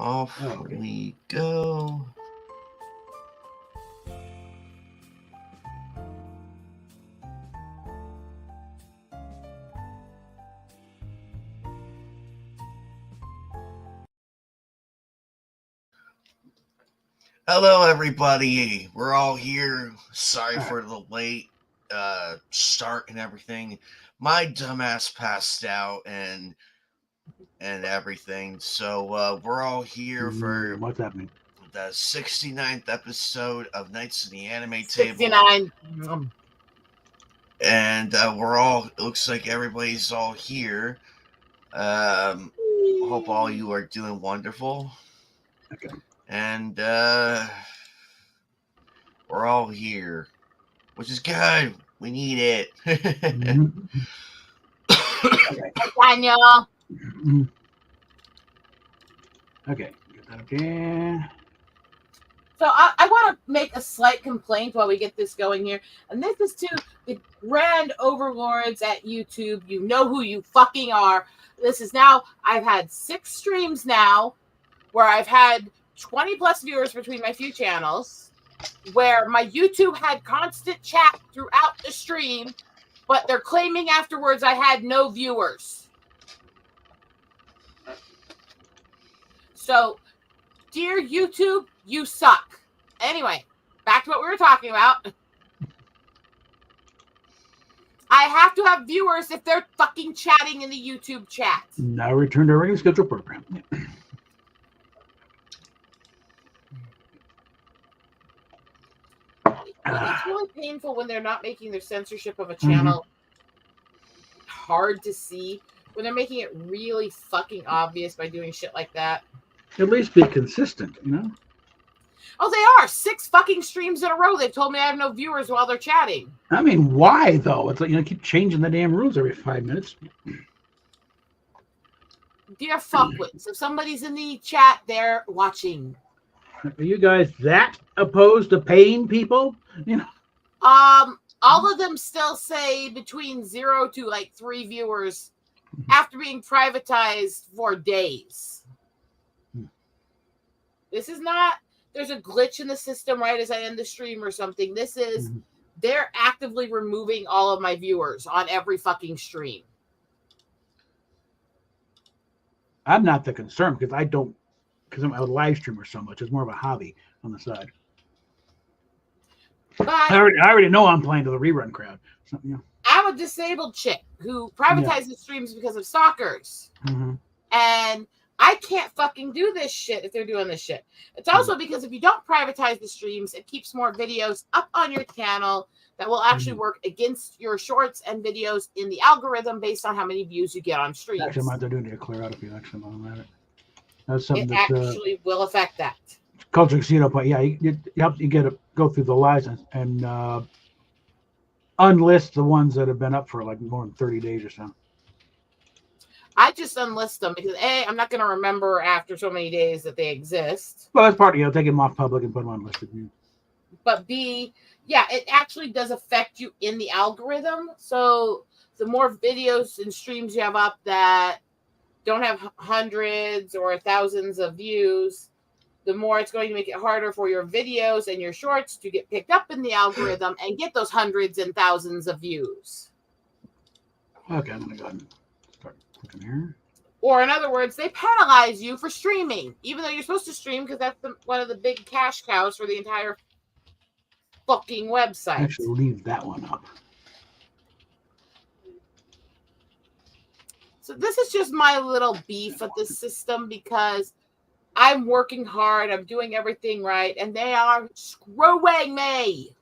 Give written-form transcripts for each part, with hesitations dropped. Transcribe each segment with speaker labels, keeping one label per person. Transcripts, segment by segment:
Speaker 1: Off we go. Hello, everybody. We're all here. Sorry for the late start and everything. My dumbass passed out and everything. So we're all here for
Speaker 2: what's happening?
Speaker 1: The 69th episode of Nights in the Anime
Speaker 3: 69.
Speaker 1: Table. And we're all, it looks like everybody's all here. Hope all you are doing wonderful.
Speaker 2: Okay.
Speaker 1: And we're all here, which is good. We need it.
Speaker 3: Daniel.
Speaker 2: Okay. Get that again.
Speaker 3: So I want to make a slight complaint while we get this going here. And this is to the grand overlords at YouTube. You know who you fucking are. This is now, I've had 6 streams now where I've had 20 plus viewers between my few channels, where my YouTube had constant chat throughout the stream, but they're claiming afterwards I had no viewers. So, dear YouTube, you suck. Anyway, back to what we were talking about. I have to have viewers if they're fucking chatting in the YouTube chat.
Speaker 2: Now return to our regular scheduled program.
Speaker 3: It's really painful when they're not making their censorship of a channel hard to see. When they're making it really fucking obvious by doing shit like that.
Speaker 2: At least be consistent, you know?
Speaker 3: Oh, they are. 6 fucking streams in a row. They've told me I have no viewers while they're chatting.
Speaker 2: I mean, why, though? It's like, keep changing the damn rules every 5 minutes.
Speaker 3: Dear fuckwits, if somebody's in the chat, they're watching.
Speaker 2: Are you guys that opposed to paying people? You know?
Speaker 3: All of them still say between 0 to like 3 viewers after being privatized for days. This is not, there's a glitch in the system right as I end the stream or something. This is, they're actively removing all of my viewers on every fucking stream.
Speaker 2: I'm not the concern because I'm a live streamer so much. It's more of a hobby on the side.
Speaker 3: But
Speaker 2: I already know I'm playing to the rerun crowd. So, you know.
Speaker 3: I'm a disabled chick who privatizes streams because of stalkers. And I can't fucking do this shit if they're doing this shit. It's also because if you don't privatize the streams, it keeps more videos up on your channel that will actually work against your shorts and videos in the algorithm based on how many views you get on streams.
Speaker 2: Actually, I might have to do a clear out if you actually want to have it. That's something
Speaker 3: it actually will affect that.
Speaker 2: Culture Casino, but yeah, you get to go through the lives and unlist the ones that have been up for like more than 30 days or so.
Speaker 3: I just unlist them because A, I'm not going to remember after so many days that they exist.
Speaker 2: Well, that's part of, take them off public and put them unlisted.
Speaker 3: But B, yeah, it actually does affect you in the algorithm. So the more videos and streams you have up that don't have hundreds or thousands of views, the more it's going to make it harder for your videos and your shorts to get picked up in the algorithm and get those hundreds and thousands of views.
Speaker 2: Okay, I'm going to go ahead and start clicking here.
Speaker 3: Or in other words, they penalize you for streaming, even though you're supposed to stream because that's one of the big cash cows for the entire fucking website.
Speaker 2: Actually, leave that one up.
Speaker 3: So this is just my little beef with this system because I'm working hard, I'm doing everything right, and they are screwing me.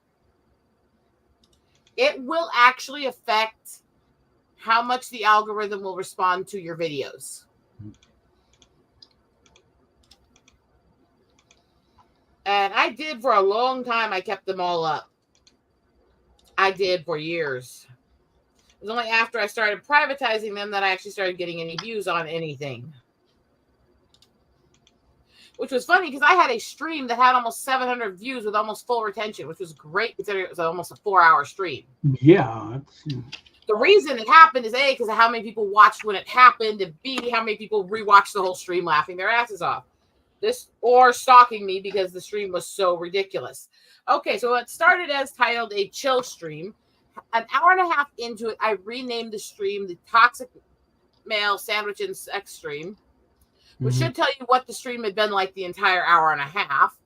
Speaker 3: It will actually affect how much the algorithm will respond to your videos. And I did for a long time. I kept them all up. I did for years. It was only after I started privatizing them that I actually started getting any views on anything. Which was funny because I had a stream that had almost 700 views with almost full retention, which was great considering it was almost a 4-hour stream.
Speaker 2: Yeah.
Speaker 3: The reason it happened is A, because of how many people watched when it happened, and B, how many people rewatched the whole stream laughing their asses off. this or stalking me because the stream was so ridiculous. Okay, so it started as titled a chill stream. An hour and a half into it, I renamed the stream the Toxic Male Sandwich and Sex Stream, which should tell you what the stream had been like the entire hour and a half.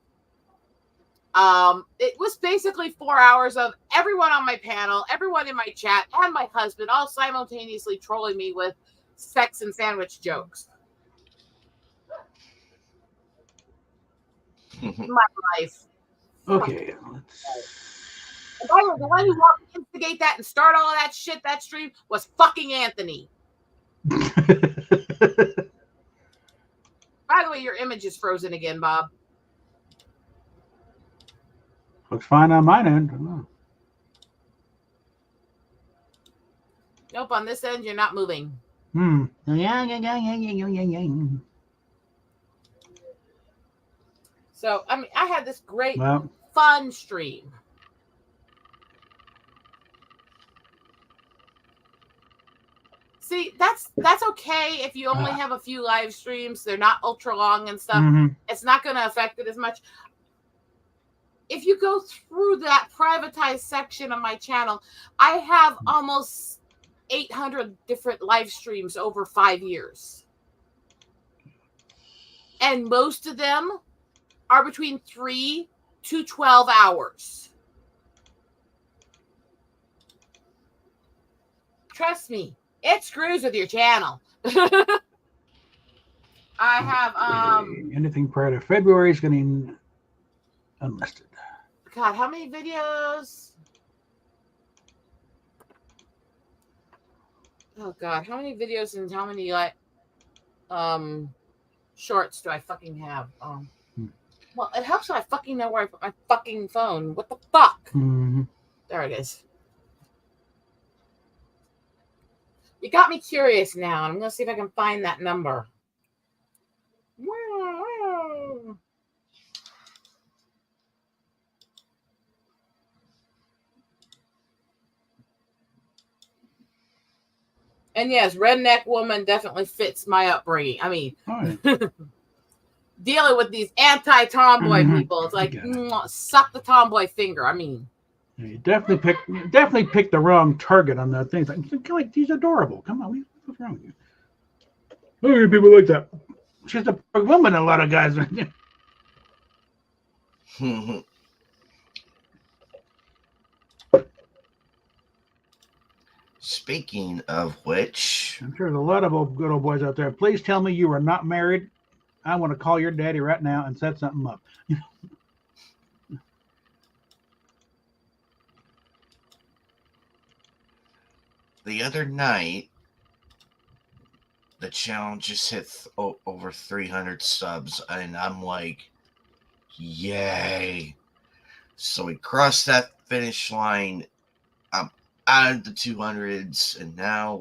Speaker 3: It was basically 4 hours of everyone on my panel, everyone in my chat, and my husband all simultaneously trolling me with sex and sandwich jokes. My life.
Speaker 2: Okay.
Speaker 3: And by the way, the one who wanted to instigate that and start all of that shit, that stream, was fucking Anthony. By the way, your image is frozen again, Bob.
Speaker 2: Looks fine on mine end.
Speaker 3: Nope, on this end, you're not moving. So, I mean, I had this great, fun stream. See, that's okay if you only have a few live streams. They're not ultra long and stuff. It's not going to affect it as much. If you go through that privatized section of my channel, I have almost 800 different live streams over 5 years. And most of them are between 3 to 12 hours. Trust me, it screws with your channel. I have
Speaker 2: anything prior to February is getting unlisted.
Speaker 3: God, how many videos? Oh God, how many videos and how many like shorts do I fucking have? Well, it helps when I fucking know where I put my fucking phone. What the fuck? There it is. You got me curious now. I'm gonna see if I can find that number. And yes, redneck woman definitely fits my upbringing. I mean, dealing with these anti-tomboy people, it's like suck the tomboy finger. I mean,
Speaker 2: you definitely picked the wrong target on that thing. Like, he's adorable. Come on, what's wrong with you? Look at people like that. She's a woman. A lot of guys.
Speaker 1: Speaking of which,
Speaker 2: I'm sure there's a lot of good old boys out there. Please tell me you are not married. I want to call your daddy right now and set something up.
Speaker 1: the other night, the channel just hit over 300 subs, and I'm like, yay. So we crossed that finish line. I'm out of the 200s, and now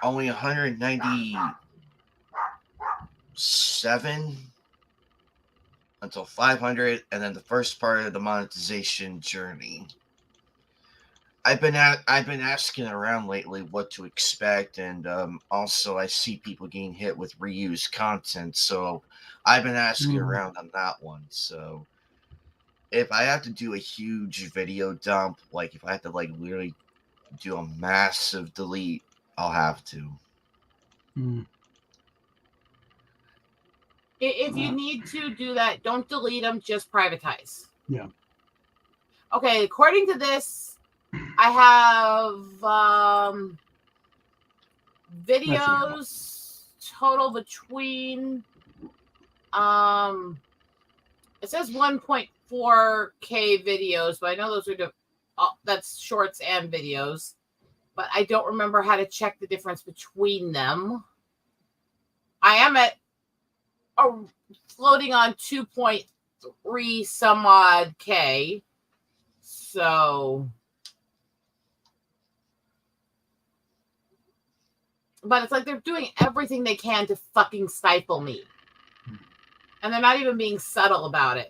Speaker 1: only 197 until 500, and then the first part of the monetization journey. I've been asking around lately what to expect, and also I see people getting hit with reused content, so I've been asking around on that one. So if I have to do a huge video dump, like if I have to like literally do a massive delete, I'll have to.
Speaker 3: If you need to do that, don't delete them, just privatize.
Speaker 2: Yeah.
Speaker 3: Okay, according to this, I have videos total between it says 1.4K videos, but I know those are that's shorts and videos, but I don't remember how to check the difference between them. I am at floating on 2.3 some odd K. So, but it's like they're doing everything they can to fucking stifle me. And they're not even being subtle about it.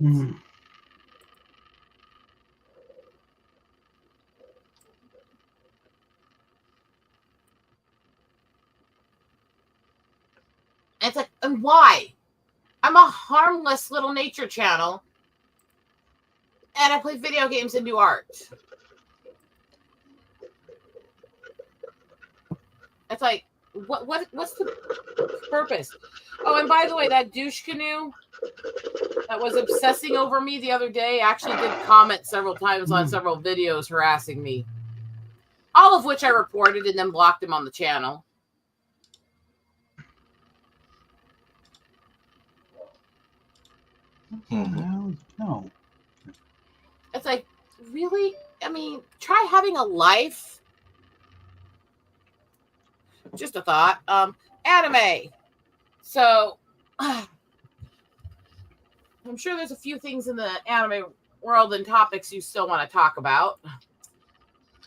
Speaker 3: And why? I'm a harmless little nature channel, and I play video games and do art. It's like, what's the purpose? Oh, and by the way, that douche canoe that was obsessing over me the other day actually did comment several times on several videos harassing me. All of which I reported and then blocked him on the channel.
Speaker 2: No.
Speaker 3: It's like, really? I mean, try having a life. Just a thought. Anime. So, I'm sure there's a few things in the anime world and topics you still want to talk about.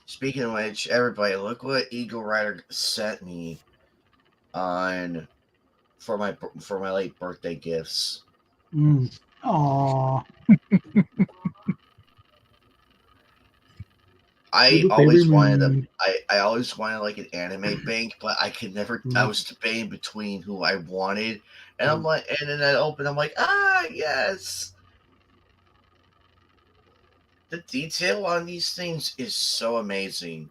Speaker 1: Speaking of which, everybody, look what Eagle Rider sent me for my late birthday gifts.
Speaker 2: Aww.
Speaker 1: I always wanted I always wanted like an anime bank, but I could never. I was debating between who I wanted, and I'm like, and then I open, I'm like, yes. The detail on these things is so amazing,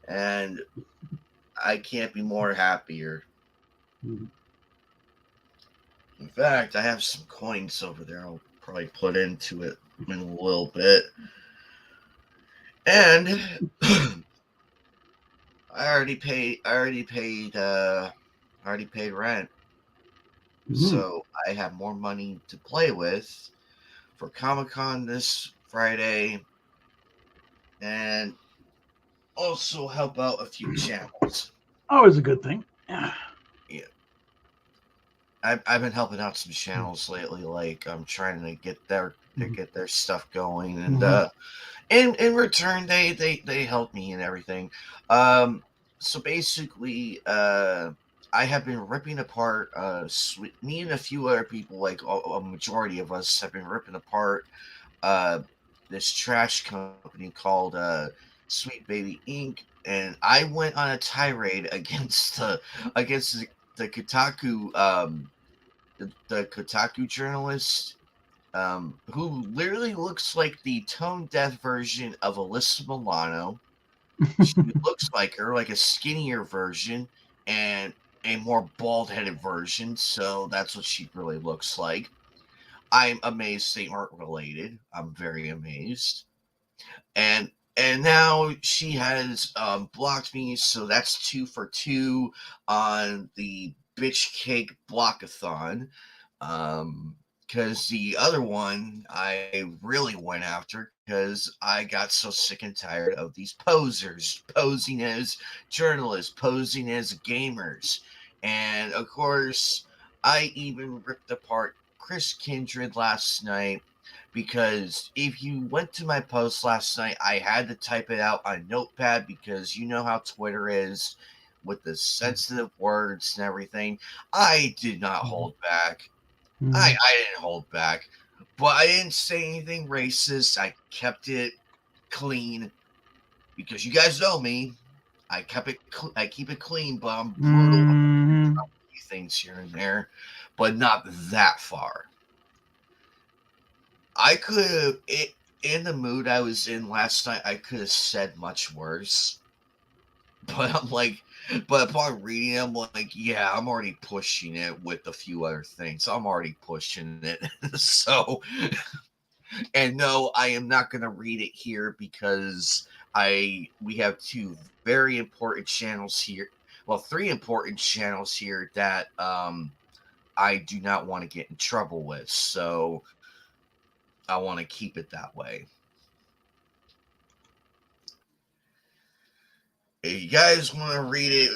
Speaker 1: and I can't be more happier. In fact, I have some coins over there. I'll probably put into it in a little bit. And I already paid rent. So I have more money to play with for Comic-Con this Friday, and also help out a few channels.
Speaker 2: Always a good thing.
Speaker 1: Yeah. I've been helping out some channels lately. Like I'm trying to get their stuff going, and in return they help me and everything. So basically, I have been ripping apart. Me and a few other people, like a majority of us, have been ripping apart this trash company called Sweet Baby Inc. And I went on a tirade against the Kotaku the Kotaku journalist, who literally looks like the tone deaf version of Alyssa Milano. She looks like her, like a skinnier version and a more bald-headed version. So that's what she really looks like. I'm amazed they aren't related. I'm very amazed. And now she has blocked me, so that's 2 for 2 on the Bitch Cake Blockathon. Because the other one I really went after because I got so sick and tired of these posers posing as journalists, posing as gamers. And of course, I even ripped apart Chris Kindred last night, because if you went to my post last night, I had to type it out on Notepad because you know how Twitter is with the sensitive words and everything. I did not hold back. I didn't hold back, but I didn't say anything racist. I kept it clean because you guys know me. I keep it clean, but I'm brutal things here and there, but not that far. I could have, in the mood I was in last night, I could have said much worse. But I'm like, but upon reading it, I'm like, yeah, I'm already pushing it with a few other things. I'm already pushing it. So, and no, I am not going to read it here because we have 2 very important channels here. Well, 3 important channels here that I do not want to get in trouble with. So I want to keep it that way. If you guys want to read it,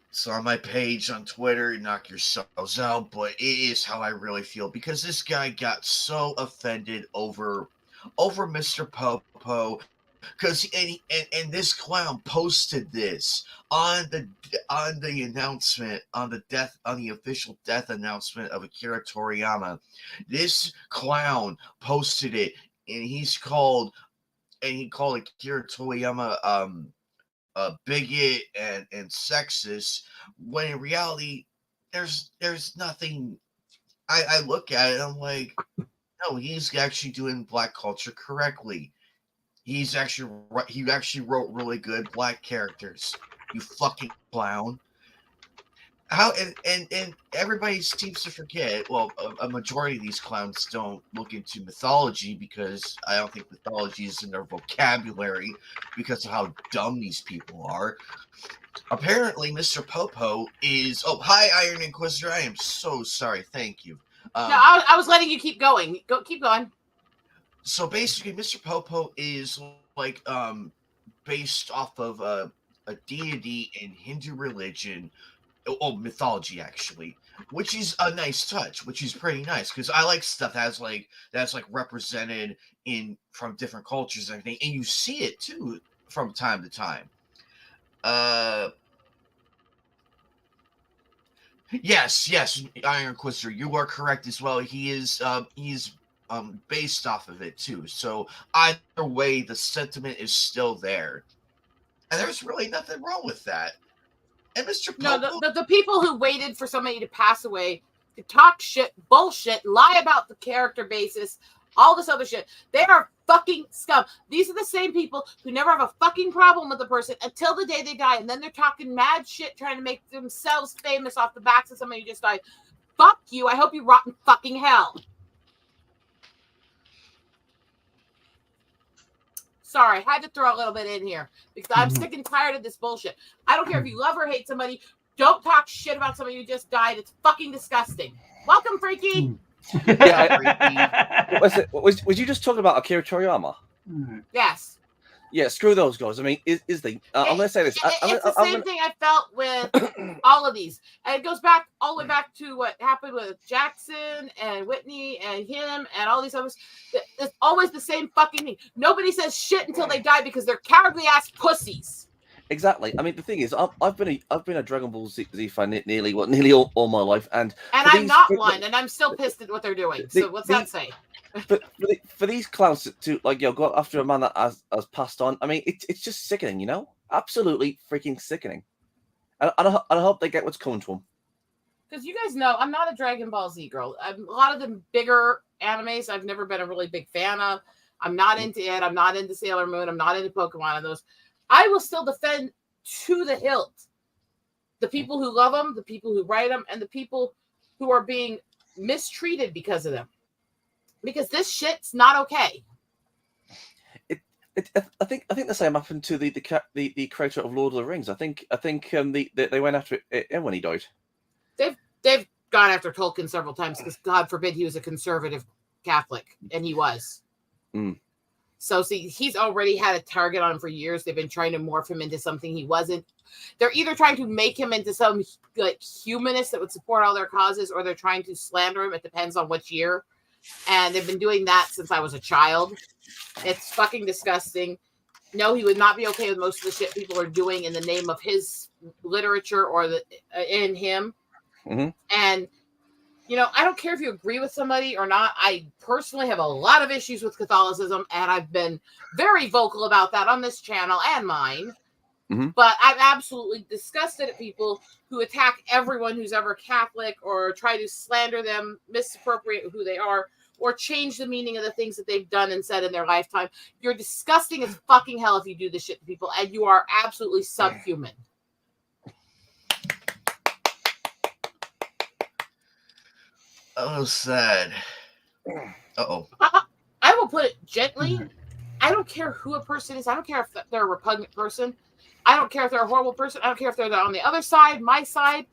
Speaker 1: it's on my page on Twitter. Knock yourselves out, but it is how I really feel because this guy got so offended over Mr. Popo, because and this clown posted this on the announcement, on the official death announcement of Akira Toriyama. This clown posted it, and he called Akira Toriyama a bigot and sexist, when in reality there's nothing. I look at it, I'm like, no, he's actually doing black culture correctly. He actually wrote really good black characters. You fucking clown. How and everybody seems to forget. Well, a majority of these clowns don't look into mythology because I don't think mythology is in their vocabulary because of how dumb these people are. Apparently, Mr. Popo is. Oh, hi, Iron Inquisitor. I am so sorry. Thank you.
Speaker 3: No, I was letting you keep going. Keep going.
Speaker 1: So basically, Mr. Popo is like based off of a deity in Hindu religion. Oh, mythology actually, which is a nice touch, which is pretty nice because I like stuff that's like represented in from different cultures and everything, and you see it too from time to time. Yes, Iron Inquisitor, you are correct as well. He's based off of it too. So either way, the sentiment is still there, and there's really nothing wrong with that. And Mr. Popo,
Speaker 3: No, the people who waited for somebody to pass away to talk shit, bullshit, lie about the character basis, all this other shit, they are fucking scum. These are the same people who never have a fucking problem with the person until the day they die, and then they're talking mad shit trying to make themselves famous off the backs of somebody who just died. Fuck you. I hope you rot in fucking hell. Sorry, I had to throw a little bit in here because I'm sick and tired of this bullshit. I don't care if you love or hate somebody. Don't talk shit about somebody who just died. It's fucking disgusting. Welcome, Freaky.
Speaker 4: Yeah, was you just talking about Akira Toriyama?
Speaker 3: Yes.
Speaker 4: Yeah, screw those guys. I mean, is the I'm gonna say this.
Speaker 3: It's the same thing I felt with all of these, and it goes back all the way back to what happened with Jackson and Whitney and him and all these others. It's always the same fucking thing. Nobody says shit until they die because they're cowardly ass pussies.
Speaker 4: Exactly. I mean, the thing is, I've been a Dragon Ball Z fan nearly all my life, and
Speaker 3: I'm not one, and I'm still pissed at what they're doing. So what's that say?
Speaker 4: For these clowns to like go after a man that has passed on, I mean, it's just sickening, you know, absolutely freaking sickening. And I hope they get what's coming to them.
Speaker 3: Because you guys know, I'm not a Dragon Ball Z girl. A lot of the bigger animes, I've never been a really big fan of. I'm not into it. I'm not into Sailor Moon. I'm not into Pokemon and those. I will still defend to the hilt the people who love them, the people who write them, and the people who are being mistreated because of them. Because this shit's not okay.
Speaker 4: I think the same happened to the creator of Lord of the Rings. I think they went after it when he died.
Speaker 3: They've gone after Tolkien several times because God forbid he was a conservative Catholic, and he was. So see, he's already had a target on him for years. They've been trying to morph him into something he wasn't. They're either trying to make him into some like humanist that would support all their causes, or they're trying to slander him. It depends on which year. And they've been doing that since I was a child. It's fucking disgusting. No, he would not be okay with most of the shit people are doing in the name of his literature or in him. And you know, I don't care if you agree with somebody or not. I personally have a lot of issues with Catholicism, and I've been very vocal about that on this channel and mine. But I'm absolutely disgusted at people who attack everyone who's ever Catholic or try to slander them, misappropriate who they are, or change the meaning of the things that they've done and said in their lifetime. You're disgusting as fucking hell if you do this shit to people, and you are absolutely subhuman.
Speaker 1: Oh, sad. Uh-oh.
Speaker 3: I will put it gently. I don't care who a person is. I don't care if they're a repugnant person. I don't care if they're a horrible person. I don't care if they're on the other side, my side.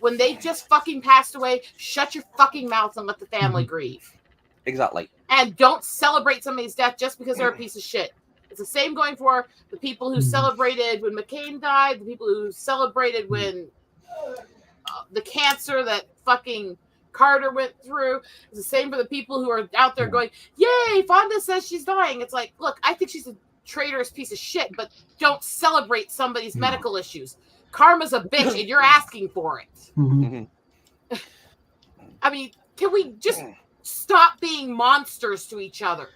Speaker 3: When they just fucking passed away, shut your fucking mouth and let the family grieve.
Speaker 4: Exactly.
Speaker 3: And don't celebrate somebody's death just because they're a piece of shit. It's the same going for the people who celebrated when McCain died, the people who celebrated when the cancer that fucking Carter went through. It's the same for the people who are out there going, yay, Fonda says she's dying. It's like, look, I think she's a traitorous piece of shit, but don't celebrate somebody's medical issues. Karma's a bitch and you're asking for it. I mean, can we just stop being monsters to each other?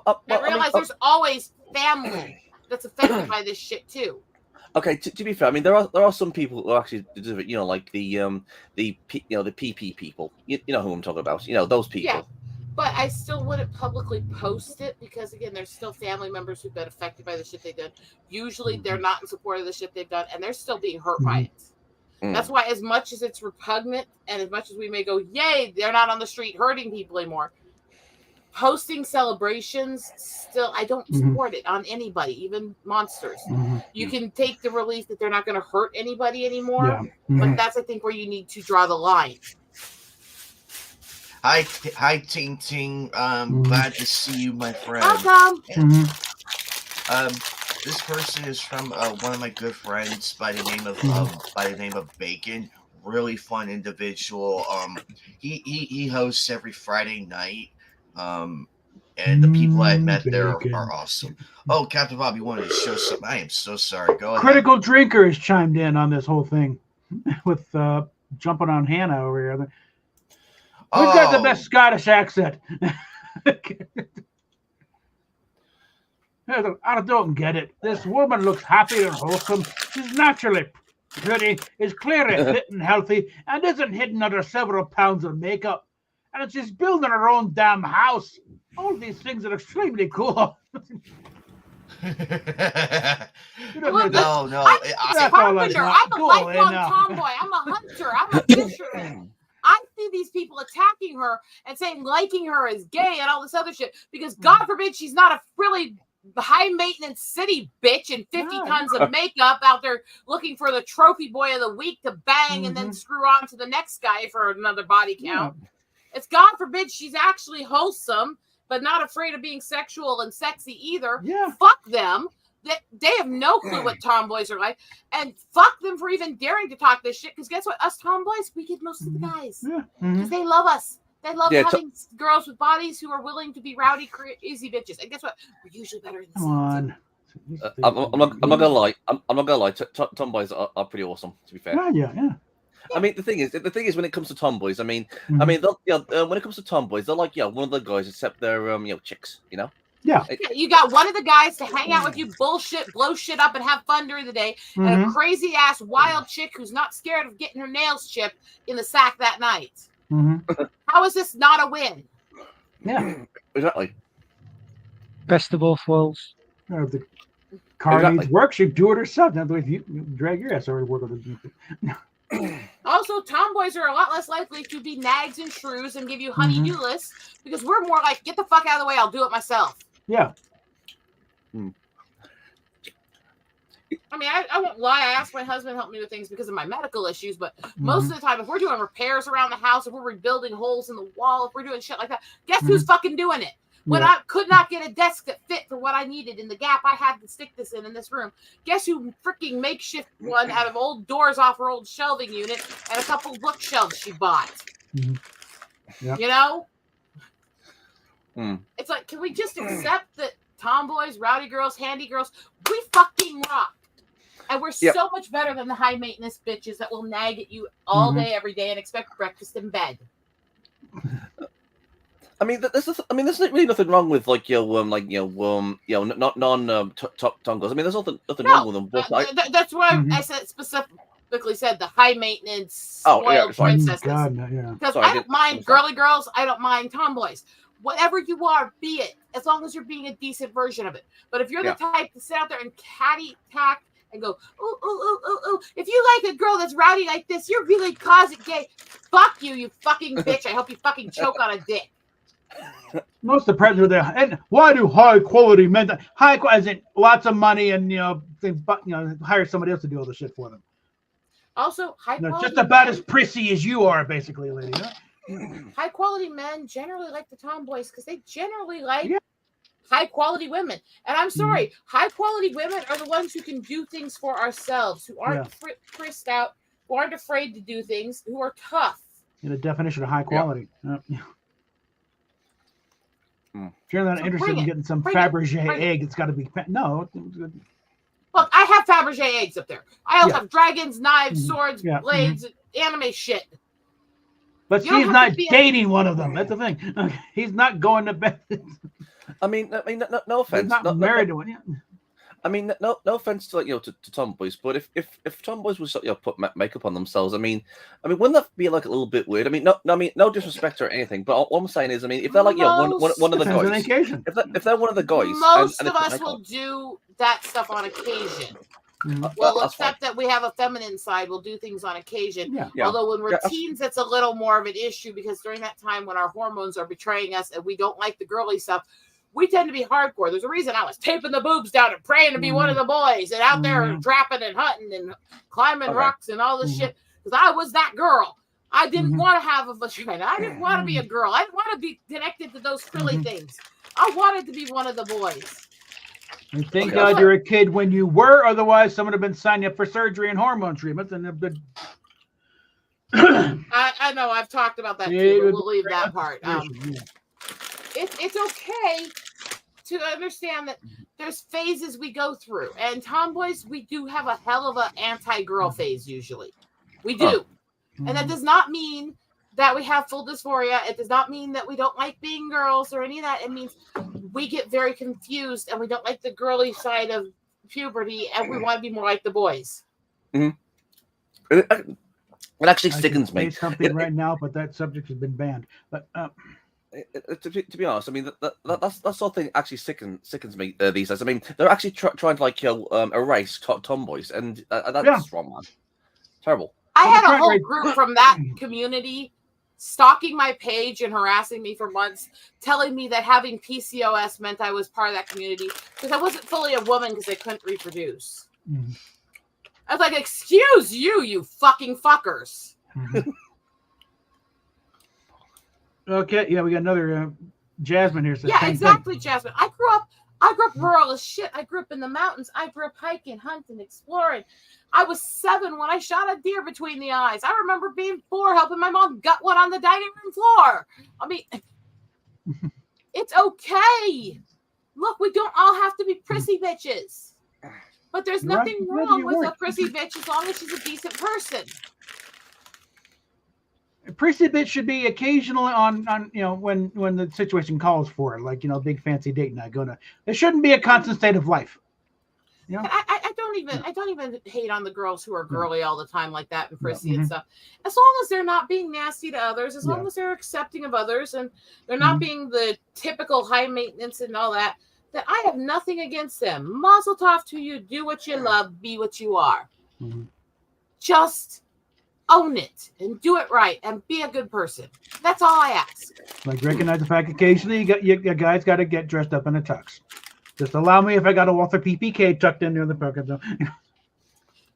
Speaker 3: And realize there's always family that's affected by this shit too.
Speaker 4: Okay, to be fair, I mean there are some people who actually deserve it. You know, like the PP people. You know who I'm talking about. You know those people.
Speaker 3: Yeah. But I still wouldn't publicly post it because, again, there's still family members who've been affected by the shit they've done. Usually they're not in support of the shit they've done, and they're still being hurt by it. That's why, as much as it's repugnant and as much as we may go, yay, they're not on the street hurting people anymore, posting celebrations, still, I don't support it on anybody, even monsters. You can take the relief that they're not going to hurt anybody anymore, but that's, I think, where you need to draw the line.
Speaker 1: Hi, Ting Ting. Glad to see you, my friend.
Speaker 3: Welcome.
Speaker 1: This person is from one of my good friends by the name of Bacon. Really fun individual. He hosts every Friday night. And the people I met there are awesome. Oh, Captain Bob, you wanted to show something? I am so sorry. Go ahead.
Speaker 2: Critical Drinker has chimed in on this whole thing with jumping on Hannah over here. Who's got the best Scottish accent? I don't get it. This woman looks happy and wholesome. She's naturally pretty, is clearly fit and healthy, and isn't hidden under several pounds of makeup. And she's building her own damn house. All these things are extremely cool.
Speaker 1: No.
Speaker 3: I'm a carpenter. I'm a lifelong tomboy. I'm a hunter. I'm a fisherman. I see these people attacking her and saying liking her is gay and all this other shit because God forbid she's not a really high maintenance city bitch in 50 tons of makeup out there looking for the trophy boy of the week to bang and then screw on to the next guy for another body count. It's God forbid she's actually wholesome but not afraid of being sexual and sexy either. Fuck them. They have no clue what tomboys are like, and fuck them for even daring to talk this shit. Because guess what? Us tomboys, we get most of the guys because they love us. They love having girls with bodies who are willing to be rowdy, crazy bitches. And guess what? We're usually better in the
Speaker 2: Come on.
Speaker 4: I'm not gonna lie. I'm not gonna lie. Tomboys are pretty awesome. To be fair.
Speaker 2: Yeah.
Speaker 4: I mean, the thing is, when it comes to tomboys, I mean, when it comes to tomboys, they're like, one of the guys, except they're, chicks, you know.
Speaker 2: Yeah.
Speaker 3: You got one of the guys to hang out with you, bullshit, blow shit up, and have fun during the day, and a crazy ass wild chick who's not scared of getting her nails chipped in the sack that night. How is this not a win?
Speaker 2: Yeah.
Speaker 4: Exactly.
Speaker 5: Best of both worlds.
Speaker 2: If the car needs work, she'd do it herself. Not the way you drag your ass over to work with it.
Speaker 3: Also, tomboys are a lot less likely to be nags and shrews and give you honey-do lists because we're more like, get the fuck out of the way, I'll do it myself.
Speaker 2: Yeah.
Speaker 3: I mean, I won't lie. I ask my husband to help me with things because of my medical issues, but most of the time, if we're doing repairs around the house, if we're rebuilding holes in the wall, if we're doing shit like that, guess who's fucking doing it? When I could not get a desk that fit for what I needed in the gap I had to stick this in this room, guess who freaking makeshift one out of old doors off her old shelving unit and a couple bookshelves she bought? You know? It's like, can we just accept that tomboys, rowdy girls, handy girls, we fucking rock. And we're so much better than the high maintenance bitches that will nag at you all day, every day, and expect breakfast in bed.
Speaker 4: I mean, there's really nothing wrong with non tongos. I mean, there's nothing wrong with them. But
Speaker 3: that's why I said specifically said the high maintenance spoiled princesses. Because I don't mind girly girls. I don't mind tomboys. Whatever you are, be it. As long as you're being a decent version of it. But if you're the type to sit out there and catty tack and go, ooh. If you like a girl that's rowdy like this, you're really closet gay. Fuck you, you fucking bitch. I hope you fucking choke on a dick.
Speaker 2: Most of the presidents are there. And why do high quality men, as in lots of money and, they hire somebody else to do all the shit for them?
Speaker 3: Also, high quality
Speaker 2: just about as prissy as you are, basically, lady. Huh?
Speaker 3: High quality men generally like the tomboys because they generally like high quality women. And I'm sorry, high quality women are the ones who can do things for ourselves, who aren't prissed out, who aren't afraid to do things, who are tough.
Speaker 2: The definition of high quality. If you're not interested in getting some Fabergé egg, it's got to be no.
Speaker 3: Look, I have Fabergé eggs up there. I also have dragons, knives, swords, blades, anime shit.
Speaker 2: But she's not dating one of them. That's the thing. Okay. He's not going to bed.
Speaker 4: I mean, no offense.
Speaker 2: He's not married to one.
Speaker 4: I mean, no offense to to tomboys, but if tomboys was put makeup on themselves, I mean, wouldn't that be like a little bit weird? I mean, no disrespect or anything, but all I'm saying is, I mean, if they're like one of the
Speaker 2: Depends on the
Speaker 4: guys,
Speaker 2: occasion.
Speaker 4: if they're one of the guys,
Speaker 3: Most
Speaker 4: and
Speaker 3: of
Speaker 4: they put
Speaker 3: us
Speaker 4: makeup
Speaker 3: will
Speaker 4: on-
Speaker 3: do that stuff on occasion.
Speaker 2: Mhm.
Speaker 3: Well,
Speaker 4: that's fine.
Speaker 3: except that we have a feminine side, we'll do things on occasion.
Speaker 2: Yeah.
Speaker 4: Yeah.
Speaker 3: Although when we're
Speaker 4: Yeah,
Speaker 3: teens, that's a little more of an issue because during that time when our hormones are betraying us and we don't like the girly stuff, we tend to be hardcore. There's a reason I was taping the boobs down and praying to be one of the boys and out there trapping and hunting and climbing
Speaker 4: Okay.
Speaker 3: rocks and all this shit because I was that girl. I didn't
Speaker 2: Mhm.
Speaker 3: want to have a vagina. I didn't want to be a girl. I didn't want to be connected to those frilly things. I wanted to be one of the boys.
Speaker 2: And thank
Speaker 4: Okay.
Speaker 2: God you're a kid when you were, otherwise someone would have been signing up for surgery and hormone treatments and have been
Speaker 3: I know I've talked about that too, but we'll leave that part. It's okay to understand that there's phases we go through, and tomboys, we do have a hell of a anti-girl phase usually. We do, and that does not mean that we have full dysphoria. It does not mean that we don't like being girls or any of that. It means we get very confused and we don't like the girly side of puberty, and we want to be more like the boys.
Speaker 4: It actually
Speaker 2: I
Speaker 4: sickens
Speaker 2: can
Speaker 4: me.
Speaker 2: say something right now, but that subject has been banned. But
Speaker 4: To be honest, I mean that sort of thing actually sickens me these days. I mean, they're actually trying to erase tomboys, and that's wrong, man. Terrible.
Speaker 3: I
Speaker 2: Well,
Speaker 3: had
Speaker 2: the
Speaker 3: a whole
Speaker 2: front
Speaker 3: group from that community stalking my page and harassing me for months, telling me that having PCOS meant I was part of that community because I wasn't fully a woman because I couldn't reproduce.
Speaker 2: Mhm.
Speaker 3: I was like, excuse you, you fucking fuckers.
Speaker 2: Okay, yeah, we got another Jasmine here. Says
Speaker 3: Yeah,
Speaker 2: same
Speaker 3: exactly,
Speaker 2: thing.
Speaker 3: Jasmine. I grew up rural as shit. I grew up in the mountains. I grew up hiking, hunting, exploring. I was 7 when I shot a deer between the eyes. I remember being 4 helping my mom gut one on the dining room floor. I mean, it's okay. Look, we don't all have to be prissy bitches. But there's
Speaker 2: You're right.
Speaker 3: nothing
Speaker 2: Maybe
Speaker 3: wrong
Speaker 2: you
Speaker 3: with a
Speaker 2: weren't.
Speaker 3: prissy bitch as long as she's a decent person.
Speaker 2: A prissy bitch should be occasionally on when the situation calls for it, like big fancy date night. It shouldn't be a constant state of life. You know?
Speaker 3: And I don't even hate on the girls who are girly all the time like that and prissy
Speaker 2: Mhm.
Speaker 3: and stuff. As long as they're not being nasty to others, as long
Speaker 2: Yeah.
Speaker 3: as they're accepting of others and they're not being the typical high maintenance and all that, that I have nothing against them. Mazel tov to you. Do what you love. Be what you are.
Speaker 2: Mhm.
Speaker 3: Just own it and do it right and be a good person. That's all I ask.
Speaker 2: Like recognize the fact occasionally you guys got to get dressed up in a tux. Just allow me if I got a Walther PPK tucked in near the pocket.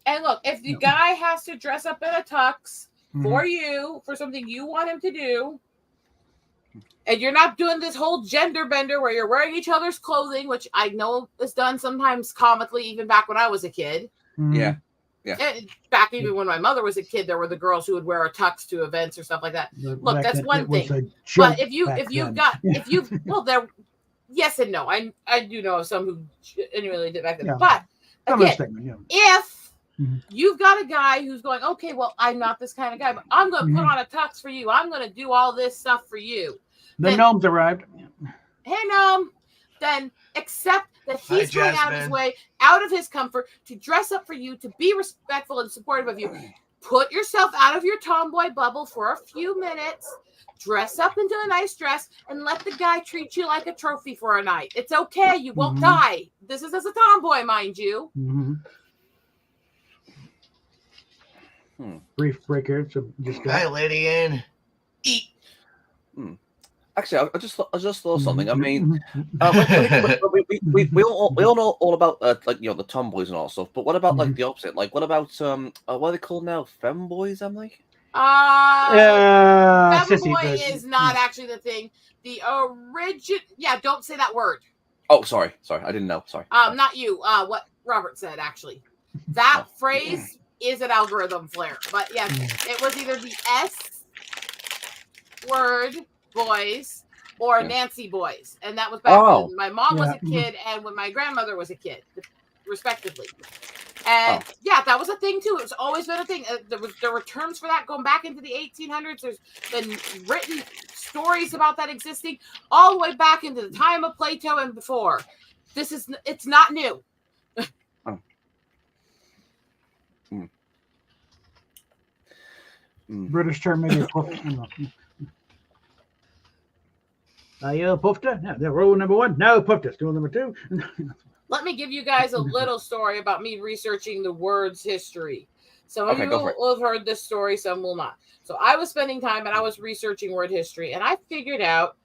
Speaker 3: And look, if the guy has to dress up in a tux
Speaker 2: Mhm.
Speaker 3: for you, for something you want him to do, and you're not doing this whole gender bender where you're wearing each other's clothing, which I know is done sometimes comically, even back when I was a kid.
Speaker 2: Mhm.
Speaker 4: Yeah.
Speaker 3: And back even when my mother was a kid, there were the girls who would wear a tux to events or stuff like that.
Speaker 2: But
Speaker 3: Look,
Speaker 2: back
Speaker 3: that's
Speaker 2: then,
Speaker 3: one
Speaker 2: it was
Speaker 3: thing.
Speaker 2: a joke
Speaker 3: But if you've
Speaker 2: then.
Speaker 3: got well, there, yes and no. I do know some who genuinely did back then.
Speaker 2: Yeah.
Speaker 3: But
Speaker 2: Some
Speaker 3: again,
Speaker 2: statement, yeah.
Speaker 3: if
Speaker 2: Mhm.
Speaker 3: you've got a guy who's going, okay, well, I'm not this kind of guy, but I'm going to put on a tux for you. I'm going to do all this stuff for you.
Speaker 2: The
Speaker 3: then-
Speaker 2: gnomes arrived.
Speaker 3: Hey, Nom, then accept that
Speaker 1: Hi,
Speaker 3: he's going out of his
Speaker 1: Jasmine.
Speaker 3: way, out of his comfort, to dress up for you, to be respectful and supportive of you. Put yourself out of your tomboy bubble for a few minutes, dress up into a nice dress, and let the guy treat you like a trophy for a night. It's okay. You won't
Speaker 2: Mhm.
Speaker 3: die. This is as a tomboy, mind you.
Speaker 2: Mhm. Brief break here. So just
Speaker 1: Hi, Lady Ann. Eat.
Speaker 4: Actually, I just thought something. I
Speaker 2: Mhm.
Speaker 4: mean,
Speaker 2: Mhm.
Speaker 4: we all know all about the tomboys and all stuff. But what about like the opposite? Like what about what are they called now? Femboys, Emily?
Speaker 2: Sissy
Speaker 3: Femboy
Speaker 2: bitch.
Speaker 3: is not actually the thing. The origin, yeah, don't say that word.
Speaker 4: Oh, sorry, I didn't know. Sorry.
Speaker 3: Not you. What Robert said actually. That phrase is an algorithm flare, but yes, it was either the S word boys or Nancy boys, and that was back when my mom was a kid and when my grandmother was a kid, respectively. And yeah, that was a thing too. It's always been a thing. There were terms for that going back into the 1800s. There's been written stories about that existing all the way back into the time of Plato and before. It's not new.
Speaker 2: British term, maybe puff. Yeah, Pufta. Yeah, rule number 1. No, Pufta. Rule number 2.
Speaker 3: Let me give you guys a little story about me researching the word's history. Some of you will have heard this story, some will not. So I was spending time and I was researching word history, and I figured out,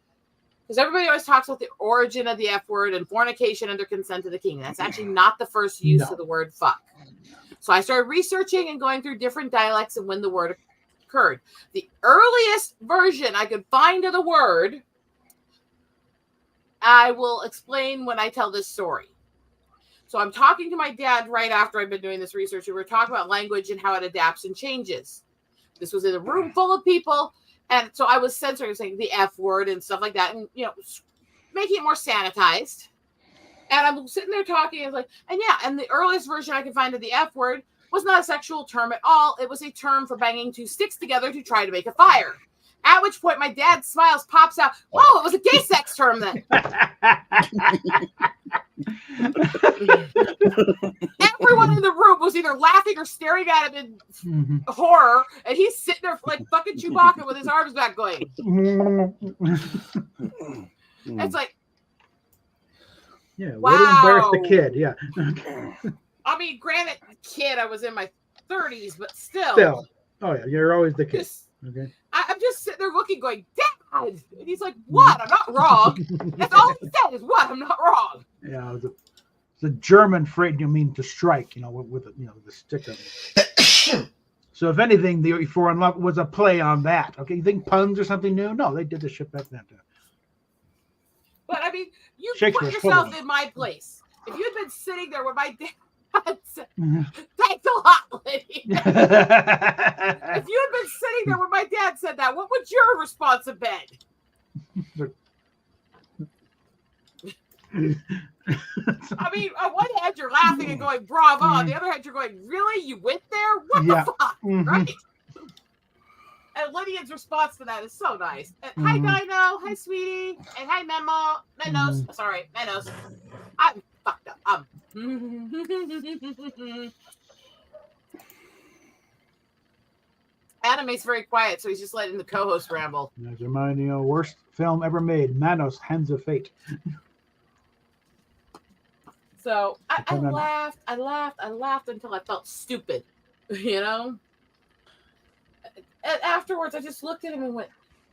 Speaker 3: because everybody always talks about the origin of the F word and fornication under consent of the king. That's actually not the first use of the word fuck. So I started researching and going through different dialects and when the word occurred. The earliest version I could find of the word, I will explain when I tell this story. So I'm talking to my dad right after I've been doing this research, and we're talking about language and how it adapts and changes. This was in a room full of people, and so I was censoring, saying the F word and stuff like that, and making it more sanitized. And I'm sitting there talking, and and the earliest version I could find of the F word was not a sexual term at all. It was a term for banging two sticks together to try to make a fire. At which point, my dad smiles, pops out. Whoa, it was a gay sex term then. Everyone in the room was either laughing or staring at him in horror, and he's sitting there like fucking Chewbacca with his arms back going. It's like,
Speaker 2: yeah, way to embarrass the kid. Yeah.
Speaker 3: I mean, granted, kid, I was in my 30s, but still.
Speaker 2: Oh yeah, you're always the kid. Okay.
Speaker 3: I'm just sitting there looking, going, Dad! And he's like, what? I'm not wrong. That's all he said is, what? I'm not wrong.
Speaker 2: Yeah, it's a German phrase, to strike, with the stick of it. So if anything, the For Unlock was a play on that. Okay, you think puns or something new? No, they did the shit back then too.
Speaker 3: But I mean, you put yourself in my place. If you had been sitting there with my dad, thanks a lot, Liddy. If you had been sitting there when my dad said that, what would your response have been? I mean, on one hand, you're laughing and going, bravo. On the other hand, you're going, really? You went there? What the fuck? Right? And Lydia's response to that is so nice. Hi, Dino. Hi, sweetie. And hi, Menos. Sorry, Menos. I'm fucked up. Anime's very quiet, so he's just letting the co-host ramble.
Speaker 2: That's my worst film ever made, Manos, Hands of Fate.
Speaker 3: So I laughed until I felt stupid, And afterwards, I just looked at him and went,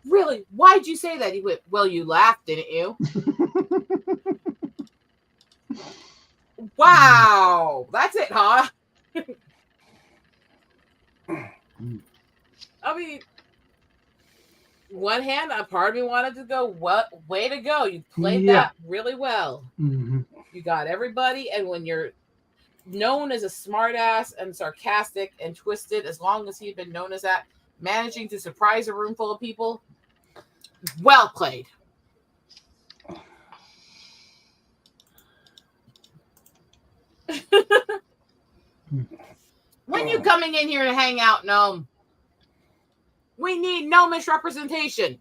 Speaker 3: really? Why'd you say that? He went, well, you laughed, didn't you? Wow, that's it, huh? I mean, one hand, a part of me wanted to go, what? Way to go. You played that really well.
Speaker 2: Mm-hmm.
Speaker 3: You got everybody. And when you're known as a smartass and sarcastic and twisted, as long as he'd been known as that, managing to surprise a room full of people, well played. When you coming in here to hang out, Gnome? We need gnomish representation.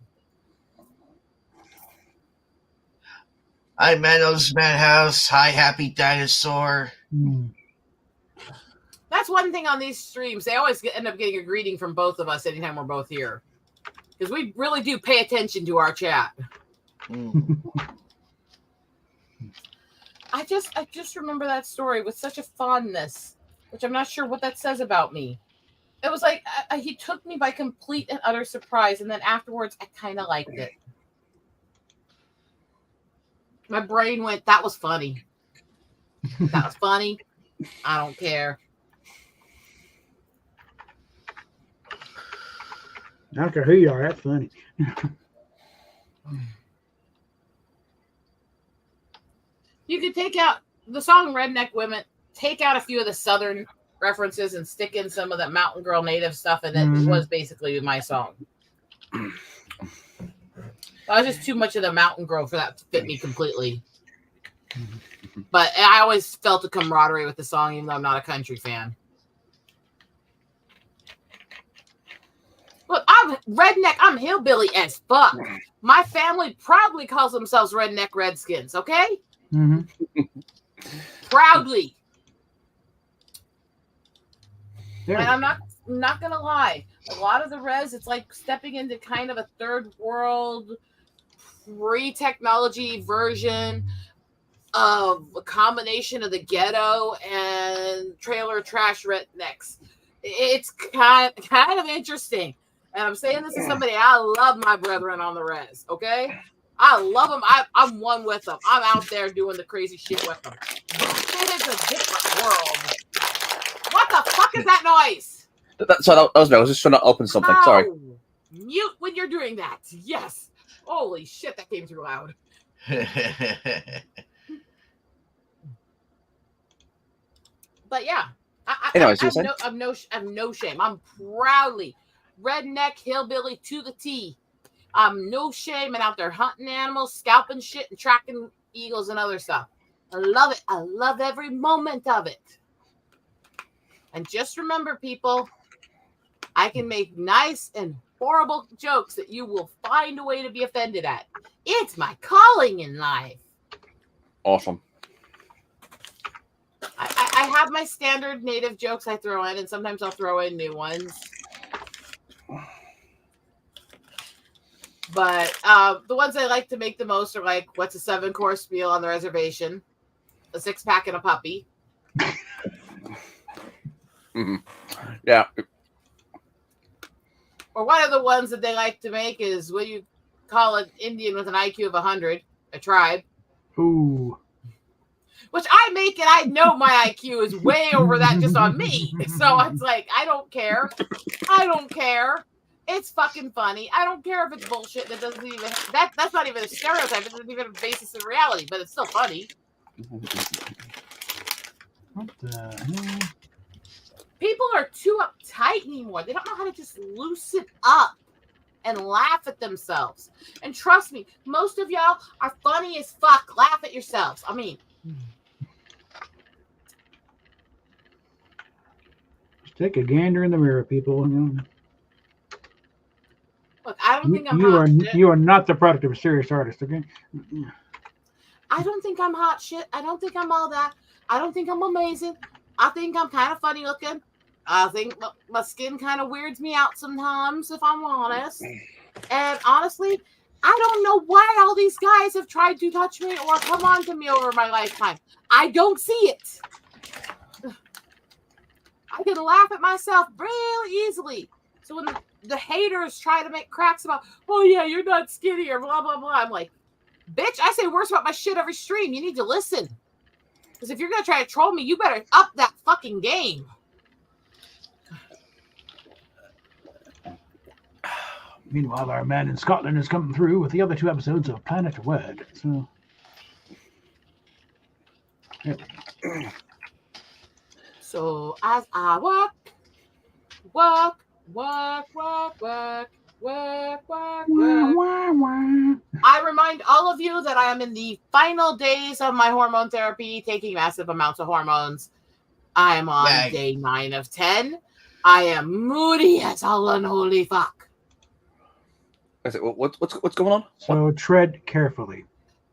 Speaker 1: Hi, Meadows Madhouse. Hi, Happy Dinosaur.
Speaker 3: That's one thing on these streams. They always end up getting a greeting from both of us anytime we're both here. Because we really do pay attention to our chat. I just remember that story with such a fondness, which I'm not sure what that says about me. It was like he took me by complete and utter surprise, and then afterwards, I kind of liked it. My brain went, that was funny. That was funny. I don't care.
Speaker 2: I don't care who you are. That's funny.
Speaker 3: You could take out the song Redneck Women, take out a few of the Southern references and stick in some of that Mountain Girl native stuff, and it was basically my song. I was just too much of the Mountain Girl for that to fit me completely. But I always felt a camaraderie with the song, even though I'm not a country fan. Look, I'm redneck. I'm hillbilly as fuck. My family proudly calls themselves Redneck Redskins, okay? Proudly. And I'm not gonna lie. A lot of the res, it's like stepping into kind of a third world, pre-technology version of a combination of the ghetto and trailer trash rednecks. It's kind of interesting. And I'm saying this as somebody, I love my brethren on the res, okay? I love them. I'm one with them. I'm out there doing the crazy shit with them. It is a different world. What the fuck is that noise?
Speaker 4: So that was me. I was just trying to open something. Sorry.
Speaker 3: Ow. Mute when you're doing that. Yes. Holy shit, that came too loud. But yeah,
Speaker 4: Anyways,
Speaker 3: I'm no shame. I'm proudly redneck hillbilly to the T. I'm no shame and out there hunting animals, scalping shit, and tracking eagles and other stuff. I love it. I love every moment of it. And just remember, people, I can make nice and horrible jokes that you will find a way to be offended at. It's my calling in life.
Speaker 4: Awesome.
Speaker 3: I have my standard native jokes I throw in, and sometimes I'll throw in new ones. But the ones I like to make the most are like, what's a 7-course meal on the reservation? A 6-pack and a puppy.
Speaker 4: Mm-hmm. Yeah.
Speaker 3: Or one of the ones that they like to make is, what do you call an Indian with an IQ of 100? A tribe.
Speaker 2: Ooh.
Speaker 3: Which I make, and I know my IQ is way over that just on me. So it's like, I don't care. I don't care. It's fucking funny. I don't care if it's bullshit that doesn't even that's not even a stereotype. It doesn't even have a basis in reality, but it's still funny.
Speaker 2: What the hell?
Speaker 3: People are too uptight anymore. They don't know how to just loosen up and laugh at themselves. And trust me, most of y'all are funny as fuck. Laugh at yourselves. I mean,
Speaker 2: Just take a gander in the mirror, people.
Speaker 3: look, I don't think I'm
Speaker 2: You
Speaker 3: hot
Speaker 2: are
Speaker 3: shit.
Speaker 2: you are not the product of a serious artist, okay?
Speaker 3: I don't think I'm hot shit. I don't think I'm all that. I don't think I'm amazing. I think I'm kind of funny looking. I think my skin kind of weirds me out sometimes, if I'm honest. And honestly, I don't know why all these guys have tried to touch me or come on to me over my lifetime. I don't see it. I can laugh at myself real easily. So when the haters try to make cracks about, oh yeah, you're not skinny or blah, blah, blah, I'm like, bitch, I say worse about my shit every stream. You need to listen. Because if you're going to try to troll me, you better up that fucking game.
Speaker 2: Meanwhile, our man in Scotland is coming through with the other 2 episodes of Planet Word. So, there we go.
Speaker 3: So as I walk,
Speaker 2: Wah, wah, wah.
Speaker 3: I remind all of you that I am in the final days of my hormone therapy, taking massive amounts of hormones. I am on
Speaker 1: Yay.
Speaker 3: day 9 of 10. I am moody as all unholy fuck.
Speaker 4: I said, what's going on?
Speaker 2: So tread carefully.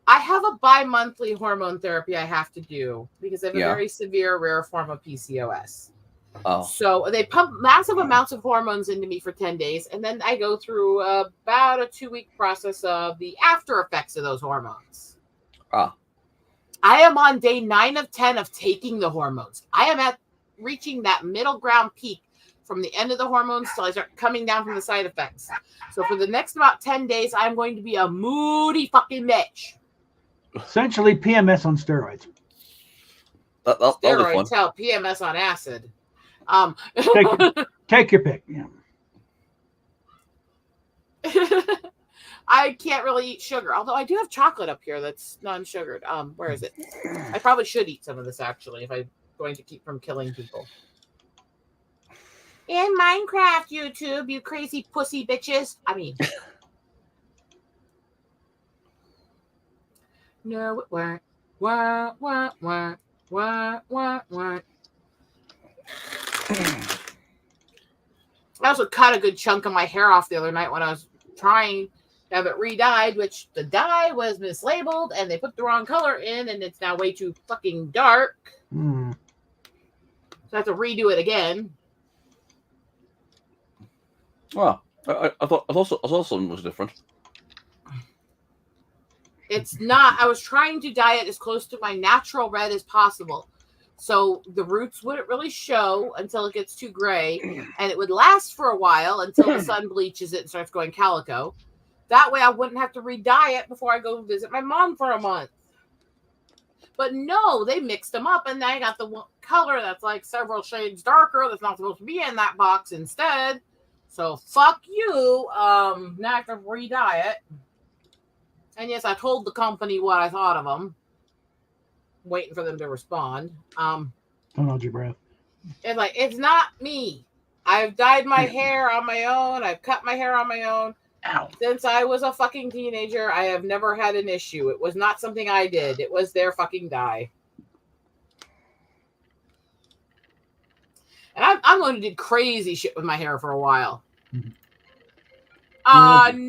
Speaker 3: I have a bi-monthly hormone therapy I have to do because I have a
Speaker 4: Yeah.
Speaker 3: very severe, rare form of PCOS.
Speaker 4: Oh,
Speaker 3: So they pump massive amounts of hormones into me for 10 days, and then I go through about a 2-week process of the after effects of those hormones.
Speaker 4: Ah.
Speaker 3: I am on day 9 of 10 of taking the hormones. I am at reaching that middle ground peak from the end of the hormones till I start coming down from the side effects. So for the next about 10 days, I'm going to be a moody fucking bitch.
Speaker 2: Essentially, PMS on steroids.
Speaker 4: that'll be fun.
Speaker 3: Steroids, hell, PMS on acid.
Speaker 2: Take your pick. Yeah.
Speaker 3: I can't really eat sugar, although I do have chocolate up here that's non-sugared. Where is it? I probably should eat some of this actually if I'm going to keep from killing people. In Minecraft, YouTube, you crazy pussy bitches. I mean, no, it weren't. Wah, wah, wah, wah, wah, wah. I also cut a good chunk of my hair off the other night when I was trying to have it re-dyed, which the dye was mislabeled and they put the wrong color in and it's now way too fucking dark.
Speaker 2: Hmm.
Speaker 3: So I have to redo it again.
Speaker 4: Well, I thought something was different.
Speaker 3: It's not. I was trying to dye it as close to my natural red as possible. So the roots wouldn't really show until it gets too gray, and it would last for a while until the sun bleaches it and starts going calico. That way I wouldn't have to re-dye it before I go visit my mom for a month. But no, they mixed them up, and I got the color that's like several shades darker that's not supposed to be in that box instead. So fuck you. Now I have to re-dye it. And yes, I told the company what I thought of them. Waiting for them to respond.
Speaker 2: Don't hold your breath.
Speaker 3: It's like, it's not me. I've dyed my hair on my own. I've cut my hair on my own.
Speaker 2: Ow.
Speaker 3: Since I was a fucking teenager, I have never had an issue. It was not something I did. It was their fucking dye. And I'm going to do crazy shit with my hair for a while.
Speaker 2: Mm-hmm.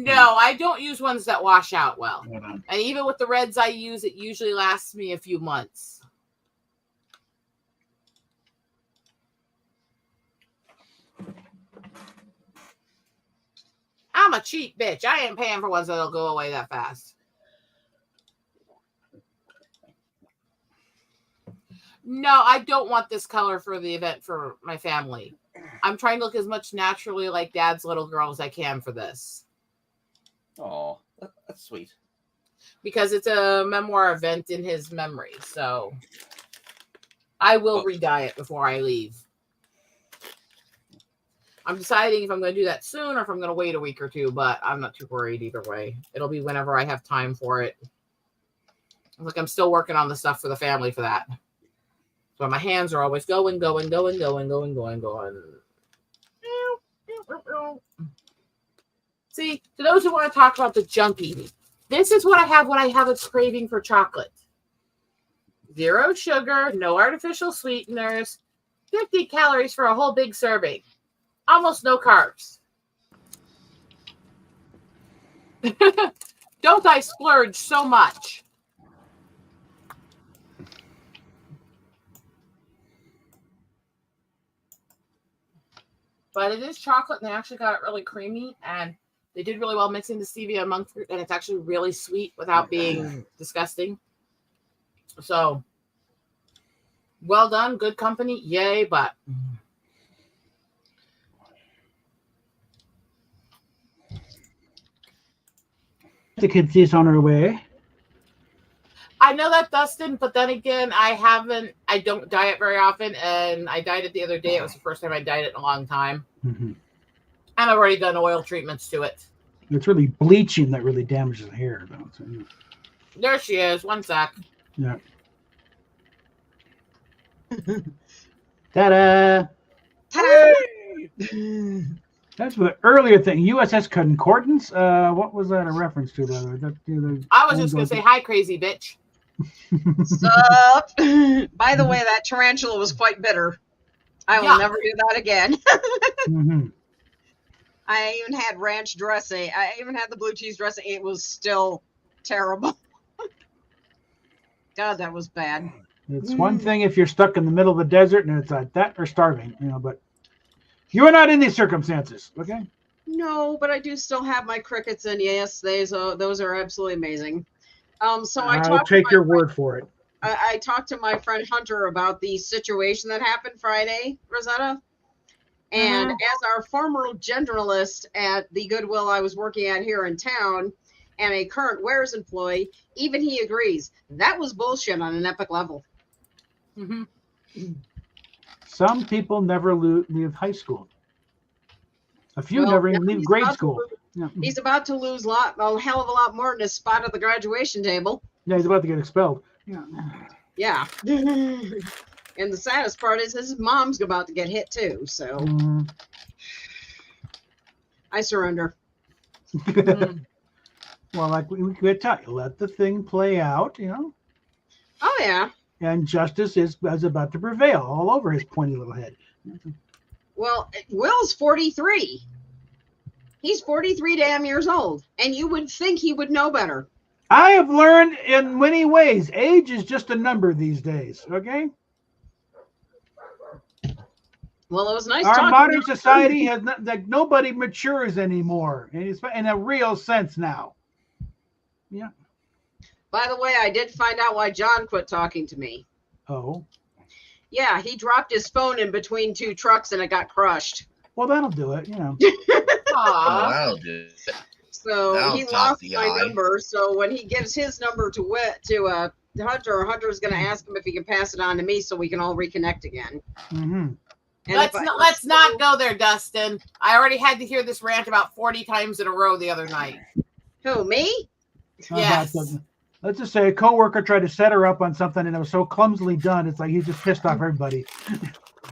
Speaker 3: No, I don't use ones that wash out well.
Speaker 2: Hold
Speaker 3: And even with the reds I use, it usually lasts me a few months. I'm a cheap bitch. I ain't paying for ones that'll go away that fast. No, I don't want this color for the event for my family. I'm trying to look as much naturally like Dad's little girl as I can for this.
Speaker 4: Oh, that's sweet.
Speaker 3: Because it's a memoir event in his memory. So I will re-dye it before I leave. I'm deciding if I'm going to do that soon or if I'm going to wait a week or two, but I'm not too worried either way. It'll be whenever I have time for it. Look, I'm still working on the stuff for the family for that. So my hands are always going. See, to those who want to talk about the junk eating, this is what I have when I have a craving for chocolate. 0 sugar, no artificial sweeteners, 50 calories for a whole big serving. Almost no carbs. Don't I splurge so much? But it is chocolate, and they actually got it really creamy, and they did really well mixing the stevia and monk fruit, and it's actually really sweet without being disgusting. So, well done, good company, yay, but...
Speaker 2: The kid is on her way.
Speaker 3: I know that, Dustin, but then again, I don't dye it very often, and I dyed it the other day. It was the first time I dyed it in a long time.
Speaker 2: Mm-hmm.
Speaker 3: And I've already done oil treatments to it.
Speaker 2: It's really bleaching that really damages the hair, though. So,
Speaker 3: There she is. One sec.
Speaker 2: yeah. Ta-da! That's the earlier thing. USS Concordance. What was that a reference to, by the way?
Speaker 3: I was just going to say, hi, crazy bitch.
Speaker 6: Sup? By the way, that tarantula was quite bitter. I will never do that again.
Speaker 2: Mm-hmm.
Speaker 6: I even had ranch dressing. I even had the blue cheese dressing. It was still terrible. God, that was bad.
Speaker 2: It's one thing if you're stuck in the middle of the desert and it's like that or starving, but you're not in these circumstances, okay?
Speaker 6: No, but I do still have my crickets, and yes, those are absolutely amazing. So
Speaker 2: I'll take your word for it.
Speaker 6: I talked to my friend Hunter about the situation that happened Friday, Rosetta. And as our former generalist at the Goodwill I was working at here in town and a current wares employee, even he agrees that was bullshit on an epic level.
Speaker 3: Mm-hmm.
Speaker 2: Some people never leave high school. A few never even leave grade school.
Speaker 6: He's about to lose a hell of a lot more than his spot at the graduation table.
Speaker 2: Yeah, he's about to get expelled.
Speaker 6: Yeah. And the saddest part is his mom's about to get hit too. So I surrender.
Speaker 2: Well, like we could tell you, let the thing play out,
Speaker 6: Oh yeah.
Speaker 2: And justice is about to prevail all over his pointy little head.
Speaker 6: Well, Will's 43. He's 43 damn years old, and you would think he would know better.
Speaker 2: I have learned in many ways, age is just a number these days, okay?
Speaker 6: Well, it was nice
Speaker 2: Our
Speaker 6: talking
Speaker 2: modern
Speaker 6: to you.
Speaker 2: society has not, like nobody matures anymore, and it's in a real sense now. Yeah.
Speaker 6: By the way, I did find out why John quit talking to me.
Speaker 2: Oh.
Speaker 6: Yeah, he dropped his phone in between two trucks and it got crushed.
Speaker 2: Well, that'll do it. You know.
Speaker 1: Oh,
Speaker 3: Aw.
Speaker 1: that'll do it.
Speaker 6: So
Speaker 1: That'll
Speaker 6: he
Speaker 1: dot
Speaker 6: lost
Speaker 1: the
Speaker 6: my
Speaker 1: I.
Speaker 6: number. So when he gives his number to Hunter's going to ask him if he can pass it on to me so we can all reconnect again.
Speaker 2: Mm-hmm.
Speaker 6: And
Speaker 3: Let's not go there, Dustin. I already had to hear this rant about 40 times in a row the other night.
Speaker 6: Who, me?
Speaker 3: Yes.
Speaker 2: Let's just say a coworker tried to set her up on something, and it was so clumsily done. It's like he just pissed off everybody.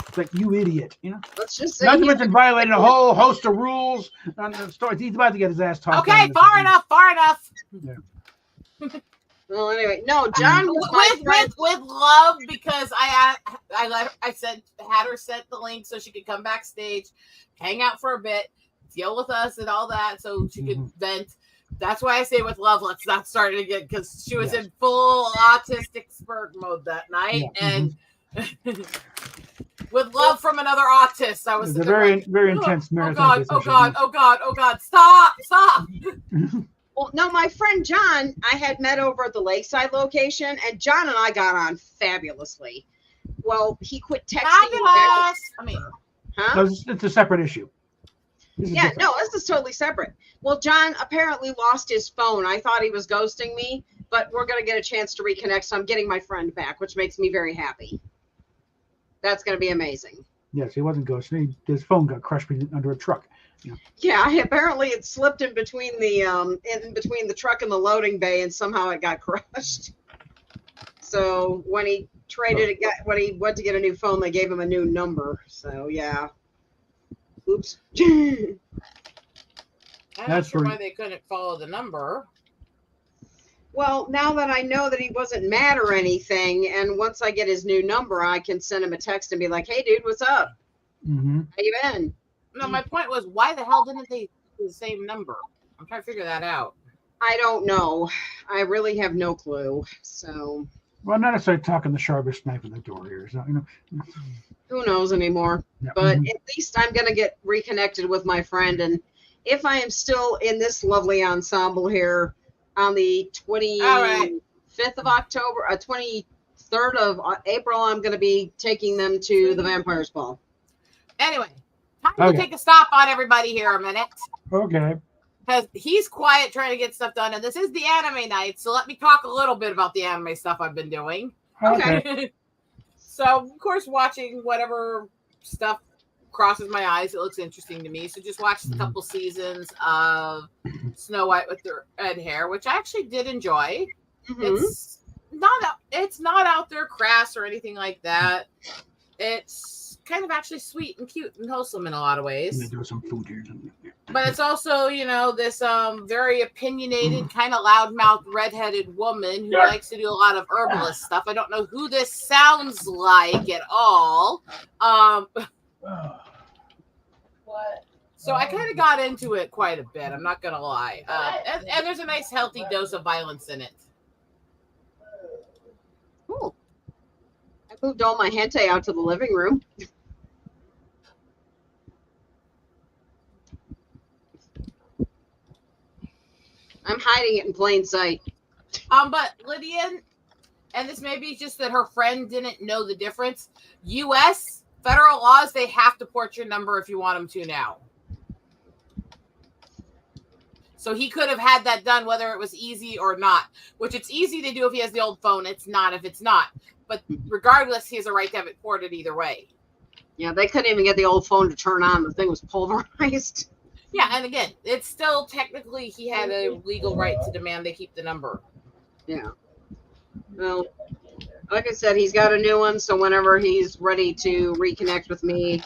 Speaker 2: It's like, you idiot, you know.
Speaker 6: Let's just say
Speaker 2: Not to
Speaker 6: he's
Speaker 2: mention violating a whole host of rules on the story. He's about to get his ass talked.
Speaker 3: Okay, far enough.
Speaker 6: well, anyway. No, John was my friend.
Speaker 3: With love, because I had her set the link so she could come backstage, hang out for a bit, deal with us and all that, so she could vent. That's why I say with love, let's not start it again, because she was in full autistic spurt mode that night, and with love from another autist, I was
Speaker 2: It's a very
Speaker 3: like,
Speaker 2: intense
Speaker 3: oh
Speaker 2: marathon.
Speaker 3: god, stop.
Speaker 6: Well, no, my friend John, I had met over at the Lakeside location, and John and I got on fabulously. Well, he quit texting me back.
Speaker 3: Fabulous. I mean,
Speaker 6: Huh?
Speaker 2: No, it's a separate issue. This is
Speaker 6: Yeah,
Speaker 2: different.
Speaker 6: no, this is totally separate. Well, John apparently lost his phone. I thought he was ghosting me, but we're going to get a chance to reconnect, so I'm getting my friend back, which makes me very happy. That's going to be amazing.
Speaker 2: Yes, he wasn't ghosting. His phone got crushed under a truck.
Speaker 6: Yeah, apparently it slipped in between the truck and the loading bay, and somehow it got crushed. So when he when he went to get a new phone, they gave him a new number. So yeah. Oops.
Speaker 3: I'm not
Speaker 2: That's
Speaker 3: sure
Speaker 2: where-
Speaker 3: why they couldn't follow the number.
Speaker 6: Well, now that I know that he wasn't mad or anything, and once I get his new number, I can send him a text and be like, "Hey, dude, what's up?
Speaker 2: Mm-hmm.
Speaker 6: How you been?"
Speaker 3: No, my point was, why the hell didn't they do the same number? I'm trying to figure that out.
Speaker 6: I don't know. I really have no clue. So
Speaker 2: Well, not necessarily talking the sharpest knife in the door here. So, you know.
Speaker 6: who knows anymore?
Speaker 2: Yeah.
Speaker 6: But
Speaker 2: Mhm.
Speaker 6: at least I'm going to get reconnected with my friend. And if I am still in this lovely ensemble here on the 25th of October, 23rd of April, I'm going to be taking them to the Vampires Ball.
Speaker 3: Anyway, time
Speaker 2: Okay.
Speaker 3: to take a stop on everybody here a minute.
Speaker 2: Okay.
Speaker 3: Because he's quiet trying to get stuff done, and this is the anime night, so let me talk a little bit about the anime stuff I've been doing.
Speaker 2: Okay.
Speaker 3: So, of course, watching whatever stuff crosses my eyes, it looks interesting to me. So just watched a couple seasons of Snow White with the red hair, which I actually did enjoy.
Speaker 6: Mhm.
Speaker 3: It's not out there crass or anything like that. It's kind of actually sweet and cute and wholesome in a lot of
Speaker 2: Let
Speaker 3: ways.
Speaker 2: me do some food here.
Speaker 3: But it's also, this very opinionated, kind of loudmouth, redheaded woman who likes to do a lot of herbalist stuff. I don't know who this sounds like at all. So I kind of got into it quite a bit. I'm not gonna lie. And there's a nice, healthy dose of violence in it.
Speaker 6: Cool. I moved all my hentai out to the living room. I'm hiding it in plain sight.
Speaker 3: But Lydia, and this may be just that her friend didn't know the difference. U.S. federal laws, they have to port your number if you want them to now. So he could have had that done whether it was easy or not, which it's easy to do if he has the old phone. It's not if it's not. But regardless, he has a right to have it ported either way.
Speaker 6: Yeah, they couldn't even get the old phone to turn on. The thing was pulverized.
Speaker 3: Yeah, and again, it's still technically he had a legal right to demand they keep the number.
Speaker 6: Yeah. Well, like I said, he's got a new one, so whenever he's ready to reconnect with me,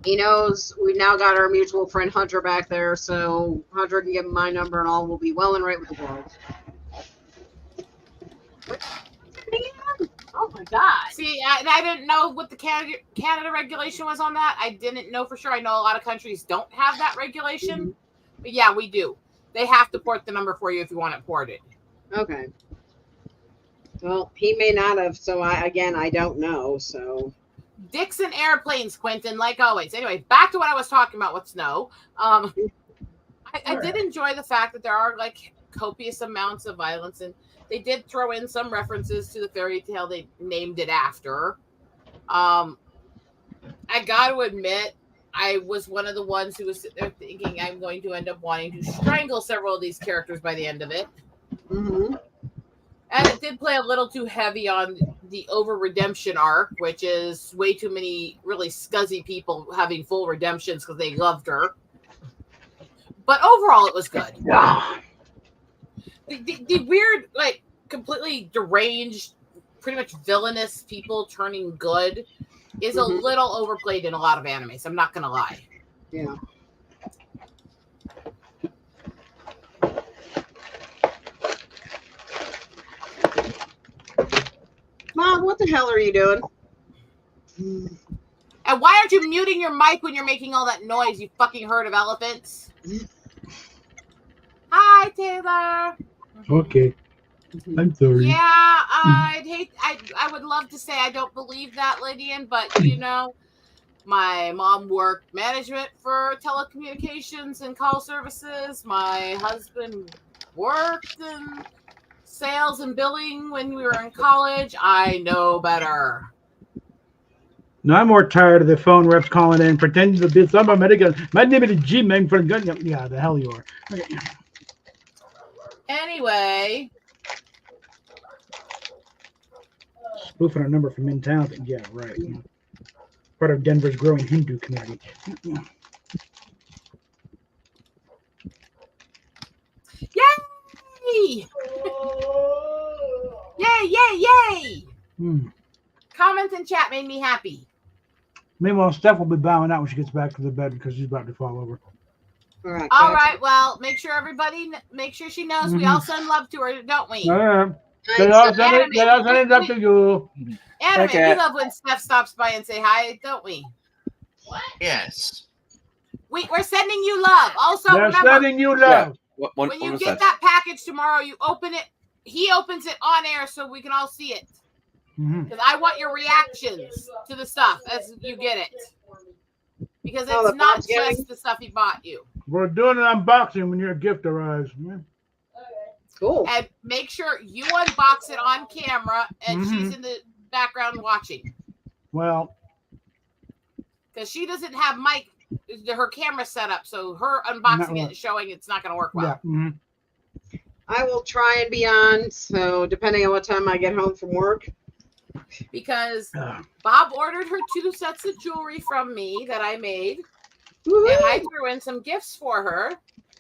Speaker 6: he knows we've now got our mutual friend Hunter back there, so Hunter can give him my number and all will be well and right with the world.
Speaker 3: Oh my God. See, I didn't know what the Canada regulation was on that. I didn't know for sure. I know a lot of countries don't have that regulation. But yeah, we do. They have to port the number for you if you want it ported.
Speaker 6: Okay. Well, he may not have, so I don't know, so.
Speaker 3: Dixon airplanes, Quentin, like always. Anyway, back to what I was talking about with snow. I did enjoy the fact that there are like copious amounts of violence, and they did throw in some references to the fairy tale they named it after. I got to admit, I was one of the ones who was sitting there thinking I'm going to end up wanting to strangle several of these characters by the end of it.
Speaker 6: Mm-hmm.
Speaker 3: And it did play a little too heavy on the over redemption arc, which is way too many really scuzzy people having full redemptions because they loved her. But overall, it was good.
Speaker 2: Yeah.
Speaker 3: The weird, like, completely deranged, pretty much villainous people turning good is a little overplayed in a lot of animes. I'm not going to lie.
Speaker 6: Yeah. Mom, what the hell are you doing?
Speaker 3: And why aren't you muting your mic when you're making all that noise, you fucking herd of elephants? Hi, Taylor.
Speaker 2: Okay. I'm sorry.
Speaker 3: Yeah, I would love to say I don't believe that, Lydian, but you know, my mom worked management for telecommunications and call services. My husband worked in sales and billing when we were in college. I know better.
Speaker 2: No, I'm more tired of the phone reps calling in, pretending to be some American. My name is G-Man for gun. Yeah, the hell you are. Okay.
Speaker 3: Anyway,
Speaker 2: Spoofing our number from in town. Yeah, right. Part of Denver's growing Hindu community.
Speaker 3: yay! Yay, yay, yay! Comment and chat made me happy.
Speaker 2: Meanwhile, Steph will be bowing out when she gets back to the bed because she's about to fall over.
Speaker 3: All right, well, make sure she knows we all send love to her, don't we?
Speaker 2: They all send it up to you.
Speaker 3: Anime,
Speaker 4: Okay.
Speaker 3: we love when Steph stops by and say hi, don't we?
Speaker 1: Yes.
Speaker 3: We're sending you love. Also,
Speaker 2: They're
Speaker 3: remember,
Speaker 2: sending you love.
Speaker 3: when you get that package tomorrow, you open it. He opens it on air so we can all see it. Because I want your reactions to the stuff as you get it. Because it's not just the stuff he bought you.
Speaker 2: We're doing an unboxing when your gift arrives.
Speaker 6: Cool.
Speaker 3: And make sure you unbox it on camera and she's in the background watching.
Speaker 2: Well,
Speaker 3: because she doesn't have her camera set up, so her unboxing it and showing it's not going to work well.
Speaker 2: Yeah.
Speaker 6: I will try and be on, so depending on what time I get home from work.
Speaker 3: Because Bob ordered her 2 sets of jewelry from me that I made.
Speaker 6: Woo-hoo!
Speaker 3: And I threw in some gifts for her.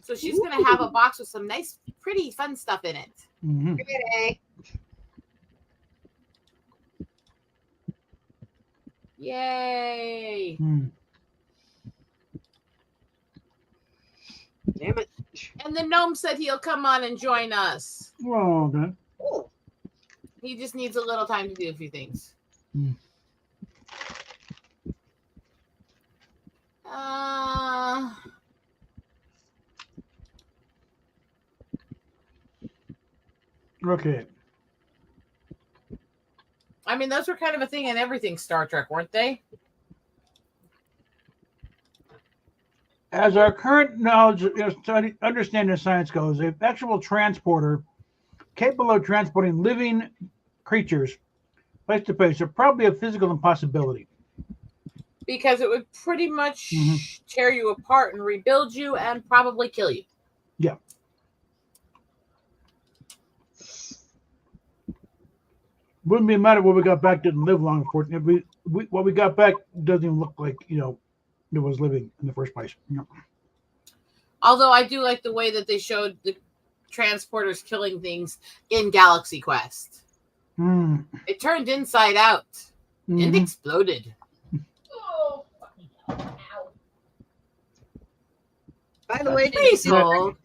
Speaker 3: So she's going to have a box with some nice, pretty, fun stuff in it.
Speaker 6: Good.
Speaker 3: Yay.
Speaker 6: Damn it.
Speaker 3: And the gnome said he'll come on and join us.
Speaker 2: Well, okay.
Speaker 6: Cool.
Speaker 3: He just needs a little time to do a few things.
Speaker 2: Okay.
Speaker 3: I mean, those were kind of a thing in everything Star Trek, weren't they?
Speaker 2: As our current knowledge, understanding of science goes, a actual transporter capable of transporting living creatures place to place are probably a physical impossibility.
Speaker 3: Because it would pretty much tear you apart and rebuild you and probably kill you.
Speaker 2: Yeah. Wouldn't be matter what we got back didn't live long. Unfortunately, what we got back doesn't even look like it was living in the first place.
Speaker 3: Although I do like the way that they showed the transporters killing things in Galaxy Quest. It turned inside out and exploded.
Speaker 6: By the way, did you see that?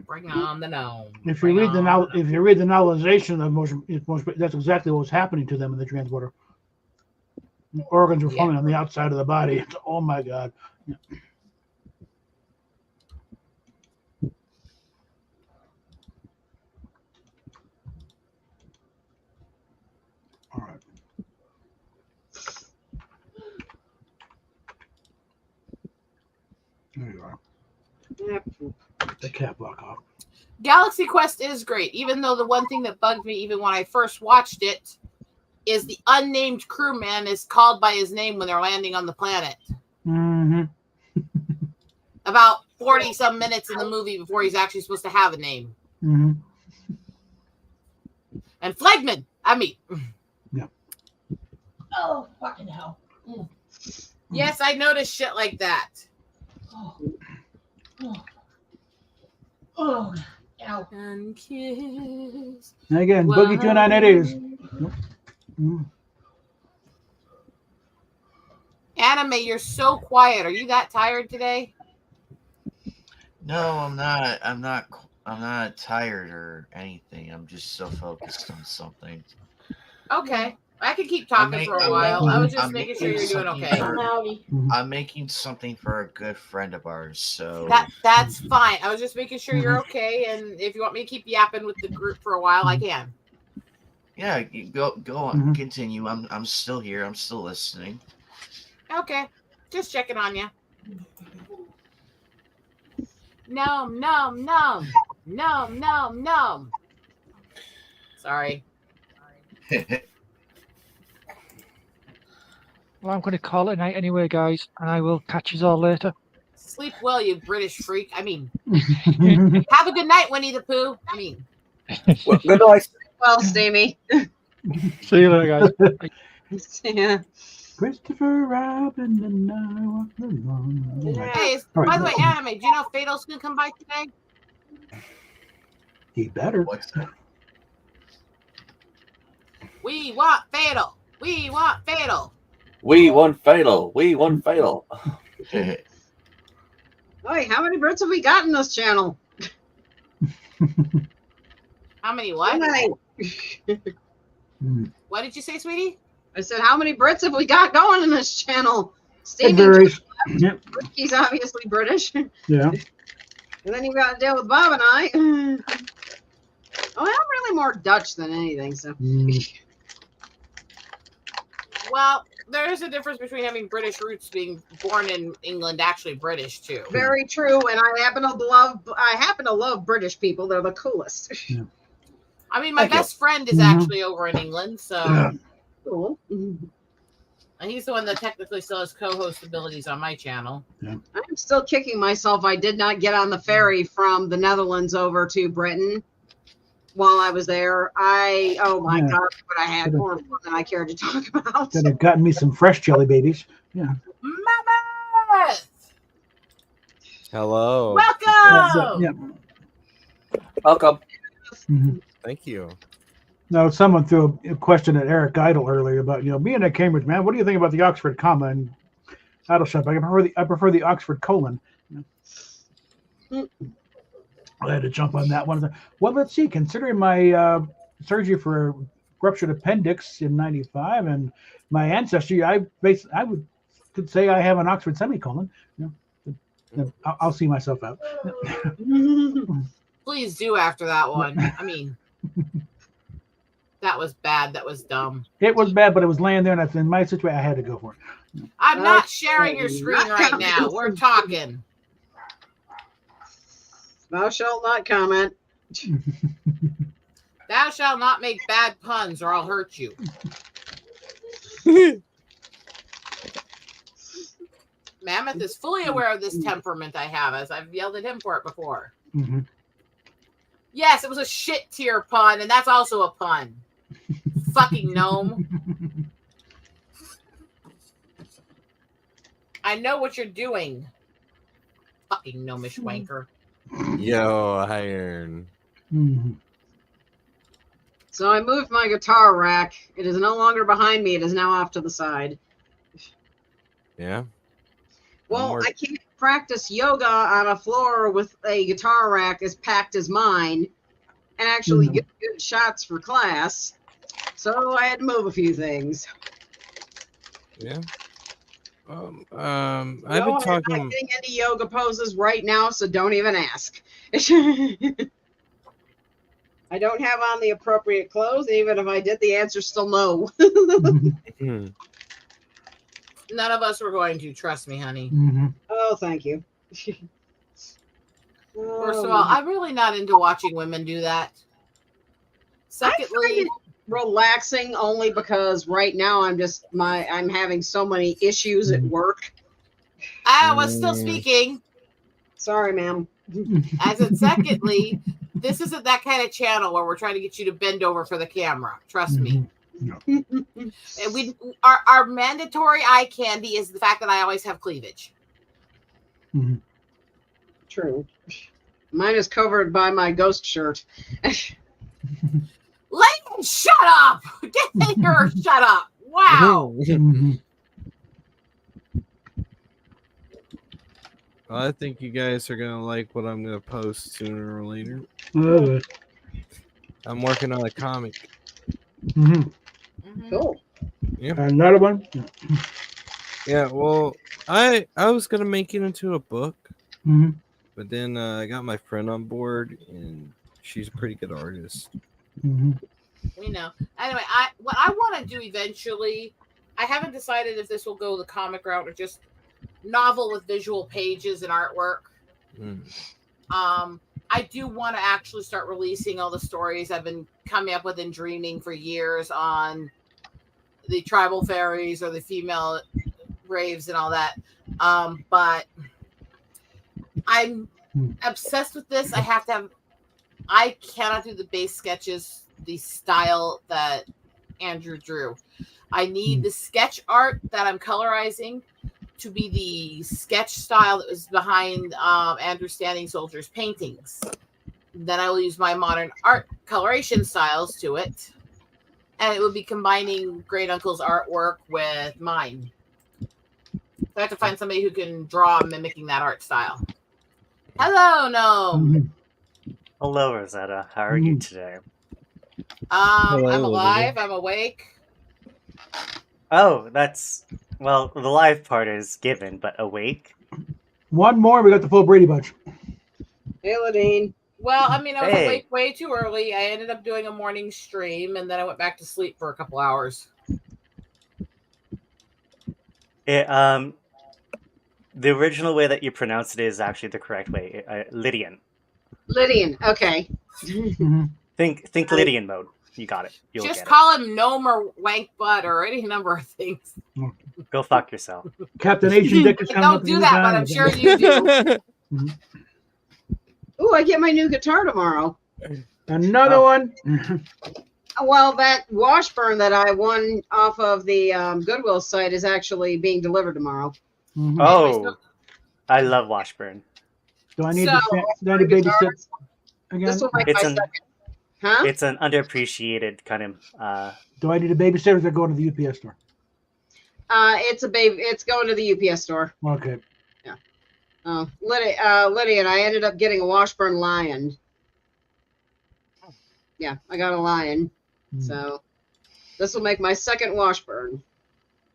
Speaker 3: Bring on the gnome.
Speaker 2: If you read the novelization of motion, that's exactly what was happening to them in the transporter. The organs were falling on the outside of the body. Oh my God. There you are.
Speaker 6: Yeah.
Speaker 2: The cat block off.
Speaker 3: Galaxy Quest is great, even though the one thing that bugged me, even when I first watched it, is the unnamed crewman is called by his name when they're landing on the planet.
Speaker 2: Mm-hmm.
Speaker 3: About 40 some minutes in the movie before he's actually supposed to have a name.
Speaker 2: Mm-hmm.
Speaker 3: And Flagman,
Speaker 2: Yeah.
Speaker 3: Oh, fucking hell. Yes, I noticed shit like that.
Speaker 7: Oh, ow.
Speaker 3: And kiss.
Speaker 2: And again, Boogie 29 it is. Mm.
Speaker 3: Anime, you're so quiet. Are you that tired today?
Speaker 1: No, I'm not. I'm not tired or anything. I'm just so focused on something.
Speaker 3: Okay. I can keep talking for a while. I was just making sure you're doing okay.
Speaker 7: Howdy.
Speaker 1: I'm making something for a good friend of ours, so
Speaker 3: That's fine. I was just making sure you're okay, and if you want me to keep yapping with the group for a while, I can.
Speaker 1: yeah, you go on,
Speaker 2: Mhm.
Speaker 1: continue. I'm still here. I'm still listening.
Speaker 3: Okay. Just checking on you. Nom, nom, nom. Nom, nom, nom. Sorry.
Speaker 5: Well, I'm going to call it a night anyway, guys, and I will catch you all later.
Speaker 3: Sleep well, you British freak. I mean,
Speaker 2: Mm-hmm.
Speaker 3: have a good night, Winnie the Pooh. I mean,
Speaker 4: Well, good night.
Speaker 6: Well, Steamy.
Speaker 5: See you later, guys.
Speaker 6: Yeah.
Speaker 2: Christopher Robin and I walk along.
Speaker 3: hey,
Speaker 2: All right.
Speaker 3: by the way, Anime, do you know Fatal's going to come by today?
Speaker 2: He better.
Speaker 1: What's that?
Speaker 3: We want Fatal. We want Fatal.
Speaker 4: We won fatal. We won fatal.
Speaker 6: Hey, how many Brits have we got in this channel?
Speaker 3: How many what?
Speaker 2: Mm.
Speaker 3: What did you say, sweetie?
Speaker 6: I said, how many Brits have we got going in this channel?
Speaker 2: It
Speaker 6: Stevie,
Speaker 2: varies. Yep.
Speaker 6: he's obviously British. And
Speaker 2: Yeah.
Speaker 6: then you got to deal with Bob and I. Oh, I'm really more Dutch than anything, so.
Speaker 2: Mm.
Speaker 3: Well, there is a difference between having British roots, being born in England, actually British too.
Speaker 6: Very true, and I happen to love British people. They're the coolest.
Speaker 3: I mean, my
Speaker 4: Thank you.
Speaker 3: best friend is
Speaker 2: Mhm.
Speaker 3: actually over in England, so
Speaker 2: Yeah.
Speaker 6: Cool.
Speaker 3: and he's the one that technically still has co-host abilities on my channel.
Speaker 6: I'm still kicking myself. I did not get on the ferry from the Netherlands over to Britain while I was there. Oh my
Speaker 2: Yeah.
Speaker 6: God, what I had more fun than I cared to talk about.
Speaker 2: Could have gotten me some fresh jelly babies. Yeah.
Speaker 3: Mama!
Speaker 8: Hello.
Speaker 3: Welcome!
Speaker 2: Yeah.
Speaker 4: Welcome.
Speaker 2: Mhm.
Speaker 8: Thank you.
Speaker 2: Now, someone threw a question at Eric Idle earlier about, being at Cambridge, man, what do you think about the Oxford comma and Idle shop? I prefer the Oxford colon. I had to jump on that one. Well, let's see. Considering my surgery for a ruptured appendix in '95 and my ancestry, could say I have an Oxford semicolon. I'll see myself out.
Speaker 3: Please do after that one. I mean, that was bad. That was dumb.
Speaker 2: It was bad, but it was laying there, and in my situation, I had to go for it.
Speaker 3: I'm not sharing your screen right now. We're talking.
Speaker 6: Thou shalt not comment.
Speaker 3: Thou shalt not make bad puns or I'll hurt you. Mammoth is fully aware of this temperament I have, as I've yelled at him for it before.
Speaker 2: Mhm.
Speaker 3: Yes, it was a shit tier pun, and that's also a pun. Fucking gnome. I know what you're doing. Fucking gnomish wanker.
Speaker 8: Yo, Iron.
Speaker 2: Mhm.
Speaker 6: So I moved my guitar rack. It is no longer behind me. It is now off to the side.
Speaker 8: Yeah.
Speaker 6: Well,
Speaker 8: Onward.
Speaker 6: I can't practice yoga on a floor with a guitar rack as packed as mine and actually get good shots for class. So I had to move a few things.
Speaker 8: Yeah. I've
Speaker 6: No,
Speaker 8: been
Speaker 6: I'm not
Speaker 8: talking.
Speaker 6: getting into yoga poses right now, so don't even ask. I don't have on the appropriate clothes. Even if I did, the answer's still no.
Speaker 8: Hmm.
Speaker 3: None of us were going to. Trust me, honey.
Speaker 2: Mhm.
Speaker 6: Oh, thank you.
Speaker 3: First of all, I'm really not into watching women do that. Secondly,
Speaker 6: relaxing only because right now I'm having so many issues at work.
Speaker 3: I was still speaking.
Speaker 6: Sorry, ma'am.
Speaker 3: As in, secondly, this isn't that kind of channel where we're trying to get you to bend over for the camera. Trust me. And our mandatory eye candy is the fact that I always have cleavage.
Speaker 6: True. Mine is covered by my ghost shirt.
Speaker 3: Layton, shut up! Get in here, shut up! Wow.
Speaker 8: I think you guys are gonna like what I'm gonna post sooner or later. I'm working on a comic.
Speaker 6: Cool.
Speaker 2: Another one.
Speaker 8: Yeah, well, I was gonna make it into a book, but then I got my friend on board, and she's a pretty good artist.
Speaker 3: You know. Anyway, what I want to do eventually, I haven't decided if this will go the comic route or just novel with visual pages and artwork. I do want to actually start releasing all the stories I've been coming up with and dreaming for years on the tribal fairies or the female raves and all that. But I'm obsessed with this. I cannot do the base sketches, the style that Andrew drew. I need the sketch art that I'm colorizing to be the sketch style that was behind Andrew Standing Soldier's paintings. Then I will use my modern art coloration styles to it. And it will be combining Great Uncle's artwork with mine. So I have to find somebody who can draw mimicking that art style. Hello, Gnome.
Speaker 7: Hello, Rosetta. How are you today?
Speaker 3: I'm alive. I'm awake.
Speaker 7: Oh, well, the live part is given, but awake?
Speaker 2: One more, we got the full Brady Bunch.
Speaker 6: Hey, Ladine.
Speaker 3: Well, I mean, I was awake way too early. I ended up doing a morning stream, and then I went back to sleep for a couple hours.
Speaker 7: The original way that you pronounce it is actually the correct way. Lydian.
Speaker 6: Lydian, okay.
Speaker 7: Think Lydian mode. You got it. You'll
Speaker 3: Just
Speaker 7: get
Speaker 3: call him Gnome or Wank Butt or any number of things.
Speaker 7: it. Go fuck yourself.
Speaker 2: Captain Asian Dick is coming
Speaker 3: Don't
Speaker 2: up
Speaker 3: do that, but I'm sure you do.
Speaker 6: Ooh, I get my new guitar tomorrow.
Speaker 2: Another one.
Speaker 6: Well, that Washburn that I won off of the Goodwill site is actually being delivered tomorrow.
Speaker 7: Oh, I love Washburn.
Speaker 2: Do I need to babysit again?
Speaker 6: This will make my second. Huh?
Speaker 7: It's an underappreciated kind of.
Speaker 2: Do I need a babysitter or is that going to the UPS store?
Speaker 6: It's going to the UPS store.
Speaker 2: Okay.
Speaker 6: Yeah. Lydia, and I ended up getting a Washburn Lion. Yeah, I got a Lion. So this will make my second Washburn.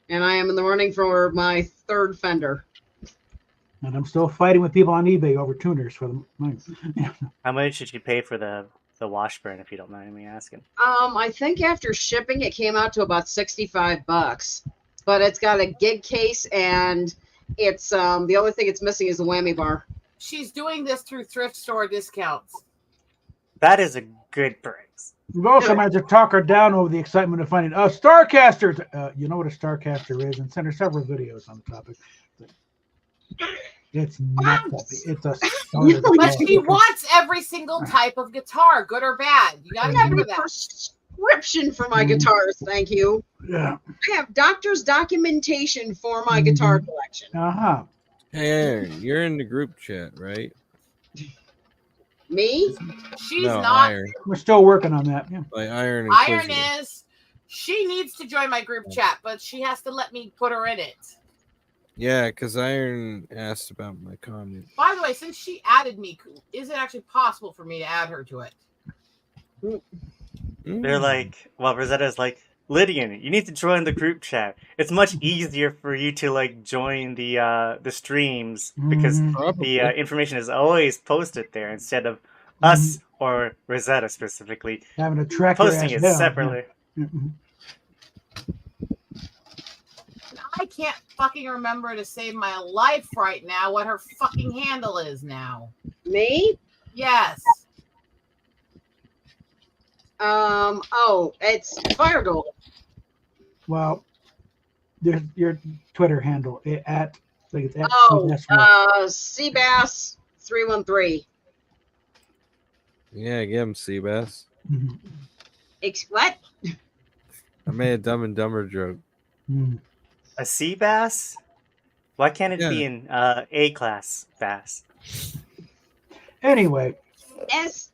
Speaker 6: And I am in the running for my third Fender.
Speaker 2: And I'm still fighting with people on eBay over tuners for them.
Speaker 7: How much did you pay for the Washburn, if you don't mind me asking?
Speaker 6: I think after shipping, it came out to about $65. But it's got a gig case, and it's the only thing it's missing is a whammy bar.
Speaker 3: She's doing this through thrift store discounts.
Speaker 7: That is a good price.
Speaker 2: We've also managed to talk her down over the excitement of finding a Starcaster. You know what a Starcaster is, and send her several videos on the topic. It's not that big. It's a starter.
Speaker 3: But she wants every single type of guitar, good or bad. You gotta give her that.
Speaker 6: Prescription for my guitars, thank you.
Speaker 2: Yeah.
Speaker 6: I have doctor's documentation for my guitar collection.
Speaker 2: Uh-huh.
Speaker 8: Hey, Aaron, you're in the group chat, right?
Speaker 6: Me?
Speaker 3: She's
Speaker 8: No,
Speaker 3: not.
Speaker 8: Iron.
Speaker 2: We're still working on that. Yeah.
Speaker 8: Like Iron and
Speaker 3: Iron
Speaker 8: Quizzer.
Speaker 3: is. She needs to join my group chat, but she has to let me put her in it.
Speaker 8: Yeah, because Iron asked about my comment.
Speaker 3: By the way, since she added me, is it actually possible for me to add her to it?
Speaker 7: They're like, well, Rosetta's like, Lydian, you need to join the group chat. It's much easier for you to like join the streams because the information is always posted there instead of us or Rosetta specifically
Speaker 2: having to track
Speaker 7: posting it separately.
Speaker 3: I I can't fucking remember to save my life right now what her fucking handle is now.
Speaker 6: Me?
Speaker 3: Yes.
Speaker 6: Oh, it's Fire Gold.
Speaker 2: Well, there's your Twitter handle at. I think it's at
Speaker 6: Seabass 313.
Speaker 8: Yeah, get him, Seabass.
Speaker 6: What?
Speaker 8: I made a Dumb and Dumber joke.
Speaker 7: A sea bass? Why can't it be
Speaker 8: Yeah.
Speaker 7: an A class bass?
Speaker 2: Anyway,
Speaker 6: SEABASS.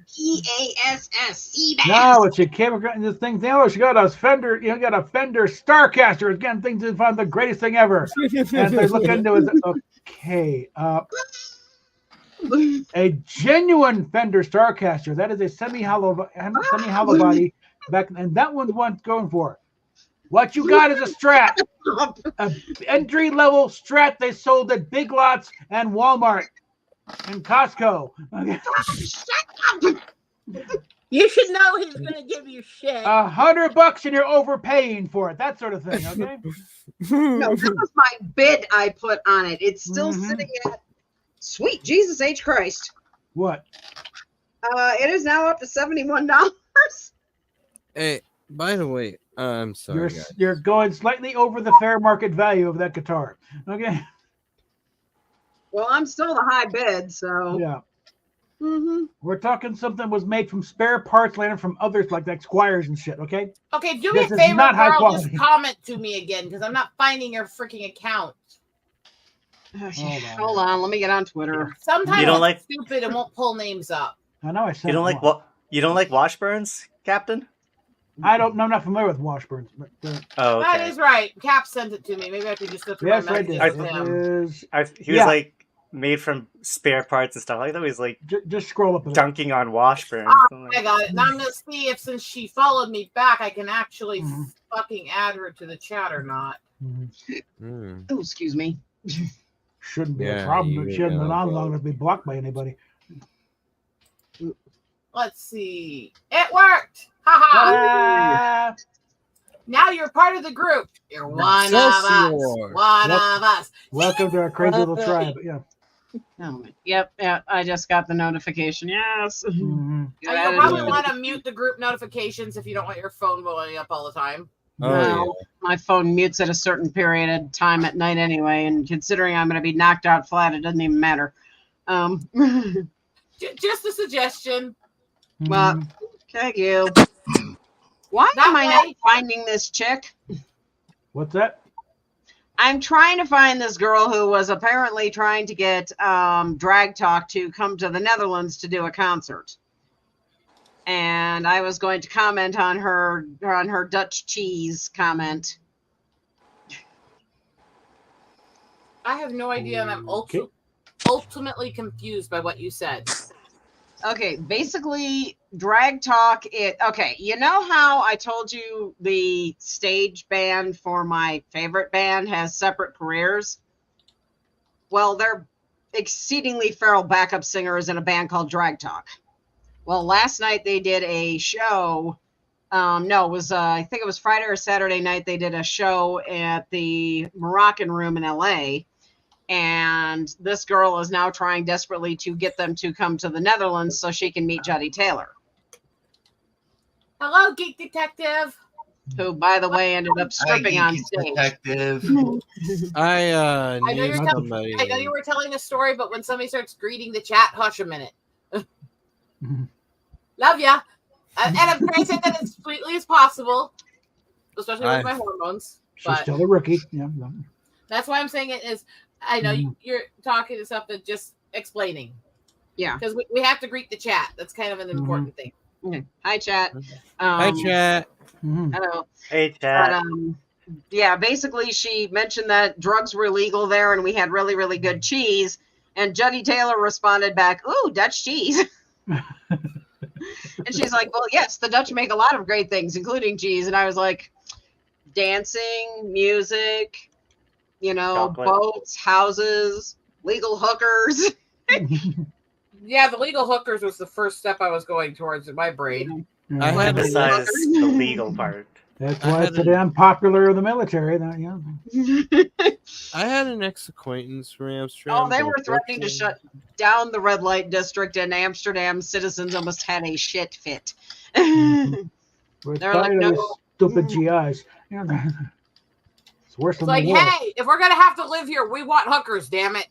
Speaker 6: Seabass.
Speaker 2: now what you came across this thing. Oh, she got a Fender. You got a Fender Starcaster. Again, things they found the greatest thing ever. And they look into it. Okay. A genuine Fender Starcaster. That is a semi-hollow body. Back, and that one's what going for. What you got is a Strat, an entry-level Strat they sold at Big Lots and Walmart and Costco. Okay.
Speaker 9: You should know he's going to give you shit.
Speaker 2: $100 and you're overpaying for it. That sort of thing. Okay.
Speaker 6: No, that was my bid I put on it. It's still sitting at sweet Jesus H. Christ.
Speaker 2: What?
Speaker 6: It is now up to $71.
Speaker 8: Hey, by the way, I'm sorry, guys.
Speaker 2: You're going slightly over the fair market value of that guitar. Okay.
Speaker 6: Well, I'm still the high bid, so
Speaker 2: Yeah.
Speaker 6: Mm-hmm.
Speaker 2: We're talking something was made from spare parts landed from others like Squires and shit. Okay.
Speaker 3: Okay, do me
Speaker 2: This
Speaker 3: a
Speaker 2: is
Speaker 3: favor,
Speaker 2: not high
Speaker 3: girl.
Speaker 2: quality.
Speaker 3: Just comment to me again because I'm not finding your freaking account.
Speaker 6: Hold on, let me get on Twitter.
Speaker 3: Sometimes
Speaker 7: You don't
Speaker 3: it's
Speaker 7: like-
Speaker 3: stupid and won't pull names up.
Speaker 2: I know I said
Speaker 7: You don't like what? You don't like Washburns, Captain?
Speaker 2: I don't. I'm not familiar with Washburns, but
Speaker 7: Oh,
Speaker 3: That
Speaker 7: okay.
Speaker 3: is right. Cap sent it to me. Maybe I could just go through
Speaker 2: yes,
Speaker 3: my
Speaker 2: I did.
Speaker 3: messages with
Speaker 2: It
Speaker 3: him.
Speaker 2: is.
Speaker 7: He was
Speaker 2: Yeah.
Speaker 7: like made from spare parts and stuff. I thought he was like
Speaker 2: Just scroll up. A bit.
Speaker 7: dunking on Washburns.
Speaker 3: Oh, I got it. Now I'm gonna see if since she followed me back, I can actually fucking add her to the chat or not.
Speaker 6: Oh, excuse me.
Speaker 2: Shouldn't be a
Speaker 8: Yeah,
Speaker 2: problem.
Speaker 8: you
Speaker 2: It shouldn't
Speaker 8: got
Speaker 2: be long
Speaker 8: it.
Speaker 2: enough to be blocked by anybody.
Speaker 3: Let's see. It worked. Haha.
Speaker 2: Ah,
Speaker 3: Now you're part of the group. You're one of us.
Speaker 8: Excelsior.
Speaker 3: One
Speaker 2: Yep.
Speaker 3: of us.
Speaker 2: welcome to our crazy little tribe. Yeah.
Speaker 6: Oh, yep, I just got the notification. Yes.
Speaker 2: Mhm.
Speaker 6: You
Speaker 3: And
Speaker 6: added
Speaker 3: you'll probably
Speaker 6: it.
Speaker 3: want to mute the group notifications if you don't want your phone blowing up all the time.
Speaker 8: Oh,
Speaker 6: No, my phone mutes at a certain period of time at night anyway, and considering I'm going to be knocked out flat, it doesn't even matter.
Speaker 3: Just a suggestion.
Speaker 6: Well, thank you. Why
Speaker 3: That
Speaker 6: am I not
Speaker 3: way-
Speaker 6: finding this chick?
Speaker 2: What's that?
Speaker 6: I'm trying to find this girl who was apparently trying to get Drag Talk to come to the Netherlands to do a concert. And I was going to comment on her Dutch cheese comment.
Speaker 3: I have no idea, and I'm
Speaker 2: Okay.
Speaker 3: ultimately confused by what you said.
Speaker 6: Okay, basically, Drag Talk. Okay, you know how I told you the stage band for my favorite band has separate careers? Well, they're exceedingly feral backup singers in a band called Drag Talk. Well, last night they did a show. No, it was I think it was Friday or Saturday night. They did a show at the Moroccan Room in LA. And this girl is now trying desperately to get them to come to the Netherlands so she can meet Juddy Taylor,
Speaker 3: Hello, Geek Detective.
Speaker 6: who, by the way, ended up stripping on stage.
Speaker 1: Detective.
Speaker 8: I
Speaker 3: I know
Speaker 8: knew
Speaker 3: you're
Speaker 8: somebody.
Speaker 3: I know you were telling a story, but when somebody starts greeting the chat, hush a minute. Love ya. And I'm trying to say that as sweetly as possible, especially with my hormones.
Speaker 2: She's
Speaker 3: But
Speaker 2: still a rookie. Yeah. No.
Speaker 3: that's why I'm saying it is. I know you're talking to something, just explaining.
Speaker 6: Yeah.
Speaker 3: Because we have to greet the chat. That's kind of an important thing.
Speaker 6: Okay. Hi, chat.
Speaker 8: Hi, chat.
Speaker 6: Hello.
Speaker 7: Hey,
Speaker 6: But,
Speaker 7: Chad.
Speaker 6: yeah, basically she mentioned that drugs were legal there and we had really, really good cheese. And Juddy Taylor responded back, "Ooh, Dutch cheese." And she's like, "Well, yes, the Dutch make a lot of great things, including cheese." And I was like, dancing, music,
Speaker 7: Chocolate.
Speaker 6: boats, houses, legal hookers.
Speaker 3: Yeah, the legal hookers was the first step I was going towards in my brain.
Speaker 8: I had
Speaker 7: Besides the legal part.
Speaker 2: That's
Speaker 8: I
Speaker 2: why
Speaker 8: had
Speaker 2: it's so
Speaker 8: a-
Speaker 2: damn popular in the military. That, yeah.
Speaker 8: I had an ex-acquaintance from Amsterdam.
Speaker 6: Oh, they
Speaker 8: but
Speaker 6: were threatening to shut down the red light district in Amsterdam. Citizens almost had a shit fit.
Speaker 2: We're
Speaker 6: They're like,
Speaker 2: tired of these
Speaker 6: no.
Speaker 2: stupid GIs. Yeah. It's worse
Speaker 3: It's
Speaker 2: than
Speaker 3: like,
Speaker 2: the war.
Speaker 3: hey, if we're gonna have to live here, we want hookers. Damn it!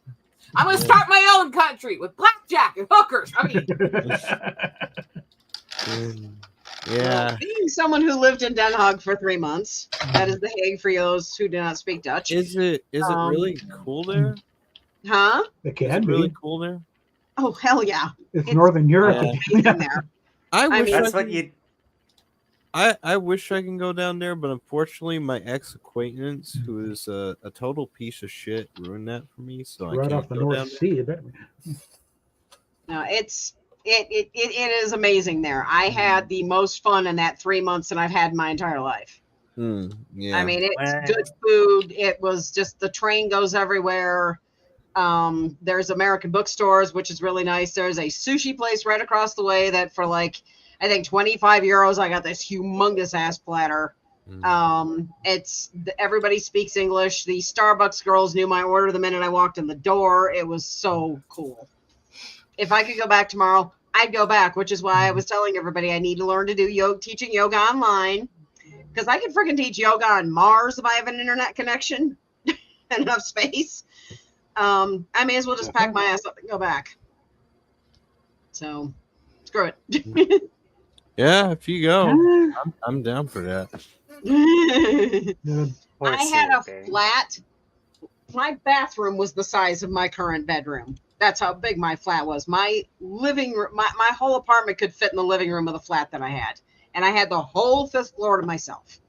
Speaker 3: I'm gonna start my own country with blackjack and hookers. I mean,
Speaker 8: Yeah.
Speaker 6: Being someone who lived in Den Haag for 3 months, that is The Hague for those who do not speak Dutch.
Speaker 8: Is it really cool there?
Speaker 6: Huh?
Speaker 2: It
Speaker 8: Is
Speaker 2: can
Speaker 8: it
Speaker 2: be.
Speaker 8: really cool there?
Speaker 6: Oh, hell yeah.
Speaker 2: It's Northern Europe.
Speaker 6: Amazing there.
Speaker 8: I
Speaker 6: I
Speaker 8: wish
Speaker 6: mean,
Speaker 7: That's what you.
Speaker 8: I wish I can go down there, but unfortunately, my ex-acquaintance, who is a total piece of shit, ruined that for me. So I
Speaker 2: Right
Speaker 8: can't
Speaker 2: off the
Speaker 8: go down
Speaker 2: North
Speaker 8: there.
Speaker 2: Sea. I bet.
Speaker 6: No, it is amazing there. I had the most fun in that 3 months that I've had in my entire life.
Speaker 8: Yeah.
Speaker 6: I mean, it's
Speaker 7: Wow.
Speaker 6: good food. It was just the train goes everywhere. There's American bookstores, which is really nice. There's a sushi place right across the way that for like, I think 25 euros, I got this humongous ass platter. Everybody speaks English. The Starbucks girls knew my order the minute I walked in the door. It was so cool. If I could go back tomorrow, I'd go back, which is why I was telling everybody I need to learn to do teaching yoga online. Because I can freaking teach yoga on Mars if I have an internet connection and enough space. I may as well just pack my ass up and go back. So, screw it.
Speaker 8: Yeah, if you go, I'm down for that.
Speaker 6: I had a flat. My bathroom was the size of my current bedroom. That's how big my flat was. My living room, my whole apartment could fit in the living room of the flat that I had. And I had the whole 5th floor to myself.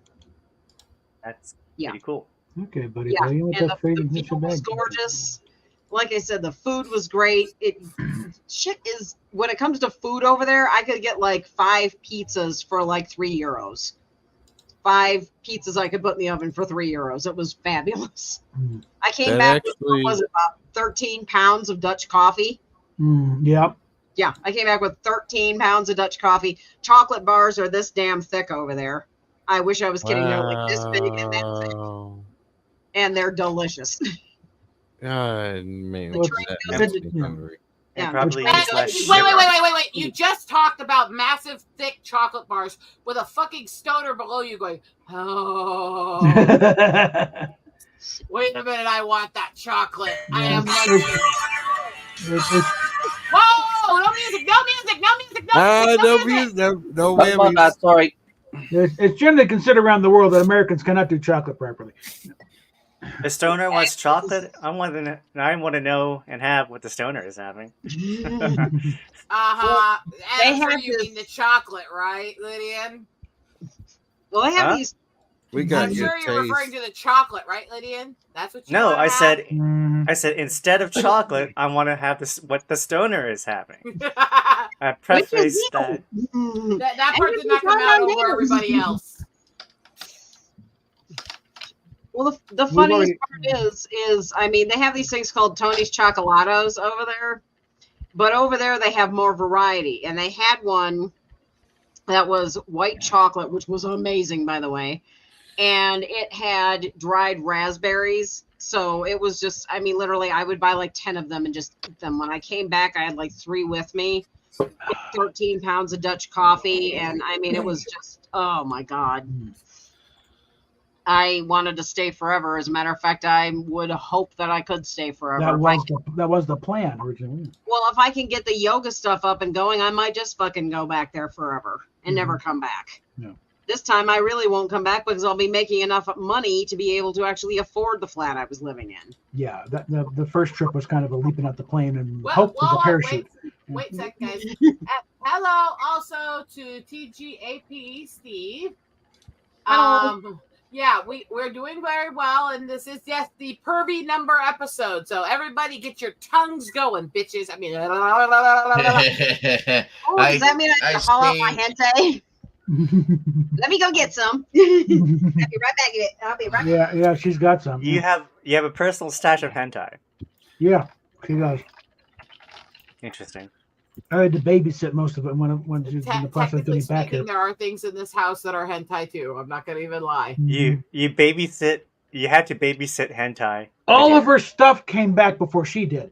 Speaker 7: That's
Speaker 6: Yeah.
Speaker 7: pretty cool.
Speaker 2: Okay, buddy.
Speaker 6: Yeah,
Speaker 2: Well, you went
Speaker 6: and
Speaker 2: that
Speaker 6: the
Speaker 2: freedom hit
Speaker 6: view
Speaker 2: your
Speaker 6: was
Speaker 2: bag.
Speaker 6: gorgeous. Like I said, the food was great. Shit is, when it comes to food over there, I could get like 5 pizzas for like €3. 5 pizzas I could put in the oven for €3. It was fabulous. I came
Speaker 8: That
Speaker 6: back with,
Speaker 8: actually-
Speaker 6: what was it, about 13 pounds of Dutch coffee.
Speaker 2: Yep.
Speaker 6: Yeah, I came back with 13 pounds of Dutch coffee. Chocolate bars are this damn thick over there. I wish I was kidding. They're like this big and that thick.
Speaker 8: Wow.
Speaker 6: And they're delicious.
Speaker 8: God, man,
Speaker 6: The train
Speaker 8: that
Speaker 6: goes
Speaker 8: makes
Speaker 6: into-
Speaker 8: me hungry.
Speaker 6: Yeah.
Speaker 7: Probably
Speaker 3: Hey,
Speaker 7: use less
Speaker 3: wait,
Speaker 7: sugar.
Speaker 3: You just talked about massive, thick chocolate bars with a fucking stoner below you going, oh. Wait a minute, I want that chocolate. I am Whoa! No music, no music, no music, no music,
Speaker 8: No music, no
Speaker 4: My
Speaker 8: whammies.
Speaker 4: bad, sorry.
Speaker 2: It's generally considered around the world that Americans cannot do chocolate properly.
Speaker 7: The stoner wants chocolate. I want to know and have what the stoner is having.
Speaker 3: Uh-huh.
Speaker 6: They
Speaker 3: And for
Speaker 6: have
Speaker 3: you
Speaker 6: this-
Speaker 3: mean the chocolate, right, Lydian?
Speaker 6: Well, they have
Speaker 7: Huh?
Speaker 6: these.
Speaker 8: We got
Speaker 3: I'm
Speaker 8: your
Speaker 3: sure you're referring
Speaker 8: taste.
Speaker 3: to the chocolate, right, Lydian? That's what you
Speaker 7: No,
Speaker 3: wanna
Speaker 7: I
Speaker 3: have?
Speaker 7: said instead of chocolate, I want to have this what the stoner is having.
Speaker 3: that,
Speaker 7: I preface that.
Speaker 3: that part did not come out over everybody else.
Speaker 6: Well, the
Speaker 2: We've
Speaker 6: funniest
Speaker 2: already-
Speaker 6: part is I mean, they have these things called Tony's Chocolatos over there, but over there they have more variety, and they had one that was white chocolate, which was amazing, by the way, and it had dried raspberries. So it was just, I mean, literally, I would buy like 10 of them and just eat them. When I came back, I had like 3 with me, 13 pounds of Dutch coffee, and I mean, it was just, oh my God. I wanted to stay forever. As a matter of fact, I would hope that I could stay forever.
Speaker 2: That was the plan originally.
Speaker 6: Well, if I can get the yoga stuff up and going, I might just fucking go back there forever and never come back.
Speaker 2: Yeah.
Speaker 6: This time I really won't come back because I'll be making enough money to be able to actually afford the flat I was living in.
Speaker 2: Yeah, the first trip was kind of a leaping out the plane and
Speaker 3: Well,
Speaker 2: hope was a
Speaker 3: wait,
Speaker 2: parachute.
Speaker 3: wait a sec, guys. Hello, also to TGAP Steve.
Speaker 6: Hello.
Speaker 3: Yeah, we're doing very well, and this is just the pervy number episode. So everybody, get your tongues going, bitches. I mean,
Speaker 6: Oh, does that mean I have to haul out my hentai? Let me go get some. I'll be right back. I'll be right back.
Speaker 2: Yeah, she's got some.
Speaker 7: You have a personal stash of hentai.
Speaker 2: Yeah, she does.
Speaker 7: Interesting.
Speaker 2: I had to babysit most of it when she was in the process of
Speaker 3: Technically
Speaker 2: getting back here.
Speaker 3: speaking, there are things in this house that are hentai too. I'm not gonna even lie.
Speaker 7: You babysit. You had to babysit hentai.
Speaker 2: All of her stuff came back before she did.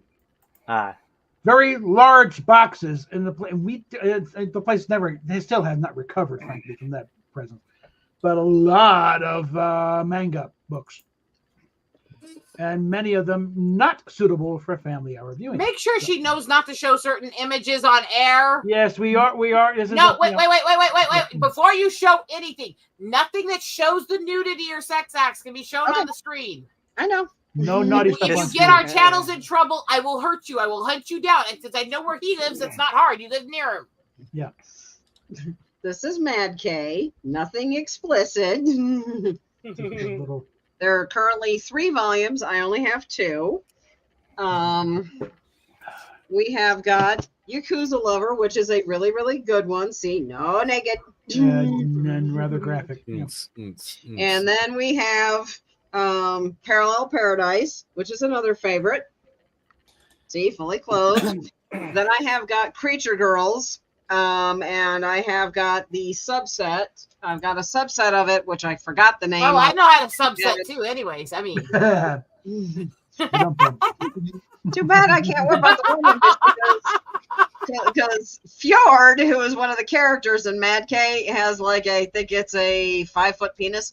Speaker 7: Ah.
Speaker 2: Very large boxes in the place. The place they still have not recovered, frankly, from that present. But a lot of manga books, and many of them not suitable for family hour viewing.
Speaker 3: Make sure she knows not to show certain images on air.
Speaker 2: Yes, we are.
Speaker 3: No, wait. Before you show anything, nothing that shows the nudity or sex acts can be shown on the screen.
Speaker 6: I know.
Speaker 2: No naughty stuff.
Speaker 3: If you get our channels in trouble, I will hurt you. I will hunt you down. And since I know where he lives, it's not hard. You live near him.
Speaker 2: Yeah.
Speaker 6: This is Mad K. Nothing explicit. There are currently 3 volumes. I only have 2. We have got Yakuza Lover, which is a really, really good one. See, no naked.
Speaker 2: And rather graphic. Yeah.
Speaker 6: And then we have Parallel Paradise, which is another favorite. See, fully clothed. Then I have got Creature Girls, and I have got the subset. I've got a subset of it, which I forgot the name.
Speaker 3: Oh,
Speaker 6: of.
Speaker 3: I know how to subset too. Anyways, I mean,
Speaker 6: too bad I can't whip out the woman because Fjord, who is one of the characters in Mad K, has like I think it's a 5-foot penis.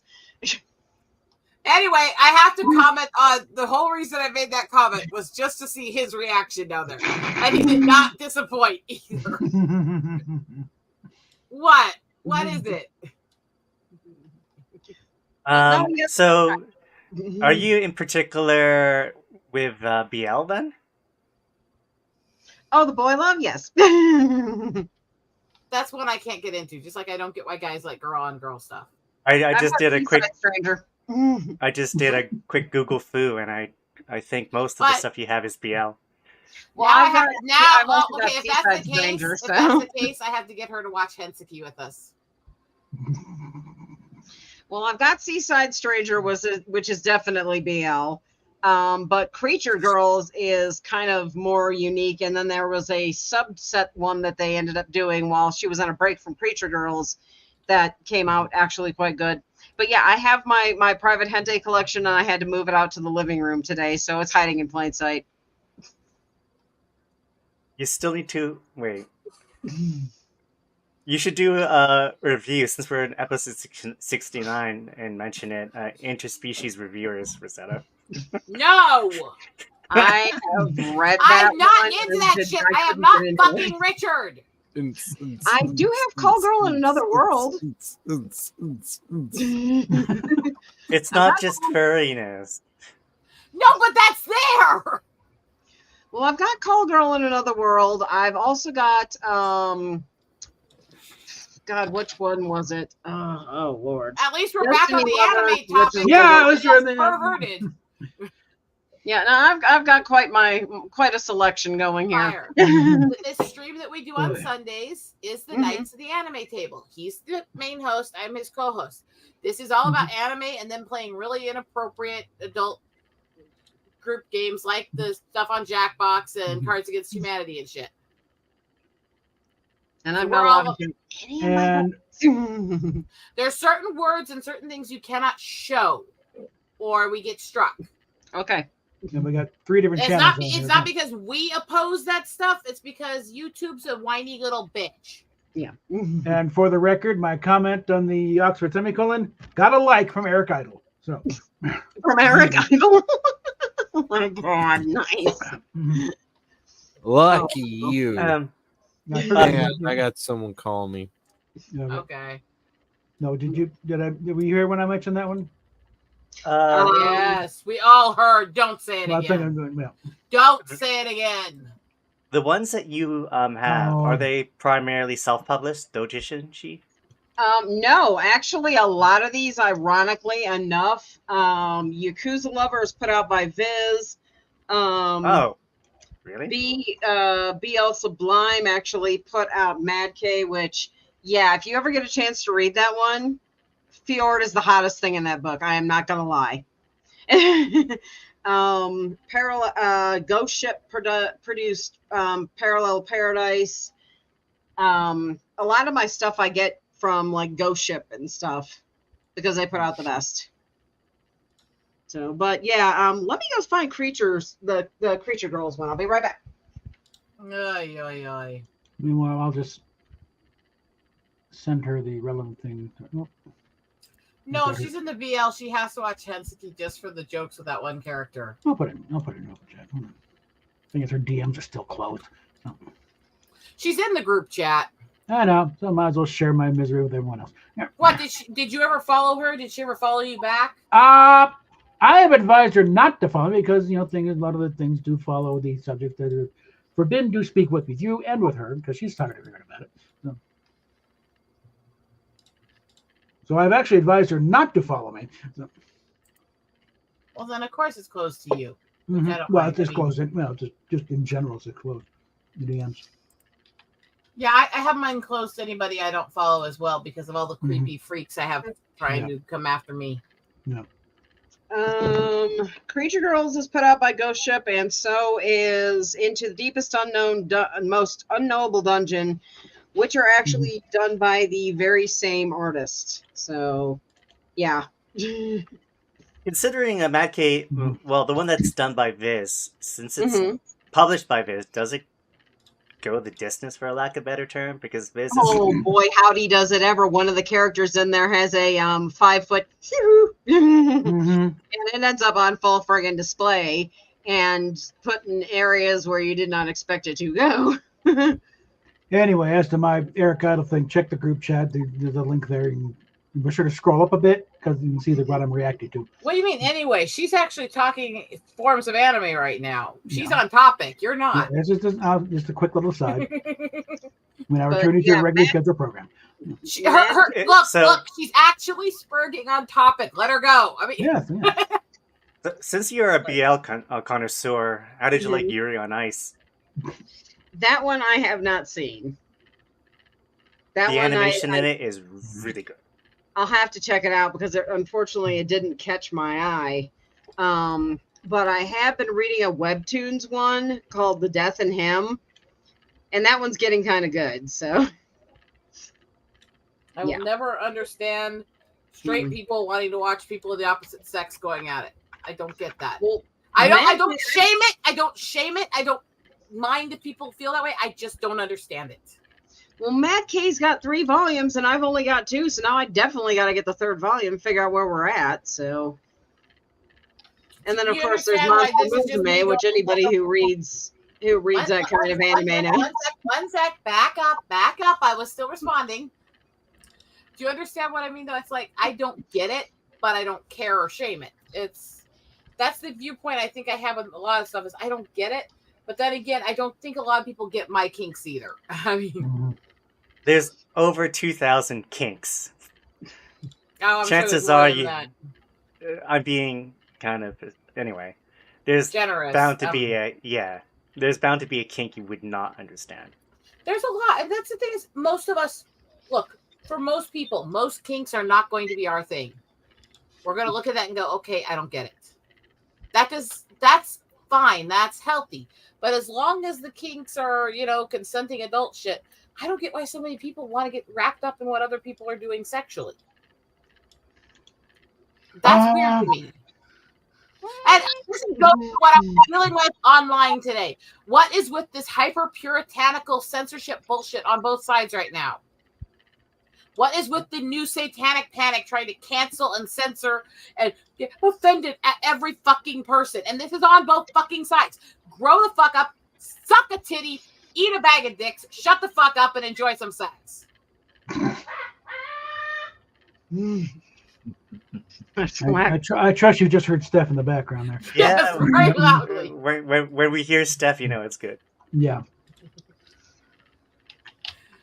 Speaker 3: Anyway, I have to comment on the whole reason I made that comment was just to see his reaction down there. And he did not disappoint either. What? What is it?
Speaker 7: So, are you in particular with BL then?
Speaker 6: Oh, the boy love? Yes.
Speaker 3: That's one I can't get into. Just like I don't get why guys like girl on girl stuff.
Speaker 7: I just did a quick
Speaker 6: stranger.
Speaker 7: I just did a quick Google foo, and I think most of the stuff you have is BL.
Speaker 3: Well,
Speaker 6: I've
Speaker 3: okay. If that's the case, I have to get her to watch Henseki with us.
Speaker 6: Well, I've got Seaside Stranger, which is definitely BL, but Creature Girls is kind of more unique. And then there was a subset one that they ended up doing while she was on a break from Creature Girls that came out actually quite good. But yeah, I have my private hentai collection, and I had to move it out to the living room today, so it's hiding in plain sight.
Speaker 7: You still need to wait. You should do a review since we're in episode 69 and mention it. Interspecies reviewers, Rosetta.
Speaker 3: No,
Speaker 6: I have read that.
Speaker 3: I'm not into that shit. I am not fucking Richard.
Speaker 6: I do have Call Girl in Another World.
Speaker 7: It's not just furriness.
Speaker 3: No, but that's there.
Speaker 6: Well, I've got Call Girl in Another World. I've also got God, which one was it? Oh Lord.
Speaker 3: At least we're back on the anime topic.
Speaker 2: Yeah, at least we're in the
Speaker 3: perverted.
Speaker 6: Yeah, no, I've got quite a selection going here.
Speaker 3: This stream that we do on Sundays is the Knights of the Anime Table. He's the main host. I'm his co-host. This is all about anime and then playing really inappropriate adult group games like the stuff on Jackbox and Cards Against Humanity and shit.
Speaker 6: And I'm not
Speaker 3: there's certain words and certain things you cannot show, or we get struck.
Speaker 6: Okay.
Speaker 2: And we got 3 different channels.
Speaker 3: It's not because we oppose that stuff. It's because YouTube's a whiny little bitch.
Speaker 6: Yeah.
Speaker 2: And for the record, my comment on the Oxford semicolon got a like from Eric Idle. So
Speaker 6: from Eric Idle. Oh my God, nice.
Speaker 8: Lucky you.
Speaker 2: I
Speaker 8: got someone call me.
Speaker 3: Okay.
Speaker 2: No, did we hear when I mentioned that one?
Speaker 3: Yes, we all heard. Don't say it
Speaker 2: Well, I think
Speaker 3: again.
Speaker 2: I'm doing well.
Speaker 3: Don't say it again.
Speaker 7: The ones that you have, are they primarily self-published, Dojishinshi?
Speaker 6: No, actually, a lot of these, ironically enough, Yakuza Lover is put out by Viz.
Speaker 7: Oh, really?
Speaker 6: BL Sublime actually put out Mad K, which, yeah, if you ever get a chance to read that one, Fjord is the hottest thing in that book. I am not going to lie. Ghost Ship produced Parallel Paradise. A lot of my stuff I get from like Ghost Ship and stuff because they put out the best. So, but yeah, let me go find Creatures, the Creature Girls one. I'll be right back.
Speaker 3: Ay.
Speaker 2: Meanwhile, I'll just send her the relevant thing.
Speaker 3: No, she's in the BL. She has to watch Hensiki just for the jokes with that one character.
Speaker 2: I'll put it in open chat. Hold on. I think her DMs are still closed. Oh.
Speaker 3: She's in the group chat.
Speaker 2: I know, so I might as well share my misery with everyone else. Yeah.
Speaker 3: What did you ever follow her? Did she ever follow you back?
Speaker 2: I have advised her not to follow me because a lot of the things do follow the subject that are forbidden to speak with you and with her because she's tired of hearing about it. So I've actually advised her not to follow me. So.
Speaker 3: Well, then of course it's closed to you.
Speaker 2: Mm-hmm. Well, it's just closed. Well, just in general, it's closed. The DMs.
Speaker 3: Yeah, I have mine closed to anybody I don't follow as well because of all the creepy freaks I have trying to come after me.
Speaker 2: Yeah.
Speaker 6: Creature Girls is put out by Ghost Ship, and so is Into the Deepest Unknown, Most Unknowable Dungeon, which are actually done by the very same artist. So, yeah.
Speaker 7: Considering a Mad K, well, the one that's done by Viz, since it's published by Viz, does it go the distance, for a lack of a better term? Because Viz is...
Speaker 6: Oh boy, howdy does it ever. One of the characters in there has a 5-foot and it ends up on full friggin' display and put in areas where you did not expect it to go.
Speaker 2: Anyway, as to my Eric Idle thing, check the group chat. There's a link there. You can be sure to scroll up a bit because you can see what I'm reacting to.
Speaker 3: What do you mean? Anyway, she's actually talking forms of anime right now. She's on topic. You're not.
Speaker 2: Yeah, it's just a quick little side. When I return to a regular scheduled program.
Speaker 3: Look, she's actually spurging on topic. Let her go. I mean,
Speaker 2: yes.
Speaker 7: Since you're a BL connoisseur, how did you like Yuri on Ice?
Speaker 6: That one I have not seen.
Speaker 7: The animation in it is really good.
Speaker 6: I'll have to check it out because unfortunately it didn't catch my eye. But I have been reading a Webtoons one called The Death in Him, and that one's getting kind of good. So
Speaker 3: I will never understand straight people wanting to watch people of the opposite sex going at it. I don't get that. Well, I don't shame it. I don't shame it. I don't mind if people feel that way. I just don't understand it.
Speaker 6: Well, Matt K's got 3 volumes and I've only got 2, so now I definitely got to get the 3rd volume, figure out where we're at. So, and then of course there's Monster Musume, which anybody who reads that kind of anime knows.
Speaker 3: One sec, back up. I was still responding. Do you understand what I mean? Though it's like I don't get it, but I don't care or shame it. That's the viewpoint I think I have with a lot of stuff is I don't get it. But then again, I don't think a lot of people get my kinks either. I mean,
Speaker 7: there's over 2,000 kinks.
Speaker 3: Oh,
Speaker 7: chances are I'm being kind of anyway. There's
Speaker 3: generous.
Speaker 7: Bound to be there's bound to be a kink you would not understand.
Speaker 3: There's a lot, and that's the thing is most of us look for most people. Most kinks are not going to be our thing. We're going to look at that and go, okay, I don't get it. That's fine. That's healthy. But as long as the kinks are, consenting adult shit, I don't get why so many people want to get wrapped up in what other people are doing sexually. That's weird to me. And this is what I'm dealing with online today. What is with this hyper puritanical censorship bullshit on both sides right now? What is with the new satanic panic trying to cancel and censor and get offended at every fucking person? And this is on both fucking sides. Grow the fuck up, suck a titty, eat a bag of dicks, shut the fuck up, and enjoy some sex.
Speaker 2: I trust you just heard Steph in the background there.
Speaker 7: Yeah,
Speaker 3: very loudly.
Speaker 7: When we hear Steph, it's good.
Speaker 2: Yeah.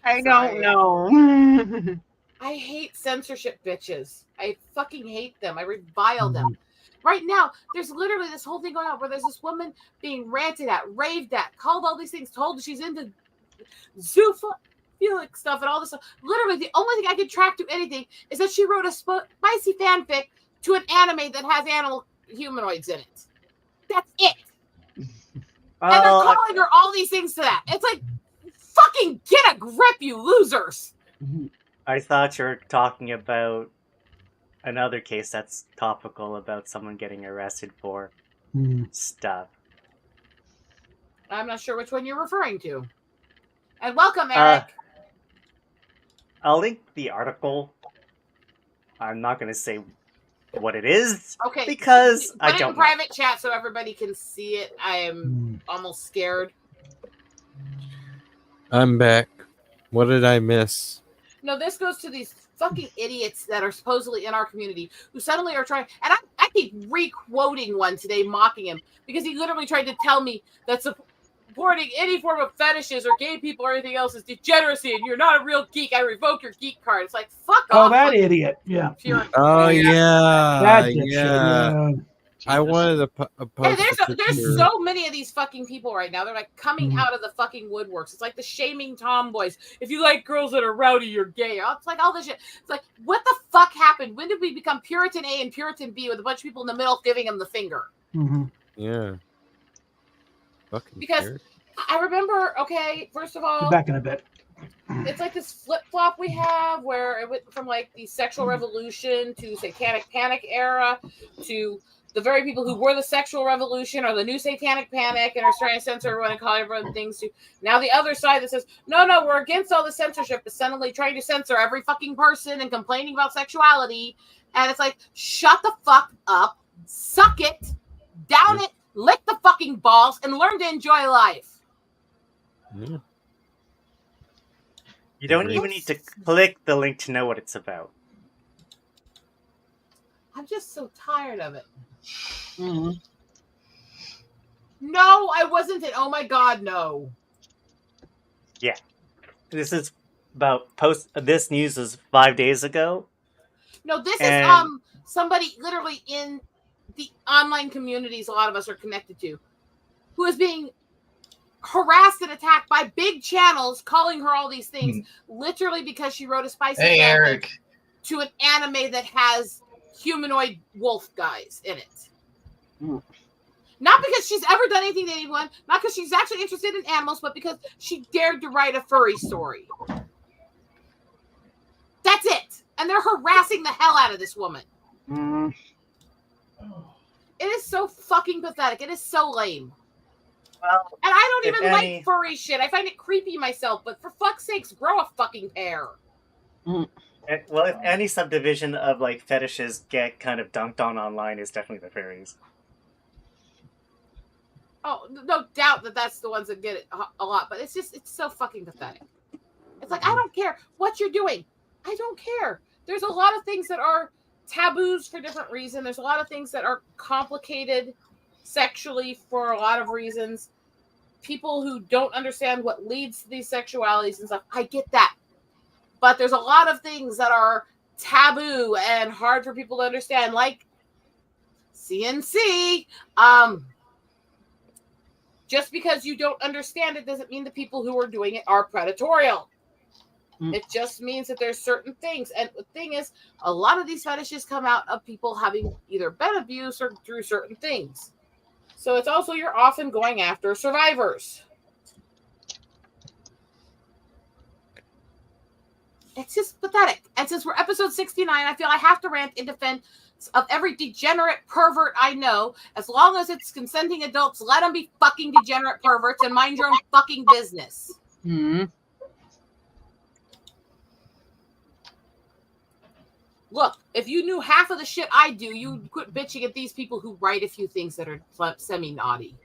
Speaker 6: I don't know.
Speaker 3: I hate censorship bitches. I fucking hate them. I revile them. Right now, there's literally this whole thing going on where there's this woman being ranted at, raved at, called all these things, told she's into zoophilic stuff and all this stuff. Literally, the only thing I could track to anything is that she wrote a spicy fanfic to an anime that has animal humanoids in it. That's it. And
Speaker 7: Well,
Speaker 3: they're calling her all these things to that. It's like, fucking get a grip, you losers.
Speaker 7: I thought you were talking about another case that's topical about someone getting arrested for stuff.
Speaker 3: I'm not sure which one you're referring to. And welcome, Eric.
Speaker 7: I'll link the article. I'm not going to say what it is.
Speaker 3: Okay.
Speaker 7: Because
Speaker 3: put
Speaker 7: I
Speaker 3: it
Speaker 7: don't
Speaker 3: in
Speaker 7: know.
Speaker 3: private chat so everybody can see it. I am almost scared.
Speaker 8: I'm back. What did I miss?
Speaker 3: No, this goes to these fucking idiots that are supposedly in our community who suddenly are trying. And I keep re-quoting one today, mocking him because he literally tried to tell me that supporting any form of fetishes or gay people or anything else is degeneracy, and you're not a real geek. I revoke your geek card. It's like, fuck off.
Speaker 2: Oh, that idiot. Yeah.
Speaker 8: Oh yeah,
Speaker 2: That dipshit,
Speaker 8: yeah. I wanted to
Speaker 3: Hey,
Speaker 8: post.
Speaker 3: there's so many of these fucking people right now. They're like coming out of the fucking woodworks. It's like the shaming tomboys. If you like girls that are rowdy, you're gay. It's like all this shit. It's like, what the fuck happened? When did we become Puritan A and Puritan B with a bunch of people in the middle giving them the finger?
Speaker 8: Yeah. Fucking
Speaker 3: Because
Speaker 8: weird.
Speaker 3: I remember, okay, first of all,
Speaker 2: Back in a bit.
Speaker 3: it's like this flip-flop we have where it went from like the sexual revolution to satanic panic era to the very people who were the sexual revolution or the new satanic panic and are trying to censor everyone and call everyone things to now the other side that says, no, we're against all the censorship, is suddenly trying to censor every fucking person and complaining about sexuality. And it's like, shut the fuck up, suck it, down it, lick the fucking balls, and learn to enjoy life.
Speaker 8: Yeah.
Speaker 7: You don't even need to click the link to know what it's about.
Speaker 3: I'm just so tired of it. No, I wasn't it. Oh my god, no.
Speaker 7: Yeah. This is about this news is 5 days ago.
Speaker 3: No, this
Speaker 7: And-
Speaker 3: is somebody literally in the online communities a lot of us are connected to who is being harassed and attacked by big channels calling her all these things literally because she wrote a spicy
Speaker 1: Hey,
Speaker 3: fanfic
Speaker 1: Eric.
Speaker 3: to an anime that has humanoid wolf guys in it. Not because she's ever done anything to anyone, not because she's actually interested in animals, but because she dared to write a furry story. That's it. And they're harassing the hell out of this woman. It is so fucking pathetic. It is so lame.
Speaker 7: Well,
Speaker 3: and I don't
Speaker 7: if
Speaker 3: even
Speaker 7: any-
Speaker 3: like furry shit. I find it creepy myself, but for fuck's sakes, grow a fucking pair.
Speaker 7: Well, if any subdivision of like fetishes get kind of dunked on online, is definitely the fairies.
Speaker 3: Oh, no doubt that that's the ones that get it a lot, but it's so fucking pathetic. It's like, I don't care what you're doing. I don't care. There's a lot of things that are taboos for different reasons. There's a lot of things that are complicated sexually for a lot of reasons. People who don't understand what leads to these sexualities and stuff, I get that. But there's a lot of things that are taboo and hard for people to understand, like CNC. Just because you don't understand it doesn't mean the people who are doing it are predatorial. It just means that there's certain things. And the thing is, a lot of these fetishes come out of people having either been abused or through certain things. So it's also, you're often going after survivors. It's just pathetic. And since we're episode 69, I feel I have to rant in defense of every degenerate pervert I know. As long as it's consenting adults, let them be fucking degenerate perverts and mind your own fucking business. Look, if you knew half of the shit I do, you'd quit bitching at these people who write a few things that are semi-naughty.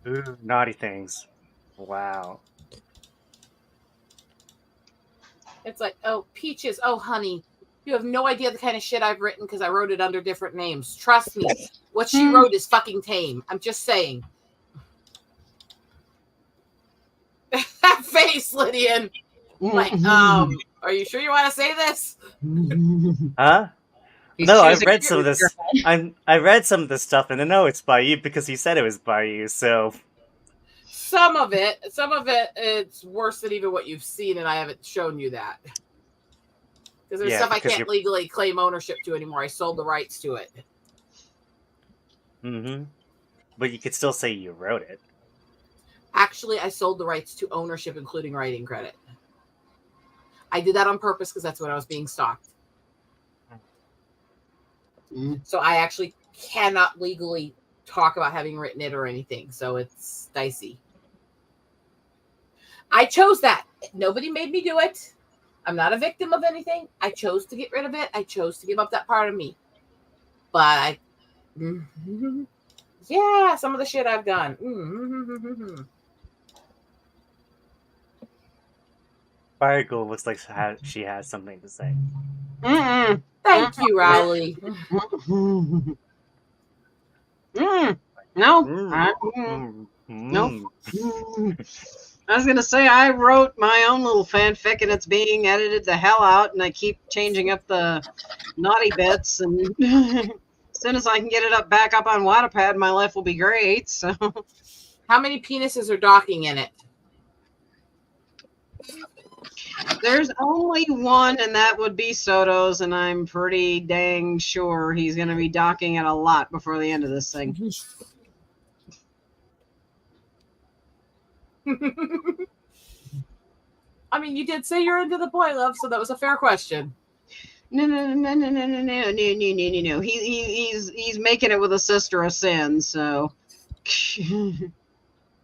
Speaker 7: Ooh, naughty things. Wow.
Speaker 3: It's like, oh, Peaches, oh, honey, you have no idea the kind of shit I've written because I wrote it under different names. Trust me, what she wrote is fucking tame. I'm just saying. That face, Lydian. Like, are you sure you want to say this?
Speaker 7: Huh? No, I've read some of this. I read some of this stuff, and I know it's by you because you said it was by you. So
Speaker 3: some of it, it's worse than even what you've seen, and I haven't shown you that because there's stuff I can't legally claim ownership to anymore. I sold the rights to it.
Speaker 7: Mm-hmm. But you could still say you wrote it.
Speaker 3: Actually, I sold the rights to ownership, including writing credit. I did that on purpose because that's when I was being stalked. So I actually cannot legally talk about having written it or anything. So it's dicey. I chose that. Nobody made me do it. I'm not a victim of anything. I chose to get rid of it. I chose to give up that part of me. But yeah, some of the shit I've done.
Speaker 7: Fire Girl looks like she has something to say.
Speaker 3: Thank you, Rowley.
Speaker 6: No. No. I was gonna say I wrote my own little fanfic and it's being edited the hell out, and I keep changing up the naughty bits, and as soon as I can get it back up on Wattpad, my life will be great. So,
Speaker 3: how many penises are docking in it?
Speaker 6: There's only one, and that would be Soto's, and I'm pretty dang sure he's gonna be docking it a lot before the end of this thing.
Speaker 3: I mean, you did say you're into the boy love, so that was a fair question.
Speaker 6: No. He's making it with a sister of sin, so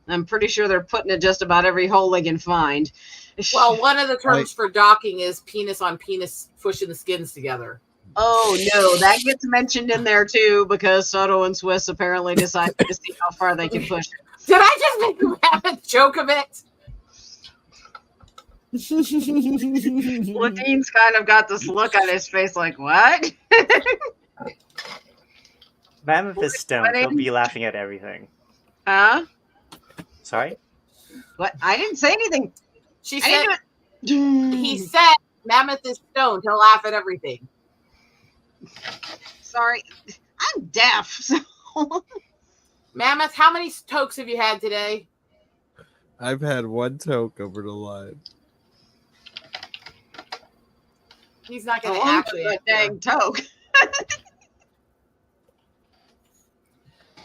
Speaker 6: I'm pretty sure they're putting it just about every hole they can find.
Speaker 3: Well, one of the terms for docking is penis on penis, pushing the skins together.
Speaker 6: Oh no, that gets mentioned in there too, because Soto and Swiss apparently decided to see how far they can push it.
Speaker 3: Did I just make you have a joke of it?
Speaker 6: Ladine's kind of got this look on his face like, what?
Speaker 7: Mammoth is stoned. He'll be laughing at everything.
Speaker 6: Huh?
Speaker 7: Sorry?
Speaker 6: What? I didn't say anything.
Speaker 3: She said, he said, Mammoth is stoned. He'll laugh at everything.
Speaker 6: Sorry. I'm deaf. So.
Speaker 3: Mammoth, how many tokes have you had today?
Speaker 8: I've had one toke over the line.
Speaker 3: He's not going to
Speaker 6: Oh,
Speaker 3: actually.
Speaker 6: a dang toke.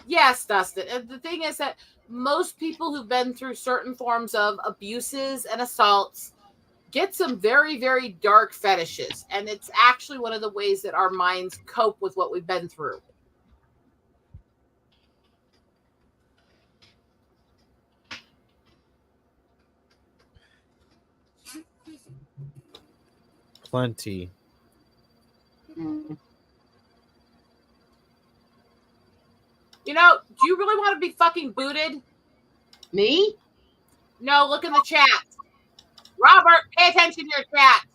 Speaker 3: Yes, Dustin. And the thing is that most people who've been through certain forms of abuses and assaults get some very, very dark fetishes. And it's actually one of the ways that our minds cope with what we've been through.
Speaker 8: Plenty.
Speaker 3: You know, do you really want to be fucking booted?
Speaker 6: Me?
Speaker 3: No, look in the chat. Robert, pay attention to your chat.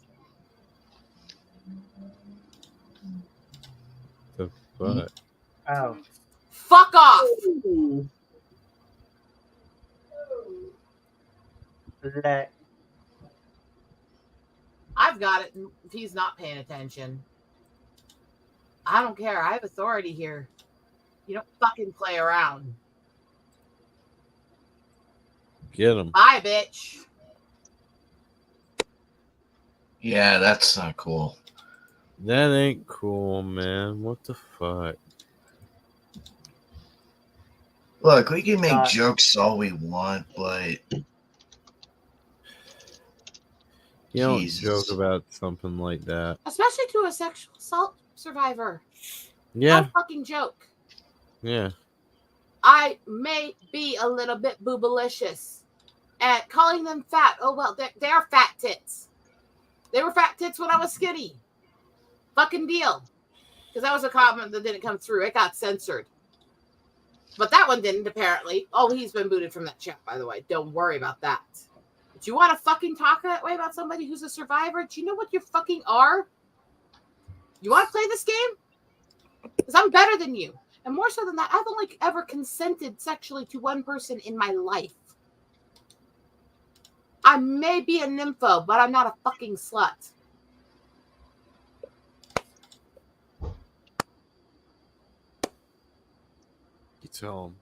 Speaker 8: The fuck?
Speaker 7: Oh.
Speaker 3: Fuck off. I've got it. If he's not paying attention, I don't care. I have authority here. You don't fucking play around.
Speaker 8: Get him.
Speaker 3: Bye, bitch.
Speaker 1: Yeah, that's not cool.
Speaker 8: That ain't cool, man. What the fuck?
Speaker 1: Look, we can make jokes all we want, but
Speaker 8: You don't
Speaker 1: Jesus.
Speaker 8: joke about something like that.
Speaker 3: Especially to a sexual assault survivor.
Speaker 8: Yeah,
Speaker 3: No fucking joke.
Speaker 8: yeah.
Speaker 3: I may be a little bit boobalicious. And calling them fat, oh well, they're fat tits. They were fat tits when I was skinny. Fucking deal. Because that was a comment that didn't come through. It got censored. But that one didn't, apparently. Oh, he's been booted from that chat, by the way. Don't worry about that. But you want to fucking talk that way about somebody who's a survivor? Do you know what you fucking are? You want to play this game? Because I'm better than you. And more so than that, I've only ever consented sexually to one person in my life. I may be a nympho, but I'm not a fucking slut.
Speaker 8: You tell him.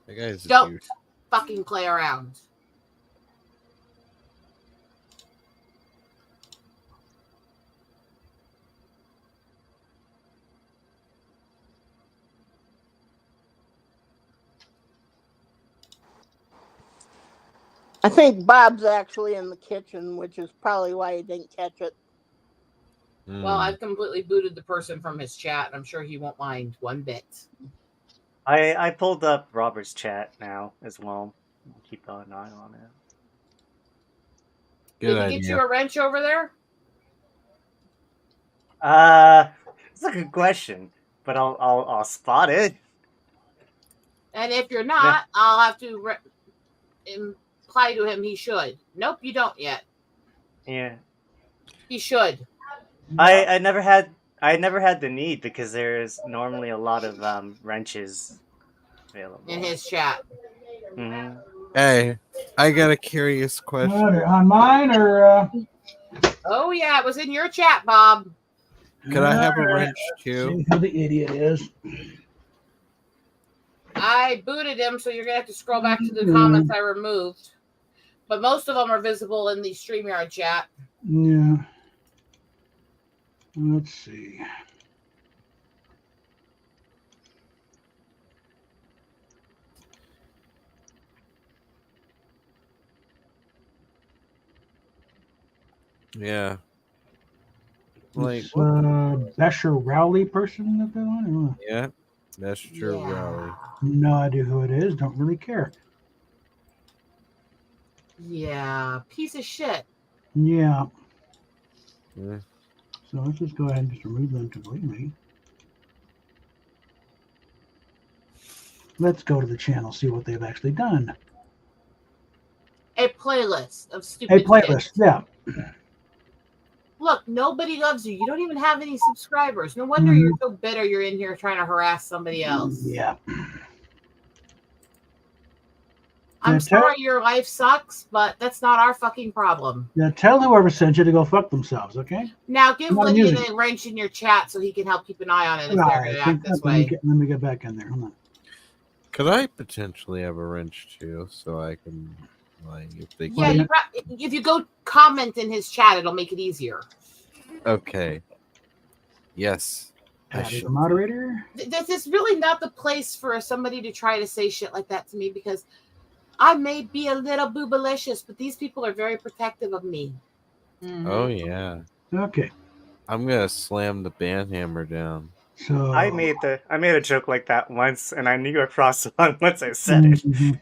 Speaker 8: That guy's a
Speaker 3: Don't
Speaker 8: douche.
Speaker 3: fucking play around.
Speaker 9: I think Bob's actually in the kitchen, which is probably why he didn't catch it.
Speaker 3: Well, I've completely booted the person from his chat, and I'm sure he won't mind one bit.
Speaker 7: I pulled up Robert's chat now as well. Keep an eye on it.
Speaker 3: Did he get you a wrench over there?
Speaker 7: It's a good question, but I'll spot it.
Speaker 3: And if you're not, I'll have to imply to him he should. Nope, you don't yet.
Speaker 7: Yeah.
Speaker 3: He should.
Speaker 7: I never had the need because there's normally a lot of wrenches available
Speaker 3: in his chat.
Speaker 7: Mm-hmm.
Speaker 8: Hey, I got a curious question.
Speaker 2: On mine or?
Speaker 3: Oh yeah, it was in your chat, Bob.
Speaker 8: Could I have a wrench too?
Speaker 2: See who the idiot is.
Speaker 3: I booted him, so you're gonna have to scroll back to the comments I removed. But most of them are visible in the StreamYard chat.
Speaker 2: Yeah. Let's see.
Speaker 8: Yeah. Like
Speaker 2: Besher Rowley person that they want?
Speaker 8: Yeah. Besher Rowley.
Speaker 2: No idea who it is. Don't really care.
Speaker 3: Yeah, piece of shit.
Speaker 2: Yeah.
Speaker 8: Yeah.
Speaker 2: So let's just go ahead and just remove them completely. Let's go to the channel, see what they've actually done.
Speaker 3: A playlist of stupid
Speaker 2: A playlist,
Speaker 3: shit.
Speaker 2: yeah.
Speaker 3: Look, nobody loves you. You don't even have any subscribers. No wonder you're so bitter you're in here trying to harass somebody else.
Speaker 2: Yeah.
Speaker 3: I'm sorry your life sucks, but that's not our fucking problem.
Speaker 2: Now tell whoever sent you to go fuck themselves, okay?
Speaker 3: Now give
Speaker 2: I'm not
Speaker 3: Lydia
Speaker 2: using
Speaker 3: the wrench in your chat so he can help keep an eye on it if
Speaker 2: All
Speaker 3: they're
Speaker 2: right,
Speaker 3: going to act this
Speaker 2: let me
Speaker 3: way.
Speaker 2: let me get back in there. Hold on.
Speaker 8: Could I potentially have a wrench too, so I can, like, if they
Speaker 3: Yeah,
Speaker 8: can...
Speaker 3: if you go comment in his chat, it'll make it easier.
Speaker 8: Okay. Yes.
Speaker 2: That is a moderator.
Speaker 3: This is really not the place for somebody to try to say shit like that to me because I may be a little boobalicious, but these people are very protective of me.
Speaker 8: Oh yeah.
Speaker 2: Okay.
Speaker 8: I'm gonna slam the band hammer down.
Speaker 2: So
Speaker 7: I made a joke like that once, and I knew I crossed the line once I said it.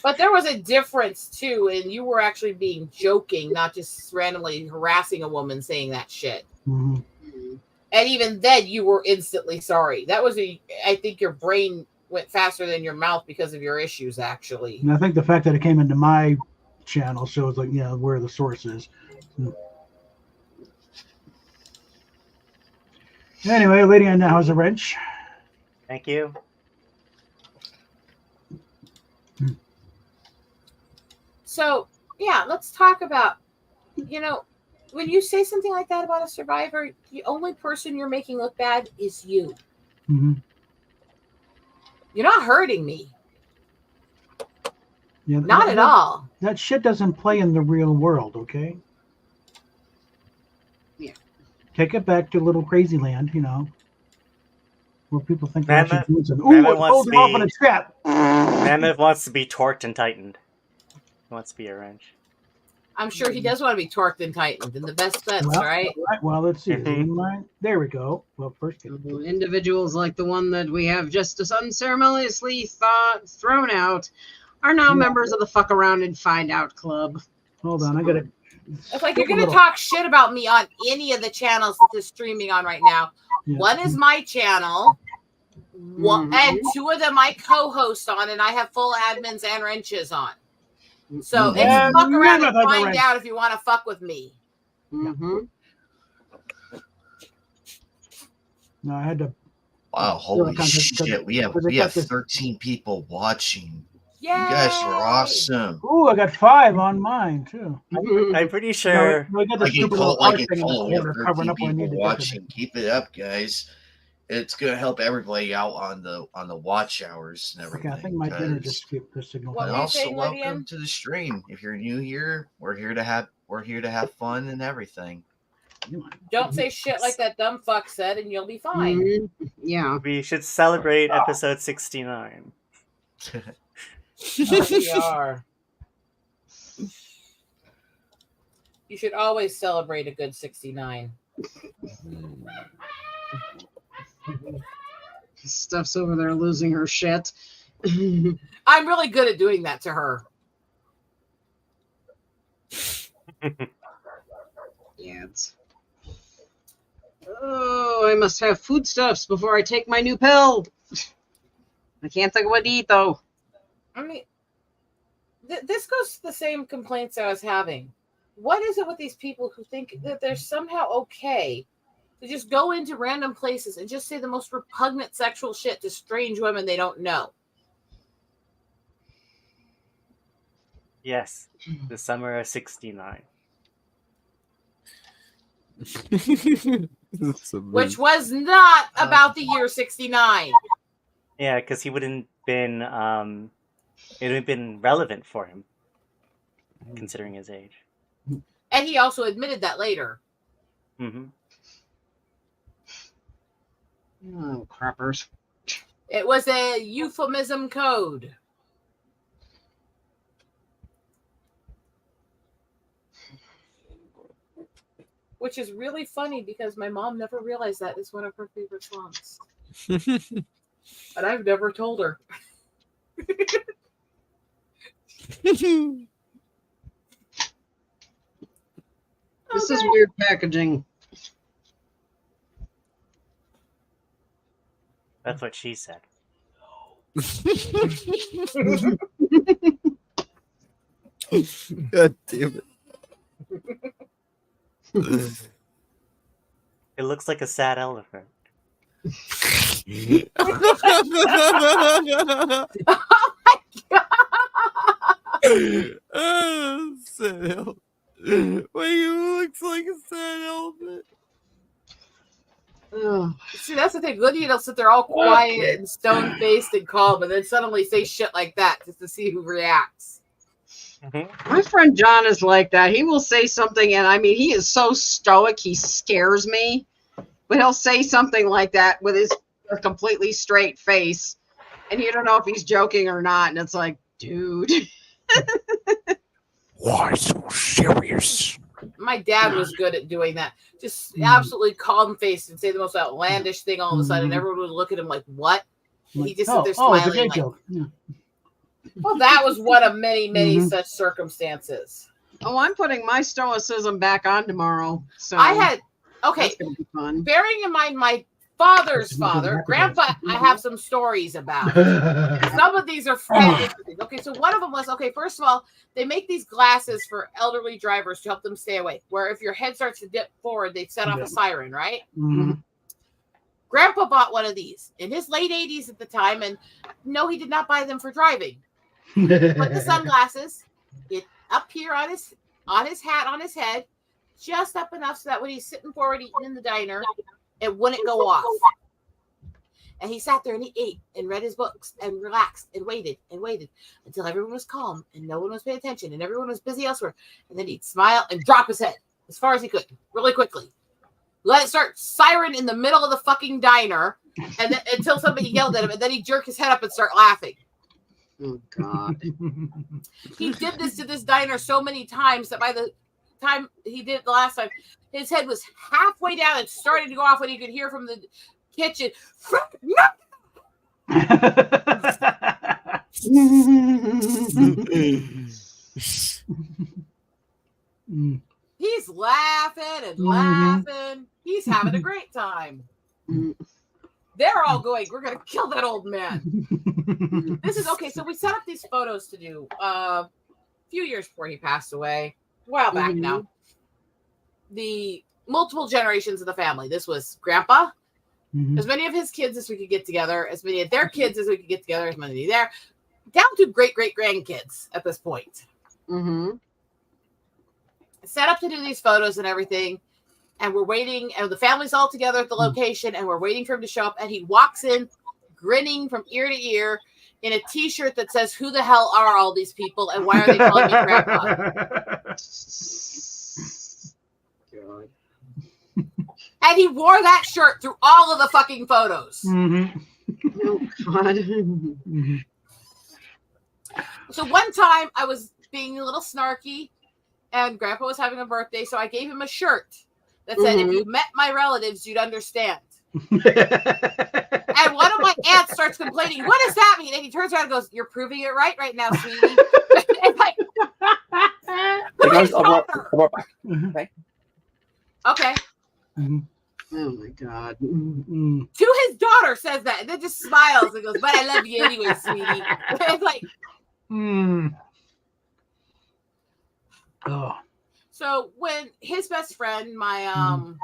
Speaker 3: But there was a difference too, and you were actually being joking, not just randomly harassing a woman saying that shit.
Speaker 2: Mhm.
Speaker 3: And even then, you were instantly sorry. That was I think your brain went faster than your mouth because of your issues, actually.
Speaker 2: And I think the fact that it came into my channel shows, like, where the source is. Anyway, Lydia now has a wrench.
Speaker 7: Thank you.
Speaker 3: So, yeah, let's talk about, when you say something like that about a survivor, the only person you're making look bad is you.
Speaker 2: Mm-hmm.
Speaker 3: You're not hurting me.
Speaker 2: Yeah,
Speaker 3: Not at all.
Speaker 2: That shit doesn't play in the real world, okay?
Speaker 6: Yeah.
Speaker 2: Take it back to little crazy land, where people think they're
Speaker 7: Mammoth-
Speaker 2: actually doing something.
Speaker 7: Mammoth
Speaker 2: Ooh, it
Speaker 7: wants
Speaker 2: pulled
Speaker 7: to
Speaker 2: him off
Speaker 7: be-
Speaker 2: in a trap.
Speaker 7: Mammoth wants to be torqued and tightened. He wants to be a wrench.
Speaker 3: I'm sure he does want to be torqued and tightened in the best sense,
Speaker 2: Well,
Speaker 3: right?
Speaker 2: Well, let's see. Is it in mine? There we go. Well, first get
Speaker 6: Individuals like the one that we have just unceremoniously thrown out are now members of the Fuck Around and Find Out Club.
Speaker 2: Hold on, I gotta.
Speaker 3: It's like you're going to talk shit about me on any of the channels that this streaming on right now.
Speaker 2: Yeah.
Speaker 3: One is my channel, and two of them I co-host on, and I have full admins and wrenches on. So it's
Speaker 2: And
Speaker 3: fuck around
Speaker 2: Mammoth
Speaker 3: and
Speaker 2: has a
Speaker 3: find
Speaker 2: wrench.
Speaker 3: out if you want to fuck with me.
Speaker 6: Mm-hmm.
Speaker 2: No, I had to.
Speaker 1: Wow, holy
Speaker 2: Context,
Speaker 1: shit. We have
Speaker 2: because I got this-
Speaker 1: 13 people watching.
Speaker 3: Yay!
Speaker 1: You guys are awesome.
Speaker 2: Ooh, I got 5 on mine too.
Speaker 7: I'm pretty sure.
Speaker 2: No, I got the
Speaker 1: I can
Speaker 2: stupid
Speaker 1: call
Speaker 2: little
Speaker 1: I
Speaker 2: art
Speaker 1: can
Speaker 2: thing in the
Speaker 1: call. We have
Speaker 2: corner covering
Speaker 1: 13
Speaker 2: up what I need
Speaker 1: people
Speaker 2: to get to.
Speaker 1: watching. Keep it up, guys. It's gonna help everybody out on the watch hours and
Speaker 2: Okay,
Speaker 1: everything.
Speaker 2: I think my dinner
Speaker 1: 'cause-
Speaker 2: just skipped the signal.
Speaker 3: What
Speaker 1: and
Speaker 3: were you
Speaker 1: also
Speaker 3: saying,
Speaker 1: welcome
Speaker 3: Lydian?
Speaker 1: to the stream. If you're new here, we're here to have fun and everything.
Speaker 3: Don't say shit like that dumb fuck said, and you'll be fine.
Speaker 6: Mm-hmm. Yeah.
Speaker 7: We should celebrate episode 69.
Speaker 3: We are. You should always celebrate a good 69.
Speaker 6: Stuff's over there losing her shit.
Speaker 3: I'm really good at doing that to her.
Speaker 6: Yeah, it's... Oh, I must have foodstuffs before I take my new pill. I can't think of what to eat, though.
Speaker 3: I mean, this goes to the same complaints I was having. What is it with these people who think that they're somehow okay to just go into random places and just say the most repugnant sexual shit to strange women they don't know?
Speaker 7: Yes, the summer of 69.
Speaker 3: Which was not about the year 69.
Speaker 7: Yeah, because he wouldn't been it would have been relevant for him, considering his age.
Speaker 3: And he also admitted that later.
Speaker 7: Mm-hmm.
Speaker 6: Oh, crappers.
Speaker 3: It was a euphemism code. Which is really funny because my mom never realized that is one of her favorite songs. And I've never told her.
Speaker 6: This is weird packaging.
Speaker 7: That's what she said.
Speaker 8: God damn it.
Speaker 7: It looks like a sad elephant.
Speaker 8: Sad elephant. Wait, he looks like a sad elephant.
Speaker 3: See, that's the thing. Lydia will sit there all quiet and stone-faced and calm, and then suddenly say shit like that just to see who reacts.
Speaker 6: My friend John is like that. He will say something, and I mean, he is so stoic, he scares me. But he'll say something like that with his completely straight face, and you don't know if he's joking or not. And it's like, dude.
Speaker 10: Why so serious?
Speaker 3: My dad was good at doing that. Just absolutely calm-faced and say the most outlandish thing all of a sudden, and everyone would look at him like, what? And he just sit there smiling. Like, well, that was one of many, many such circumstances.
Speaker 6: Oh, I'm putting my stoicism back on tomorrow. So
Speaker 3: I had, okay,
Speaker 6: that's gonna be fun.
Speaker 3: Bearing in mind my father's father, Grandpa, I have some stories about. Some of these are funny. Okay, so one of them was, okay, first of all, they make these glasses for elderly drivers to help them stay awake, where if your head starts to dip forward, they set off a siren, right?
Speaker 2: Mm-hmm.
Speaker 3: Grandpa bought one of these in his late 80s at the time, and no, he did not buy them for driving. Put the sunglasses up here on his hat on his head, just up enough so that when he's sitting forward eating in the diner, it wouldn't go off. And he sat there and he ate and read his books and relaxed and waited until everyone was calm and no one was paying attention and everyone was busy elsewhere. And then he'd smile and drop his head as far as he could, really quickly. Let it start siren in the middle of the fucking diner, and then until somebody yelled at him, and then he'd jerk his head up and start laughing.
Speaker 6: Oh God.
Speaker 3: He did this to this diner so many times that by the time he did it the last time, his head was halfway down and starting to go off when he could hear from the kitchen. He's laughing and laughing. He's having a great time. They're all going, we're going to kill that old man. This is okay. So we set up these photos to do a few years before he passed away, a while back now. The multiple generations of the family. This was Grandpa, as many of his kids as we could get together, as many of their kids as we could get together, as many there, down to great-great-grandkids at this point. Set up to do these photos and everything. And we're waiting, and the family's all together at the location, and we're waiting for him to show up. And he walks in, grinning from ear to ear, in a T-shirt that says, "Who the hell are all these people, and why are they calling me Grandpa?"
Speaker 6: God.
Speaker 3: And he wore that shirt through all of the fucking photos.
Speaker 6: Oh God.
Speaker 3: So one time, I was being a little snarky, and Grandpa was having a birthday, so I gave him a shirt that said, "If you met my relatives, you'd understand." And one of my aunts starts complaining, "What does that mean?" And he turns around and goes, "You're proving it right now, sweetie." And like,
Speaker 4: Hey guys, I'll be back. Okay.
Speaker 3: Okay.
Speaker 6: Oh my God.
Speaker 3: To his daughter says that, and then just smiles and goes, "But I love you anyway, sweetie." It's like,
Speaker 2: Oh.
Speaker 3: so when his best friend, my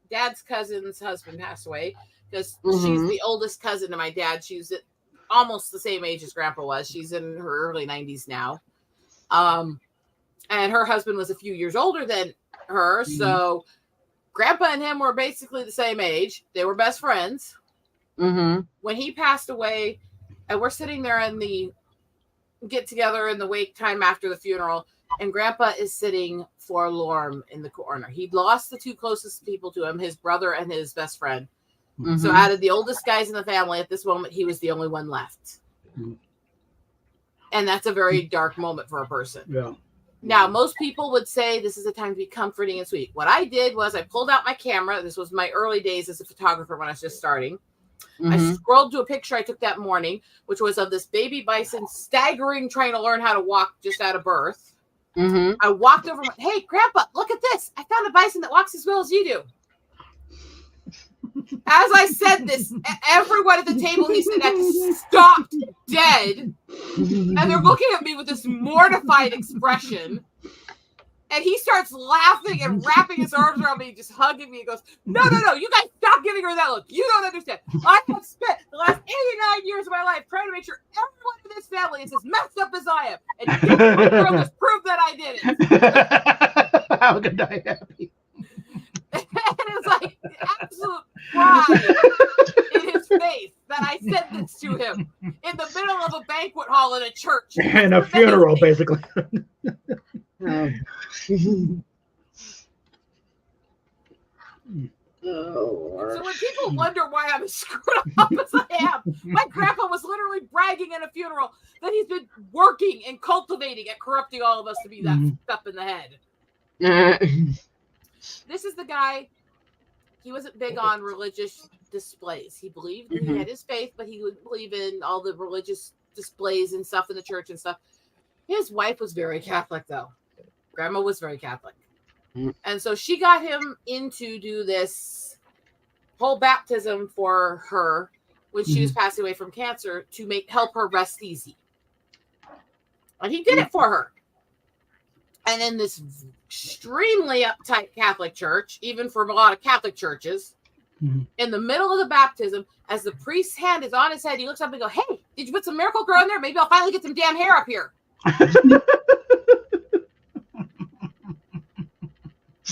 Speaker 3: dad's cousin's husband, passed away, because she's the oldest cousin to my dad. She's almost the same age as Grandpa was. She's in her early 90s now. And her husband was a few years older than her, so Grandpa and him were basically the same age. They were best friends. When he passed away, and we're sitting there in the get together in the wake time after the funeral, and Grandpa is sitting forlorn in the corner. He'd lost the two closest people to him, his brother and his best friend. So out of the oldest guys in the family at this moment, he was the only one left. And that's a very dark moment for a person.
Speaker 2: Yeah.
Speaker 3: Now, most people would say this is a time to be comforting and sweet. What I did was I pulled out my camera. This was my early days as a photographer when I was just starting. I scrolled to a picture I took that morning, which was of this baby bison staggering, trying to learn how to walk just out of birth. I walked over, "Hey, Grandpa, look at this. I found a bison that walks as well as you do." As I said this, everyone at the table he said that stopped dead. And they're looking at me with this mortified expression. And he starts laughing and wrapping his arms around me, just hugging me. He goes, no, you guys stop giving her that look. You don't understand. I have spent the last 89 years of my life trying to make sure everyone in this family is as messed up as I am. And this girl just proved that I did it.
Speaker 2: How could I happy?
Speaker 3: And it was like absolute pride in his face that I said this to him in the middle of a banquet hall in a church.
Speaker 2: And a funeral, basically.
Speaker 3: So when people wonder why I'm as screwed up as I am, my grandpa was literally bragging at a funeral that he's been working and cultivating at corrupting all of us to be that up in the head. This is the guy. He wasn't big on religious displays. He believed he had his faith, but he would believe in all the religious displays and stuff in the church and stuff. His wife was very Catholic, though. Grandma was very Catholic. And so she got him into do this whole baptism for her when she was passing away from cancer to help her rest easy. And he did it for her. And in this extremely uptight Catholic church, even for a lot of Catholic churches, in the middle of the baptism, as the priest's hand is on his head, he looks up and goes, "Hey, did you put some Miracle Grow in there? Maybe I'll finally get some damn hair up here."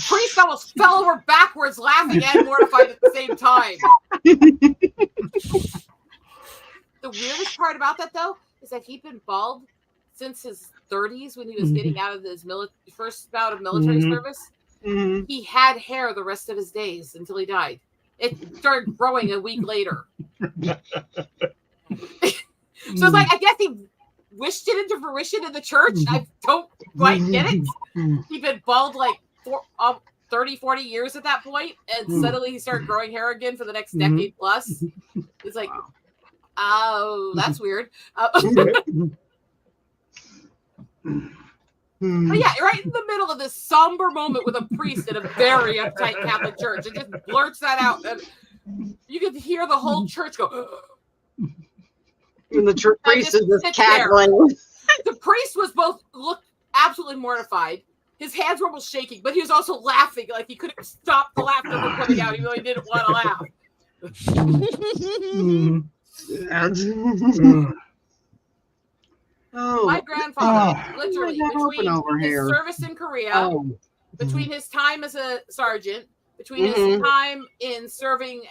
Speaker 3: Priest almost fell over backwards, laughing and mortified at the same time. The weirdest part about that, though, is that he'd been bald since his 30s when he was getting out of his first bout of military service. He had hair the rest of his days until he died. It started growing a week later. So it's like, I guess he wished it into fruition in the church. I don't quite get it. He'd been bald like 30, 40 years at that point, and suddenly he started growing hair again for the next decade plus. It's like, oh, that's weird. But yeah, right in the middle of this somber moment with a priest in a very uptight Catholic church, and just blurts that out, and you can hear the whole church go.
Speaker 6: And the church priest is just cackling.
Speaker 3: The priest was looked absolutely mortified. His hands were almost shaking, but he was also laughing, like he couldn't stop the laughter from coming out, even though he didn't want to laugh. My grandfather, literally, between his service in Korea, between his time as a sergeant, between his time in serving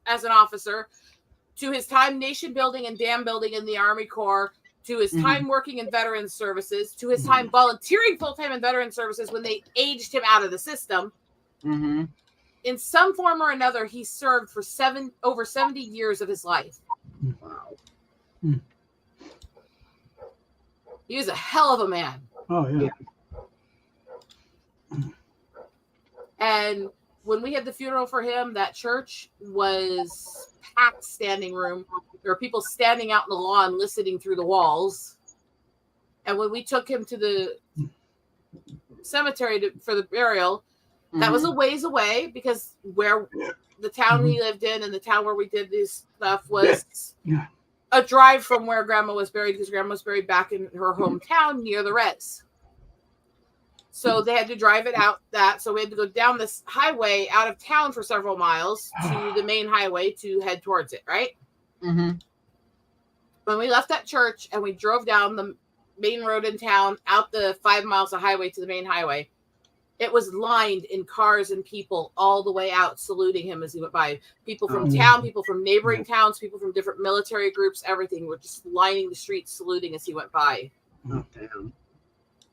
Speaker 3: as an officer, to his time nation building and dam building in the Army Corps, to his time working in veterans services, to his time volunteering full-time in veterans services when they aged him out of the system. In some form or another, he served for over 70 years of his life. Wow. He was a hell of a man.
Speaker 2: Oh, yeah.
Speaker 3: And when we had the funeral for him, that church was packed standing room. There were people standing out in the lawn listening through the walls. And when we took him to the cemetery for the burial, that was a ways away because where the town we lived in and the town where we did this stuff was a drive from where Grandma was buried, because Grandma was buried back in her hometown near the res. So they had to drive it out that. So we had to go down this highway out of town for several miles to the main highway to head towards it, right?
Speaker 6: Mm-hmm.
Speaker 3: When we left that church and we drove down the main road in town, out the 5 miles of highway to the main highway, it was lined in cars and people all the way out saluting him as he went by. People from town, people from neighboring towns, people from different military groups, everything were just lining the streets saluting as he went by.
Speaker 6: Oh, damn.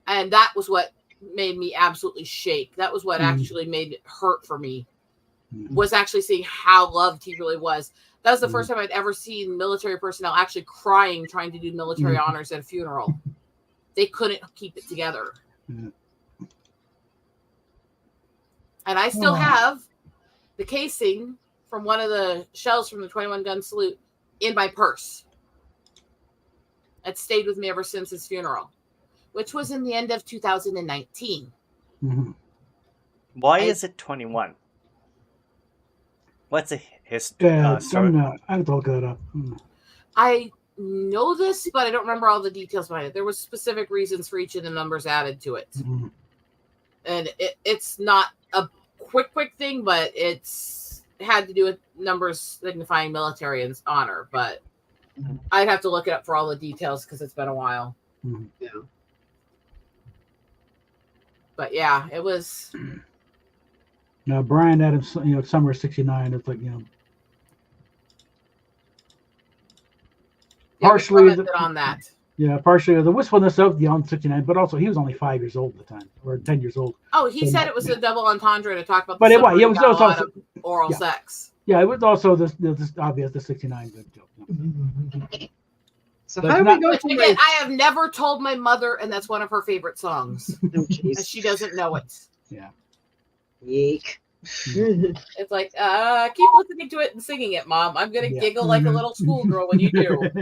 Speaker 3: And that was what made me absolutely shake. That was what actually made it hurt for me, was actually seeing how loved he really was. That was the first time I'd ever seen military personnel actually crying trying to do military honors at a funeral. They couldn't keep it together. And I still have the casing from one of the shells from the 21 gun salute in my purse. It stayed with me ever since his funeral, which was in the end of 2019.
Speaker 7: Why is it 21? What's a history?
Speaker 2: I have to look that up.
Speaker 3: I know this, but I don't remember all the details behind it. There was specific reasons for each of the numbers added to it. And it's not a quick thing, but it had to do with numbers signifying military and honor. But I'd have to look it up for all the details because it's been a while.
Speaker 6: Yeah.
Speaker 3: But yeah, it was.
Speaker 2: Now Brian Adams, summer of '69. It's like partially
Speaker 3: on that.
Speaker 2: Yeah, partially the wistfulness of the on '69, but also he was only 5 years old at the time, or 10 years old.
Speaker 3: Oh, he said it was a double entendre to talk about.
Speaker 2: But it was
Speaker 3: also oral sex.
Speaker 2: Yeah, it was also this obvious the '69 joke.
Speaker 6: So how do we go from
Speaker 3: again? I have never told my mother, and that's one of her favorite songs.
Speaker 6: Oh, jeez.
Speaker 3: And she doesn't know it.
Speaker 2: Yeah.
Speaker 6: Yeek.
Speaker 3: It's like, keep listening to it and singing it, Mom. I'm gonna giggle like a little schoolgirl when you do.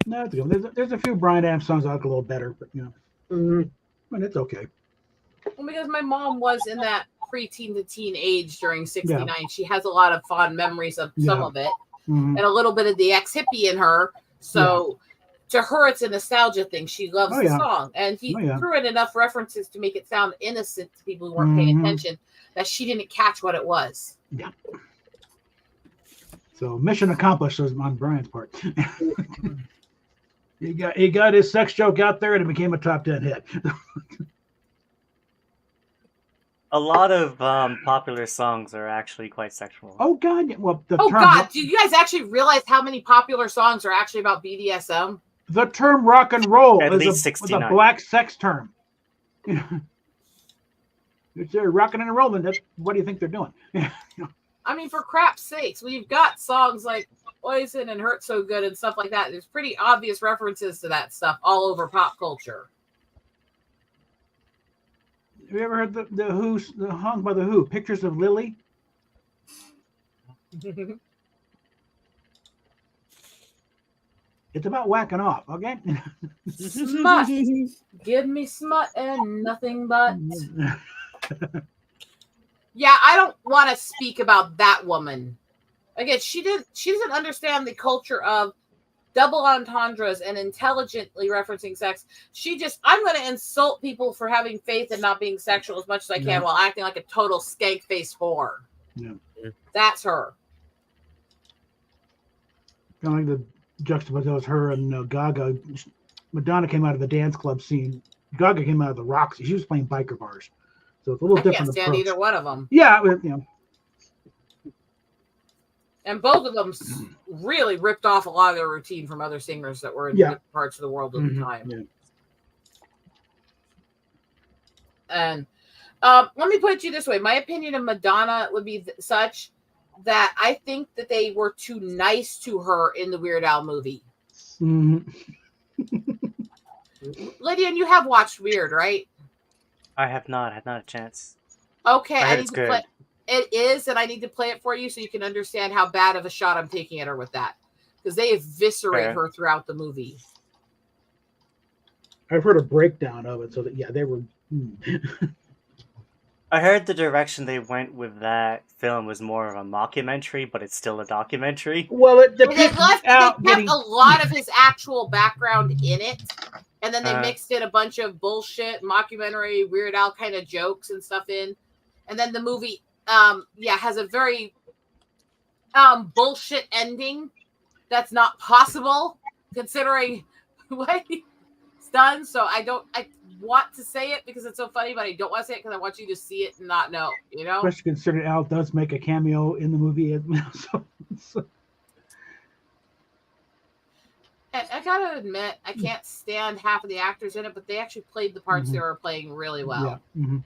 Speaker 2: No, it's good. There's a few Brian Adams songs I like a little better, but but it's okay.
Speaker 3: Well, because my mom was in that preteen to teen age during '69, she has a lot of fond memories of some of it, and a little bit of the ex-hippie in her. So to her, it's a nostalgia thing. She loves the song, and he threw in enough references to make it sound innocent to people who weren't paying attention that she didn't catch what it was.
Speaker 2: Yeah. So mission accomplished was on Brian's part. He got his sex joke out there, and it became a top 10 hit.
Speaker 7: A lot of popular songs are actually quite sexual.
Speaker 2: Oh God! Well,
Speaker 3: do you guys actually realize how many popular songs are actually about BDSM?
Speaker 2: The term rock and roll
Speaker 7: At
Speaker 2: is
Speaker 7: least
Speaker 2: a
Speaker 7: 69.
Speaker 2: black sex term. If they're rocking and rolling, what do you think they're doing?
Speaker 3: I mean, for crap's sakes, we've got songs like Poison and Hurt So Good and stuff like that. There's pretty obvious references to that stuff all over pop culture.
Speaker 2: Have you ever heard the song by the Who, Pictures of Lily? It's about whacking off, okay?
Speaker 3: Smut. Give me smut and nothing but. Yeah, I don't want to speak about that woman. Again, she doesn't understand the culture of double entendres and intelligently referencing sex. I'm going to insult people for having faith and not being sexual as much as I can while acting like a total skank-faced whore.
Speaker 2: Yeah.
Speaker 3: That's her.
Speaker 2: Kind of like the juxtapose her and Gaga. Madonna came out of the dance club scene. Gaga came out of the rock scene. She was playing biker bars. So it's a little different.
Speaker 3: I can't stand either one of them.
Speaker 2: Yeah,
Speaker 3: And both of them really ripped off a lot of their routine from other singers that were in different parts of the world at the time.
Speaker 2: Yeah.
Speaker 3: And let me put it to you this way. My opinion of Madonna would be such that I think that they were too nice to her in the Weird Al movie.
Speaker 2: Mhm.
Speaker 3: Lydia, and you have watched Weird, right?
Speaker 7: I have not had a chance.
Speaker 3: Okay,
Speaker 7: I
Speaker 3: I
Speaker 7: heard
Speaker 3: need
Speaker 7: it's
Speaker 3: to
Speaker 7: good.
Speaker 3: play. It is, and I need to play it for you so you can understand how bad of a shot I'm taking at her with that, because they eviscerate
Speaker 7: Fair.
Speaker 3: her throughout the movie.
Speaker 2: I've heard a breakdown of it, so that they were.
Speaker 7: I heard the direction they went with that film was more of a mockumentary, but it's still a documentary.
Speaker 2: Well, it
Speaker 3: They
Speaker 2: depicts
Speaker 3: kept
Speaker 2: getting.
Speaker 3: a lot of his actual background in it, and then they
Speaker 7: Uh-huh.
Speaker 3: mixed in a bunch of bullshit mockumentary, Weird Al kind of jokes and stuff in, and then the movie, has a very bullshit ending that's not possible considering what he's done. So I want to say it because it's so funny, but I don't want to say it because I want you to see it and not know, you know?
Speaker 2: Especially considering Al does make a cameo in the movie. So.
Speaker 3: I gotta admit, I can't stand half of the actors in it, but they actually played the parts they were playing really well.
Speaker 2: Yeah. Mm-hmm.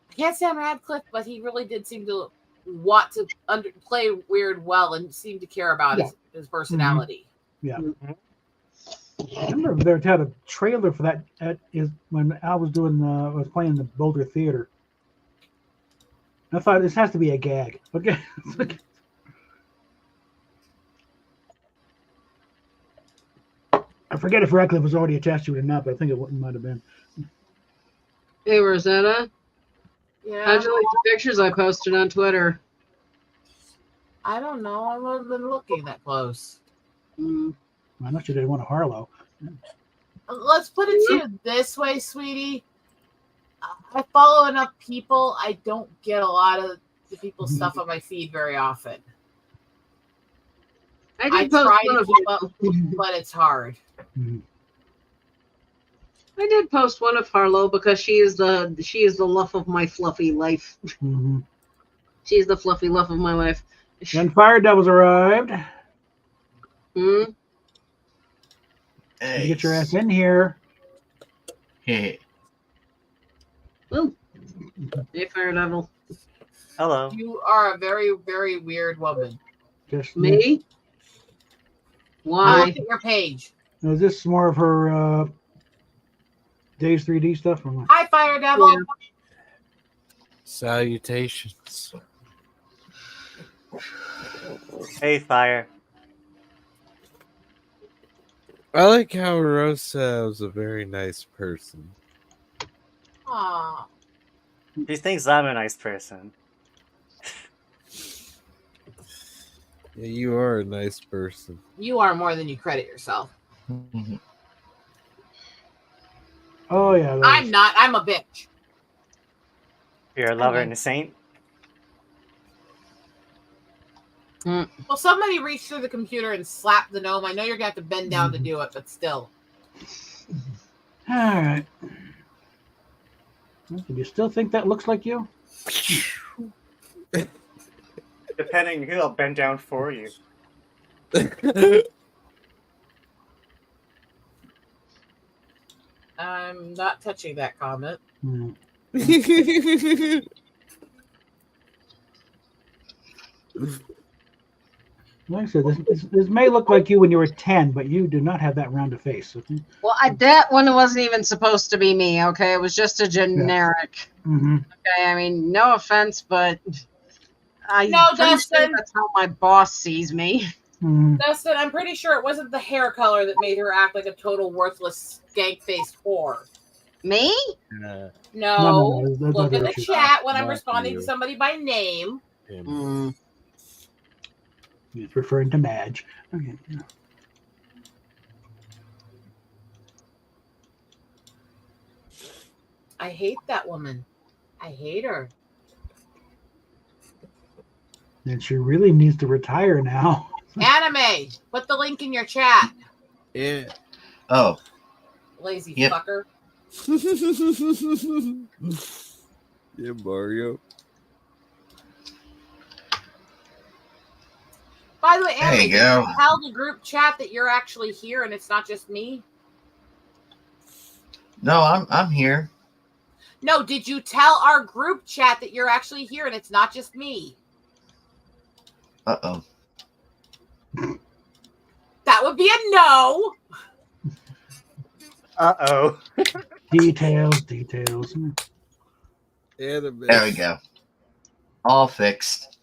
Speaker 3: I can't stand Radcliffe, but he really did seem to want to play Weird well and seem to care about his personality.
Speaker 2: Yeah. I remember they had a trailer for that when Al was was playing the Boulder Theater. I thought this has to be a gag. Okay. I forget if Radcliffe was already attached to it or not, but I think it might have been.
Speaker 6: Hey, Rosetta.
Speaker 3: Yeah.
Speaker 6: How'd you like the pictures I posted on Twitter?
Speaker 3: I don't know. I haven't been looking that close.
Speaker 2: I know she didn't want a Harlow.
Speaker 3: Let's put it to you this way, sweetie. I follow enough people. I don't get a lot of the people's stuff on my feed very often. I
Speaker 6: did post
Speaker 3: try
Speaker 6: one
Speaker 3: to
Speaker 6: of
Speaker 3: keep up, but it's hard.
Speaker 6: I did post one of Harlow because she is the love of my fluffy life.
Speaker 2: Mm-hmm.
Speaker 6: She is the fluffy love of my life.
Speaker 2: Then Fire Devils arrived.
Speaker 6: Hmm.
Speaker 2: You get your ass in here.
Speaker 1: Hey.
Speaker 6: Ooh. Hey, Fire Devil.
Speaker 7: Hello.
Speaker 3: You are a very, very weird woman.
Speaker 2: Just
Speaker 6: Me? Why?
Speaker 3: Look at your page.
Speaker 2: Is this more of her Days 3D stuff? Or what?
Speaker 3: Hi, Fire Devil.
Speaker 6: Yeah.
Speaker 8: Salutations.
Speaker 7: Hey, Fire.
Speaker 8: I like how Rosa was a very nice person.
Speaker 3: Aw.
Speaker 7: She thinks I'm a nice person.
Speaker 8: Yeah, you are a nice person.
Speaker 3: You are more than you credit yourself.
Speaker 2: Oh, yeah.
Speaker 3: I'm not. I'm a bitch.
Speaker 7: You're a lover and a saint.
Speaker 3: Well, somebody reach through the computer and slap the gnome. I know you're going to have to bend down to do it, but still.
Speaker 2: All right. Well, do you still think that looks like you?
Speaker 7: Depending who, I'll bend down for you.
Speaker 3: I'm not touching that comment.
Speaker 2: Like I said, this may look like you when you were 10, but you do not have that round of face. Okay?
Speaker 6: Well, that one wasn't even supposed to be me, okay? It was just a generic.
Speaker 2: Mm-hmm.
Speaker 6: Okay, I mean, no offense, but
Speaker 3: No,
Speaker 6: pretty
Speaker 3: Dustin.
Speaker 6: sure that's how my boss sees me.
Speaker 2: Mm-hmm.
Speaker 3: Dustin, I'm pretty sure it wasn't the hair color that made her act like a total worthless skank-faced whore.
Speaker 6: Me?
Speaker 2: No,
Speaker 3: No.
Speaker 2: that's
Speaker 3: Look
Speaker 2: not
Speaker 3: in the
Speaker 2: what
Speaker 3: chat when I'm
Speaker 8: Not
Speaker 3: responding
Speaker 8: you.
Speaker 3: to somebody by name.
Speaker 2: It's referring to Madge. Okay. Yeah.
Speaker 3: I hate that woman. I hate her.
Speaker 2: And she really needs to retire now.
Speaker 3: Anime, put the link in your chat.
Speaker 8: Yeah.
Speaker 1: Oh.
Speaker 3: Lazy
Speaker 1: Yep.
Speaker 3: fucker.
Speaker 8: Yeah, Mario.
Speaker 3: By the way, Anime,
Speaker 1: There you
Speaker 3: did
Speaker 1: go.
Speaker 3: you tell the group chat that you're actually here and it's not just me?
Speaker 1: No, I'm here.
Speaker 3: No, did you tell our group chat that you're actually here and it's not just me?
Speaker 1: Uh-oh.
Speaker 3: That that would be a no.
Speaker 7: Uh-oh.
Speaker 2: Details.
Speaker 8: Anime.
Speaker 1: There we go. All fixed.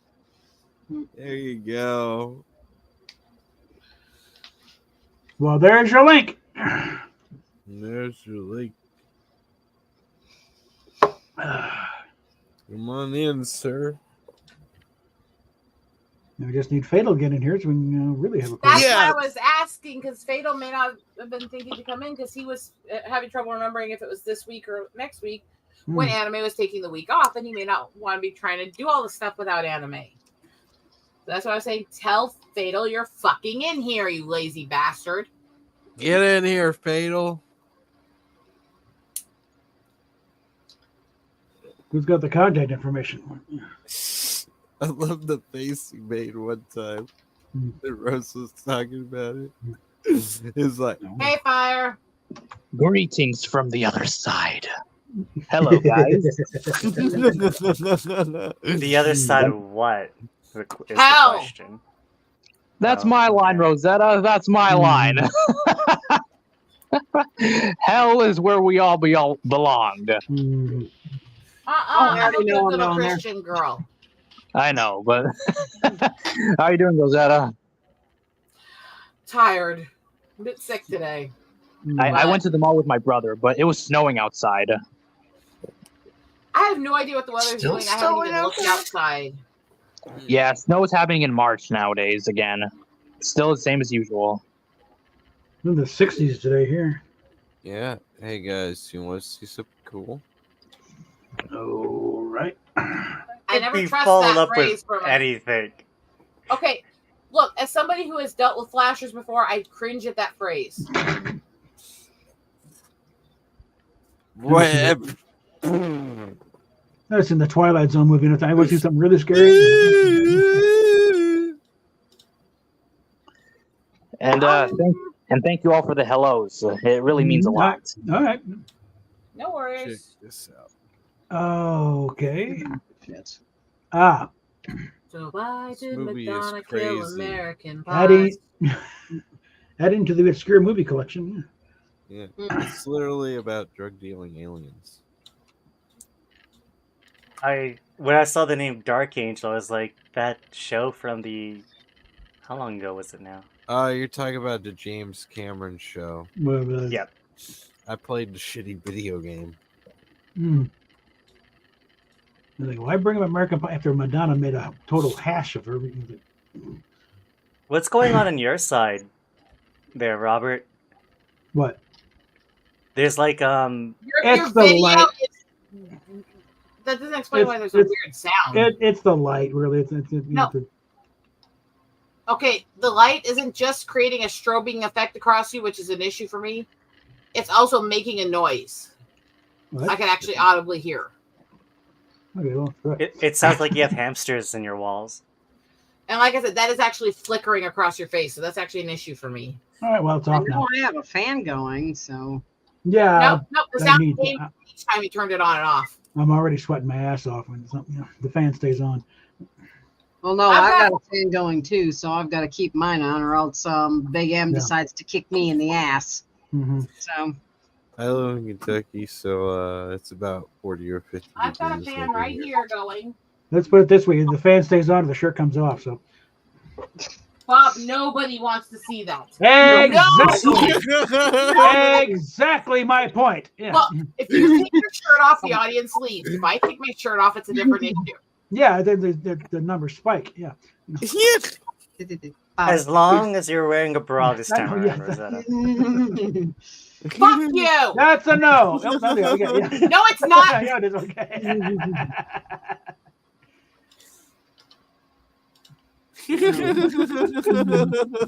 Speaker 8: There you go.
Speaker 2: Well, there's your link.
Speaker 8: There's your link. Come on in, sir.
Speaker 2: We just need Fatal to get in here so we can really have a
Speaker 3: That's
Speaker 2: question.
Speaker 3: why I was asking, because Fatal may not have been thinking to come in because he was having trouble remembering if it was this week or next week when Anime was taking the week off, and he may not want to be trying to do all the stuff without Anime. That's what I was saying. Tell Fatal you're fucking in here, you lazy bastard.
Speaker 8: Get in here, Fatal.
Speaker 2: Who's got the contact information?
Speaker 8: I love the face he made one time. That Rose was talking about it. It's like,
Speaker 3: Hey, Fire.
Speaker 10: Greetings from the other side. Hello, guys.
Speaker 7: The other side of what? Is the
Speaker 3: Hell.
Speaker 7: question.
Speaker 10: That's
Speaker 7: Oh,
Speaker 10: my line, Rosetta. That's my line. Hell is where we all belong.
Speaker 6: I already
Speaker 3: I'm a
Speaker 6: know
Speaker 3: good
Speaker 6: I'm
Speaker 3: little
Speaker 6: going there.
Speaker 3: Christian girl.
Speaker 10: I know, but how you doing, Rosetta?
Speaker 3: Tired. A bit sick today.
Speaker 10: I went to the mall with my brother, but it was snowing outside.
Speaker 3: I have no idea what the weather's
Speaker 1: Still
Speaker 3: doing. I haven't even looked
Speaker 1: snowing
Speaker 3: outside.
Speaker 10: Yeah, snow is happening in March nowadays again. Still the same as usual.
Speaker 2: In the 60s today here.
Speaker 8: yeah. Hey guys, you want to see something cool?
Speaker 2: All right.
Speaker 3: I never
Speaker 7: Be
Speaker 3: trust
Speaker 7: followed
Speaker 3: that
Speaker 7: up
Speaker 3: phrase
Speaker 7: with
Speaker 3: from
Speaker 7: anything.
Speaker 3: Okay, look, as somebody who has dealt with flashers before, I cringe at that phrase.
Speaker 8: What?
Speaker 2: That's in the Twilight Zone movie. I want to see something really scary.
Speaker 10: And thank you all for the hellos. It really means a lot.
Speaker 2: All right.
Speaker 3: No
Speaker 8: Check
Speaker 3: worries.
Speaker 8: this out.
Speaker 2: Okay. Ah,
Speaker 3: So why
Speaker 8: This
Speaker 3: did
Speaker 8: movie is
Speaker 3: Madonna kill
Speaker 8: crazy.
Speaker 3: American
Speaker 2: adding,
Speaker 3: pies?
Speaker 2: adding to the obscure movie collection.
Speaker 8: Yeah, it's literally about drug dealing aliens.
Speaker 7: When I saw the name Dark Angel, I was like, that show from the... How long ago was it now?
Speaker 8: You're talking about the James Cameron show.
Speaker 2: Well,
Speaker 7: Yep.
Speaker 8: I played the shitty video game.
Speaker 2: Like, why bring up American Pie after Madonna made a total hash of her?
Speaker 7: What's going on your side there, Robert?
Speaker 2: What?
Speaker 7: There's like,
Speaker 3: Your
Speaker 2: It's the
Speaker 3: video
Speaker 2: light.
Speaker 3: that doesn't explain why there's a
Speaker 2: It's-
Speaker 3: weird sound.
Speaker 2: It's the light, really. It's
Speaker 3: No. Okay, the light isn't just creating a strobing effect across you, which is an issue for me. It's also making a noise.
Speaker 2: What?
Speaker 3: I can actually audibly hear.
Speaker 2: Okay, well, right.
Speaker 7: it sounds like you have hamsters in your walls.
Speaker 3: And like I said, that is actually flickering across your face, so that's actually an issue for me.
Speaker 2: All right, well, it's
Speaker 6: I
Speaker 2: off
Speaker 6: know
Speaker 2: now.
Speaker 6: I have a fan going, so
Speaker 2: Yeah,
Speaker 3: No, the
Speaker 2: I
Speaker 3: sound
Speaker 2: need-
Speaker 3: came each time you turned it on and off.
Speaker 2: I'm already sweating my ass off when something, the fan stays on.
Speaker 6: well, no,
Speaker 3: I've
Speaker 6: I've
Speaker 3: got-
Speaker 6: got a fan going too, so I've got to keep mine on, or else Big M
Speaker 2: Yeah.
Speaker 6: decides to kick me in the ass.
Speaker 2: hmm
Speaker 6: So
Speaker 8: I live in Kentucky, so it's about 40 or 50
Speaker 3: I've got a
Speaker 8: degrees
Speaker 3: fan
Speaker 8: over
Speaker 3: right
Speaker 8: here.
Speaker 3: here going.
Speaker 2: Let's put it this way: the fan stays on, the shirt comes off. So
Speaker 3: Bob, nobody wants to see that.
Speaker 2: exactly, exactly my point. Yeah,
Speaker 3: Well, if you take your shirt off, the audience leaves. If I take my shirt off, it's a different issue.
Speaker 2: yeah, the numbers spike. Yeah.
Speaker 7: As long as you're wearing a bra this
Speaker 2: I
Speaker 7: time
Speaker 2: know, yeah.
Speaker 7: around, Rosetta.
Speaker 3: Fuck you!
Speaker 2: That's a no. No, yeah.
Speaker 3: No, it's not.
Speaker 2: Yeah, it is okay.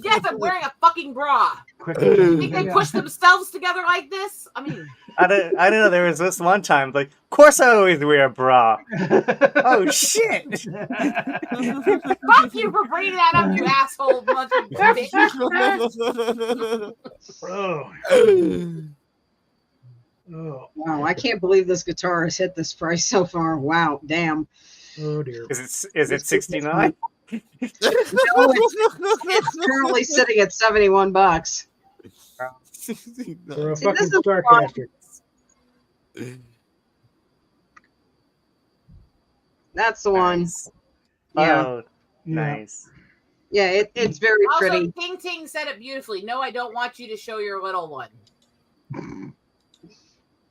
Speaker 3: Yes, I'm wearing a fucking bra.
Speaker 2: Quick.
Speaker 3: Think they push themselves together like this? I mean,
Speaker 7: I didn't know there was this one time. Like, of course I always wear a bra. Oh shit!
Speaker 3: fuck you for bringing that up, you asshole bunch of bitch.
Speaker 2: Oh. Oh.
Speaker 6: wow, I can't believe this guitar has hit this price so far. Wow, damn.
Speaker 2: Oh dear.
Speaker 7: Is it 69?
Speaker 6: It's currently sitting at $71.
Speaker 2: For a
Speaker 6: See,
Speaker 2: fucking
Speaker 6: this is
Speaker 2: Starcaster.
Speaker 6: That's the one.
Speaker 7: Nice.
Speaker 6: Yeah.
Speaker 7: Oh,
Speaker 2: Yeah.
Speaker 7: nice.
Speaker 6: Yeah, it's very
Speaker 3: Also,
Speaker 6: pretty.
Speaker 3: Ting Ting said it beautifully. No, I don't want you to show your little one.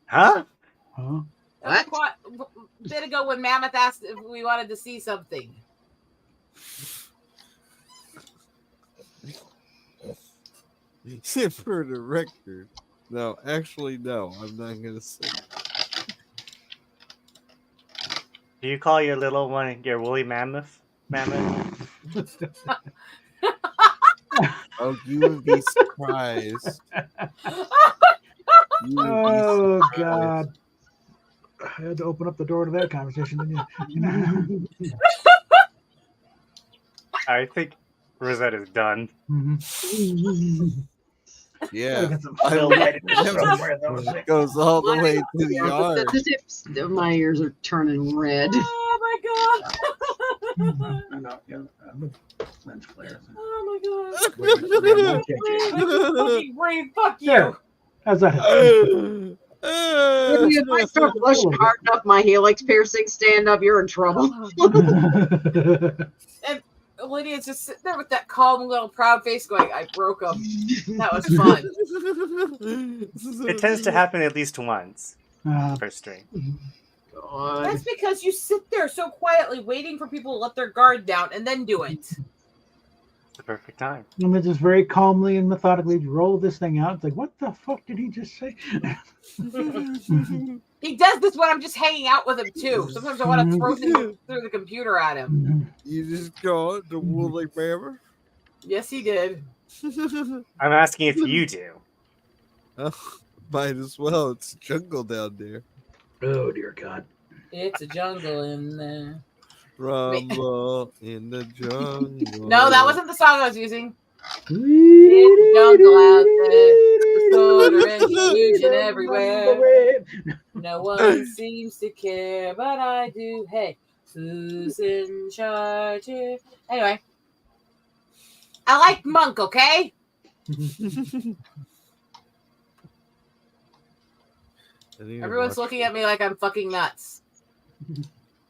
Speaker 7: Huh?
Speaker 2: Huh?
Speaker 3: That was a bit ago when Mammoth asked if we wanted to see something.
Speaker 8: For the record. No, actually, no. I'm not gonna say.
Speaker 7: Do you call your little one your woolly mammoth? Mammoth?
Speaker 8: Oh, you would be surprised. You would be
Speaker 2: Oh
Speaker 8: surprised.
Speaker 2: God! I had to open up the door to that conversation, didn't you?
Speaker 7: I think Rosetta's done.
Speaker 8: Yeah,
Speaker 2: Gotta get some
Speaker 8: I
Speaker 2: Phil
Speaker 8: would-
Speaker 2: White in there somewhere, though.
Speaker 8: it goes all the way to the yard.
Speaker 6: The tips of my ears are turning red.
Speaker 3: Oh my god!
Speaker 2: Lens flare.
Speaker 3: Oh my god! Fucking breathe, fuck you!
Speaker 2: There. How's that?
Speaker 6: If I start blushing hard enough, my helix piercing stand up, you're in trouble.
Speaker 3: And Lydia's just sitting there with that calm little proud face going, I broke him. That was fun.
Speaker 7: It tends to happen at least once per stream.
Speaker 3: That's because you sit there so quietly waiting for people to let their guard down and then do it.
Speaker 7: It's the perfect time.
Speaker 2: And they just very calmly and methodically roll this thing out. It's like, what the fuck did he just say?
Speaker 3: He does this when I'm just hanging out with him too. Sometimes I want to throw things through the computer at him.
Speaker 8: You just call it the woolly mammoth?
Speaker 3: Yes, he did.
Speaker 7: I'm asking if you do.
Speaker 8: Oh, might as well. It's jungle down there.
Speaker 2: Oh dear God!
Speaker 3: It's a jungle in there.
Speaker 8: Rumble in the jungle.
Speaker 3: No, that wasn't the song I was using. It's a jungle out there. Disorder and confusion everywhere. No one seems to care, but I do. Hey, who's in charge here? Anyway, I like Monk, okay? Everyone's looking at me like I'm fucking nuts.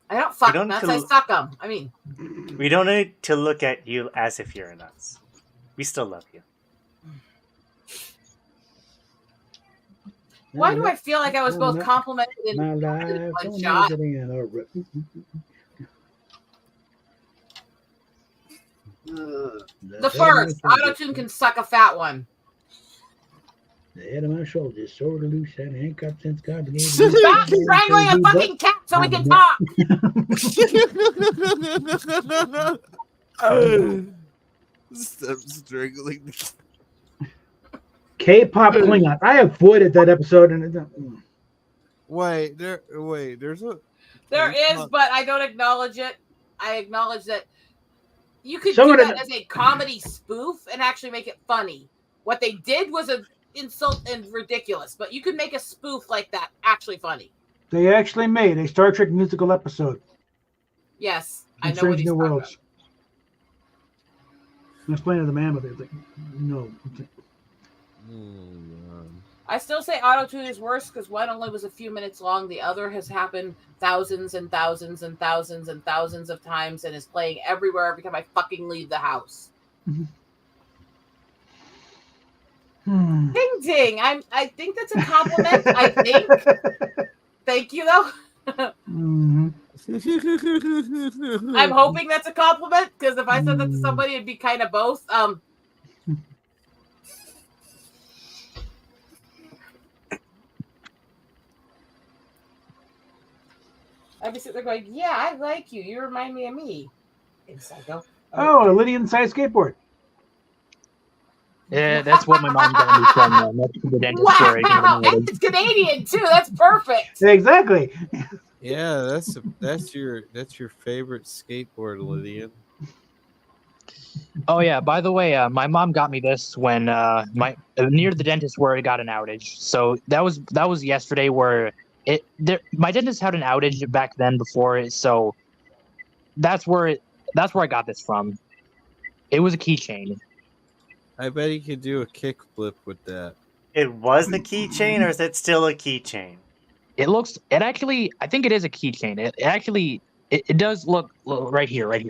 Speaker 3: I don't fuck
Speaker 7: don't
Speaker 3: nuts,
Speaker 7: feel-
Speaker 3: I suck them. I mean,
Speaker 7: We don't need to look at you as if you're nuts. We still love you.
Speaker 3: why do I feel like I was both complimented
Speaker 2: My
Speaker 3: and
Speaker 2: life
Speaker 3: in one
Speaker 2: on
Speaker 3: shot?
Speaker 2: everything in a row.
Speaker 3: The first, Auto-Tune can suck a fat one.
Speaker 2: The head of my shoulders sore to loose and handcuffed since God began.
Speaker 3: Stop strangling a fucking cat so we can talk.
Speaker 8: Stop strangling the
Speaker 2: K-pop Klingon. I avoided that episode and
Speaker 8: Wait, there's a
Speaker 3: There is, but I don't acknowledge it. I acknowledge that you could
Speaker 2: Someone
Speaker 3: do
Speaker 2: in
Speaker 3: that as a comedy spoof and actually make it funny. What they did was an insult and ridiculous, but you could make a spoof like that actually funny.
Speaker 2: they actually made a Star Trek musical episode.
Speaker 3: Yes, I
Speaker 2: in
Speaker 3: know what
Speaker 2: Strange
Speaker 3: he's
Speaker 2: New
Speaker 3: talking about.
Speaker 2: Worlds. I was playing to the mammoth. It's like, no. It's like,
Speaker 3: I still say Auto-Tune is worse because one only was a few minutes long. The other has happened thousands and thousands and thousands and thousands of times and is playing everywhere every time I fucking leave the house. Ding ding. I think that's a compliment. I think. Thank you though. I'm hoping that's a compliment because if I said that to somebody, it'd be kind of both. I'd be sitting there going, "Yeah, I like you. You remind me of me." It's psycho.
Speaker 2: oh, a Lydian size skateboard.
Speaker 10: Yeah, that's what my mom got me from next to the dentist. Where I got
Speaker 3: Wow,
Speaker 10: it.
Speaker 3: and it's Canadian too. That's perfect.
Speaker 2: Exactly.
Speaker 8: Yeah, that's your favorite skateboard, Lydian.
Speaker 10: Oh yeah. By the way, my mom got me this when near the dentist where it got an outage. So that was yesterday where my dentist had an outage back then before it. So that's where That's where I got this from. It was a keychain.
Speaker 8: I bet he could do a kickflip with that.
Speaker 7: It was the keychain, or is it still a keychain?
Speaker 10: It actually, I think it is a keychain. It does look right here.
Speaker 3: It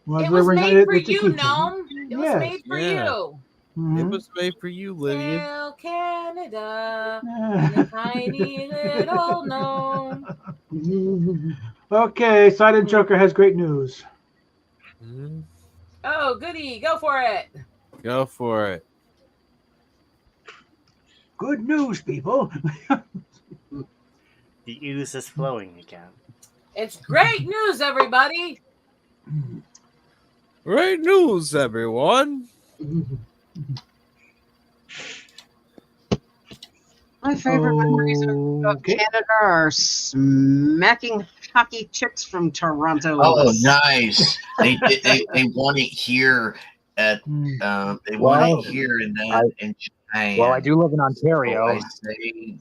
Speaker 3: was made for you, Gnome. It was made for
Speaker 8: Yeah.
Speaker 3: you.
Speaker 8: It was made for you, Lydia.
Speaker 3: Hail Canada, and a tiny little gnome.
Speaker 2: Okay, Silent Joker has great news.
Speaker 3: Oh, goody, go for it.
Speaker 8: Go for it.
Speaker 2: Good news, people.
Speaker 7: The ooze is flowing again.
Speaker 3: It's great news, everybody.
Speaker 8: Great news, everyone.
Speaker 6: My favorite memories of Canada are smacking hockey chicks from Toronto.
Speaker 1: Oh, nice! They want it here at they want it here in Japan.
Speaker 10: Well, I do live in Ontario.
Speaker 1: I say,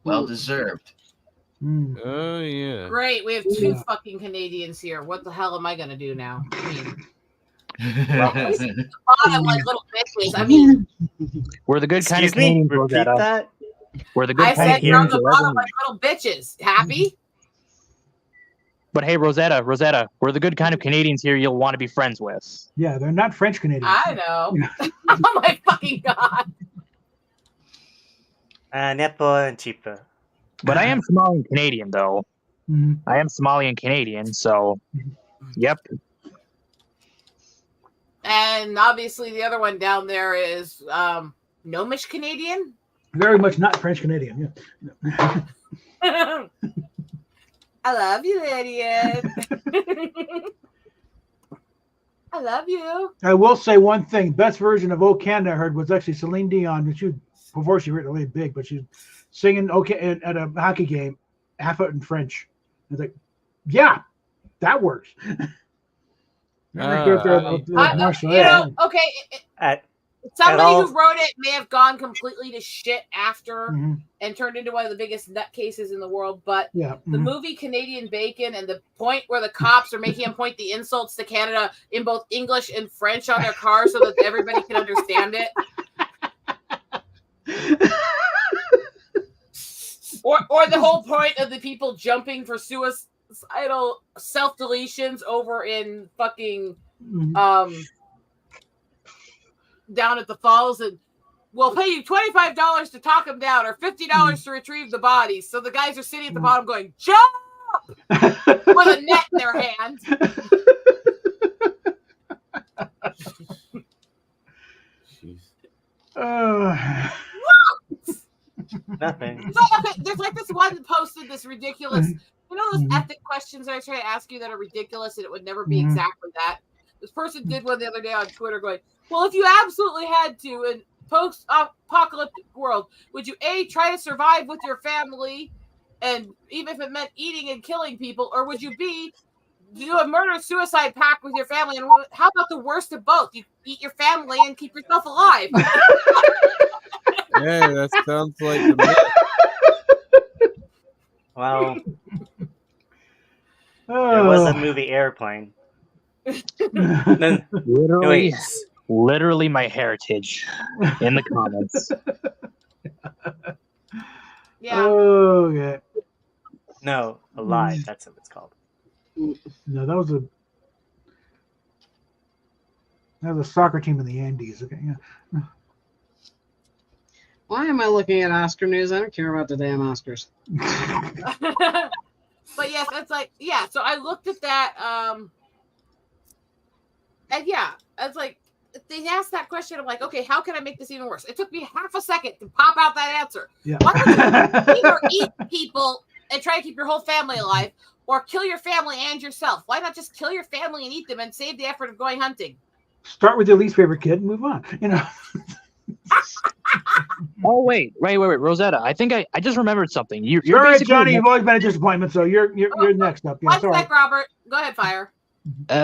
Speaker 1: well deserved.
Speaker 8: Oh yeah.
Speaker 3: Great, we have two fucking Canadians here. What the hell am I gonna do now? I mean, bottom like little bitches. I mean,
Speaker 10: We're the good kind of
Speaker 7: Excuse me?
Speaker 10: Canadians,
Speaker 7: Repeat
Speaker 10: Rosetta.
Speaker 7: that?
Speaker 10: We're the good
Speaker 3: I
Speaker 10: kind of
Speaker 3: said you're on
Speaker 10: Canadians.
Speaker 3: the bottom like little bitches. Happy?
Speaker 10: But hey, Rosetta, we're the good kind of Canadians here you'll want to be friends with.
Speaker 2: Yeah, they're not French Canadians.
Speaker 3: I know. Oh my fucking god.
Speaker 7: Nepo and Chipa.
Speaker 10: But I am Somalian Canadian, though.
Speaker 2: Mhm.
Speaker 10: I am Somalian Canadian, so yep.
Speaker 3: And obviously the other one down there is Gnomish Canadian.
Speaker 2: Very much not French Canadian. Yeah.
Speaker 3: I love you, Lydia. I love you.
Speaker 2: I will say one thing. Best version of "O Canada" I heard was actually Celine Dion, which before she really big, but she's singing "Okay" at a hockey game, half out in French. It's like, yeah, that works.
Speaker 3: Okay. Somebody
Speaker 7: all-
Speaker 3: who wrote it may have gone completely to shit after
Speaker 2: Mhm.
Speaker 3: and turned into one of the biggest nutcases in the world. But
Speaker 2: Yeah.
Speaker 3: the movie Canadian Bacon and the point where the cops are making him point the insults to Canada in both English and French on their car so that everybody can understand it. Or the whole point of the people jumping for suicidal self-deletions over in fucking down at the falls, and we'll pay you $25 to talk them down or $50 to retrieve the bodies. So the guys are sitting at the bottom going, jump! With a net in their hand.
Speaker 7: Nothing.
Speaker 3: So, okay, there's like this one that posted this ridiculous, you know those ethic questions I try to ask you that are ridiculous and it would never be exactly that? This person did one the other day on Twitter going, well, if you absolutely had to in post-apocalyptic world, would you A, try to survive with your family, and even if it meant eating and killing people, or would you B, do a murder-suicide pact with your family? And how about the worst of both? You eat your family and keep yourself alive.
Speaker 8: Yeah, that sounds like the myth.
Speaker 7: Well, there was a movie Airplane. Then,
Speaker 10: Literally my heritage in the comments.
Speaker 3: Yeah.
Speaker 2: Oh, yeah.
Speaker 7: no, Alive. That's what it's called.
Speaker 2: No, that was a soccer team in the Andes. Okay, yeah.
Speaker 6: Why am I looking at Oscar news? I don't care about the damn Oscars.
Speaker 3: But yes, it's like, yeah, so I looked at that, and yeah, it's like, they asked that question. I'm like, okay, how can I make this even worse? It took me half a second to pop out that answer.
Speaker 2: Yeah.
Speaker 3: Why don't you either eat people and try to keep your whole family alive, or kill your family and yourself? Why not just kill your family and eat them and save the effort of going hunting?
Speaker 2: Start with your least favorite kid and move on. You know.
Speaker 10: Oh wait, Rosetta. I think I just remembered something. You're
Speaker 2: Sorry,
Speaker 10: basically
Speaker 2: Johnny, you've always been a disappointment, so you're next up. Yeah,
Speaker 3: One
Speaker 2: sorry.
Speaker 3: sec, Robert. Go ahead, Fire.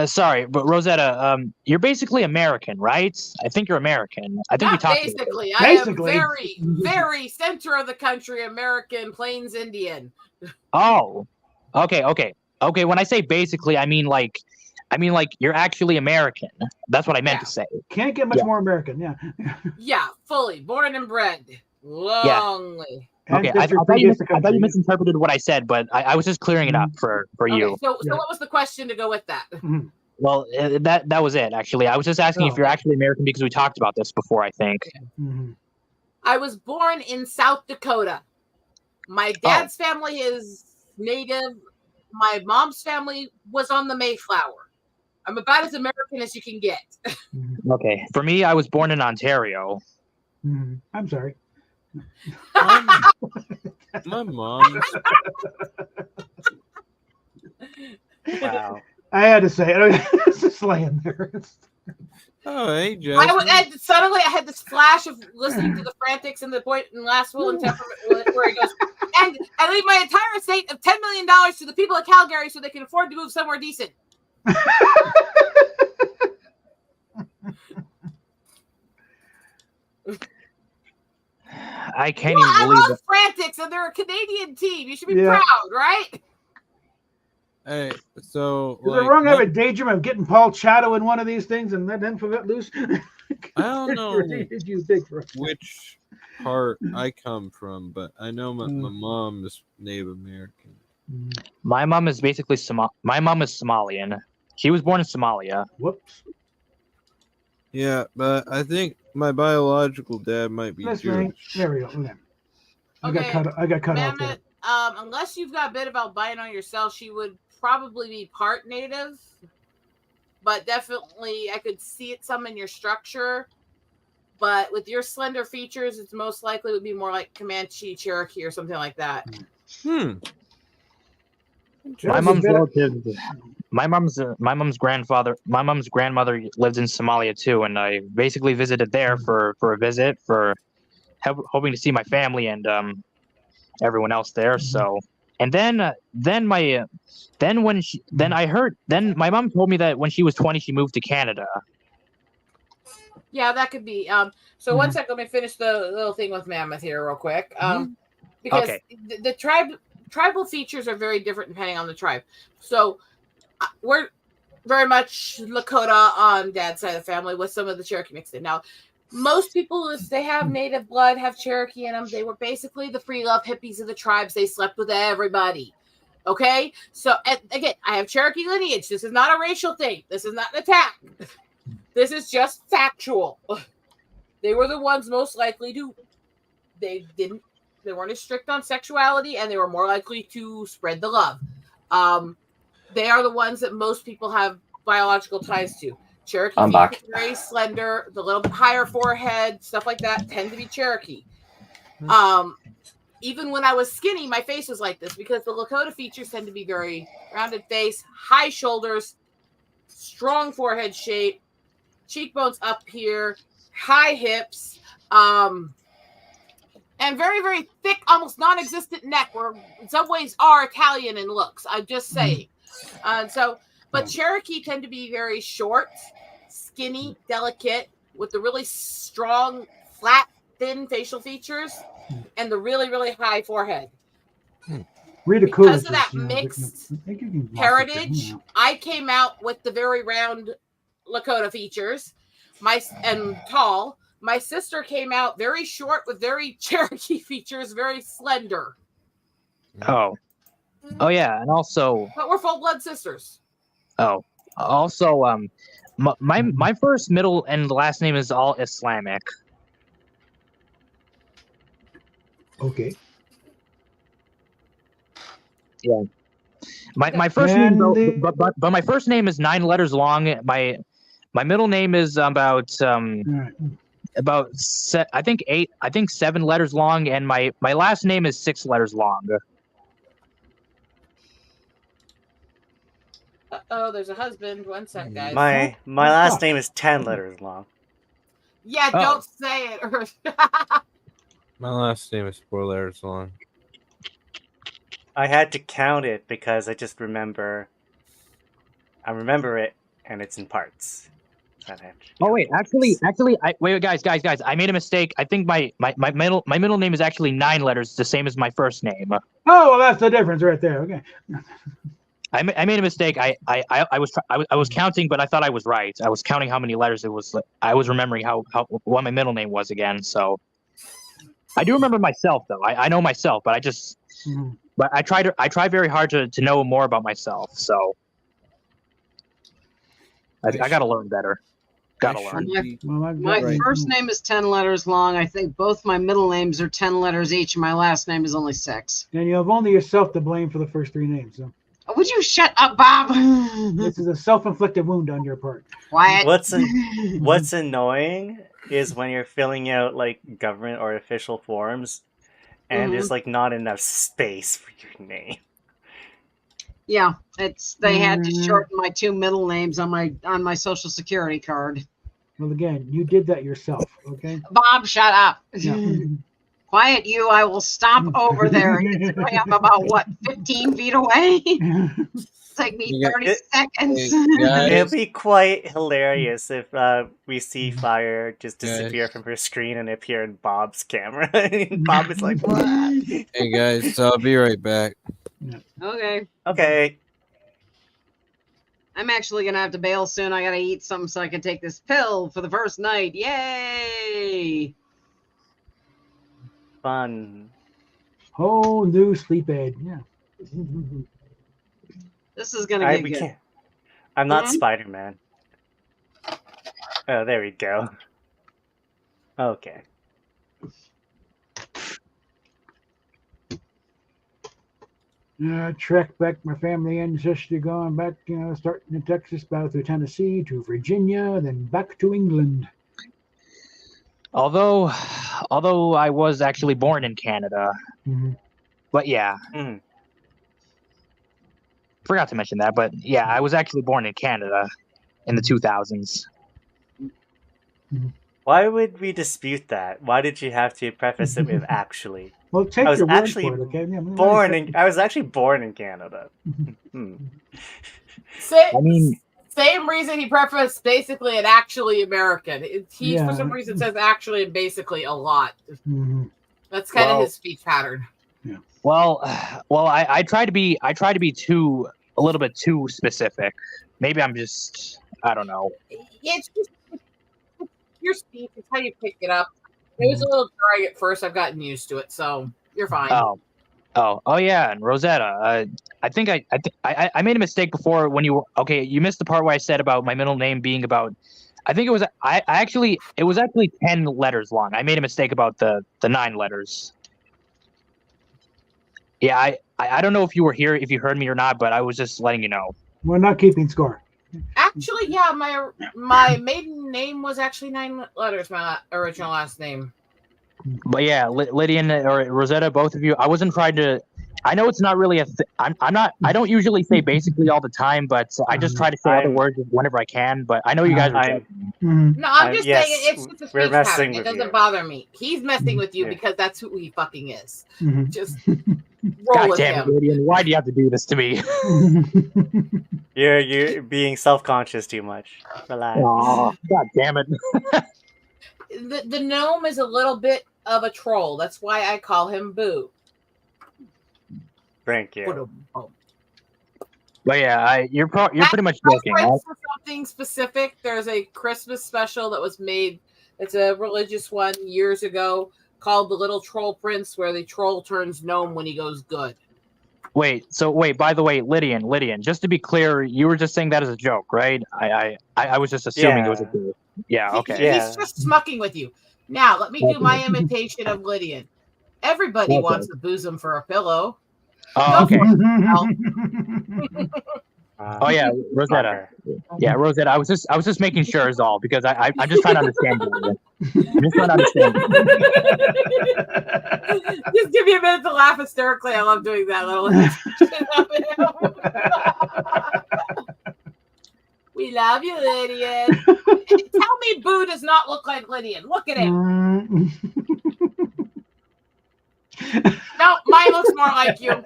Speaker 10: sorry, but Rosetta, you're basically American, right? I think you're American. I think we
Speaker 3: Not
Speaker 10: talked.
Speaker 3: basically.
Speaker 10: About
Speaker 3: I am
Speaker 2: Basically.
Speaker 3: very, very center of the country, American, Plains Indian.
Speaker 10: Oh, okay. Okay, when I say basically, I mean like you're actually American. That's what I meant to say.
Speaker 2: Can't get much more American. Yeah.
Speaker 3: Yeah, fully born and bred. Longly.
Speaker 10: Okay, I thought you misinterpreted what I said, but I was just clearing it up for you.
Speaker 3: Okay, so what was the question to go with that?
Speaker 10: Well, that was it, actually. I was just asking if you're actually American because we talked about this before, I think.
Speaker 3: I was born in South Dakota. My dad's family is Native. My mom's family was on the Mayflower. I'm about as American as you can get.
Speaker 10: Okay. For me, I was born in Ontario.
Speaker 2: I'm sorry.
Speaker 8: My mom.
Speaker 7: Wow.
Speaker 2: I had to say it. It's just laying there.
Speaker 8: Oh, hey, Jess.
Speaker 3: Suddenly I had this flash of listening to the Frantics and the point in Last Will and Testament where he goes, and I leave my entire estate of $10 million to the people of Calgary so they can afford to move somewhere decent.
Speaker 10: I can't even believe
Speaker 3: I love Frantics, and they're a Canadian team. You should be proud, right?
Speaker 8: Hey, so
Speaker 2: is it wrong to have a daydream of getting Paul Chato in one of these things and let him get loose?
Speaker 8: I don't know which part I come from, but I know my mom is Native American.
Speaker 10: My mom is basically my mom is Somalian. She was born in Somalia.
Speaker 2: Whoops.
Speaker 8: Yeah, but I think my biological dad might be Jewish.
Speaker 2: There we go. Okay. I got cut off there.
Speaker 3: Unless you've got a bit of albino yourself, she would probably be part Native. But definitely, I could see it some in your structure. But with your slender features, it's most likely would be more like Comanche, Cherokee, or something like that.
Speaker 10: My mom's relative. My mom's grandmother lived in Somalia too, and I basically visited there for a visit hoping to see my family and everyone else there. So, and then my mom told me that when she was 20, she moved to Canada.
Speaker 3: Yeah, that could be. So one sec, let me finish the little thing with Mammoth here real quick. Because the tribal features are very different depending on the tribe. So we're very much Lakota on dad's side of the family with some of the Cherokee mixed in. Now, most people, if they have Native blood, have Cherokee in them. They were basically the free love hippies of the tribes. They slept with everybody. Okay? So, again, I have Cherokee lineage. This is not a racial thing. This is not an attack. This is just factual. They were the ones most likely to... They weren't as strict on sexuality, and they were more likely to spread the love. They are the ones that most people have biological ties to. Cherokee are very slender, the little bit higher forehead, stuff like that tend to be Cherokee. Even when I was skinny, my face was like this because the Lakota features tend to be very rounded face, high shoulders, strong forehead shape, cheekbones up here, high hips, and very, very thick, almost non-existent neck, where in some ways are Italian in looks. I'm just saying. But Cherokee tend to be very short, skinny, delicate, with the really strong, flat, thin facial features, and the really, really high forehead. Because of that mixed heritage, I came out with the very round Lakota features, and tall. My sister came out very short with very Cherokee features, very slender.
Speaker 10: Oh yeah, and also.
Speaker 3: But we're full blood sisters.
Speaker 10: Oh, also, my first, middle, and last name is all Islamic.
Speaker 2: Okay.
Speaker 10: Yeah. My first name, but my first name is 9 letters long. My middle name is about I think 7 letters long, and my last name is 6 letters long.
Speaker 3: Oh, there's a husband. One sec, guys.
Speaker 7: My last name is 10 letters long.
Speaker 3: Yeah, don't say it.
Speaker 8: My last name is 4 letters long.
Speaker 7: I had to count it because I just remember. I remember it, and it's in parts.
Speaker 10: Oh wait, actually, wait, guys, I made a mistake. I think my middle name is actually 9 letters, the same as my first name.
Speaker 2: Oh, well, that's the difference right there. Okay.
Speaker 10: I made a mistake. I was counting, but I thought I was right. I was counting how many letters it was. I was remembering how what my middle name was again. So I do remember myself though. I know myself, but but I try very hard to know more about myself. So I got to learn better. Gotta learn.
Speaker 6: My first name is 10 letters long. I think both my middle names are 10 letters each, and my last name is only 6.
Speaker 2: And you have only yourself to blame for the first 3 names. So.
Speaker 6: Would you shut up, Bob?
Speaker 2: This is a self-inflicted wound on your part.
Speaker 6: Quiet.
Speaker 7: What's annoying is when you're filling out like government or official forms, and there's like not enough space for your name.
Speaker 6: Yeah, they had to shorten my 2 middle names on my Social Security card.
Speaker 2: Well, again, you did that yourself, okay?
Speaker 6: Bob, shut up.
Speaker 2: Yeah.
Speaker 6: Quiet you, I will stop over there. I'm about, 15 feet away? Take me 30 seconds.
Speaker 7: It'd be quite hilarious if we see Fire just disappear from her screen and appear in Bob's camera. And Bob is like, what?
Speaker 8: Hey, guys, so I'll be right back.
Speaker 6: Okay.
Speaker 7: Okay.
Speaker 6: I'm actually going to have to bail soon. I got to eat something so I can take this pill for the first night. Yay!
Speaker 7: Fun.
Speaker 2: Whole new sleep aid. Yeah.
Speaker 6: This is going to get good.
Speaker 7: I'm not Spider-Man. Oh, there we go. Okay.
Speaker 2: Trek back my family ancestry going back, starting in Texas, back through Tennessee to Virginia, then back to England.
Speaker 10: Although I was actually born in Canada, but yeah, forgot to mention that. But yeah, I was actually born in Canada in the 2000s.
Speaker 7: Why would we dispute that? Why did you have to preface it with actually?
Speaker 2: Well, take
Speaker 7: I was
Speaker 2: your
Speaker 7: actually
Speaker 2: word for it, okay?
Speaker 7: I was actually born in Canada.
Speaker 3: Same reason he prefaced basically and actually American. He for some reason says actually and basically a lot. That's kind of his speech pattern.
Speaker 2: Yeah.
Speaker 10: Well, I try to be a little bit too specific. Maybe I'm just, I don't know.
Speaker 3: It's just your speech. It's how you pick it up. It was a little dry at first. I've gotten used to it, so you're fine.
Speaker 10: Oh yeah, and Rosetta. I think I made a mistake before when you missed the part where I said about my middle name being about. I think it was it was actually 10 letters long. I made a mistake about the 9 letters. Yeah, I don't know if you were here, if you heard me or not, but I was just letting you know.
Speaker 2: We're not keeping score.
Speaker 3: Actually, yeah, my maiden name was actually 9 letters. My original last name.
Speaker 10: But yeah, Lydian or Rosetta, both of you. I wasn't trying to. I know it's not really I'm not. I don't usually say basically all the time, but I just try to say other words whenever I can. But I know you guys are.
Speaker 3: No, I'm just saying it's just a speech pattern. It doesn't bother me. He's messing with you because that's who he fucking is. Just roll with him.
Speaker 10: Lydian, why do you have to do this to me?
Speaker 7: You're being self-conscious too much. Relax.
Speaker 10: Oh, God damn it.
Speaker 3: The gnome is a little bit of a troll. That's why I call him Boo.
Speaker 7: Thank you.
Speaker 10: But yeah, you're pretty much joking. Right?
Speaker 3: For something specific, there's a Christmas special that was made. It's a religious one years ago called The Little Troll Prince, where the troll turns gnome when he goes good.
Speaker 10: Wait, by the way, Lydian, just to be clear, you were just saying that as a joke, right? I was just assuming it was a joke. Yeah, okay.
Speaker 3: He's just smucking with you. Now, let me do my imitation of Lydian. Everybody wants a bosom for a pillow.
Speaker 10: Oh, okay. Oh yeah, Rosetta. Yeah, Rosetta. I was just making sure is all because I'm just trying to understand you. I'm just trying to understand you.
Speaker 3: Just give me a minute to laugh hysterically. I love doing that little. We love you, Lydian. Tell me Boo does not look like Lydian. Look at him. No, mine looks more like you.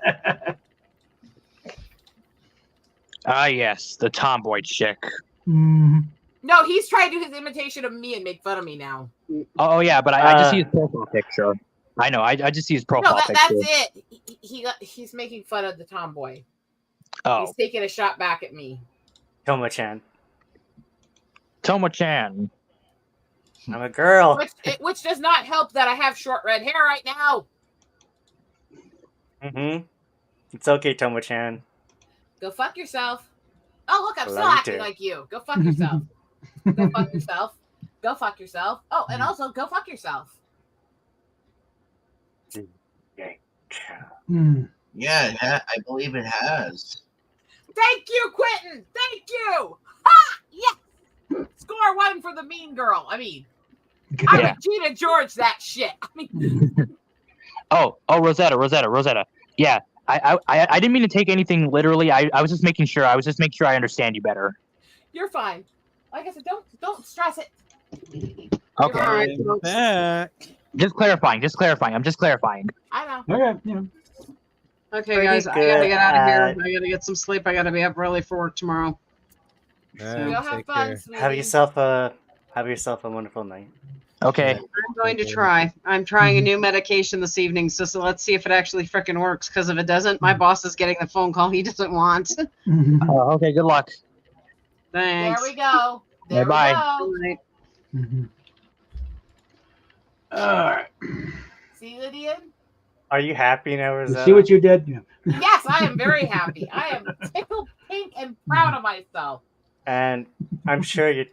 Speaker 10: Ah, yes, the tomboy chick.
Speaker 3: No, he's trying to do his imitation of me and make fun of me now.
Speaker 10: Oh yeah, but I just see his profile picture. I know. I just see his profile picture.
Speaker 3: That's it. He's making fun of the tomboy.
Speaker 10: Oh,
Speaker 3: He's taking a shot back at me.
Speaker 7: Toma-chan.
Speaker 10: Toma-chan.
Speaker 7: I'm a girl.
Speaker 3: Which does not help that I have short red hair right now.
Speaker 7: Mm-hmm. It's okay, Toma-chan.
Speaker 3: Go fuck yourself. Oh, look, I'm
Speaker 7: I
Speaker 3: still
Speaker 7: love you
Speaker 3: acting
Speaker 7: too.
Speaker 3: like you. Go fuck yourself. Go fuck yourself. Go fuck yourself. Oh, and also go fuck yourself.
Speaker 1: Yeah, I believe it has.
Speaker 3: Thank you, Quentin. Thank you. Ha! Yes. Score 1 for the mean girl. I mean, I
Speaker 10: Yeah.
Speaker 3: would Gina George that shit. I mean,
Speaker 10: Oh, Rosetta. Yeah, I didn't mean to take anything literally. I was just making sure. I was just making sure I understand you better.
Speaker 3: you're fine. Like I said, don't stress it.
Speaker 10: Okay.
Speaker 3: All right,
Speaker 8: I'm back.
Speaker 10: Just clarifying. I'm just clarifying.
Speaker 3: I know.
Speaker 2: Okay, yeah.
Speaker 6: Okay,
Speaker 7: Pretty
Speaker 6: guys, I gotta
Speaker 7: good
Speaker 6: get out of here.
Speaker 7: at-
Speaker 6: I gotta get some sleep. I gotta be up early for work tomorrow.
Speaker 3: Go have
Speaker 8: Take
Speaker 3: fun,
Speaker 8: care.
Speaker 3: sweetie.
Speaker 7: Have yourself a wonderful night.
Speaker 10: Okay.
Speaker 6: I'm going to try. I'm trying a new medication this evening, so let's see if it actually frickin' works. Because if it doesn't, my boss is getting the phone call he doesn't want.
Speaker 10: Okay. Good luck.
Speaker 6: Thanks.
Speaker 3: There we go. There
Speaker 10: Bye-bye.
Speaker 3: we go.
Speaker 6: Good night.
Speaker 2: All right.
Speaker 3: See, Lydian?
Speaker 7: Are you happy now,
Speaker 2: You
Speaker 7: Rosetta?
Speaker 2: see what you did? Yeah.
Speaker 3: Yes, I am very happy. I am tickled pink and proud of myself.
Speaker 7: And I'm sure you're.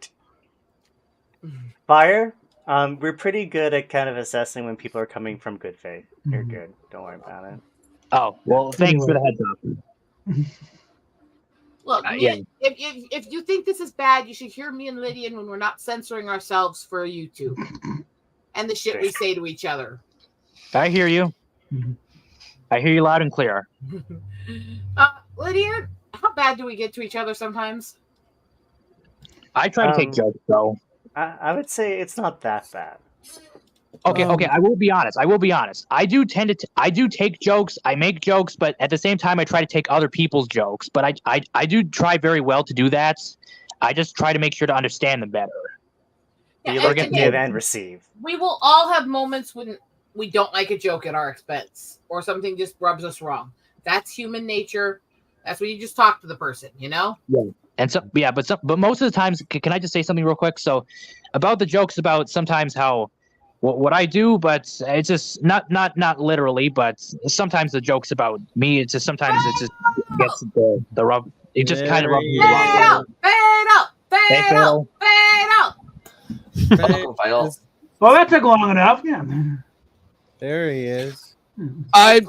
Speaker 7: Fire. We're pretty good at kind of assessing when people are coming from good faith. You're good. Don't worry about it.
Speaker 10: Oh well. Thanks for the heads up.
Speaker 3: Look,
Speaker 10: Yeah.
Speaker 3: if you think this is bad, you should hear me and Lydian when we're not censoring ourselves for YouTube and the shit we say to each other.
Speaker 10: I hear you. I hear you loud and clear.
Speaker 3: Lydian, how bad do we get to each other sometimes?
Speaker 10: I try to take jokes, though.
Speaker 7: I would say it's not that bad.
Speaker 10: Okay. I will be honest. I do tend to. I do take jokes. I make jokes, but at the same time, I try to take other people's jokes. But I do try very well to do that. I just try to make sure to understand them better.
Speaker 3: Yeah,
Speaker 7: You
Speaker 3: and
Speaker 7: look at
Speaker 3: again,
Speaker 7: give and receive.
Speaker 3: we will all have moments when we don't like a joke at our expense or something just rubs us wrong. That's human nature. That's when you just talk to the person, you know?
Speaker 10: Yeah. And so, yeah, but most of the times, can I just say something real quick? So, about the jokes about sometimes how what I do, but it's just not literally, but sometimes the jokes about me, it's just sometimes it just gets the rub. It just kind of rubs me
Speaker 3: Fade
Speaker 10: wrong.
Speaker 3: out, fade out,
Speaker 10: Hey,
Speaker 3: fade out,
Speaker 10: Phil.
Speaker 3: fade out.
Speaker 4: Fails.
Speaker 2: Well, that took long enough. Yeah.
Speaker 8: There he is.
Speaker 11: I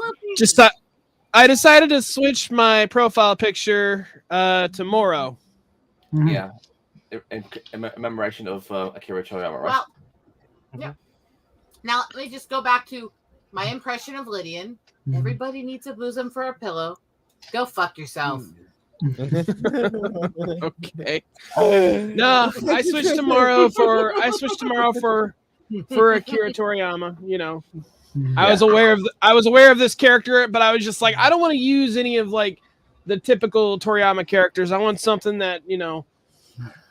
Speaker 11: decided to switch my profile picture to Moro.
Speaker 4: Yeah. In commemoration of Akira Toriyama, right?
Speaker 3: Well, yeah. Now let me just go back to my impression of Lydian. Everybody needs a bosom for a pillow. Go fuck yourself.
Speaker 11: Okay. No, I switched tomorrow for Akira Toriyama. You know, I was aware of this character, but I was just like, I don't want to use any of like the typical Toriyama characters. I want something that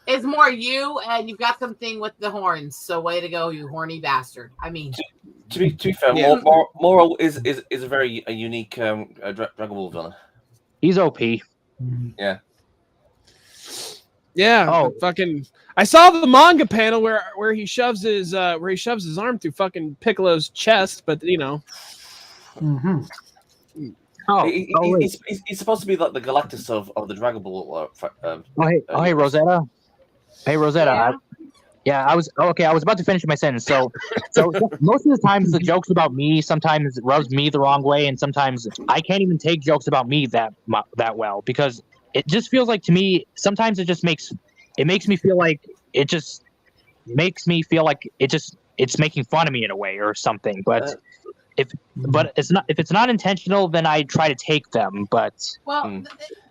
Speaker 3: It's more you, and you've got something with the horns. So way to go, you horny bastard. I mean,
Speaker 4: To be fair,
Speaker 11: Yeah.
Speaker 4: Moro is a very unique Dragon Ball villain.
Speaker 10: He's OP.
Speaker 4: Yeah.
Speaker 11: Yeah.
Speaker 10: Oh.
Speaker 11: Fucking. I saw the manga panel where he shoves his arm through fucking Piccolo's chest, but
Speaker 10: Oh, wait.
Speaker 4: He's supposed to be like the Galactus of the Dragon Ball.
Speaker 10: Hey, Rosetta. Hey, Rosetta.
Speaker 3: Yeah.
Speaker 10: I was about to finish my sentence. So most of the times the jokes about me sometimes it rubs me the wrong way, and sometimes I can't even take jokes about me that well because it just feels like to me sometimes it makes me feel like it's making fun of me in a way or something. But if it's not intentional, then I try to take them. But
Speaker 3: well,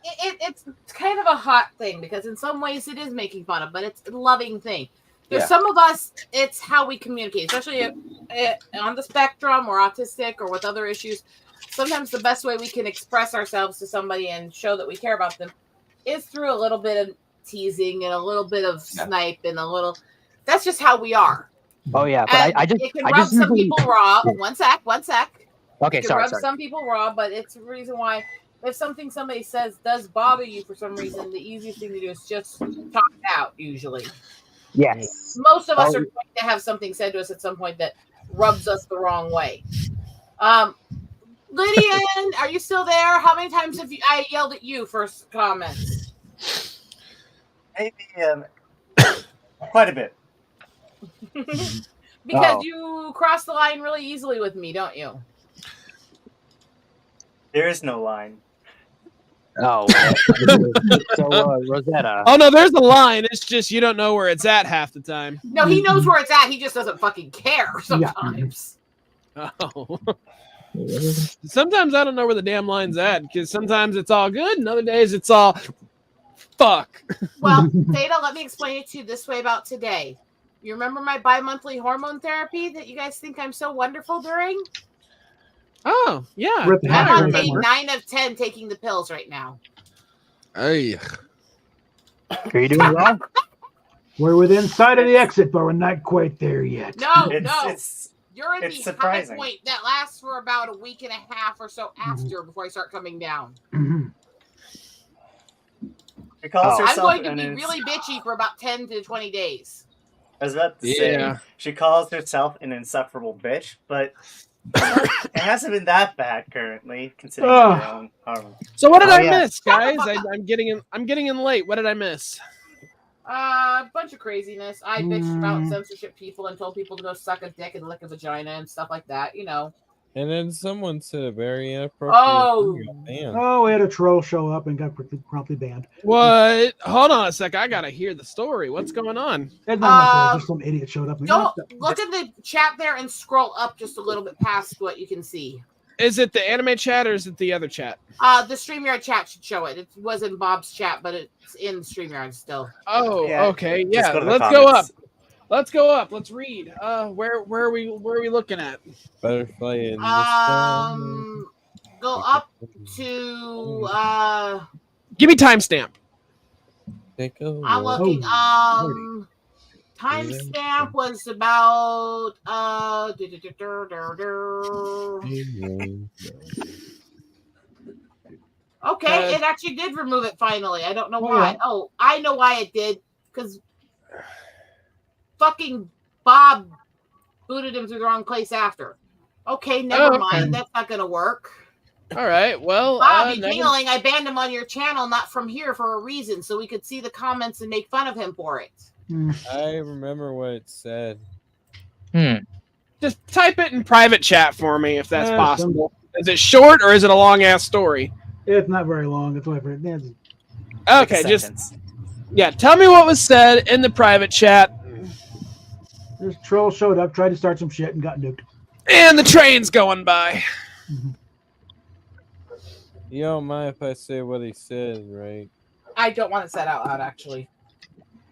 Speaker 3: it's kind of a hot thing because in some ways it is making fun of, but it's a loving thing. There's some of us, it's how we communicate, especially on the spectrum or autistic or with other issues. Sometimes the best way we can express ourselves to somebody and show that we care about them is through a little bit of teasing and a little bit of snipe and a little. That's just how we are.
Speaker 10: oh yeah, but
Speaker 3: And
Speaker 10: I just
Speaker 3: it can rub some
Speaker 10: usually-
Speaker 3: people raw. One sec.
Speaker 10: Okay,
Speaker 3: It can
Speaker 10: sorry.
Speaker 3: rub some people raw, but it's the reason why if something somebody says does bother you for some reason, the easiest thing to do is just talk it out. Usually,
Speaker 10: Yes.
Speaker 3: most of us are going to have something said to us at some point that rubs us the wrong way. Lydian, are you still there? How many times have I yelled at you for comments?
Speaker 7: Maybe quite a bit.
Speaker 3: Because you cross the line really easily with me, don't you?
Speaker 7: There is no line.
Speaker 10: Oh, so Rosetta.
Speaker 11: Oh no, there's a line. It's just you don't know where it's at half the time.
Speaker 3: No, he knows where it's at. He just doesn't fucking care sometimes.
Speaker 11: Oh. Sometimes I don't know where the damn line's at because sometimes it's all good and other days it's all fuck.
Speaker 3: Well, Theta, let me explain it to you this way about today. You remember my bi-monthly hormone therapy that you guys think I'm so wonderful during?
Speaker 11: Oh, yeah.
Speaker 3: I'm on day 9 of 10 taking the pills right now.
Speaker 8: Hey.
Speaker 10: Are you doing well?
Speaker 2: We're within sight of the exit, but we're not quite there yet.
Speaker 3: No,
Speaker 7: It's
Speaker 3: you're in
Speaker 7: it's
Speaker 3: the
Speaker 7: surprising.
Speaker 3: high point that lasts for about a week and a half or so after before I start coming down.
Speaker 7: She calls
Speaker 3: I'm
Speaker 7: herself
Speaker 3: going to
Speaker 7: an
Speaker 3: be really bitchy for about 10 to 20 days.
Speaker 7: I was about to say, she calls herself an insufferable bitch, but it hasn't been that bad currently, considering her own hormone.
Speaker 11: So what did I miss, guys? I'm getting in late. What did I miss?
Speaker 3: A bunch of craziness. I bitched about censorship people and told people to go suck a dick and lick a vagina and stuff like that, you know.
Speaker 8: And then someone said a very inappropriate thing about Dan.
Speaker 2: Oh, we had a troll show up and got promptly banned.
Speaker 11: What? Hold on a sec. I gotta hear the story. What's going on?
Speaker 2: It's not my fault. Just some idiot showed up. And
Speaker 3: Don't look at the chat there and scroll up just a little bit past what you can see.
Speaker 11: Is it the anime chat or is it the other chat?
Speaker 3: The StreamYard chat should show it. It was in Bob's chat, but it's in StreamYard still.
Speaker 11: Oh,
Speaker 7: Yeah,
Speaker 11: okay.
Speaker 7: just
Speaker 11: Yeah,
Speaker 7: go to the
Speaker 11: let's go up.
Speaker 7: comments.
Speaker 11: Let's go up. Let's read. Where are we looking at?
Speaker 8: Butterfly in the
Speaker 3: Go up to
Speaker 11: Give me timestamp.
Speaker 3: I'm looking. Timestamp was about Okay, it actually did remove it finally. I don't know why.
Speaker 2: yeah.
Speaker 3: Oh, I know why it did. Because fucking Bob booted him to the wrong place after. Okay, never mind. That's not going to work.
Speaker 11: All right. Well,
Speaker 3: Bobby Dingling, I banned him on your channel, not from here, for a reason, so we could see the comments and make fun of him for it.
Speaker 8: I remember what it said.
Speaker 11: Just type it in private chat for me if that's possible. Is it short or is it a long ass story?
Speaker 2: It's not very long. It's whatever.
Speaker 11: Okay, just tell me what was said in the private chat.
Speaker 2: This troll showed up, tried to start some shit, and got nuked.
Speaker 11: And the train's going by.
Speaker 8: You don't mind if I say what he said, right?
Speaker 3: I don't want it said out loud, actually.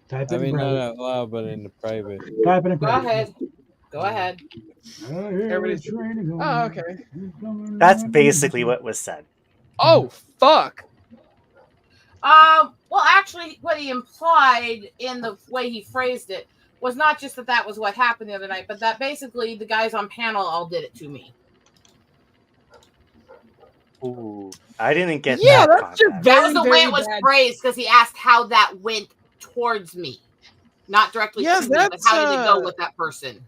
Speaker 2: Type
Speaker 8: I
Speaker 2: it in
Speaker 8: mean, not
Speaker 2: private.
Speaker 8: out loud, but in the private.
Speaker 2: Type it in
Speaker 3: Go
Speaker 2: private.
Speaker 3: ahead. Go ahead.
Speaker 11: Everybody's... Oh, okay.
Speaker 7: That's basically what was said.
Speaker 11: Oh, fuck.
Speaker 3: Well, actually, what he implied in the way he phrased it was not just that was what happened the other night, but that basically the guys on panel all did it to me.
Speaker 7: Ooh, I didn't get
Speaker 11: Yeah,
Speaker 7: that.
Speaker 11: that's just
Speaker 7: context.
Speaker 3: That was the way
Speaker 11: very
Speaker 3: it was
Speaker 11: bad.
Speaker 3: phrased because he asked how that went towards me, not directly
Speaker 11: Yeah,
Speaker 3: to me, but
Speaker 11: that's,
Speaker 3: how did it go with that person?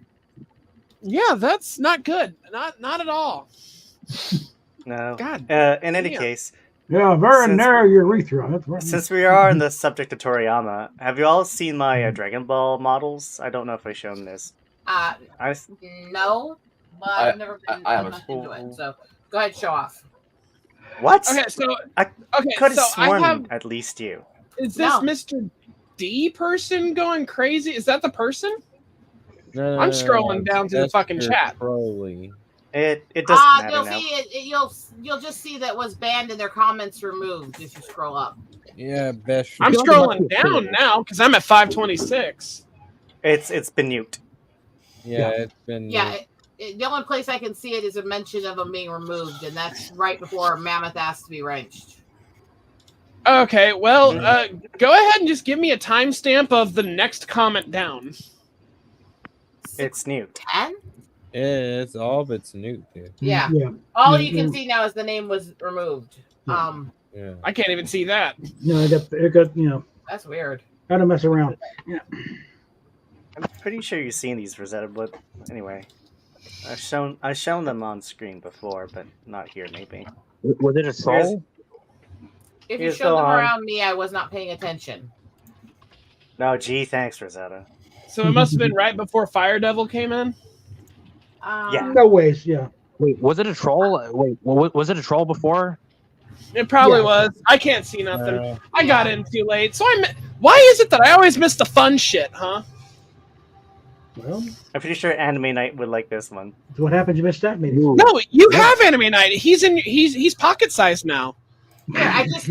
Speaker 11: Yeah, that's not good. Not at all.
Speaker 7: No.
Speaker 11: God.
Speaker 7: In any
Speaker 11: damn.
Speaker 7: case,
Speaker 2: Yeah, very
Speaker 7: Since-
Speaker 2: narrow urethra. That's right.
Speaker 7: since we are on the subject of Toriyama, have you all seen my Dragon Ball models? I don't know if I've shown this.
Speaker 3: No, but
Speaker 4: I-
Speaker 3: I've never been
Speaker 4: I haven't.
Speaker 3: much into it. So go ahead, show off.
Speaker 7: What?
Speaker 11: Okay, so
Speaker 7: I
Speaker 11: okay,
Speaker 7: could have
Speaker 11: so I
Speaker 7: sworn
Speaker 11: have.
Speaker 7: at least you.
Speaker 11: Is this
Speaker 3: No.
Speaker 11: Mr. D person going crazy? Is that the person?
Speaker 8: No,
Speaker 11: I'm scrolling down to the
Speaker 8: that's
Speaker 11: fucking
Speaker 8: your
Speaker 11: chat.
Speaker 8: Crowley.
Speaker 7: It doesn't matter
Speaker 3: You'll
Speaker 7: now.
Speaker 3: see it. You'll just see that was banned and their comments removed if you scroll up.
Speaker 8: Yeah, best.
Speaker 11: I'm scrolling down now because I'm at 526.
Speaker 7: It's been nuked.
Speaker 8: Yeah, it's been.
Speaker 3: Yeah, the only place I can see it is a mention of them being removed, and that's right before Mammoth asked to be wrenched.
Speaker 11: Okay, well, go ahead and just give me a timestamp of the next comment down.
Speaker 7: It's nuked.
Speaker 3: 10?
Speaker 8: Yeah, it's all but Snoop, dude.
Speaker 3: Yeah.
Speaker 2: Yeah.
Speaker 3: All
Speaker 2: Yeah,
Speaker 3: you can
Speaker 2: yeah.
Speaker 3: see now is the name was removed.
Speaker 8: Yeah.
Speaker 11: I can't even see that.
Speaker 2: No, it got
Speaker 3: That's weird.
Speaker 2: How to mess around. Yeah.
Speaker 7: I'm pretty sure you've seen these, Rosetta, but anyway. I've shown them on screen before, but not here maybe.
Speaker 10: Was it a troll?
Speaker 3: If you
Speaker 7: Here's
Speaker 3: showed them
Speaker 7: Gohan.
Speaker 3: around me, I was not paying attention.
Speaker 7: No, gee, thanks, Rosetta.
Speaker 11: So it must have been right before Fire Devil came in.
Speaker 7: Yeah.
Speaker 2: No ways. Yeah.
Speaker 10: Wait, was it a troll? Wait, was it a troll before?
Speaker 11: It probably
Speaker 2: Yeah.
Speaker 11: was. I can't see nothing. I got
Speaker 3: Yeah.
Speaker 11: in too late. So why is it that I always miss the fun shit, huh?
Speaker 2: Well,
Speaker 7: I'm pretty sure Anime Night would like this one.
Speaker 2: so what happened? You missed that meeting.
Speaker 11: No, you have Anime Night. He's pocket sized now.
Speaker 3: Here,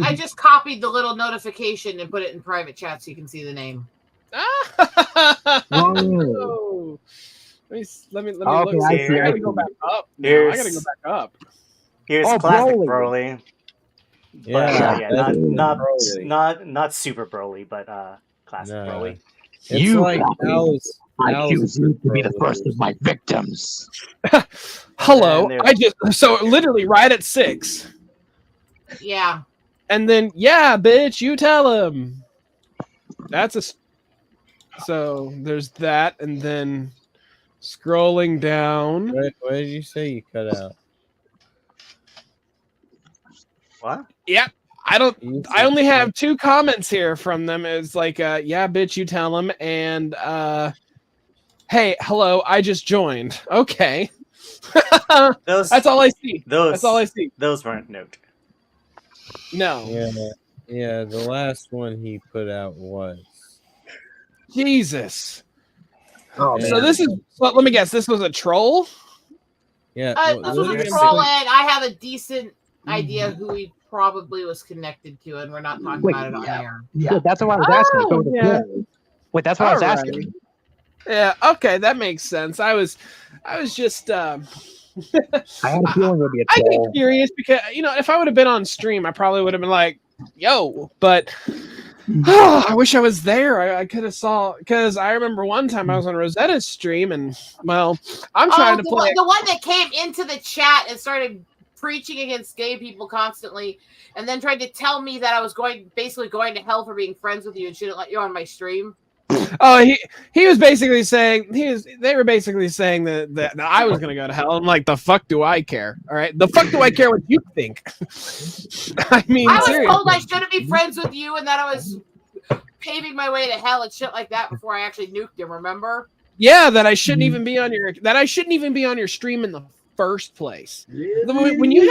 Speaker 3: I just copied the little notification and put it in private chat so you can see the name.
Speaker 11: Oh. Let me
Speaker 10: Okay,
Speaker 11: look.
Speaker 10: I
Speaker 11: See.
Speaker 10: see,
Speaker 11: I
Speaker 10: I
Speaker 11: gotta
Speaker 10: see.
Speaker 11: go back up. now.
Speaker 7: Here's-
Speaker 11: I gotta go back up.
Speaker 7: Here's
Speaker 10: Oh,
Speaker 7: classic
Speaker 10: Broly.
Speaker 7: Broly. But,
Speaker 8: Yeah,
Speaker 7: yeah,
Speaker 8: that's
Speaker 7: not
Speaker 8: Broly.
Speaker 7: super Broly, but classic
Speaker 8: No.
Speaker 7: Broly.
Speaker 8: It's
Speaker 10: You
Speaker 8: like
Speaker 10: copy.
Speaker 8: Alice.
Speaker 10: I choose you to be the
Speaker 8: Broly.
Speaker 10: first of my victims.
Speaker 11: Hello.
Speaker 7: And there's-
Speaker 11: So literally right at 6.
Speaker 3: Yeah.
Speaker 11: And then yeah, bitch, you tell him. So there's that, and then scrolling down.
Speaker 8: What did you say you cut out?
Speaker 7: What?
Speaker 11: Yep. I only have 2 comments here from them. It's like, yeah, bitch, you tell him, and hey, hello, I just joined. Okay. That's all I see. That's all I see.
Speaker 7: Those weren't note.
Speaker 11: No.
Speaker 8: Yeah, the last one he put out was.
Speaker 11: Jesus.
Speaker 10: Oh,
Speaker 11: So this is. So let me guess. This was a troll.
Speaker 8: Yeah.
Speaker 3: This was a
Speaker 8: look
Speaker 3: troll,
Speaker 8: at-
Speaker 3: and I have a decent idea who he probably was connected to, and we're not talking
Speaker 10: Wait,
Speaker 3: about it on air.
Speaker 10: Yeah, that's what I was asking. So the
Speaker 11: yeah.
Speaker 10: troll. Wait, that's what I was
Speaker 11: Alright.
Speaker 10: asking.
Speaker 11: Yeah. Okay, that makes sense. I was just.
Speaker 10: I had a feeling it would be a
Speaker 11: I get
Speaker 10: troll.
Speaker 11: curious because if I would have been on stream, I probably would have been like, "Yo," but I wish I was there. I could have saw because I remember one time I was on Rosetta's stream, and well, I'm trying to
Speaker 3: the
Speaker 11: play.
Speaker 3: one, the one that came into the chat and started preaching against gay people constantly, and then tried to tell me that I was basically going to hell for being friends with you and shouldn't let you on my stream.
Speaker 11: Oh, he was basically saying they were basically saying that I was gonna go to hell. I'm like, the fuck do I care? All right, the fuck do I care what you think? I mean,
Speaker 3: I was
Speaker 11: seriously.
Speaker 3: told I shouldn't be friends with you and that I was paving my way to hell and shit like that before I actually nuked him. Remember?
Speaker 11: Yeah, that I shouldn't even be on your stream in the first place. When you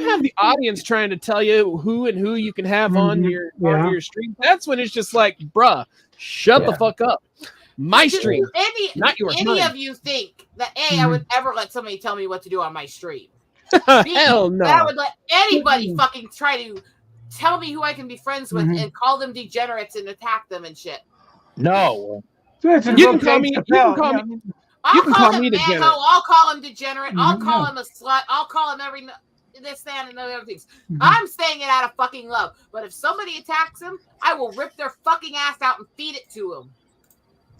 Speaker 11: have the audience trying to tell you who you can have on your stream, that's when it's just like, bruh, shut the fuck up. My stream, not yours.
Speaker 3: Any
Speaker 11: mine.
Speaker 3: of you think that I would ever let somebody tell me what to do on my stream? B,
Speaker 11: Hell no.
Speaker 3: that I would let anybody fucking try to tell me who I can be friends with and call them degenerates and attack them and shit.
Speaker 10: No.
Speaker 11: You can call me. You can call me.
Speaker 3: I'll
Speaker 11: can
Speaker 3: call
Speaker 11: call me
Speaker 3: him
Speaker 11: degenerate.
Speaker 3: manhole. I'll call him degenerate. I'll call him a slut. I'll call him this, that, and the other things. I'm saying it out of fucking love. But if somebody attacks him, I will rip their fucking ass out and feed it to him.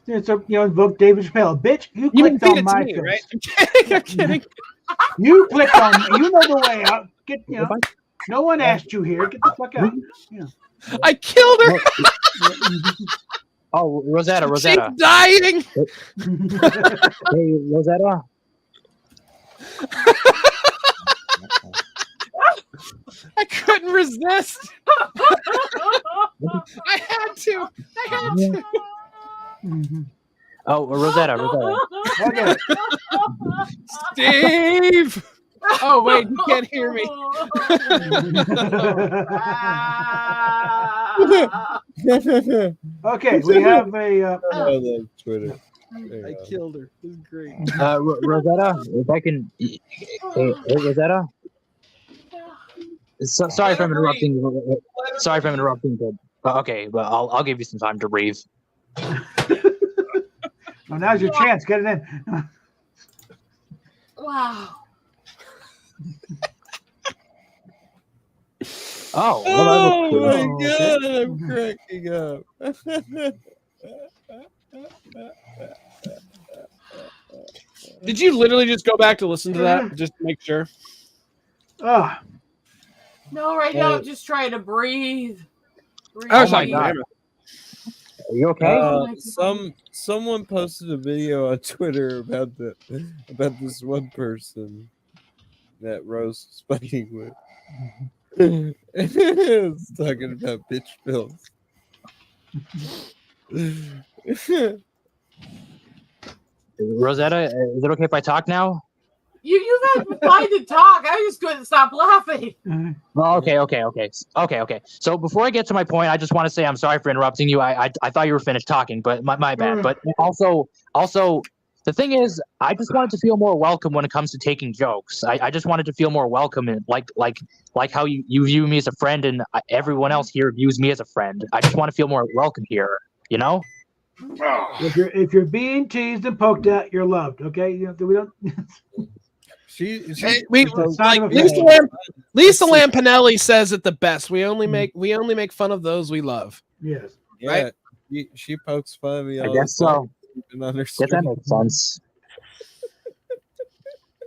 Speaker 2: It's a invoke David Chappelle. Bitch, you
Speaker 11: You can
Speaker 2: clicked
Speaker 11: feed
Speaker 2: on
Speaker 11: it to
Speaker 2: my
Speaker 11: me,
Speaker 2: face.
Speaker 11: right? I'm kidding. I'm kidding.
Speaker 2: You clicked on me. You know the way out. No one asked you here. Get the fuck out. Yeah.
Speaker 11: I killed her.
Speaker 10: Oh, Rosetta.
Speaker 11: She's dying.
Speaker 10: Hey, Rosetta.
Speaker 11: I couldn't resist. I had to.
Speaker 10: Oh, Rosetta.
Speaker 2: Okay.
Speaker 11: Steve. Oh wait, you can't hear me.
Speaker 2: Okay, we have a.
Speaker 8: I love Twitter.
Speaker 11: I killed her. This is great.
Speaker 10: Rosetta, if I can. Hey, Rosetta. Sorry if I'm interrupting. Sorry if I'm interrupting, but okay, but I'll give you some time to breathe.
Speaker 2: Well, now's your chance. Get it in.
Speaker 3: Wow.
Speaker 10: Oh, well, that
Speaker 8: Oh
Speaker 10: looks
Speaker 8: my
Speaker 10: good.
Speaker 8: god, I'm cracking up.
Speaker 11: Did you literally just go back to listen to that just to make sure?
Speaker 2: Ah,
Speaker 3: No, right now I'm just trying to breathe.
Speaker 11: Oh
Speaker 10: my God. Are you okay?
Speaker 8: Someone posted a video on Twitter about this one person that Rose was fighting with. It's talking about bitch pills.
Speaker 10: Rosetta, is it okay if I talk now?
Speaker 3: You guys were fine to talk. I just couldn't stop laughing.
Speaker 10: Well, okay. So before I get to my point, I just want to say I'm sorry for interrupting you. I thought you were finished talking, but my bad. But also, the thing is, I just wanted to feel more welcome when it comes to taking jokes. I just wanted to feel more welcome, and like how you view me as a friend, and everyone else here views me as a friend. I just want to feel more welcome here. You know.
Speaker 2: if you're being teased and poked at, you're loved. Okay, we don't.
Speaker 11: Lisa Lampanelli says it the best. We only make fun of those we love.
Speaker 2: Yes.
Speaker 8: Yeah. Right? She pokes fun of me.
Speaker 10: I guess so. That makes sense.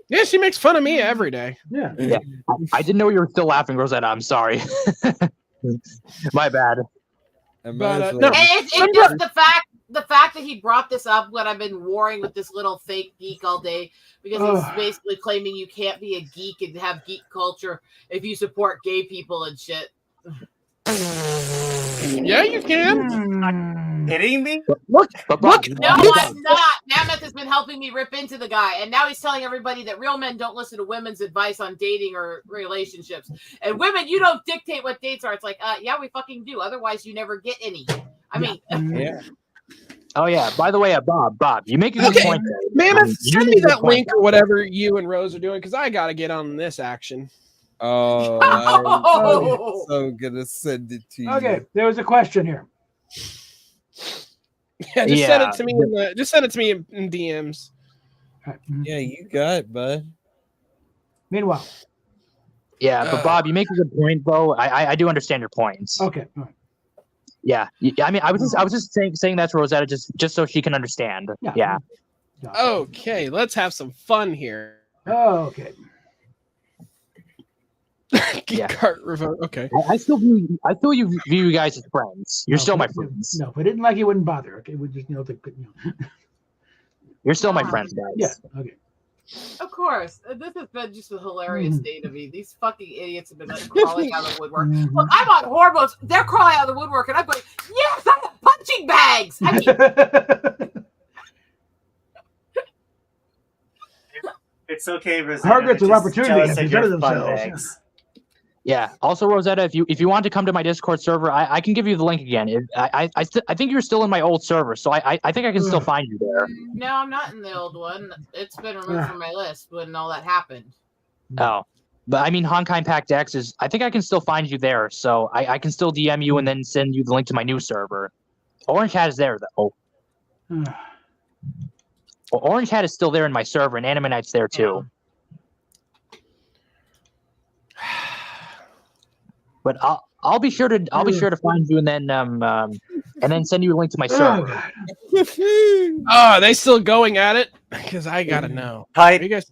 Speaker 11: Yeah, she makes fun of me every day.
Speaker 2: Yeah.
Speaker 10: I didn't know you were still laughing, Rosetta. I'm sorry. My bad.
Speaker 11: But,
Speaker 3: no, it's just the fact that he brought this up when I've been warring with this little fake geek all day, because he's basically claiming you can't be a geek and have geek culture if you support gay people and shit.
Speaker 11: Yeah, you can.
Speaker 7: Kidding me?
Speaker 11: Look.
Speaker 3: No, I'm not. Mammoth has been helping me rip into the guy, and now he's telling everybody that real men don't listen to women's advice on dating or relationships. And women, you don't dictate what dates are. It's like, yeah, we fucking do. Otherwise, you never get any. I mean,
Speaker 8: yeah.
Speaker 10: Oh yeah. By the way, Bob, you make a good point.
Speaker 11: Mammoth, send me that link or whatever you and Rose are doing, because I gotta get on this action.
Speaker 8: Oh, I'm so gonna send it to you.
Speaker 2: Okay, there was a question here.
Speaker 11: Yeah, just send it to me. Just send it to me in DMs.
Speaker 8: Yeah, you got it, bud.
Speaker 2: Meanwhile.
Speaker 10: Yeah, but Bob, you make a good point, though. I do understand your points.
Speaker 2: Okay. All right.
Speaker 10: Yeah, I mean, I was just saying that to Rosetta just so she can understand. Yeah.
Speaker 11: Okay, let's have some fun here.
Speaker 2: Oh, okay.
Speaker 11: Okay.
Speaker 10: I still view you guys as friends. You're still my friends.
Speaker 2: No, if we didn't like you, wouldn't bother. Okay, we just
Speaker 10: You're still my friends, guys.
Speaker 2: Yeah. Okay.
Speaker 3: Of course. This has been just a hilarious day to me. These fucking idiots have been like crawling out of the woodwork. Look, I'm on hormones. They're crawling out of the woodwork, and I'm going, yes, I have punching bags. I mean,
Speaker 7: it's okay, Rosetta.
Speaker 2: Targets of
Speaker 7: Just
Speaker 2: opportunity
Speaker 7: tell us
Speaker 2: have
Speaker 7: that
Speaker 2: presented
Speaker 7: you're fun
Speaker 2: themselves.
Speaker 7: bags.
Speaker 10: Yeah. Also, Rosetta, if you want to come to my Discord server, I can give you the link again. I think you're still in my old server, so I think I can still find you there.
Speaker 3: no, I'm not in the old one. It's been removed from my list when all that happened.
Speaker 10: Oh, but I mean, Honkai Pact X is. I think I can still find you there, so I can still DM you and then send you the link to my new server. Orange Hat is there though. Well, Orange Hat is still there in my server, and Anime Night's there too. But I'll be sure to find you and then send you a link to my server.
Speaker 11: Oh, are they still going at it? Because I gotta know.
Speaker 7: Hi,
Speaker 11: you guys.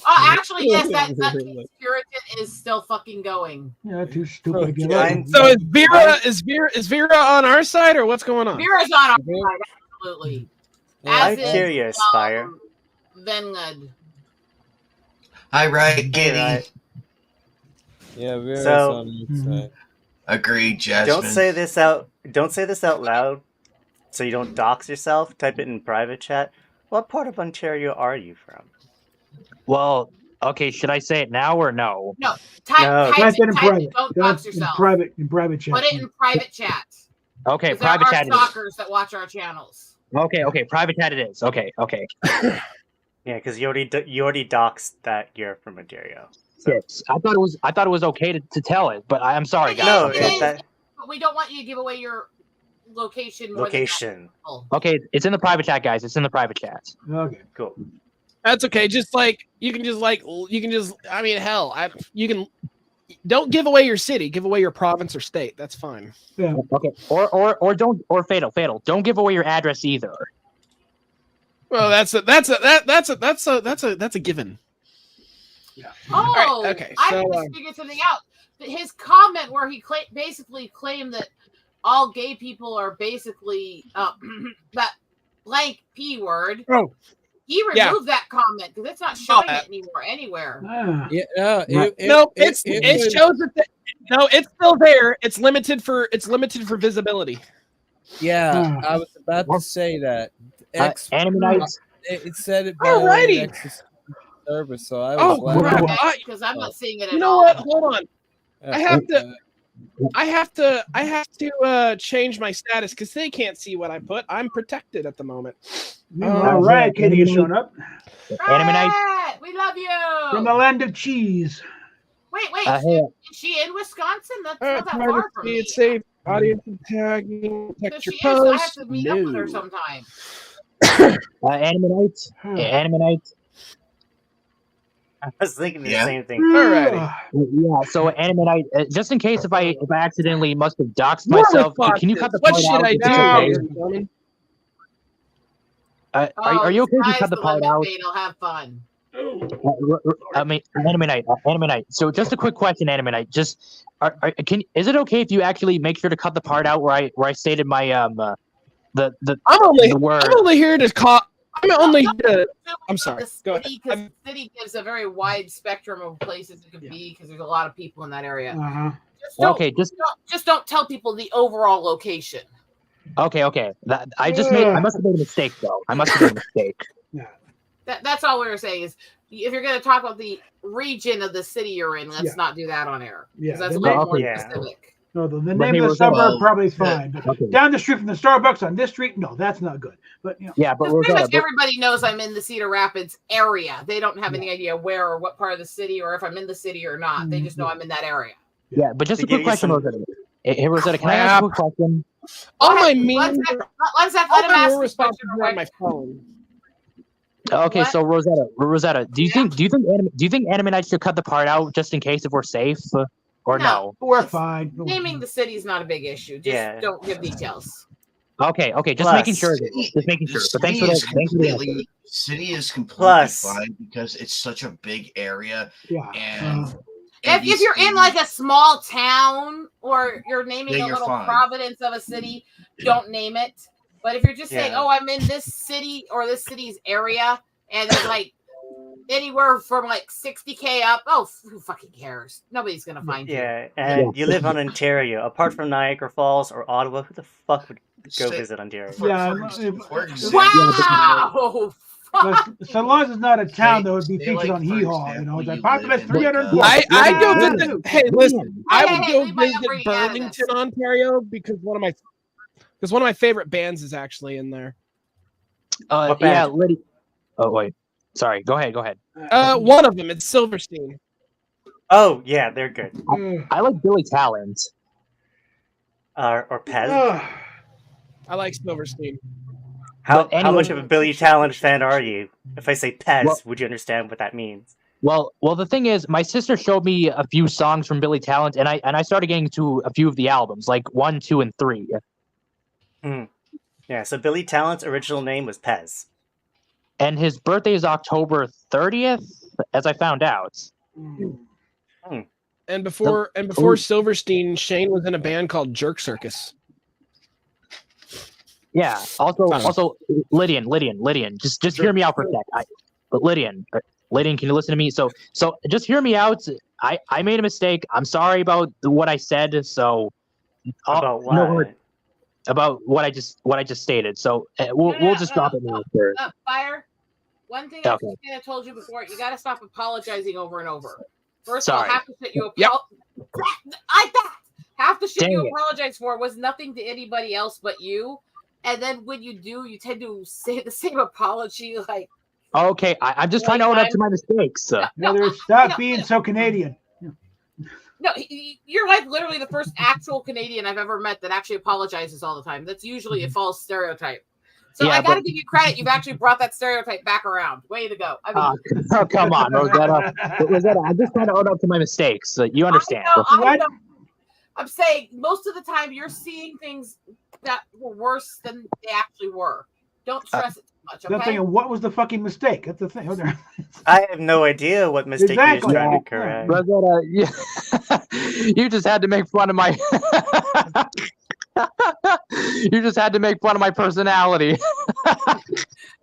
Speaker 3: Actually, yes, that Puritan is still fucking going.
Speaker 2: Yeah, too stupid.
Speaker 11: So is Vera on our side, or what's going on?
Speaker 3: Vera's on our side, absolutely.
Speaker 7: I'm curious, Fire.
Speaker 3: Vengad.
Speaker 1: Hi, right, Giddy.
Speaker 7: Right.
Speaker 8: Yeah, Vera's
Speaker 7: So-
Speaker 8: on the side.
Speaker 1: Agreed, Jasmine.
Speaker 7: Don't say this out loud, so you don't dox yourself. Type it in private chat. What part of Ontario are you from?
Speaker 10: Well, okay, should I say it now or no?
Speaker 3: No,
Speaker 7: No.
Speaker 3: type
Speaker 2: Type it in
Speaker 3: it,
Speaker 2: private.
Speaker 3: don't
Speaker 2: Type
Speaker 3: box
Speaker 2: in
Speaker 3: yourself.
Speaker 2: private chat.
Speaker 3: Put it in private chat.
Speaker 10: Okay,
Speaker 3: 'Cause
Speaker 10: private
Speaker 3: there
Speaker 10: chat
Speaker 3: are
Speaker 10: it is.
Speaker 3: stalkers that watch our channels.
Speaker 10: Okay, private chat it is. Okay.
Speaker 7: Yeah, because you already doxed that you're from Ontario. So.
Speaker 10: Yes. I thought it was okay to tell it, but I'm sorry, guys.
Speaker 7: No,
Speaker 3: It is,
Speaker 7: that
Speaker 3: but we don't want you to give away your location. More
Speaker 7: location.
Speaker 3: Than
Speaker 10: Okay, it's in the private chat, guys. It's in the private chat.
Speaker 2: Okay.
Speaker 7: Cool.
Speaker 11: That's okay. You can just. I mean, hell, you can. Don't give away your city. Give away your province or state. That's fine.
Speaker 2: Yeah.
Speaker 10: Okay. Or fatal. Don't give away your address either.
Speaker 11: Well, that's a given.
Speaker 3: Oh,
Speaker 11: right, okay,
Speaker 3: I
Speaker 11: so,
Speaker 3: just figured something out. His comment where he basically claimed that all gay people are basically that blank P word.
Speaker 11: Oh,
Speaker 3: he removed that comment because it's not showing it anymore anywhere.
Speaker 8: Yeah,
Speaker 11: it shows that. No, it's still there. It's limited for visibility.
Speaker 8: Yeah, I was about to say that.
Speaker 10: Animanites.
Speaker 8: It said it.
Speaker 11: Alrighty.
Speaker 8: Service, so I was glad.
Speaker 3: Because I'm not seeing it at all.
Speaker 11: You know what? Hold on. I have to change my status because they can't see what I put. I'm protected at the moment.
Speaker 2: All right, Kitty is showing up.
Speaker 3: Right, we love you.
Speaker 2: From the land of cheese.
Speaker 3: Wait,
Speaker 10: hey.
Speaker 3: is she in Wisconsin? That's not that far from me.
Speaker 11: It's safe. Audience tagging.
Speaker 3: So
Speaker 11: Protect
Speaker 3: she
Speaker 11: your
Speaker 3: is. So I have
Speaker 11: post.
Speaker 3: to meet up with her sometime.
Speaker 10: Animanites. Animanites.
Speaker 7: I was thinking the same thing.
Speaker 11: Alrighty.
Speaker 10: Yeah. So Animanite. Just in case if I accidentally must have doxed myself, can you cut the part out?
Speaker 11: What should I do?
Speaker 10: Are you okay if you cut the part out?
Speaker 3: I'll have fun.
Speaker 10: I mean, Animanite. So just a quick question, Animanite. Just is it okay if you actually make sure to cut the part out where I stated my the word?
Speaker 11: I'm only here to call. I'm sorry. Go ahead.
Speaker 3: Because the city gives a very wide spectrum of places it could be because there's a lot of people in that area. Just don't tell people the overall location.
Speaker 10: Okay. I must have made a mistake though. I must have made a mistake.
Speaker 3: That's all we were saying is if you're going to talk about the region of the city you're in, let's not do that on air.
Speaker 2: Yeah,
Speaker 3: that's a little more specific.
Speaker 2: No, the name of the suburb probably is fine. But down the street from the Starbucks on this street, no, that's not good. But
Speaker 10: yeah, but
Speaker 3: pretty much everybody knows I'm in the Cedar Rapids area. They don't have any idea where or what part of the city or if I'm in the city or not. They just know I'm in that area.
Speaker 10: Yeah, but just a quick question, Rosetta. Hey, Rosetta, can I ask a quick question?
Speaker 11: All my memes
Speaker 3: let him ask
Speaker 11: the question on my phone.
Speaker 10: Okay, so Rosetta, do you think Animanites should cut the part out just in case if we're safe, or no?
Speaker 2: We're fine.
Speaker 3: Naming the city is not a big issue. Just don't give details.
Speaker 10: Okay, just making sure. Just making sure. But thanks for that.
Speaker 1: City is completely fine because it's such a big area.
Speaker 2: Yeah.
Speaker 1: And
Speaker 3: if you're in like a small town or you're naming a little
Speaker 1: fine.
Speaker 3: province of a city, don't name it. But if you're just saying, "Oh, I'm in this city or this city's area," and it's like anywhere from like 60K up, who fucking cares? Nobody's gonna find you.
Speaker 7: Yeah, and you live on Ontario. Apart from Niagara Falls or Ottawa, who the fuck would go visit Ontario?
Speaker 3: Wow.
Speaker 2: So long as it's not a town that would be featured on Hee Haw, the populace 300.
Speaker 11: I go visit. Hey, listen, I would go visit Burlington, Ontario, because one of my favorite bands is actually in there.
Speaker 10: Yeah, Liddy. Oh wait, sorry. Go ahead.
Speaker 11: One of them. It's Silverstein.
Speaker 7: Oh yeah, they're good.
Speaker 10: I like Billy Talent.
Speaker 7: Or Pez.
Speaker 11: I like Silverstein.
Speaker 7: How much of a Billy Talent fan are you? If I say Pez, would you understand what that means?
Speaker 10: Well, the thing is, my sister showed me a few songs from Billy Talent, and I started getting to a few of the albums, like 1, 2, and 3.
Speaker 7: Yeah, so Billy Talent's original name was Pez.
Speaker 10: And his birthday is October 30th, as I found out.
Speaker 11: And before Silverstein, Shane was in a band called Jerk Circus.
Speaker 10: Yeah. Also, Lydian, just hear me out for a sec. But Lydian, can you listen to me? So just hear me out. I made a mistake. I'm sorry about what I said. So
Speaker 7: about what?
Speaker 10: About what I just stated. So we'll just drop it now.
Speaker 3: Fire. One thing I told you before, you got to stop apologizing over and over. First of all, half the shit you half the shit you apologize for was nothing to anybody else but you. And then when you do, you tend to say the same apology like.
Speaker 10: Okay, I'm just trying to own up to my mistakes.
Speaker 2: Stop being so Canadian.
Speaker 3: No, you're like literally the first actual Canadian I've ever met that actually apologizes all the time. That's usually a false stereotype. So I got to give you credit. You've actually brought that stereotype back around. Way to go. I mean,
Speaker 10: oh, come on, Rosetta. I'm just trying to own up to my mistakes. You understand.
Speaker 3: I know. I'm saying most of the time you're seeing things that were worse than they actually were. Don't stress it too much,
Speaker 2: They're
Speaker 3: okay?
Speaker 2: thinking, what was the fucking mistake? That's the thing.
Speaker 7: I have no idea what mistake
Speaker 2: Exactly.
Speaker 7: he's trying
Speaker 2: Yeah.
Speaker 7: to correct.
Speaker 10: Rosetta, you just had to make fun of my. You just had to make fun of my personality.
Speaker 3: In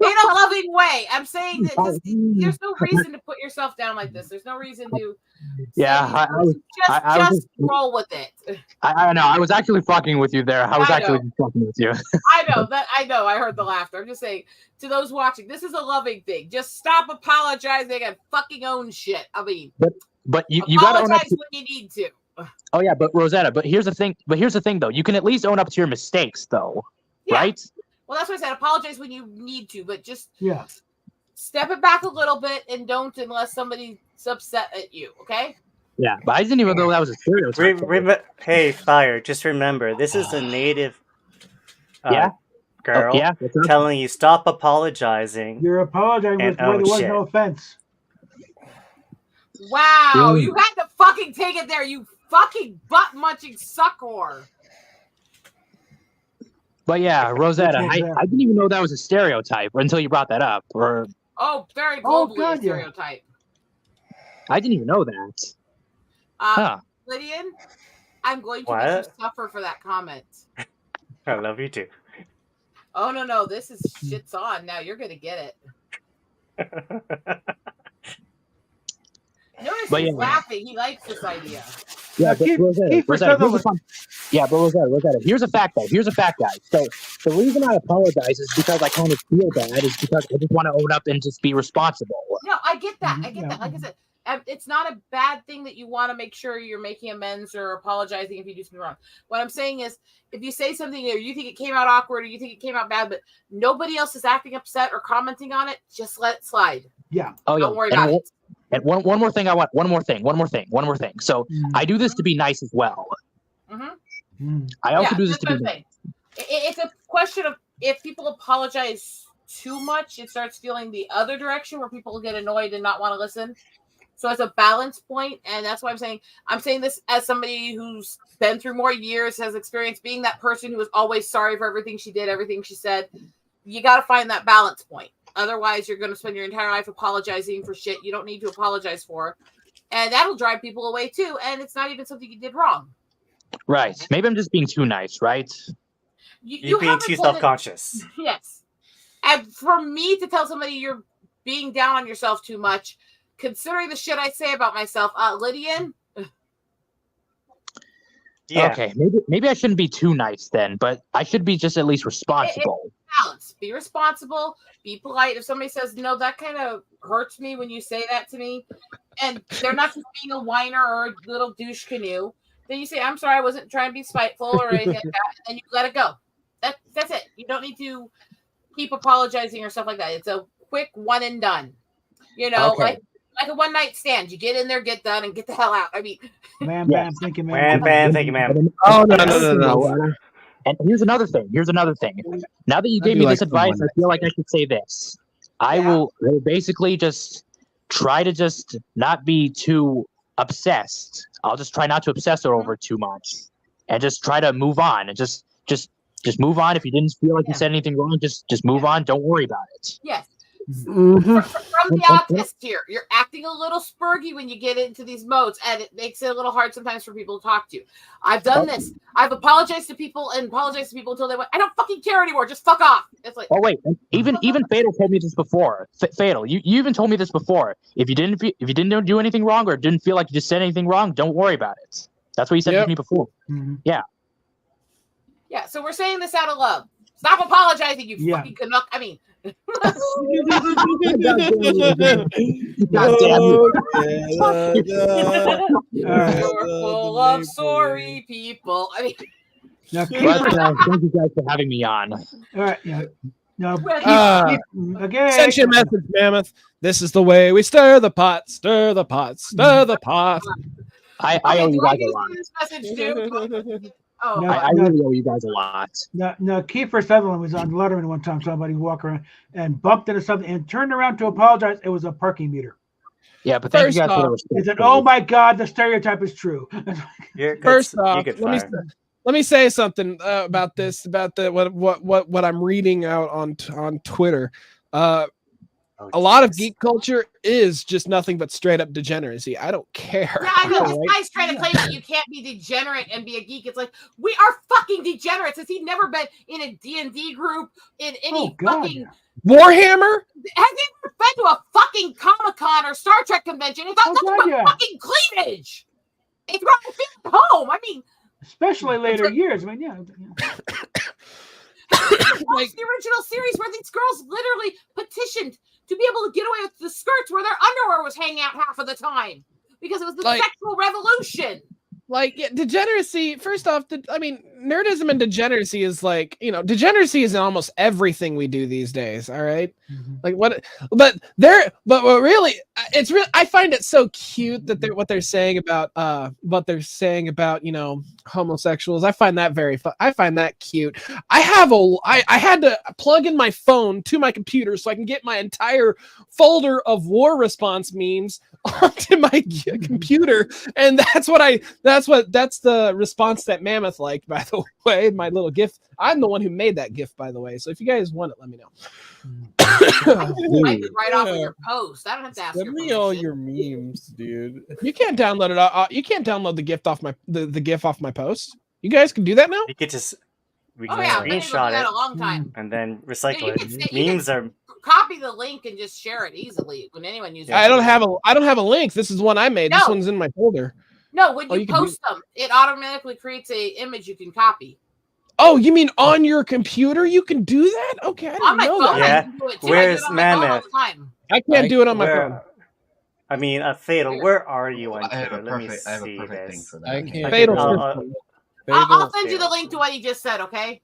Speaker 3: a loving way. I'm saying that there's no reason to put yourself down like this. There's no reason to.
Speaker 10: Yeah,
Speaker 3: Just roll with it.
Speaker 10: I know. I was actually fucking with you there. I was actually just fucking with you.
Speaker 3: I know. I heard the laughter. I'm just saying to those watching, this is a loving thing. Just stop apologizing and fucking own shit. I mean,
Speaker 10: but you gotta own up
Speaker 3: apologize
Speaker 10: to,
Speaker 3: when you need to.
Speaker 10: oh yeah, but Rosetta, but here's the thing though. You can at least own up to your mistakes though.
Speaker 3: Yeah.
Speaker 10: Right?
Speaker 3: Well, that's what I said. Apologize when you need to, but just
Speaker 2: Yeah.
Speaker 3: step it back a little bit and don't unless somebody's upset at you. Okay.
Speaker 10: Yeah, but I didn't even know that was a stereotype.
Speaker 7: Hey, Fire, just remember, this is a native girl
Speaker 10: what's up?
Speaker 7: telling you stop apologizing.
Speaker 2: You're apologizing
Speaker 7: And
Speaker 2: where there was
Speaker 7: shit.
Speaker 2: no offense.
Speaker 3: Wow,
Speaker 2: Really?
Speaker 3: you had to fucking take it there, you fucking butt munching sucker.
Speaker 10: But yeah, Rosetta,
Speaker 2: Okay,
Speaker 10: I didn't even know that was a stereotype until you brought that up. Or
Speaker 3: Oh, very
Speaker 2: Oh,
Speaker 3: globally
Speaker 2: God, yeah.
Speaker 3: stereotype.
Speaker 10: I didn't even know that. Huh.
Speaker 3: Lydian, I'm going to
Speaker 7: What?
Speaker 3: make you suffer for that comment.
Speaker 7: I love you too.
Speaker 3: Oh no, this is shit's on. Now you're gonna get it. Notice
Speaker 10: But
Speaker 3: he's
Speaker 10: yeah.
Speaker 3: laughing. He likes this idea.
Speaker 10: Yeah, but
Speaker 2: Keith-
Speaker 10: Rosetta,
Speaker 2: Keith
Speaker 10: Rosetta, here's
Speaker 2: Sutherland.
Speaker 10: a fun- yeah, but Rosetta, here's a fact though. Here's a fact, guys. So the reason I apologize is because I kind of feel bad. Is because I just want to own up and just be responsible.
Speaker 3: No, I get that. I get
Speaker 2: Yeah.
Speaker 3: that. Like I said, it's not a bad thing that you want to make sure you're making amends or apologizing if you do something wrong. What I'm saying is, if you say something or you think it came out awkward or you think it came out bad, but nobody else is acting upset or commenting on it, just let it slide.
Speaker 2: Yeah.
Speaker 10: Oh,
Speaker 3: Don't worry about it.
Speaker 10: And one more thing I want. One more thing. So I do this to be nice as well.
Speaker 3: Mm-hmm.
Speaker 10: I also do this
Speaker 3: that's
Speaker 10: to be
Speaker 3: what I'm
Speaker 10: nice.
Speaker 3: saying. It's a question of if people apologize too much, it starts feeling the other direction where people get annoyed and not want to listen. So it's a balance point, and that's why I'm saying this as somebody who's been through more years, has experience being that person who is always sorry for everything she did, everything she said. You got to find that balance point. Otherwise, you're going to spend your entire life apologizing for shit you don't need to apologize for, and that'll drive people away too. And it's not even something you did wrong.
Speaker 10: Right. Maybe I'm just being too nice, right?
Speaker 7: You're being
Speaker 3: haven't
Speaker 7: too
Speaker 3: told it-
Speaker 7: self-conscious.
Speaker 3: Yes. And for me to tell somebody you're being down on yourself too much, considering the shit I say about myself, Lydian.
Speaker 7: Yeah.
Speaker 10: Okay. Maybe I shouldn't be too nice then, but I should be just at least responsible.
Speaker 3: Balance. Be responsible. Be polite. If somebody says, no, that kind of hurts me when you say that to me, and they're not just being a whiner or a little douche canoe, then you say, I'm sorry, I wasn't trying to be spiteful or anything like that, and you let it go. That's it. You don't need to keep apologizing or stuff like that. It's a quick one and done. You know,
Speaker 10: Okay.
Speaker 3: like a one night stand. You get in there, get done, and get the hell out. I mean,
Speaker 2: Bam, bam, thank you, man.
Speaker 7: Wham, bam, thank you, ma'am.
Speaker 10: Oh no. And here's another thing. Now that you gave me this advice, I feel like I should say this. I will basically just try to just not be too obsessed. I'll just try not to obsess over it too much, and just try to move on and just move on. If you didn't feel like you said anything wrong, just move on. Don't worry about it.
Speaker 3: yes.
Speaker 2: Mm-hmm.
Speaker 3: From the autist here, you're acting a little spurgy when you get into these modes, and it makes it a little hard sometimes for people to talk to you. I've done this. I've apologized to people until they went, I don't fucking care anymore. Just fuck off. It's like,
Speaker 10: Oh wait, even Fatal told me this before. Fatal, you even told me this before. If you didn't do anything wrong or didn't feel like you just said anything wrong, don't worry about it. That's what you said to me before. Yeah.
Speaker 3: yeah. So we're saying this out of love. Stop apologizing, you fucking canuck. I mean, you're full of sorry people. I mean,
Speaker 10: But, thank you guys for having me on.
Speaker 2: All right, yeah. No,
Speaker 11: Again. Send you a message, Mammoth. This is the way we stir the pot, stir the pot, stir the pot.
Speaker 10: I owe you guys a lot.
Speaker 3: this message too. Oh,
Speaker 10: I really owe you guys a lot.
Speaker 2: No, Kiefer Sutherland was on Letterman one time. Somebody walked around and bumped into something and turned around to apologize. It was a parking meter.
Speaker 10: Yeah, but thank you guys for the respect.
Speaker 2: He said, "Oh my God, the stereotype is true."
Speaker 11: First off, let let me say something about this, about the what I'm reading out on Twitter. A lot of geek culture is just nothing but straight up degeneracy. I don't care.
Speaker 3: Yeah, I know. This
Speaker 11: right?
Speaker 3: guy's trying to claim that you can't be degenerate and be a geek. It's like, we are fucking degenerates. Has he never been in a D&D group, in any fucking...
Speaker 11: Warhammer?
Speaker 3: Has he ever been to a fucking Comic-Con or Star Trek convention? It's not nothing but fucking cleavage. It's not to feel at home. I mean...
Speaker 2: Especially later years. I mean, yeah.
Speaker 3: Watch the original series where these girls literally petitioned to be able to get away with the skirts where their underwear was hanging out half of the time because it was the sexual revolution.
Speaker 11: Like, yeah, degeneracy, first off, I mean, nerdism and degeneracy is like, you know, degeneracy is in almost everything we do these days, all right? Like, what what really, it's real. I find it so cute that what they're saying about, you know, homosexuals. I find that very fun. I find that cute. I had to plug in my phone to my computer so I can get my entire folder of war response memes onto my computer, and that's the response that Mammoth liked, by the way. My little GIF. I'm the one who made that GIF, by the way. So if you guys want it, let me know.
Speaker 3: I could write off of your post. I don't have to ask.
Speaker 8: Send me all your memes, dude.
Speaker 11: You can't download it. You can't download the GIF off the GIF off my post. You guys can do that now.
Speaker 7: You could just
Speaker 3: I've been able to do
Speaker 7: screenshot
Speaker 3: that
Speaker 7: it
Speaker 3: a long time.
Speaker 7: and then recycle
Speaker 3: You
Speaker 7: it.
Speaker 3: can say-
Speaker 7: Memes are
Speaker 3: Copy the link and just share it easily when anyone uses it.
Speaker 11: I don't have a link. This is one I made. This
Speaker 3: No.
Speaker 11: one's in my folder.
Speaker 3: No, when you
Speaker 11: you can
Speaker 3: post them, it automatically creates a image you can copy.
Speaker 11: Oh, you mean on your computer you can do that? Okay, I didn't
Speaker 3: On my
Speaker 11: know
Speaker 3: phone,
Speaker 11: that.
Speaker 7: Yeah.
Speaker 3: I can do it too.
Speaker 7: Where's
Speaker 3: I do it on my phone all
Speaker 7: Mammoth?
Speaker 3: the time.
Speaker 11: I can't do it on my phone.
Speaker 7: Where, I mean, Fatal, where are you on
Speaker 1: I have
Speaker 7: Twitter?
Speaker 1: a
Speaker 7: Let me
Speaker 1: perfect, I have a
Speaker 7: see
Speaker 1: perfect thing
Speaker 7: this.
Speaker 1: for that.
Speaker 8: I can't.
Speaker 11: Fatal.
Speaker 3: I'll send you the link to what he just said, okay?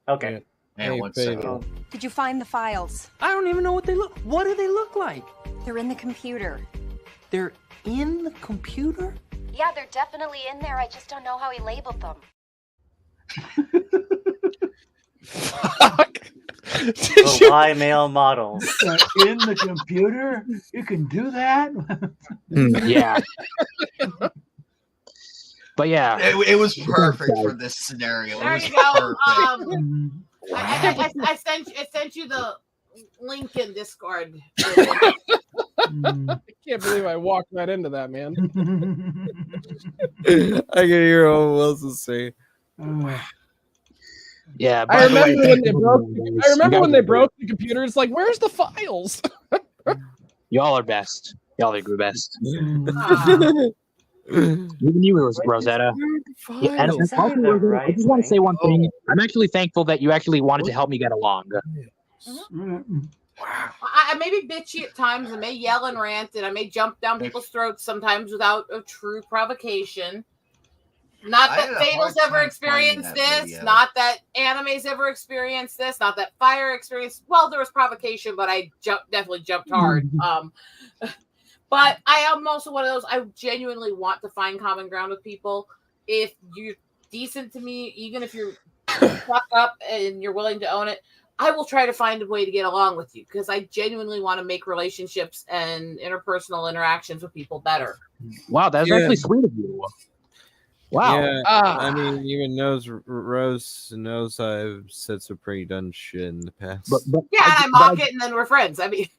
Speaker 7: Okay.
Speaker 1: Man,
Speaker 8: Hey,
Speaker 1: one
Speaker 8: Fatal.
Speaker 1: second.
Speaker 12: Did you find the files?
Speaker 13: I don't even know what they look. What do they look like?
Speaker 12: They're in the computer.
Speaker 13: They're in the computer?
Speaker 12: Yeah, they're definitely in there. I just don't know how he labeled them.
Speaker 11: Fuck.
Speaker 7: The Y male models.
Speaker 2: In the computer? You can do that?
Speaker 10: Yeah. But yeah.
Speaker 1: It was perfect for this scenario.
Speaker 3: There
Speaker 1: It was
Speaker 3: you go.
Speaker 1: perfect.
Speaker 3: I sent you the link in Discord.
Speaker 11: I can't believe I walked right into that, man.
Speaker 8: I can hear what else to say.
Speaker 10: Yeah,
Speaker 11: I remember when they
Speaker 10: You
Speaker 11: broke the computer. It's like, where's the files?
Speaker 10: Y'all are best. Y'all are the best.
Speaker 3: Ah.
Speaker 10: Even you, Rosetta. Yeah, and also, Rosetta, I just want to say one thing. I'm actually thankful that you actually wanted to help me get along.
Speaker 3: I may be bitchy at times. I may yell and rant, and I may jump down people's throats sometimes without a true provocation. Not
Speaker 1: I
Speaker 3: that
Speaker 1: had a hard
Speaker 3: Fatal's ever
Speaker 1: time
Speaker 3: experienced
Speaker 1: finding that
Speaker 3: this.
Speaker 1: video.
Speaker 3: Not that Anime's ever experienced this. Not that Fire experienced. Well, there was provocation, but I definitely jumped hard. But I am also one of those. I genuinely want to find common ground with people. If you're decent to me, even if you're fucked up and you're willing to own it, I will try to find a way to get along with you because I genuinely want to make relationships and interpersonal interactions with people better.
Speaker 10: Wow, that's actually sweet of you. Wow.
Speaker 8: Yeah, I mean, even Rose knows I've said some pretty dumb shit in the past.
Speaker 10: But
Speaker 3: Yeah, and I mock it, and then we're friends. I mean,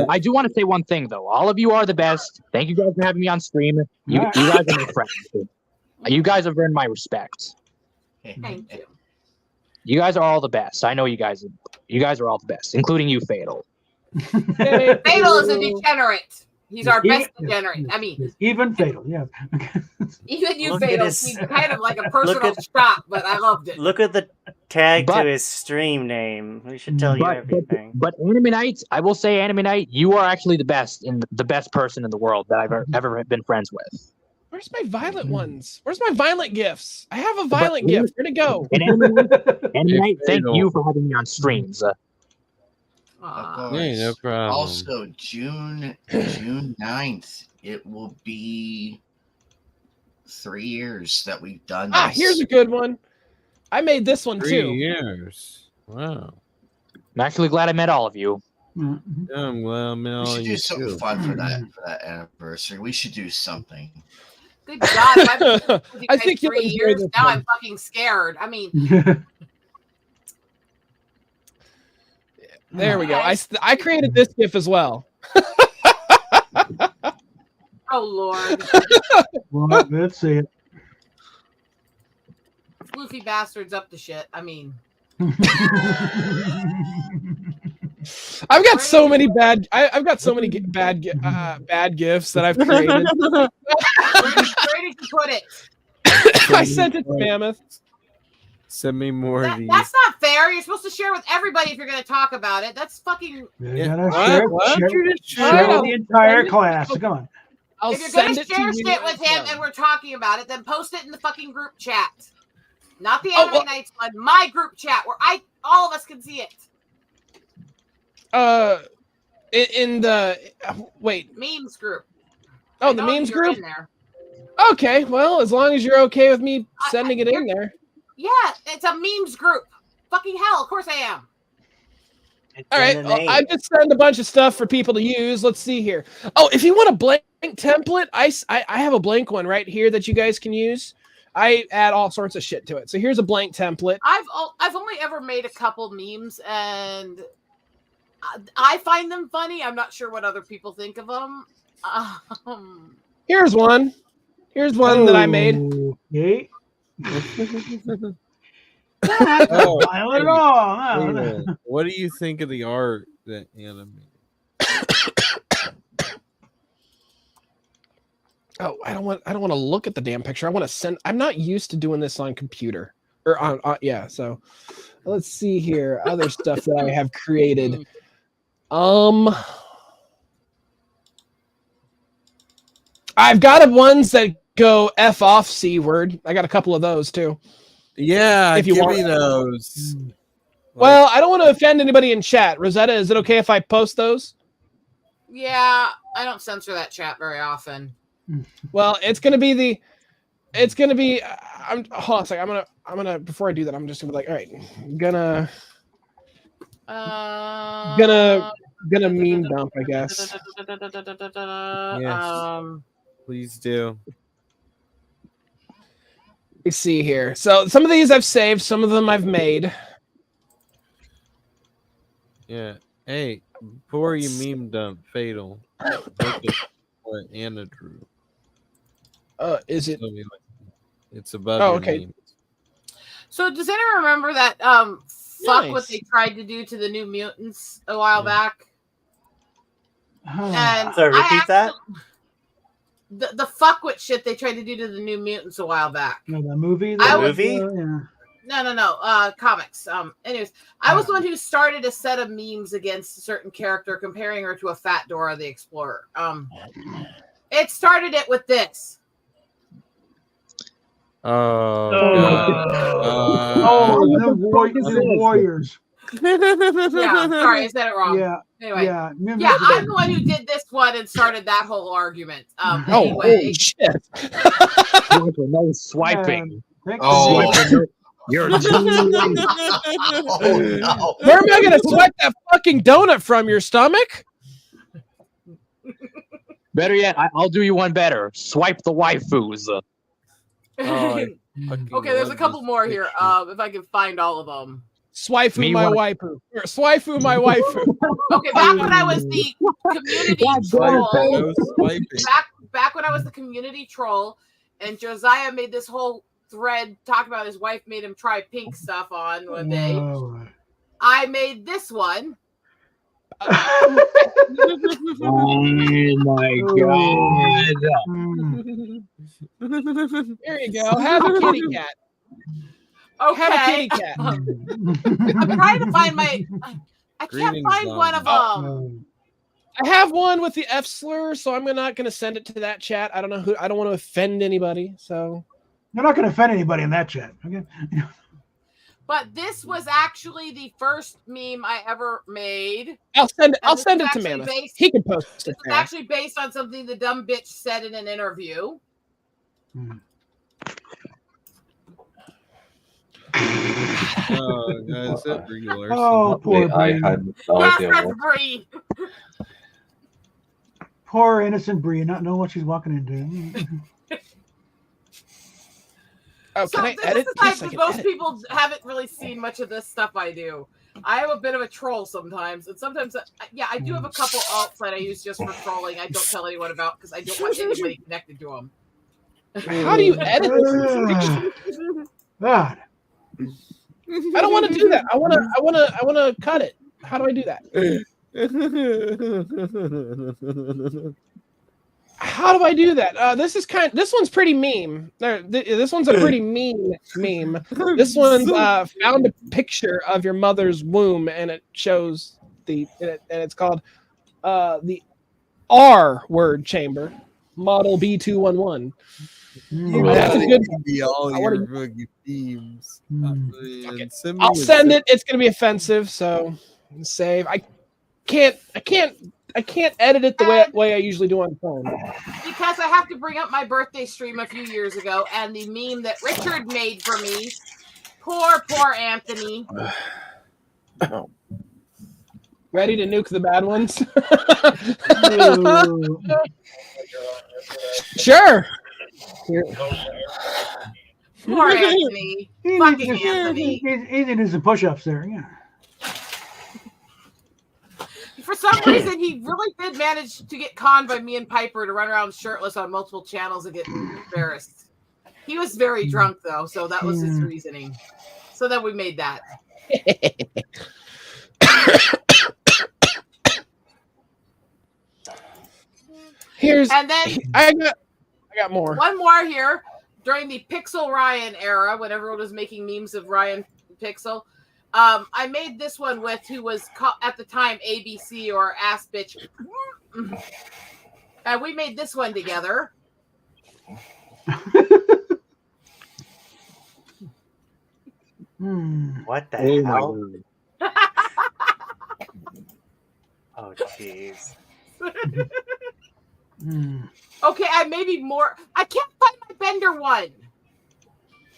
Speaker 10: I do want to say one thing though. All of you are the best. Thank you guys for having me on stream. You guys are my friends. You guys have earned my respect.
Speaker 3: thank you.
Speaker 10: You guys are all the best. I know you guys. You guys are all the best, including you, Fatal.
Speaker 3: Fatal is a degenerate. He's our best degenerate. I mean,
Speaker 2: even Fatal, yeah.
Speaker 3: even you,
Speaker 7: Look at
Speaker 3: Fatal.
Speaker 7: his-
Speaker 3: He's kind of like a personal shot, but I loved it.
Speaker 7: Look at the tag
Speaker 10: But-
Speaker 7: to his stream name. We should tell you everything.
Speaker 10: But Anime Night, I will say, Anime Night, you are actually the best and the best person in the world that I've ever been friends with.
Speaker 11: Where's my violet ones? Where's my violent gifts? I have a violent gift. Where'd it go?
Speaker 10: And Anime Night, thank you for having me on streams.
Speaker 1: Of
Speaker 8: Hey, no
Speaker 1: course.
Speaker 8: problem.
Speaker 1: Also, June 9th, it will be 3 years that we've done this.
Speaker 11: Here's a good one. I made this one
Speaker 8: 3
Speaker 11: too.
Speaker 8: years. Wow.
Speaker 10: I'm actually glad I met all of you.
Speaker 8: I'm glad I met
Speaker 1: We
Speaker 8: all
Speaker 1: should
Speaker 8: you
Speaker 1: do something
Speaker 8: too.
Speaker 1: fun for that anniversary. We should do something.
Speaker 3: Good God, if I've been with you
Speaker 11: I
Speaker 3: guys
Speaker 11: think you'll
Speaker 3: 3
Speaker 11: enjoy
Speaker 3: years
Speaker 11: this
Speaker 3: now.
Speaker 11: one.
Speaker 3: I'm fucking scared. I mean,
Speaker 11: There we go. I created this GIF as well.
Speaker 3: oh Lord,
Speaker 2: Well, let's see it.
Speaker 3: floofy bastards up to shit. I mean,
Speaker 11: I've got so many bad. I've got so many bad GIFs that I've created.
Speaker 3: where did you put it?
Speaker 11: I sent it to Mammoth.
Speaker 8: Send me more of these.
Speaker 3: That's not fair. You're supposed to share with everybody if you're going to talk about it. That's fucking.
Speaker 2: You gotta
Speaker 8: What?
Speaker 2: share,
Speaker 8: What?
Speaker 2: share-
Speaker 8: You just
Speaker 2: share
Speaker 11: share
Speaker 2: with
Speaker 11: it.
Speaker 2: the entire class. Come on.
Speaker 11: I'll
Speaker 3: If you're going
Speaker 11: send
Speaker 3: to
Speaker 11: it to
Speaker 3: share
Speaker 11: you.
Speaker 3: shit with him and we're talking about it, then post it in the fucking group chat. Not the
Speaker 11: Oh,
Speaker 3: Anime
Speaker 11: well-
Speaker 3: Nights one, my group chat where all of us can see it.
Speaker 11: In the wait.
Speaker 3: Memes group.
Speaker 11: Oh,
Speaker 3: I
Speaker 11: the
Speaker 3: know
Speaker 11: memes
Speaker 3: you're
Speaker 11: group.
Speaker 3: in there.
Speaker 11: Okay, well, as long as you're okay with me sending it in there.
Speaker 3: Yeah, it's a memes group. Fucking hell, of course I am.
Speaker 11: All right, well, I just send a bunch of stuff for people to use. Let's see here. Oh, if you want a blank template, I have a blank one right here that you guys can use. I add all sorts of shit to it. So here's a blank template.
Speaker 3: I've only ever made a couple memes, and I find them funny. I'm not sure what other people think of them.
Speaker 11: Here's one. Here's one that I made.
Speaker 2: Okay.
Speaker 8: Oh,
Speaker 2: Not at all. No.
Speaker 8: yeah. What do you think of the art that Anna made?
Speaker 11: Oh, I don't want to look at the damn picture. I want to send. I'm not used to doing this on computer or on yeah. So let's see here. Other stuff that I have created. I've got ones that go F off C word. I got a couple of those too.
Speaker 8: Yeah,
Speaker 11: if you
Speaker 8: give
Speaker 11: want
Speaker 8: me those.
Speaker 11: Well, I don't want to offend anybody in chat. Rosetta, is it okay if I post those?
Speaker 3: Yeah, I don't censor that chat very often.
Speaker 11: Well, it's gonna be. Hold on a second. I'm gonna. Before I do that, I'm just gonna be like, all right, gonna meme dump, I guess.
Speaker 8: Yes. Please do.
Speaker 11: Let's see here. So some of these I've saved, some of them I've made.
Speaker 8: Yeah. Hey, before you meme dump Fatal, look at what Anna drew.
Speaker 11: Is it?
Speaker 8: It's above.
Speaker 11: Oh,
Speaker 8: your
Speaker 11: okay.
Speaker 8: name.
Speaker 3: So does anyone remember that fuck what
Speaker 11: Nice.
Speaker 3: they tried to do to the New Mutants a while back? And
Speaker 7: So repeat that.
Speaker 3: The fuck what shit they tried to do to the New Mutants a while back.
Speaker 2: No, the movie.
Speaker 3: I
Speaker 2: that
Speaker 3: was-
Speaker 2: was,
Speaker 3: No. Comics. Anyways,
Speaker 2: Oh.
Speaker 3: I was the one who started a set of memes against a certain character, comparing her to a fat Dora the Explorer. It started it with this.
Speaker 8: Oh.
Speaker 2: The Warriors.
Speaker 3: Yeah, sorry, I said it wrong.
Speaker 2: Yeah.
Speaker 3: Anyway,
Speaker 2: Yeah.
Speaker 3: yeah, I'm the one who did this one and started that whole argument.
Speaker 11: Oh,
Speaker 3: Anyway,
Speaker 11: holy shit!
Speaker 10: No swiping.
Speaker 1: Oh.
Speaker 10: You're
Speaker 1: Oh no.
Speaker 11: Where am I gonna swipe that fucking donut from? Your stomach?
Speaker 10: better yet. I'll do you one better. Swipe the waifus.
Speaker 3: okay, there's a couple more here. If I can find all of them.
Speaker 11: Swaifu
Speaker 10: Me
Speaker 11: my
Speaker 10: one-
Speaker 11: waifu. Or Swaifu my waifu.
Speaker 3: Okay, back when I was the community troll,
Speaker 8: No swiping.
Speaker 3: back when I was the community troll, and Josiah made this whole thread talking about his wife made him try pink stuff on one day.
Speaker 2: Oh.
Speaker 3: I made this one.
Speaker 10: Oh my god.
Speaker 11: There you go. Have a kitty cat.
Speaker 3: Okay.
Speaker 11: Have a kitty cat.
Speaker 3: I'm trying to find my. I can't
Speaker 8: Greetings,
Speaker 3: find one of them.
Speaker 11: I have one with the F slur, so I'm not going to send it to that chat. I don't know who. I don't want to offend anybody. So
Speaker 2: You're not going to offend anybody in that chat. Okay.
Speaker 3: But this was actually the first meme I ever made.
Speaker 11: I'll send it.
Speaker 3: And
Speaker 11: I'll
Speaker 3: this
Speaker 11: send
Speaker 3: is
Speaker 11: it to
Speaker 3: actually
Speaker 11: Mammoth.
Speaker 3: based-
Speaker 11: He can post it
Speaker 3: It's
Speaker 11: there.
Speaker 3: actually based on something the dumb bitch said in an interview.
Speaker 8: Oh, guys, that Brie Larson.
Speaker 2: Oh, poor
Speaker 4: I
Speaker 2: Brie.
Speaker 4: had no
Speaker 3: Yes,
Speaker 4: idea
Speaker 3: that's
Speaker 4: what.
Speaker 3: Brie.
Speaker 2: Poor innocent Brie, not knowing what she's walking into.
Speaker 11: Oh,
Speaker 3: So
Speaker 11: can I
Speaker 3: this
Speaker 11: edit?
Speaker 3: is
Speaker 11: Yes, I
Speaker 3: like
Speaker 11: can
Speaker 3: most
Speaker 11: edit.
Speaker 3: people haven't really seen much of this stuff I do. I am a bit of a troll sometimes, and sometimes, I do have a couple alts that I use just for trolling. I don't tell anyone about because I don't want anybody connected to them.
Speaker 11: How do you edit this?
Speaker 2: God.
Speaker 11: I don't want to do that. I want to cut it. How do I do that? How do I do that? This one's pretty meme. This one's a pretty mean meme. This one's found a picture of your mother's womb, and it shows and it's called the R word chamber, model B211. That's a good.
Speaker 8: Be all
Speaker 11: I
Speaker 8: your
Speaker 11: wanna-
Speaker 8: fucking themes.
Speaker 11: I'll send it. It's gonna be offensive, so save. I can't edit it the way I usually do on the phone.
Speaker 3: Because I have to bring up my birthday stream a few years ago and the meme that Richard made for me. Poor Anthony.
Speaker 11: Ready to nuke the bad ones? Sure. Here.
Speaker 3: Poor Anthony. Fucking Anthony.
Speaker 2: He's in his push-ups there. Yeah.
Speaker 3: For some reason, he really did manage to get conned by me and Piper to run around shirtless on multiple channels and get embarrassed. He was very drunk, though, so that was his reasoning. So then we made that. And then
Speaker 11: I got more.
Speaker 3: One more here. During the Pixel Ryan era, when everyone was making memes of Ryan Pixel, I made this one with who was at the time ABC or Ass Bitch. And we made this one together.
Speaker 7: What the hell? Oh, jeez.
Speaker 3: Okay, I maybe more. I can't find my Bender one.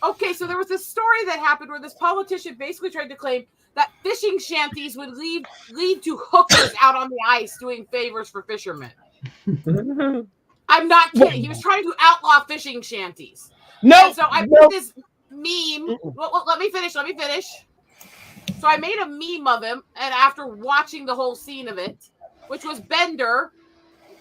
Speaker 3: Okay, so there was this story that happened where this politician basically tried to claim that fishing shanties would lead to hookers out on the ice doing favors for fishermen. I'm not kidding. He was trying to outlaw fishing shanties.
Speaker 11: No.
Speaker 3: And so I made this meme. Well, let me finish. So I made a meme of him, and after watching the whole scene of it, which was Bender,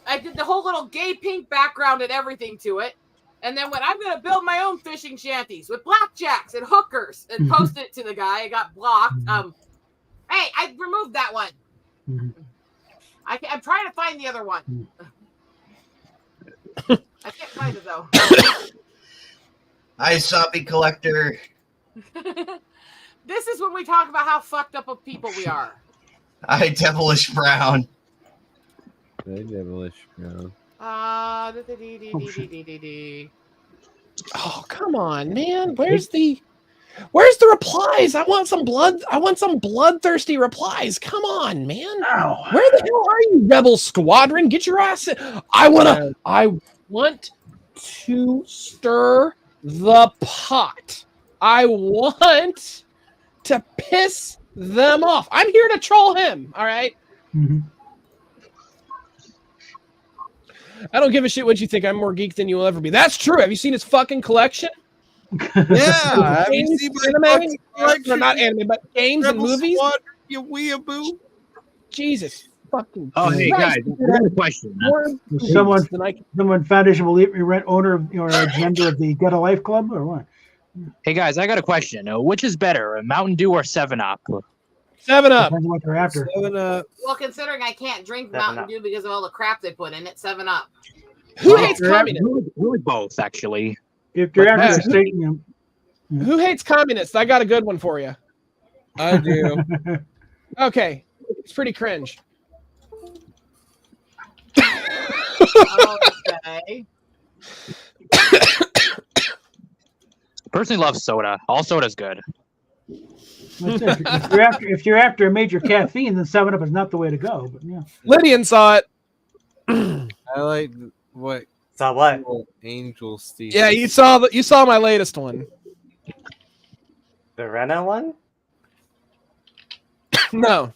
Speaker 3: I did the whole little gay pink background and everything to it. And then when I'm going to build my own fishing shanties with blackjacks and hookers and posted it to the guy, I got blocked. Hey, I removed that one. I'm trying to find the other one. I can't find it, though.
Speaker 1: Hi, Soppy Collector.
Speaker 3: This is when we talk about how fucked up of people we are.
Speaker 1: Hi, Devilish Brown.
Speaker 8: Hey, Devilish Brown.
Speaker 11: Oh, come on, man. Where's the replies? I want some bloodthirsty replies. Come on, man.
Speaker 2: Ow.
Speaker 11: Where the hell are you, Rebel Squadron? Get your ass in. I want to stir the pot. I want to piss them off. I'm here to troll him. All right. I don't give a shit what you think. I'm more geek than you will ever be. That's true. Have you seen his fucking collection?
Speaker 8: Yeah, have you seen my fucking collection?
Speaker 11: No, not anime, but games and
Speaker 8: Rebel
Speaker 11: movies.
Speaker 8: Squadron, you weeaboo.
Speaker 11: Jesus fucking.
Speaker 10: Oh, hey guys,
Speaker 11: Christ.
Speaker 10: I got a question.
Speaker 2: Someone Foundation will rent owner of or agenda of the Get a Life Club or what?
Speaker 10: Hey guys, I got a question. Which is better, Mountain Dew or 7-Up?
Speaker 11: 7-Up.
Speaker 2: Depends on what they're after.
Speaker 8: 7-Up.
Speaker 3: Well, considering I can't drink
Speaker 7: 7
Speaker 3: Mountain
Speaker 7: Up.
Speaker 3: Dew because of all the crap they put in it, 7-Up.
Speaker 11: Who hates communists?
Speaker 10: Really both, actually.
Speaker 2: If you're
Speaker 11: But
Speaker 2: after
Speaker 11: Matt,
Speaker 2: the stadium,
Speaker 11: Who hates communists? I got a good one for you.
Speaker 8: I do.
Speaker 11: Okay, it's pretty cringe.
Speaker 3: Okay.
Speaker 10: Personally, love soda. All soda's good.
Speaker 2: if you're after a major caffeine, then 7-Up is not the way to go. But yeah,
Speaker 11: Lydian saw it.
Speaker 8: I like what
Speaker 7: So what?
Speaker 8: Angel Steve.
Speaker 11: Yeah, you saw my latest one.
Speaker 7: The Rena one?
Speaker 11: No.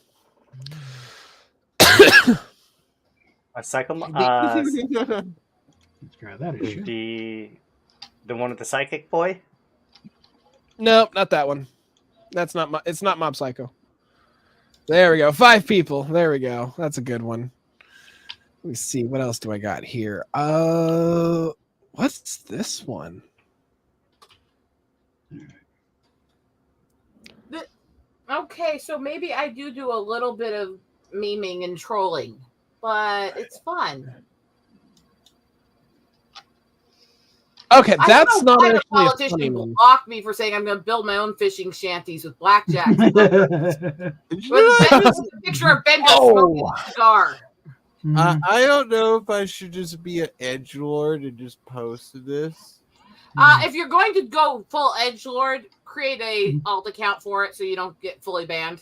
Speaker 7: A psycho.
Speaker 2: let's try that issue.
Speaker 7: The one with the psychic boy.
Speaker 11: Nope, not that one. That's not. It's not Mob Psycho. There we go. 5 people. There we go. That's a good one. Let me see. What else do I got here? What's this one?
Speaker 3: Okay, so maybe I do a little bit of memeing and trolling, but it's fun.
Speaker 11: Okay, that's not
Speaker 3: a
Speaker 11: actually a
Speaker 3: politician
Speaker 11: funny
Speaker 3: who
Speaker 11: one.
Speaker 3: blocked me for saying I'm going to build my own fishing shanties with blackjack. With a picture of Bender smoking a cigar.
Speaker 8: I don't know if I should just be an edgelord and just post this.
Speaker 3: If you're going to go full edgelord, create a alt account for it so you don't get fully banned,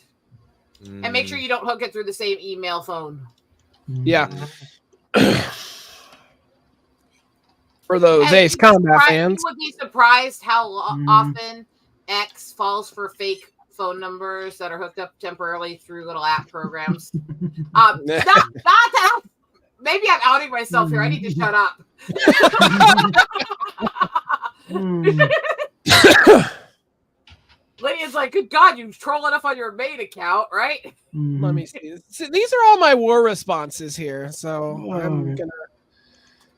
Speaker 3: and make sure you don't hook it through the same email phone.
Speaker 11: Yeah. For those Ace Combat fans.
Speaker 3: You would be surprised how often X falls for fake phone numbers that are hooked up temporarily through little app programs. Not that. Maybe I'm outing myself here. I need to shut up. Lydia's like, good God, you troll enough on your main account, right?
Speaker 11: Let me see. These are all my war responses here. So I'm gonna.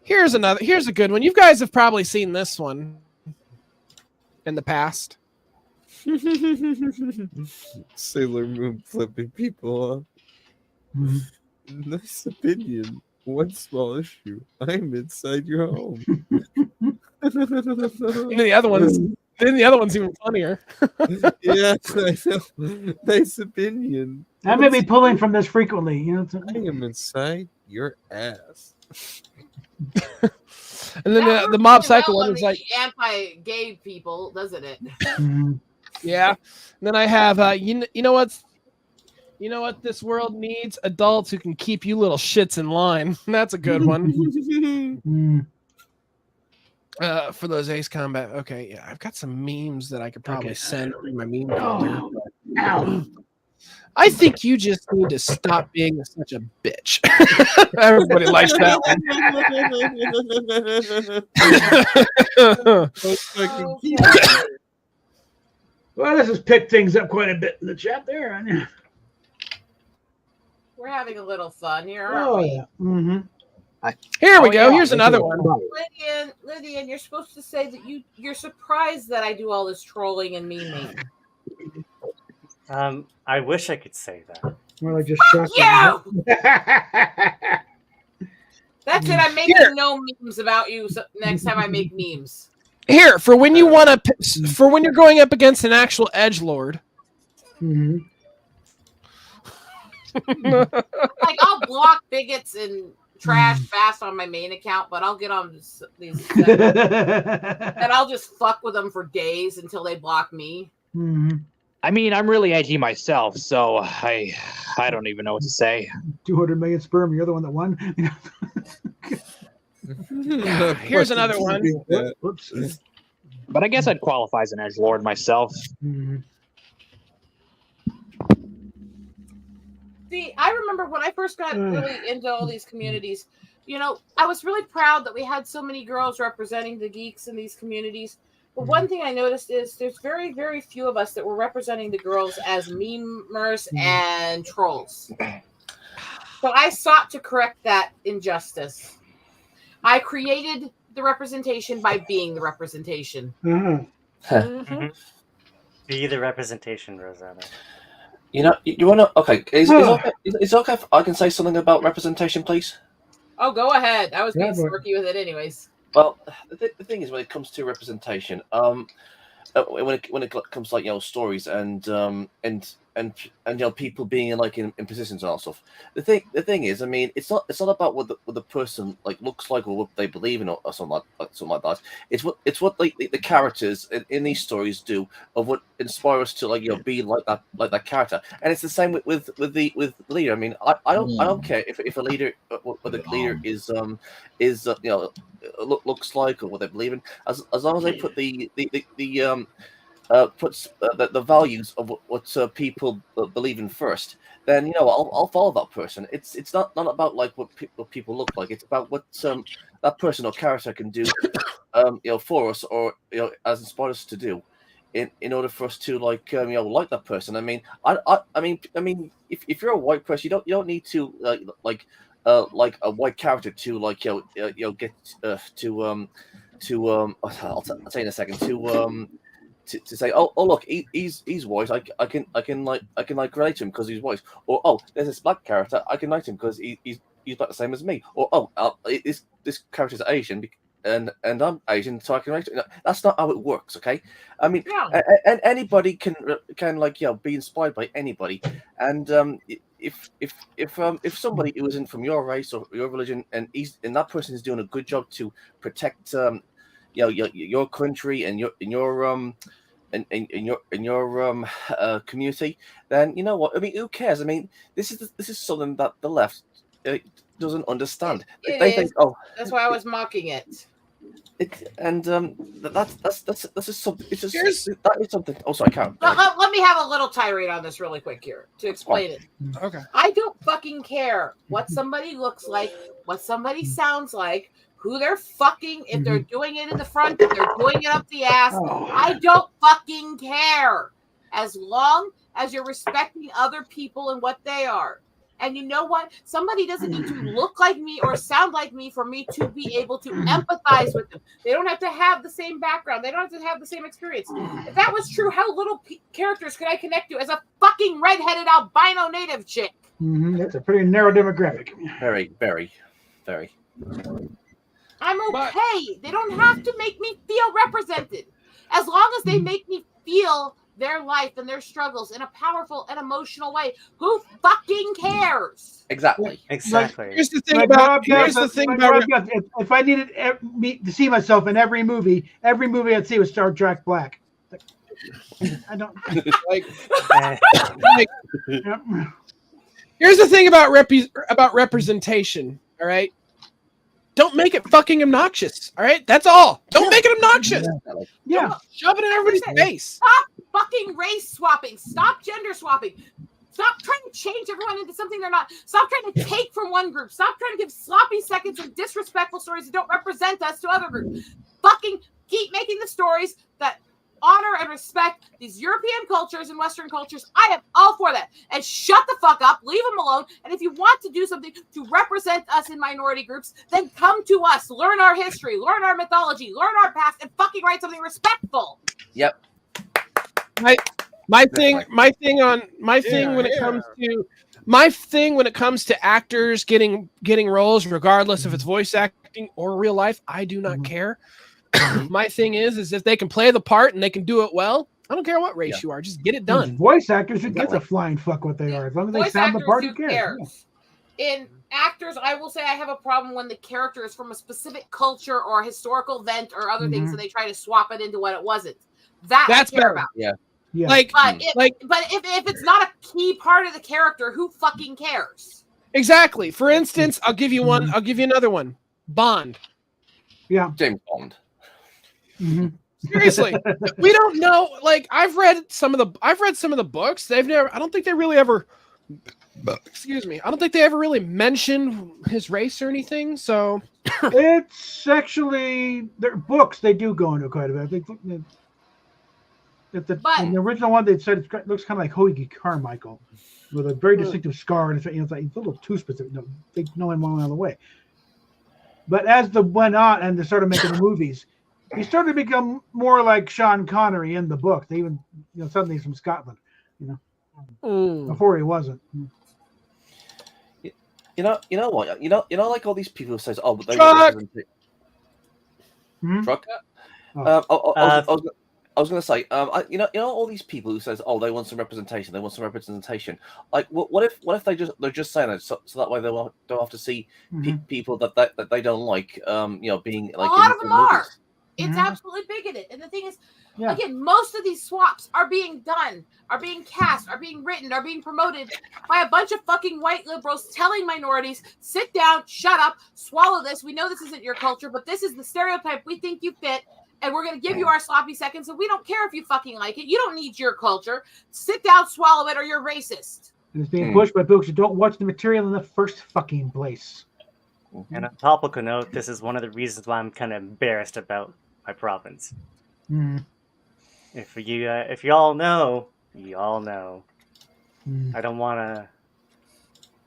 Speaker 11: Here's a good one. You guys have probably seen this one in the past.
Speaker 8: Sailor Moon flipping people off. Nice opinion. One small issue. I'm inside your home.
Speaker 11: The other one's even funnier.
Speaker 8: Yeah, I know. Nice opinion.
Speaker 2: I may be pulling from this frequently. You know,
Speaker 8: I am inside your ass.
Speaker 11: And then the Mob Psycho one is like
Speaker 3: anti-gay people, doesn't it?
Speaker 11: Yeah. And then I have you know what this world needs? Adults who can keep you little shits in line. That's a good one. For those Ace Combat. Okay, yeah, I've got some memes that I could probably send through my meme folder. I think you just need to stop being such a bitch. Everybody likes that
Speaker 2: one. Well, this has picked things up quite a bit in the chat there.
Speaker 3: We're having a little fun here, aren't we?
Speaker 2: Yeah. Mm-hmm.
Speaker 11: Here we go. Here's another one.
Speaker 3: Lydian, you're supposed to say that you're surprised that I do all this trolling and memeing.
Speaker 7: I wish I could say that.
Speaker 2: Well, I just
Speaker 3: Fuck you! That's it. I'm making no memes about you next time I make memes.
Speaker 11: Here, for when you're going up against an actual edgelord.
Speaker 2: Mm-hmm.
Speaker 3: Like, I'll block bigots and trash fast on my main account, but I'll get on these and I'll just fuck with them for days until they block me.
Speaker 2: Mm-hmm.
Speaker 10: I mean, I'm really edgy myself, so I don't even know what to say.
Speaker 2: 200 million sperm. You're the one that won.
Speaker 11: Here's another one.
Speaker 2: Whoops.
Speaker 10: But I guess I'd qualify as an edgelord myself.
Speaker 2: Mm-hmm.
Speaker 3: See, I remember when I first got really into all these communities, you know, I was really proud that we had so many girls representing the geeks in these communities. But one thing I noticed is there's very, very few of us that were representing the girls as memers and trolls. So I sought to correct that injustice. I created the representation by being the representation.
Speaker 7: Be the representation, Rosanna.
Speaker 4: You know, you want to? Okay, is it okay if I can say something about representation, please?
Speaker 3: Oh, go ahead. I was being smirky with it, anyways.
Speaker 4: Well, the thing is, when it comes to representation, when it comes to, like, you know, stories and you know, people being in positions and all stuff. The thing is, I mean, it's not about what the person like looks like or what they believe in or something like that. It's what like the characters in these stories do, of what inspire us to, like, you know, be like that character. And it's the same with leader. I mean, I don't care if a leader, what the leader is you know, looks like or what they believe in, as long as they put puts the values of what people believe in first, then, you know, I'll follow that person. It's not about like what people look like. It's about what that person or character can do, you know, for us, or, you know, as inspired us to do. in order for us to like like that person. I mean, I mean, if you're a white person, you don't need to like a white character to like get I'll tell you in a second to say oh look he's white, I can relate to him because he's white, or oh there's this black character, I can relate to him because he's about the same as me, or this character's Asian and I'm Asian, so I can relate to him. That's not how it works, okay? I mean, and anybody can like be inspired by anybody, and if somebody who isn't from your race or your religion and that person is doing a good job to protect your country and your community, then you know what I mean. Who cares? I mean, this is something that the left doesn't understand. They think, oh,
Speaker 3: that's why I was mocking it.
Speaker 4: That's just something. It's just that is something. Oh, sorry, Karen.
Speaker 3: Let me have a little tirade on this really quick here to explain it.
Speaker 11: Okay.
Speaker 3: I don't fucking care what somebody looks like, what somebody sounds like, who they're fucking, if they're doing it in the front, if they're doing it up the ass. I don't fucking care. As long as you're respecting other people and what they are. And you know what? Somebody doesn't need to look like me or sound like me for me to be able to empathize with them. They don't have to have the same background. They don't have to have the same experience. If that was true, how little characters could I connect to as a fucking redheaded albino native chick?
Speaker 2: That's a pretty narrow demographic.
Speaker 4: Very, very, very.
Speaker 3: I'm okay. They don't have to make me feel represented. As long as they make me feel their life and their struggles in a powerful and emotional way. Who fucking cares?
Speaker 4: Exactly.
Speaker 11: Here's the thing about.
Speaker 2: If I needed to see myself in every movie I'd see was Star Trek Black. I don't
Speaker 11: like. Here's the thing about representation. All right. Don't make it fucking obnoxious. All right. That's all. Don't make it obnoxious.
Speaker 2: Yeah.
Speaker 11: Shove it in everybody's face.
Speaker 3: Stop fucking race swapping. Stop gender swapping. Stop trying to change everyone into something they're not. Stop trying to take from one group. Stop trying to give sloppy seconds and disrespectful stories that don't represent us to other groups. Fucking keep making the stories that honor and respect these European cultures and Western cultures. I am all for that. And shut the fuck up. Leave them alone. And if you want to do something to represent us in minority groups, then come to us. Learn our history. Learn our mythology. Learn our past. And fucking write something respectful.
Speaker 4: Yep.
Speaker 11: My thing when it comes to actors getting roles, regardless if it's voice acting or real life, I do not care. My thing is if they can play the part and they can do it well, I don't care what race you are, just get it done.
Speaker 2: Voice actors who gives a flying fuck what they are, as long as they sound the part. Who cares?
Speaker 3: In actors, I will say I have a problem when the character is from a specific culture or a historical event or other things, and they try to swap it into what it wasn't. That's I care about.
Speaker 4: Yeah.
Speaker 2: Yeah.
Speaker 3: But if it's not a key part of the character, who fucking cares?
Speaker 11: Exactly. For instance, I'll give you one. I'll give you another one. Bond.
Speaker 2: Yeah.
Speaker 4: James Bond.
Speaker 11: Seriously, we don't know. Like I've read some of the books. I don't think they really ever. Excuse me. I don't think they ever really mentioned his race or anything. So
Speaker 2: it's actually their books. They do go into quite a bit. I think. In the original one, they said it looks kind of like Hoagie Carmichael, with a very distinctive scar, and it's like it's a little too specific. No, they know him all the way. But as the went on and they started making the movies, he started to become more like Sean Connery in the book. They even, suddenly he's from Scotland, before he wasn't.
Speaker 4: You know what? Like all these people who says, "Oh, but they Truck." I was going to say, all these people who says, "Oh, they want some representation. They want some representation." Like, what if they're just saying it so that way they don't have to see people that they don't like, being like.
Speaker 3: A lot of them are. It's absolutely bigoted, and the thing is, again, most of these swaps are being done, are being cast, are being written, are being promoted by a bunch of fucking white liberals telling minorities, "Sit down, shut up, swallow this. We know this isn't your culture, but this is the stereotype we think you fit." And we're going to give you our sloppy seconds, and we don't care if you fucking like it. You don't need your culture. Sit down, swallow it, or you're racist.
Speaker 2: And it's being pushed by folks who don't watch the material in the first fucking place.
Speaker 7: And on a topical note, this is one of the reasons why I'm kind of embarrassed about my province. if you all know, you all know. I don't want to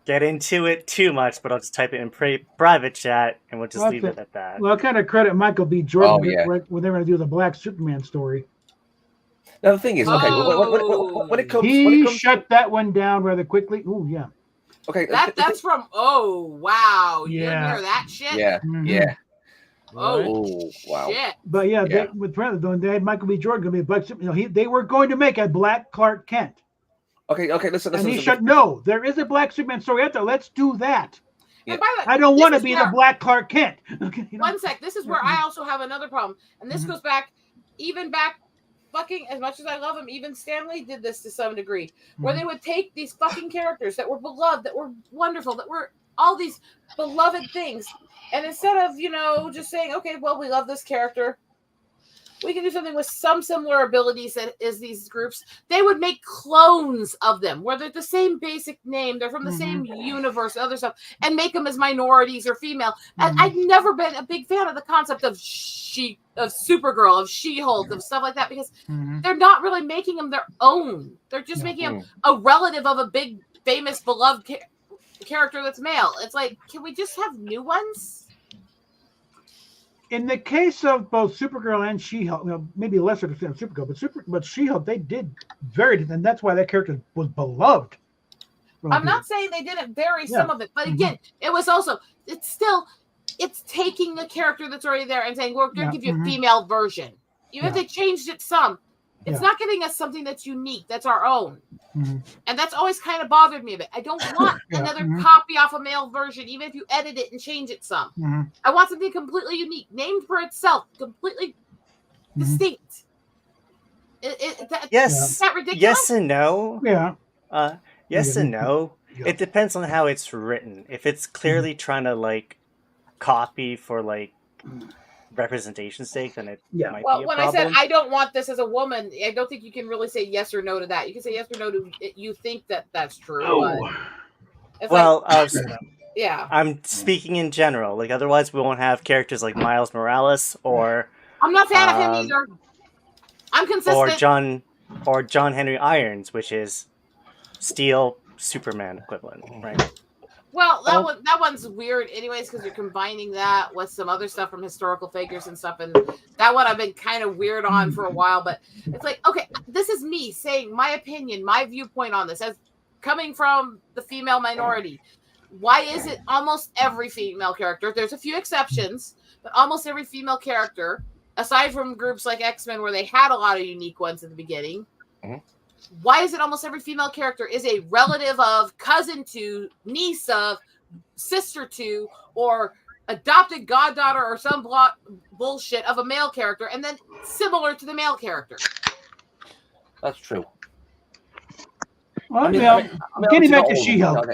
Speaker 7: get into it too much, but I'll just type it in private chat, and we'll just leave it at that.
Speaker 2: Well, I kind of credit Michael B. Jordan
Speaker 4: Oh, yeah.
Speaker 2: when they're going to do the Black Superman story.
Speaker 4: Now the thing is, okay, when it comes,
Speaker 2: shut that one down rather quickly. Oh yeah.
Speaker 4: Okay,
Speaker 3: That's from. Oh wow! You didn't
Speaker 2: Yeah.
Speaker 3: hear that shit?
Speaker 4: yeah, yeah.
Speaker 3: Oh,
Speaker 4: wow.
Speaker 3: shit!
Speaker 2: But yeah,
Speaker 4: Yeah.
Speaker 2: with they had Michael B. Jordan going to be a Black Superman. They were going to make a Black Clark Kent.
Speaker 4: Okay, listen.
Speaker 2: And he shut. No, there is a Black Superman story out there. Let's do that.
Speaker 3: And by the way,
Speaker 2: I don't
Speaker 3: this
Speaker 2: want to
Speaker 3: is
Speaker 2: be
Speaker 3: where-
Speaker 2: the Black Clark Kent. Okay.
Speaker 3: One sec. This is where I also have another problem, and this goes back, fucking as much as I love him, even Stan Lee did this to some degree, where they would take these fucking characters that were beloved, that were wonderful, that were all these beloved things, and instead of just saying, okay, well, we love this character, we can do something with some similar abilities as these groups. They would make clones of them where they're the same basic name, they're from the same universe, other stuff, and make them as minorities or female. And I've never been a big fan of the concept of Supergirl, of She-Hulk, of stuff like that, because they're not really making them their own. They're just making them a relative of a big, famous, beloved character that's male. It's like, can we just have new ones?
Speaker 2: In the case of both Supergirl and She-Hulk, maybe a lesser extent of Supergirl, but She-Hulk, they did very, and that's why that character was beloved.
Speaker 3: I'm not saying they didn't vary some of it, but again, it was also, it's taking a character that's already there and saying, we're going to give you a female version. Even if they changed it some, it's not giving us something that's unique, that's our own. And that's always kind of bothered me a bit. I don't want another copy off a male version, even if you edit it and change it some. I want something completely unique, named for itself, completely distinct.
Speaker 7: Yes.
Speaker 3: Is that ridiculous?
Speaker 7: Yes and no.
Speaker 2: Yeah.
Speaker 7: Yes and no. It depends on how it's written. If it's clearly trying to copy for representation sake, then it might be a
Speaker 3: when
Speaker 7: problem.
Speaker 3: I said I don't want this as a woman, I don't think you can really say yes or no to that. You can say yes or no to you think that that's true. But it's yeah.
Speaker 7: I'm speaking in general. Otherwise, we won't have characters like Miles Morales or
Speaker 3: I'm not a fan of him either. I'm consistent.
Speaker 7: Or John Henry Irons, which is Steel Superman equivalent, right?
Speaker 3: Well, that one's weird, anyways, because you're combining that with some other stuff from historical figures and stuff, and that one I've been kind of weird on for a while. But it's like, okay, this is me saying my opinion, my viewpoint on this, as coming from the female minority. Why is it almost every female character? There's a few exceptions, but almost every female character, aside from groups like X-Men where they had a lot of unique ones in the beginning. Why is it almost every female character is a relative of, cousin to, niece of, sister to, or adopted goddaughter or some bullshit of a male character, and then similar to the male character?
Speaker 4: That's true.
Speaker 2: Well, getting back to She-Hulk.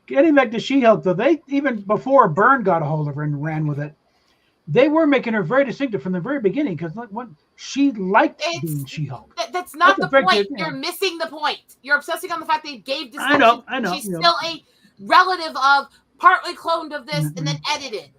Speaker 2: Getting back to She-Hulk, though, they even before Byrne got a hold of her and ran with it, they were making her very distinctive from the very beginning because she liked being She-Hulk.
Speaker 3: That's not
Speaker 2: That's
Speaker 3: the
Speaker 2: a big
Speaker 3: point.
Speaker 2: kid,
Speaker 3: You're missing the point. You're obsessing on the fact they gave this.
Speaker 2: I know.
Speaker 3: She's still a relative of, partly cloned of this, and then edited.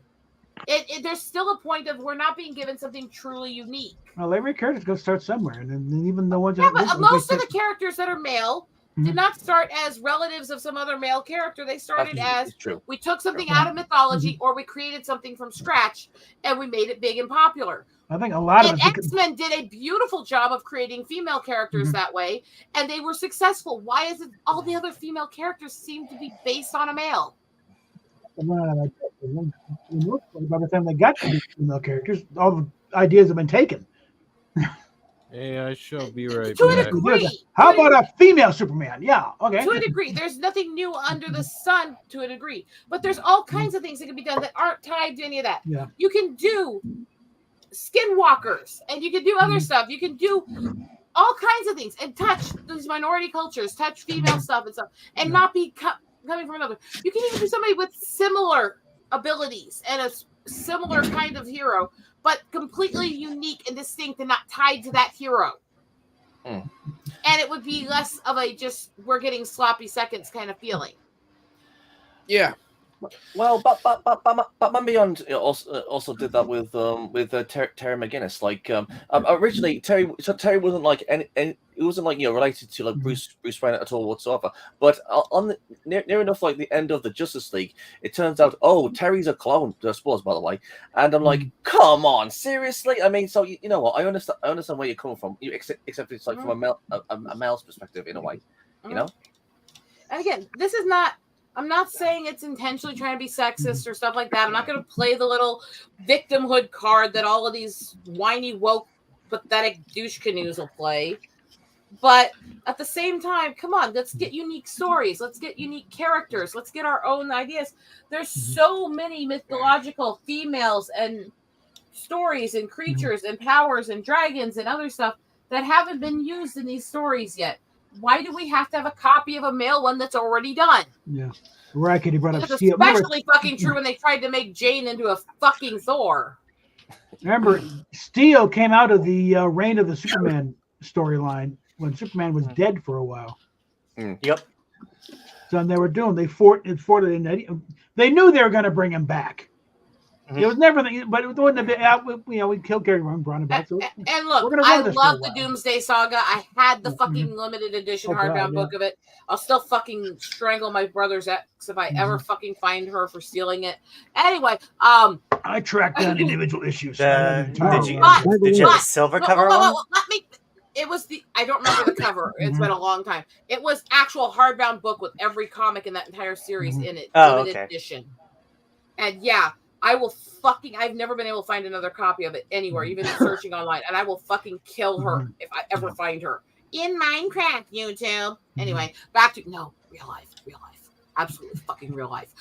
Speaker 3: There's still a point of we're not being given something truly unique.
Speaker 2: Well, every character's going to start somewhere, and then even the ones
Speaker 3: But most of the characters that are male did not start as relatives of some other male character. They started as we took something out of mythology, or we created something from scratch, and we made it big and popular.
Speaker 2: I think a lot of
Speaker 3: X-Men did a beautiful job of creating female characters that way, and they were successful. Why is it all the other female characters seem to be based on a male?
Speaker 2: By the time they got to the female characters, all the ideas have been taken.
Speaker 8: Hey, I shall be right
Speaker 3: To a
Speaker 8: back.
Speaker 3: degree.
Speaker 2: How about a female Superman? Yeah, okay.
Speaker 3: To a degree. There's nothing new under the sun to a degree. But there's all kinds of things that can be done that aren't tied to any of that.
Speaker 2: Yeah.
Speaker 3: You can do skinwalkers, and you can do other stuff. You can do all kinds of things and touch these minority cultures, touch female stuff and stuff, and not be coming from another. You can even do somebody with similar abilities and a similar kind of hero, but completely unique and distinct and not tied to that hero. And it would be less of a just we're getting sloppy seconds kind of feeling.
Speaker 11: Yeah.
Speaker 4: Well, but Batman Beyond also did that with Terry McGinnis. Like originally, Terry wasn't like any it wasn't like related to like Bruce Wayne at all whatsoever. But on the, near enough like the end of the Justice League, it turns out Terry's a clone. Spoilers, by the way. And I'm like, come on, seriously? I mean, so you know what? I understand where you're coming from. Except it's like from a male's perspective in a way, you know.
Speaker 3: And again, this is not. I'm not saying it's intentionally trying to be sexist or stuff like that. I'm not going to play the little victimhood card that all of these whiny, woke, pathetic douche canoes will play. But at the same time, come on, let's get unique stories. Let's get unique characters. Let's get our own ideas. There's so many mythological females and stories and creatures and powers and dragons and other stuff that haven't been used in these stories yet. Why do we have to have a copy of a male one that's already done?
Speaker 2: Yeah. Right, he brought up
Speaker 3: It's
Speaker 2: Steel.
Speaker 3: especially fucking true when they tried to make Jane into a fucking Thor.
Speaker 2: Remember, Steel came out of the Reign of the Superman storyline when Superman was dead for a while.
Speaker 7: Yep.
Speaker 2: So they were doing, they fought in. They knew they were going to bring him back. It was never, but it wouldn't have been. We killed Gary Run, brought him back. So
Speaker 3: And look, I love the Doomsday Saga. I had the fucking limited edition hardbound book of it. I'll still fucking strangle my brother's ex if I ever fucking find her for stealing it. Anyway,
Speaker 2: I tracked down individual issues.
Speaker 7: Did you have the silver cover one?
Speaker 3: It was I don't remember the cover. It's been a long time. It was actual hardbound book with every comic in that entire series in it. Limited edition. And yeah, I've never been able to find another copy of it anywhere, even searching online, and I will fucking kill her if I ever find her. In Minecraft, YouTube. Anyway, back to, real life. Absolutely fucking real life.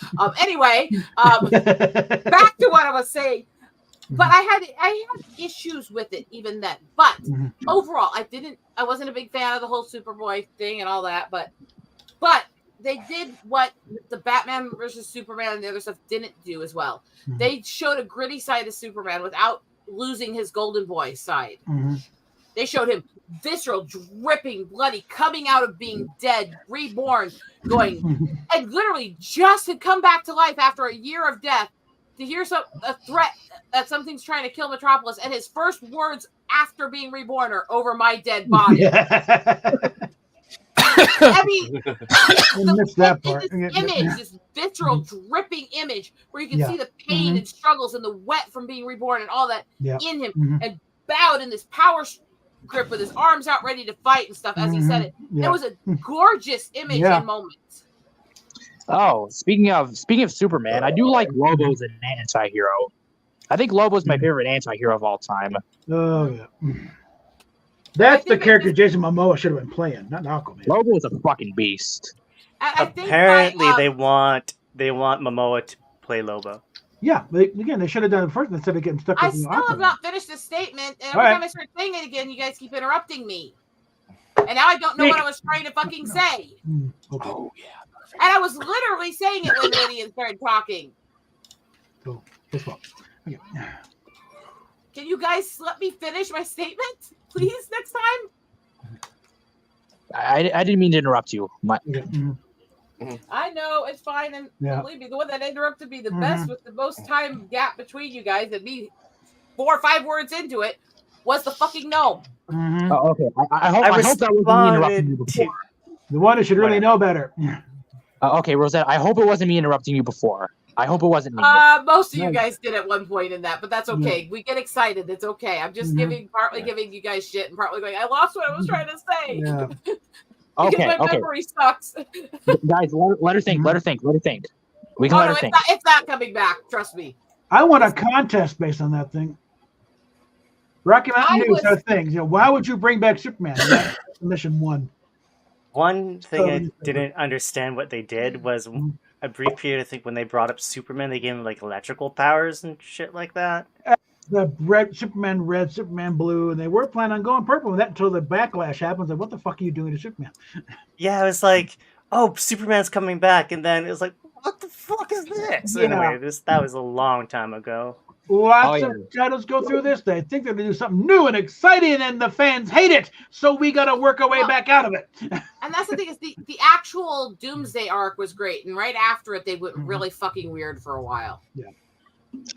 Speaker 3: Anyway, back to what I was saying. But I had issues with it even then. But overall, I wasn't a big fan of the whole Superboy thing and all that, but they did what the Batman versus Superman and the other stuff didn't do as well. They showed a gritty side of Superman without losing his golden boy side. They showed him visceral, dripping, bloody, coming out of being dead, reborn, and literally just had come back to life after a year of death to hear a threat that something's trying to kill Metropolis, and his first words after being reborn are "over my dead body." I mean, this image, this visceral, dripping image where you can see the pain and struggles and the wet from being reborn and all that in him, and bowed in this power grip with his arms out ready to fight and stuff as he said it. It was a gorgeous image and moment.
Speaker 10: Oh, speaking of Superman, I do like Lobo as an anti-hero. I think Lobo's my favorite anti-hero of all time.
Speaker 2: Oh yeah. That's the character Jason Momoa should have been playing, not Aquaman.
Speaker 10: Lobo is a fucking beast.
Speaker 7: Apparently, they want Momoa to play Lobo.
Speaker 2: Yeah, but again, they should have done it first instead of getting stuck with
Speaker 3: I still have not finished the statement, and every time I start saying it again, you guys keep interrupting me. And now I don't know what I was trying to fucking say.
Speaker 2: Okay.
Speaker 3: Oh yeah. And I was literally saying it when Lydian started talking.
Speaker 2: Cool. That's fine. Okay.
Speaker 3: Can you guys let me finish my statement, please, next time?
Speaker 10: I didn't mean to interrupt you.
Speaker 3: I know, it's fine, and believe me, the one that interrupted me the best with the most time gap between you guys and me 4 or 5 words into it was the fucking gnome.
Speaker 10: Oh, okay. I hope that wasn't me interrupting you before.
Speaker 2: The one who should really know better.
Speaker 10: Okay, Rosette, I hope it wasn't me interrupting you before. I hope it wasn't me.
Speaker 3: Most of you guys did at one point in that, but that's okay. We get excited. It's okay. I'm just partly giving you guys shit and partly going, I lost what I was trying to say.
Speaker 2: Yeah.
Speaker 10: Okay,
Speaker 3: my memory sucks.
Speaker 10: Guys, let her think. Let her think. We can let her think.
Speaker 3: It's not coming back. Trust me.
Speaker 2: I want a contest based on that thing. Rocky Mountain News are things. Why would you bring back Superman? That's mission 1.
Speaker 7: One thing I didn't understand what they did was a brief period. I think when they brought up Superman, they gave him like electrical powers and shit like that.
Speaker 2: The Superman red, Superman blue, and they were planning on going purple with that until the backlash happens. Like, what the fuck are you doing to Superman?
Speaker 7: Yeah, it was like, oh, Superman's coming back, and then it was like, what the fuck is this?
Speaker 2: Yeah.
Speaker 7: Anyway, that was a long time ago.
Speaker 2: Lots of titles go through this. They think they're going to do something new and exciting, and the fans hate it. So we got to work our way back out of it.
Speaker 3: And that's the thing is the actual Doomsday arc was great, and right after it, they went really fucking weird for a while.
Speaker 2: Yeah.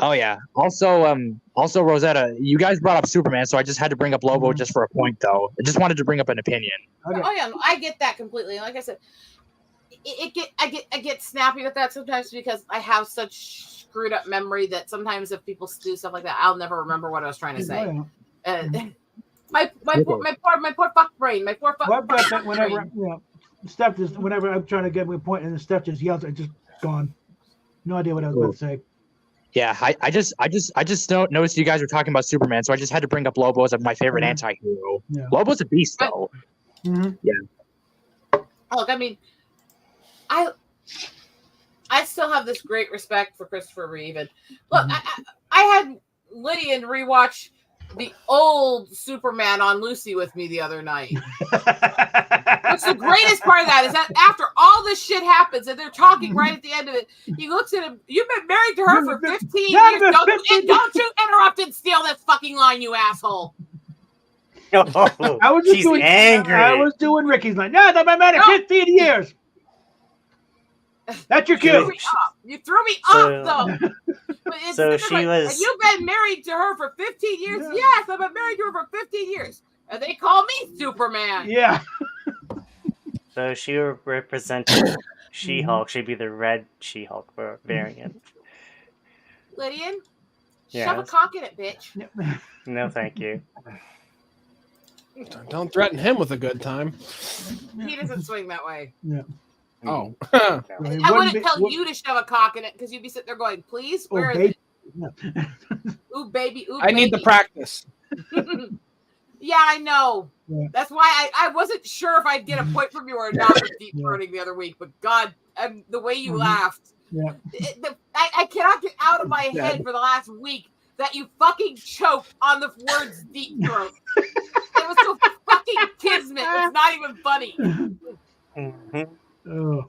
Speaker 10: Oh yeah. Also Rosetta, you guys brought up Superman, so I just had to bring up Lobo just for a point, though. I just wanted to bring up an opinion.
Speaker 2: Okay.
Speaker 3: Oh yeah, I get that completely. Like I said, I get snappy with that sometimes because I have such screwed up memory that sometimes if people do stuff like that, I'll never remember what I was trying to say. My poor fuck brain. My poor fuck.
Speaker 2: Well, I've got that
Speaker 3: brain.
Speaker 2: whenever Steph just whenever I'm trying to get my point, and the Steph just yells, it's just gone. No idea what I was about to say.
Speaker 10: Yeah, I just noticed you guys were talking about Superman, so I just had to bring up Lobo as my favorite anti-hero.
Speaker 2: Yeah.
Speaker 10: Lobo's a beast, though. Yeah.
Speaker 3: Look, I mean, I still have this great respect for Christopher Reeve, and look, I had Lydian rewatch the old Superman on Lucy with me the other night. What's the greatest part of that is that after all this shit happens and they're talking right at the end of it, he looks at him. You've been married to her for 15 years. Don't you interrupt and steal that fucking line, you asshole.
Speaker 7: Oh,
Speaker 2: I was just
Speaker 7: she's
Speaker 2: doing,
Speaker 7: angry.
Speaker 2: I was doing Ricky's line. No, I've been married 15 years. That's your cue.
Speaker 3: You threw me off, though.
Speaker 7: So she was.
Speaker 3: You've been married to her for 15 years? Yeah. Yes, I've been married to her for 15 years. And they call me Superman.
Speaker 2: Yeah.
Speaker 7: So she represented She-Hulk. She'd be the red She-Hulk variant.
Speaker 3: Lydian,
Speaker 7: Yes.
Speaker 3: shove a cock in it, bitch.
Speaker 7: No, thank you.
Speaker 11: Don't threaten him with a good time.
Speaker 3: He doesn't swing that way.
Speaker 2: Yeah.
Speaker 11: Oh.
Speaker 3: I wouldn't tell you to shove a cock in it because you'd be sitting there going, please, where is it? Ooh, baby. Ooh,
Speaker 11: I need the practice.
Speaker 3: Yeah, I know.
Speaker 2: Yeah.
Speaker 3: That's why I wasn't sure if I'd get a point from you or not with deep throating the other week. But God, the way you laughed.
Speaker 2: Yeah.
Speaker 3: I cannot get out of my head for the last week that you fucking choked on the words deep throat. It was so fucking kismet. It's not even funny.
Speaker 2: Oh.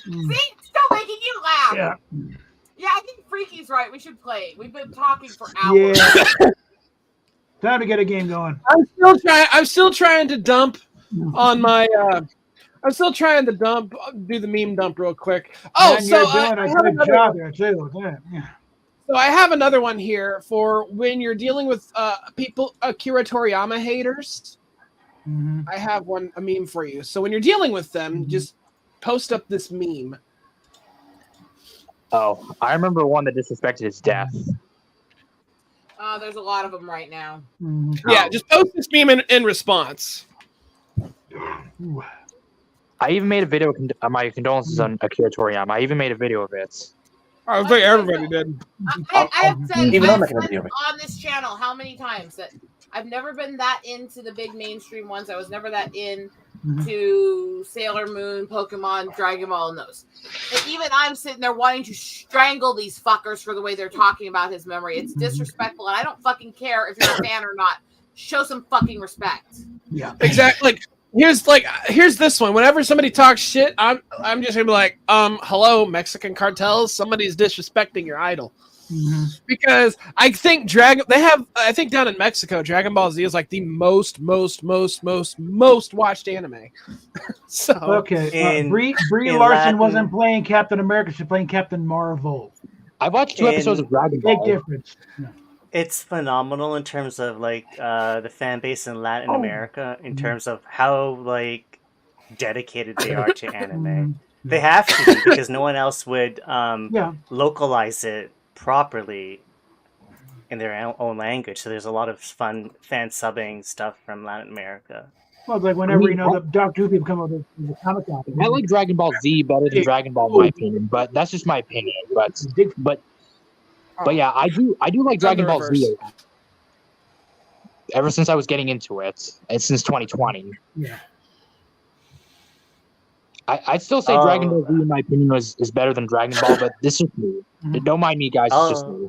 Speaker 3: See? Still making you laugh.
Speaker 2: Yeah.
Speaker 3: Yeah, I think Freaky's right. We should play. We've been talking for hours.
Speaker 2: Yeah. Time to get a game going.
Speaker 11: I'm still trying to dump on my. I'm still trying to do the meme dump real quick. Oh,
Speaker 2: And
Speaker 11: so
Speaker 2: you're
Speaker 11: I
Speaker 2: doing a
Speaker 11: have
Speaker 2: good
Speaker 11: another
Speaker 2: job
Speaker 11: one.
Speaker 2: there too. Yeah.
Speaker 11: So I have another one here for when you're dealing with people, Akira Toriyama haters. I have a meme for you. So when you're dealing with them, just post up this meme.
Speaker 10: Oh, I remember one that disrespected his death.
Speaker 3: There's a lot of them right now.
Speaker 11: Yeah, just post this meme in response.
Speaker 10: I even made a video of my condolences on Akira Toriyama. I even made a video of it.
Speaker 11: I think everybody did.
Speaker 3: I have said,
Speaker 10: Even I'm
Speaker 3: I've
Speaker 10: not gonna
Speaker 3: said
Speaker 10: do it.
Speaker 3: on this channel how many times that I've never been that into the big mainstream ones. I was never that into Sailor Moon, Pokemon, Dragon Ball, and those. And even I'm sitting there wanting to strangle these fuckers for the way they're talking about his memory. It's disrespectful, and I don't fucking care if you're a fan or not. Show some fucking respect.
Speaker 2: Yeah.
Speaker 11: Exactly. Here's this one. Whenever somebody talks shit, I'm just gonna be like, hello, Mexican cartels. Somebody's disrespecting your idol. Because I think I think down in Mexico, Dragon Ball Z is like the most watched anime. So
Speaker 2: Okay. Brie Larson
Speaker 7: Latin-
Speaker 2: wasn't playing Captain America. She's playing Captain Marvel.
Speaker 10: I watched 2 episodes of Dragon
Speaker 2: Big
Speaker 10: Ball.
Speaker 2: difference.
Speaker 7: It's phenomenal in terms of the fan base in Latin
Speaker 2: Oh.
Speaker 7: America, in terms of how dedicated they are to anime. They have to be, because no one else would localize it properly in their own language. So there's a lot of fun fan subbing stuff from Latin America.
Speaker 2: Well, it's like whenever the Doctor Who people come up with the comic book.
Speaker 10: I like Dragon Ball Z better than Dragon Ball, in my opinion. But that's just my opinion. But yeah, I do like Dragon Ball Z a lot. Ever since I was getting into it, and since 2020.
Speaker 2: Yeah.
Speaker 10: I'd still say Dragon Ball Z, in my opinion, is better than Dragon Ball, but this is me. Don't mind me, guys. It's just me.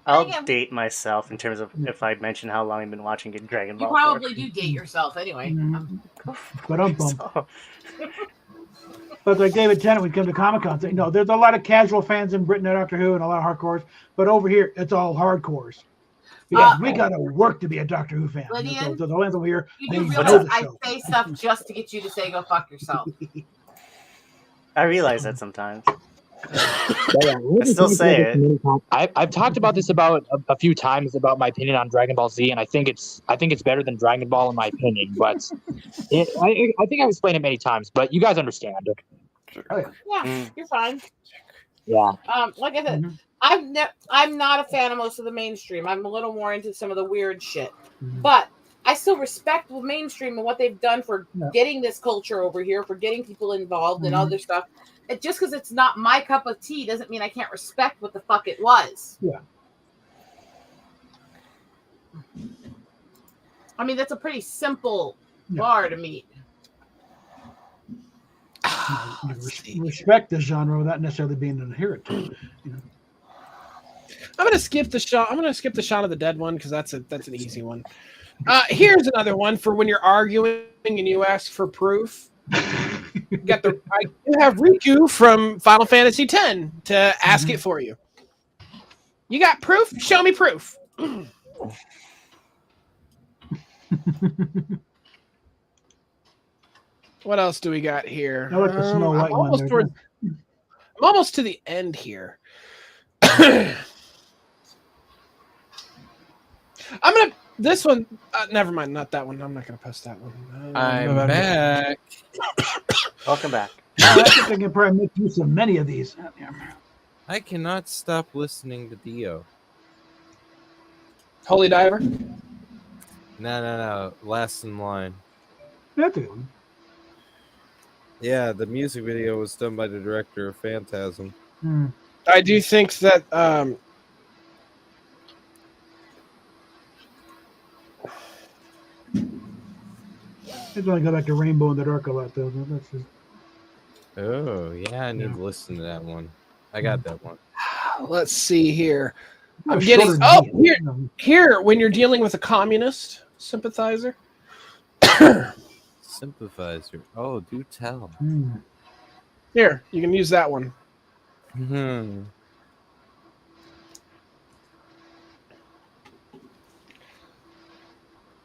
Speaker 7: I'll date myself in terms of if I mention how long I've been watching Dragon
Speaker 3: You
Speaker 7: Ball.
Speaker 3: probably do date yourself anyway.
Speaker 2: But I'm bummed. But like David Tennant would come to Comic Con say, no, there's a lot of casual fans in Britain of Doctor Who and a lot of hardcores, but over here it's all hardcores. Because we gotta work to be a Doctor Who fan.
Speaker 3: Lydian,
Speaker 2: So the ones over here,
Speaker 3: you
Speaker 2: they
Speaker 3: do
Speaker 2: know
Speaker 3: realize
Speaker 2: the
Speaker 3: I
Speaker 2: show.
Speaker 3: say stuff just to get you to say go fuck yourself.
Speaker 7: I realize that sometimes.
Speaker 10: Yeah,
Speaker 7: I still say it.
Speaker 10: I've talked about this about a few times about my opinion on Dragon Ball Z, and I think it's better than Dragon Ball in my opinion. But I think I've explained it many times, but you guys understand.
Speaker 3: Yeah, you're fine.
Speaker 10: Yeah.
Speaker 3: Like I said, I'm not a fan of most of the mainstream. I'm a little more into some of the weird shit, but I still respect the mainstream and what they've done for getting this culture over here, for getting people involved and other stuff. It, just because it's not my cup of tea doesn't mean I can't respect what the fuck it was.
Speaker 2: Yeah.
Speaker 3: I mean, that's a pretty simple bar to meet.
Speaker 2: Respect the genre without necessarily being an adherent to it. You know?
Speaker 11: I'm gonna skip the shot. I'm gonna skip the Shaun of the Dead one because that's an easy one. Here's another one for when you're arguing and you ask for proof. I have Riku from Final Fantasy X to ask it for you. You got proof? Show me proof. What else do we got here?
Speaker 2: I like the Snow White one there,
Speaker 11: I'm almost to the end here. This one, never mind, not that one. I'm not going to post that one.
Speaker 8: I'm back.
Speaker 7: Welcome back.
Speaker 2: I think I can probably make use of many of these.
Speaker 8: I cannot stop listening to Dio.
Speaker 11: Holy Diver?
Speaker 8: No. Last in Line.
Speaker 2: That's a good one.
Speaker 8: Yeah, the music video was done by the director of Phantasm.
Speaker 11: I do think that
Speaker 2: I only go back to Rainbow in the Dark a lot, though. That's just...
Speaker 8: Oh, yeah, I need to listen to that one. I got that one.
Speaker 11: let's see here. I'm
Speaker 2: Oh,
Speaker 11: getting
Speaker 2: sure.
Speaker 11: here when you're dealing with a communist sympathizer.
Speaker 8: Sympathizer. Oh, do tell.
Speaker 11: Here, you can use that one.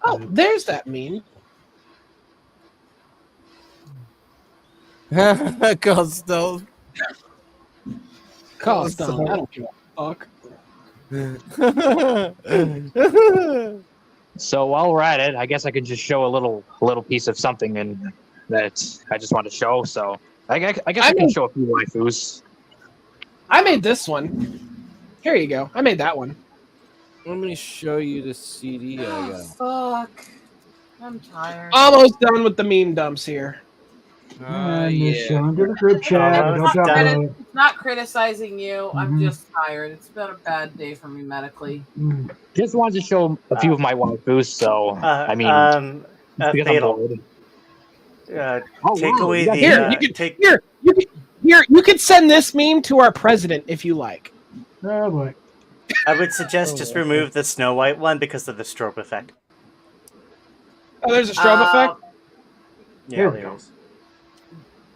Speaker 11: Oh, there's that meme.
Speaker 8: Callstone.
Speaker 11: Callstone. I don't give a fuck.
Speaker 10: So while we're at it, I guess I could just show a little piece of something and that I just want to show. So I guess I can show a few waifus.
Speaker 11: I made this one. Here you go. I made that one.
Speaker 8: Let me show you the CD I got.
Speaker 3: Fuck. I'm tired.
Speaker 11: Almost done with the meme dumps here.
Speaker 2: Under the group chat. Don't talk about it.
Speaker 3: It's not criticizing you. I'm just tired. It's been a bad day for me medically.
Speaker 10: Just wanted to show a few of my waifus. So I mean,
Speaker 7: Fatal. Take away the
Speaker 11: here. You can send this meme to our president if you like.
Speaker 2: Oh boy.
Speaker 7: I would suggest just remove the Snow White one because of the strobe effect.
Speaker 11: Oh, there's a strobe effect?
Speaker 7: Yeah, there is.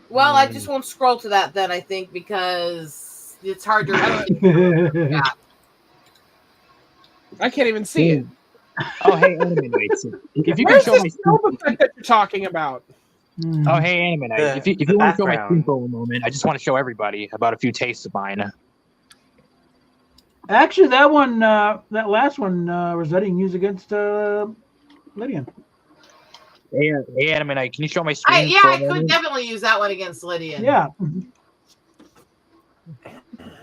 Speaker 3: Well, I just won't scroll to that then, I think, because it's hard to read. Yeah.
Speaker 11: I can't even see it.
Speaker 10: Oh, hey, Anime Nights. If you
Speaker 11: Where's
Speaker 10: can show my
Speaker 11: the strobe effect that you're talking about?
Speaker 10: Oh, hey, Anime Nights. If you want to show my screen for a moment, I just want to show everybody about a few tastes of mine.
Speaker 2: Actually, that one, that last one, Rossetti can use against Lydian.
Speaker 10: Hey, Anime Night, can you show my screen?
Speaker 3: I could definitely use that one against Lydian.
Speaker 2: Yeah.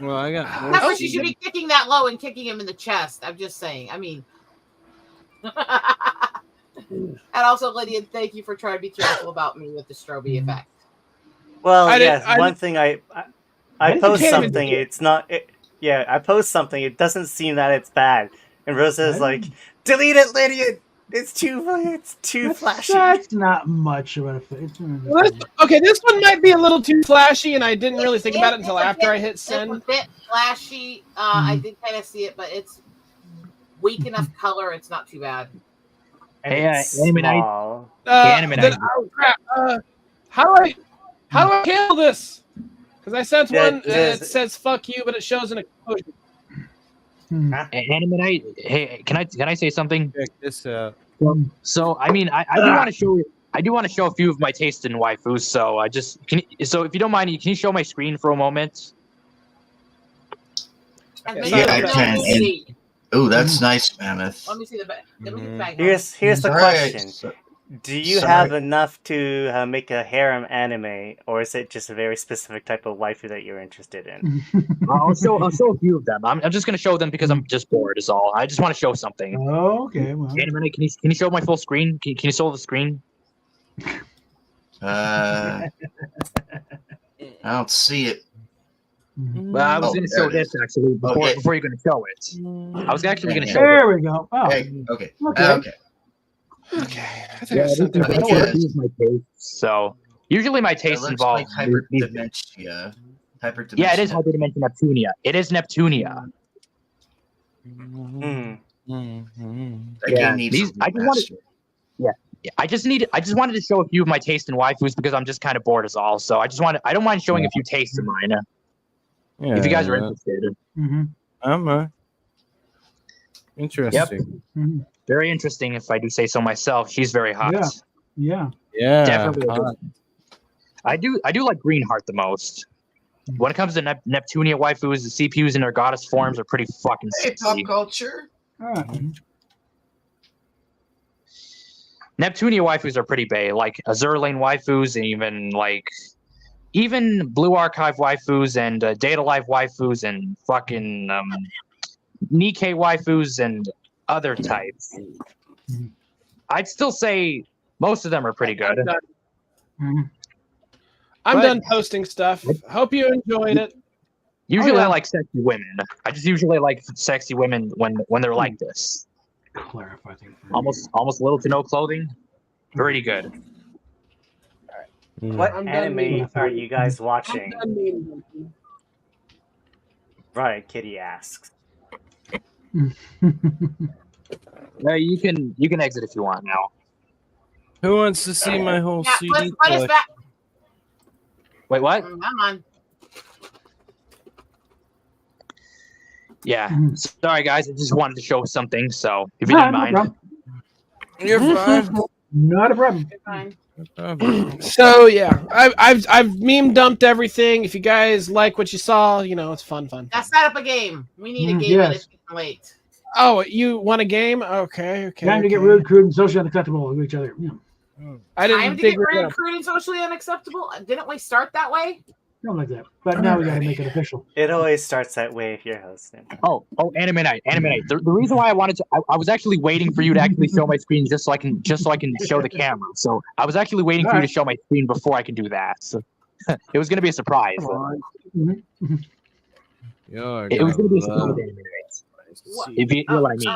Speaker 8: Well, I got.
Speaker 3: That's why she should be kicking that low and kicking him in the chest. I'm just saying. I mean. And also, Lydian, thank you for trying to be careful about me with the strobe effect.
Speaker 7: Well, one thing I post something. It's not. I post something. It doesn't seem that it's bad, and Rosa is like, "Delete it, Lydian. It's too flashy."
Speaker 2: That's not much of an effect.
Speaker 11: Okay, this one might be a little too flashy, and I didn't really think about it until after I hit send.
Speaker 3: It's a bit flashy. I did kind of see it, but it's weak enough color. It's not too bad.
Speaker 10: Hey, Anime Night.
Speaker 11: How How do I kill this? Because I sent
Speaker 7: Yeah,
Speaker 11: one. It says "fuck you," but it shows an explosion.
Speaker 10: Anime Night. Hey, can I say something?
Speaker 8: Check this out.
Speaker 10: So I mean, I do want to show. I do want to show a few of my taste in waifus. So so if you don't mind, can you show my screen for a moment?
Speaker 1: Yeah, I can. Oh, that's nice, Mammoth.
Speaker 3: Let me see the back. Let me see the back.
Speaker 7: Here's the
Speaker 1: Sorry,
Speaker 7: question. Do you have enough to make a harem anime, or is it just a very specific type of waifu that you're interested in?
Speaker 10: I'll show a few of them. I'm just gonna show them because I'm just bored. Is all. I just want to show something.
Speaker 2: Okay. Well.
Speaker 10: Anime Night, can you show my full screen? Can you show the screen?
Speaker 1: I don't see it.
Speaker 10: Well, I was going to show this actually before you're going to show it. I was actually going to show.
Speaker 2: There we go. Oh.
Speaker 1: Okay.
Speaker 11: Okay. I think
Speaker 10: Yeah,
Speaker 11: I sent
Speaker 10: this
Speaker 11: that.
Speaker 10: is my taste. So usually my
Speaker 1: It
Speaker 10: taste
Speaker 1: looks
Speaker 10: involves
Speaker 1: like Hyperdimensia. Hyperdimensia.
Speaker 10: Yeah, it is Hyperdimension Neptunia. It is Neptunia.
Speaker 1: That
Speaker 10: Yeah,
Speaker 1: game needs
Speaker 10: these,
Speaker 1: to be
Speaker 10: I just wanted,
Speaker 1: remastered.
Speaker 10: yeah, I just wanted to show a few of my taste in waifus because I'm just kind of bored as all. So I don't mind showing a few tastes of mine. If you guys are interested.
Speaker 8: I'm interesting.
Speaker 10: Very interesting, if I do say so myself. She's very hot.
Speaker 2: Yeah.
Speaker 8: Yeah.
Speaker 10: Definitely.
Speaker 8: hot.
Speaker 10: I do like Greenheart the most. When it comes to Neptunia waifus, the CPUs in their goddess forms are pretty fucking
Speaker 1: Hey, pop
Speaker 10: sexy.
Speaker 1: culture.
Speaker 10: Neptunia waifus are pretty bae, like Azur Lane waifus, and even Blue Archive waifus and Data Life waifus and fucking Nikkei waifus and other types. I'd still say most of them are pretty good.
Speaker 11: I'm
Speaker 10: But-
Speaker 11: done posting stuff. Hope you enjoyed it.
Speaker 10: Usually
Speaker 11: yeah.
Speaker 10: I like sexy women. I just usually like sexy women when they're like this.
Speaker 2: Clarify things.
Speaker 10: Almost little to no clothing. Pretty good.
Speaker 7: What
Speaker 11: I'm done
Speaker 7: anime
Speaker 11: memeing.
Speaker 7: are you guys
Speaker 11: I'm
Speaker 7: watching?
Speaker 11: done memeing.
Speaker 7: Right, Kitty asks.
Speaker 10: You can exit if you want now.
Speaker 8: Who wants to see my whole
Speaker 3: Yeah,
Speaker 8: CD
Speaker 3: what is
Speaker 8: collection?
Speaker 3: that?
Speaker 10: Wait, what?
Speaker 3: Come on.
Speaker 10: Yeah. Sorry guys, I just wanted to show something, so if you didn't mind.
Speaker 8: You're fine.
Speaker 2: Not a problem.
Speaker 3: Fine.
Speaker 11: So yeah, I've meme dumped everything. If you guys like what you saw, it's fun.
Speaker 3: Let's set up a game. We need a game.
Speaker 2: Yes.
Speaker 3: It's getting late.
Speaker 11: Oh, you want a game? Okay.
Speaker 2: Time to get rude, crude, and socially unacceptable with each other. Yeah.
Speaker 11: I
Speaker 3: Time
Speaker 11: didn't
Speaker 3: to
Speaker 11: think
Speaker 3: get rude, crude, and socially unacceptable. Didn't we start that way?
Speaker 2: Something like that. But now we got to make it official.
Speaker 7: It always starts that way if you're hosting.
Speaker 10: Oh, Anime Night. The reason why I wanted to, I was actually waiting for you to actually show my screen just so I can show the camera. So I was actually waiting for you to show my screen before I can do that. So it was going to be a surprise. It was going to be a surprise. Anime Night. If you know what I mean.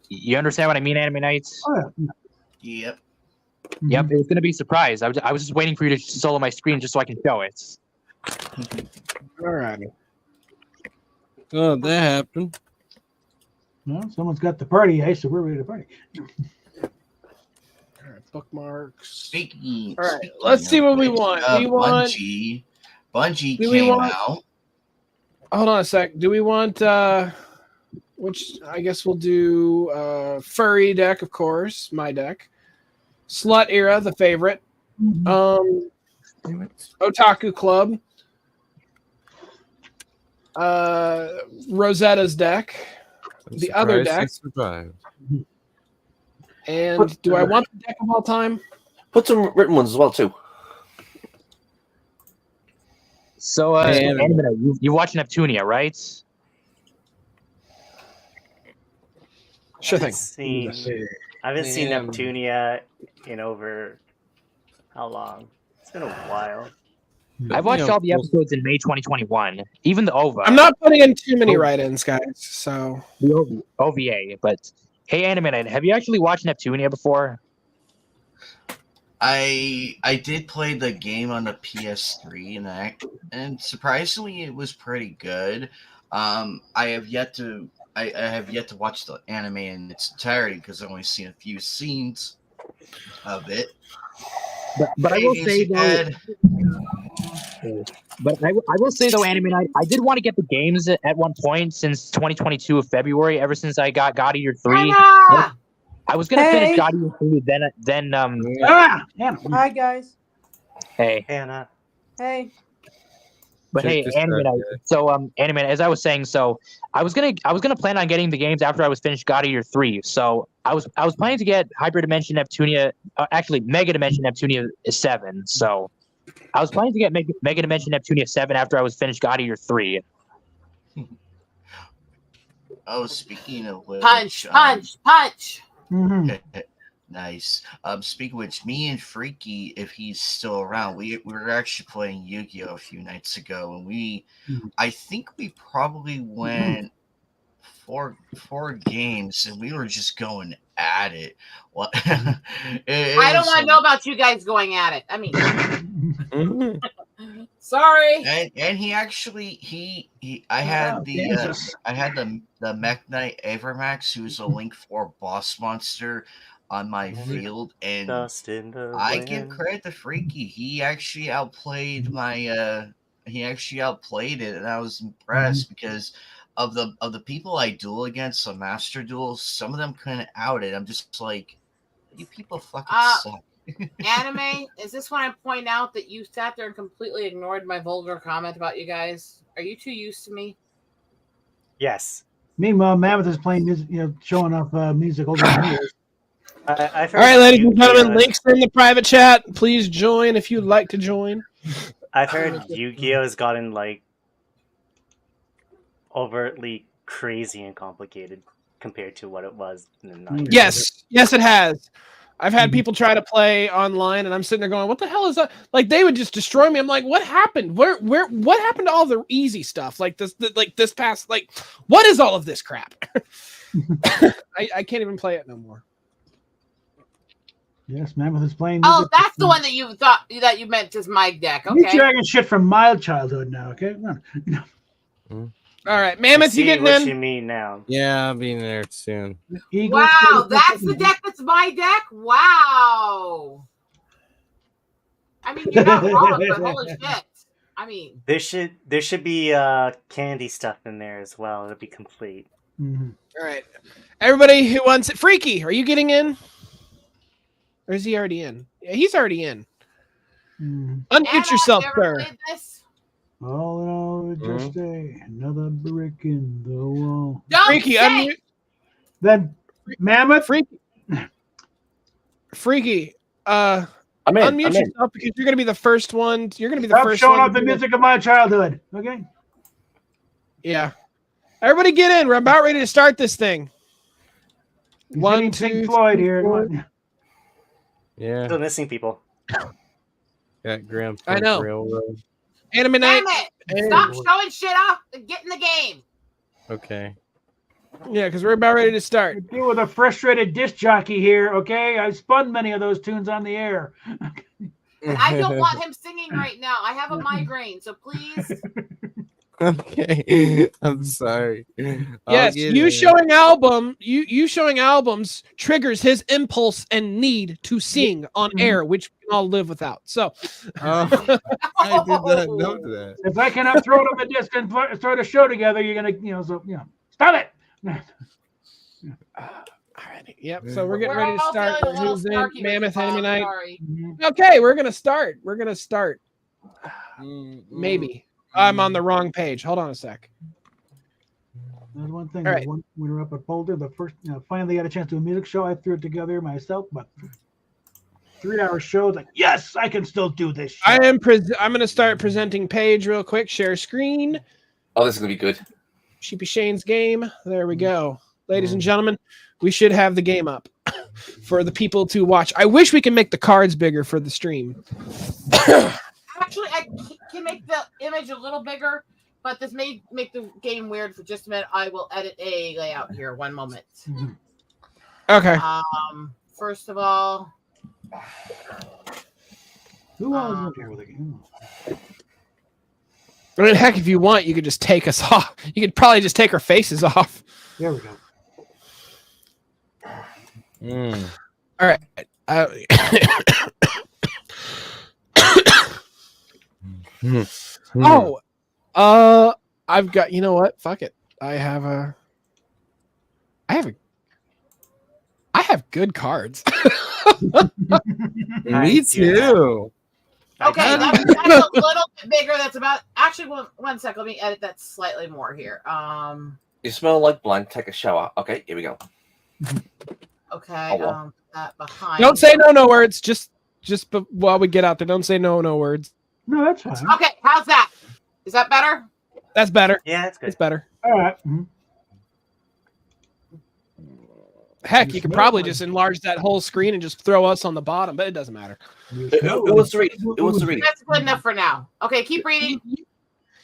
Speaker 10: You understand what I mean, Anime Nights?
Speaker 1: Yep.
Speaker 10: Yep, it was going to be a surprise. I was just waiting for you to solo my screen just so I can show it.
Speaker 11: All right.
Speaker 8: Oh, that happened.
Speaker 2: Well, someone's got the party ice, so we're ready to party.
Speaker 11: All right, bookmarks.
Speaker 1: Speaking.
Speaker 11: All right, let's see what we want. We want.
Speaker 1: Bungie
Speaker 11: Do we
Speaker 1: came
Speaker 11: want-
Speaker 1: out.
Speaker 11: Hold on a sec. Do we want? Which I guess we'll do. Furry deck, of course. My deck. Slut era, the favorite. Otaku Club. Rosetta's deck. The other deck. And do I want the deck of all time?
Speaker 4: Put some written ones as well too.
Speaker 10: So, you watch Neptunia, right?
Speaker 11: Sure thing.
Speaker 7: I haven't seen Neptunia in over how long? It's been a while.
Speaker 10: I watched all the episodes in May 2021, even the OVA.
Speaker 11: I'm not putting in too many write-ins, guys. So
Speaker 10: the OVA, but hey, Anime Night, have you actually watched Neptunia before?
Speaker 1: I did play the game on the PS3 and surprisingly it was pretty good. I have yet to watch the anime in its entirety because I've only seen a few scenes. A bit.
Speaker 10: But I will say though. But I will say though, Anime Night, I did want to get the games at one point since 2022 of February. Ever since I got God Eater 3, I was gonna finish God Eater 3. Then
Speaker 14: Hi guys.
Speaker 10: Hey.
Speaker 7: Hannah.
Speaker 14: Hey.
Speaker 10: But hey, Anime Night. So Anime Night, as I was saying, so I was gonna plan on getting the games after I was finished God Eater 3. So I was planning to get Hyper Dimension Neptunia, actually Mega Dimension Neptunia 7. So I was planning to get Mega Dimension Neptunia 7 after I was finished God Eater 3.
Speaker 1: Oh, speaking of which,
Speaker 3: Punch.
Speaker 1: Nice. Speaking of which, me and Freaky, if he's still around, we were actually playing Yu-Gi-Oh! A few nights ago, and I think we probably went four games, and we were just going at it. Well,
Speaker 3: I don't want to know about you guys going at it. I mean, sorry.
Speaker 1: And he actually I had the Mech Knight Avermax, who's a Link 4 boss monster on my field, and I give credit to Freaky. He actually outplayed it, and I was impressed because of the people I duel against on Master Duels, some of them couldn't out it. I'm just like, you people fucking suck.
Speaker 3: Anime, is this when I point out that you sat there and completely ignored my vulgar comment about you guys? Are you too used to me?
Speaker 7: Yes.
Speaker 2: Meanwhile, Mammoth is playing music, showing off music over the years.
Speaker 11: All right, ladies and gentlemen, links in the private chat. Please join if you'd like to join.
Speaker 7: I've heard Yu-Gi-Oh! Has gotten like overtly crazy and complicated compared to what it was in the 90s.
Speaker 11: Yes, it has. I've had people try to play online, and I'm sitting there going, "What the hell is that?" Like they would just destroy me. I'm like, "What happened? What happened to all the easy stuff? Like this past, what is all of this crap?" I can't even play it no more.
Speaker 2: Yes, Mammoth is playing.
Speaker 3: Oh, that's the one that you thought that you meant as my deck.
Speaker 2: You're
Speaker 3: Okay.
Speaker 2: dragging shit from my childhood now. Okay.
Speaker 11: All right, Mammoth, you getting
Speaker 7: what
Speaker 11: in?
Speaker 7: you mean now?
Speaker 8: Yeah, I'll be in there soon.
Speaker 3: Wow, that's the deck that's my deck? Wow. I mean, you're not wrong, but holy shit. I mean,
Speaker 7: There should be candy stuff in there as well. It'll be complete.
Speaker 11: All right, everybody who wants it, Freaky, are you getting in? Or is he already in? Yeah, he's already in. Unmute yourself, sir.
Speaker 2: All in all, just another brick in the wall.
Speaker 11: Freaky, unmute.
Speaker 2: Then Mammoth.
Speaker 11: Freaky.
Speaker 2: I'm
Speaker 11: unmute yourself because you're going to be the first one. You're going to be the
Speaker 2: Stop
Speaker 11: first
Speaker 2: showing
Speaker 11: one.
Speaker 2: off the music of my childhood. Okay.
Speaker 11: Yeah. Everybody get in. We're about ready to start this thing.
Speaker 2: He's hitting Pink Floyd here. Come on.
Speaker 8: Yeah.
Speaker 7: Still missing people.
Speaker 8: Got Graham.
Speaker 11: I know.
Speaker 8: Railroad.
Speaker 11: Anime Night.
Speaker 3: damn it! Stop showing shit off and get in the game.
Speaker 8: Okay.
Speaker 11: Yeah, because we're about ready to start.
Speaker 2: Deal with a frustrated disc jockey here, okay? I spun many of those tunes on the air.
Speaker 3: And I don't want him singing right now. I have a migraine, so please.
Speaker 8: Okay. I'm sorry.
Speaker 11: Yes, you showing albums triggers his impulse and need to sing on air, which we can all live without. So
Speaker 8: I did not know that.
Speaker 2: If I cannot throw it on the disc and throw the show together, you're gonna, stop it.
Speaker 11: Yep. So we're getting
Speaker 3: We're
Speaker 11: ready to
Speaker 3: all
Speaker 11: start.
Speaker 3: feeling a little
Speaker 11: Who's in
Speaker 3: snarky,
Speaker 11: Mammoth
Speaker 3: Bob,
Speaker 11: Anime Night?
Speaker 3: sorry.
Speaker 11: Okay, we're gonna start. Maybe I'm on the wrong page. Hold on a sec.
Speaker 2: There's one thing.
Speaker 11: All right.
Speaker 2: When we were up at Boulder, the first, finally got a chance to do a music show. I threw it together myself, but 3-hour show. Like, yes, I can still do this. Shit.
Speaker 11: I'm going to start presenting page real quick. Share screen.
Speaker 4: Oh, this is gonna be good.
Speaker 11: Sheepy Shane's game. There we go, ladies and gentlemen. We should have the game up for the people to watch. I wish we can make the cards bigger for the stream.
Speaker 3: Actually, I can make the image a little bigger, but this may make the game weird for just a minute. I will edit a layout here. One moment.
Speaker 11: Okay.
Speaker 3: First of all,
Speaker 2: who else is here with a game?
Speaker 11: I mean, heck, if you want, you could just take us off. You could probably just take our faces off.
Speaker 2: There we go.
Speaker 11: All right. I've got. You know what? Fuck it. I have good cards.
Speaker 8: Me too.
Speaker 3: Okay, that's a little bit bigger. That's about actually one sec. Let me edit that slightly more here.
Speaker 4: You smell like blank. Take a shower. Okay, here we go.
Speaker 3: Okay,
Speaker 4: well.
Speaker 3: that behind.
Speaker 11: Don't say no words. Just while we get out there, don't say no words.
Speaker 2: No, that's fine.
Speaker 3: Okay, how's that? Is that better?
Speaker 11: That's better.
Speaker 7: Yeah, that's good.
Speaker 11: It's better.
Speaker 2: All right.
Speaker 11: Heck, you could probably just enlarge that whole screen and just throw us on the bottom, but it doesn't matter.
Speaker 4: It was to read. It was to read.
Speaker 3: That's good enough for now. Okay, keep reading.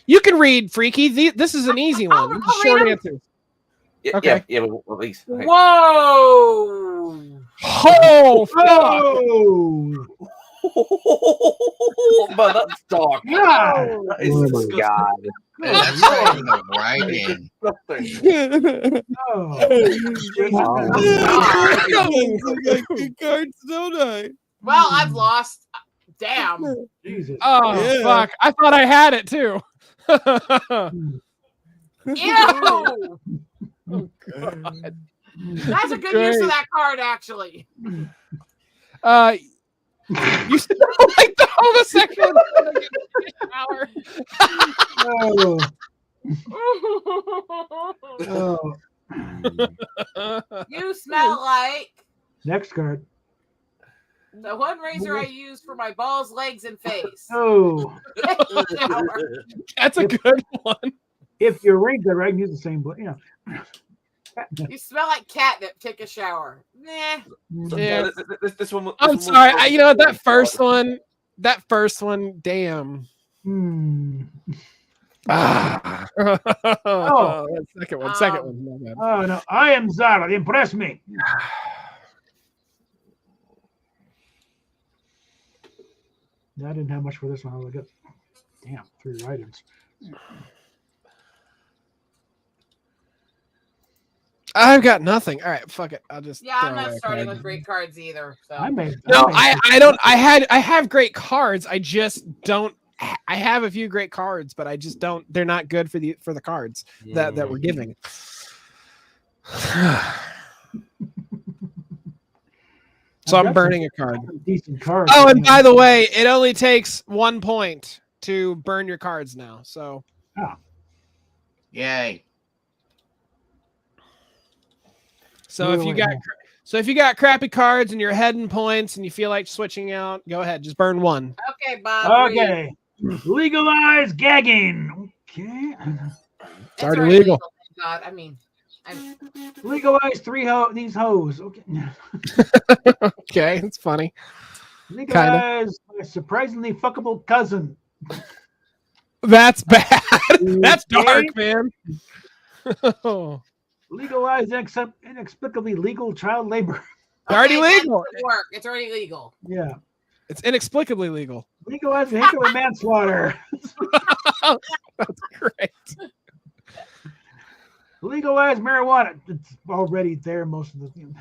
Speaker 11: You can read, Freaky. This is an easy one.
Speaker 3: I'll
Speaker 11: Short
Speaker 3: read 'em.
Speaker 11: answers.
Speaker 4: Yeah,
Speaker 11: Okay.
Speaker 4: Yeah, but at least. Okay.
Speaker 3: Whoa!
Speaker 11: Oh,
Speaker 4: But that's dark.
Speaker 2: God.
Speaker 4: That is
Speaker 10: Oh my
Speaker 4: disgusting.
Speaker 10: god.
Speaker 1: Man, that's not even a write-in.
Speaker 8: Good cards, don't I?
Speaker 3: Well, I've lost. Damn.
Speaker 2: Jesus.
Speaker 11: Oh,
Speaker 8: Yeah.
Speaker 11: fuck. I thought I had it too.
Speaker 3: Ew!
Speaker 11: Oh, God.
Speaker 3: That's a good use of that card, actually.
Speaker 11: You sound like the homosexual.
Speaker 3: You smell like
Speaker 2: Next card.
Speaker 3: the one razor I use for my balls, legs, and face.
Speaker 2: Oh.
Speaker 11: That's a good one.
Speaker 2: If you read the right, use the same.
Speaker 3: You smell like catnip. Take a shower. Nah.
Speaker 11: Yeah.
Speaker 4: This one.
Speaker 11: I'm sorry. You know what? That first one. Damn.
Speaker 2: Oh.
Speaker 11: Second one. My bad.
Speaker 2: Oh no! I am Zara. Impress me. I didn't have much for this one. I got, damn, 3 items.
Speaker 11: I've got nothing. All right, fuck it. I'll just.
Speaker 3: Yeah, I'm
Speaker 11: throw
Speaker 3: not
Speaker 11: away a
Speaker 3: starting
Speaker 11: card.
Speaker 3: with great cards either. So
Speaker 11: No, I don't. I have great cards. I just don't. I have a few great cards, but I just don't. They're not good for the cards that we're giving. So I'm burning a card.
Speaker 2: Decent cards.
Speaker 11: Oh, and by the way, it only takes 1 point to burn your cards now. So.
Speaker 1: Yay.
Speaker 11: So if you got crappy cards and you're heading points and you feel like switching out, go ahead, just burn one.
Speaker 3: Okay, Bob.
Speaker 2: Okay. Legalize gagging. Okay.
Speaker 11: It's already legal.
Speaker 3: Thank God. I mean,
Speaker 2: Legalize these hoes. Okay.
Speaker 11: Okay, it's funny.
Speaker 2: Legalize my surprisingly fuckable cousin.
Speaker 11: That's bad. That's dark, man.
Speaker 2: Legalize inexplicably legal child labor.
Speaker 11: Already
Speaker 3: that
Speaker 11: legal.
Speaker 3: doesn't work. It's already legal.
Speaker 2: Yeah.
Speaker 11: It's inexplicably legal.
Speaker 2: Legalize vehicular manslaughter.
Speaker 11: That's great.
Speaker 2: Legalize marijuana. It's already there most of the time.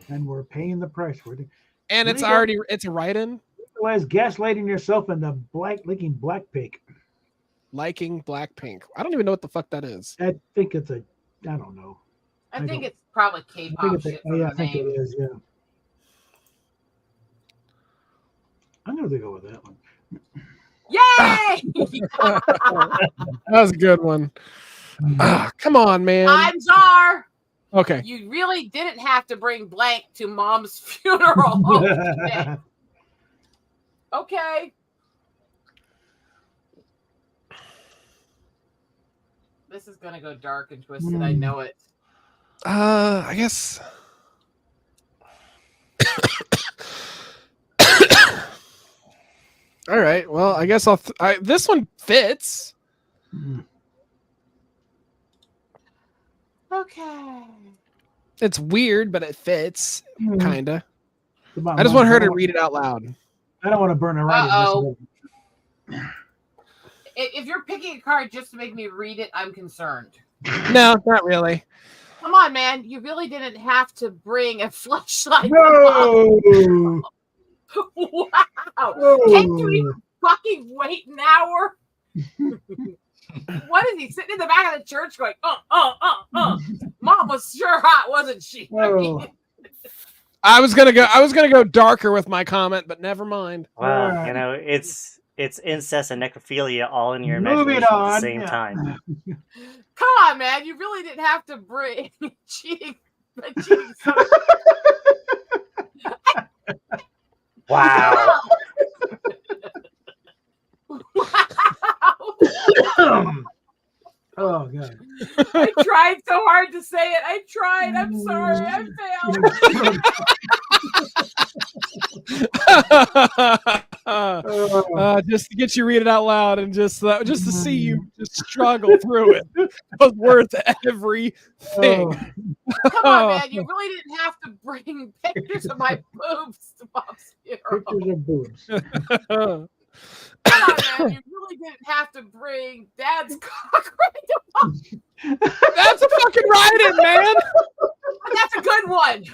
Speaker 2: And we're paying the price for it.
Speaker 11: And it's a write-in.
Speaker 2: Legalize gaslighting yourself into liking Blackpink.
Speaker 11: Liking Blackpink. I don't even know what the fuck that is.
Speaker 2: I think it's I don't know.
Speaker 3: I think it's probably K-pop shit.
Speaker 2: I think it is, yeah. I'm going to go with that one.
Speaker 3: Yay!
Speaker 11: That was a good one. Come on, man.
Speaker 3: I'm Czar.
Speaker 11: Okay.
Speaker 3: You really didn't have to bring blank to Mom's funeral. Okay. This is gonna go dark and twisted. I know it.
Speaker 11: I guess. All right. Well, I guess this one fits.
Speaker 3: Okay.
Speaker 11: It's weird, but it fits, kinda.
Speaker 2: Come on,
Speaker 11: I just
Speaker 2: Mom.
Speaker 11: want her to read it out loud.
Speaker 2: I don't want to burn her right.
Speaker 3: Uh-oh. If you're picking a card just to make me read it, I'm concerned.
Speaker 11: No, not really.
Speaker 3: Come on, man. You really didn't have to bring a flashlight.
Speaker 2: No.
Speaker 3: Wow. Can't you even fucking wait an hour? What is he sitting in the back of the church going, Mom was sure hot, wasn't she? I mean,
Speaker 11: I was gonna go darker with my comment, but never mind.
Speaker 7: Well, you know, it's incest and necrophilia all in your
Speaker 2: Moving
Speaker 7: imagination at the
Speaker 2: on.
Speaker 7: same time.
Speaker 3: come on, man. You really didn't have to bring cheating. Son.
Speaker 7: Wow.
Speaker 2: Oh god.
Speaker 3: I tried so hard to say it. I tried. I'm sorry. I failed.
Speaker 11: Just to get you read it out loud and just to see you just struggle through it. It was worth everything.
Speaker 3: Come on, man. You really didn't have to bring pictures of my boobs to Bob's funeral.
Speaker 2: Pictures of boobs.
Speaker 3: Come on, man. You really didn't have to bring Dad's cock right to Bob's.
Speaker 11: That's a fucking write-in, man.
Speaker 3: That's a good one.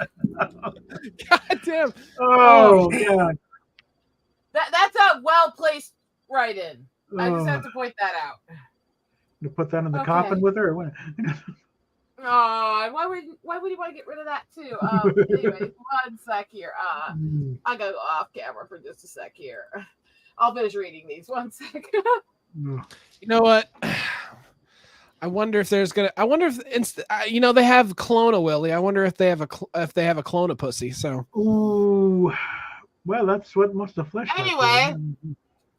Speaker 11: God damn.
Speaker 2: Oh god.
Speaker 3: That's a well-placed write-in. I just have to point that out.
Speaker 2: You put that in the
Speaker 3: Okay.
Speaker 2: coffin with her or what?
Speaker 3: Oh, why would you want to get rid of that too? Anyway, one sec here. I'll go off camera for just a sec here. I'll finish reading these. One sec.
Speaker 11: You know what? I wonder if there's gonna. I wonder if you know, they have Clone a Willy. I wonder if they have a Clone a Pussy. So.
Speaker 2: Ooh. Well, that's what most of the flesh.
Speaker 3: Anyway,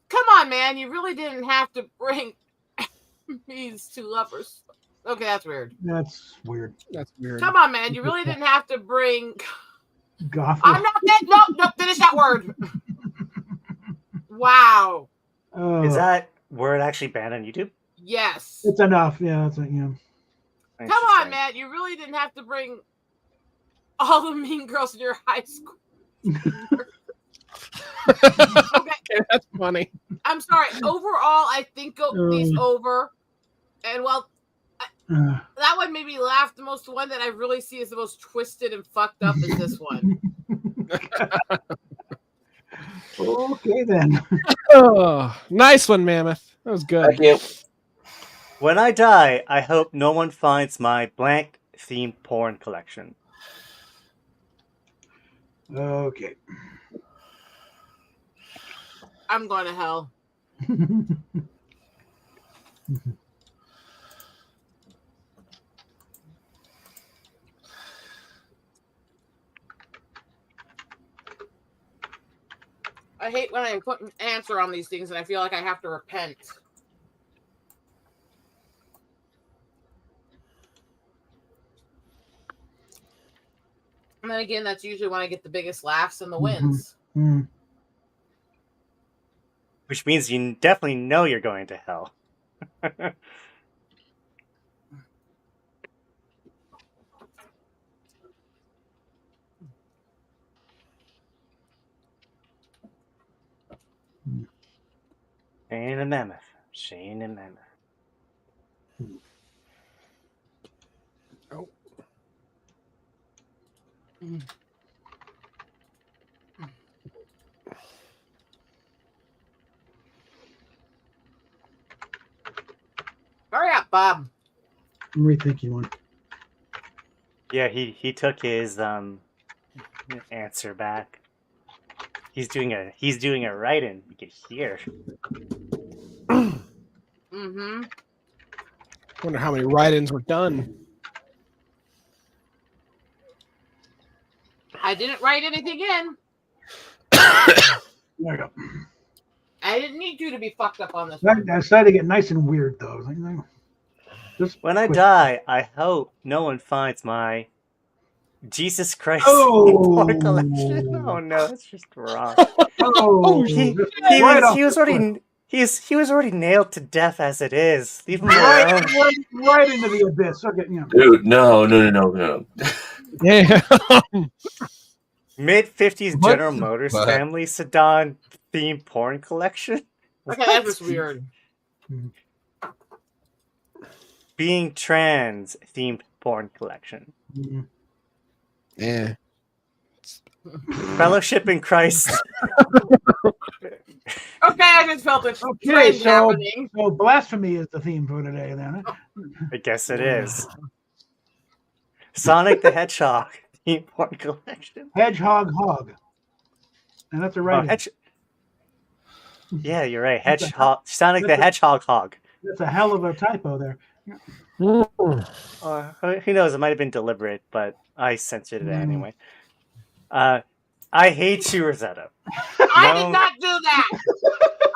Speaker 3: come on, man. You really didn't have to bring these two lovers. Okay, that's weird.
Speaker 2: That's weird.
Speaker 11: That's weird.
Speaker 3: Come on, man. You really didn't have to bring.
Speaker 2: Goth.
Speaker 3: I'm not dead. No, finish that word. Wow.
Speaker 7: Is that word actually banned on YouTube?
Speaker 3: Yes.
Speaker 2: It's enough. Yeah, that's it. Yeah.
Speaker 3: Come on, man. You really didn't have to bring all the mean girls in your high school.
Speaker 11: Okay, that's funny.
Speaker 3: I'm sorry. Overall, I think these over. And well, that one made me laugh the most. The one that I really see as the most twisted and fucked up is this one.
Speaker 2: Okay then.
Speaker 11: Oh, nice one, Mammoth. That was good.
Speaker 4: Thank you.
Speaker 7: When I die, I hope no one finds my blank themed porn collection.
Speaker 2: Okay.
Speaker 3: I'm going to hell. I hate when I put an answer on these things and I feel like I have to repent. And then again, that's usually when I get the biggest laughs and the wins.
Speaker 7: Which means you definitely know you're going to hell. Shane and Mammoth. Shane and Mammoth.
Speaker 11: Oh.
Speaker 3: Hurry up, Bob.
Speaker 2: I'm rethinking one.
Speaker 7: Yeah, he took his answer back. He's doing a write-in. You can hear.
Speaker 3: Mm-hmm.
Speaker 11: Wonder how many write-ins were done.
Speaker 3: I didn't write anything in.
Speaker 2: There you go.
Speaker 3: I didn't need you to be fucked up on this
Speaker 2: I
Speaker 3: one.
Speaker 2: decided to get nice and weird though. I was like, no. Just
Speaker 7: When I
Speaker 2: quit.
Speaker 7: die, I hope no one finds my Jesus Christ porn collection. Oh no, that's just wrong.
Speaker 2: Oh,
Speaker 7: he
Speaker 2: right off
Speaker 7: was
Speaker 2: the
Speaker 7: already he was already nailed to death as it is. Leave him
Speaker 2: right,
Speaker 7: alone.
Speaker 2: right into the abyss. Okay, you know.
Speaker 4: Dude, no.
Speaker 11: Yeah.
Speaker 7: Mid-50s
Speaker 2: What?
Speaker 7: General Motors
Speaker 4: What?
Speaker 7: family sedan themed porn collection.
Speaker 3: Okay, that was weird.
Speaker 7: Being trans themed porn collection.
Speaker 11: Yeah.
Speaker 7: Fellowship in Christ.
Speaker 3: Okay, I just felt it.
Speaker 2: Okay,
Speaker 3: trend
Speaker 2: so
Speaker 3: happening.
Speaker 2: blasphemy is the theme for today, then.
Speaker 7: I guess it is. Sonic the Hedgehog theme porn collection.
Speaker 2: Hedgehog hog. And that's a right.
Speaker 7: Yeah, you're right. Hedgehog. Sonic the Hedgehog hog.
Speaker 2: That's a hell of a typo there.
Speaker 7: Who knows? It might have been deliberate, but I censored it anyway. I hate you, Rosetta.
Speaker 3: I did not do that.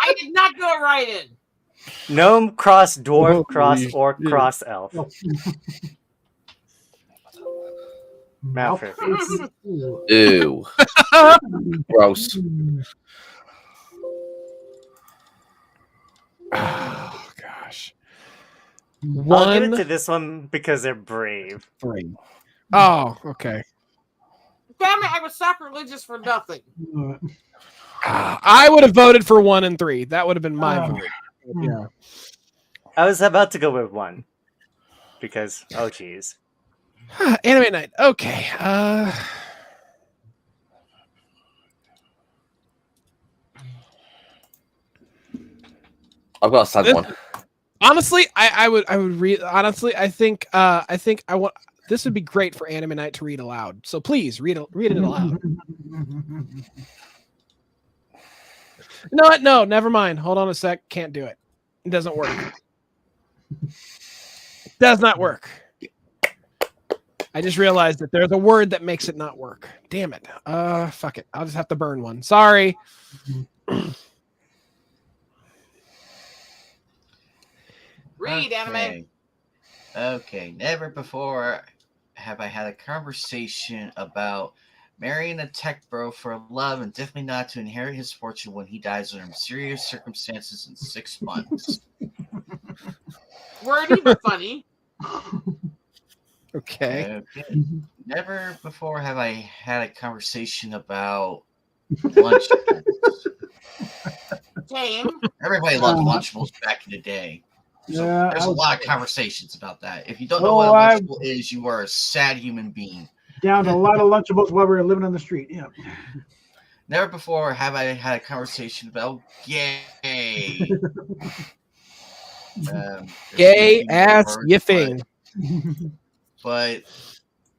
Speaker 3: I did not go right in.
Speaker 7: Gnome cross dwarf cross orc cross elf. Malford.
Speaker 4: Ew. Gross.
Speaker 11: Oh gosh.
Speaker 7: I'll give it to this one because they're brave.
Speaker 11: 3. Oh, okay.
Speaker 3: Damn it! I was sacrilegious for nothing.
Speaker 11: I would have voted for 1 and 3. That would have been my vote. Yeah.
Speaker 7: I was about to go with 1 because geez.
Speaker 11: Anime night. Okay.
Speaker 4: I've got a sad one.
Speaker 11: Honestly, I would read. Honestly, I think I want. This would be great for Anime Night to read aloud. So please read it aloud. You know what? No, never mind. Hold on a sec. Can't do it. It doesn't work. Does not work. I just realized that there's a word that makes it not work. Damn it. Fuck it. I'll just have to burn one. Sorry.
Speaker 3: Read, anime.
Speaker 1: Okay. Never before have I had a conversation about marrying a tech bro for love and definitely not to inherit his fortune when he dies under mysterious circumstances in 6 months.
Speaker 3: Wordy but funny.
Speaker 11: Okay.
Speaker 1: Never before have I had a conversation about Lunchables.
Speaker 3: Same.
Speaker 1: Everybody loved Lunchables back in the day. So
Speaker 2: Yeah,
Speaker 1: there's
Speaker 2: I
Speaker 1: a
Speaker 2: was-
Speaker 1: lot of conversations about that. If you don't know
Speaker 2: Oh,
Speaker 1: what a
Speaker 2: I-
Speaker 1: Lunchable is, you are a sad human being.
Speaker 2: Down to a lot of Lunchables while we were living on the street. Yeah.
Speaker 1: Never before have I had a conversation about gay.
Speaker 11: Gay ass yiffing.
Speaker 1: But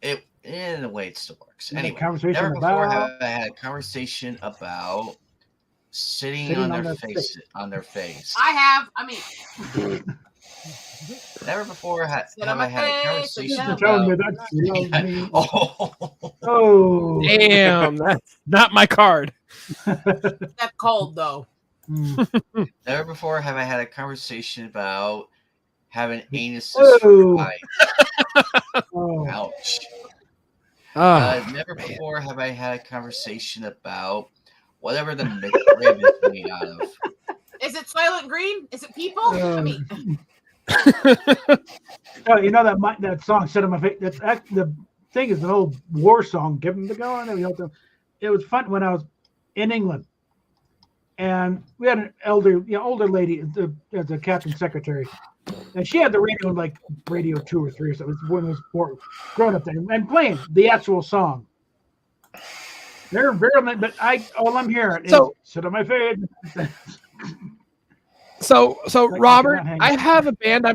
Speaker 1: it in a way it still works.
Speaker 2: You had a
Speaker 1: Anyway,
Speaker 2: conversation
Speaker 1: never before
Speaker 2: about-
Speaker 1: have I had a conversation about sitting
Speaker 2: Sitting
Speaker 1: on
Speaker 2: on
Speaker 1: their
Speaker 2: their
Speaker 1: face. On their face.
Speaker 3: I have. I mean,
Speaker 1: Never before
Speaker 3: Sit
Speaker 1: have
Speaker 3: on
Speaker 1: I
Speaker 3: my
Speaker 1: had a
Speaker 3: face,
Speaker 1: conversation
Speaker 3: sit
Speaker 2: Tell me
Speaker 1: about.
Speaker 2: that you love me.
Speaker 1: Oh,
Speaker 2: Oh.
Speaker 11: Damn, that's not my card.
Speaker 3: that's cold though.
Speaker 1: never before have I had a conversation about having anuses
Speaker 2: Oh.
Speaker 1: for pie.
Speaker 2: Oh.
Speaker 1: Ouch.
Speaker 11: Ah.
Speaker 1: Never before have I had a conversation about whatever the McRib is made out of.
Speaker 3: Is it Silent Green? Is it people? I mean,
Speaker 2: Oh, you know that song "Sit on My Face." The thing is an old war song. Give them the go on. It was fun when I was in England, and we had an older lady, the captain secretary, and she had the radio like Radio 2 or 3 or something. When it was more grown up then, and playing the actual song. They're very, but all I'm hearing is "Sit on My Face."
Speaker 11: So
Speaker 2: Like,
Speaker 11: Robert,
Speaker 2: you cannot
Speaker 11: I
Speaker 2: hang
Speaker 11: have a band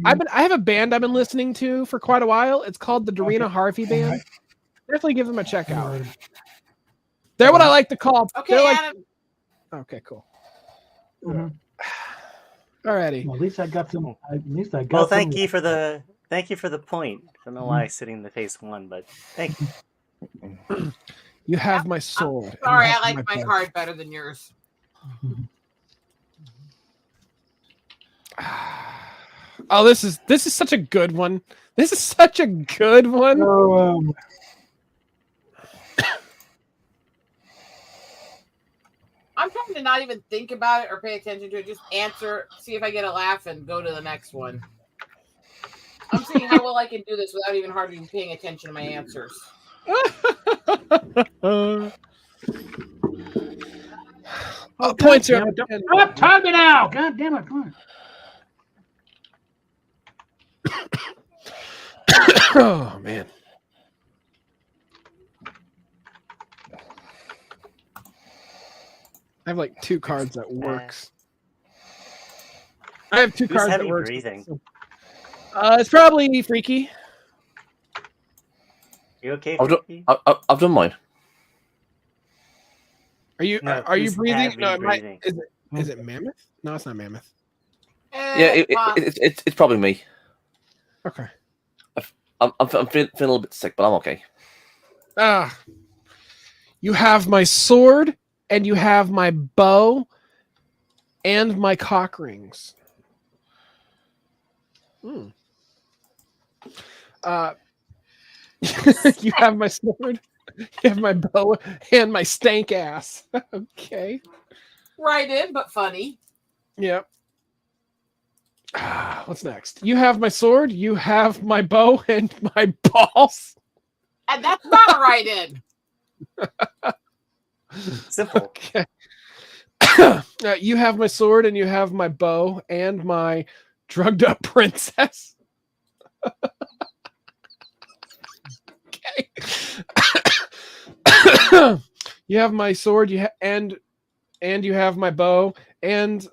Speaker 11: I have a band I've been listening to for quite a while. It's called the Dorina Harvey Band. Definitely give them a check out. They're what I like to call.
Speaker 3: okay,
Speaker 11: they're like,
Speaker 3: Adam.
Speaker 11: okay, cool.
Speaker 2: Mhm.
Speaker 11: Alrighty.
Speaker 2: Well, at least I got some. At least I got.
Speaker 7: Well,
Speaker 2: some-
Speaker 7: thank you for the point. I don't know why sitting in the face won, but thank you.
Speaker 11: You have my sword. and
Speaker 3: Sorry,
Speaker 11: you
Speaker 3: I
Speaker 11: have
Speaker 3: like my
Speaker 11: blood.
Speaker 3: card better than yours.
Speaker 11: Oh, this is such a good one. This is such a good one.
Speaker 2: So,
Speaker 3: I'm trying to not even think about it or pay attention to it. Just answer, see if I get a laugh, and go to the next one. I'm seeing how well I can do this without even hardly paying attention to my answers.
Speaker 11: Points are.
Speaker 2: Stop talking now! God damn it! Come on.
Speaker 11: Oh man. I have like 2 cards that works. I have 2
Speaker 7: Who's
Speaker 11: cards that
Speaker 7: heavy
Speaker 11: works.
Speaker 7: breathing?
Speaker 11: It's probably Freaky.
Speaker 7: You okay,
Speaker 4: I've
Speaker 7: Freaky?
Speaker 4: I've done mine.
Speaker 11: Are you
Speaker 7: No,
Speaker 11: are you
Speaker 7: who's
Speaker 11: breathing?
Speaker 7: heavy
Speaker 11: No, it might,
Speaker 7: breathing?
Speaker 11: is it Mammoth? No, it's not Mammoth.
Speaker 4: Yeah, it's probably me.
Speaker 11: Okay.
Speaker 4: I'm feeling a little bit sick, but I'm okay.
Speaker 11: You have my sword, and you have my bow, and my cock rings. You have my sword, you have my bow, and my stank ass. Okay.
Speaker 3: Right in, but funny.
Speaker 11: Yep. What's next? You have my sword, you have my bow, and my balls.
Speaker 3: And that's not a right in.
Speaker 7: Simple.
Speaker 11: Okay. You have my sword, and you have my bow, and my drugged up princess. Okay. You have my sword, and you have my bow, and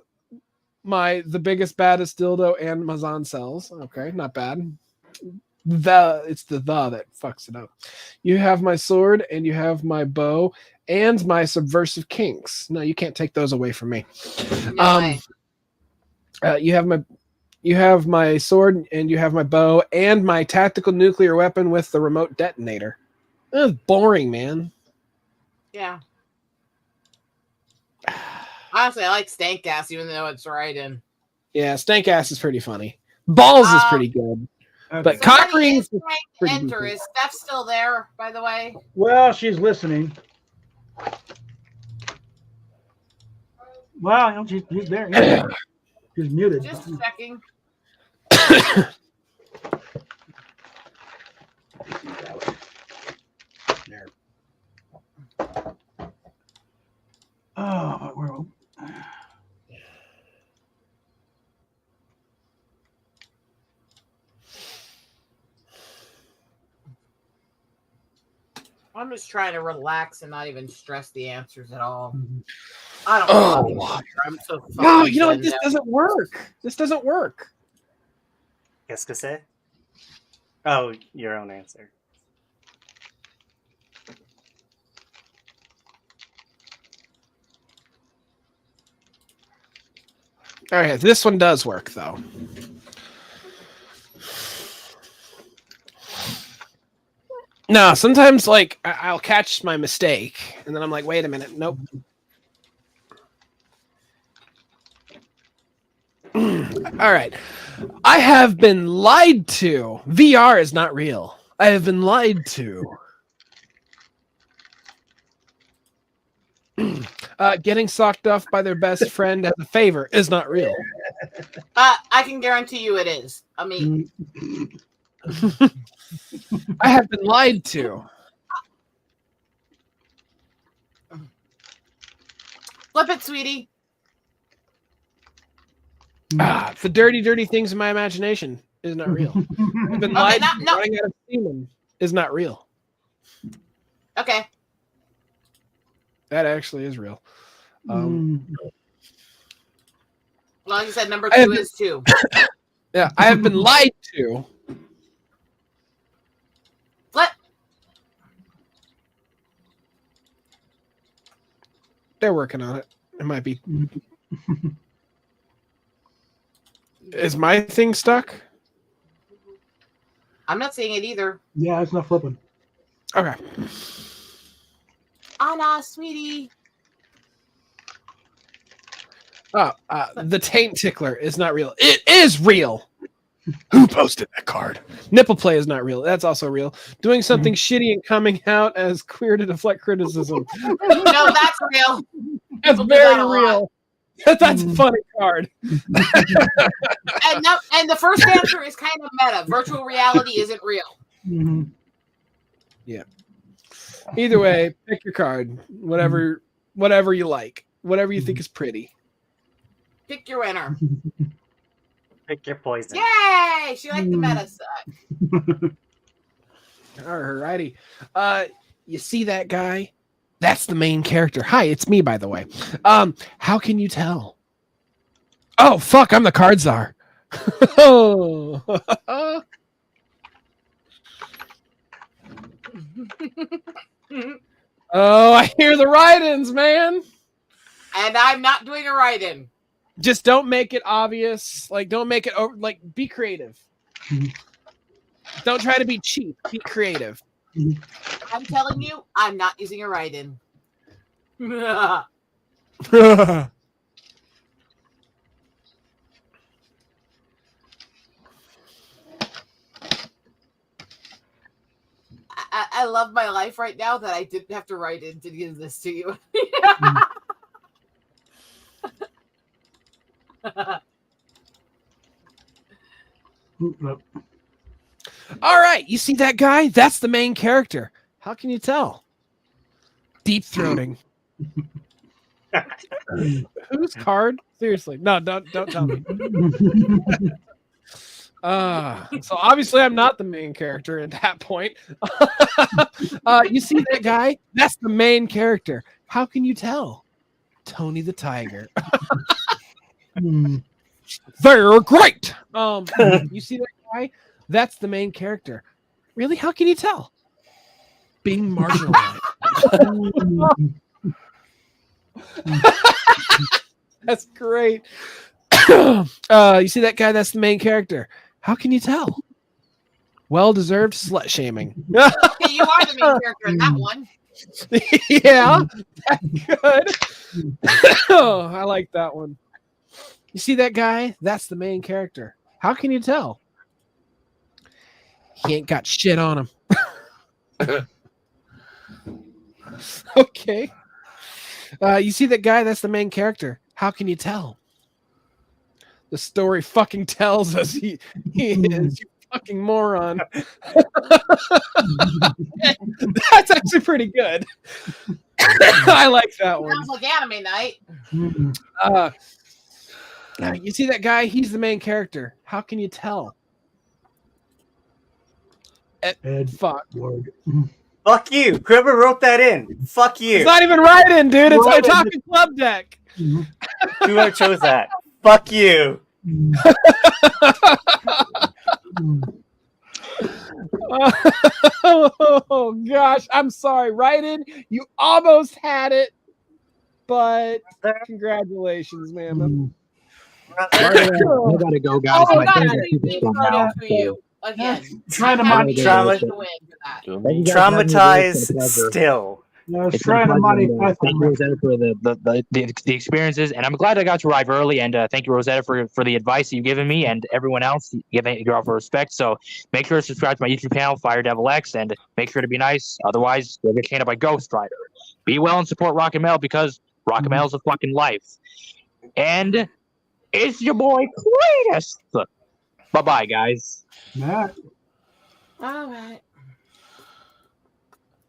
Speaker 11: the biggest baddest dildo, and Mazan cells. Okay, not bad. It's the that fucks it up. You have my sword, and you have my bow, and my subversive kinks. No, you can't take those away from me. You have my sword, and you have my bow, and my tactical nuclear weapon with the remote detonator. That's boring, man.
Speaker 3: Yeah. Honestly, I like stank gas, even though it's right in.
Speaker 11: Yeah, stank ass is pretty funny. Balls is pretty good. But cock rings is pretty
Speaker 3: Enter.
Speaker 11: decent.
Speaker 3: Is Steph still there, by the way?
Speaker 2: Well, she's listening. Well, you know, she's there. Yeah. She's muted.
Speaker 3: Just checking.
Speaker 2: There. Oh, where?
Speaker 3: I'm just trying to relax and not even stress the answers at all.
Speaker 2: Mm-hmm.
Speaker 3: I don't
Speaker 11: Oh.
Speaker 3: know. I'm so fucking
Speaker 11: No, you know what?
Speaker 3: zen
Speaker 11: This
Speaker 3: now.
Speaker 11: doesn't work. This doesn't work.
Speaker 7: Qu'est-ce que c'est? Oh, your own answer.
Speaker 11: All right, this one does work though. No, sometimes like I'll catch my mistake, and then I'm like, wait a minute, nope. All right, I have been lied to. VR is not real. I have been lied to. Getting socked off by their best friend as a favor is not real.
Speaker 3: I can guarantee you it is. I mean,
Speaker 11: I have been lied to.
Speaker 3: flip it, sweetie.
Speaker 11: The dirty, dirty things in my imagination is not real. I've been lied to. Running out of semen is not real.
Speaker 3: Okay.
Speaker 11: That actually is real.
Speaker 3: Well, like you said, number 2 is 2.
Speaker 11: Yeah, I have been lied to.
Speaker 3: Flip.
Speaker 11: They're working on it. It might be. Is my thing stuck?
Speaker 3: I'm not seeing it either.
Speaker 2: Yeah, it's not flipping.
Speaker 11: Okay.
Speaker 3: Anna, sweetie.
Speaker 11: The taint tickler is not real. It is real. Who posted that card? Nipple play is not real. That's also real. Doing something shitty and coming out as queer to deflect criticism.
Speaker 3: No, that's real.
Speaker 11: That's
Speaker 3: People do
Speaker 11: very
Speaker 3: that a lot.
Speaker 11: real. That's a funny card.
Speaker 3: And the first answer is kind of meta. Virtual reality isn't real.
Speaker 11: Yeah. Either way, pick your card. Whatever you like. Whatever you think is pretty.
Speaker 3: Pick your winner.
Speaker 7: Pick your poison.
Speaker 3: Yay! She liked the meta side.
Speaker 11: Alrighty. You see that guy? That's the main character. Hi, it's me, by the way. How can you tell? Oh, fuck, I'm the card czar. Oh, I hear the write-ins, man.
Speaker 3: And I'm not doing a write-in.
Speaker 11: Just don't make it obvious. Like, don't make it over. Like, be creative. Don't try to be cheap. Be creative.
Speaker 3: I'm telling you, I'm not using a write-in. I love my life right now that I didn't have to write in to give this to you.
Speaker 11: All right, you see that guy? That's the main character. How can you tell? Deep throating. Whose card? Seriously, no, don't tell me. So obviously I'm not the main character at that point. You see that guy? That's the main character. How can you tell? Tony the Tiger. They're great. You see that guy? That's the main character. Really? How can you tell? Being marginalized. That's great. You see that guy? That's the main character. How can you tell? Well-deserved slut shaming.
Speaker 3: Okay, you are the main character in that one.
Speaker 11: Yeah, that's good. Oh, I like that one. You see that guy? That's the main character. How can you tell? He ain't got shit on him. Okay. You see that guy? That's the main character. How can you tell? The story fucking tells us he is, you fucking moron. That's actually pretty good. I like that one.
Speaker 3: Sounds like anime night.
Speaker 11: You see that guy? He's the main character. How can you tell? Fuck.
Speaker 7: Fuck you. Whoever wrote that in. Fuck you.
Speaker 11: It's not even writing, dude. It's Otaku Club Deck.
Speaker 7: Whoever chose that. Fuck you.
Speaker 11: Oh gosh, I'm sorry. Write-in, you almost had it, but congratulations, man.
Speaker 10: I gotta go, guys.
Speaker 3: Oh,
Speaker 10: My
Speaker 3: God,
Speaker 10: things
Speaker 3: I
Speaker 10: are
Speaker 3: think
Speaker 10: super
Speaker 3: it's
Speaker 10: now,
Speaker 3: for you. Again.
Speaker 7: Traumatized still.
Speaker 10: It's been a pleasure, thank you, Rosetta, for the experiences, and I'm glad I got to arrive early. And thank you, Rosetta, for the advice that you've given me, and everyone else. Thank you all for respect. So make sure to subscribe to my YouTube channel, Fire Devil X, and make sure to be nice. Otherwise, you'll get chained up by Ghost Rider. Be well and support Rock and Mail because Rock and Mail is a fucking life. And it's your boy Cletus. Bye bye, guys.
Speaker 3: All right.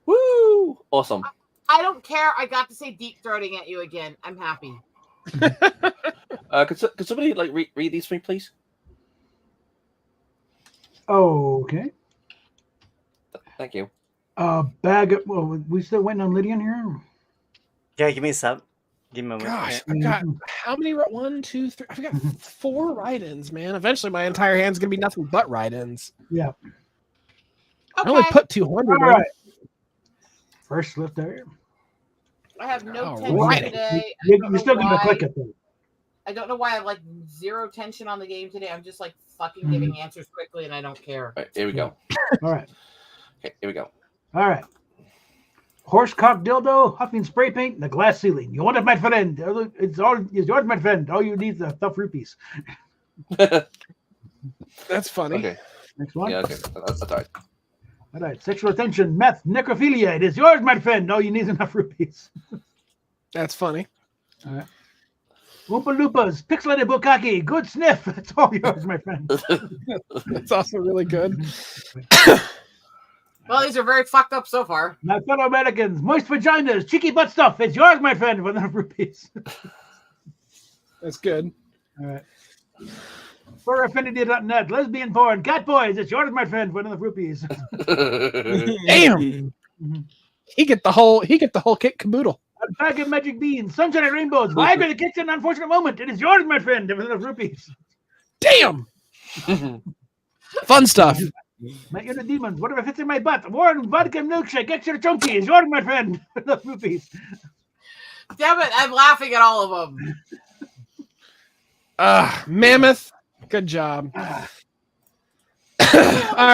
Speaker 11: Woo!
Speaker 4: Awesome.
Speaker 3: I don't care. I got to say deep throating at you again. I'm happy.
Speaker 4: Could somebody like read these for me, please?
Speaker 2: Okay.
Speaker 4: Thank you.
Speaker 2: Bag of, well, we still waiting on Lydian here?
Speaker 7: Yeah, give me a sub. Give me a moment.
Speaker 11: Gosh, I got how many? 1, 2, 3. I got 4 write-ins, man. Eventually, my entire hand's gonna be nothing but write-ins.
Speaker 2: Yeah.
Speaker 3: Okay.
Speaker 11: I only put 200.
Speaker 2: All right. First slip there.
Speaker 3: I have no
Speaker 11: All
Speaker 3: tension
Speaker 11: right.
Speaker 3: today.
Speaker 2: You're still gonna click it though.
Speaker 3: I don't know why I have like zero tension on the game today. I'm just like fucking giving answers quickly and I don't care.
Speaker 4: All right, here we go.
Speaker 2: All right.
Speaker 4: Okay, here we go.
Speaker 2: All right. Horsecock dildo, huffing spray paint, and the glass ceiling. You want it, my friend? It's yours, my friend. All you need is a tough rupees.
Speaker 11: That's funny.
Speaker 4: Okay.
Speaker 2: Next one.
Speaker 4: Yeah, okay. That's all right.
Speaker 2: All right. Sexual attention, meth, necrophilia. It is yours, my friend. All you need is enough rupees.
Speaker 11: That's funny.
Speaker 2: All right. Oompa Loompas, pixelated bukkake, good sniff. It's all yours, my friend.
Speaker 11: That's also really good.
Speaker 3: Well, these are very fucked up so far.
Speaker 2: My fellow Americans, moist vaginas, cheeky butt stuff. It's yours, my friend, with enough rupees.
Speaker 11: That's good.
Speaker 2: All right. FurAffinity.net, lesbian porn, cat boys. It's yours, my friend, for another rupees.
Speaker 11: Damn. He get the whole kit caboodle.
Speaker 2: A bag of magic beans, sunshine and rainbows. Why in the kitchen? Unfortunate moment. It is yours, my friend, for another rupees.
Speaker 11: Damn. Fun stuff.
Speaker 2: My inner demons. Whatever fits in my butt. Warren vodka milkshake, extra chunky. Is yours, my friend. For another rupees.
Speaker 3: Damn it! I'm laughing at all of them.
Speaker 11: Mammoth. Good job. All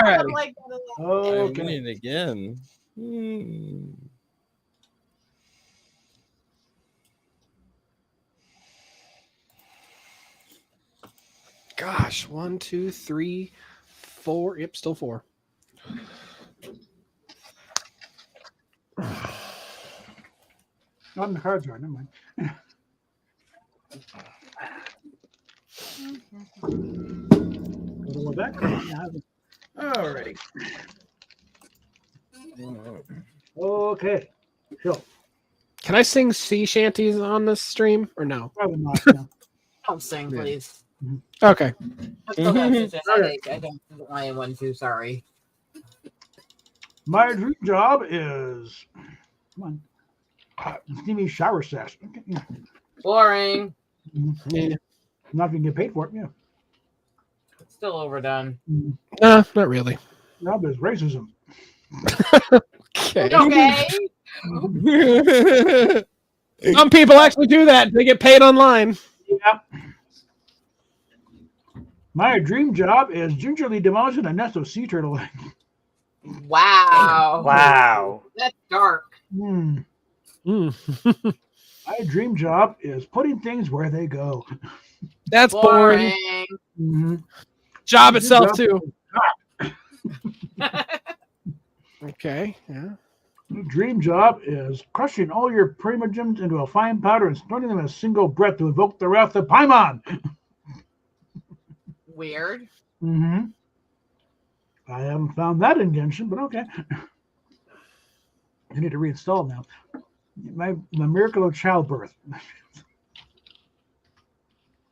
Speaker 11: right.
Speaker 8: I'm winning again.
Speaker 11: Gosh, 1, 2, 3, 4. Yep, still 4.
Speaker 2: Not in the cards, right? Never mind. Go back. Alrighty. Okay. Sure.
Speaker 11: Can I sing sea shanties on this stream or no?
Speaker 2: Probably not. No.
Speaker 3: Don't sing, please.
Speaker 11: Okay.
Speaker 3: I still have such a headache. I don't want one too. Sorry.
Speaker 2: My dream job is come on, steamy shower sesh.
Speaker 3: Boring.
Speaker 2: Yeah. Not if you can get paid for it. Yeah.
Speaker 3: It's still overdone.
Speaker 11: No, not really.
Speaker 2: No, there's racism.
Speaker 11: Okay.
Speaker 3: Okay.
Speaker 11: Some people actually do that. They get paid online.
Speaker 2: Yep. My dream job is gingerly demolishing a nest of sea turtle.
Speaker 3: Wow.
Speaker 7: Wow.
Speaker 3: That's dark.
Speaker 2: My dream job is putting things where they go.
Speaker 11: That's boring. Job itself too. Okay. Yeah.
Speaker 2: Dream job is crushing all your primogens into a fine powder and snorting them in a single breath to evoke the wrath of Paimon.
Speaker 3: Weird.
Speaker 2: I haven't found that in Genshin, but okay. I need to reinstall now. My miracle of childbirth.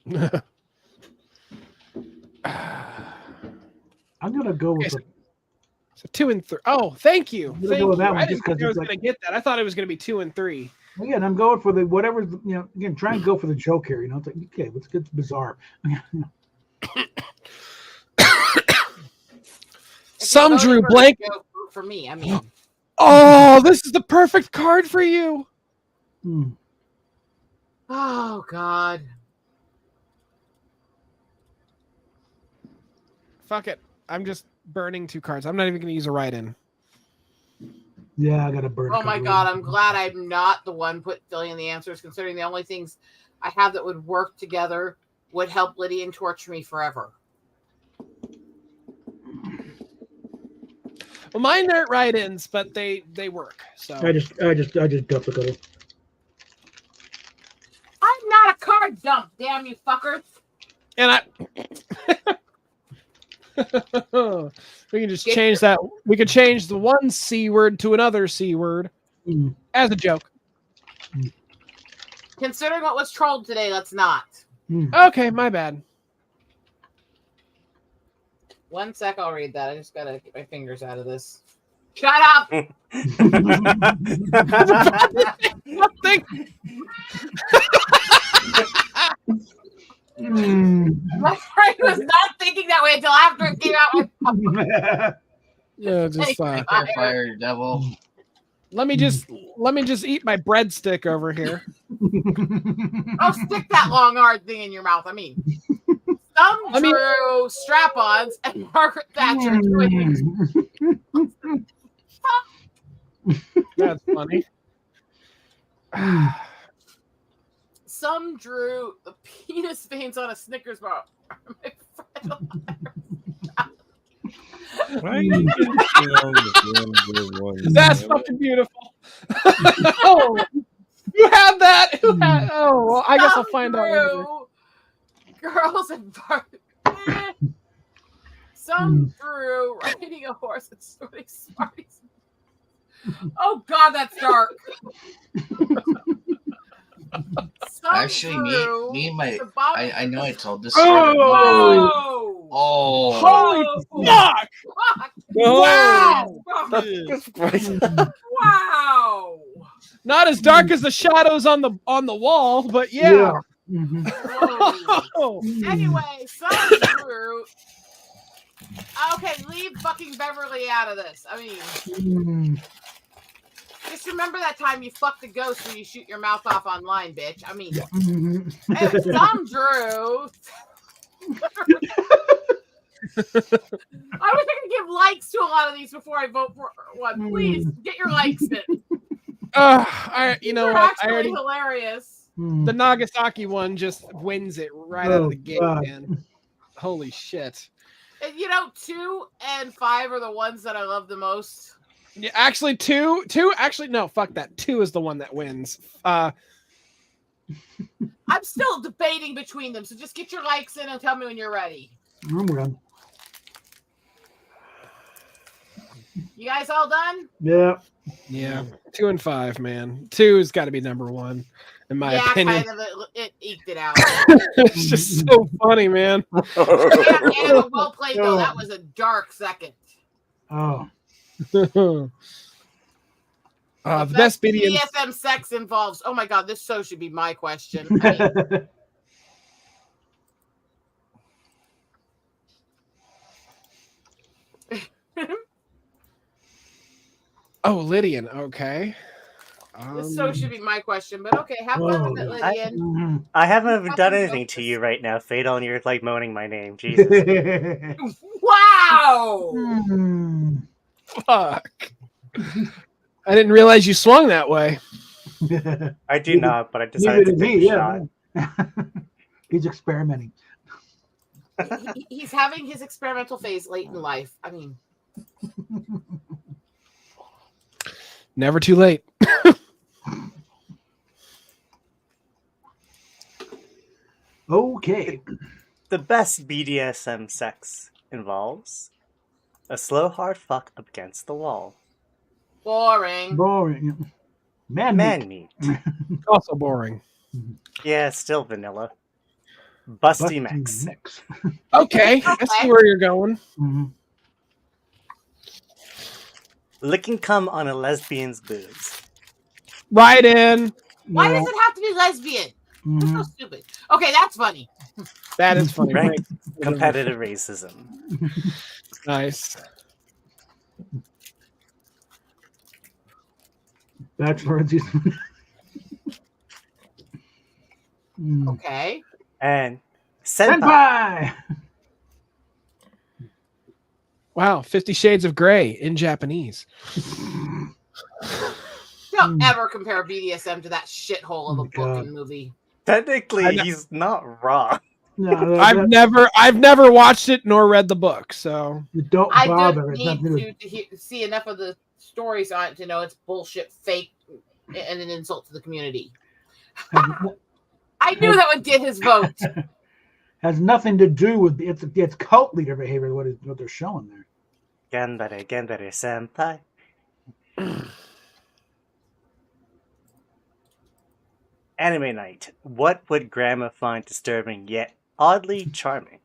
Speaker 2: I'm gonna go with the.
Speaker 11: So 2 and 3. Oh, thank you.
Speaker 2: I'm gonna
Speaker 11: Thank
Speaker 2: go with
Speaker 11: you.
Speaker 2: that one
Speaker 11: I
Speaker 2: just
Speaker 11: didn't think
Speaker 2: 'cause
Speaker 11: I was
Speaker 2: it's
Speaker 11: going to get that. I thought it was going to be 2 and 3.
Speaker 2: Again, I'm going for the whatever, again, try and go for the joke here. It's like, okay, let's get bizarre.
Speaker 11: Some drew blank.
Speaker 3: For me, I mean.
Speaker 11: Oh, this is the perfect card for you.
Speaker 3: Oh, God.
Speaker 11: Fuck it. I'm just burning 2 cards. I'm not even going to use a write-in.
Speaker 2: Yeah, I got to burn.
Speaker 3: Oh my God, I'm glad I'm not the one filling in the answers, considering the only things I have that would work together would help Lydian torture me forever.
Speaker 11: Well, mine aren't write-ins, but they work. So
Speaker 2: I just dumped the color.
Speaker 3: I'm not a card dump, damn you fuckers.
Speaker 11: And we can just change that. We could change the one C word to another C word as a joke.
Speaker 3: Considering what was trolled today, let's not.
Speaker 11: Okay, my bad.
Speaker 3: 1 sec, I'll read that. I just gotta get my fingers out of this. Shut up! My brain was not thinking that way until after it came out.
Speaker 11: Yeah, just
Speaker 1: Fire devil.
Speaker 11: let me just eat my breadstick over here.
Speaker 3: Oh, stick that long hard thing in your mouth. I mean, some drew strap-ons and Margaret Thatcher doing.
Speaker 11: That's funny.
Speaker 3: Some drew the penis veins on a Snickers bar.
Speaker 8: Why are you getting on the damn one?
Speaker 11: That's fucking beautiful. Oh, you had that? Who had? Oh, well, I guess I'll find out later.
Speaker 3: Girls and some drew riding a horse and snorting Smarties. Oh God, that's dark.
Speaker 1: Actually,
Speaker 3: Drew,
Speaker 1: me and my,
Speaker 3: the bomb-
Speaker 1: I know I told this story.
Speaker 3: Oh!
Speaker 1: Oh!
Speaker 11: Holy fuck! Wow!
Speaker 4: That's great.
Speaker 3: Wow!
Speaker 11: Not as dark as the shadows on the wall, but yeah. Oh.
Speaker 3: Anyway, so Drew. Okay, leave fucking Beverly out of this. I mean, just remember that time you fucked a ghost when you shoot your mouth off online, bitch. I mean, hey, some Drew. I wish I could give likes to a lot of these before I vote for one. Please get your likes in.
Speaker 11: You know
Speaker 3: They're
Speaker 11: what?
Speaker 3: actually hilarious.
Speaker 11: The Nagasaki one just wins it right out of the gate, man. Holy shit.
Speaker 3: And, 2 and 5 are the ones that I love the most.
Speaker 11: Yeah, actually, two. Actually, no, fuck that. 2 is the one that wins.
Speaker 3: I'm still debating between them, so just get your likes in and tell me when you're ready.
Speaker 2: I'm done.
Speaker 3: You guys all done?
Speaker 2: Yeah.
Speaker 11: Yeah. 2 and 5, man. 2 has got to be number 1, in my opinion.
Speaker 3: Kind of. It eked it out.
Speaker 11: It's just so funny, man.
Speaker 3: Yeah, well played, though. That was a dark second.
Speaker 2: Oh.
Speaker 11: The best
Speaker 3: BDSM sex involves. Oh my god, this show should be my question. I mean,
Speaker 11: Oh, Lydian. Okay.
Speaker 3: this show should be my question, but okay, have fun with it, Lydian.
Speaker 7: I haven't even done anything to you right now, Fatal, and you're like moaning my name. Jesus.
Speaker 3: Wow!
Speaker 11: Fuck. I didn't realize you swung that way.
Speaker 7: I do not, but I decided to take a shot.
Speaker 2: He's experimenting.
Speaker 3: He's having his experimental phase late in life. I mean,
Speaker 11: Never too late.
Speaker 2: Okay.
Speaker 7: The best BDSM sex involves a slow hard fuck up against the wall.
Speaker 3: boring.
Speaker 2: Boring. Man
Speaker 7: meat.
Speaker 11: Also boring.
Speaker 7: Yeah, still vanilla. Busty Max.
Speaker 11: Okay, I see where you're going.
Speaker 7: Licking cum on a lesbian's boobs.
Speaker 11: Right in.
Speaker 3: Why does it have to be lesbian? That's so stupid. Okay, that's funny.
Speaker 11: That is funny.
Speaker 7: Right?
Speaker 11: Right.
Speaker 7: Competitive racism.
Speaker 11: Nice.
Speaker 2: That's for
Speaker 3: Okay.
Speaker 7: And senpai.
Speaker 2: Senpai!
Speaker 11: Wow, 50 Shades of Grey in Japanese.
Speaker 3: Don't ever compare BDSM to that shithole of a book and movie.
Speaker 7: Technically, he's not wrong.
Speaker 11: I've never watched it nor read the book, so
Speaker 2: don't
Speaker 3: I
Speaker 2: bother.
Speaker 3: don't
Speaker 2: It's nothing
Speaker 3: need to see enough of the stories on it to know it's bullshit, fake, and an insult to the community. I knew that would get his vote.
Speaker 2: Has nothing to do with it's cult leader behavior. What they're showing there.
Speaker 7: Gandare senpai. Anime night. What would Grandma find disturbing yet oddly charming?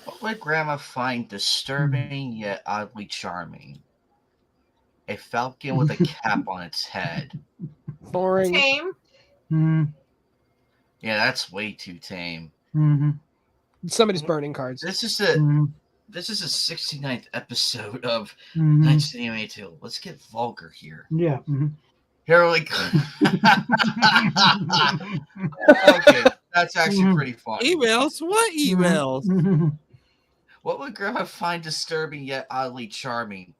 Speaker 1: What would Grandma find disturbing yet oddly charming? A falcon with a cap on its head.
Speaker 11: Boring.
Speaker 3: Tame.
Speaker 1: Yeah, that's way too tame.
Speaker 11: Somebody's burning cards.
Speaker 1: This is the 69th episode of Nights in the Anime Tale. Let's get vulgar here.
Speaker 2: Yeah.
Speaker 1: Here we go. Okay, that's actually pretty fun.
Speaker 8: Emails? What emails?
Speaker 1: What would Grandma find disturbing yet oddly charming?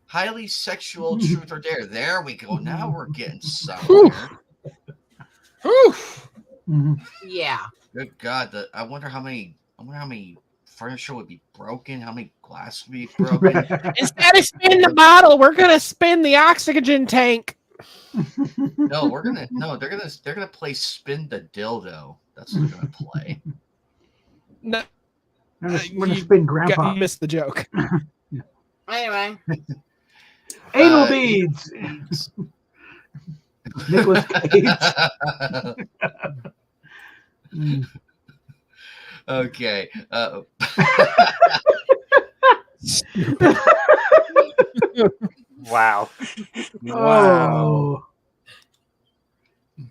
Speaker 1: Highly sexual truth or dare. There we go. Now we're getting somewhere.
Speaker 3: Yeah.
Speaker 1: Good God. I wonder how many furniture would be broken, how many glass would be broken.
Speaker 11: Instead of spin the bottle, we're gonna spin the oxygen tank.
Speaker 1: No, they're gonna play Spin the Dildo. That's what they're gonna play.
Speaker 11: No,
Speaker 2: We're gonna spin Grandpa.
Speaker 11: You missed the joke.
Speaker 3: Anyway.
Speaker 2: Anal beads. Nicholas Cage.
Speaker 1: Okay.
Speaker 7: Wow.
Speaker 2: Oh.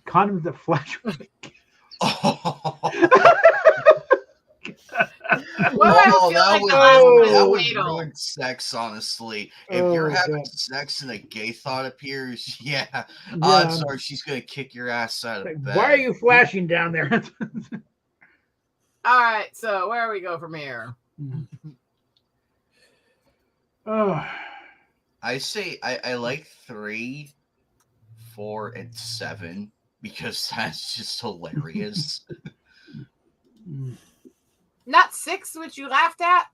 Speaker 2: Condoms that flash.
Speaker 3: Well,
Speaker 1: that would ruin sex, honestly. If you're
Speaker 2: Oh,
Speaker 1: having
Speaker 2: God.
Speaker 1: sex and a gay thought appears,
Speaker 2: Yeah.
Speaker 1: odds are she's gonna kick your ass out of bed.
Speaker 2: Why are you flashing down there?
Speaker 3: All right, so where we go from here?
Speaker 2: Oh.
Speaker 1: I say I like 3, 4, and 7 because that's just hilarious.
Speaker 3: Not 6, which you laughed at?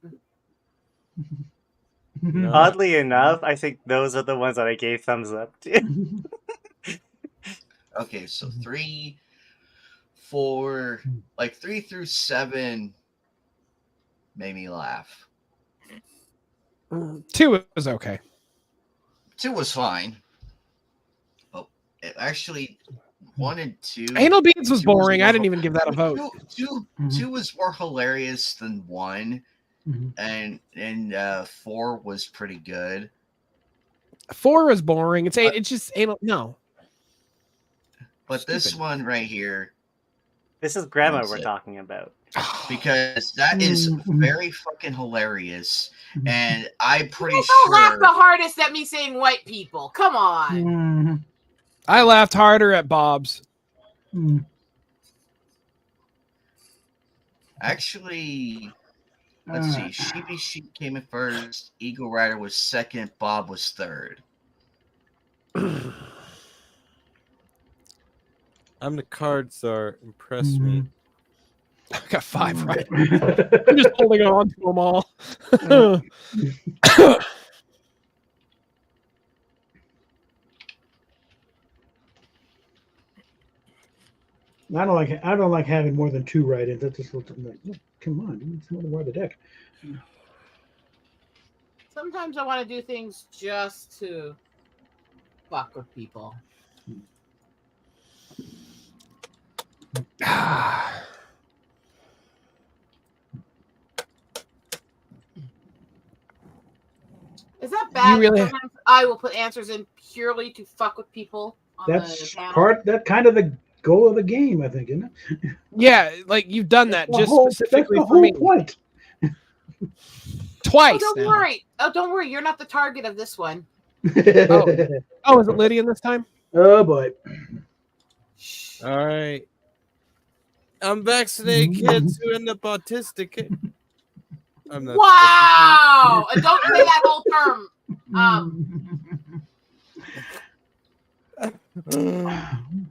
Speaker 7: Oddly enough, I think those are the ones that I gave thumbs up to.
Speaker 1: Okay, so 3, 4, like 3 through 7 made me laugh.
Speaker 11: 2 was okay.
Speaker 1: 2 was fine. Oh, actually, 1 and 2.
Speaker 11: Anal Beads was
Speaker 1: 2
Speaker 11: boring. I
Speaker 1: more-
Speaker 11: didn't even give that a vote.
Speaker 1: 2 was more hilarious than 1, and 4 was pretty good.
Speaker 11: 4 was boring. It's just anal. No.
Speaker 1: But this one right here,
Speaker 7: This is Grandma
Speaker 1: That's
Speaker 7: we're
Speaker 1: it.
Speaker 7: talking about.
Speaker 1: because that is very fucking hilarious, and I'm pretty
Speaker 3: Who laughed
Speaker 1: sure.
Speaker 3: the hardest at me saying white people? Come on.
Speaker 11: I laughed harder at Bob's.
Speaker 1: Actually, let's see. Sheepy Sheep came in first. Eagle Rider was second. Bob was third.
Speaker 8: I'm the card czar. Impress me.
Speaker 11: I got 5 right. I'm just holding on to them all.
Speaker 2: I don't like having more than 2 write-ins. That just looks like, look, come on, you need some more to the deck.
Speaker 3: Sometimes I want to do things just to fuck with people. Is that bad?
Speaker 2: You really-
Speaker 3: Sometimes I will put answers in purely to fuck with people on
Speaker 2: That's
Speaker 3: the panel.
Speaker 2: that kind of the goal of the game, I think, isn't it?
Speaker 11: Yeah, like you've done that
Speaker 2: The
Speaker 11: just
Speaker 2: whole-
Speaker 11: specifically
Speaker 2: that's the
Speaker 11: for me.
Speaker 2: whole point.
Speaker 11: Twice.
Speaker 3: Oh, don't
Speaker 11: now.
Speaker 3: worry. Oh, don't worry. You're not the target of this one.
Speaker 11: Oh, is it Lydian this time?
Speaker 2: Oh boy.
Speaker 8: All right. Unvaccinated kids who end up autistic. I'm not
Speaker 3: Wow! And don't say that whole term.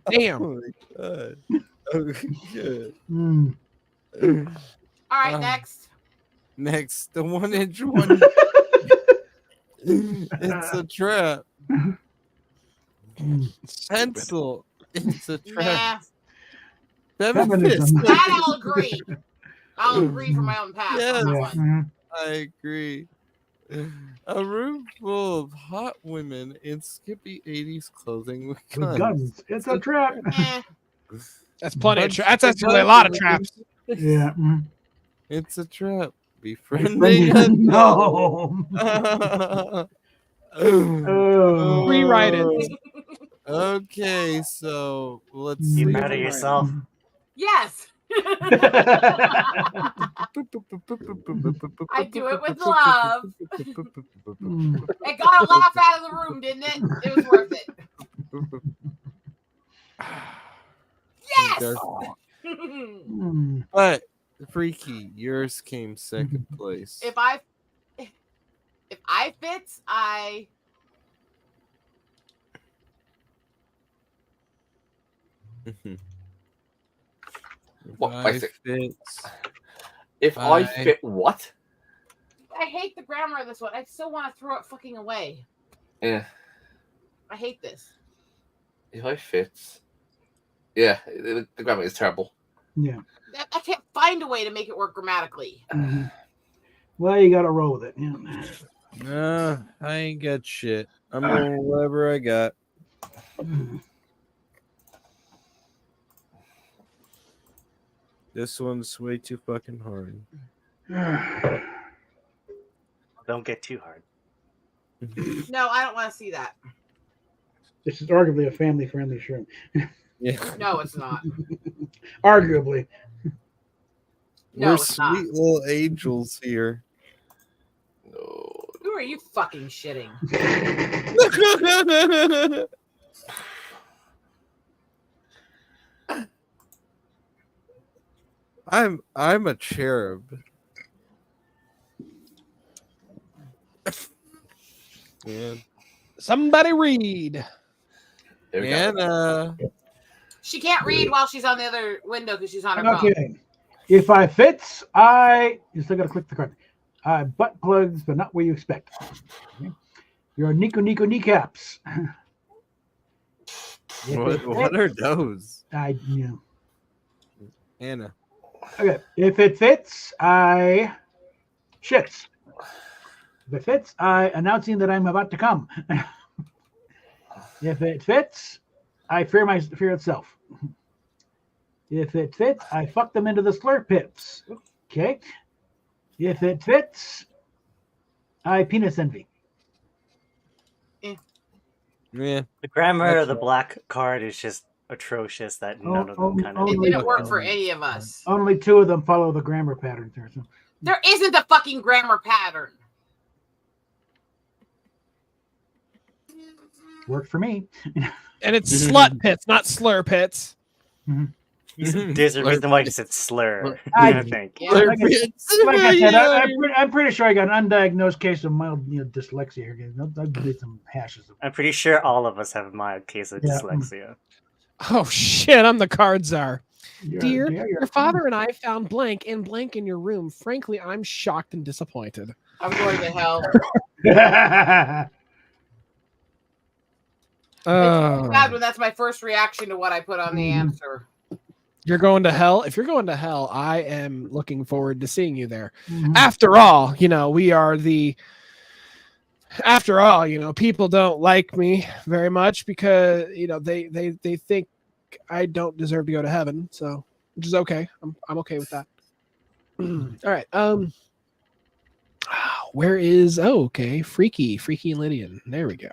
Speaker 11: Damn.
Speaker 8: Oh my God. Oh, good.
Speaker 3: All right, next.
Speaker 8: Next, the 1-inch one. It's a trap. Pencil. It's a trap.
Speaker 2: Feminism.
Speaker 3: That I'll agree. I'll agree for my own path.
Speaker 8: Yes,
Speaker 3: On that one.
Speaker 8: I agree. A room full of hot women in skimpy 80s clothing with guns.
Speaker 2: With guns. It's a trap.
Speaker 11: That's plenty of That's actually a lot of traps.
Speaker 2: Yeah.
Speaker 8: It's a trap. Befriending
Speaker 2: No.
Speaker 11: Rewrite it.
Speaker 8: Okay, so let's
Speaker 7: Be
Speaker 8: see.
Speaker 7: proud of yourself.
Speaker 3: Yes. I do it with love. It got a laugh out of the room, didn't it? It was worth it. Yes.
Speaker 8: But Freaky, yours came second place.
Speaker 3: If I fits, I
Speaker 4: What?
Speaker 8: I fits.
Speaker 4: If I fit what?
Speaker 3: hate the grammar of this one. I still want to throw it fucking away.
Speaker 4: Yeah.
Speaker 3: I hate this.
Speaker 4: Eli Fitz. Yeah, the grammar is terrible.
Speaker 2: Yeah.
Speaker 3: I can't find a way to make it work grammatically.
Speaker 2: Mhm. Well, you got to roll with it. Yeah.
Speaker 8: Nah, I ain't got shit. I'm going with whatever I got. This one's way too fucking hard.
Speaker 7: Don't get too hard.
Speaker 3: No, I don't want to see that.
Speaker 2: This is arguably a family-friendly show.
Speaker 8: Yeah.
Speaker 3: No, it's not.
Speaker 2: Arguably.
Speaker 3: No,
Speaker 8: We're
Speaker 3: it's not.
Speaker 8: sweet little angels here.
Speaker 3: Who are you fucking shitting?
Speaker 8: I'm a cherub. Yeah.
Speaker 11: Somebody read.
Speaker 8: Anna.
Speaker 3: She can't read while she's on the other window because she's on her phone.
Speaker 2: Okay. If I fits, you still got to click the card. Butt plugs, but not where you expect. Okay. Your Nico kneecaps.
Speaker 8: What are those? Anna.
Speaker 2: Okay. If it fits, I shits. If it fits, I announcing that I'm about to come. If it fits, I fear itself. If it fits, I fuck them into the slurp pips. Okay. If it fits, I penis envy.
Speaker 8: Yeah.
Speaker 7: The grammar of the black card is just atrocious that none of them kind of.
Speaker 3: It didn't work for any of us.
Speaker 2: Only 2 of them follow the grammar patterns there. So.
Speaker 3: There isn't a fucking grammar pattern.
Speaker 2: Worked for me.
Speaker 11: And it's slut pits, not slur pits.
Speaker 7: There's a reason why you said slur.
Speaker 2: I
Speaker 7: I think.
Speaker 2: Like I said, I'm pretty sure I got an undiagnosed case of mild dyslexia here. I'll give you some hashes.
Speaker 7: I'm pretty sure all of us have a mild case of dyslexia.
Speaker 11: Oh shit, I'm the card czar.
Speaker 2: You're
Speaker 11: Dear, your father and I found blank and blank in your room. Frankly, I'm shocked and disappointed.
Speaker 3: I'm going to hell.
Speaker 11: Oh.
Speaker 3: Bad when that's my first reaction to what I put on the answer.
Speaker 11: You're going to hell? If you're going to hell, I am looking forward to seeing you there. After all, we are after all, people don't like me very much because, they think I don't deserve to go to heaven. So, which is okay. I'm okay with that. All right. Where is, okay. Freaky Lydian. There we go.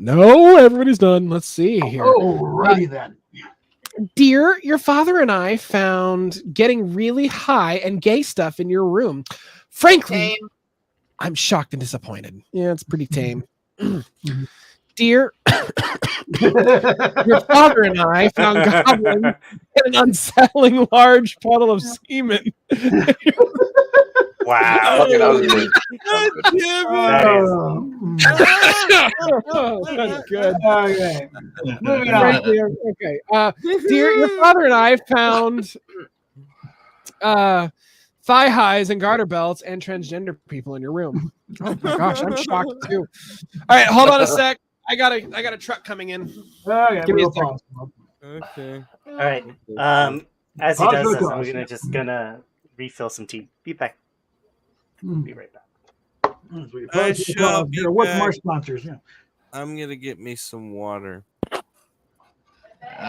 Speaker 11: No, everybody's done. Let's see here.
Speaker 2: Alrighty then.
Speaker 11: Dear, your father and I found getting really high and gay stuff in your room. Frankly, I'm shocked and disappointed. Yeah, it's pretty tame. Dear, your father and I found goblins in an unsettling large puddle of semen.
Speaker 7: Wow.
Speaker 4: Okay, that was good.
Speaker 11: That's good.
Speaker 2: Okay. Moving on.
Speaker 11: Frankly, okay. Dear, your father and I found thigh highs and garter belts and transgender people in your room. Oh my gosh, I'm shocked too. All right, hold on a sec. I got a truck coming in.
Speaker 2: Okay,
Speaker 11: Give me a sec.
Speaker 8: Okay.
Speaker 7: All right. As he does this, I'm gonna refill some tea. Be back. Be right back.
Speaker 8: I shall be
Speaker 2: With
Speaker 8: back.
Speaker 2: more sponsors. Yeah.
Speaker 8: I'm gonna get me some water.
Speaker 1: All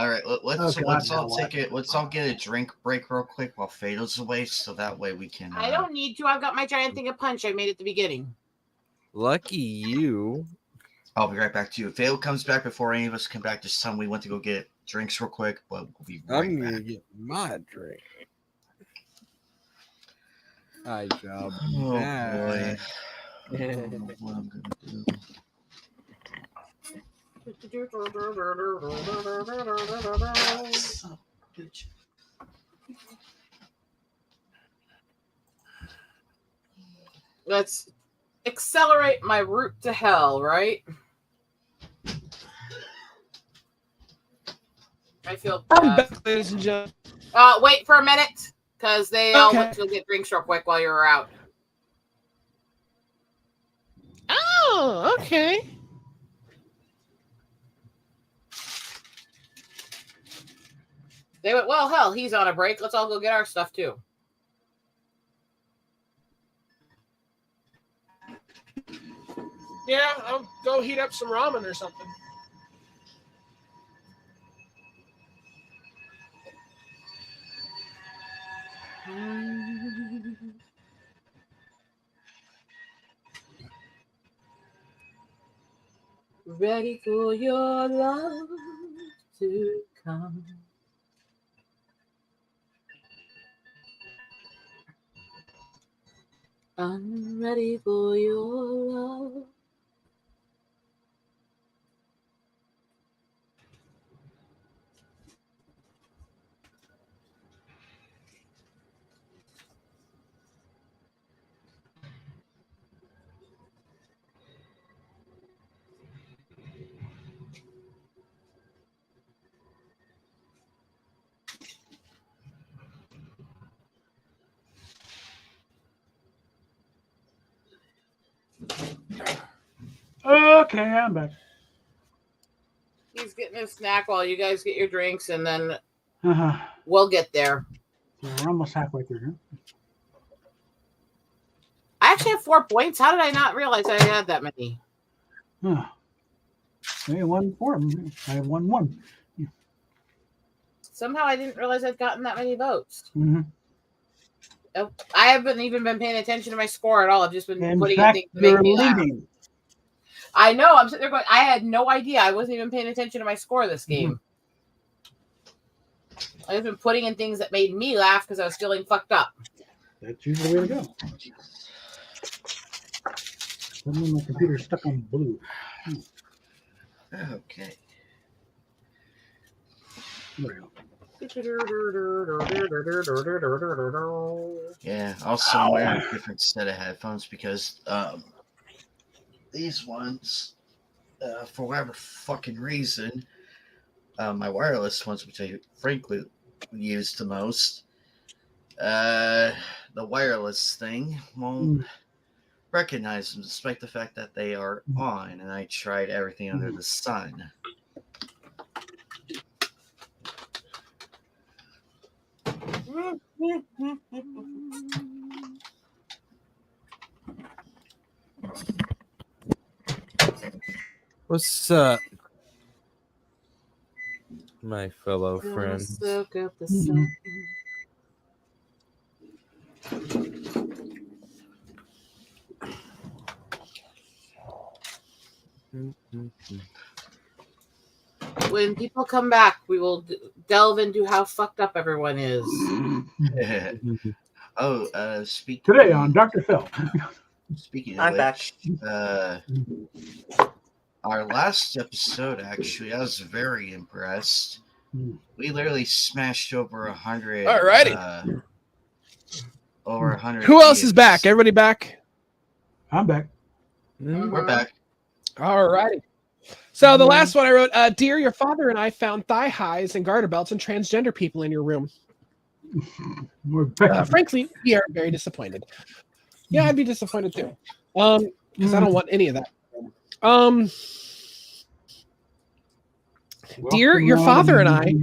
Speaker 1: right, let's
Speaker 2: Okay,
Speaker 1: all get a drink break real quick while Fatal's away, so that way we can.
Speaker 3: I don't need to. I've got my giant thing of punch I made at the beginning.
Speaker 8: Lucky you.
Speaker 1: I'll be right back to you. If Fatal comes back before any of us come back, just tell him we went to go get drinks real quick, but we'll be right
Speaker 8: I'm
Speaker 1: back.
Speaker 8: gonna get my drink. Hi, job.
Speaker 1: Oh
Speaker 8: back.
Speaker 1: boy. I don't know what I'm gonna do. Son of a bitch.
Speaker 3: Let's accelerate my route to hell, right? I feel
Speaker 11: I'm
Speaker 3: bad.
Speaker 11: back, ladies and gentlemen.
Speaker 3: Wait for a minute, because they all
Speaker 11: Okay.
Speaker 3: went to go get drinks real quick while you were out.
Speaker 11: Oh, okay.
Speaker 3: They went, well, hell, he's on a break. Let's all go get our stuff too.
Speaker 11: Yeah, I'll go heat up some ramen or something.
Speaker 3: Ready for your love to come. I'm ready for your love.
Speaker 2: Okay, I'm back.
Speaker 3: He's getting a snack while you guys get your drinks, and then
Speaker 2: Uh-huh.
Speaker 3: we'll get there.
Speaker 2: So we're almost halfway through here.
Speaker 3: I actually have 4 points. How did I not realize I had that many?
Speaker 2: Huh. Hey, 1-4. I have 1-1.
Speaker 3: Somehow I didn't realize I'd gotten that many votes.
Speaker 2: Mm-hmm.
Speaker 3: Oh, I haven't even been paying attention to my score at all. I've just been
Speaker 2: In
Speaker 3: putting
Speaker 2: fact,
Speaker 3: in things to make
Speaker 2: you're
Speaker 3: me laugh.
Speaker 2: leading.
Speaker 3: I know. I'm sitting there going, I had no idea. I wasn't even paying attention to my score this game. I've been putting in things that made me laugh because I was feeling fucked up.
Speaker 2: That's usually the way to go. Suddenly my computer's stuck on blue.
Speaker 1: Okay.
Speaker 2: There we go.
Speaker 1: Yeah, also I'm wearing a different set of headphones because these ones, for whatever fucking reason, my wireless ones, which I frankly use the most, the wireless thing won't recognize them despite the fact that they are on, and I tried everything under the sun.
Speaker 8: What's up, my fellow friends?
Speaker 3: Soak up the sun. When people come back, we will delve into how fucked up everyone is.
Speaker 1: Speaking
Speaker 2: Today on Dr. Phil.
Speaker 1: Speaking
Speaker 7: I'm
Speaker 1: of
Speaker 7: back.
Speaker 1: which, our last episode, actually, I was very impressed. We literally smashed over 100.
Speaker 11: Alrighty.
Speaker 1: Over 100.
Speaker 11: Who else is back? Everybody back?
Speaker 2: I'm back.
Speaker 1: We're back.
Speaker 11: Alrighty. So the last one I wrote, dear, your father and I found thigh highs and garter belts and transgender people in your room.
Speaker 2: We're back.
Speaker 11: Frankly, we are very disappointed. Yeah, I'd be disappointed too. Because I don't want any of that. Dear, your father and I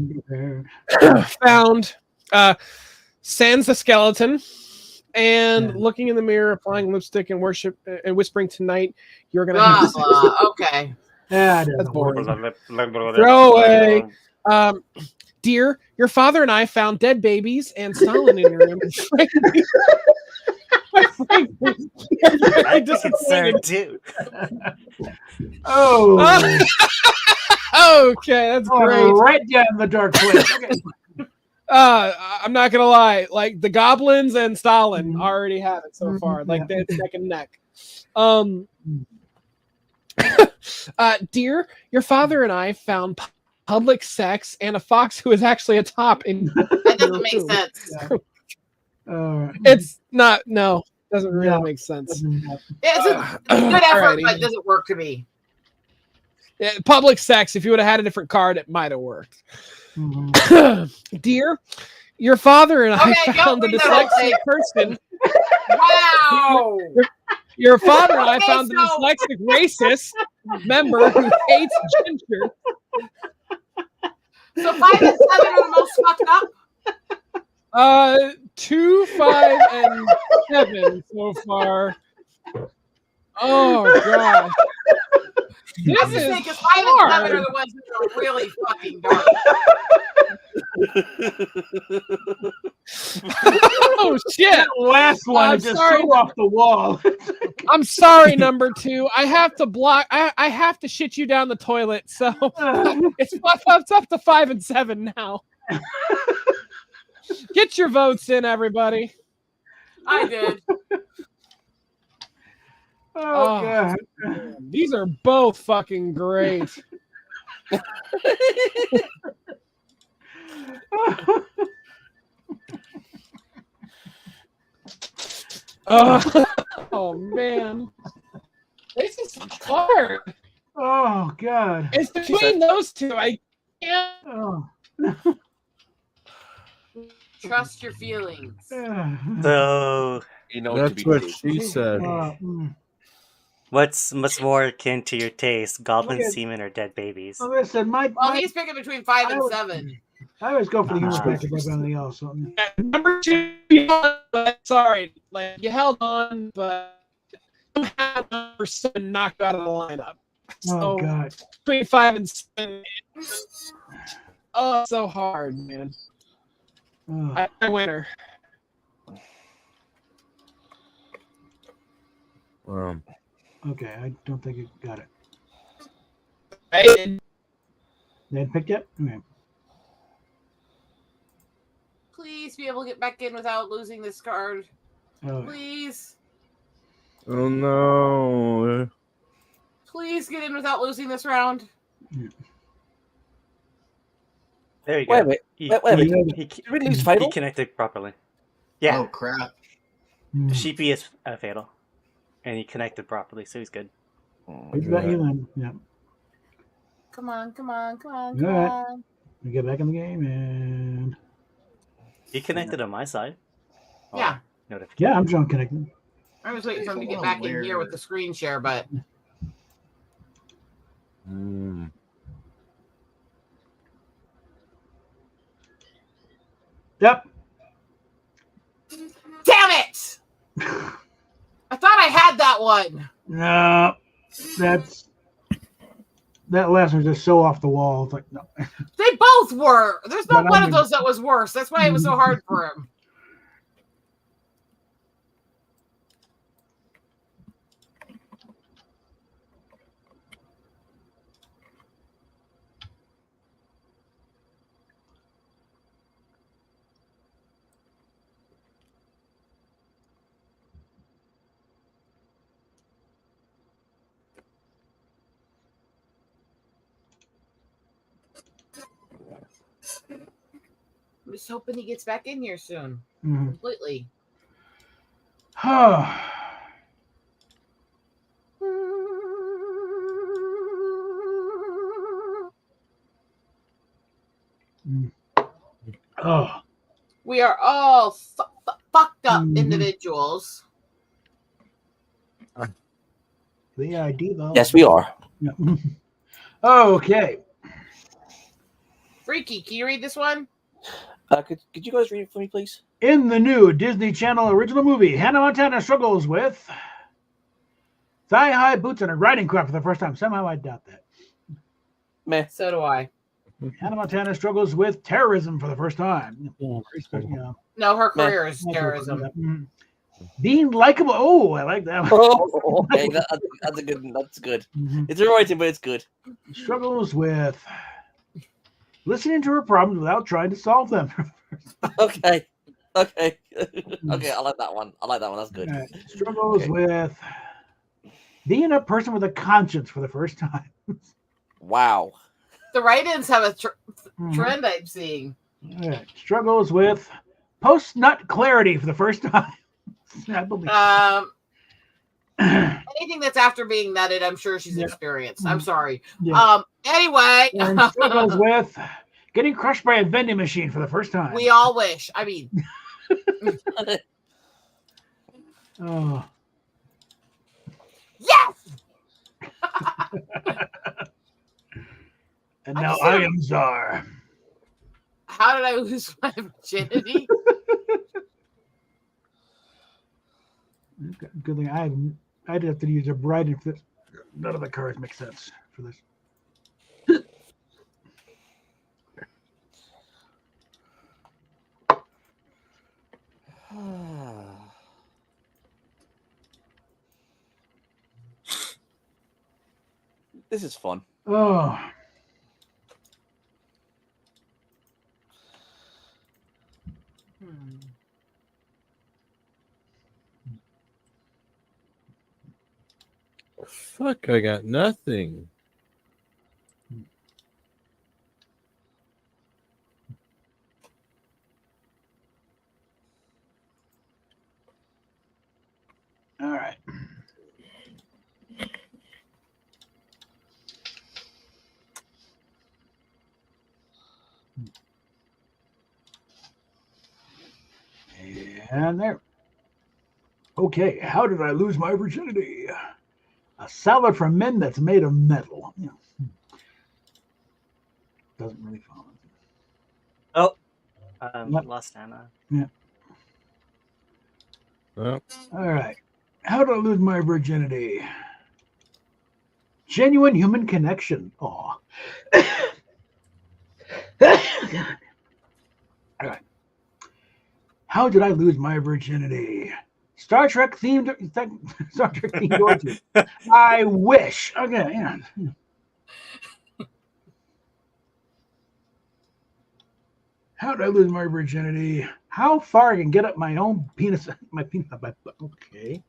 Speaker 11: found Sans the skeleton and looking in the mirror, applying lipstick and worship and whispering tonight, you're gonna have
Speaker 3: Blah, okay.
Speaker 2: Yeah,
Speaker 11: that's boring. Throw away. Dear, your father and I found dead babies and Stalin in your room.
Speaker 7: I think it's so too.
Speaker 2: Oh.
Speaker 11: Okay, that's great.
Speaker 2: Right down the dark place. Okay.
Speaker 11: I'm not gonna lie. Like the goblins and Stalin already have it so far. Like they're neck and neck. Dear, your father and I found public sex and a fox who is actually a top in.
Speaker 3: That doesn't make sense.
Speaker 11: It's not. No, doesn't really make sense.
Speaker 3: It's a good effort,
Speaker 11: Alrighty.
Speaker 3: but it doesn't work to me.
Speaker 11: Yeah, public sex. If you would have had a different card, it might have worked. Dear, your father and I found a dyslexic person.
Speaker 3: Wow.
Speaker 11: Your father and I found a dyslexic racist member who hates ginger.
Speaker 3: So 5 and 7 are the most fucked up.
Speaker 11: 2, 5, and 7 so far. Oh gosh. This
Speaker 3: I'm just
Speaker 11: is
Speaker 3: saying, because 5 and 7
Speaker 11: hard.
Speaker 3: are the ones that are really fucking dark.
Speaker 11: Oh shit!
Speaker 2: That last one
Speaker 11: I'm
Speaker 2: is just
Speaker 11: sorry.
Speaker 2: so off the wall.
Speaker 11: I'm sorry, number 2. I have to block. I have to shit you down the toilet. So it's up to 5 and 7 now. Get your votes in, everybody.
Speaker 3: I did.
Speaker 2: Oh, God.
Speaker 11: These are both fucking great. Oh man, this is hard.
Speaker 2: Oh God.
Speaker 11: It's between those two. I can't.
Speaker 2: Oh.
Speaker 3: Trust your feelings.
Speaker 7: So
Speaker 8: That's what she said.
Speaker 7: what's more akin to your taste, goblin
Speaker 2: Okay.
Speaker 7: semen or dead babies?
Speaker 2: Well, listen,
Speaker 3: Well, he's picking between 5 and 7.
Speaker 2: I always go for the humor factor above anything else. So.
Speaker 11: Number 2, sorry, like you held on, but you had number 7 knocked out of the lineup. So
Speaker 2: Oh God.
Speaker 11: between 5 and 7, it's so hard, man.
Speaker 2: Oh.
Speaker 11: I winner.
Speaker 2: Okay, I don't think it got it.
Speaker 11: Hey.
Speaker 2: They hadn't picked yet? Okay.
Speaker 3: Please be able to get back in without losing this card.
Speaker 2: Oh.
Speaker 3: Please.
Speaker 8: Oh no.
Speaker 3: Please get in without losing this round.
Speaker 7: There you go.
Speaker 4: Wait a minute.
Speaker 7: He-
Speaker 4: Wait a
Speaker 7: he-
Speaker 4: minute.
Speaker 7: he-
Speaker 4: Did we lose
Speaker 7: he
Speaker 4: Fatal?
Speaker 7: connected properly. Yeah.
Speaker 1: Oh crap.
Speaker 2: Hmm.
Speaker 7: Sheepy is fatal. And he connected properly, so he's good.
Speaker 2: He's got you then. Yeah.
Speaker 3: Come on, come on, come on,
Speaker 2: All
Speaker 3: come
Speaker 2: right.
Speaker 3: on.
Speaker 2: We get back in the game and
Speaker 7: He connected on my side.
Speaker 3: Yeah.
Speaker 7: Notification.
Speaker 2: yeah, I'm John connected.
Speaker 3: I was waiting for him to get back in here with the screen share, but
Speaker 2: Yep.
Speaker 3: damn it! I thought I had that one.
Speaker 2: No, that last one's just so off the wall. It's like no.
Speaker 3: They both were. There's no
Speaker 2: But
Speaker 3: one
Speaker 2: I'm
Speaker 3: of those that was worse. That's why it was so hard for him. I'm just hoping he gets back in here soon.
Speaker 2: Mhm.
Speaker 3: Completely.
Speaker 2: Oh.
Speaker 3: We are all fucked up individuals.
Speaker 2: The ID though.
Speaker 4: Yes, we are.
Speaker 2: Yeah. Okay.
Speaker 3: Freaky, can you read this one?
Speaker 4: Could you guys read it for me, please?
Speaker 2: In the new Disney Channel original movie, Hannah Montana struggles with thigh-high boots and a riding crop for the first time. Somehow I doubt that.
Speaker 4: Meh.
Speaker 3: So do I.
Speaker 2: Hannah Montana struggles with terrorism for the first time. Yeah.
Speaker 3: No, her career is terrorism.
Speaker 2: Mhm. Being likable. Oh, I like that one.
Speaker 4: Oh, okay, that's a good one. That's good. It's a writing, but it's good.
Speaker 2: Struggles with listening to her problems without trying to solve them.
Speaker 4: Okay. Okay. Okay, I like that one. I like that one. That's good.
Speaker 2: Struggles with being a person with a conscience for the first time.
Speaker 4: Wow.
Speaker 3: The write-ins have a trend I'm seeing.
Speaker 2: Struggles with post-nut clarity for the first time. I believe.
Speaker 3: Anything that's after being nutted, I'm sure she's experienced. I'm sorry.
Speaker 2: Yeah.
Speaker 3: Anyway,
Speaker 2: And struggles with getting crushed by a vending machine for the first time.
Speaker 3: we all wish. I mean,
Speaker 2: Oh.
Speaker 3: yes.
Speaker 2: And now I am Czar.
Speaker 3: How did I lose my virginity?
Speaker 2: Good thing I'd have to use a bride if this. None of the cards make sense for this.
Speaker 4: This is fun.
Speaker 2: Oh.
Speaker 8: Fuck, I got nothing.
Speaker 2: All right. And there. Okay, how did I lose my virginity? A salad for men that's made of metal. Yeah. Doesn't really follow.
Speaker 7: Oh, lost Anna.
Speaker 2: Yeah.
Speaker 8: Well,
Speaker 2: all right. How did I lose my virginity? Genuine human connection. Aw. God. All right. How did I lose my virginity? Star Trek themed orgy. I wish. Okay. Yeah. How did I lose my virginity? How far I can get up my own penis? My penis. Okay.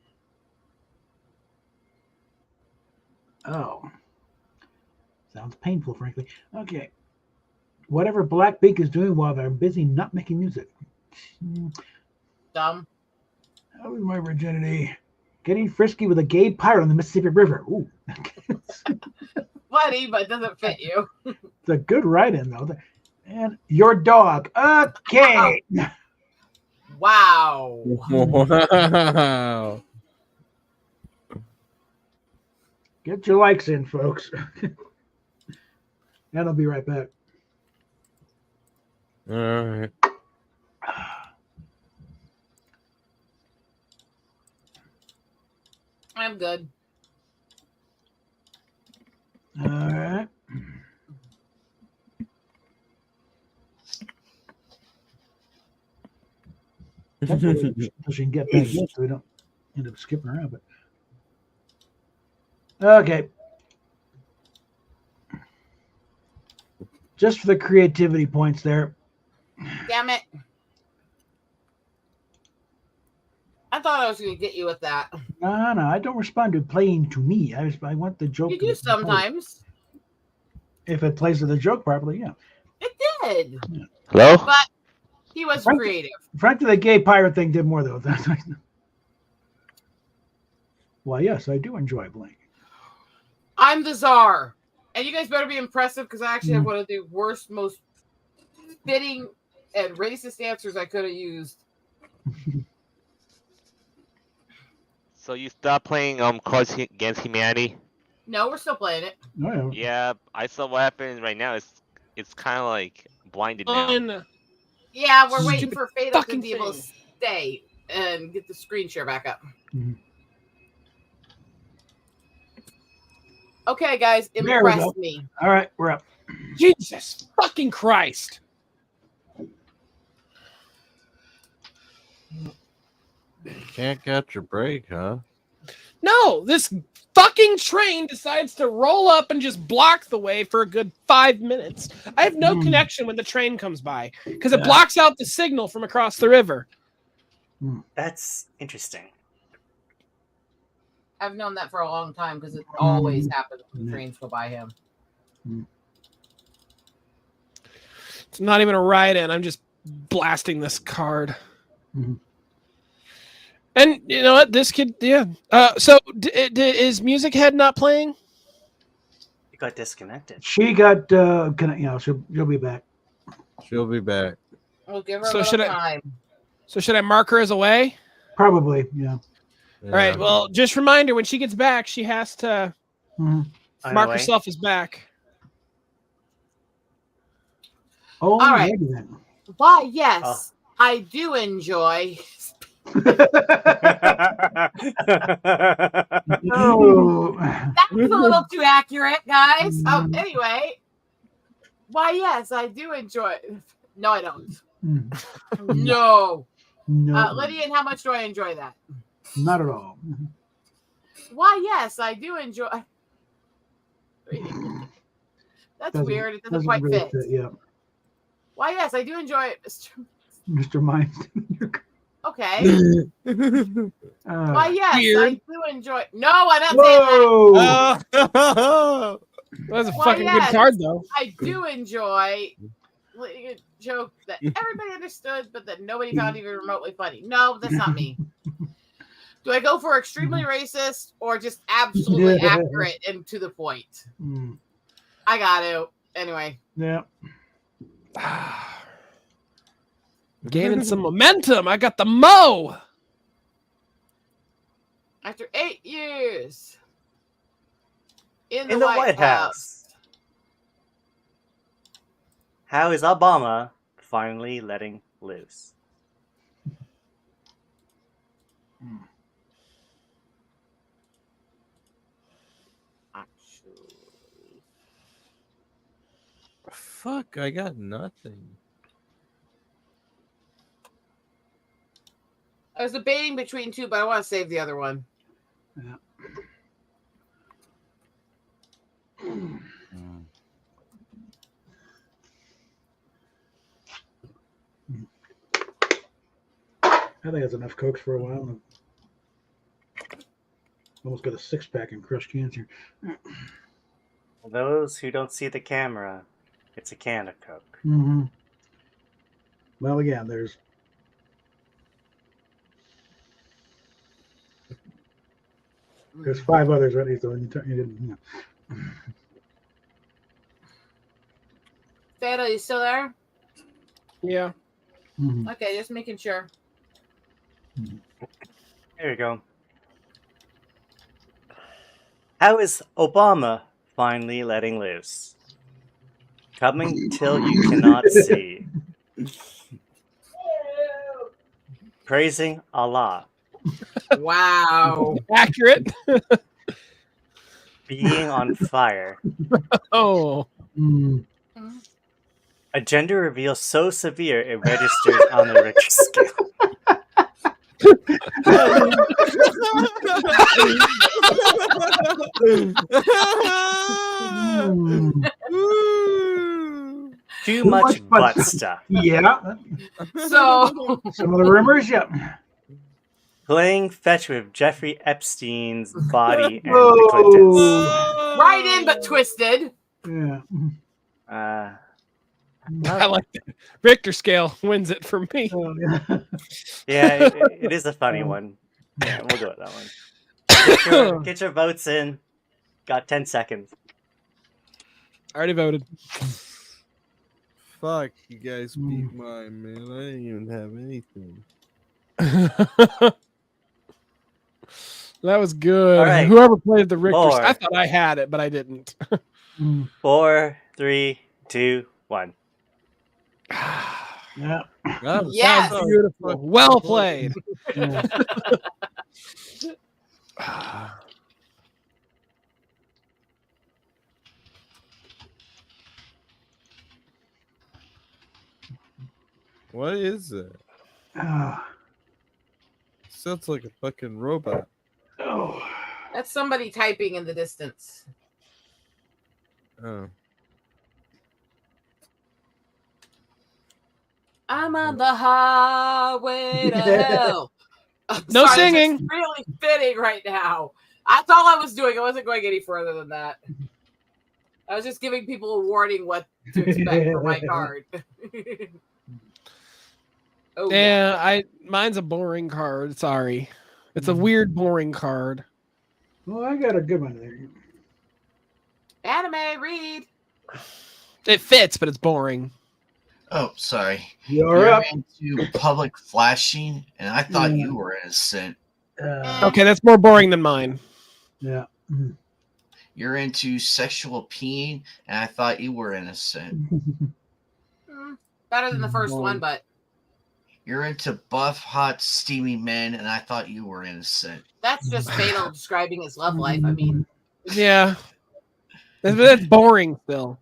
Speaker 2: Oh. Sounds painful, frankly. Okay. Whatever Black Beak is doing while they're busy not making music.
Speaker 3: Dumb.
Speaker 2: How was my virginity? Getting frisky with a gay pirate on the Mississippi River. Ooh.
Speaker 3: Funny, but doesn't fit you.
Speaker 2: It's a good write-in, though. And your dog. Okay.
Speaker 3: Wow.
Speaker 8: Wow.
Speaker 2: Get your likes in, folks. And I'll be right back.
Speaker 8: All right.
Speaker 3: I'm good.
Speaker 2: All right. Hopefully we can get back in so we don't end up skipping around. But okay. Just for the creativity points there.
Speaker 3: Damn it. I thought I was going to get you with that.
Speaker 2: No, I don't respond to playing to me. I want the joke.
Speaker 3: You do sometimes.
Speaker 2: If it plays to the joke properly, yeah.
Speaker 3: It did.
Speaker 2: Yeah.
Speaker 8: Hello?
Speaker 3: But he was creative.
Speaker 2: Frankly, the gay pirate thing did more, though. Well, yes, I do enjoy playing.
Speaker 3: I'm the czar. And you guys better be impressive because I actually have one of the worst, most fitting and racist answers I could have used.
Speaker 15: So you stopped playing Cards Against Humanity?
Speaker 3: No, we're still playing it.
Speaker 2: Oh,
Speaker 15: Yeah, I saw what happened right now. It's kind of like blinded now.
Speaker 3: Yeah, we're waiting for Fate to
Speaker 11: fucking
Speaker 3: be able to stay and get the screen share back up.
Speaker 2: Mm-hmm.
Speaker 3: Okay, guys,
Speaker 2: There we
Speaker 3: impress
Speaker 2: go.
Speaker 3: me.
Speaker 2: All right, we're up.
Speaker 11: Jesus fucking Christ.
Speaker 8: Can't catch a break, huh?
Speaker 11: No, this fucking train decides to roll up and just block the way for a good 5 minutes. I have no connection when the train comes by because it blocks out the signal from across the river.
Speaker 7: That's interesting.
Speaker 3: I've known that for a long time because it always happens when trains go by him.
Speaker 11: It's not even a ride-in. I'm just blasting this card. And you know what? This kid, yeah. So is Music Head not playing?
Speaker 7: It got disconnected.
Speaker 2: She got, she'll be back.
Speaker 8: She'll be back.
Speaker 3: We'll give her
Speaker 11: So
Speaker 3: a
Speaker 11: should
Speaker 3: little
Speaker 11: I-
Speaker 3: time.
Speaker 11: So should I mark her as away?
Speaker 2: Probably, yeah.
Speaker 11: All right. Well, just remind her when she gets back, she has to mark
Speaker 7: Away.
Speaker 11: herself as back.
Speaker 2: Oh,
Speaker 3: All right.
Speaker 2: maybe then.
Speaker 3: Why, yes, I do enjoy.
Speaker 2: Oh.
Speaker 3: That's a little too accurate, guys. Anyway, why, yes, I do enjoy. No, I don't. No.
Speaker 2: No.
Speaker 3: Lydian, how much do I enjoy that?
Speaker 2: Not at all.
Speaker 3: Why, yes, I do enjoy. That's
Speaker 2: Doesn't-
Speaker 3: weird. It doesn't
Speaker 2: doesn't
Speaker 3: quite
Speaker 2: really
Speaker 3: fit.
Speaker 2: Yeah.
Speaker 3: Why, yes, I do enjoy it.
Speaker 2: Mr. Mind.
Speaker 3: Okay. Why, yes, I
Speaker 11: Weird.
Speaker 3: do enjoy. No, I'm not saying that.
Speaker 2: Whoa!
Speaker 11: That's a
Speaker 3: Why,
Speaker 11: fucking
Speaker 3: yes,
Speaker 11: good card, though.
Speaker 3: I do enjoy a joke that everybody understood, but that nobody found even remotely funny. No, that's not me. Do I go for extremely racist or just absolutely
Speaker 2: Yeah.
Speaker 3: accurate and to the point?
Speaker 2: Mm,
Speaker 3: I got to. Anyway.
Speaker 2: yeah.
Speaker 11: Gaining some momentum. I got the mo.
Speaker 3: After 8 years in
Speaker 7: In the White House, how is Obama finally letting loose?
Speaker 8: Fuck, I got nothing.
Speaker 3: I was debating between two, but I want to save the other one.
Speaker 2: Yeah. I think that's enough Cokes for a while. Almost got a 6-pack and crushed cancer.
Speaker 7: For those who don't see the camera, it's a can of Coke.
Speaker 2: Mm-hmm. Well, again, there's 5 others ready, so you didn't.
Speaker 3: Fanta, you still there?
Speaker 11: Yeah.
Speaker 2: Mm-hmm.
Speaker 3: Okay, just making sure.
Speaker 7: There we go. How is Obama finally letting loose? Coming till you cannot see. Praising Allah.
Speaker 3: Wow.
Speaker 11: Accurate.
Speaker 7: Being on fire.
Speaker 11: Oh.
Speaker 2: Mm.
Speaker 7: A gender reveal so severe it registers on the Richter scale. Too much butt stuff.
Speaker 2: Yeah.
Speaker 3: So
Speaker 2: Some of the rumors, yeah.
Speaker 7: Playing fetch with Jeffrey Epstein's body and
Speaker 2: Whoa.
Speaker 7: the Clintons.
Speaker 3: right in, but twisted.
Speaker 2: Yeah.
Speaker 11: I like that. Richter scale wins it for me.
Speaker 2: Oh, yeah.
Speaker 7: Yeah, it is a funny one. Yeah, we'll go with that one. Get your votes in. Got 10 seconds.
Speaker 11: Already voted.
Speaker 8: Fuck, you guys beat mine, man. I didn't even have anything.
Speaker 11: That was good.
Speaker 7: All right.
Speaker 11: Whoever played the Richter,
Speaker 7: More.
Speaker 11: I thought I had it, but I didn't.
Speaker 7: 4, 3, 2, 1.
Speaker 2: Yeah.
Speaker 3: Yes.
Speaker 11: Beautiful. Well played.
Speaker 2: Yeah.
Speaker 8: What is it?
Speaker 2: Ah.
Speaker 8: Sounds like a fucking robot.
Speaker 2: Oh.
Speaker 3: That's somebody typing in the distance.
Speaker 8: Oh.
Speaker 3: I'm on the highway to hell. I'm
Speaker 11: No
Speaker 3: sorry,
Speaker 11: singing.
Speaker 3: It's really fitting right now. That's all I was doing. I wasn't going any further than that. I was just giving people a warning what to expect for my card. Oh,
Speaker 11: Yeah, mine's a boring card. Sorry. It's a weird, boring card.
Speaker 2: Well, I got a good one there.
Speaker 3: Anime, read.
Speaker 11: It fits, but it's boring.
Speaker 1: Oh, sorry.
Speaker 2: You're up.
Speaker 1: into public flashing, and I thought you were innocent.
Speaker 11: Okay, that's more boring than mine.
Speaker 2: Yeah.
Speaker 1: You're into sexual peeing, and I thought you were innocent.
Speaker 3: Better than the first one, but
Speaker 1: You're into buff, hot, steamy men, and I thought you were innocent.
Speaker 3: that's just Fatal describing his love life. I mean,
Speaker 11: Yeah. That's boring still.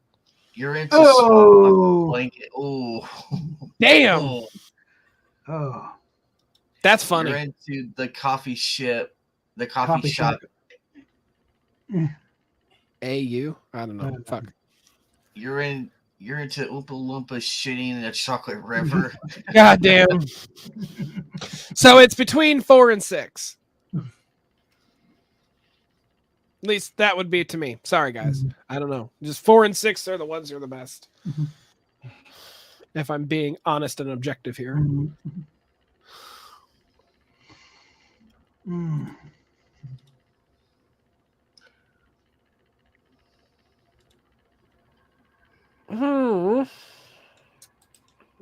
Speaker 1: You're into
Speaker 2: Oh.
Speaker 1: blanket. Ooh.
Speaker 11: Damn.
Speaker 1: Oh.
Speaker 2: Oh.
Speaker 11: That's funny.
Speaker 1: You're into the coffee coffee shop.
Speaker 11: AU? I don't know. Fuck.
Speaker 1: You're into Oompa Loompa shitting in a chocolate river.
Speaker 11: God damn. So it's between 4 and 6. At least that would be to me. Sorry, guys. I don't know. Just 4 and 6 are the ones who are the best. If I'm being honest and objective here.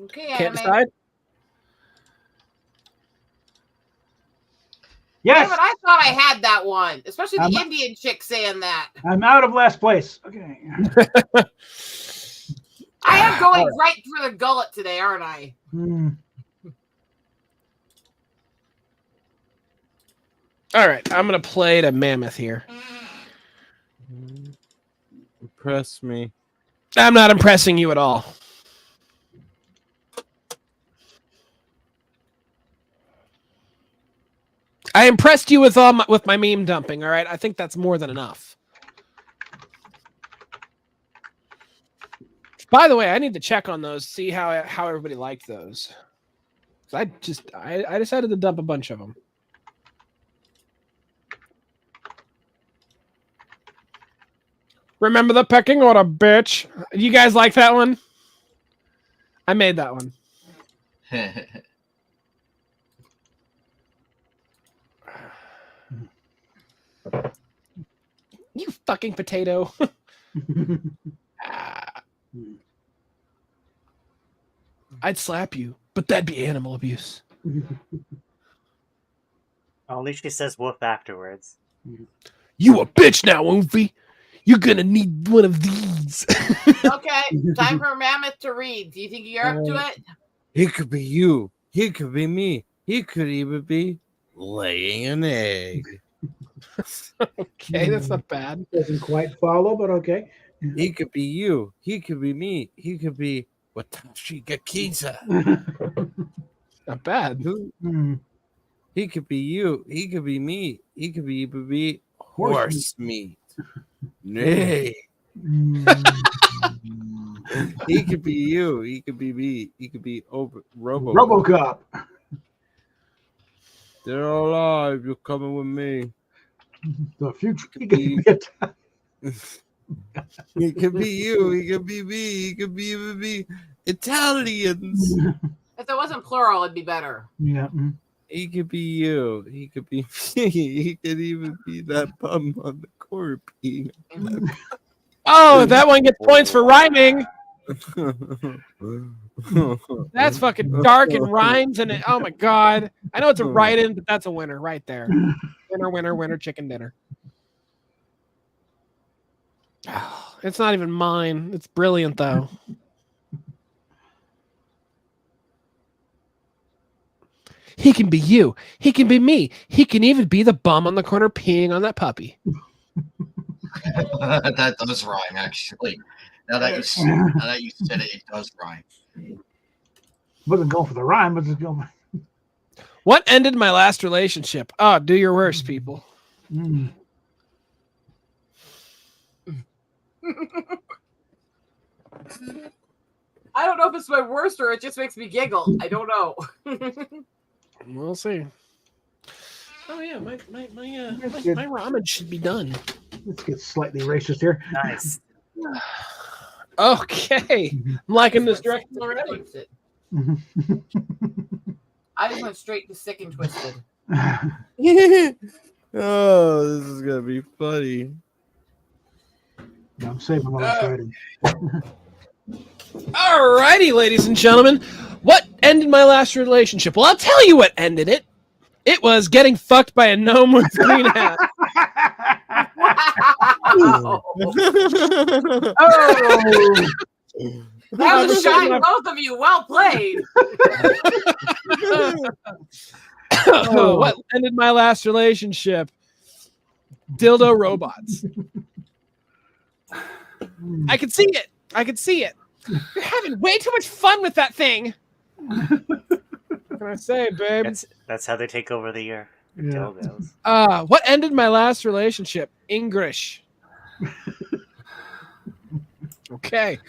Speaker 3: okay,
Speaker 11: Can't
Speaker 3: anime.
Speaker 11: decide.
Speaker 2: Yes.
Speaker 3: Damn it, I thought I had that one, especially the
Speaker 2: I'm-
Speaker 3: Indian chick saying that.
Speaker 2: I'm out of last place. Okay.
Speaker 3: I am going right for the gullet today, aren't I?
Speaker 11: All right, I'm gonna play the mammoth here.
Speaker 8: Impress me.
Speaker 11: I'm not impressing you at all. I impressed you with my meme dumping. All right, I think that's more than enough. By the way, I need to check on those, see how everybody liked those. I decided to dump a bunch of them. Remember the pecking order, bitch. You guys like that one? I made that one. You fucking potato. I'd slap you, but that'd be animal abuse.
Speaker 7: Only she says woof afterwards.
Speaker 11: You a bitch now, Oofy. You're gonna need one of these.
Speaker 3: Okay, time for Mammoth to read. Do you think you're up to it?
Speaker 8: He could be you. He could be me. He could even be laying an egg.
Speaker 11: Okay, that's not bad.
Speaker 2: Doesn't quite follow, but okay.
Speaker 8: He could be you. He could be me. He could be Watashi Gakiza.
Speaker 11: Not bad.
Speaker 8: He could be you. He could be me. He could be even be horse meat. Nay. He could be you. He could be me. He could be
Speaker 2: RoboCop.
Speaker 8: They're all alive. You're coming with me.
Speaker 2: The future.
Speaker 8: He could be you. He could be me. He could be even be Italians.
Speaker 3: If it wasn't plural, it'd be better.
Speaker 2: Yeah.
Speaker 8: He could be you. He could be me. He could even be that bum on the corner peeing.
Speaker 11: Oh, that one gets points for rhyming. That's fucking dark and rhymes and oh my god. I know it's a write-in, but that's a winner right there. Winner, winner, winner, chicken dinner. It's not even mine. It's brilliant though. He can be you. He can be me. He can even be the bum on the corner peeing on that puppy.
Speaker 1: That does rhyme, actually. Now that you said it, it does rhyme.
Speaker 2: Wasn't going for the rhyme, but just going.
Speaker 11: What ended my last relationship? Oh, do your worst, people.
Speaker 3: I don't know if it's my worst or it just makes me giggle. I don't know.
Speaker 11: We'll see. Oh yeah, my ramen should be done.
Speaker 2: Let's get slightly racist here.
Speaker 7: Nice.
Speaker 11: Okay, I'm liking this direction already.
Speaker 3: I just went straight to sick and twisted.
Speaker 8: Oh, this is gonna be funny.
Speaker 2: I'm saving what I'm writing.
Speaker 11: Alrighty, ladies and gentlemen, what ended my last relationship? Well, I'll tell you what ended it. It was getting fucked by a gnome with green hat.
Speaker 3: Wow. That was a shot, both of you. Well played.
Speaker 11: What ended my last relationship? Dildo robots. I could see it. I could see it. You're having way too much fun with that thing. What can I say, babe?
Speaker 7: That's how they take over the year. Dildos.
Speaker 11: What ended my last relationship? English. Okay.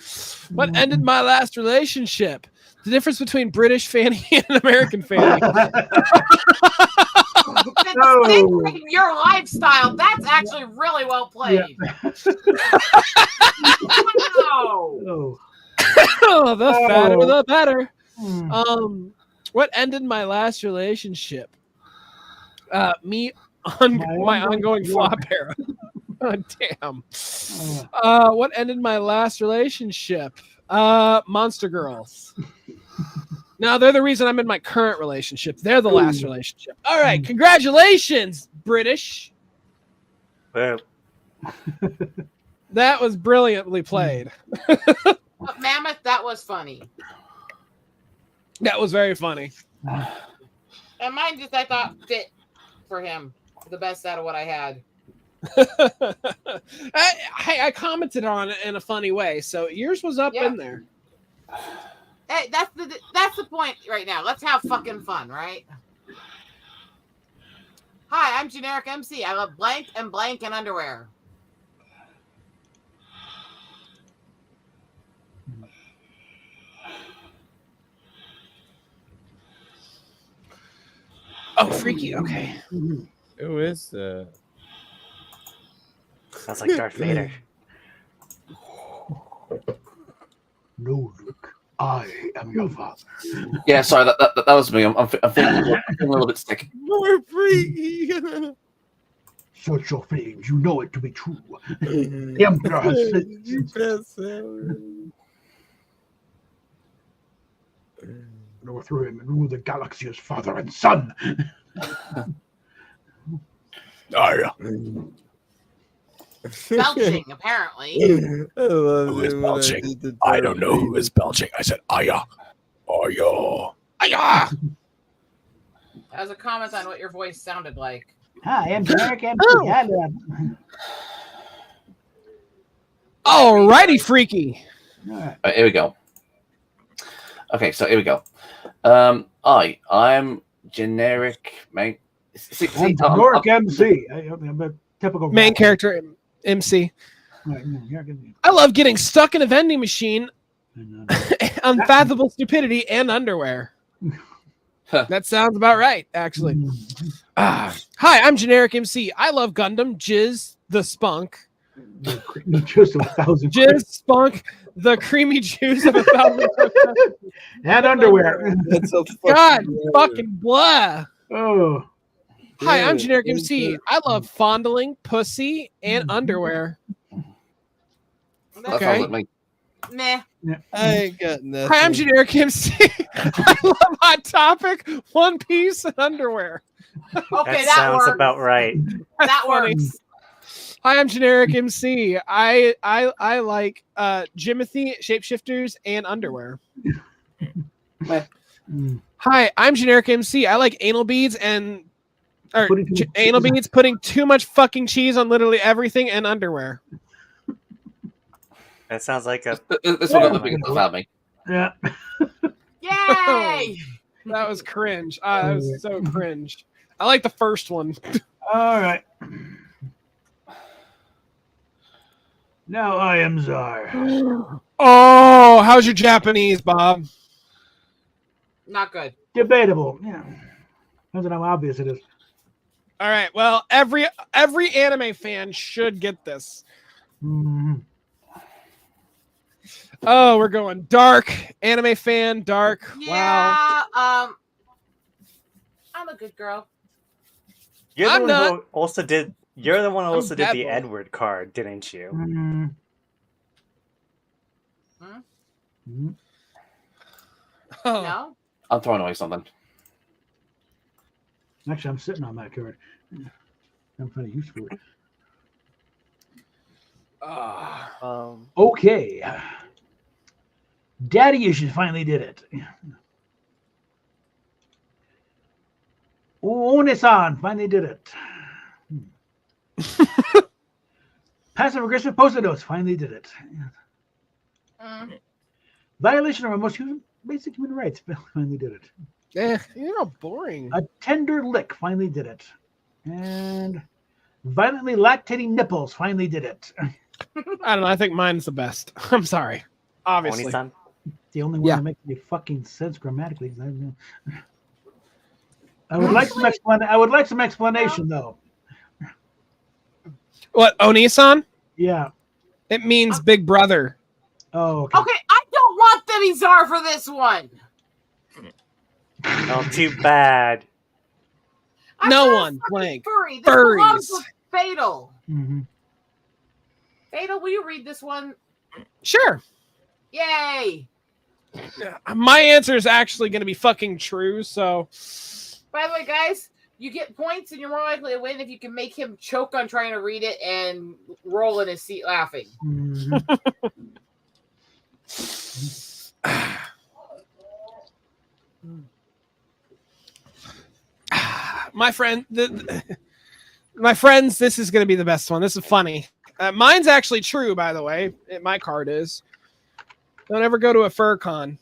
Speaker 11: What ended my last relationship? The difference between British fanny and American fanny.
Speaker 3: Your lifestyle. That's actually really well played. Wow.
Speaker 11: Oh, the fatter, the better. What ended my last relationship? My ongoing flop era. Oh, damn. What ended my last relationship? Monster Girls. No, they're the reason I'm in my current relationship. They're the last relationship. All right, congratulations, British.
Speaker 7: Well.
Speaker 11: That was brilliantly played.
Speaker 3: Mammoth, that was funny.
Speaker 11: That was very funny.
Speaker 3: And mine just, I thought, fit for him. The best out of what I had.
Speaker 11: I commented on it in a funny way, so yours was up in there.
Speaker 3: Hey, that's the point right now. Let's have fucking fun, right? Hi, I'm Generic MC. I love blank and underwear.
Speaker 11: Oh, freaky. Okay.
Speaker 8: Who is that?
Speaker 7: Sounds like Darth Vader.
Speaker 2: No, Luke. I am your father.
Speaker 4: Yeah, sorry, that was me. I'm feeling a little bit sick.
Speaker 8: More freaky.
Speaker 2: Search your feelings. You know it to be true. The Emperor has overthrew him and rule the galaxy as father and son.
Speaker 3: Belching, apparently.
Speaker 16: Who is belching? I don't know who is belching. I said, Aya. Aya. Aya.
Speaker 3: That was a comment on what your voice sounded like.
Speaker 2: Hi, I'm Generic MC.
Speaker 11: Alrighty, freaky.
Speaker 4: Here we go. Okay, so here we go. I'm Generic, mate.
Speaker 2: I'm Generic MC. I'm a typical
Speaker 11: main character MC. I love getting stuck in a vending machine, unfathomable stupidity, and underwear. That sounds about right, actually. Hi, I'm Generic MC. I love Gundam, Jizz, the Spunk. Jizz, Spunk, the creamy juice of 1,000.
Speaker 2: And underwear.
Speaker 11: God, fucking blah.
Speaker 2: Oh.
Speaker 11: Hi, I'm Generic MC. I love fondling, pussy, and underwear. Okay.
Speaker 3: Meh.
Speaker 8: I ain't got nothing.
Speaker 11: Hi, I'm Generic MC. I love Hot Topic, One Piece, and underwear.
Speaker 3: Okay,
Speaker 7: that sounds
Speaker 3: works.
Speaker 7: about right.
Speaker 3: That
Speaker 11: funny.
Speaker 3: works.
Speaker 11: Hi, I'm Generic MC. I like Jimothy, shapeshifters, and underwear. Hi, I'm Generic MC. I like anal beads and anal beads, putting too much fucking cheese on literally everything, and underwear.
Speaker 7: That sounds like a.
Speaker 4: This one got the biggest laugh at me.
Speaker 2: Yeah.
Speaker 3: Yay!
Speaker 11: That was cringe. That was so cringe. I like the first one.
Speaker 2: All right. Now I am Czar.
Speaker 11: Oh, how's your Japanese, Bob?
Speaker 3: Not good.
Speaker 2: Debatable. Yeah. Depends on how obvious it is.
Speaker 11: All right. Well, every anime fan should get this.
Speaker 2: Mm-hmm.
Speaker 11: Oh, we're going dark. Anime fan, dark.
Speaker 3: Yeah,
Speaker 11: Wow.
Speaker 3: I'm a good girl.
Speaker 7: You're the
Speaker 11: I'm
Speaker 7: one
Speaker 11: not.
Speaker 7: who also did. You're the one who also did
Speaker 11: bad
Speaker 7: the
Speaker 11: boy.
Speaker 7: Edward card, didn't you?
Speaker 2: Mm-hmm.
Speaker 11: Oh.
Speaker 3: No?
Speaker 4: I'm throwing away something.
Speaker 2: Actually, I'm sitting on that card. I'm trying to use for it. Okay. Daddy Issues finally did it. One-san finally did it. Passive aggressive post-it notes finally did it. Violation of our most basic human rights finally did it.
Speaker 11: You're not boring.
Speaker 2: A tender lick finally did it. And violently lactating nipples finally did it.
Speaker 11: I don't know. I think mine's the best. I'm sorry. Obviously.
Speaker 7: Oni-san?
Speaker 2: The only one that makes any fucking sense grammatically. I would like some explanation though.
Speaker 11: What, Oni-san?
Speaker 2: Yeah.
Speaker 11: It means big brother.
Speaker 2: Oh, okay.
Speaker 3: Okay, I don't want the Bizarre for this one.
Speaker 7: Oh, too bad.
Speaker 11: No one blank.
Speaker 3: Furry. This belongs with Fatal.
Speaker 2: Mm-hmm.
Speaker 3: Fatal, will you read this one?
Speaker 11: Sure.
Speaker 3: Yay!
Speaker 11: My answer is actually going to be fucking true. So,
Speaker 3: by the way, guys, you get points and you're more likely to win if you can make him choke on trying to read it and roll in his seat laughing.
Speaker 11: my friends, this is going to be the best one. This is funny. Mine's actually true, by the way. My card is. Don't ever go to a fur con.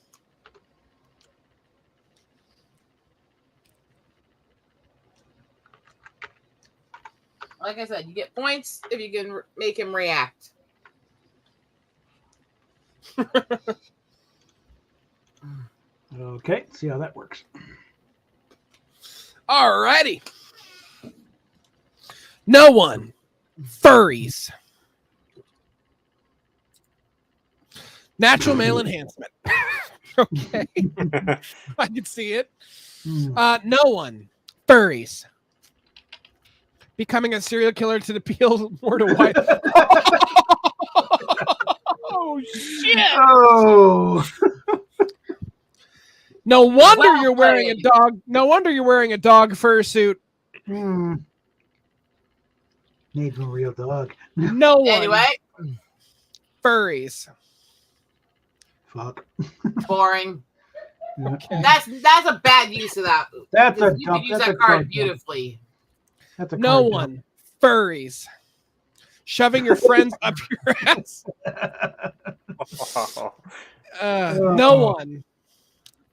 Speaker 3: Like I said, you get points if you can make him react.
Speaker 2: Okay, see how that works.
Speaker 11: Alrighty. No one. Furries. Natural male enhancement. Okay. I can see it. No one. Furries. Becoming a serial killer to appeal more to white. Oh, shit.
Speaker 2: Oh.
Speaker 11: No wonder you're wearing a dog. No wonder you're wearing a dog fursuit.
Speaker 2: Need a real dog.
Speaker 11: No one.
Speaker 3: Anyway.
Speaker 11: Furries.
Speaker 2: Fuck.
Speaker 3: Boring.
Speaker 11: Okay.
Speaker 3: That's a bad use of that.
Speaker 2: That's a
Speaker 3: you
Speaker 2: dump.
Speaker 3: could use
Speaker 2: That's
Speaker 3: that
Speaker 2: a
Speaker 3: card
Speaker 2: card
Speaker 3: beautifully.
Speaker 2: That's a
Speaker 11: No
Speaker 2: card
Speaker 11: one. Furries. Shoving your friends up your ass. No one.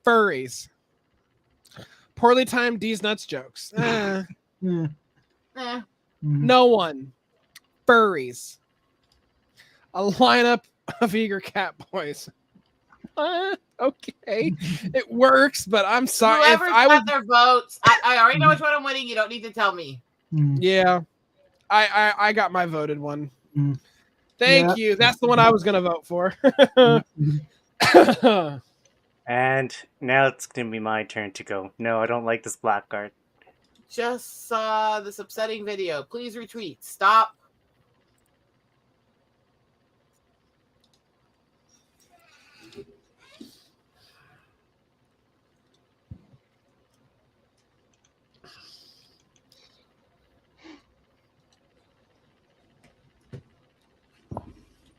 Speaker 11: Furries. Poorly timed D's nuts jokes. No one. Furries. A lineup of eager cat boys. Okay, it works, but I'm sorry.
Speaker 3: Whoever's got their votes, I already know which one I'm winning. You don't need to tell me.
Speaker 11: Yeah, I got my voted one. Thank you. That's the one I was gonna vote for.
Speaker 7: And now it's gonna be my turn to go. No, I don't like this black card.
Speaker 3: Just saw this upsetting video. Please retweet. Stop.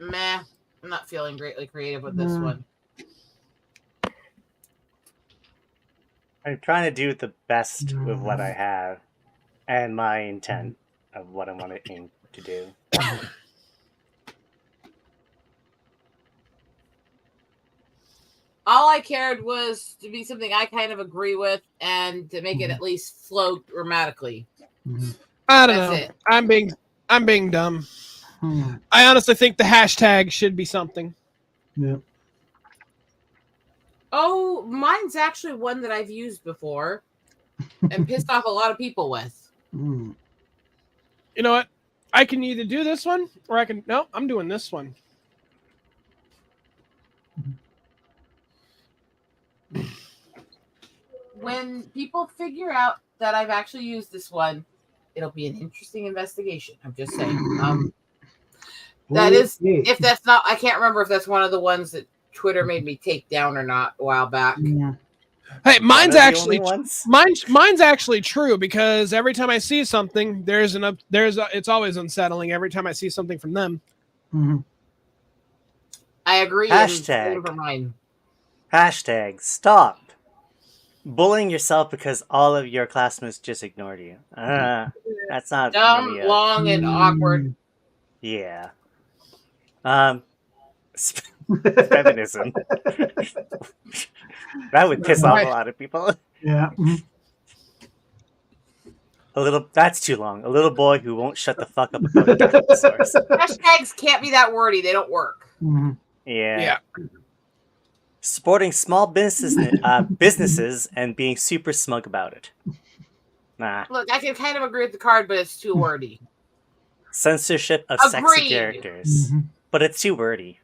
Speaker 3: Meh. I'm not feeling greatly creative with this one.
Speaker 7: I'm trying to do the best with what I have and my intent of what I want to aim to do.
Speaker 3: All I cared was to be something I kind of agree with and to make it at least flow grammatically.
Speaker 11: I don't
Speaker 3: That's
Speaker 11: know.
Speaker 3: it.
Speaker 11: I'm being dumb. I honestly think the hashtag should be something.
Speaker 2: Yeah.
Speaker 3: Oh, mine's actually one that I've used before and pissed off a lot of people with.
Speaker 11: You know what? I can either do this one or I can. No, I'm doing this one.
Speaker 3: When people figure out that I've actually used this one, it'll be an interesting investigation. I'm just saying. That is, if that's not, I can't remember if that's one of the ones that Twitter made me take down or not a while back.
Speaker 11: Hey, mine's
Speaker 7: the
Speaker 11: actually
Speaker 7: only ones?
Speaker 11: mine's actually true because every time I see something, it's always unsettling every time I see something from them.
Speaker 3: I agree.
Speaker 7: Hashtag.
Speaker 3: And for mine.
Speaker 7: Hashtag stop bullying yourself because all of your classmates just ignored you. That's not
Speaker 3: Dumb,
Speaker 7: really
Speaker 3: long, and awkward.
Speaker 7: Yeah. Feminism. That would piss off a lot of people.
Speaker 2: Yeah.
Speaker 7: That's too long. A little boy who won't shut the fuck up about dinosaurs.
Speaker 3: Hashtags can't be that wordy. They don't work.
Speaker 7: Yeah. Supporting small businesses and being super smug about it. Nah.
Speaker 3: Look, I can kind of agree with the card, but it's too wordy.
Speaker 7: Censorship of sexy
Speaker 3: Agreed.
Speaker 7: characters. But it's too wordy.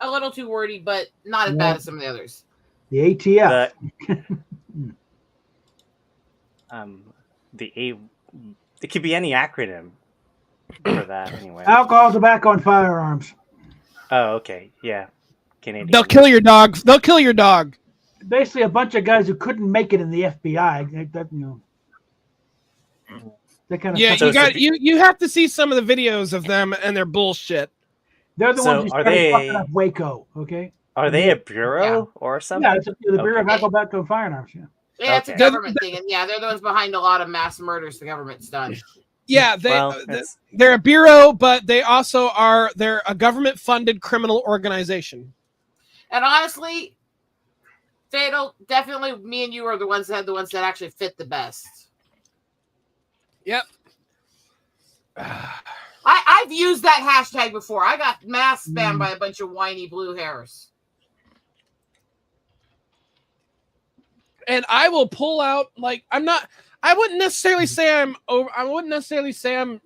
Speaker 3: A little too wordy, but not as bad as some of the others.
Speaker 2: The ATF.
Speaker 7: It could be any acronym for that anyway.
Speaker 2: Alcohol, tobacco, and firearms.
Speaker 7: Oh, okay. Yeah. Canadian.
Speaker 11: They'll kill your dog. They'll kill your dog.
Speaker 2: Basically, a bunch of guys who couldn't make it in the FBI. That kind of
Speaker 11: Yeah,
Speaker 2: stuff.
Speaker 11: you have to see some of the videos of them and their bullshit.
Speaker 2: They're the
Speaker 7: So
Speaker 2: ones who
Speaker 7: are
Speaker 2: started
Speaker 7: they-
Speaker 2: fucking up Waco. Okay.
Speaker 7: Are they a bureau or something?
Speaker 2: Yeah, it's the Bureau of Alcohol, Tobacco, and Firearms. Yeah.
Speaker 3: Yeah, it's a
Speaker 7: Okay.
Speaker 3: government thing, and yeah, they're the ones behind a lot of mass murders the government's done.
Speaker 11: Yeah, they're a bureau, but they're a government-funded criminal organization.
Speaker 3: And honestly, Fatal, definitely me and you are the ones that actually fit the best.
Speaker 11: Yep.
Speaker 3: I've used that hashtag before. I got mass spammed by a bunch of whiny blue hairs.
Speaker 11: And I will pull out I wouldn't necessarily say I'm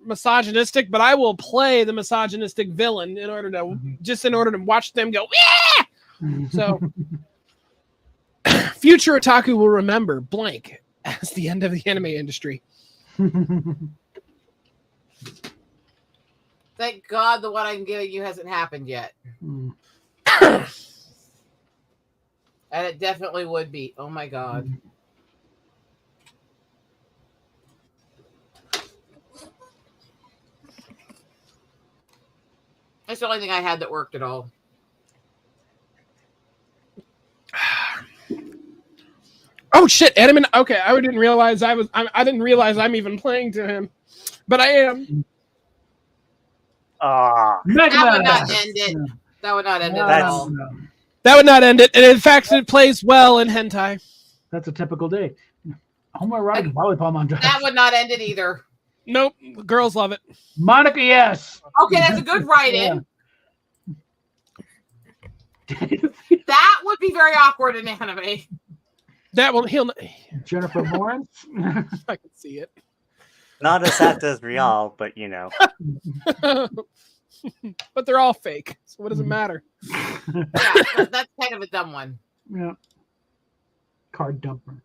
Speaker 11: misogynistic, but I will play the misogynistic villain in order to watch them go, yeah! So future otaku will remember blank as the end of the anime industry.
Speaker 3: Thank God the one I'm giving you hasn't happened yet. And it definitely would be. Oh my God. That's the only thing I had that worked at all.
Speaker 11: Oh shit, Edmund. Okay, I didn't realize I didn't realize I'm even playing to him, but I am.
Speaker 3: That would not end it. That would not end it at all.
Speaker 11: That would not end it, and in fact, it plays well in hentai.
Speaker 2: That's a typical day. Homoerotic volleyball montage.
Speaker 3: That would not end it either.
Speaker 11: Nope, girls love it.
Speaker 2: Monica, yes.
Speaker 3: Okay, that's a good write-in. That would be very awkward in anime.
Speaker 11: That will he'll
Speaker 2: Jennifer Lawrence.
Speaker 11: I can see it.
Speaker 7: Not as apt as Rial, but you know.
Speaker 11: But they're all fake, so what does it matter?
Speaker 3: Yeah, that's kind of a dumb one.
Speaker 2: Yeah. Card dumper.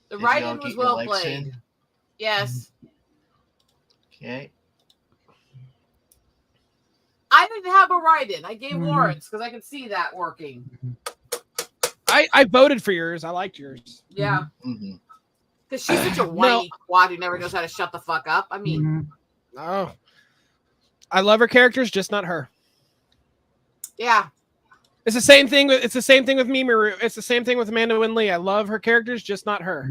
Speaker 3: The
Speaker 1: Did you
Speaker 3: write-in
Speaker 1: all
Speaker 3: was
Speaker 1: get your
Speaker 3: well
Speaker 1: likes
Speaker 3: played.
Speaker 1: in?
Speaker 3: Yes.
Speaker 1: Okay.
Speaker 3: I didn't have a write-in. I gave Lawrence because I could see that working.
Speaker 11: I voted for yours. I liked yours.
Speaker 3: Yeah.
Speaker 1: Mm-hmm.
Speaker 3: Because she's such a whiny quad who never knows how to shut the fuck up. I mean,
Speaker 11: Oh, I love her characters, just not her.
Speaker 3: yeah.
Speaker 11: It's the same thing with me, Maru. It's the same thing with Amanda Winley. I love her characters, just not her.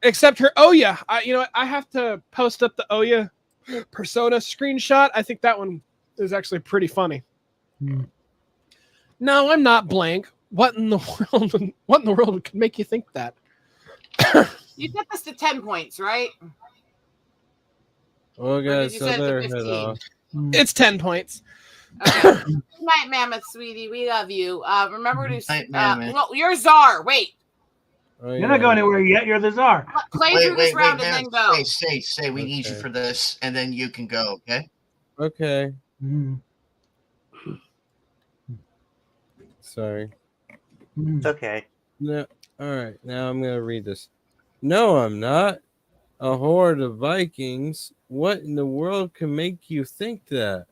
Speaker 11: Except her Oya. I have to post up the Oya Persona screenshot. I think that one is actually pretty funny. No, I'm not blank. What in the world? What in the world could make you think that?
Speaker 3: You get this to 10 points, right?
Speaker 8: Oh, guys,
Speaker 3: you
Speaker 8: so
Speaker 3: set it to
Speaker 8: there
Speaker 3: 15?
Speaker 8: off.
Speaker 11: It's 10 points.
Speaker 3: Good night, Mammoth, sweetie. We love you. Remember to
Speaker 1: Mammoth.
Speaker 3: well, you're Czar. Wait.
Speaker 8: Oh,
Speaker 2: You're not going anywhere yet. You're the czar.
Speaker 3: Play through this round and then go.
Speaker 1: Say, we need you for this, and then you can go, okay?
Speaker 8: Okay. Sorry.
Speaker 7: It's okay.
Speaker 8: No. All right. Now I'm gonna read this. No, I'm not. A horde of Vikings. What in the world can make you think that?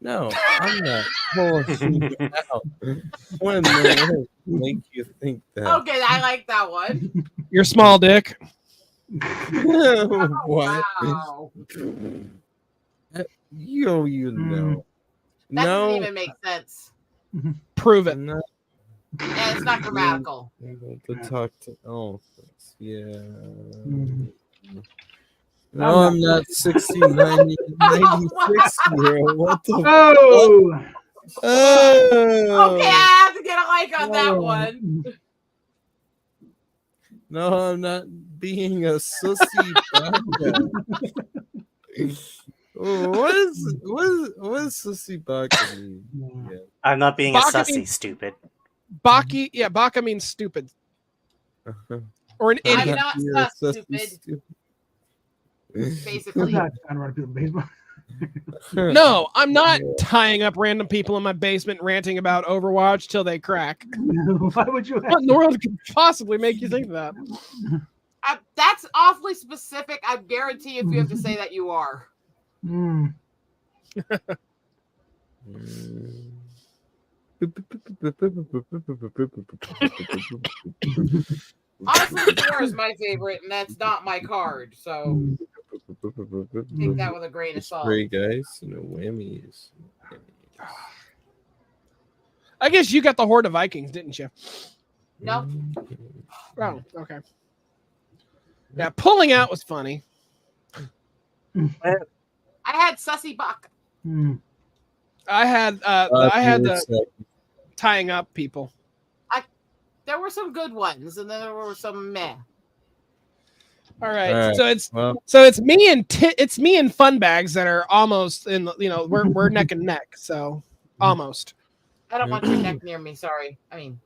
Speaker 8: No, I'm not pulling you out. What in the world can make you think that?
Speaker 3: Okay, I like that one.
Speaker 11: You're small dick.
Speaker 8: What?
Speaker 3: Wow.
Speaker 8: You know.
Speaker 3: That
Speaker 8: No.
Speaker 3: doesn't even make sense.
Speaker 11: Prove it.
Speaker 8: No.
Speaker 3: Yeah, it's not grammatical.
Speaker 8: To talk to. Oh, yeah. No,
Speaker 2: I'm
Speaker 8: I'm not 60, 90, 96 year old. What the
Speaker 2: Oh!
Speaker 8: fuck? Oh!
Speaker 3: Okay, I have to get a like on that one.
Speaker 8: No, I'm not being a sussy baka. Oh, what is sussy baka mean? Yeah.
Speaker 7: I'm not being
Speaker 11: Baka
Speaker 7: a sussy,
Speaker 11: means-
Speaker 7: stupid.
Speaker 11: Baki, yeah, Baka means stupid. Or an
Speaker 3: I'm
Speaker 11: idiot.
Speaker 3: not
Speaker 8: You're a
Speaker 3: sus,
Speaker 8: sussy
Speaker 3: stupid.
Speaker 2: I'm
Speaker 3: Basically.
Speaker 2: not trying to run through the basement.
Speaker 11: No, I'm not tying up random people in my basement ranting about Overwatch till they crack.
Speaker 2: Why would you?
Speaker 11: What in the world could possibly make you think that?
Speaker 3: That's awfully specific. I guarantee if you have to say that, you are.
Speaker 2: Mm.
Speaker 3: Honestly, Thor is my favorite, and that's not my card. So take that with a grain of salt.
Speaker 8: Spray guys, no whammies.
Speaker 11: I guess you got the Horde of Vikings, didn't you?
Speaker 3: No.
Speaker 11: Oh, okay. Yeah, pulling out was funny.
Speaker 3: I had Sussy Buck.
Speaker 11: I had tying up people.
Speaker 3: There were some good ones, and then there were some meh.
Speaker 11: All right,
Speaker 8: All right,
Speaker 11: so it's me and Funbags that are almost in the, we're neck and neck, so almost.
Speaker 3: I don't want your neck near me. Sorry. I mean,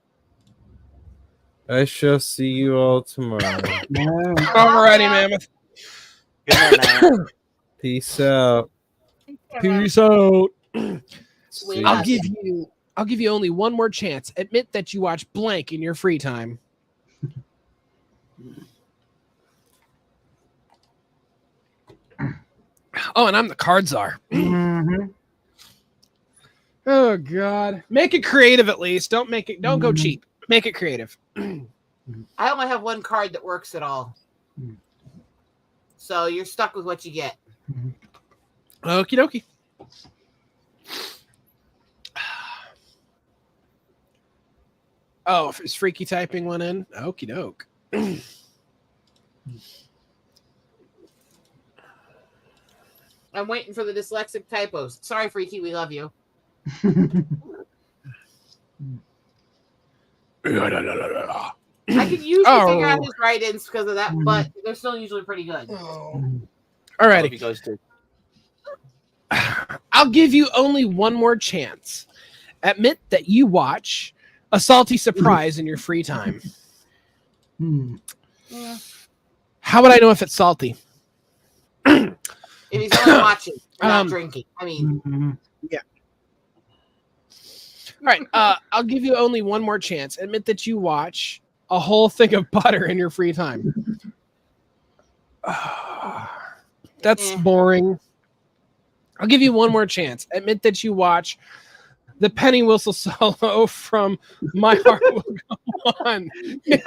Speaker 8: I shall see you all tomorrow.
Speaker 11: Alrighty, Mammoth.
Speaker 7: Good night, man.
Speaker 8: Peace out.
Speaker 11: Peace out.
Speaker 8: See
Speaker 11: I'll
Speaker 8: ya.
Speaker 11: give you only one more chance. Admit that you watch blank in your free time. Oh, and I'm the card czar. Oh God. Make it creative at least. Don't go cheap. Make it creative.
Speaker 3: I only have one card that works at all. So you're stuck with what you get.
Speaker 11: Okie dokie. Oh, is Freaky typing one in? Okie doke.
Speaker 3: I'm waiting for the dyslexic typos. Sorry, Freaky, we love you. I can usually figure out his write-ins because of that, but they're still usually pretty good.
Speaker 11: Alrighty.
Speaker 4: You guys do.
Speaker 11: I'll give you only one more chance. Admit that you watch A Salty Surprise in your free time.
Speaker 3: Yeah.
Speaker 11: How would I know if it's salty?
Speaker 3: If he's only watching, not drinking. I mean,
Speaker 11: yeah. All right. I'll give you only one more chance. Admit that you watch a whole thing of butter in your free time. That's boring. I'll give you one more chance. Admit that you watch the Penny Whistle solo from My Heart Will Go On.
Speaker 3: well,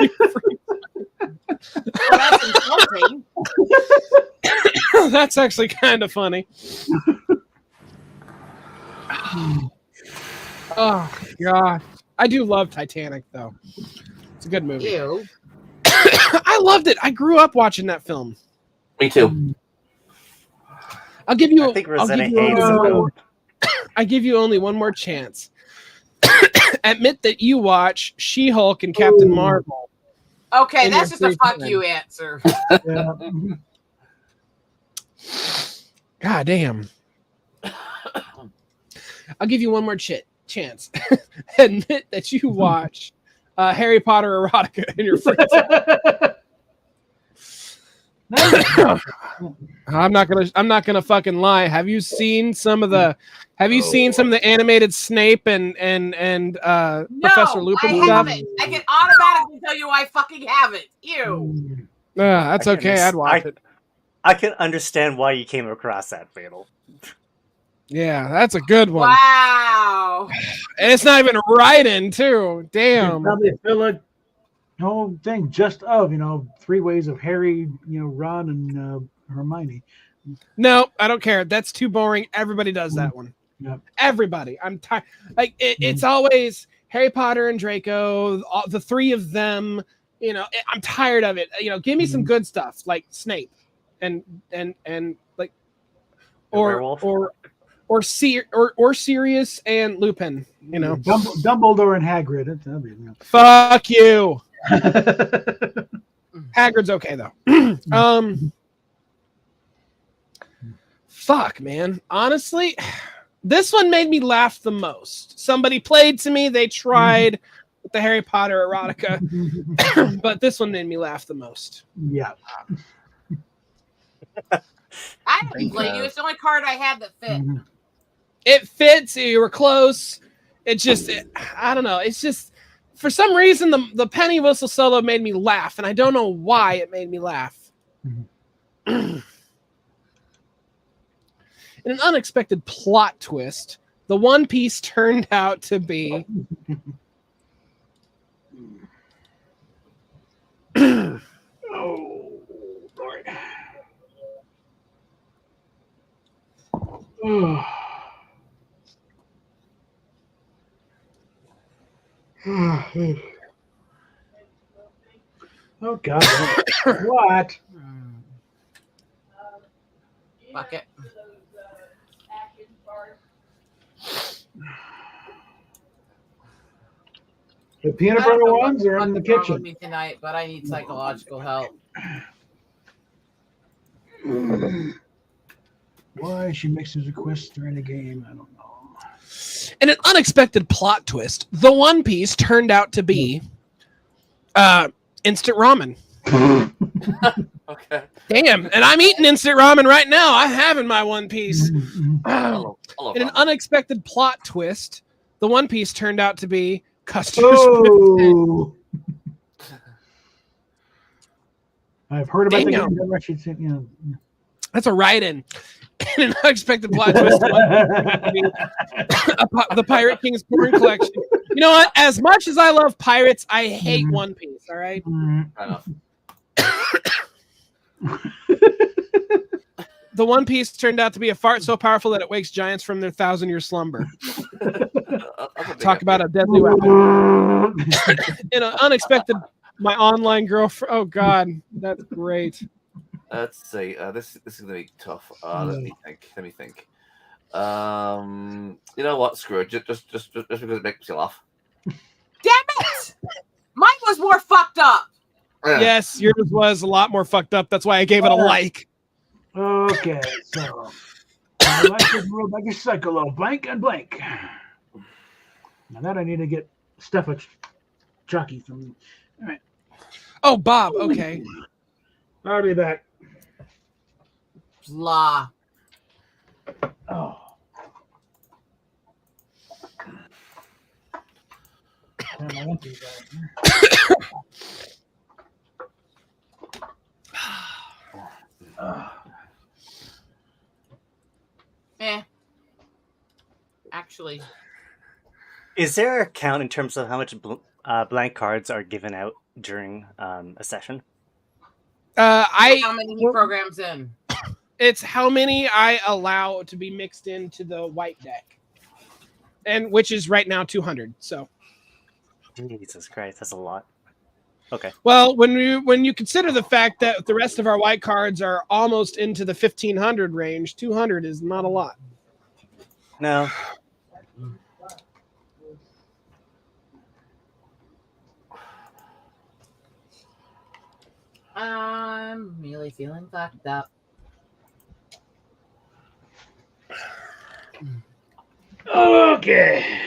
Speaker 3: that's insulting.
Speaker 11: That's actually kind of funny. Oh God, I do love Titanic though. It's a good movie.
Speaker 3: Ew.
Speaker 11: I loved it. I grew up watching that film.
Speaker 4: Me too.
Speaker 11: I'll give you.
Speaker 7: I think Rosetta hates it.
Speaker 11: I give you only one more chance. Admit that you watch She-Hulk and Captain Marvel.
Speaker 3: Okay,
Speaker 11: in
Speaker 3: that's
Speaker 11: your
Speaker 3: just a
Speaker 11: free
Speaker 3: fuck
Speaker 11: time.
Speaker 3: you answer.
Speaker 11: God damn. I'll give you one more chance. Admit that you watch Harry Potter erotica in your free time. I'm not gonna fucking lie. Have you seen some of the animated Snape and Professor Lupin
Speaker 3: I
Speaker 11: stuff?
Speaker 3: haven't. I can automatically tell you I fucking haven't. Ew.
Speaker 11: That's okay. I'd watch it.
Speaker 7: I can understand why you came across that, Fatal.
Speaker 11: Yeah, that's a good one.
Speaker 3: Wow.
Speaker 11: And it's not even a write-in, too. Damn.
Speaker 2: Probably feel like whole thing just of, 3 ways of Harry, Ron, and Hermione.
Speaker 11: No, I don't care. That's too boring. Everybody does that one.
Speaker 2: Yep.
Speaker 11: Everybody. I'm tired. Like it's always Harry Potter and Draco, the 3 of them. I'm tired of it. Give me some good stuff like Snape, and like, or Sirius and Lupin.
Speaker 2: Dumbledore and Hagrid.
Speaker 11: Fuck you. Hagrid's okay though. Fuck, man. Honestly, this one made me laugh the most. Somebody played to me. They tried with the Harry Potter erotica, but this one made me laugh the most.
Speaker 2: Yeah.
Speaker 3: I didn't blame you. It's the only card I had that fit.
Speaker 11: It fits. You were close. It just, I don't know. It's just, for some reason, the penny whistle solo made me laugh, and I don't know why it made me laugh. In an unexpected plot twist, the One Piece turned out to be
Speaker 2: oh, Lord. Oh, God. What?
Speaker 3: Fuck it.
Speaker 2: The peanut butter ones are in the
Speaker 3: What's wrong
Speaker 2: kitchen.
Speaker 3: with me tonight, but I need psychological help.
Speaker 2: Why she mixes requests during the game, I don't know.
Speaker 11: in an unexpected plot twist. The One Piece turned out to be instant ramen.
Speaker 4: Okay.
Speaker 11: Damn, and I'm eating instant ramen right now. I have in my One Piece.
Speaker 4: Hello,
Speaker 11: In an unexpected plot twist, the One Piece turned out to be customers.
Speaker 2: Oh. I've heard about the
Speaker 11: Damn.
Speaker 2: game. Never actually seen,
Speaker 11: That's a write-in. In an unexpected plot twist, the Pirate King's Porn Collection. You know what? As much as I love pirates, I hate One Piece. All right.
Speaker 4: Enough.
Speaker 11: The One Piece turned out to be a fart so powerful that it wakes giants from their 1,000-year slumber. Talk about a deadly weapon. In an unexpected, my online girlfriend. Oh God, that's great.
Speaker 4: Let's see. This is gonna be tough. Let me think. You know what? Screw it. Just because it makes you laugh.
Speaker 3: Damn it! Mine was more fucked up.
Speaker 11: Yes, yours was a lot more fucked up. That's why I gave it a like.
Speaker 2: Okay, so my life is ruled like a cycle of blank and blank. Now that I need to get stuff with Chucky from. All right.
Speaker 11: Oh, Bob. Okay.
Speaker 2: I'll be back.
Speaker 3: Blah.
Speaker 2: Oh. Damn, I won't be back.
Speaker 3: Actually,
Speaker 7: Is there a count in terms of how much blank cards are given out during a session?
Speaker 3: how many he programs in?
Speaker 11: It's how many I allow to be mixed into the white deck, and which is right now 200. So,
Speaker 7: Jesus Christ, that's a lot. Okay.
Speaker 11: well, when you consider the fact that the rest of our white cards are almost into the 1,500 range, 200 is not a lot.
Speaker 7: No.
Speaker 3: I'm really feeling fucked up.
Speaker 2: Okay.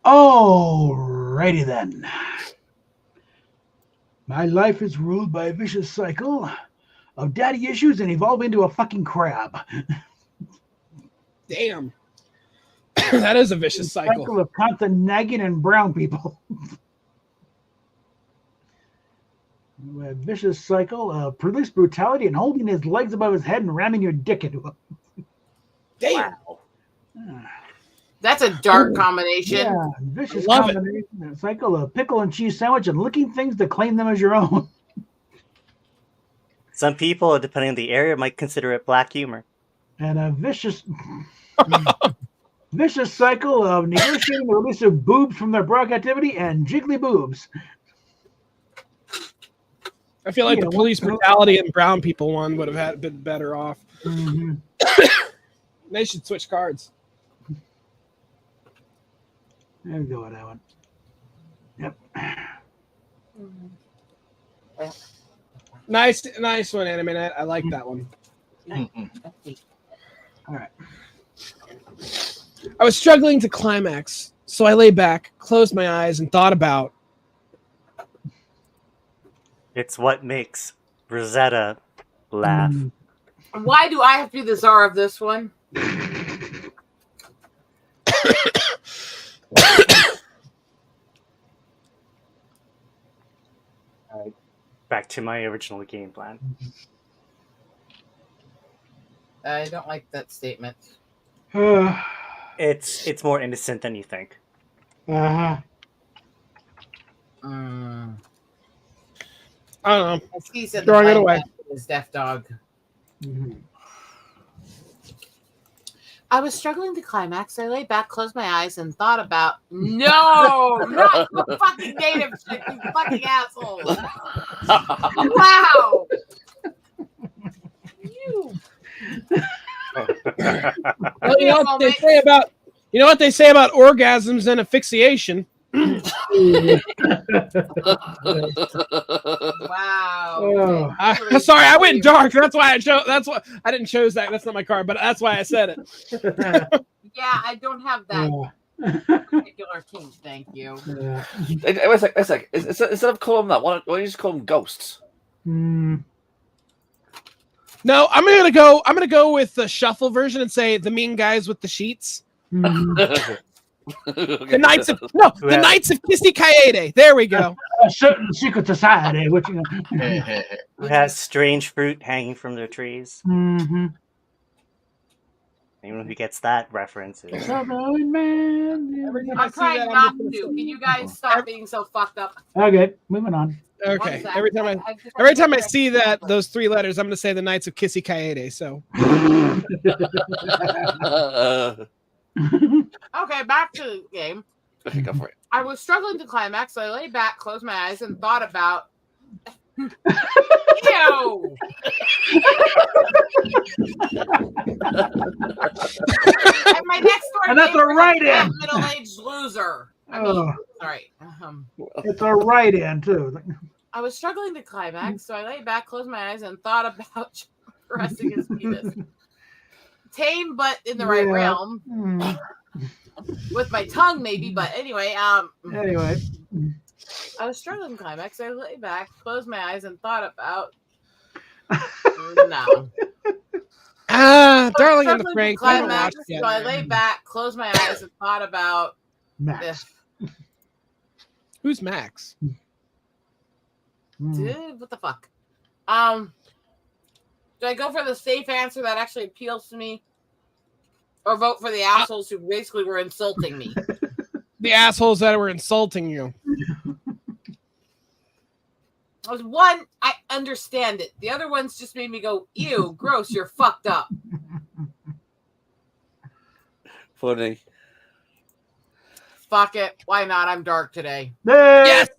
Speaker 2: Alrighty then. My life is ruled by a vicious cycle of daddy issues and evolve into a fucking crab.
Speaker 11: Damn. That is a vicious cycle.
Speaker 2: Cycle of constant nagging and brown people. A vicious cycle of police brutality and holding his legs above his head and ramming your dick into him.
Speaker 11: Damn.
Speaker 2: Ah.
Speaker 3: That's a dark combination.
Speaker 2: Yeah, vicious
Speaker 11: Love it.
Speaker 2: combination. A cycle of pickle and cheese sandwich and licking things to claim them as your own.
Speaker 7: Some people, depending on the area, might consider it black humor.
Speaker 2: And a vicious cycle of negotiating the release of boobs from their broad activity and jiggly boobs.
Speaker 11: I feel like
Speaker 2: Yeah,
Speaker 11: the police brutality and brown people one would have been better off.
Speaker 2: Mm-hmm.
Speaker 11: They should switch cards.
Speaker 2: There we go with that one. Yep.
Speaker 11: Nice one, Animate. I like that one.
Speaker 2: All right.
Speaker 11: I was struggling to climax, so I lay back, closed my eyes, and thought about.
Speaker 7: It's what makes Rosetta laugh.
Speaker 3: Why do I have to be the czar of this one?
Speaker 7: Back to my original game plan.
Speaker 3: I don't like that statement.
Speaker 7: It's more innocent than you think.
Speaker 2: Uh-huh.
Speaker 11: I don't know.
Speaker 3: As he said,
Speaker 11: Throwing it away.
Speaker 3: His deaf dog.
Speaker 2: Mm-hmm.
Speaker 3: I was struggling to climax. I lay back, closed my eyes, and thought about no, not the fucking native shit, you fucking asshole. Wow. You.
Speaker 11: Well, you know what they say about orgasms and asphyxiation.
Speaker 3: Wow.
Speaker 11: Sorry, I went dark. That's why I chose. That's why I didn't choose that. That's not my card, but that's why I said it.
Speaker 3: Yeah, I don't have that particular kink. Thank you.
Speaker 4: It's like instead of calling them that, why don't you just call them ghosts?
Speaker 11: No, I'm gonna go with the shuffle version and say the mean guys with the sheets. The Knights of Knights of Kissy Kaede. There we go.
Speaker 2: A certain secret society, which you know.
Speaker 7: Who has strange fruit hanging from their trees.
Speaker 2: Mm-hmm.
Speaker 7: Anyone who gets that reference is...
Speaker 3: I'm trying not to. Can you guys stop being so fucked up?
Speaker 2: Okay, moving on.
Speaker 11: Okay. Every time I see that those three letters, I'm gonna say the Knights of Kissy Kaede. So.
Speaker 3: Okay, back to the game.
Speaker 4: Okay, go for it.
Speaker 3: I was struggling to climax, so I lay back, closed my eyes, and thought about. Ew! And my next door
Speaker 2: And that's a
Speaker 3: neighbor is
Speaker 2: write-in.
Speaker 3: middle-aged loser. I mean, sorry.
Speaker 2: It's a write-in too.
Speaker 3: I was struggling to climax, so I lay back, closed my eyes, and thought about caressing his penis. Tame, but in the right realm. With my tongue, maybe, but anyway.
Speaker 2: Anyway.
Speaker 3: I was struggling to climax. I lay back, closed my eyes, and thought about. No.
Speaker 11: Darling in the
Speaker 3: Struggling to
Speaker 11: Frank. I haven't
Speaker 3: climax,
Speaker 11: watched it
Speaker 3: so I
Speaker 11: yet.
Speaker 3: lay back, closed my eyes, and thought about.
Speaker 2: Max.
Speaker 11: Who's Max?
Speaker 3: Dude, what the fuck? Do I go for the safe answer that actually appeals to me? Or vote for the assholes who basically were insulting me?
Speaker 11: The assholes that were insulting you.
Speaker 3: Was one, I understand it. The other ones just made me go, ew, gross, you're fucked up.
Speaker 4: Funny.
Speaker 3: Fuck it. Why not? I'm dark today.
Speaker 11: Yes!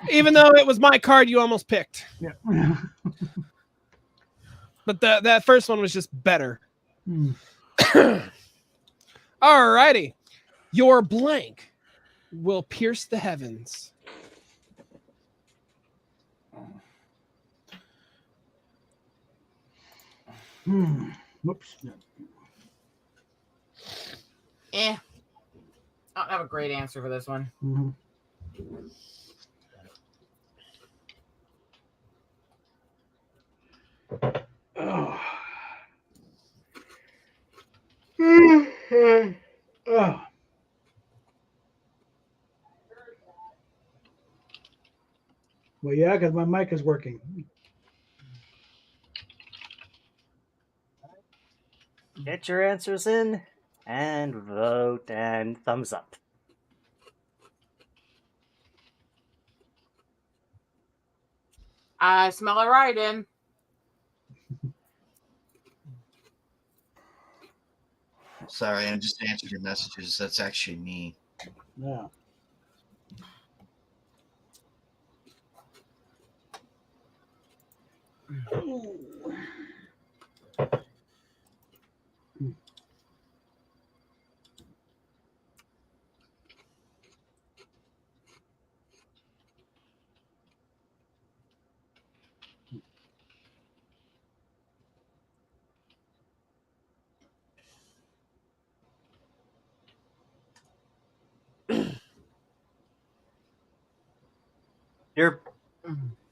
Speaker 11: Even though it was my card you almost picked.
Speaker 2: Yeah.
Speaker 11: But that first one was just better. Alrighty. Your blank will pierce the heavens.
Speaker 2: Whoops.
Speaker 3: I don't have a great answer for this one.
Speaker 2: Oh. Well, yeah, because my mic is working.
Speaker 7: Get your answers in, And vote and thumbs up.
Speaker 3: I smell a write-in.
Speaker 1: Sorry, I just answered your messages. That's actually me.
Speaker 2: Yeah.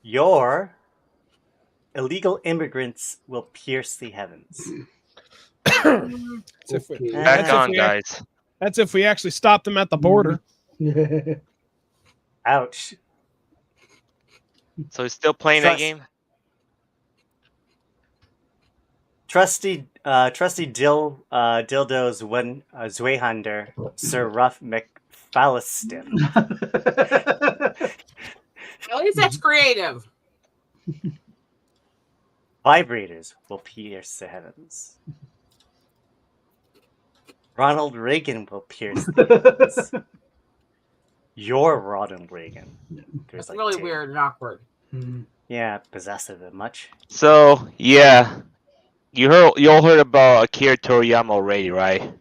Speaker 7: Your illegal immigrants will pierce the heavens.
Speaker 11: That's if we-
Speaker 15: Back
Speaker 11: that's if
Speaker 15: on,
Speaker 11: we
Speaker 15: guys.
Speaker 11: That's if we actually stop them at the border.
Speaker 7: Ouch.
Speaker 15: So he's still playing that
Speaker 7: Trust-
Speaker 15: game?
Speaker 7: Trusty Dildo's one Zweihander, Sir Ruff McFallistiff.
Speaker 3: At least that's creative.
Speaker 7: Vibrators will pierce the heavens. Ronald Reagan will pierce the heavens. Your Ronald Reagan. There's
Speaker 3: It's really
Speaker 7: two.
Speaker 3: weird and awkward.
Speaker 7: Yeah, possessive and much.
Speaker 15: So, yeah. You all heard about Akira Toriyama already, right?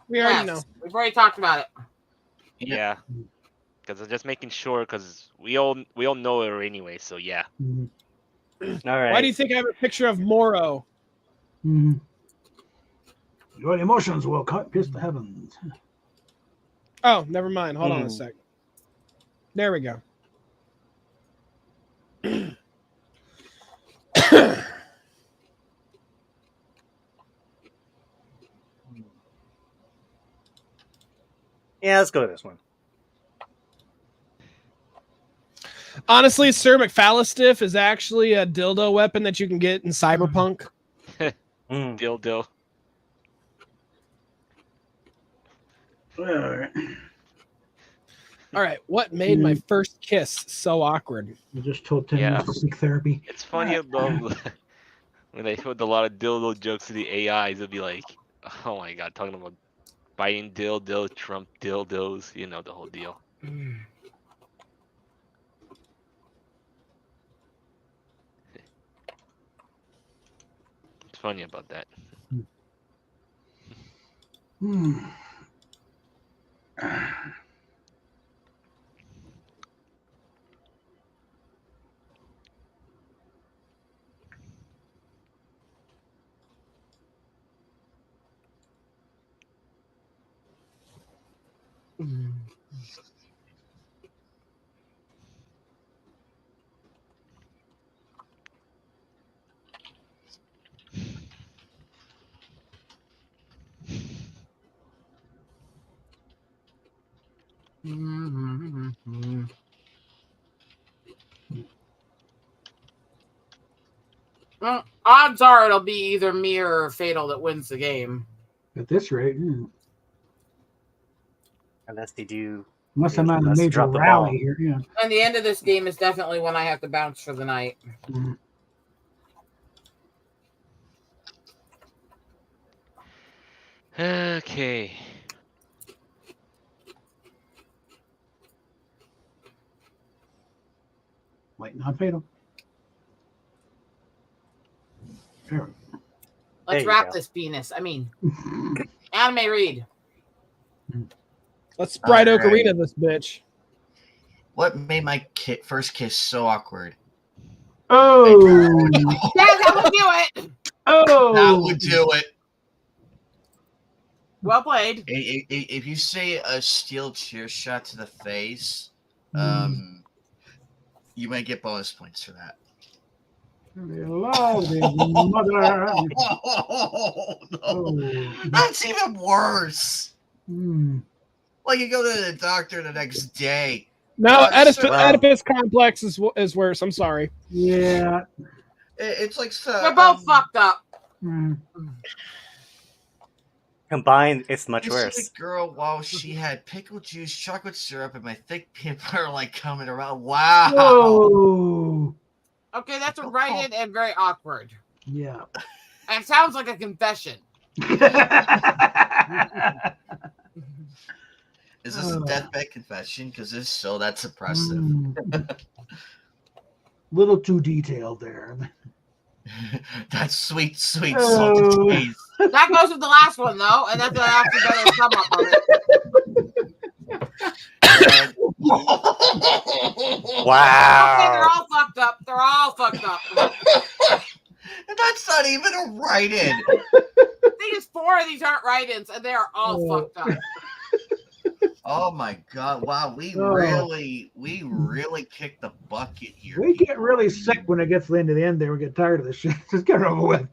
Speaker 11: We already know.
Speaker 3: We've already talked about it.
Speaker 15: Yeah. Because I'm just making sure, because we all know her anyway, so yeah.
Speaker 7: All right.
Speaker 11: Why do you think I have a picture of Moro?
Speaker 2: Your emotions will pierce the heavens.
Speaker 11: Oh, never mind. Hold on a sec. There we go.
Speaker 7: Yeah, let's go with this one.
Speaker 11: Honestly, Sir McFallistiff is actually a dildo weapon that you can get in Cyberpunk.
Speaker 15: Dildo.
Speaker 11: All right, what made my first kiss so awkward?
Speaker 2: You just told 10
Speaker 15: Yeah.
Speaker 2: minutes to seek therapy.
Speaker 15: It's funny about when they put a lot of dildo jokes to the AIs, it'll be like, oh my god, talking about biting dildo, Trump dildos, you know, the whole deal. It's funny about that.
Speaker 3: Well, odds are it'll be either me or Fatal that wins the game.
Speaker 2: At this rate,
Speaker 7: Unless they do.
Speaker 2: unless I'm on a
Speaker 7: Unless they
Speaker 2: major
Speaker 7: drop the
Speaker 2: rally
Speaker 7: ball.
Speaker 2: here, yeah.
Speaker 3: And the end of this game is definitely when I have to bounce for the night.
Speaker 15: Okay.
Speaker 2: Waiting on Fatal. There.
Speaker 3: Let's
Speaker 7: you
Speaker 3: wrap
Speaker 7: go.
Speaker 3: this penis. I mean, anime read.
Speaker 11: Let's Bright
Speaker 1: All right.
Speaker 11: Ocarina this bitch.
Speaker 1: What made my first kiss so awkward?
Speaker 2: Oh,
Speaker 3: That would do it.
Speaker 1: That would do it.
Speaker 3: Well played.
Speaker 1: If you say a steel chair shot to the face, you might get bonus points for that.
Speaker 2: They love his mother.
Speaker 1: Oh, no. That's even worse. Like you go to the doctor the next day.
Speaker 11: No,
Speaker 1: sir,
Speaker 11: Oedipus Complex is worse. I'm sorry.
Speaker 2: Yeah.
Speaker 1: It's like
Speaker 3: They're both fucked up.
Speaker 7: Combined, it's much
Speaker 1: You see
Speaker 7: worse.
Speaker 1: the girl while she had pickle juice, chocolate syrup, and my thick peanut butter like coming around. Wow.
Speaker 2: Whoa.
Speaker 3: Okay, that's a write-in and very awkward.
Speaker 2: Yeah.
Speaker 3: And it sounds like a confession.
Speaker 1: Is this a deathbed confession? Because if so, that's impressive.
Speaker 2: Little too detailed there.
Speaker 1: That's sweet, sweet salted cheese.
Speaker 3: That goes with the last one, though, and that's an accidental sum up of it.
Speaker 7: Wow.
Speaker 3: Okay, they're all fucked up. They're all fucked up.
Speaker 1: That's not even a write-in.
Speaker 3: The thing is, 4 of these aren't write-ins, and they are all fucked up.
Speaker 1: Oh my god! Wow, we really kicked the bucket here.
Speaker 2: We get really sick when it gets to the end there. We get tired of this shit. Just get it over with.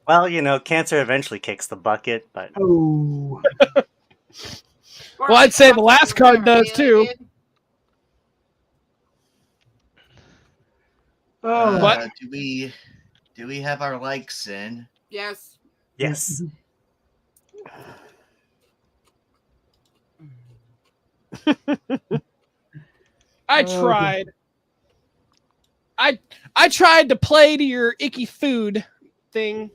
Speaker 7: Well, you know, cancer eventually kicks the bucket, but
Speaker 2: Oh.
Speaker 11: Well, I'd say the last card does too.
Speaker 2: Oh,
Speaker 1: do we have our likes in?
Speaker 3: Yes.
Speaker 7: yes.
Speaker 11: I tried. I tried to play to your icky food thing.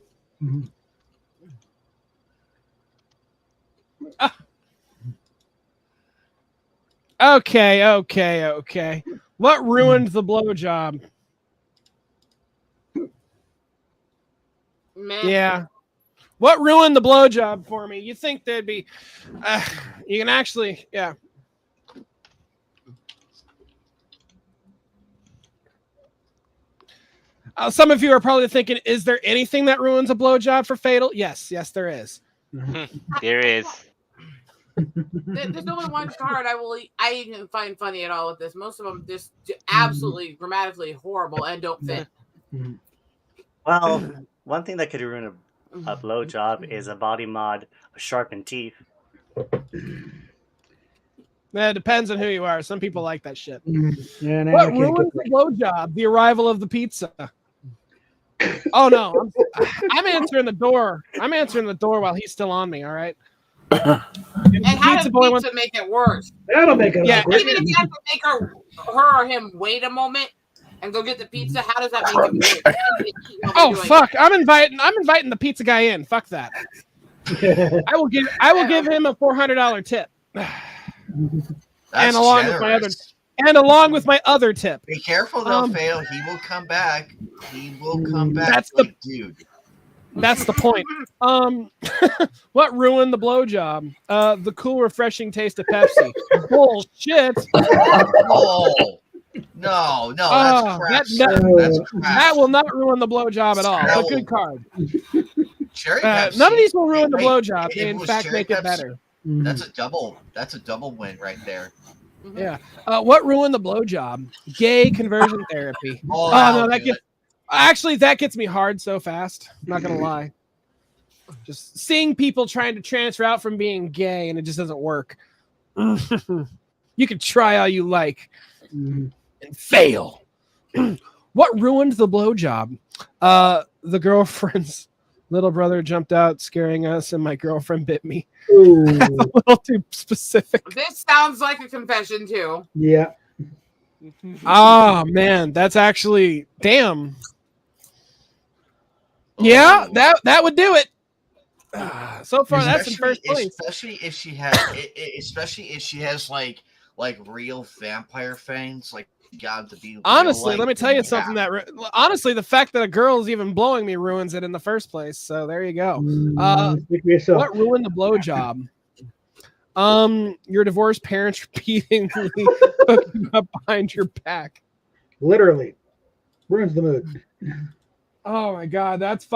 Speaker 11: Okay. What ruined the blowjob? Yeah. What ruined the blowjob for me? You think there'd be... you can actually... Yeah. Some of you are probably thinking, is there anything that ruins a blowjob for Fatal? Yes, there is.
Speaker 15: There is.
Speaker 3: There's only one card I even find funny at all with this. Most of them just absolutely grammatically horrible and don't fit.
Speaker 7: Well, one thing that could ruin a blowjob is a body mod of sharpened teeth.
Speaker 11: It depends on who you are. Some people like that shit.
Speaker 2: Yeah,
Speaker 11: What ruins the blowjob? The arrival of the pizza. Oh no, I'm answering the door. I'm answering the door while he's still on me. All right.
Speaker 3: And how does pizza make it worse?
Speaker 2: That'll make it
Speaker 3: Yeah,
Speaker 2: awkward.
Speaker 3: even if you have to make her or him wait a moment and go get the pizza, how does that make it worse?
Speaker 11: Oh fuck! I'm inviting the pizza guy in. Fuck that. I will give him a $400 tip.
Speaker 1: That's
Speaker 11: along with my other tip.
Speaker 1: Be careful though, Fail. He will come back. He will come back.
Speaker 11: That's
Speaker 1: like, dude.
Speaker 11: That's the point. What ruined the blowjob? The cool, refreshing taste of Pepsi. Bullshit.
Speaker 1: Oh, no, that's crap. That's crap.
Speaker 11: That will not ruin the blowjob at all.
Speaker 1: That
Speaker 11: But good card.
Speaker 1: Cherry Pepsi.
Speaker 11: None of these will ruin the blowjob.
Speaker 1: If
Speaker 11: They
Speaker 1: it
Speaker 11: in
Speaker 1: was
Speaker 11: fact
Speaker 1: cherry
Speaker 11: make it
Speaker 1: Pepsi,
Speaker 11: better.
Speaker 1: That's a double win right there.
Speaker 11: Yeah. What ruined the blowjob? Gay conversion therapy.
Speaker 1: Oh,
Speaker 11: No, that gets me hard so fast. I'm not gonna lie. Just seeing people trying to transfer out from being gay and it just doesn't work. You can try all you like and fail. What ruined the blowjob? The girlfriend's little brother jumped out scaring us and my girlfriend bit me. That's a little too specific.
Speaker 3: This sounds like a confession too.
Speaker 2: Yeah.
Speaker 11: Oh man, that's actually damn. Yeah, that would do it. So far, that's in first place.
Speaker 1: Especially if she has like real vampire fangs, like got to be.
Speaker 11: Honestly, let me tell you something honestly, the fact that a girl is even blowing me ruins it in the first place. So there you go. What ruined the blowjob? Your divorced parents repeatedly hooking up behind your back.
Speaker 2: Literally. Ruins the mood.
Speaker 11: Oh my god, that's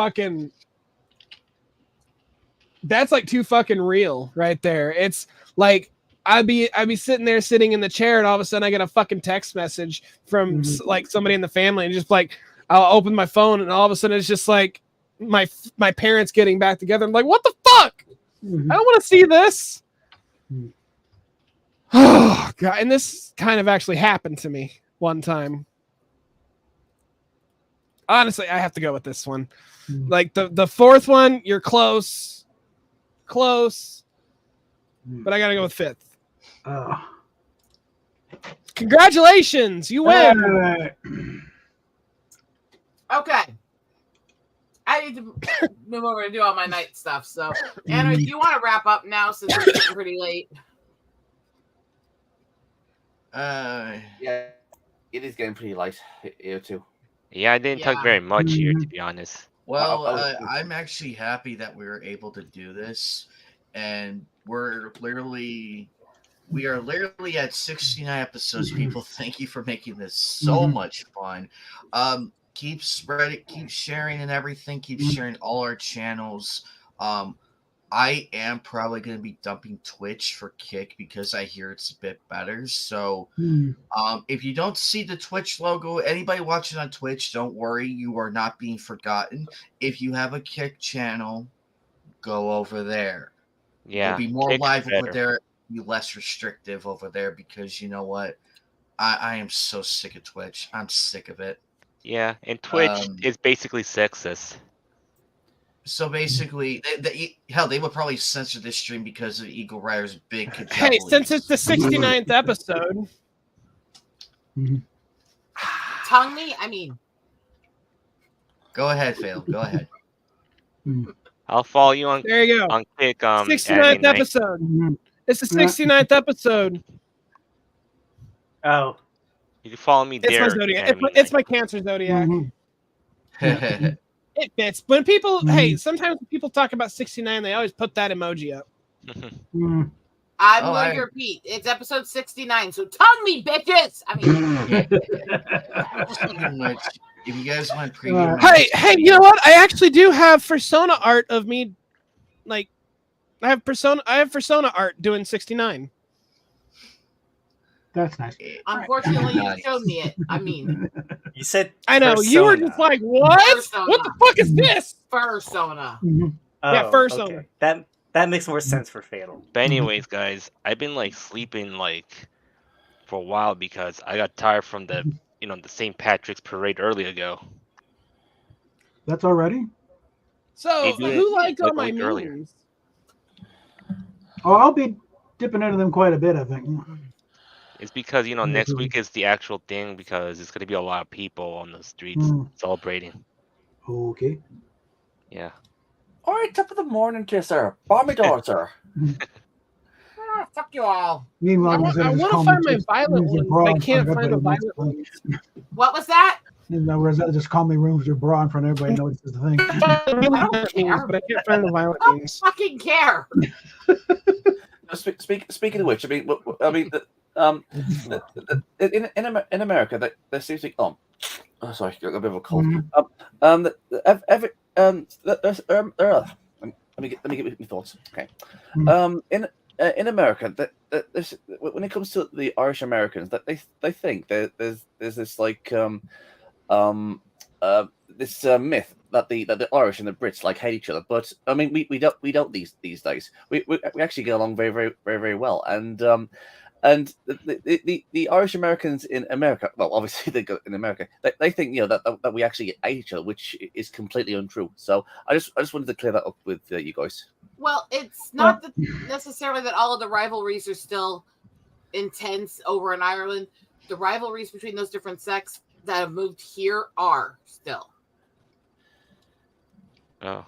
Speaker 11: like too fucking real right there. It's like I'd be sitting in the chair and all of a sudden I get a fucking text message from like somebody in the family and just like I'll open my phone and all of a sudden it's just like my parents getting back together. I'm like, what the fuck? I don't want to see this. Oh god, and this kind of actually happened to me one time. Honestly, I have to go with this one. Like the fourth one, you're close, but I gotta go with fifth. Congratulations, you win.
Speaker 3: Okay. I need to move over and do all my night stuff. So, Anna, do you want to wrap up now since it's getting pretty late?
Speaker 4: Yeah, it is getting pretty late here too.
Speaker 15: Yeah, I didn't talk very much here, to be honest.
Speaker 1: Well, I'm actually happy that we were able to do this, and we are literally at 69 episodes. People, thank you for making this so much fun. Keep spreading, keep sharing and everything. Keep sharing all our channels. I am probably going to be dumping Twitch for Kick because I hear it's a bit better. So if you don't see the Twitch logo, anybody watching on Twitch, don't worry. You are not being forgotten. If you have a Kick channel, go over there.
Speaker 15: Yeah.
Speaker 1: It'll be more
Speaker 15: Kick's
Speaker 1: live over
Speaker 15: better.
Speaker 1: there. Be less restrictive over there because you know what? I am so sick of Twitch. I'm sick of it.
Speaker 15: Yeah, and Twitch is basically sexist.
Speaker 1: So basically, they would probably censor this stream because of Eagle Rider's big.
Speaker 11: Hey, since it's the 69th episode.
Speaker 3: Tongue me? I mean,
Speaker 1: go ahead, Fail. Go ahead.
Speaker 15: I'll follow you on.
Speaker 11: There you go.
Speaker 15: On Kick.
Speaker 11: 69th episode. It's the 69th episode.
Speaker 7: Oh.
Speaker 15: You can follow me
Speaker 11: It's
Speaker 15: there.
Speaker 11: my zodiac. It's my Cancer zodiac. It fits. When people, hey, sometimes when people talk about 69, they always put that emoji up.
Speaker 3: I'm going to repeat. It's episode 69. So tongue me, bitches. I mean,
Speaker 1: if you guys want preview,
Speaker 11: Hey, you know what? I actually do have Persona art of me. Like, I have Persona art doing 69.
Speaker 2: That's nice.
Speaker 3: unfortunately, you showed me it. I mean,
Speaker 7: You said
Speaker 11: I know you were just like, what?
Speaker 3: Persona.
Speaker 11: What the fuck is this?
Speaker 3: Persona.
Speaker 11: Yeah, Persona.
Speaker 7: Okay. That makes more sense for Fatal.
Speaker 15: But anyways, guys, I've been like sleeping like for a while because I got tired from the the St. Patrick's parade earlier ago.
Speaker 2: That's already.
Speaker 11: So
Speaker 15: They do it,
Speaker 11: who liked all
Speaker 15: like,
Speaker 11: my
Speaker 15: a week earlier.
Speaker 11: memes?
Speaker 2: Oh, I'll be dipping into them quite a bit, I think.
Speaker 15: It's because next week is the actual thing because it's gonna be a lot of people on the streets celebrating.
Speaker 2: Okay.
Speaker 15: Yeah.
Speaker 4: All right, top of the morning to you, sir. Bomby door, sir.
Speaker 3: Fuck you all.
Speaker 2: Meanwhile,
Speaker 11: I want to find my violet ones. I can't find the violet ones.
Speaker 3: What was that?
Speaker 2: Rosetta just call me room with your bra in front of everybody knows this is the thing.
Speaker 11: I don't care, but I can't find the violet
Speaker 3: I don't
Speaker 11: ones.
Speaker 3: fucking care.
Speaker 4: Speaking of which, in America, there seems to be sorry, got a bit of a cold. Let me get my thoughts. Okay. In America, when it comes to the Irish Americans, that they think there's this like this myth that the Irish and the Brits like hate each other, but I mean we don't these days. We actually get along very well, and the Irish Americans in America, well, obviously they go in America, they think that we actually hate each other, which is completely untrue. So I just wanted to clear that up with you guys.
Speaker 3: Well, it's not necessarily that all of the rivalries are still intense over in Ireland. The rivalries between those different sects that have moved here are still.
Speaker 15: Oh.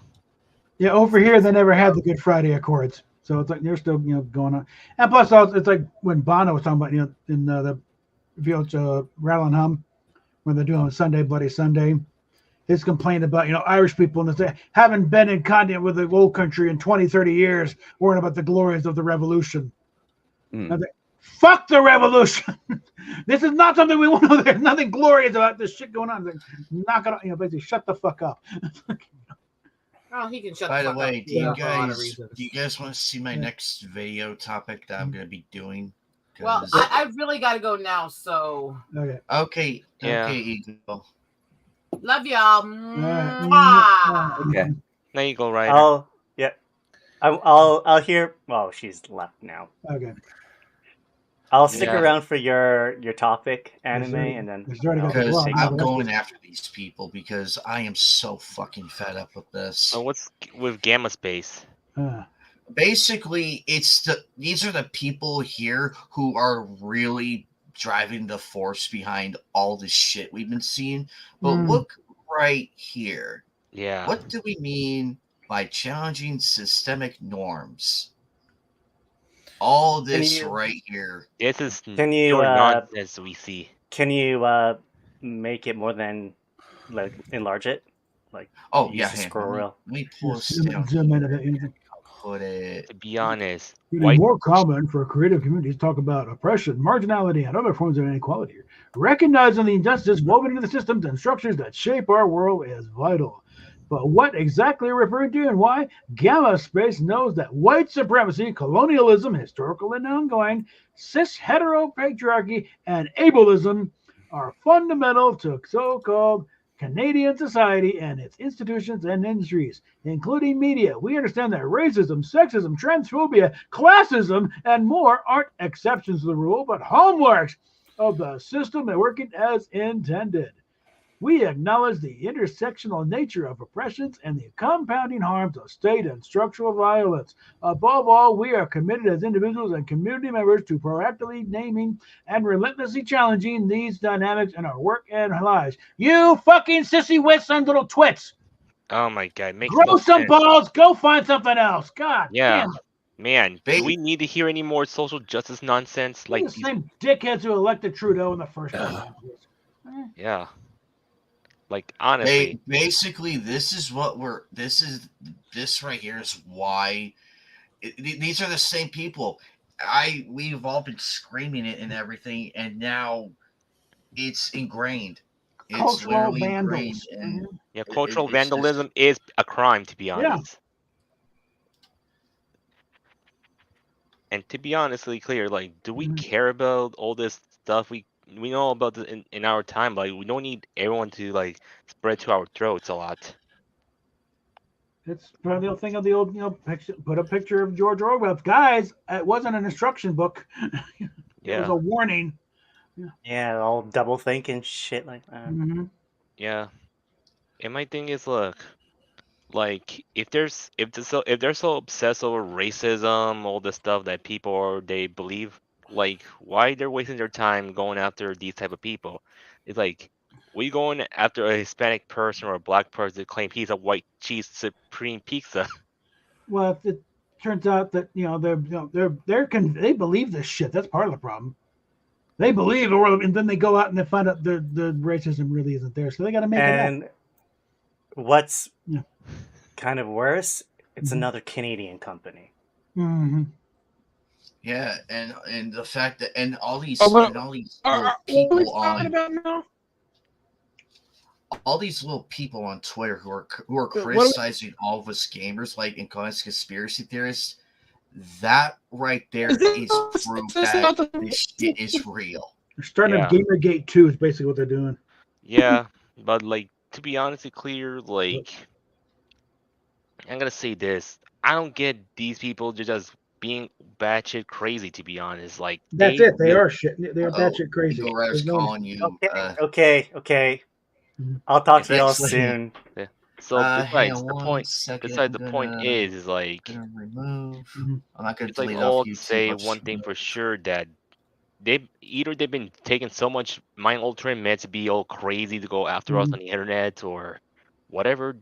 Speaker 2: Yeah, over here they never had the Good Friday Accords, so it's like they're still going on. And plus, also, it's like when Bono was talking about in the village Rattle and Hum when they're doing Sunday Bloody Sunday, his complaint about Irish people and they haven't been in contact with the old country in 20-30 years, worrying about the glories of the revolution. Fuck the revolution. This is not something we want to. There's nothing glorious about this shit going on. Like, knock it off. Basically, shut the fuck up.
Speaker 3: Oh, he can shut
Speaker 1: By
Speaker 3: the
Speaker 1: the
Speaker 3: fuck
Speaker 1: way,
Speaker 3: up.
Speaker 1: do you guys want to see my next video topic that I'm going to be doing?
Speaker 3: Well, I've really got to go now, so.
Speaker 1: Okay.
Speaker 15: Yeah.
Speaker 1: Okay, Eagle.
Speaker 3: Love y'all. Mwah.
Speaker 4: Okay.
Speaker 15: Now you go right.
Speaker 7: I'll hear. Well, she's left now.
Speaker 2: Okay.
Speaker 7: I'll stick
Speaker 15: Yeah.
Speaker 7: around for your topic, anime,
Speaker 2: already-
Speaker 7: and then
Speaker 2: he's already got the
Speaker 1: Because
Speaker 2: blog.
Speaker 1: I'm going after these people because I am so fucking fed up with this.
Speaker 15: So what's with Gamma Space?
Speaker 1: Basically, these are the people here who are really driving the force behind all the shit we've been seeing. But look right here.
Speaker 15: Yeah.
Speaker 1: What do we mean by challenging systemic norms? All this
Speaker 7: you-
Speaker 1: right here.
Speaker 15: This is
Speaker 7: Can you
Speaker 15: pure nonsense we see.
Speaker 7: Can you make it more than like enlarge it? Like
Speaker 1: Oh
Speaker 7: use
Speaker 1: yeah,
Speaker 7: the
Speaker 1: hang on,
Speaker 7: scroll wheel.
Speaker 1: let me pull this
Speaker 2: Zoom
Speaker 1: down.
Speaker 2: in a bit.
Speaker 1: Put it.
Speaker 15: To be honest,
Speaker 2: Getting more common for creative communities to talk about oppression, marginality, and other forms of inequality. Recognizing the injustice woven into the systems and structures that shape our world is vital. But what exactly are referring to and why? Gamma Space knows that white supremacy, colonialism, historical and ongoing, cis heteropatriarchy, and ableism are fundamental to so-called Canadian society and its institutions and industries, including media. We understand that racism, sexism, transphobia, classism, and more aren't exceptions to the rule, but hallmarks of the system and working as intended. We acknowledge the intersectional nature of oppressions and the compounding harms of state and structural violence. Above all, we are committed as individuals and community members to proactively naming and relentlessly challenging these dynamics in our work and lives. You fucking sissy wet son little twits!
Speaker 15: oh my god, makes
Speaker 2: Grow
Speaker 15: no
Speaker 2: some
Speaker 15: sense.
Speaker 2: balls, go find something else. God
Speaker 15: Yeah,
Speaker 2: damn it.
Speaker 15: man, do we need to hear any more social justice nonsense?
Speaker 2: Like
Speaker 15: Like
Speaker 2: the
Speaker 15: these,
Speaker 2: same dickheads who elected Trudeau in the first place.
Speaker 15: yeah, like honestly,
Speaker 1: Basically, this right here is why these are the same people. We've all been screaming it and everything, and now it's ingrained. It's
Speaker 2: Cultural
Speaker 1: literally ingrained.
Speaker 2: vandals.
Speaker 1: And
Speaker 15: yeah, cultural
Speaker 1: it's just-
Speaker 15: vandalism is a crime, to be honest. And to be honestly clear, like, do we care about all this stuff we know about in our time? Like, we don't need everyone to like spread to our throats a lot.
Speaker 2: It's probably the thing of the old, picture, put a picture of George Orwell. Guys, it wasn't an instruction book. It was
Speaker 15: Yeah.
Speaker 2: a warning.
Speaker 7: Yeah, all double thinking shit like that.
Speaker 2: Mm-hmm.
Speaker 15: Yeah. And my thing is, look, like if they're so obsessed over racism, all the stuff that they believe, like why they're wasting their time going after these type of people? It's like we going after a Hispanic person or a black person to claim he's a white cheese supreme pizza.
Speaker 2: Well, it turns out that they believe this shit. That's part of the problem. They believe the world, and then they go out and they find out the racism really isn't there. So they got to make it up.
Speaker 7: And what's kind of worse, it's another Canadian company.
Speaker 2: Mm-hmm.
Speaker 1: Yeah, and the fact that all these
Speaker 11: what
Speaker 1: little
Speaker 11: are we
Speaker 1: people
Speaker 11: talking
Speaker 1: on
Speaker 11: about now?
Speaker 1: all these little people on Twitter who are
Speaker 11: What are we-
Speaker 1: criticizing all of us gamers, like and calling us conspiracy theorists. That right there
Speaker 11: Is
Speaker 1: is
Speaker 11: this-
Speaker 1: proof
Speaker 11: is this
Speaker 1: that
Speaker 11: not the-
Speaker 1: this shit is real.
Speaker 2: They're starting
Speaker 15: Yeah.
Speaker 2: up Gamergate 2 is basically what they're doing.
Speaker 15: Yeah, but like to be honestly clear, like I'm gonna say this. I don't get these people just being batshit crazy, to be honest. Like
Speaker 2: That's it. They
Speaker 15: really-
Speaker 2: are shit. They're batshit crazy.
Speaker 1: Eagle Red's
Speaker 2: There's no-
Speaker 1: calling you.
Speaker 7: Okay. I'll talk to y'all
Speaker 1: Eventually.
Speaker 7: soon.
Speaker 15: Yeah. So
Speaker 1: hang
Speaker 15: besides
Speaker 1: on
Speaker 15: the
Speaker 1: one
Speaker 15: point,
Speaker 1: second,
Speaker 15: besides the
Speaker 1: I'm
Speaker 15: point
Speaker 1: gonna-
Speaker 15: is like
Speaker 1: gonna remove.
Speaker 2: Mm-hmm.
Speaker 1: I'm not gonna
Speaker 15: it's like
Speaker 1: delete
Speaker 15: all
Speaker 1: off
Speaker 15: to
Speaker 1: YouTube.
Speaker 15: say
Speaker 1: I'll just
Speaker 15: one thing
Speaker 1: remove.
Speaker 15: for sure that they've been taking so much mind altering meds to be all crazy to go after us
Speaker 2: Mhm.
Speaker 15: on the internet or whatever,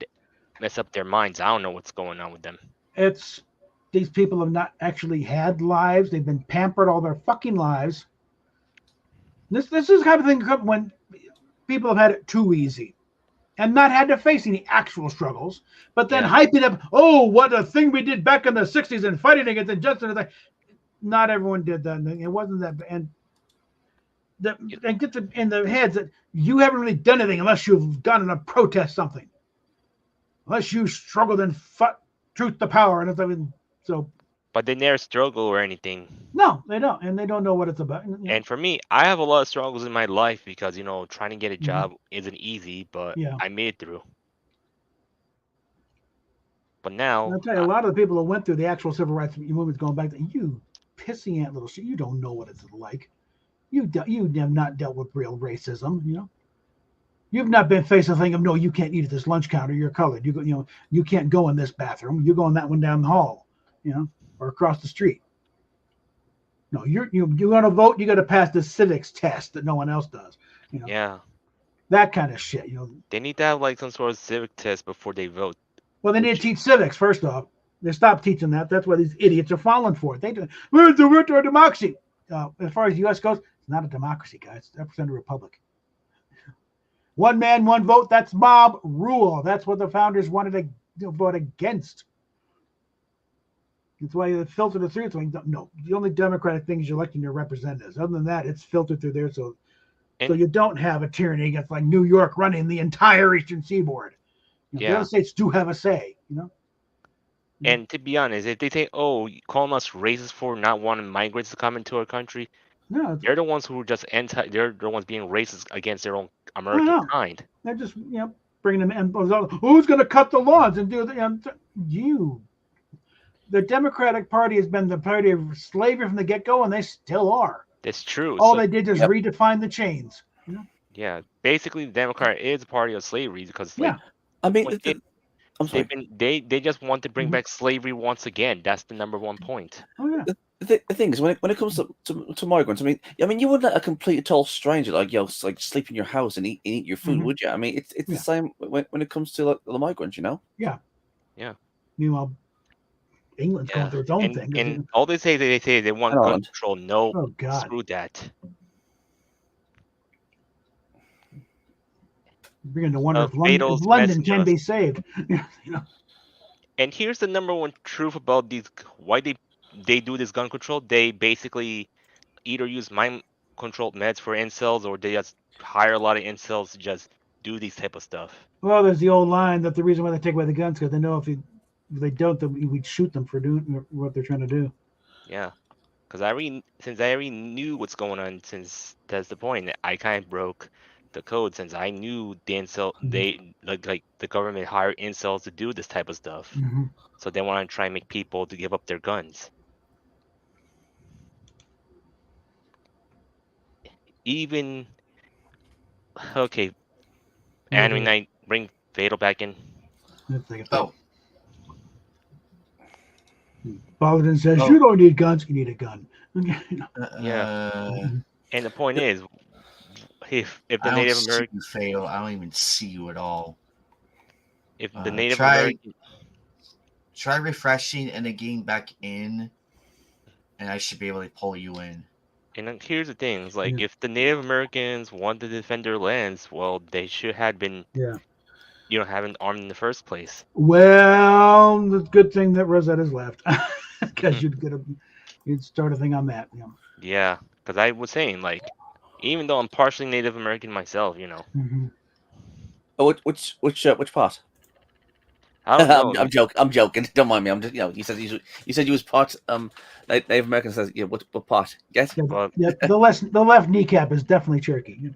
Speaker 15: mess up their minds. I don't know what's going on with them.
Speaker 2: It's these people have not actually had lives. They've been pampered all their fucking lives. This is the kind of thing when people have had it too easy and not had to face any actual struggles, but then hyping up, oh, what a thing we did back in the 60s and fighting against injustice. Not everyone did that. It wasn't that bad. And get in the heads that you haven't really done anything unless you've gone to protest something. Unless you struggled and fought truth to power. And so,
Speaker 15: But they never struggle or anything.
Speaker 2: no, they don't. And they don't know what it's about.
Speaker 15: And for me, I have a lot of struggles in my life because trying to get a
Speaker 2: Mhm.
Speaker 15: job isn't easy, but
Speaker 2: Yeah.
Speaker 15: I made it through. But now,
Speaker 2: I'll tell you, a lot of the people who went through the actual civil rights movement going back to you pissy ant little shit. You don't know what it's like. You have not dealt with real racism, you know. You've not been faced with the thing of no, you can't eat at this lunch counter. You're colored. You can't go in this bathroom. You go in that one down the hall, you know, or across the street. No, you're going to vote. You got to pass the civics test that no one else does. You know,
Speaker 15: Yeah.
Speaker 2: that kind of shit. You know,
Speaker 15: They need to have like some sort of civic test before they vote.
Speaker 2: well, they need to teach civics first off. They stopped teaching that. That's why these idiots are falling for it. They do. We're to a democracy. As far as the U.S. goes, it's not a democracy, guys. It's represent a republic. One man, one vote. That's mob rule. That's what the founders wanted to vote against. That's why they filtered it through. It's like, no, the only democratic thing is you're electing your representatives. Other than that, it's filtered through there. So you don't have a tyranny against like New York running the entire Eastern Seaboard. You know, the other states do have a say, you know.
Speaker 15: And to be honest, if they say, "Oh, calling us racist for not wanting migrants to come into our country,"
Speaker 2: no,
Speaker 15: they're the ones who are just anti. They're the ones being racist against their own American kind.
Speaker 2: They're just bringing them in. Who's going to cut the lawns and do the The Democratic Party has been the party of slavery from the get-go, and they still are.
Speaker 15: That's true.
Speaker 2: All they did is redefine the chains. You know?
Speaker 15: Yeah, basically, the Democrat is a party of slavery because, like,
Speaker 4: I mean,
Speaker 15: they just want to bring back slavery once again. That's the number one point.
Speaker 2: Oh yeah.
Speaker 4: The thing is, when it comes to migrants, I mean, you wouldn't let a complete total stranger like sleep in your house and eat your food, would you? I mean, it's the same when it comes to like, the migrants, you know.
Speaker 2: Yeah.
Speaker 15: Yeah.
Speaker 2: Meanwhile, England's going through its own thing.
Speaker 15: And all they say they want gun control. No,
Speaker 2: Oh, God.
Speaker 15: screw that.
Speaker 2: Beginning to wonder if
Speaker 15: Fatal
Speaker 2: London can
Speaker 15: messengers.
Speaker 2: be saved. You know?
Speaker 15: And here's the number one truth about these: why they do this gun control. They basically either use mind-controlled meds for incels, or they just hire a lot of incels to just do these type of stuff.
Speaker 2: Well, there's the old line that the reason why they take away the guns because they know if they don't, then we'd shoot them for doing what they're trying to do.
Speaker 15: Yeah, because I already knew what's going on. Since that's the point, I kind of broke the code since I knew the incel they like the government hired incels to do this type of stuff. So they want to try and make people to give up their guns. Even okay, Anime Night, bring Fatal back in.
Speaker 1: Oh.
Speaker 2: Paladin says,
Speaker 1: Oh.
Speaker 2: you don't need guns, you need a gun. You know?
Speaker 15: Yeah. And the point is, if the
Speaker 1: I don't
Speaker 15: Native
Speaker 1: see
Speaker 15: American,
Speaker 1: you, Fatal. I don't even see you at all.
Speaker 15: if the Native
Speaker 1: try
Speaker 15: American,
Speaker 1: refreshing and then getting back in, and I should be able to pull you in.
Speaker 15: and then here's the thing: it's like if the Native Americans want to defend their lands, well, they should have been, haven't armed in the first place.
Speaker 2: Well, the good thing that Rosetta's left because you'd start a thing on that. You know.
Speaker 15: Yeah, because I was saying, like, even though I'm partially Native American myself,
Speaker 4: Oh, which part?
Speaker 15: I don't know.
Speaker 4: I'm joking. I'm joking. Don't mind me. I'm just you said you was part Native American says what part? Yes.
Speaker 2: Yeah, the left kneecap is definitely Cherokee.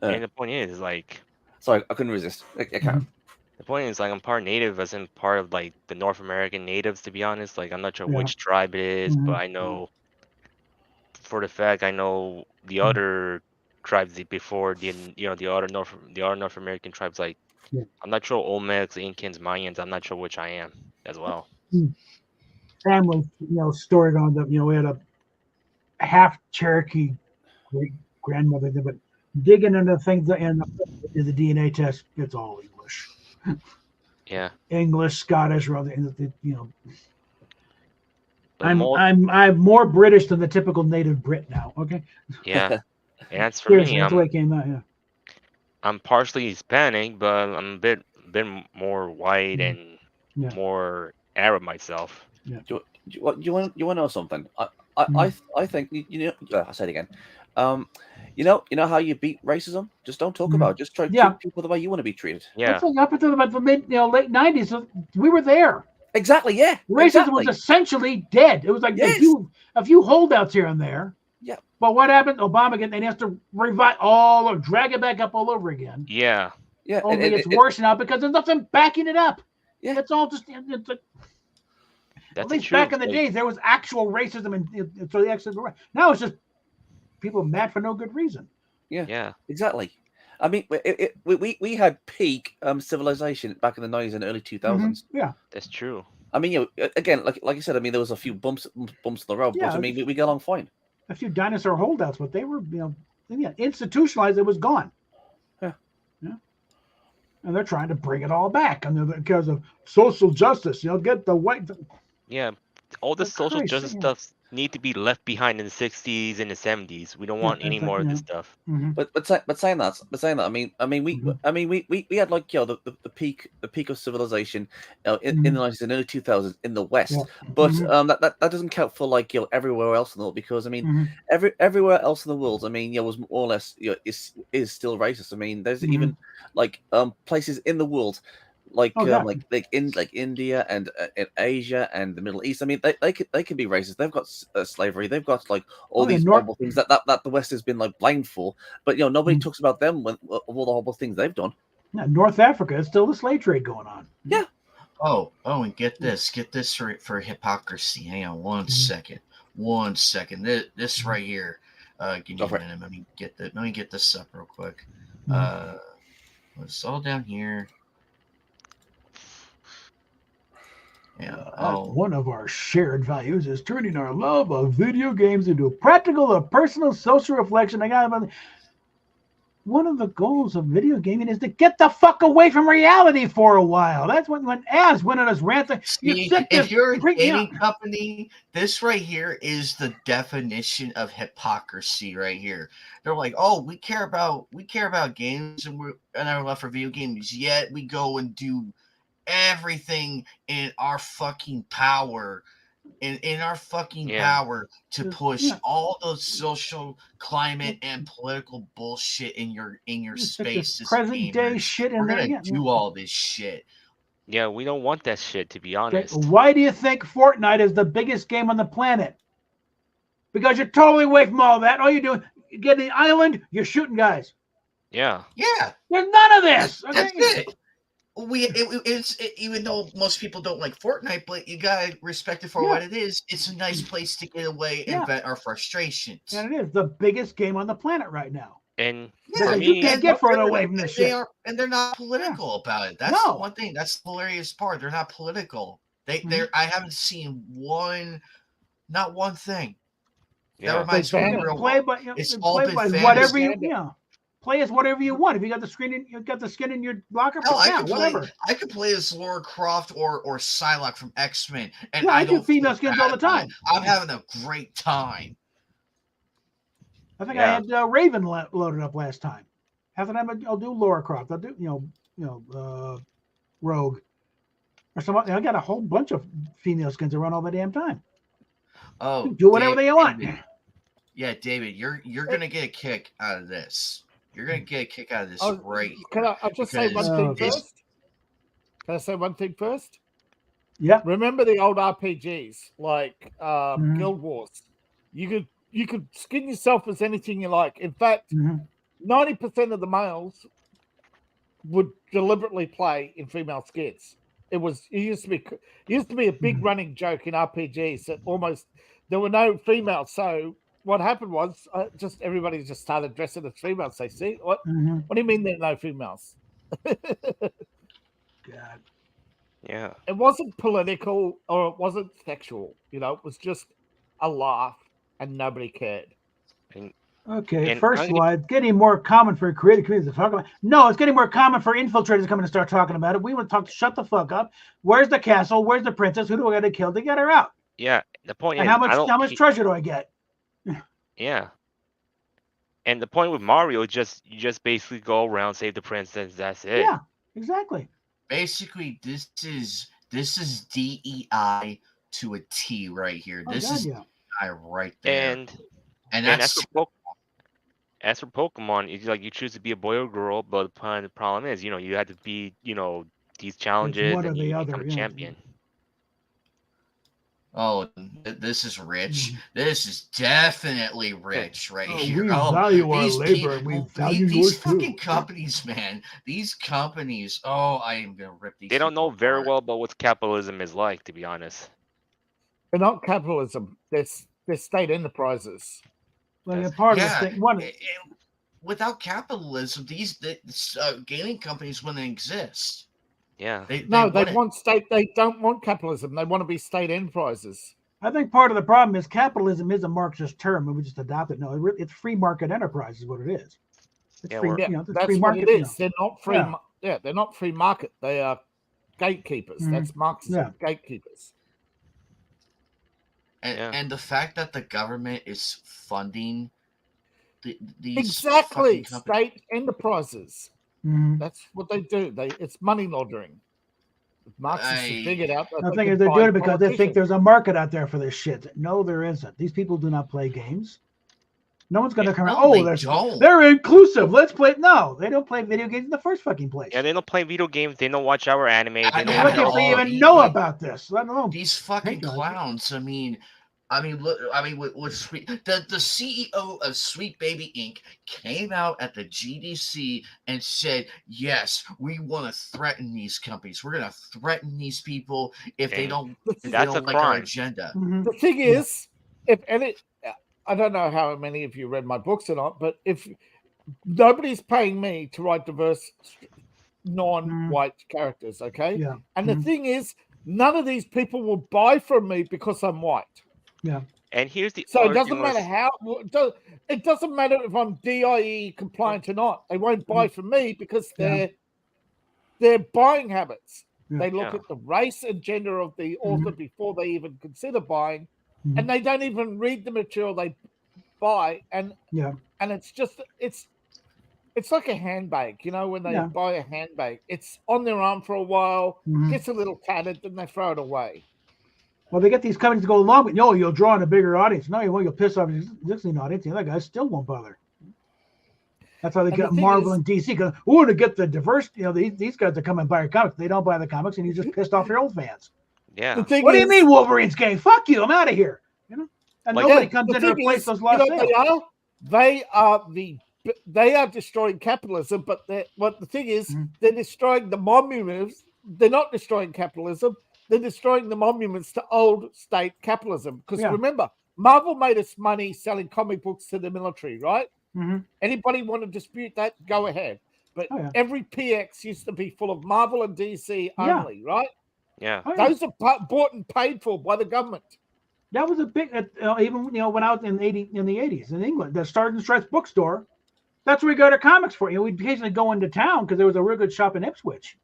Speaker 15: And the point is, like,
Speaker 4: sorry, I couldn't resist. I can't.
Speaker 15: The point is, like, I'm part Native, as in part of like the North American natives. To be honest, like, I'm not sure
Speaker 2: Yeah.
Speaker 15: which tribe it is, but I know for the fact I know the other tribes before the other North American tribes. Like,
Speaker 2: Yeah.
Speaker 15: I'm not sure Olmecs, Incans, Mayans. I'm not sure which I am as well.
Speaker 2: Family, story on that. We had a half Cherokee great grandmother, but digging into things and the DNA test, it's all English.
Speaker 15: Yeah.
Speaker 2: English, Scottish, rather,
Speaker 15: But
Speaker 2: I'm more British than the typical native Brit now. Okay.
Speaker 15: Yeah, and that's for
Speaker 2: Seriously,
Speaker 15: me.
Speaker 2: that's the way it came out. Yeah.
Speaker 15: I'm partially Hispanic, but I'm a bit more white and
Speaker 2: Yeah.
Speaker 15: more Arab myself.
Speaker 2: Yeah.
Speaker 4: Do you want to know something? I think I'll say it again. You know how you beat racism? Just don't talk about it. Just try to treat people the way you want to be treated.
Speaker 2: That's like up until about the late '90s, we were there.
Speaker 4: Exactly. Yeah.
Speaker 2: Racism was essentially dead. It was like a few holdouts here and there.
Speaker 4: Yeah.
Speaker 2: But what happened? Obama again. They have to drag it back up all over again.
Speaker 15: Yeah.
Speaker 4: Yeah.
Speaker 2: Only it's worse now because there's nothing backing it up.
Speaker 4: Yeah.
Speaker 2: It's all just. It's like, At least back in the days, there was actual racism, and so the actual. Now it's just people mad for no good reason.
Speaker 4: Yeah, exactly. I mean, we had peak civilization back in the 90s and early 2000s.
Speaker 2: Yeah,
Speaker 15: that's true.
Speaker 4: I mean, again, like you said, I mean, there was a few bumps in the road,
Speaker 2: Yeah,
Speaker 4: but I mean, we get along fine.
Speaker 2: A few dinosaur holdouts, but they were, institutionalized. It was gone.
Speaker 4: Yeah.
Speaker 2: And they're trying to bring it all back, and because of social justice, get the white.
Speaker 15: Yeah, all the social
Speaker 2: Christ,
Speaker 15: justice
Speaker 2: yeah.
Speaker 15: stuff need to be left behind in the 60s and the 70s. We don't want any more of this stuff.
Speaker 4: But saying that, I mean, we had like the peak of civilization in the 90s and early 2000s in the West, but that doesn't count for like everywhere else in the world, because I mean everywhere else in the world, I mean was more or less is still racist. I mean, there's even like places in the world like like India and Asia and the Middle East. I mean, they can be racist. They've got slavery. They've got like all these horrible things that the West has been like blamed for. But nobody talks about them of all the horrible things they've done.
Speaker 2: Yeah, North Africa is still the slave trade going on.
Speaker 4: Yeah.
Speaker 1: Oh, and get this for hypocrisy. Hang on one second. This right here. Give me a minute. Let me get this up real quick. It's all down here. Yeah.
Speaker 2: One of our shared values is turning our love of video games into a practical, personal, social reflection. One of the goals of video gaming is to get the fuck away from reality for a while. That's when Az went on his rant.
Speaker 1: If you're a gaming company, this right here is the definition of hypocrisy right here. They're like, oh, we care about games and our love for video games, yet we go and do everything in our fucking power power to push all the social climate and political bullshit in your space.
Speaker 2: Present day shit,
Speaker 1: we're gonna do all this shit.
Speaker 15: Yeah, we don't want that shit, to be honest.
Speaker 2: Why do you think Fortnite is the biggest game on the planet? Because you're totally away from all that. All you're doing, you get the island, you're shooting guys.
Speaker 15: Yeah.
Speaker 2: There's none of this.
Speaker 1: That's it. It's even though most people don't like Fortnite, but you gotta respect it for what it is. It's a nice place to get away and vent our frustrations.
Speaker 2: And it is the biggest game on the planet right now.
Speaker 15: And
Speaker 2: you can't get further away from this shit.
Speaker 1: They're not political about it. That's the one thing. That's the hilarious part. They're not political. I haven't seen not one thing. That reminds me of it's all been fantasy.
Speaker 2: Play as whatever you want. If you got the screen, you got the skin in your locker. Whatever.
Speaker 1: I could play as Lara Croft or Psylocke from X-Men, and
Speaker 2: I do female skins all the time.
Speaker 1: I'm having a great time.
Speaker 2: I think I had Raven loaded up last time. Half the time I'll do Lara Croft. I'll do Rogue or some. I got a whole bunch of female skins around all the damn time.
Speaker 1: Oh,
Speaker 2: do whatever they want.
Speaker 1: Yeah, David, you're gonna get a kick out of this. You're gonna get a kick out of this, right?
Speaker 17: Can I just say one thing first? Can I say one thing first?
Speaker 2: Yeah.
Speaker 17: Remember the old RPGs like Guild Wars? You could skin yourself as anything you like. In fact, 90% of the males would deliberately play in female skins. It used to be a big running joke in RPGs that there were no females. So what happened was everybody just started dressing as females. They see what do you mean there are no females?
Speaker 2: God.
Speaker 15: Yeah.
Speaker 17: It wasn't political or it wasn't sexual. It was just a laugh and nobody cared.
Speaker 2: First slide. Getting more common for creative communities to talk about. No, it's getting more common for infiltrators to come in and start talking about it. We want to talk. Shut the fuck up. Where's the castle? Where's the princess? Who do I got to kill to get her out?
Speaker 15: Yeah. The point
Speaker 2: and
Speaker 15: is,
Speaker 2: how much treasure do I get?
Speaker 15: Yeah. And the point with Mario is you just basically go around, save the princess. That's it.
Speaker 2: Yeah. Exactly.
Speaker 1: Basically, this is DEI to a T right here. This is DEI right there. And that's
Speaker 15: as for Pokemon, it's like you choose to be a boy or girl, but the problem is, you have to be, these challenges and you become a champion.
Speaker 1: Oh, this is rich. This is definitely rich right here.
Speaker 2: We value our labor. We value
Speaker 1: these fucking companies, man. These companies. Oh, I am gonna rip these.
Speaker 15: They don't know very well about what capitalism is like, to be honest.
Speaker 17: They're not capitalism. They're state enterprises.
Speaker 2: Well, yeah, part of the
Speaker 1: Yeah,
Speaker 2: thing. One,
Speaker 1: without capitalism, these gaming companies wouldn't exist.
Speaker 15: Yeah.
Speaker 1: They
Speaker 17: They want state. They don't want capitalism. They want to be state enterprises.
Speaker 2: I think part of the problem is capitalism is a Marxist term, and we just adopted. No, it's free market enterprise is what it is. It's free, it's
Speaker 17: that's
Speaker 2: free
Speaker 17: what
Speaker 2: market.
Speaker 17: it is. They're not free.
Speaker 2: Yeah.
Speaker 17: They're not free market. They are gatekeepers. That's Marxist gatekeepers.
Speaker 1: And the fact that the government is funding these
Speaker 17: exactly
Speaker 1: fucking companies.
Speaker 17: state enterprises. That's what they do. It's money laundering. Marxists have figured out that
Speaker 2: I think they're doing it because they think there's a market out there for this shit. No, there isn't. These people do not play games. No one's going to come around. They're inclusive. Let's play. No, they don't play video games in the first fucking place.
Speaker 15: Yeah, they don't play video games. They don't watch our anime. They don't
Speaker 2: Look if they even know about this. Let alone
Speaker 1: these fucking clowns. With Sweet, the CEO of Sweet Baby Inc. came out at the GDC and said, "Yes, we want to threaten these companies. We're going to threaten these people if they don't like our agenda."
Speaker 17: The thing is, I don't know how many of you read my books or not, but if nobody's paying me to write diverse, non-white characters, okay?
Speaker 2: Yeah.
Speaker 17: And the thing is, none of these people will buy from me because I'm white.
Speaker 2: Yeah.
Speaker 15: And here's the
Speaker 17: So it doesn't matter it doesn't matter if I'm DIE compliant or not. They won't buy from me because their buying habits. They look at the race and gender of the author before they even consider buying, and they don't even read the material they buy. And it's just it's like a handbag, when they buy a handbag, it's on their arm for a while, gets a little tattered, then they throw it away.
Speaker 2: Well, they get these companies to go along with, you'll draw in a bigger audience. No, you'll piss off the existing audience. The other guys still won't bother. That's why they got Marvel and DC. Because to get the diverse, these guys that come and buy your comics, they don't buy the comics, and you just pissed off your old fans.
Speaker 15: Yeah.
Speaker 2: What do you mean Wolverine's gay? Fuck you! I'm out of here. And nobody comes in to replace those lost sales.
Speaker 17: They are destroying capitalism, but the thing is, they're destroying the monuments. They're not destroying capitalism. They're destroying the monuments to old state capitalism. Because remember, Marvel made us money selling comic books to the military, right? Anybody want to dispute that? Go ahead. But every PX used to be full of Marvel and DC only, right?
Speaker 15: Yeah.
Speaker 17: Those are bought and paid for by the government.
Speaker 2: That was a big, even when I was in the 80s in England, the Stars and Stripes bookstore, that's where we got our comics for. We'd occasionally go into town because there was a real good shop in Ipswich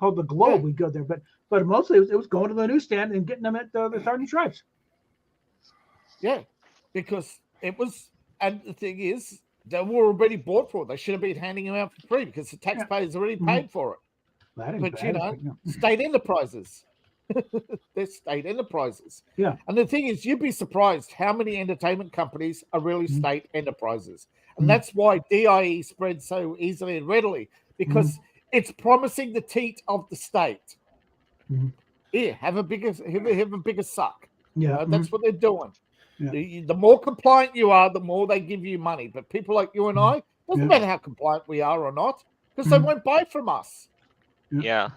Speaker 2: called the Globe. We'd go there, but mostly it was going to the newsstand and getting them at the Stars and Stripes.
Speaker 17: Yeah, because it was, and the thing is, they were already bought for it. They should have been handing them out for free because the taxpayers already paid for it. But state enterprises. They're state enterprises.
Speaker 2: Yeah.
Speaker 17: And the thing is, you'd be surprised how many entertainment companies are really state enterprises. And that's why DIE spreads so easily and readily, because it's promising the teat of the state. Here, have a bigger suck.
Speaker 2: Yeah.
Speaker 17: That's what they're doing.
Speaker 2: Yeah.
Speaker 17: The more compliant you are, the more they give you money. But people like you and I, doesn't matter how compliant we are or not, because they won't buy from us.
Speaker 15: Yeah.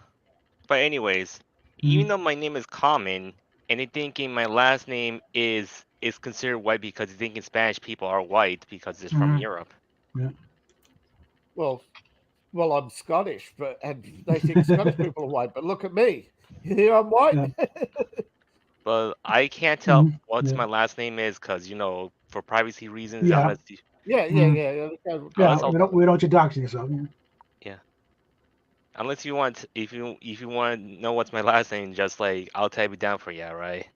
Speaker 15: But anyways, even though my name is common, and they thinking my last name is considered white because they thinking Spanish people are white because it's from Europe.
Speaker 2: Yeah.
Speaker 17: Well, I'm Scottish, and they think Scottish people are white. But look at me. Here I'm white.
Speaker 15: But I can't tell what my last name is because, for privacy reasons.
Speaker 2: Yeah.
Speaker 15: Unless
Speaker 2: We don't you doxing yourself.
Speaker 15: Yeah. Unless you want, if you want to know what's my last name, just I'll type it down for you, right?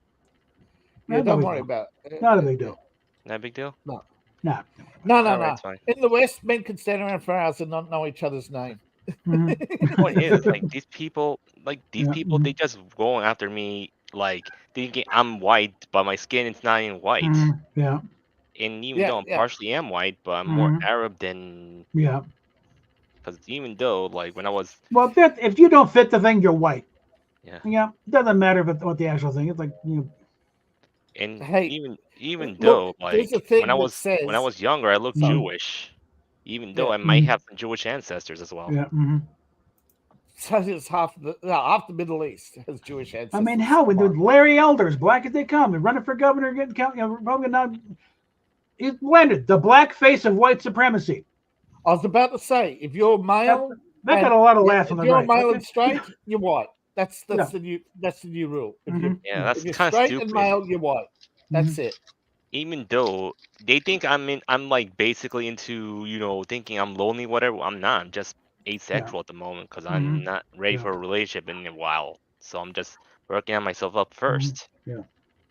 Speaker 17: Yeah, don't worry about it.
Speaker 2: Not a big deal.
Speaker 15: Not a big deal?
Speaker 17: No.
Speaker 2: No.
Speaker 17: No. In the West, men can stand around for hours and not know each other's name.
Speaker 15: The point is, these people, they just going after me, thinking I'm white, but my skin is not even white.
Speaker 2: Yeah.
Speaker 15: And even though I'm partially am white, but I'm more Arab than.
Speaker 2: Yeah.
Speaker 15: Because even though, when I was.
Speaker 2: Well, if you don't fit the thing, you're white.
Speaker 15: Yeah.
Speaker 2: Yeah. It doesn't matter what the actual thing is.
Speaker 15: And even though, when I was younger, I looked Jewish. Even though I might have some Jewish ancestors as well.
Speaker 2: Yeah.
Speaker 17: So does half the Middle East has Jewish ancestors.
Speaker 2: I mean, hell, with Larry Elder, as black as they come, and running for governor, getting Republican now. He's blended the black face of white supremacy.
Speaker 17: I was about to say, if you're male,
Speaker 2: that got a lot of laughs on
Speaker 17: if
Speaker 2: the
Speaker 17: you're
Speaker 2: right.
Speaker 17: male and straight, you're white. That's
Speaker 2: Yeah.
Speaker 17: the new rule. If
Speaker 15: Yeah,
Speaker 17: if
Speaker 15: that's
Speaker 17: you're
Speaker 15: kind of
Speaker 17: straight
Speaker 15: stupid.
Speaker 17: and male, you're white. That's it.
Speaker 15: Even though they think I'm like basically into, you know, thinking I'm lonely, whatever. I'm not. I'm just asexual at the moment because I'm not ready for a relationship in a while. So I'm just working on myself up first.
Speaker 2: Yeah.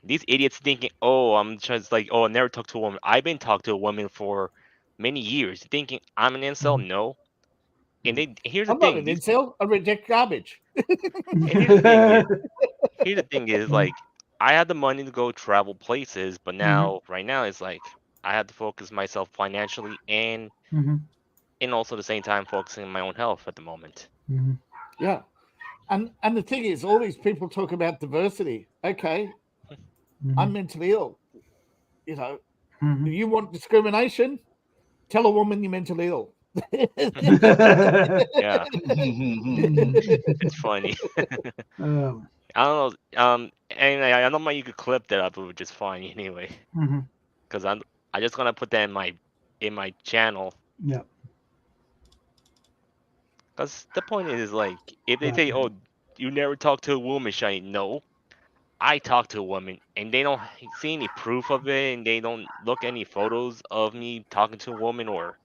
Speaker 15: These idiots thinking, oh, I'm just like, oh, I never talked to a woman. I've been talking to a woman for many years, thinking I'm an incel. No. And here's the
Speaker 17: I'm not
Speaker 15: thing.
Speaker 17: an incel. I reject garbage.
Speaker 15: And here's the thing is like I had the money to go travel places, but now right now it's like I have to focus myself financially and also at the same time focusing on my own health at the moment.
Speaker 17: Yeah. And the thing is, all these people talk about diversity. Okay. I'm mentally ill. You know, if you want discrimination, tell a woman you're mentally ill.
Speaker 15: Yeah. It's funny. I don't know. And I don't know you could clip that up, which is fine anyway. Because I just gonna put that in my channel.
Speaker 2: Yeah.
Speaker 15: Because the point is like if they say, oh, you never talk to a woman, Shiny. No. I talk to a woman and they don't see any proof of it and they don't look any photos of me talking to a woman or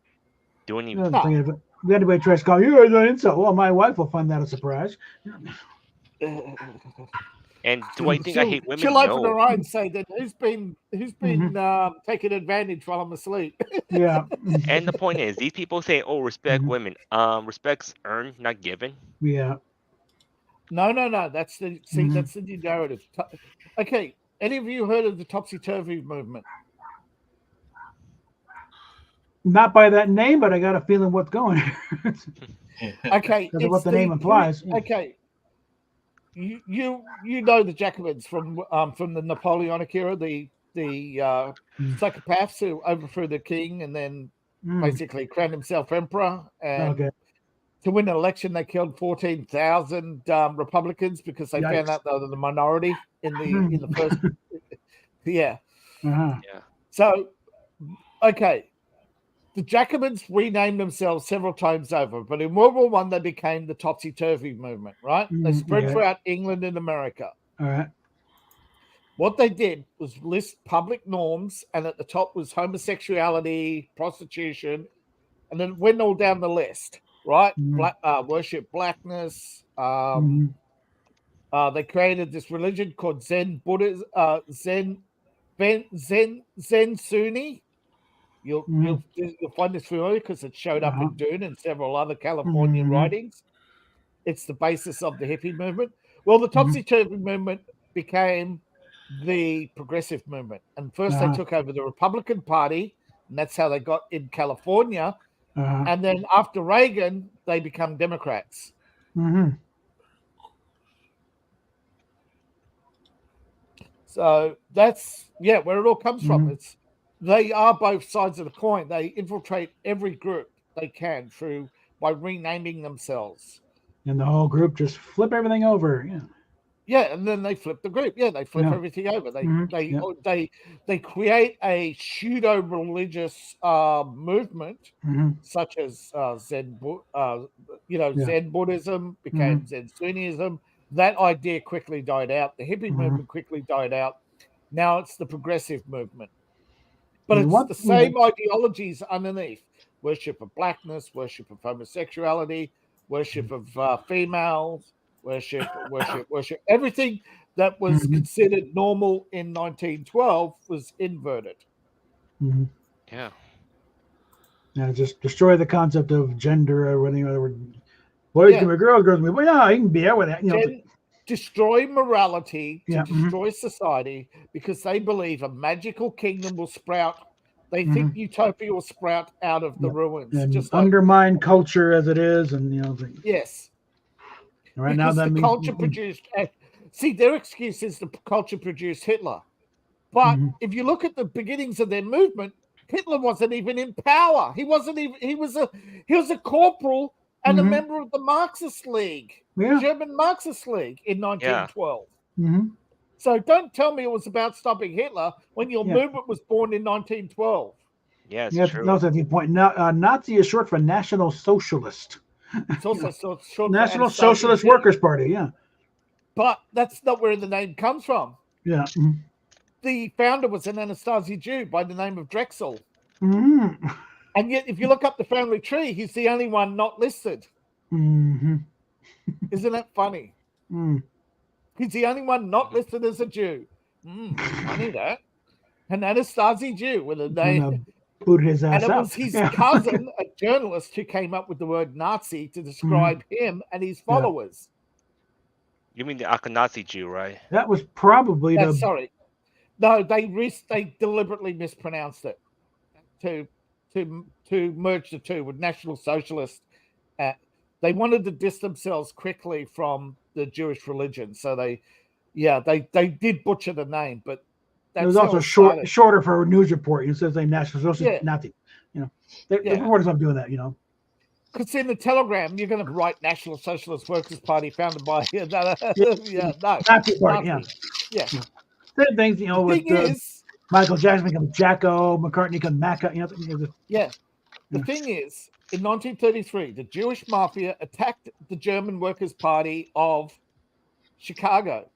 Speaker 15: doing any
Speaker 2: If anybody tries to call you an incel, well, my wife will find that a surprise.
Speaker 15: And do I think I hate women?
Speaker 17: She'll open
Speaker 15: No.
Speaker 17: her eye and say that who's been taking advantage while I'm asleep.
Speaker 2: Yeah.
Speaker 15: And the point is, these people say, "Oh, respect women." Respect's earned, not given.
Speaker 2: Yeah.
Speaker 17: No. That's the that's the new narrative. Okay, any of you heard of the topsy-turvy movement?
Speaker 2: Not by that name, but I got a feeling what's going here.
Speaker 17: Okay,
Speaker 2: Because of what the name implies.
Speaker 17: Okay, you know the Jacobins from the Napoleonic era, the psychopaths who overthrew the king and then basically crowned himself emperor. And to win an election, they killed 14,000 Republicans because they found out they were the minority in the first. Yeah.
Speaker 2: Uh-huh.
Speaker 15: Yeah.
Speaker 17: So, okay. The Jacobins renamed themselves several times over, but in World War I, they became the topsy-turvy movement, right? They spread throughout England and America.
Speaker 2: All right.
Speaker 17: What they did was list public norms, and at the top was homosexuality, prostitution, and then went all down the list, right? Worship blackness. They created this religion called Zen Buddhism, Zen Sunni. You'll find this familiar because it showed up in Dune and several other Californian writings. It's the basis of the hippie movement. Well, the topsy-turvy movement became the progressive movement. And first they took over the Republican Party, and that's how they got in California. And then after Reagan, they become Democrats. So that's, where it all comes from. They are both sides of the coin. They infiltrate every group they can by renaming themselves.
Speaker 2: And the whole group just flip everything over. Yeah.
Speaker 17: Yeah, and then they flip the group. Yeah, they flip everything over. They create a pseudo-religious movement, such as Zen Buddhism became Zen Sunnism. That idea quickly died out. The hippie movement quickly died out. Now it's the progressive movement. But it's the same ideologies underneath. Worship of blackness, worship of homosexuality, worship of females, worship. Everything that was considered normal in 1912 was inverted.
Speaker 15: Yeah.
Speaker 2: Yeah, just destroy the concept of gender or whatever. Boys can be girls, girls can be boys. No, you can be out with that. You know,
Speaker 17: destroy morality, to destroy society, because they believe a magical kingdom will sprout. They think utopia will sprout out of the ruins.
Speaker 2: and
Speaker 17: Just
Speaker 2: undermine culture as it is, and
Speaker 17: yes.
Speaker 2: Right
Speaker 17: because
Speaker 2: now,
Speaker 17: the culture produced. See, their excuse is the culture produced Hitler. But if you look at the beginnings of their movement, Hitler wasn't even in power. He wasn't even. He was a corporal and a
Speaker 2: Mhm.
Speaker 17: member of the Marxist League,
Speaker 2: Yeah.
Speaker 17: German Marxist League in 1912.
Speaker 2: Mm-hmm.
Speaker 17: So don't tell me it was about stopping Hitler when your
Speaker 2: Yeah.
Speaker 17: movement was born in 1912.
Speaker 15: Yeah, it's
Speaker 2: Yeah,
Speaker 15: true.
Speaker 2: that was the point. Nazi is short for National Socialist.
Speaker 17: It's also short for
Speaker 2: National
Speaker 17: Anastasi
Speaker 2: Socialist
Speaker 17: Jew.
Speaker 2: Workers' Party. Yeah.
Speaker 17: But that's not where the name comes from.
Speaker 2: Yeah. Mhm.
Speaker 17: The founder was an Anastasi Jew by the name of Drexel.
Speaker 2: Mhm.
Speaker 17: And yet, if you look up the family tree, he's the only one not listed.
Speaker 2: Mhm.
Speaker 17: Isn't that funny?
Speaker 2: Mm.
Speaker 17: He's the only one not listed as a Jew. I knew that. An Anastasi Jew with a name.
Speaker 2: Booted his ass
Speaker 17: And it
Speaker 2: out.
Speaker 17: was his
Speaker 2: Yeah.
Speaker 17: cousin, a journalist, who came up with the word Nazi to describe him and his followers.
Speaker 15: You mean the Akhenazi Jew, right?
Speaker 2: That was probably the.
Speaker 17: Sorry. No, they deliberately mispronounced it to merge the two with National Socialist. They wanted to distance themselves quickly from the Jewish religion, so they did butcher the name, but
Speaker 2: It was
Speaker 17: that's
Speaker 2: also
Speaker 17: how it started.
Speaker 2: shorter for a news report. It says a National Socialist
Speaker 17: Yeah.
Speaker 2: Nazi. The reporters love doing that.
Speaker 17: Because in the telegram, you're going to write National Socialist Workers' Party founded by no
Speaker 2: Nazi party. Yeah.
Speaker 17: yeah.
Speaker 2: Same things.
Speaker 17: The
Speaker 2: With
Speaker 17: thing is,
Speaker 2: Michael Jackson become Jacko, McCartney become Macca.
Speaker 17: yeah. The thing is, in 1933, the Jewish mafia attacked the German Workers' Party of Chicago.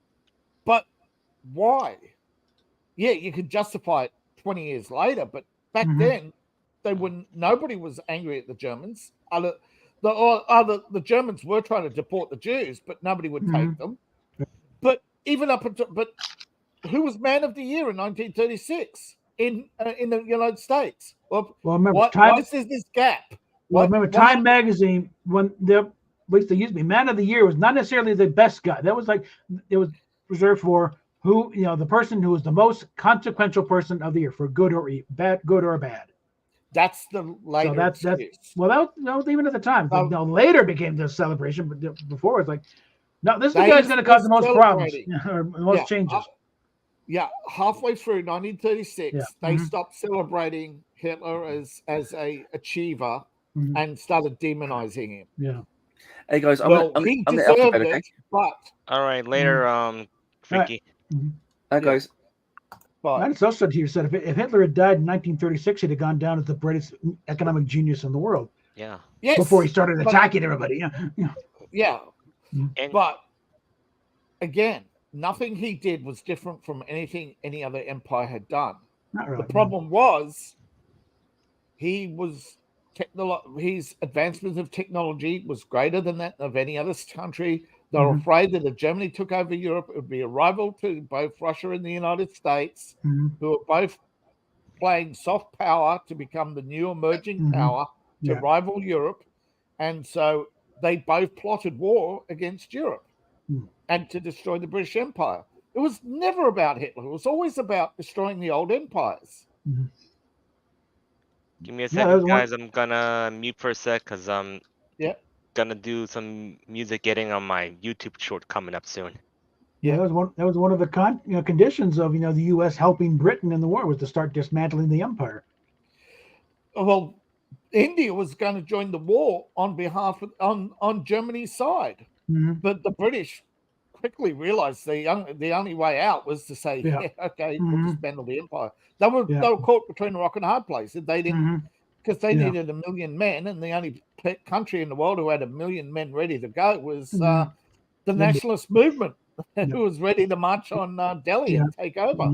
Speaker 17: But why? Yeah, you could justify it 20 years later, but back then, nobody was angry at the Germans. The Germans were trying to deport the Jews, but nobody would take them. But even but who was Man of the Year in 1936 in the United States? Well,
Speaker 2: remember
Speaker 17: why is there this gap?
Speaker 2: Time Magazine, when at least they used me, Man of the Year was not necessarily the best guy. That was it was reserved for who, the person who was the most consequential person of the year, for good or bad.
Speaker 17: That's the later.
Speaker 2: So that's that was even at the time. Later became the celebration, but before it's like, no, this is the guy who's going to cause the most problems or the most changes.
Speaker 17: Halfway through 1936, they
Speaker 2: Mhm.
Speaker 17: stopped celebrating Hitler as a achiever and started demonizing him.
Speaker 2: Yeah.
Speaker 4: Hey guys,
Speaker 17: he
Speaker 4: I'm
Speaker 17: deserved
Speaker 4: okay?
Speaker 17: it, but
Speaker 15: All right, later, Freaky.
Speaker 4: Hi guys.
Speaker 2: It's also said if Hitler had died in 1936, he'd have gone down as the greatest economic genius in the world.
Speaker 15: Yeah.
Speaker 17: Yes,
Speaker 2: Before he started attacking everybody. Yeah.
Speaker 17: But again, nothing he did was different from anything any other empire had done.
Speaker 2: Not really.
Speaker 17: The problem was his advancement of technology was greater than that of any other country. They were afraid that if Germany took over Europe, it would be a rival to both Russia and the United States, who were both playing soft power to become the new emerging power to rival Europe. And so they both plotted war against Europe and to destroy the British Empire. It was never about Hitler. It was always about destroying the old empires.
Speaker 15: Give me a second, guys. I'm gonna mute for a sec because I'm gonna do some music getting on my YouTube short coming up soon.
Speaker 2: Yeah, that was one of the conditions of the U.S. helping Britain in the war, was to start dismantling the empire.
Speaker 17: Well, India was going to join the war on behalf of on Germany's side, but the British quickly realized the only way out was to say, okay, we'll dismantle the empire. They were caught between a rock and a hard place. They didn't, because they needed 1 million men, and the only country in the world who had 1 million men ready to go was the nationalist movement, who was ready to march on Delhi and take over.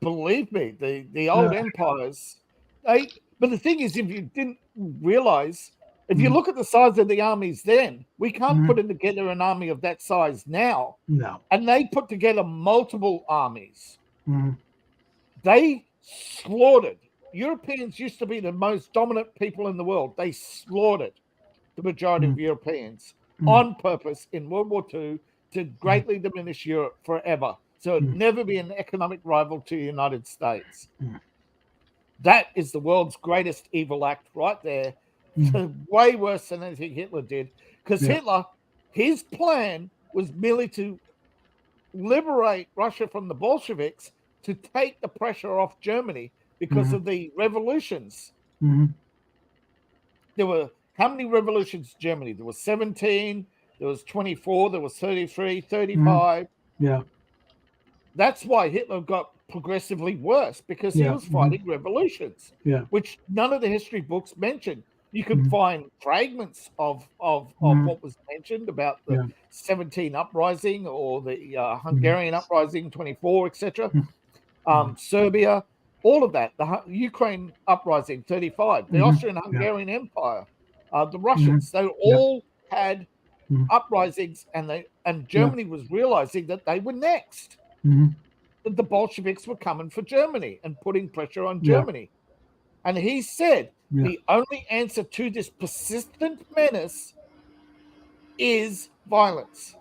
Speaker 17: Believe me, the old empires, but the thing is, if you didn't realize, if you look at the size of the armies then, we can't put together an army of that size now.
Speaker 2: No.
Speaker 17: And they put together multiple armies. They slaughtered. Europeans used to be the most dominant people in the world. They slaughtered the majority of Europeans on purpose in World War II to greatly diminish Europe forever. So it'd never be an economic rival to the United States. That is the world's greatest evil act right there. Way worse than anything Hitler did. Because Hitler, his plan was merely to liberate Russia from the Bolsheviks, to take the pressure off Germany because of the revolutions. there were how many revolutions in Germany? There was 17, there was 24, there was 33, 35.
Speaker 2: Yeah.
Speaker 17: That's why Hitler got progressively worse, because he
Speaker 2: Yeah.
Speaker 17: was fighting revolutions,
Speaker 2: Yeah.
Speaker 17: which none of the history books mention. You can find fragments of what was mentioned about the 17 uprising or the Hungarian uprising, 24, etc. Serbia, all of that, the Ukraine uprising, 35, the Austrian-Hungarian Empire, the Russians, they all had uprisings, and Germany was realizing that they were next. That the Bolsheviks were coming for Germany and putting pressure on Germany. And he said the only answer to this persistent menace is violence.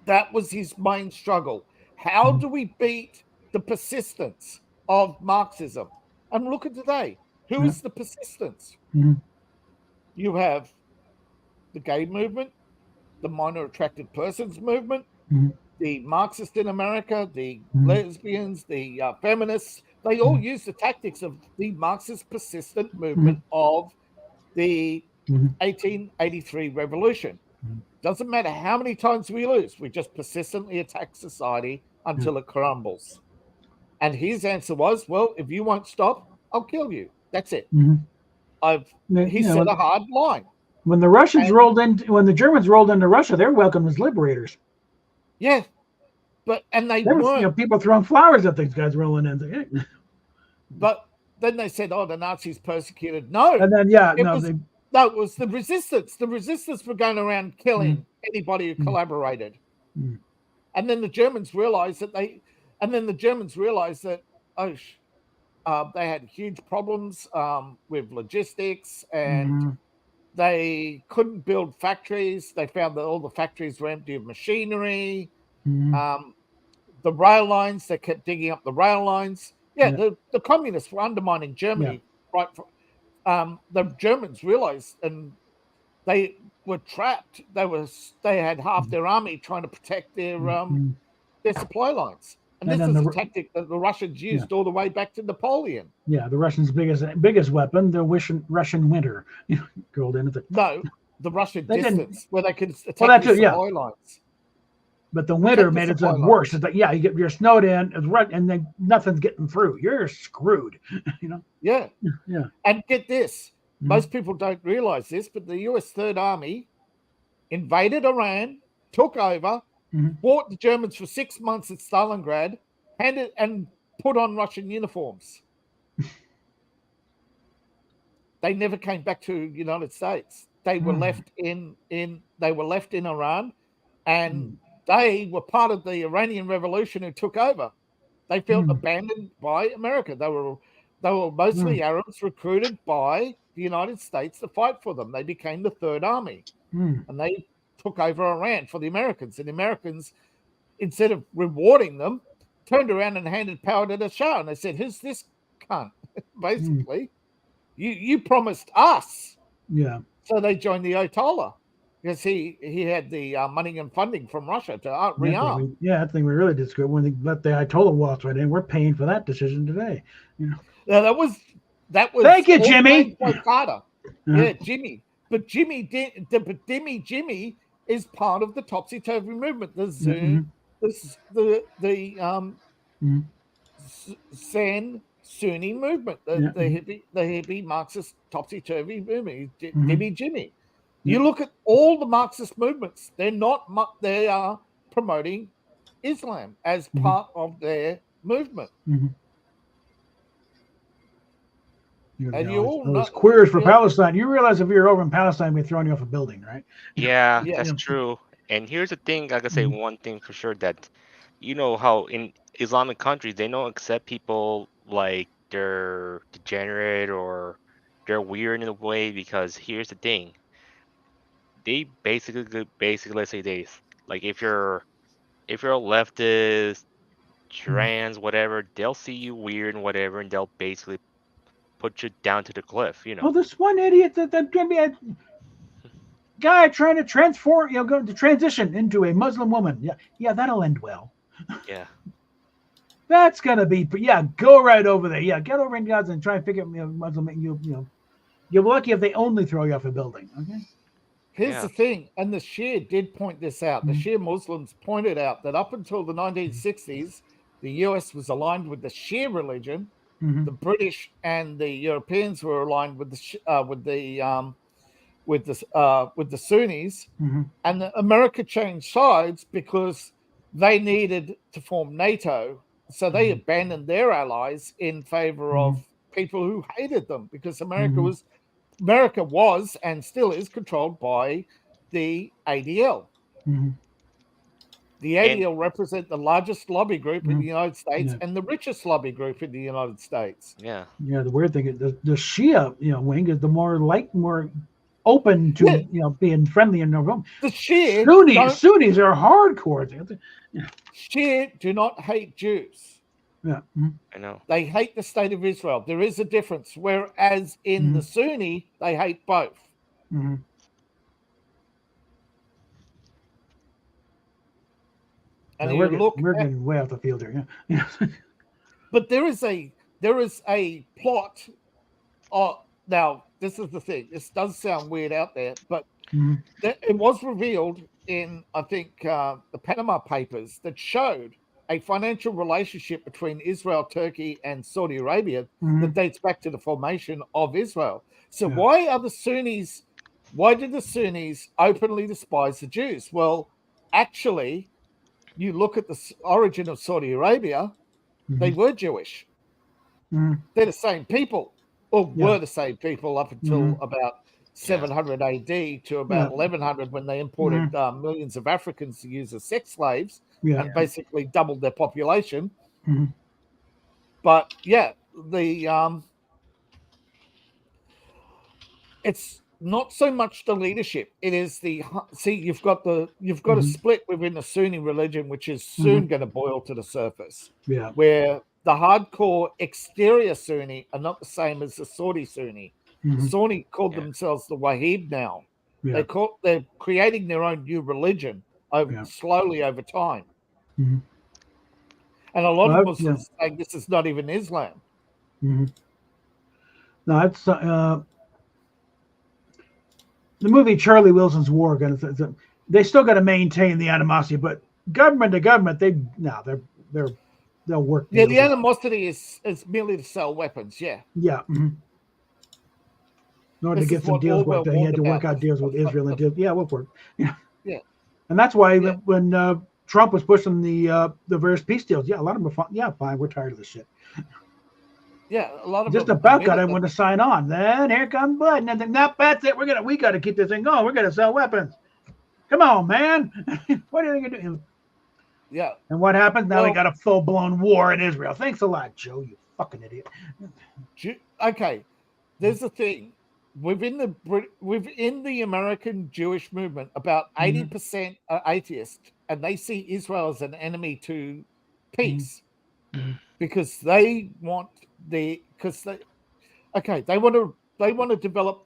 Speaker 17: That was his main struggle. How do we beat the persistence of Marxism? And look at today. Who is the persistence? You have the gay movement, the minor attracted persons movement, the Marxists in America, the lesbians, the feminists. They all use the tactics of the Marxist persistent movement of the 1883 revolution. Doesn't matter how many times we lose, we just persistently attack society until it crumbles. And his answer was, well, if you won't stop, I'll kill you. That's it. He said a hard line.
Speaker 2: When the Russians when the Germans rolled into Russia, they were welcomed as liberators.
Speaker 17: Yeah, and they
Speaker 2: There was,
Speaker 17: weren't.
Speaker 2: people throwing flowers at these guys rolling in.
Speaker 17: But then they said, "Oh, the Nazis persecuted." No,
Speaker 2: And then
Speaker 17: it was the resistance. The resistance were going around killing anybody who collaborated. And then the Germans realized that they had huge problems with logistics, and they couldn't build factories. They found that all the factories were empty of machinery. The rail lines, they kept digging up the rail lines. The communists were undermining Germany. Right, the Germans realized, and they were trapped. They had half their army trying to protect their supply lines. And this is a tactic that the Russians used all the way back to Napoleon.
Speaker 2: Yeah, the Russians' biggest weapon, the Russian winter. Rolled in.
Speaker 17: No, the Russian distance, where they could
Speaker 2: that
Speaker 17: attack the
Speaker 2: too, yeah.
Speaker 17: supply lines.
Speaker 2: But the winter made it worse. It's like, you're snowed in, and then nothing's getting through. You're screwed.
Speaker 17: Yeah. And get this, most people don't realize this, but the US Third Army invaded Iran, took over, fought the Germans for 6 months at Stalingrad, and put on Russian uniforms. They never came back to the United States. They were left in Iran, and they were part of the Iranian Revolution who took over. They felt abandoned by America. They were mostly Arabs recruited by the United States to fight for them. They became the Third Army, and they took over Iran for the Americans. And the Americans, instead of rewarding them, turned around and handed power to the Shah. And they said, "Who's this cunt?" Basically, you promised us.
Speaker 2: Yeah.
Speaker 17: So they joined the Ayatollah. Because he had the money and funding from Russia to rearm.
Speaker 2: I think we really did screw when they let the Ayatollah waltz right in. We're paying for that decision today.
Speaker 17: Now, that was.
Speaker 2: Thank you, Jimmy.
Speaker 17: Carter. Yeah, Jimmy. But Jimmy is part of the topsy-turvy movement. The Zoom, Zen Sunni movement, the hippie Marxist topsy-turvy movement. Jimmy. You look at all the Marxist movements; they are promoting Islam as part of their movement.
Speaker 2: And you all know queers for Palestine. You realize if you're over in Palestine, we're throwing you off a building, right?
Speaker 15: Yeah, that's true. And here's the thing: I can say one thing for sure, that how in Islamic countries they don't accept people like they're degenerate or they're weird in a way, because here's the thing. They basically let's say this, like if you're a leftist, trans, whatever, they'll see you weird and whatever, and they'll basically put you down to the cliff.
Speaker 2: Oh, this one idiot that gonna be a guy trying to transform, go to transition into a Muslim woman. Yeah, that'll end well.
Speaker 15: Yeah.
Speaker 2: That's gonna be go right over there. Yeah, get over in Gaza and try and pick up Muslim. You're lucky if they only throw you off a building. Okay.
Speaker 17: Here's the thing, and the Shia did point this out. The Shia Muslims pointed out that up until the 1960s, the US was aligned with the Shia religion. The British and the Europeans were aligned with the Sunnis, and America changed sides because they needed to form NATO. So they abandoned their allies in favor of people who hated them, because America was and still is controlled by the ADL. The ADL represent the largest lobby group in the United States and the richest lobby group in the United States.
Speaker 15: Yeah.
Speaker 2: Yeah, the weird thing is the Shia, wing is the more open to being friendly in the room.
Speaker 17: The Shia
Speaker 2: Sunnis are hardcore.
Speaker 17: Shia do not hate Jews.
Speaker 2: Yeah,
Speaker 15: I know.
Speaker 17: They hate the state of Israel. There is a difference. Whereas in the Sunni, they hate both. And
Speaker 2: we're getting way off the field here. Yeah.
Speaker 17: But there is a plot. Now this is the thing. This does sound weird out there, but it was revealed in, I think, the Panama Papers that showed a financial relationship between Israel, Turkey, and Saudi Arabia that dates back to the formation of Israel. So why did the Sunnis openly despise the Jews? Well, actually, you look at the origin of Saudi Arabia, they were Jewish. They're the same people, or were the same people up until about 700 AD to about 1100, when they imported millions of Africans to use as sex slaves and basically doubled their population. But it's not so much the leadership. It is you've got a split within the Sunni religion, which is soon going to boil to the surface.
Speaker 2: Yeah,
Speaker 17: where the hardcore exterior Sunni are not the same as the Saudi Sunni. Sunni called themselves the Wahib now. They're creating their own new religion slowly over time. And a lot of Muslims say this is not even Islam.
Speaker 2: No, it's the movie Charlie Wilson's War. They still got to maintain the animosity, but government to government, they'll work.
Speaker 17: Yeah, the animosity is merely to sell weapons. Yeah.
Speaker 2: Yeah. In order to get some deals worked, he had to work out deals with Israel and we'll work.
Speaker 17: Yeah.
Speaker 2: And that's why when Trump was pushing the various peace deals, a lot of them were fine. We're tired of this shit.
Speaker 17: Yeah, a lot of
Speaker 2: just about got everyone to sign on. Then here comes Biden, and then that's it. We got to keep this thing going. We're gonna sell weapons. Come on, man. What are they gonna do?
Speaker 17: Yeah.
Speaker 2: And what happens now? We got a full blown war in Israel. Thanks a lot, Joe. You fucking idiot.
Speaker 17: Okay, there's the thing within the American Jewish movement. About 80% are atheist, and they see Israel as an enemy to peace because they want. They want to develop,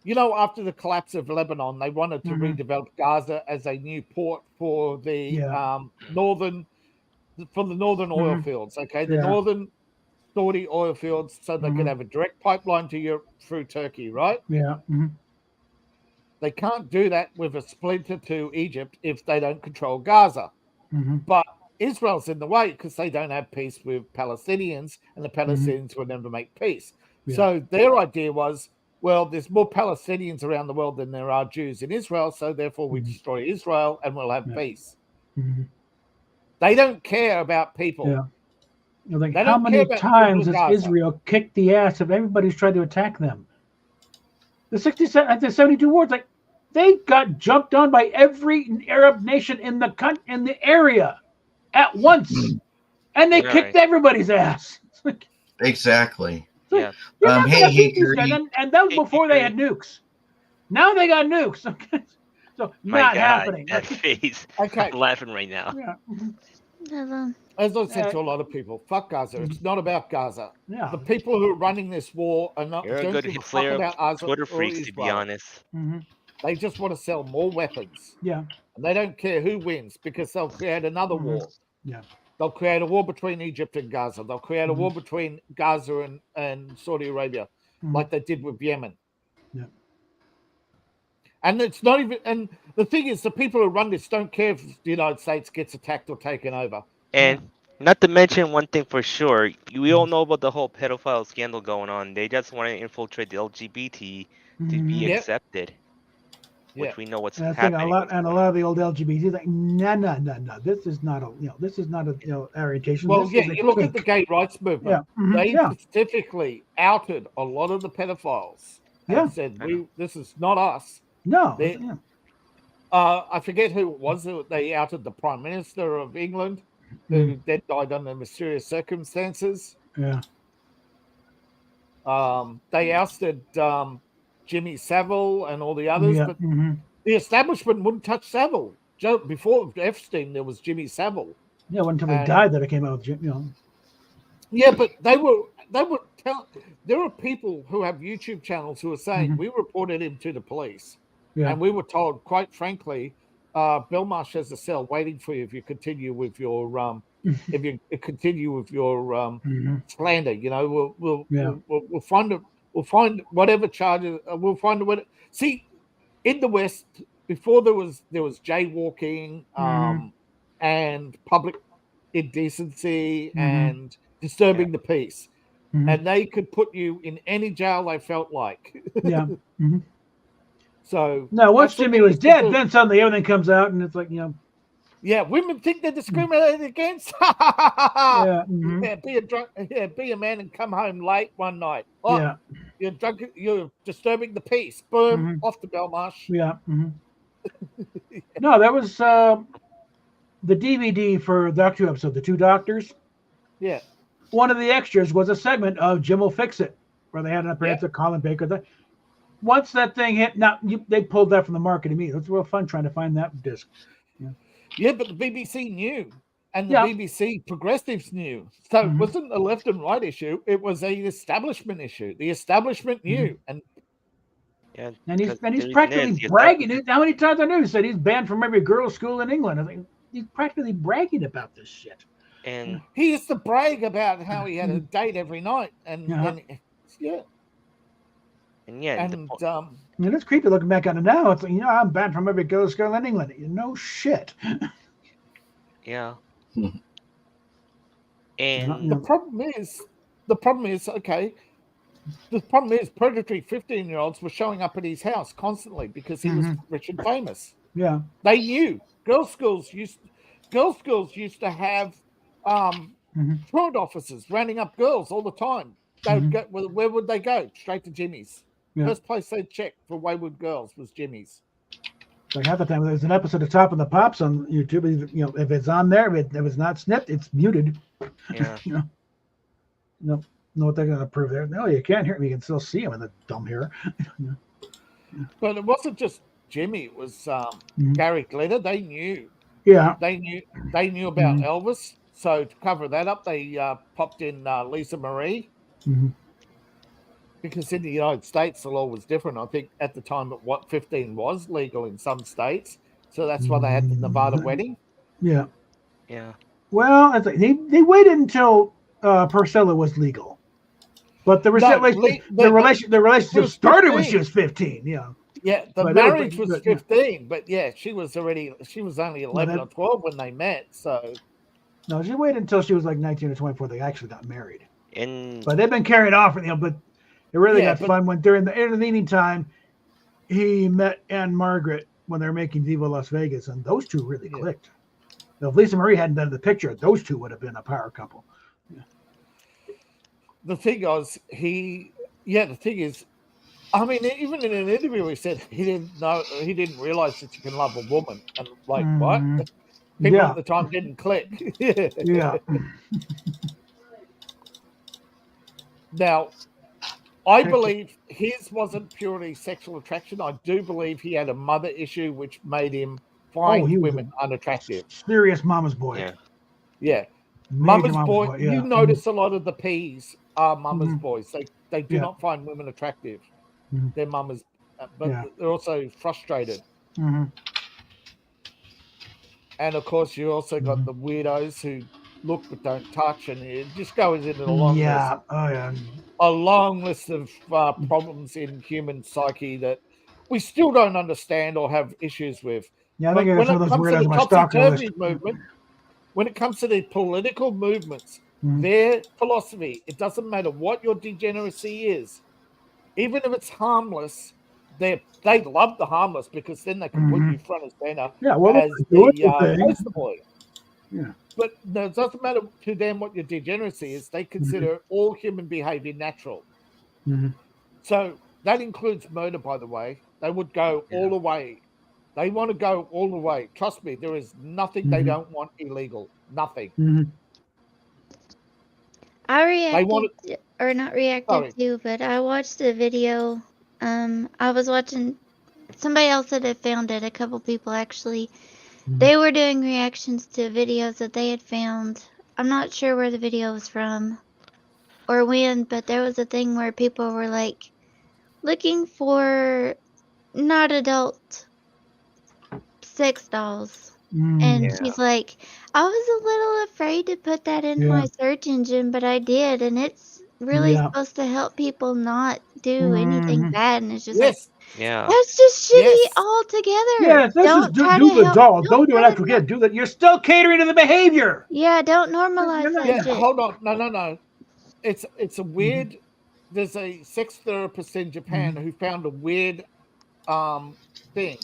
Speaker 17: after the collapse of Lebanon, they wanted to redevelop Gaza as a new port for the northern oil fields. Okay, the northern Saudi oil fields, so they could have a direct pipeline to Europe through Turkey, right?
Speaker 2: Yeah.
Speaker 17: They can't do that with a splinter to Egypt if they don't control Gaza. But Israel's in the way because they don't have peace with Palestinians, and the Palestinians will never make peace. So their idea was, well, there's more Palestinians around the world than there are Jews in Israel, so therefore we destroy Israel and we'll have peace. They don't care about people.
Speaker 2: Yeah. How many times has Israel kicked the ass of everybody's tried to attack them? The 72 wars, they got jumped on by every Arab nation in the area at once, and they kicked everybody's ass.
Speaker 1: Exactly.
Speaker 2: And that was before they had nukes. Now they got nukes. So not happening.
Speaker 15: That face.
Speaker 17: Okay.
Speaker 15: I'm laughing right now.
Speaker 17: As I said to a lot of people, fuck Gaza. It's not about Gaza.
Speaker 2: Yeah.
Speaker 17: The people who are running this war are not.
Speaker 15: You're a good Hitler Twitter freaks, to be honest.
Speaker 17: They just want to sell more weapons.
Speaker 2: Yeah.
Speaker 17: And they don't care who wins because they'll create another war.
Speaker 2: Yeah.
Speaker 17: They'll create a war between Egypt and Gaza. They'll create a war between Gaza and Saudi Arabia, like they did with Yemen.
Speaker 2: Yeah.
Speaker 17: And it's not even. And the thing is, the people who run this don't care if the United States gets attacked or taken over.
Speaker 15: And not to mention one thing for sure, we all know about the whole pedophile scandal going on. They just want to infiltrate the LGBT to be
Speaker 2: Yep.
Speaker 15: accepted, which
Speaker 17: Yeah.
Speaker 15: we know what's
Speaker 2: And I think
Speaker 15: happening.
Speaker 2: a lot of the old LGBT like, no. This is not a this is not a orientation.
Speaker 17: Well,
Speaker 2: This
Speaker 17: yeah,
Speaker 2: is a
Speaker 17: you look at
Speaker 2: kink.
Speaker 17: the gay rights movement.
Speaker 2: Yeah, mhm,
Speaker 17: They
Speaker 2: yeah.
Speaker 17: specifically outed a lot of the pedophiles.
Speaker 2: Yeah.
Speaker 17: And said, this is not us.
Speaker 2: No.
Speaker 17: They-
Speaker 2: Yeah.
Speaker 17: I forget who it was. They outed the Prime Minister of England, who then died under mysterious circumstances.
Speaker 2: Yeah.
Speaker 17: They ousted Jimmy Savile and all the others,
Speaker 2: Yeah,
Speaker 17: but
Speaker 2: mhm.
Speaker 17: the establishment wouldn't touch Savile. Before Epstein, there was Jimmy Savile.
Speaker 2: Yeah, one time he
Speaker 17: And-
Speaker 2: died that I came out with
Speaker 17: Yeah, but they were there are people who have YouTube channels who are saying we reported him to the police,
Speaker 2: Yeah.
Speaker 17: and we were told, quite frankly, Belmarsh has a cell waiting for you if you continue with your if you continue with your slander. You know, we'll find whatever charges. We'll find what. See, in the West, before there was jaywalking and public indecency and disturbing the peace. And they could put you in any jail they felt like.
Speaker 2: Yeah.
Speaker 17: So
Speaker 2: No, once
Speaker 17: that's what
Speaker 2: Jimmy
Speaker 17: they
Speaker 2: was
Speaker 17: used to
Speaker 2: dead,
Speaker 17: do.
Speaker 2: then suddenly everything comes out, and it's like
Speaker 17: Yeah, women think they're discriminated against.
Speaker 2: Yeah,
Speaker 17: be a man and come home late one night. Oh,
Speaker 2: Yeah.
Speaker 17: you're drunk. You're disturbing the peace. Boom, off to Belmarsh.
Speaker 2: Yeah. No, that was the DVD for the Doctor Who episode, The Two Doctors.
Speaker 17: Yeah.
Speaker 2: One of the extras was a segment of Jim Will Fix It, where they had an appearance of Colin Baker. Once that thing hit, they pulled that from the market immediately. It was real fun trying to find that disc.
Speaker 17: Yeah, but the BBC knew, and the
Speaker 2: Yeah.
Speaker 17: BBC progressives knew. So it wasn't a left and right issue; it was an establishment issue. The establishment knew, and
Speaker 15: Yeah,
Speaker 2: And he's
Speaker 15: 'cause the reason
Speaker 2: practically
Speaker 15: is you
Speaker 2: bragging. How many times I knew he said he's banned from every girls' school in England? I think he's practically bragging about this shit.
Speaker 15: And
Speaker 17: he used to brag about how he had a date every night, and yeah,
Speaker 15: and yeah,
Speaker 17: and
Speaker 2: And it's creepy looking back on it now. It's like, I'm banned from every girls' school in England. No shit.
Speaker 15: yeah. And
Speaker 17: the problem is okay. The problem is predatory 15-year-olds were showing up at his house constantly because he was rich and famous.
Speaker 2: Yeah.
Speaker 17: They knew girls' schools used to have truant officers rounding up girls all the time. They would go. Where would they go? Straight to Jimmy's.
Speaker 2: Yeah.
Speaker 17: First place they'd check for wayward girls was Jimmy's.
Speaker 2: Like half the time, there's an episode of Top of the Pops on YouTube. If it's on there, if it's not snipped, it's muted.
Speaker 15: Yeah.
Speaker 2: Know what they're going to prove there? No, you can't hear me. You can still see him in the dumb hair.
Speaker 17: But it wasn't just Jimmy. It was Gary Glitter. They knew.
Speaker 2: Yeah.
Speaker 17: They knew about Elvis. So to cover that up, they popped in Lisa Marie. Because in the United States, the law was different. I think at the time, 15 was legal in some states. So that's why they had the Nevada wedding.
Speaker 2: Yeah.
Speaker 15: Yeah.
Speaker 2: Well, they waited until Priscilla was legal. But the relationship started when she was 15. Yeah.
Speaker 17: Yeah, the
Speaker 2: But
Speaker 17: marriage
Speaker 2: but-
Speaker 17: was 15, but yeah, she was only 11 or 12 when they met. So
Speaker 2: No, she waited until she was like 19 or 20 before they actually got married.
Speaker 15: And
Speaker 2: But they've been carrying on, but it really
Speaker 17: Yeah,
Speaker 2: got
Speaker 17: but-
Speaker 2: fun when during the intervening time, he met Anne Margaret when they were making Viva Las Vegas, and those two really clicked. Now, if Lisa Marie hadn't been in the picture, those two would have been a power couple.
Speaker 17: the thing is, I mean, even in an interview, he said he didn't realize that you can love a woman, and like what? People
Speaker 2: Yeah.
Speaker 17: at the time didn't click.
Speaker 2: Yeah.
Speaker 17: Now, I believe his wasn't purely sexual attraction. I do believe he had a mother issue, which made him find
Speaker 2: he was
Speaker 17: women unattractive.
Speaker 2: Serious mama's boy.
Speaker 17: Yeah.
Speaker 2: Major
Speaker 17: Mama's boy.
Speaker 2: yeah.
Speaker 17: You notice a lot of the P's are mama's
Speaker 2: Mhm.
Speaker 17: boys. They do
Speaker 2: Yeah.
Speaker 17: not find women attractive.
Speaker 2: Mhm.
Speaker 17: They're mamas, but
Speaker 2: Yeah.
Speaker 17: they're also frustrated.
Speaker 2: Mhm.
Speaker 17: And of course, you also got
Speaker 2: Mm-hmm.
Speaker 17: the weirdos who look but don't touch, and it just goes into a long
Speaker 2: Yeah.
Speaker 17: list.
Speaker 2: Oh yeah.
Speaker 17: A long list of problems in human psyche that we still don't understand or have issues with.
Speaker 2: Yeah, I
Speaker 17: But
Speaker 2: think I got
Speaker 17: when
Speaker 2: some
Speaker 17: it
Speaker 2: of those
Speaker 17: comes to
Speaker 2: weirdos
Speaker 17: the
Speaker 2: on my stalker
Speaker 17: topsy-turvy
Speaker 2: list.
Speaker 17: movement, when it comes to the political movements,
Speaker 2: Mm.
Speaker 17: their philosophy, it doesn't matter what your degeneracy is, even if it's harmless, they love the harmless because then they can put you front and center
Speaker 2: Yeah, well,
Speaker 17: as
Speaker 2: do it,
Speaker 17: the
Speaker 2: thing.
Speaker 17: poster boy.
Speaker 2: Yeah.
Speaker 17: But no, it doesn't matter to them what your degeneracy is. They consider all human behavior natural.
Speaker 2: Mhm.
Speaker 17: So that includes murder, by the way. They would go all the way. They want to go all the way. Trust me, there is nothing they don't want illegal. Nothing.
Speaker 18: I
Speaker 17: They want
Speaker 18: reacted, or not reacted to, but I watched the video. I was watching somebody else that had found it. A couple people actually. They were doing reactions to videos that they had found. I'm not sure where the video was from or when, but there was a thing where people were like looking for not adult sex dolls. And she's like, I was a little afraid to put that in my search engine, but I did, and it's really supposed to help people not do anything bad. And it's just like,
Speaker 15: Yeah.
Speaker 18: that's just shitty altogether.
Speaker 2: Yeah, this is
Speaker 18: Don't try
Speaker 2: do
Speaker 18: to
Speaker 2: the
Speaker 18: help.
Speaker 2: doll. Don't do an actual kid. Do that. You're still catering to the behavior.
Speaker 18: Yeah, don't normalize that
Speaker 17: Yeah,
Speaker 18: shit.
Speaker 17: hold on. No. It's a weird. There's a sex therapist in Japan who found a weird thing.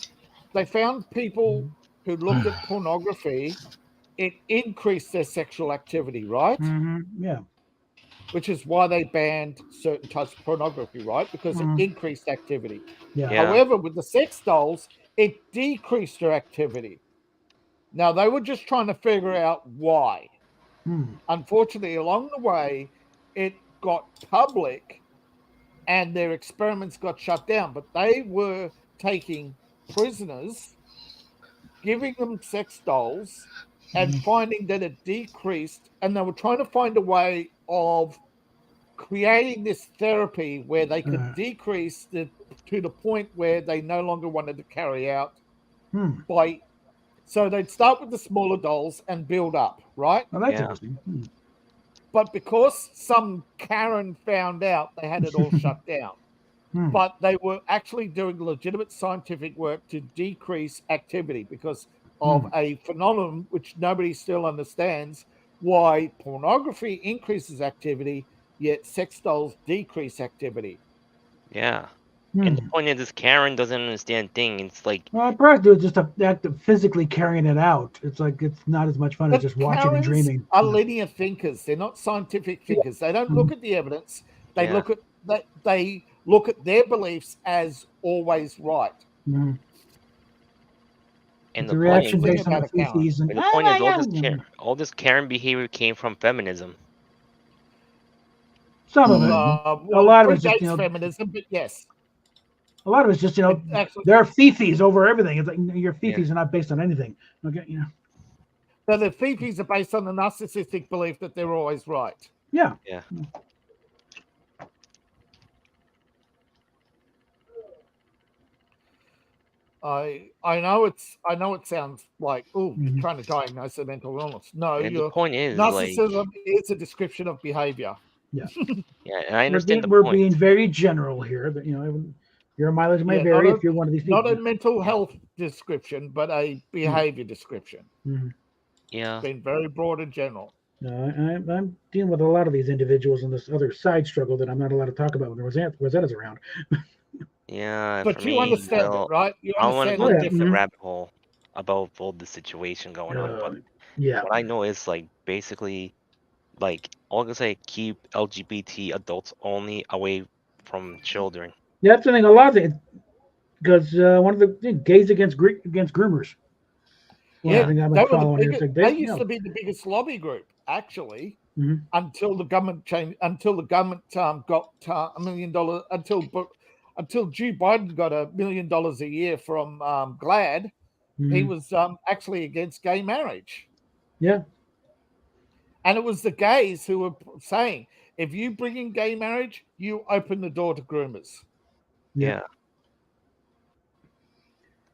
Speaker 17: They found people who looked at pornography. It increased their sexual activity, right?
Speaker 2: Yeah.
Speaker 17: Which is why they banned certain types of pornography, right? Because it increased activity.
Speaker 2: Yeah.
Speaker 17: However, with the sex dolls, it decreased their activity. Now, they were just trying to figure out why. Unfortunately, along the way, it got public and their experiments got shut down. But they were taking prisoners, giving them sex dolls, and finding that it decreased. And they were trying to find a way of creating this therapy where they could decrease to the point where they no longer wanted to carry out by. So they'd start with the smaller dolls and build up, right?
Speaker 2: Well, that's interesting.
Speaker 17: But because some Karen found out, they had it all shut down. But they were actually doing legitimate scientific work to decrease activity because of a phenomenon which nobody still understands, why pornography increases activity, yet sex dolls decrease activity.
Speaker 15: Yeah. And the point is, this Karen doesn't understand things. It's like,
Speaker 2: Well, probably do it just the act of physically carrying it out. It's like it's not as much fun as just watching and
Speaker 17: Karens
Speaker 2: dreaming.
Speaker 17: are linear thinkers. They're not scientific thinkers. They don't look at the evidence. They look at that. They look at their beliefs as always right.
Speaker 15: and
Speaker 2: It's
Speaker 15: the
Speaker 2: a
Speaker 15: point
Speaker 2: reaction
Speaker 15: is,
Speaker 2: based on the feces.
Speaker 15: and the point is, all this Karen behavior came from feminism.
Speaker 2: Some of it.
Speaker 17: Well,
Speaker 2: a lot of it's
Speaker 17: predates
Speaker 2: just
Speaker 17: feminism, but yes.
Speaker 2: A lot of it's just they're fifis over everything. It's like your fifis are not based on anything. Okay,
Speaker 17: So the fifis are based on the narcissistic belief that they're always right.
Speaker 2: Yeah.
Speaker 15: Yeah.
Speaker 17: I know it sounds like, oh, you're trying to diagnose a mental illness. No,
Speaker 15: And the point is,
Speaker 17: narcissism is a description of behavior.
Speaker 2: Yeah.
Speaker 15: Yeah, and I understand
Speaker 2: we're
Speaker 15: the point.
Speaker 2: being very general here. That your mileage may vary if you're one of these people.
Speaker 17: Not a mental health description, but a behavior description.
Speaker 15: Yeah.
Speaker 17: Been very broad and general.
Speaker 2: I'm dealing with a lot of these individuals in this other side struggle that I'm not allowed to talk about when Rosetta's around.
Speaker 15: Yeah,
Speaker 17: But
Speaker 15: for
Speaker 17: you
Speaker 15: me,
Speaker 17: understand it, right? You
Speaker 15: I don't want to
Speaker 17: understand
Speaker 15: go
Speaker 17: the
Speaker 15: into the
Speaker 17: difference.
Speaker 15: rabbit hole about all the situation going on, but
Speaker 2: yeah.
Speaker 15: what I know is basically all I can say, keep LGBT adults only away from children.
Speaker 2: Yeah, that's the thing. A lot of it, because one of the gays against groomers.
Speaker 17: Yeah,
Speaker 2: thing I've
Speaker 17: they,
Speaker 2: been following here.
Speaker 17: they used to be the biggest lobby group, actually, until the government changed. Until the government got $1 million. Until Joe Biden got $1 million a year from GLAAD, he was actually against gay marriage.
Speaker 2: Yeah.
Speaker 17: And it was the gays who were saying, if you bring in gay marriage, you open the door to groomers.
Speaker 15: Yeah.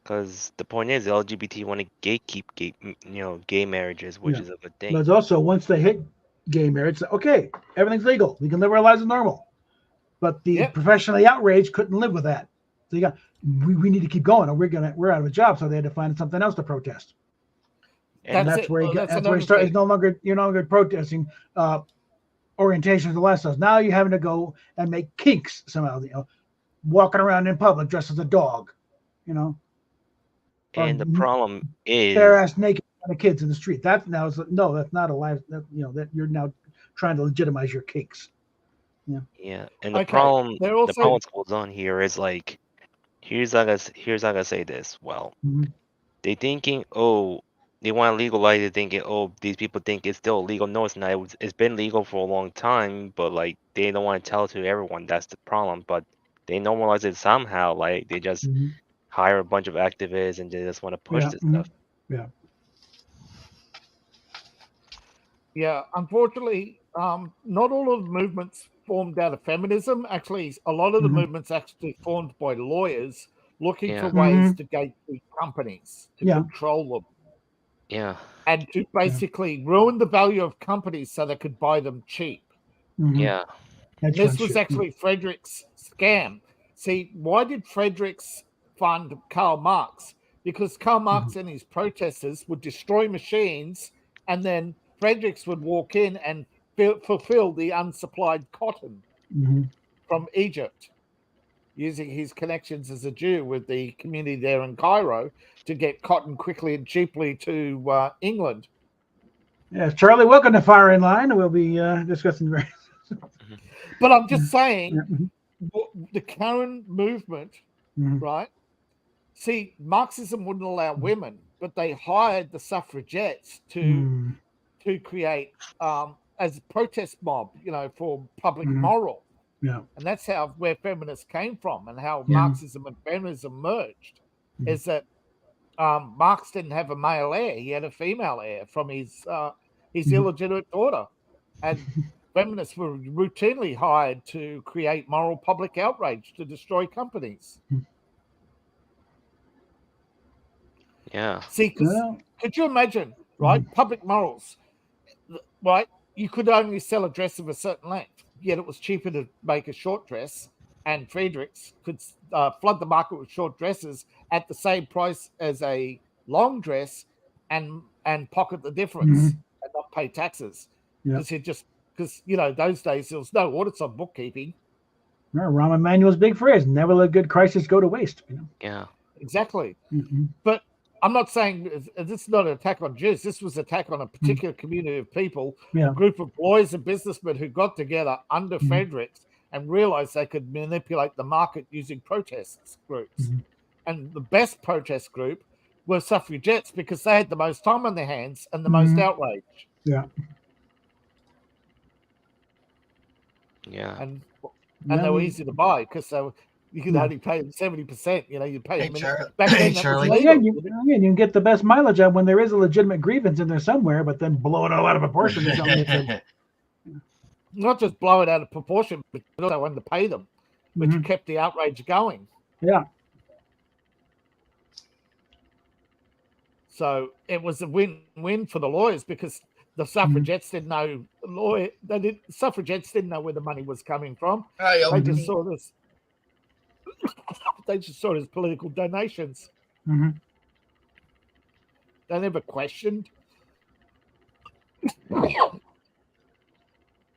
Speaker 15: Because the point is, the LGBT want to gatekeep gay marriages, which
Speaker 2: Yeah.
Speaker 15: is a good
Speaker 2: But
Speaker 15: thing.
Speaker 2: it's also once they hit gay marriage, okay, everything's legal. We can live our lives as normal. But the professionally outraged couldn't live with that. So we need to keep going, or we're out of a job. So they had to find something else to protest. And that's where you start. It's you're no longer protesting orientations and lifestyles. Now you're having to go and make kinks somehow. Walking around in public dressed as a dog.
Speaker 15: And the problem is
Speaker 2: bare ass naked kids in the street. That's not a life. That you're now trying to legitimize your kinks.
Speaker 15: Yeah, and the problem that goes on here is like, here's how I say this. Well, they thinking, they want to legalize it, thinking, these people think it's still illegal. No, it's not. It's been legal for a long time, but like they don't want to tell it to everyone. That's the problem. But they normalize it somehow. Like they just hire a bunch of activists and they just want to push this stuff.
Speaker 2: Yeah.
Speaker 17: Yeah, unfortunately, not all of the movements formed out of feminism. Actually, a lot of the movements actually formed by lawyers looking for ways to gatekeep companies, to control them.
Speaker 15: Yeah.
Speaker 17: And to basically ruin the value of companies so they could buy them cheap.
Speaker 15: Yeah.
Speaker 17: And this was actually Frederick's scam. See, why did Frederick's fund Karl Marx? Because Karl Marx and his protesters would destroy machines, and then Fredericks would walk in and fulfill the unsupplied cotton from Egypt, using his connections as a Jew with the community there in Cairo to get cotton quickly and cheaply to England.
Speaker 2: Yes, Charlie, welcome to Fire in Line. We'll be discussing various.
Speaker 17: But I'm just saying, the current movement, right? See, Marxism wouldn't allow women, but they hired the suffragettes to create as a protest mob, for public moral.
Speaker 2: Yeah.
Speaker 17: And that's where feminists came from, and how Marxism and feminism merged. Is that Marx didn't have a male heir; he had a female heir from his illegitimate daughter, and feminists were routinely hired to create moral public outrage to destroy companies.
Speaker 15: Yeah.
Speaker 17: See, could you imagine, right? Public morals, right? You could only sell a dress of a certain length, yet it was cheaper to make a short dress, and Fredericks could flood the market with short dresses at the same price as a long dress, and pocket the difference and not pay taxes. Because those days there was no audits on bookkeeping.
Speaker 2: Rahm Emanuel's big phrase: "Never let good crisis go to waste."
Speaker 15: Yeah.
Speaker 17: Exactly. But I'm not saying this is not an attack on Jews. This was an attack on a particular community of people, a group of lawyers and businessmen who got together under Fredericks and realized they could manipulate the market using protest groups. And the best protest group were suffragettes because they had the most time on their hands and the most outrage.
Speaker 2: Yeah.
Speaker 15: Yeah.
Speaker 17: And they were easy to buy because you could only pay them 70%. You pay them. Back then,
Speaker 2: you can get the best mileage out when there is a legitimate grievance in there somewhere, but then blow it all out of proportion or something.
Speaker 17: Not just blow it out of proportion, but also underpay them, but you kept the outrage going.
Speaker 2: Yeah.
Speaker 17: So it was a win-win for the lawyers because the suffragettes didn't know suffragettes didn't know where the money was coming from. They just saw this. They just saw it as political donations. They never questioned.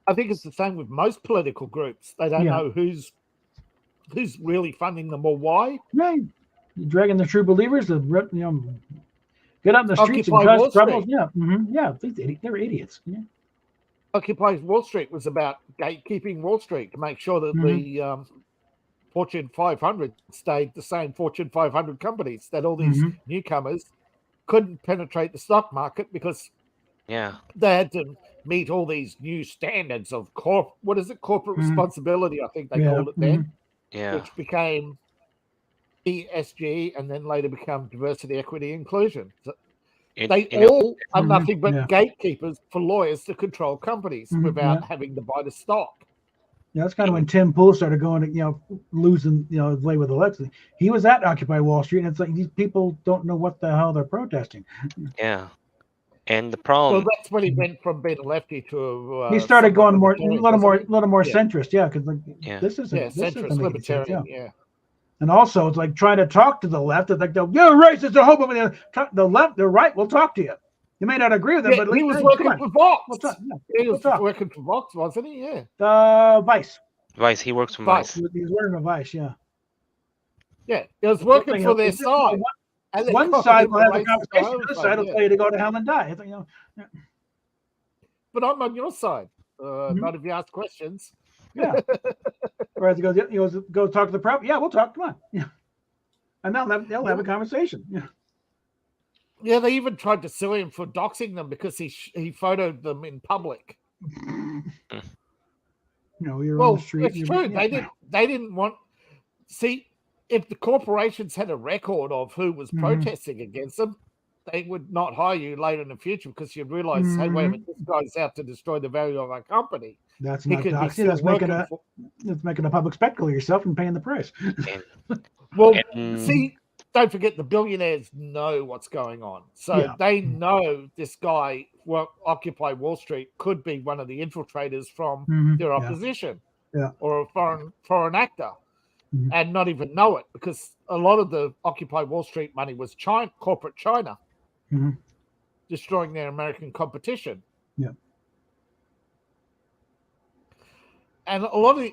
Speaker 17: I think it's the same with most political groups. They don't know who's really funding them or why.
Speaker 2: Right. You're dragging the true believers to get out in the streets and cause troubles. Yeah. Yeah. They're idiots. Yeah.
Speaker 17: Occupy Wall Street was about gatekeeping Wall Street to make sure that the Fortune 500 stayed the same Fortune 500 companies, that all these newcomers couldn't penetrate the stock market because they had to meet all these new standards of corporate responsibility, I think they called it then, which became ESG and then later become diversity, equity, inclusion. So they all are nothing but gatekeepers for lawyers to control companies without having to buy the stock.
Speaker 2: Yeah, that's kind of when Tim Pool started going to, losing, his way with Alexei. He was at Occupy Wall Street, and it's like these people don't know what the hell they're protesting.
Speaker 15: Yeah, and the
Speaker 17: Well,
Speaker 15: problem.
Speaker 17: that's when he went from being a lefty to.
Speaker 2: He started going a
Speaker 17: libertarian,
Speaker 2: little more
Speaker 17: Yeah.
Speaker 2: centrist, yeah, because
Speaker 15: Yeah.
Speaker 2: this isn't
Speaker 17: Yeah,
Speaker 2: this isn't
Speaker 17: centrist
Speaker 2: making sense,
Speaker 17: libertarian. Yeah.
Speaker 2: And also, it's like trying to talk to the left. It's like, you're racist, or homophobic. The left, the right will talk to you. You may not agree with them,
Speaker 17: Yeah,
Speaker 2: but
Speaker 17: he was
Speaker 2: come
Speaker 17: working
Speaker 2: on.
Speaker 17: for Vox.
Speaker 2: We'll talk. Yeah,
Speaker 17: He was
Speaker 2: we'll talk.
Speaker 17: working for Vox, wasn't he? Yeah.
Speaker 2: Vice.
Speaker 15: Vice, he works for
Speaker 17: Vice.
Speaker 15: Vice.
Speaker 2: He's wearing a Vice, yeah.
Speaker 17: Yeah, he was working for their side. And they
Speaker 2: One
Speaker 17: called
Speaker 2: side
Speaker 17: him
Speaker 2: will
Speaker 17: a
Speaker 2: have a
Speaker 17: racist
Speaker 2: conversation, the other
Speaker 17: homophobe,
Speaker 2: side will
Speaker 17: yeah.
Speaker 2: tell you to go to hell and die. It's like,
Speaker 17: But I'm on your side. Not if you ask questions.
Speaker 2: Yeah. Whereas he goes, go talk to the prep. Yeah, we'll talk. Come on. Yeah. And they'll have a conversation. Yeah.
Speaker 17: Yeah, they even tried to sue him for doxing them because he photoed them in public.
Speaker 2: You're
Speaker 17: Well,
Speaker 2: on the street.
Speaker 17: it's true. They didn't want. See, if the corporations had a record of who was protesting against them, they would not hire you later in the future because you'd realize, hey, wait a minute, this guy's out to destroy the value of our company.
Speaker 2: That's
Speaker 17: He
Speaker 2: not
Speaker 17: could be
Speaker 2: doxing.
Speaker 17: still
Speaker 2: That's making a public spectacle of yourself and paying the price.
Speaker 17: Well, see, don't forget the billionaires know what's going on. So
Speaker 2: Yeah.
Speaker 17: they know this guy, Occupy Wall Street, could be one of the infiltrators from their
Speaker 2: Yeah.
Speaker 17: opposition
Speaker 2: Yeah.
Speaker 17: or a foreign actor and not even know it because a lot of the Occupy Wall Street money was corporate China destroying their American competition.
Speaker 2: Yeah.
Speaker 17: And a lot of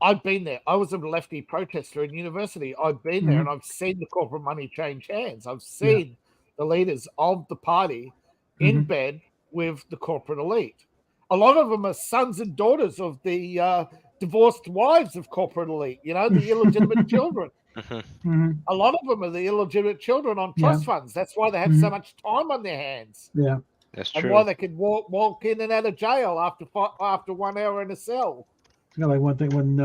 Speaker 17: I've been there. I was a lefty protester in university. I've been there and I've seen the corporate money change hands. I've seen the leaders of the party in bed with the corporate elite. A lot of them are sons and daughters of the divorced wives of corporate elite, the illegitimate children. A lot of them are the illegitimate children on trust funds. That's why they have so much time on their hands.
Speaker 2: Yeah.
Speaker 15: That's
Speaker 17: And
Speaker 15: true.
Speaker 17: why they can walk in and out of jail after 1 hour in a cell.
Speaker 2: It's kind of like one thing when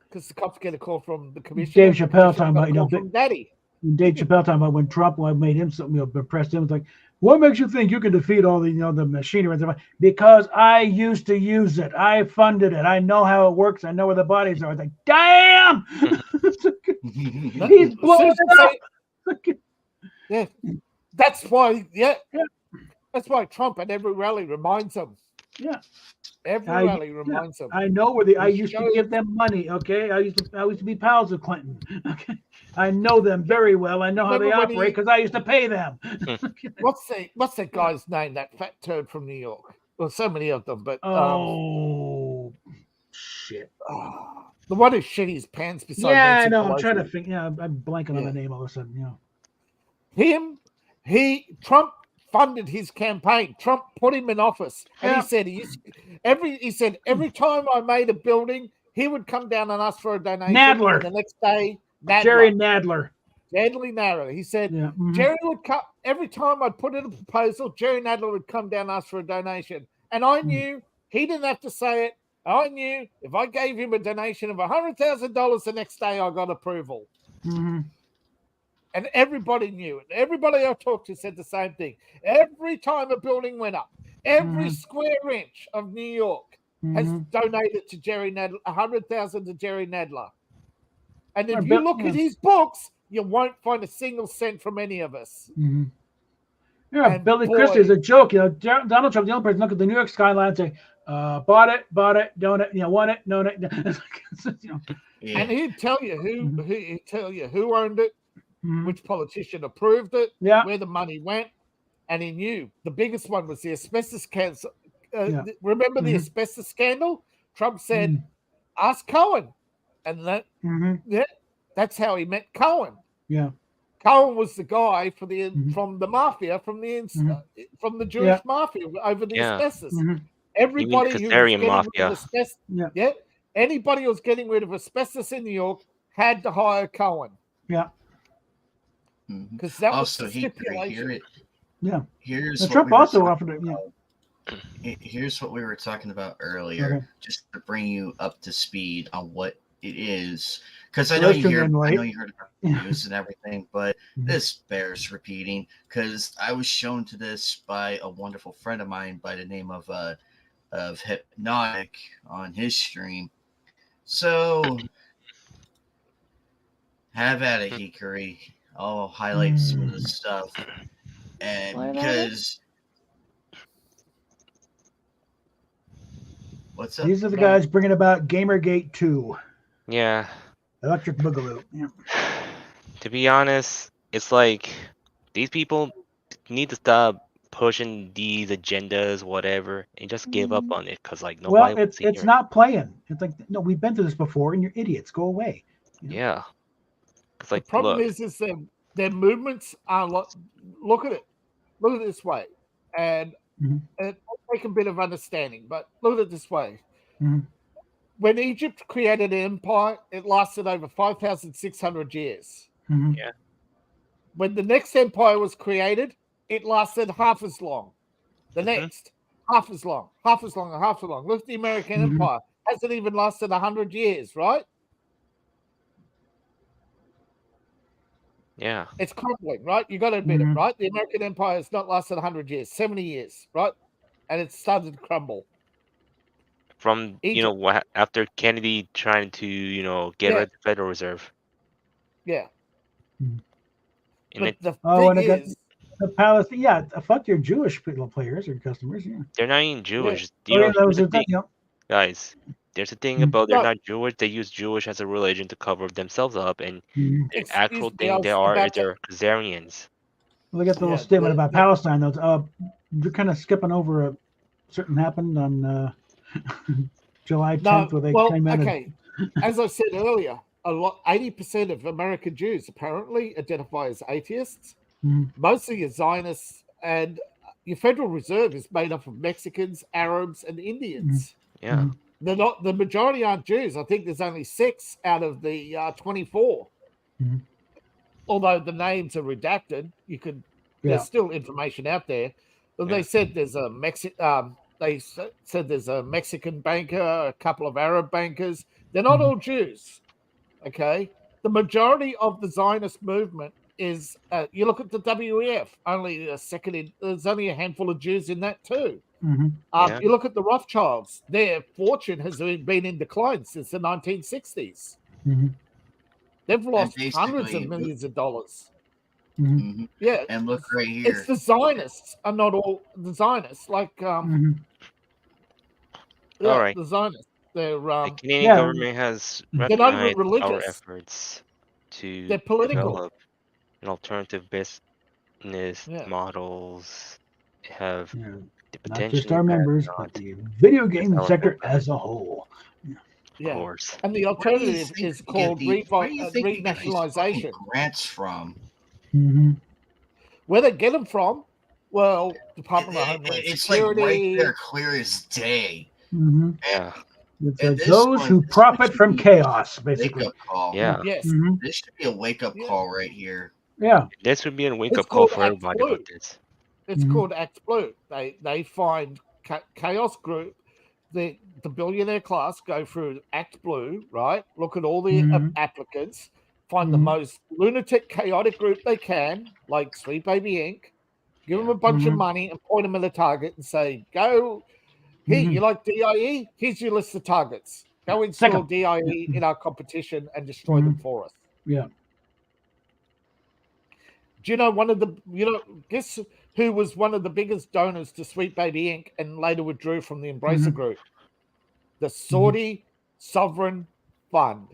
Speaker 17: Because the cops get a call from the commission.
Speaker 2: Dave Chappelle talking about,
Speaker 17: from Daddy.
Speaker 2: Dave Chappelle talking about when Trump made him something, pressed him. It's like, what makes you think you can defeat all the, the machinery and stuff? Because I used to use it. I funded it. I know how it works. I know where the bodies are. It's like, damn! He's blowing it up.
Speaker 17: Yeah, that's why. Yeah, that's why Trump at every rally reminds them.
Speaker 2: Yeah,
Speaker 17: every rally reminds them.
Speaker 2: I know where I used to give them money. Okay, I used to be pals with Clinton. Okay, I know them very well. I know how they
Speaker 17: Remember when
Speaker 2: operate because I used to pay them.
Speaker 17: What's that guy's name? That fat turd from New York. Well, so many of them, but
Speaker 2: shit.
Speaker 17: The one who shit his pants beside.
Speaker 2: Yeah,
Speaker 17: Nancy
Speaker 2: I know.
Speaker 17: Pelosi.
Speaker 2: I'm trying to think. Yeah, I'm blanking on the name all of a sudden.
Speaker 17: Trump funded his campaign. Trump put him in office, and he said every time I made a building, he would come down and ask for a donation.
Speaker 2: Nadler.
Speaker 17: And the next day, Nadler.
Speaker 2: Jerry Nadler.
Speaker 17: Deadly Nadler. He said Jerry would come every time I'd put in a proposal. Jerry Nadler would come down and ask for a donation, and I knew he didn't have to say it. I knew if I gave him a donation of $100,000 the next day, I got approval. And everybody knew it. Everybody I talked to said the same thing. Every time a building went up, every square inch of New York has donated to Jerry Nadler, $100,000 to Jerry Nadler. And if you look at his books, you won't find a single cent from any of us.
Speaker 2: Yeah,
Speaker 17: And
Speaker 2: Billy
Speaker 17: boy-
Speaker 2: Christie is a joke. Donald Trump, the only person look at the New York skyline and say, bought it, don't it, won it, no, it.
Speaker 17: And he'd tell you who owned it, which politician approved it, where the money went, and he knew. The biggest one was the asbestos cancer. Remember the asbestos scandal? Trump said, "Ask Cohen," and that's how he met Cohen.
Speaker 2: Yeah.
Speaker 17: Cohen was the guy from the mafia, from the Jewish mafia over the asbestos. Everybody who was
Speaker 15: Kazarian
Speaker 17: getting
Speaker 15: mafia.
Speaker 17: rid of asbestos, anybody who was getting rid of asbestos in New York had to hire Cohen.
Speaker 2: Yeah.
Speaker 17: Because that was
Speaker 1: Also,
Speaker 17: the
Speaker 1: he
Speaker 17: stipulation.
Speaker 1: Here's
Speaker 2: And
Speaker 1: what
Speaker 2: Trump
Speaker 1: we were
Speaker 2: also
Speaker 1: talking
Speaker 2: offered it. Yeah.
Speaker 1: about. Here's what we were talking about earlier,
Speaker 2: Okay.
Speaker 1: just to bring you up to speed on what it is. Because I know you heard about the news and everything, but this bears repeating. Because I was shown to this by a wonderful friend of mine by the name of of Hypnotic on his stream. So have at it, Hikari. I'll highlight some of the stuff. And
Speaker 18: What about
Speaker 1: because what's up?
Speaker 2: These are the guys bringing about Gamergate 2.
Speaker 15: Yeah.
Speaker 2: Electric Boogaloo. Yeah.
Speaker 15: To be honest, it's like these people need to stop pushing these agendas, whatever, and just give up on it. Cause like nobody.
Speaker 2: Well, it's not playing. It's like, no, we've been through this before, and you're idiots. Go away.
Speaker 15: Yeah. Cause like
Speaker 17: The problem
Speaker 15: look,
Speaker 17: is their movements are look at it. Look at it this way, and it will take a bit of understanding. But look at it this way: when Egypt created an empire, it lasted over 5,600 years.
Speaker 15: Yeah.
Speaker 17: When the next empire was created, it lasted half as long. The next, half as long, half as long, and half as long. Look at the American Empire; hasn't even lasted 100 years, right?
Speaker 15: yeah.
Speaker 17: It's crumbling, right? You got to admit it, right? The American Empire has not lasted 100 years, 70 years, right? And it started to crumble.
Speaker 15: From after Kennedy trying to get rid of the Federal Reserve.
Speaker 17: Yeah.
Speaker 15: And
Speaker 17: the
Speaker 2: and
Speaker 17: thing
Speaker 2: I got
Speaker 17: is,
Speaker 2: the Palestine. Yeah, fuck your Jewish players or customers. Yeah.
Speaker 15: they're not even Jewish.
Speaker 2: Yeah.
Speaker 15: Here's the thing, guys. There's a thing about they're
Speaker 17: No.
Speaker 15: not Jewish. They use Jewish as a religion to cover themselves up, and the
Speaker 17: Excuse
Speaker 15: actual
Speaker 17: me,
Speaker 15: thing
Speaker 17: I was
Speaker 15: they are is
Speaker 17: about to-
Speaker 15: they're Khazarians.
Speaker 2: Well, they got the little statement about Palestine, though. You're kind of skipping over a certain happened on July 10th, where they came in.
Speaker 17: okay. As I said earlier, 80% of American Jews apparently identify as atheists. Mostly as Zionists, and your Federal Reserve is made up of Mexicans, Arabs, and Indians.
Speaker 15: Yeah.
Speaker 17: They're not. The majority aren't Jews. I think there's only 6 out of the 24. Although the names are redacted, there's still information out there. But they said there's a said there's a Mexican banker, a couple of Arab bankers. They're not all Jews. Okay, the majority of the Zionist movement is. You look at the WEF. There's only a handful of Jews in that too. You look at the Rothschilds. Their fortune has been in decline since the 1960s. They've lost hundreds of millions of dollars. Yeah,
Speaker 1: and look right here.
Speaker 17: It's the Zionists are not all the Zionists. Like,
Speaker 15: All right.
Speaker 17: the Zionists. They're
Speaker 15: The Canadian government has
Speaker 17: They're not
Speaker 15: recognized
Speaker 17: even
Speaker 15: our
Speaker 17: religious.
Speaker 15: efforts to
Speaker 17: They're political.
Speaker 15: develop an alternative business models. Have the
Speaker 2: Not
Speaker 15: potential
Speaker 2: just our members, but the video game sector as a whole.
Speaker 17: Yeah.
Speaker 15: course.
Speaker 17: And the alternative is called
Speaker 1: where do you think they get these
Speaker 17: renationalization.
Speaker 1: fucking grants from?
Speaker 17: Where they get them from? Well, Department of Homeland
Speaker 1: It's like
Speaker 17: Security.
Speaker 1: right there, clear as day.
Speaker 15: Yeah.
Speaker 2: It's
Speaker 1: And
Speaker 2: like
Speaker 1: this
Speaker 2: those
Speaker 1: one-
Speaker 2: who
Speaker 1: this
Speaker 2: profit
Speaker 1: should
Speaker 2: from
Speaker 1: be
Speaker 2: chaos,
Speaker 1: a
Speaker 2: basically.
Speaker 1: wake-up call.
Speaker 15: Yeah.
Speaker 17: Yes.
Speaker 1: This should be a wake-up call right here.
Speaker 2: Yeah.
Speaker 15: This would be a wake
Speaker 17: It's
Speaker 15: up call
Speaker 17: called
Speaker 15: for everybody
Speaker 17: Act
Speaker 15: about
Speaker 17: Blue.
Speaker 15: this.
Speaker 17: It's called Act Blue. They find Chaos Group, the billionaire class, go through Act Blue, right? Look at all the applicants, find the most lunatic, chaotic group they can, like Sweet Baby Inc. Give them a bunch of money and point them at a target and say, "Go here. You like DIE? Here's your list of targets. Go install DIE in our competition and destroy them for us."
Speaker 2: Yeah.
Speaker 17: Do you know guess who was one of the biggest donors to Sweet Baby Inc. and later withdrew from the Embracer Group? The Saudi Sovereign Fund.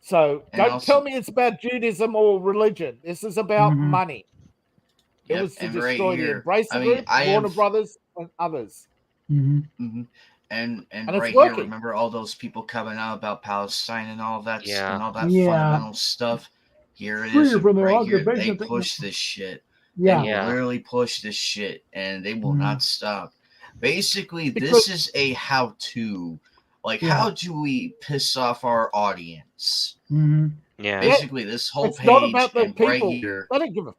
Speaker 17: So
Speaker 1: And
Speaker 17: don't
Speaker 1: also-
Speaker 17: tell me it's about Judaism or religion. This is about money. It
Speaker 1: Yep,
Speaker 17: was to
Speaker 1: and right
Speaker 17: destroy the
Speaker 1: here,
Speaker 17: Embracer
Speaker 1: I mean,
Speaker 17: Group,
Speaker 1: I
Speaker 17: Warner
Speaker 1: have-
Speaker 17: Brothers, and others.
Speaker 1: And
Speaker 17: it's
Speaker 1: right
Speaker 17: working.
Speaker 1: here, remember all those people coming out about Palestine and all that
Speaker 15: Yeah.
Speaker 1: and all that
Speaker 2: Yeah.
Speaker 1: fundamental stuff. Here it
Speaker 2: Free
Speaker 1: is,
Speaker 2: from their
Speaker 1: right here. They
Speaker 2: occupation.
Speaker 1: push this shit.
Speaker 2: Yeah.
Speaker 1: They
Speaker 15: Yeah.
Speaker 1: literally push this shit, and they will not stop. Basically,
Speaker 17: Because-
Speaker 1: this is a how-to. Like,
Speaker 2: Yeah.
Speaker 1: how do we piss off our audience?
Speaker 15: Yeah.
Speaker 1: Basically, this whole
Speaker 17: It's
Speaker 1: page
Speaker 17: not about the
Speaker 1: and right
Speaker 17: people.
Speaker 1: here.
Speaker 17: They don't give a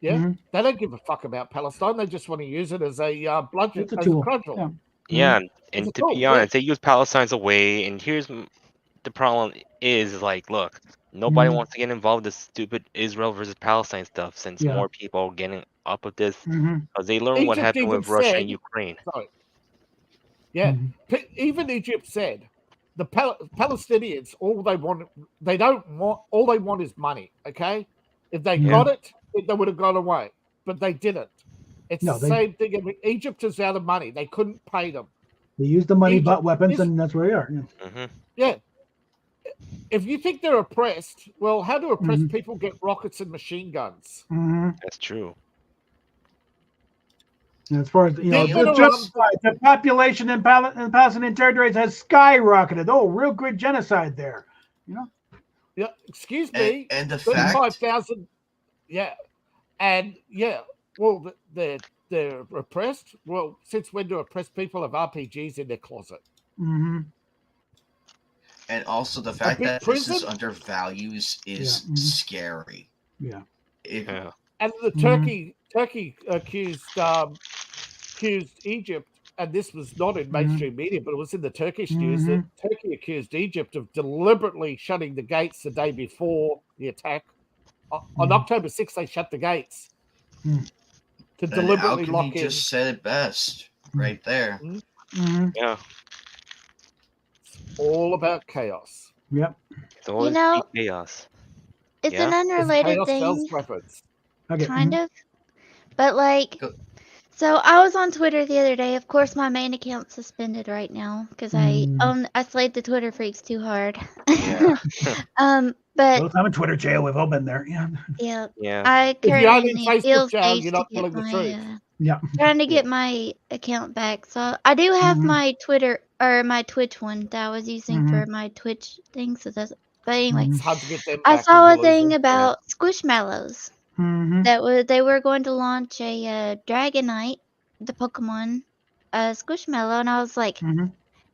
Speaker 17: They don't give a fuck about Palestine. They just want to use it as a bludgeon,
Speaker 2: It's a
Speaker 17: as
Speaker 2: tool.
Speaker 17: a cudgel.
Speaker 2: Yeah.
Speaker 15: Yeah,
Speaker 17: It's
Speaker 15: and
Speaker 17: a
Speaker 15: to
Speaker 17: tool,
Speaker 15: be
Speaker 17: yeah.
Speaker 15: honest, they use Palestine as a way. And here's the problem: is like, look, nobody wants to get involved in this stupid Israel versus Palestine stuff since
Speaker 2: Yeah.
Speaker 15: more people are getting up of this
Speaker 2: Mhm.
Speaker 15: because they learned what
Speaker 17: Egypt
Speaker 15: happened
Speaker 17: even
Speaker 15: with Russia
Speaker 17: said-
Speaker 15: and Ukraine.
Speaker 17: Sorry. Yeah, even Egypt said the Palestinians all they want is money. Okay, if they
Speaker 2: Yeah.
Speaker 17: got it, they would have gone away, but they didn't. It's
Speaker 2: No,
Speaker 17: the same thing. I mean, Egypt is out of money; they couldn't pay them.
Speaker 2: They use the money,
Speaker 17: Egypt
Speaker 2: bought weapons,
Speaker 17: is-
Speaker 2: and that's where they are. Yeah.
Speaker 17: Yeah. If you think they're oppressed, well, how do oppressed
Speaker 2: Mhm.
Speaker 17: people get rockets and machine guns?
Speaker 2: Mhm.
Speaker 15: That's true.
Speaker 2: And as far as
Speaker 17: They
Speaker 2: the,
Speaker 17: went
Speaker 2: just,
Speaker 17: around-
Speaker 2: the population in Palestinian territories has skyrocketed. Oh, real good genocide there. You know.
Speaker 17: Yeah, excuse me.
Speaker 1: And the fact,
Speaker 17: 35,000. Yeah, and yeah. Well, they're oppressed. Well, since when do oppressed people have RPGs in their closet?
Speaker 2: Mm-hmm.
Speaker 1: and also the fact
Speaker 17: big
Speaker 1: that this is
Speaker 17: prison?
Speaker 1: under values is
Speaker 2: Yeah.
Speaker 1: scary.
Speaker 2: Yeah.
Speaker 1: If,
Speaker 17: And the Turkey accused Egypt, and this was not in mainstream media, but it was in the Turkish news. That Turkey accused Egypt of deliberately shutting the gates the day before the attack. On October 6th, they shut the gates to
Speaker 1: and
Speaker 17: deliberately
Speaker 1: Alchemy
Speaker 17: lock in.
Speaker 1: just said it best right there.
Speaker 2: Mm-hmm.
Speaker 15: Yeah.
Speaker 17: All about chaos.
Speaker 2: Yep.
Speaker 15: It's always
Speaker 18: know,
Speaker 15: chaos.
Speaker 18: It's
Speaker 15: Yeah?
Speaker 18: an unrelated
Speaker 17: Chaos
Speaker 18: thing,
Speaker 17: sells weapons.
Speaker 2: Okay.
Speaker 18: kind of. But like, so I was on Twitter the other day. Of course, my main account's suspended right now because I slayed the Twitter freaks too hard. But
Speaker 2: Both I'm in Twitter jail. We've all been there. Yeah.
Speaker 18: yeah,
Speaker 15: Yeah.
Speaker 18: I
Speaker 17: If you're
Speaker 18: currently
Speaker 17: in
Speaker 18: in the
Speaker 17: Facebook
Speaker 18: appeals
Speaker 17: jail,
Speaker 18: stage
Speaker 17: you're
Speaker 18: to
Speaker 17: not
Speaker 18: get
Speaker 17: telling the
Speaker 18: my
Speaker 17: truth.
Speaker 2: Yeah.
Speaker 18: trying to get my account back. So I do have my Twitter or my Twitch one that I was using for my Twitch thing. So that's. But anyway,
Speaker 17: It's hard to get them
Speaker 18: I
Speaker 17: back
Speaker 18: saw
Speaker 17: if
Speaker 18: a
Speaker 17: you lose
Speaker 18: thing
Speaker 17: them.
Speaker 18: about Squishmallows.
Speaker 2: Mm-hmm.
Speaker 18: That they were going to launch a Dragonite, the Pokemon, Squishmallow, and I was like,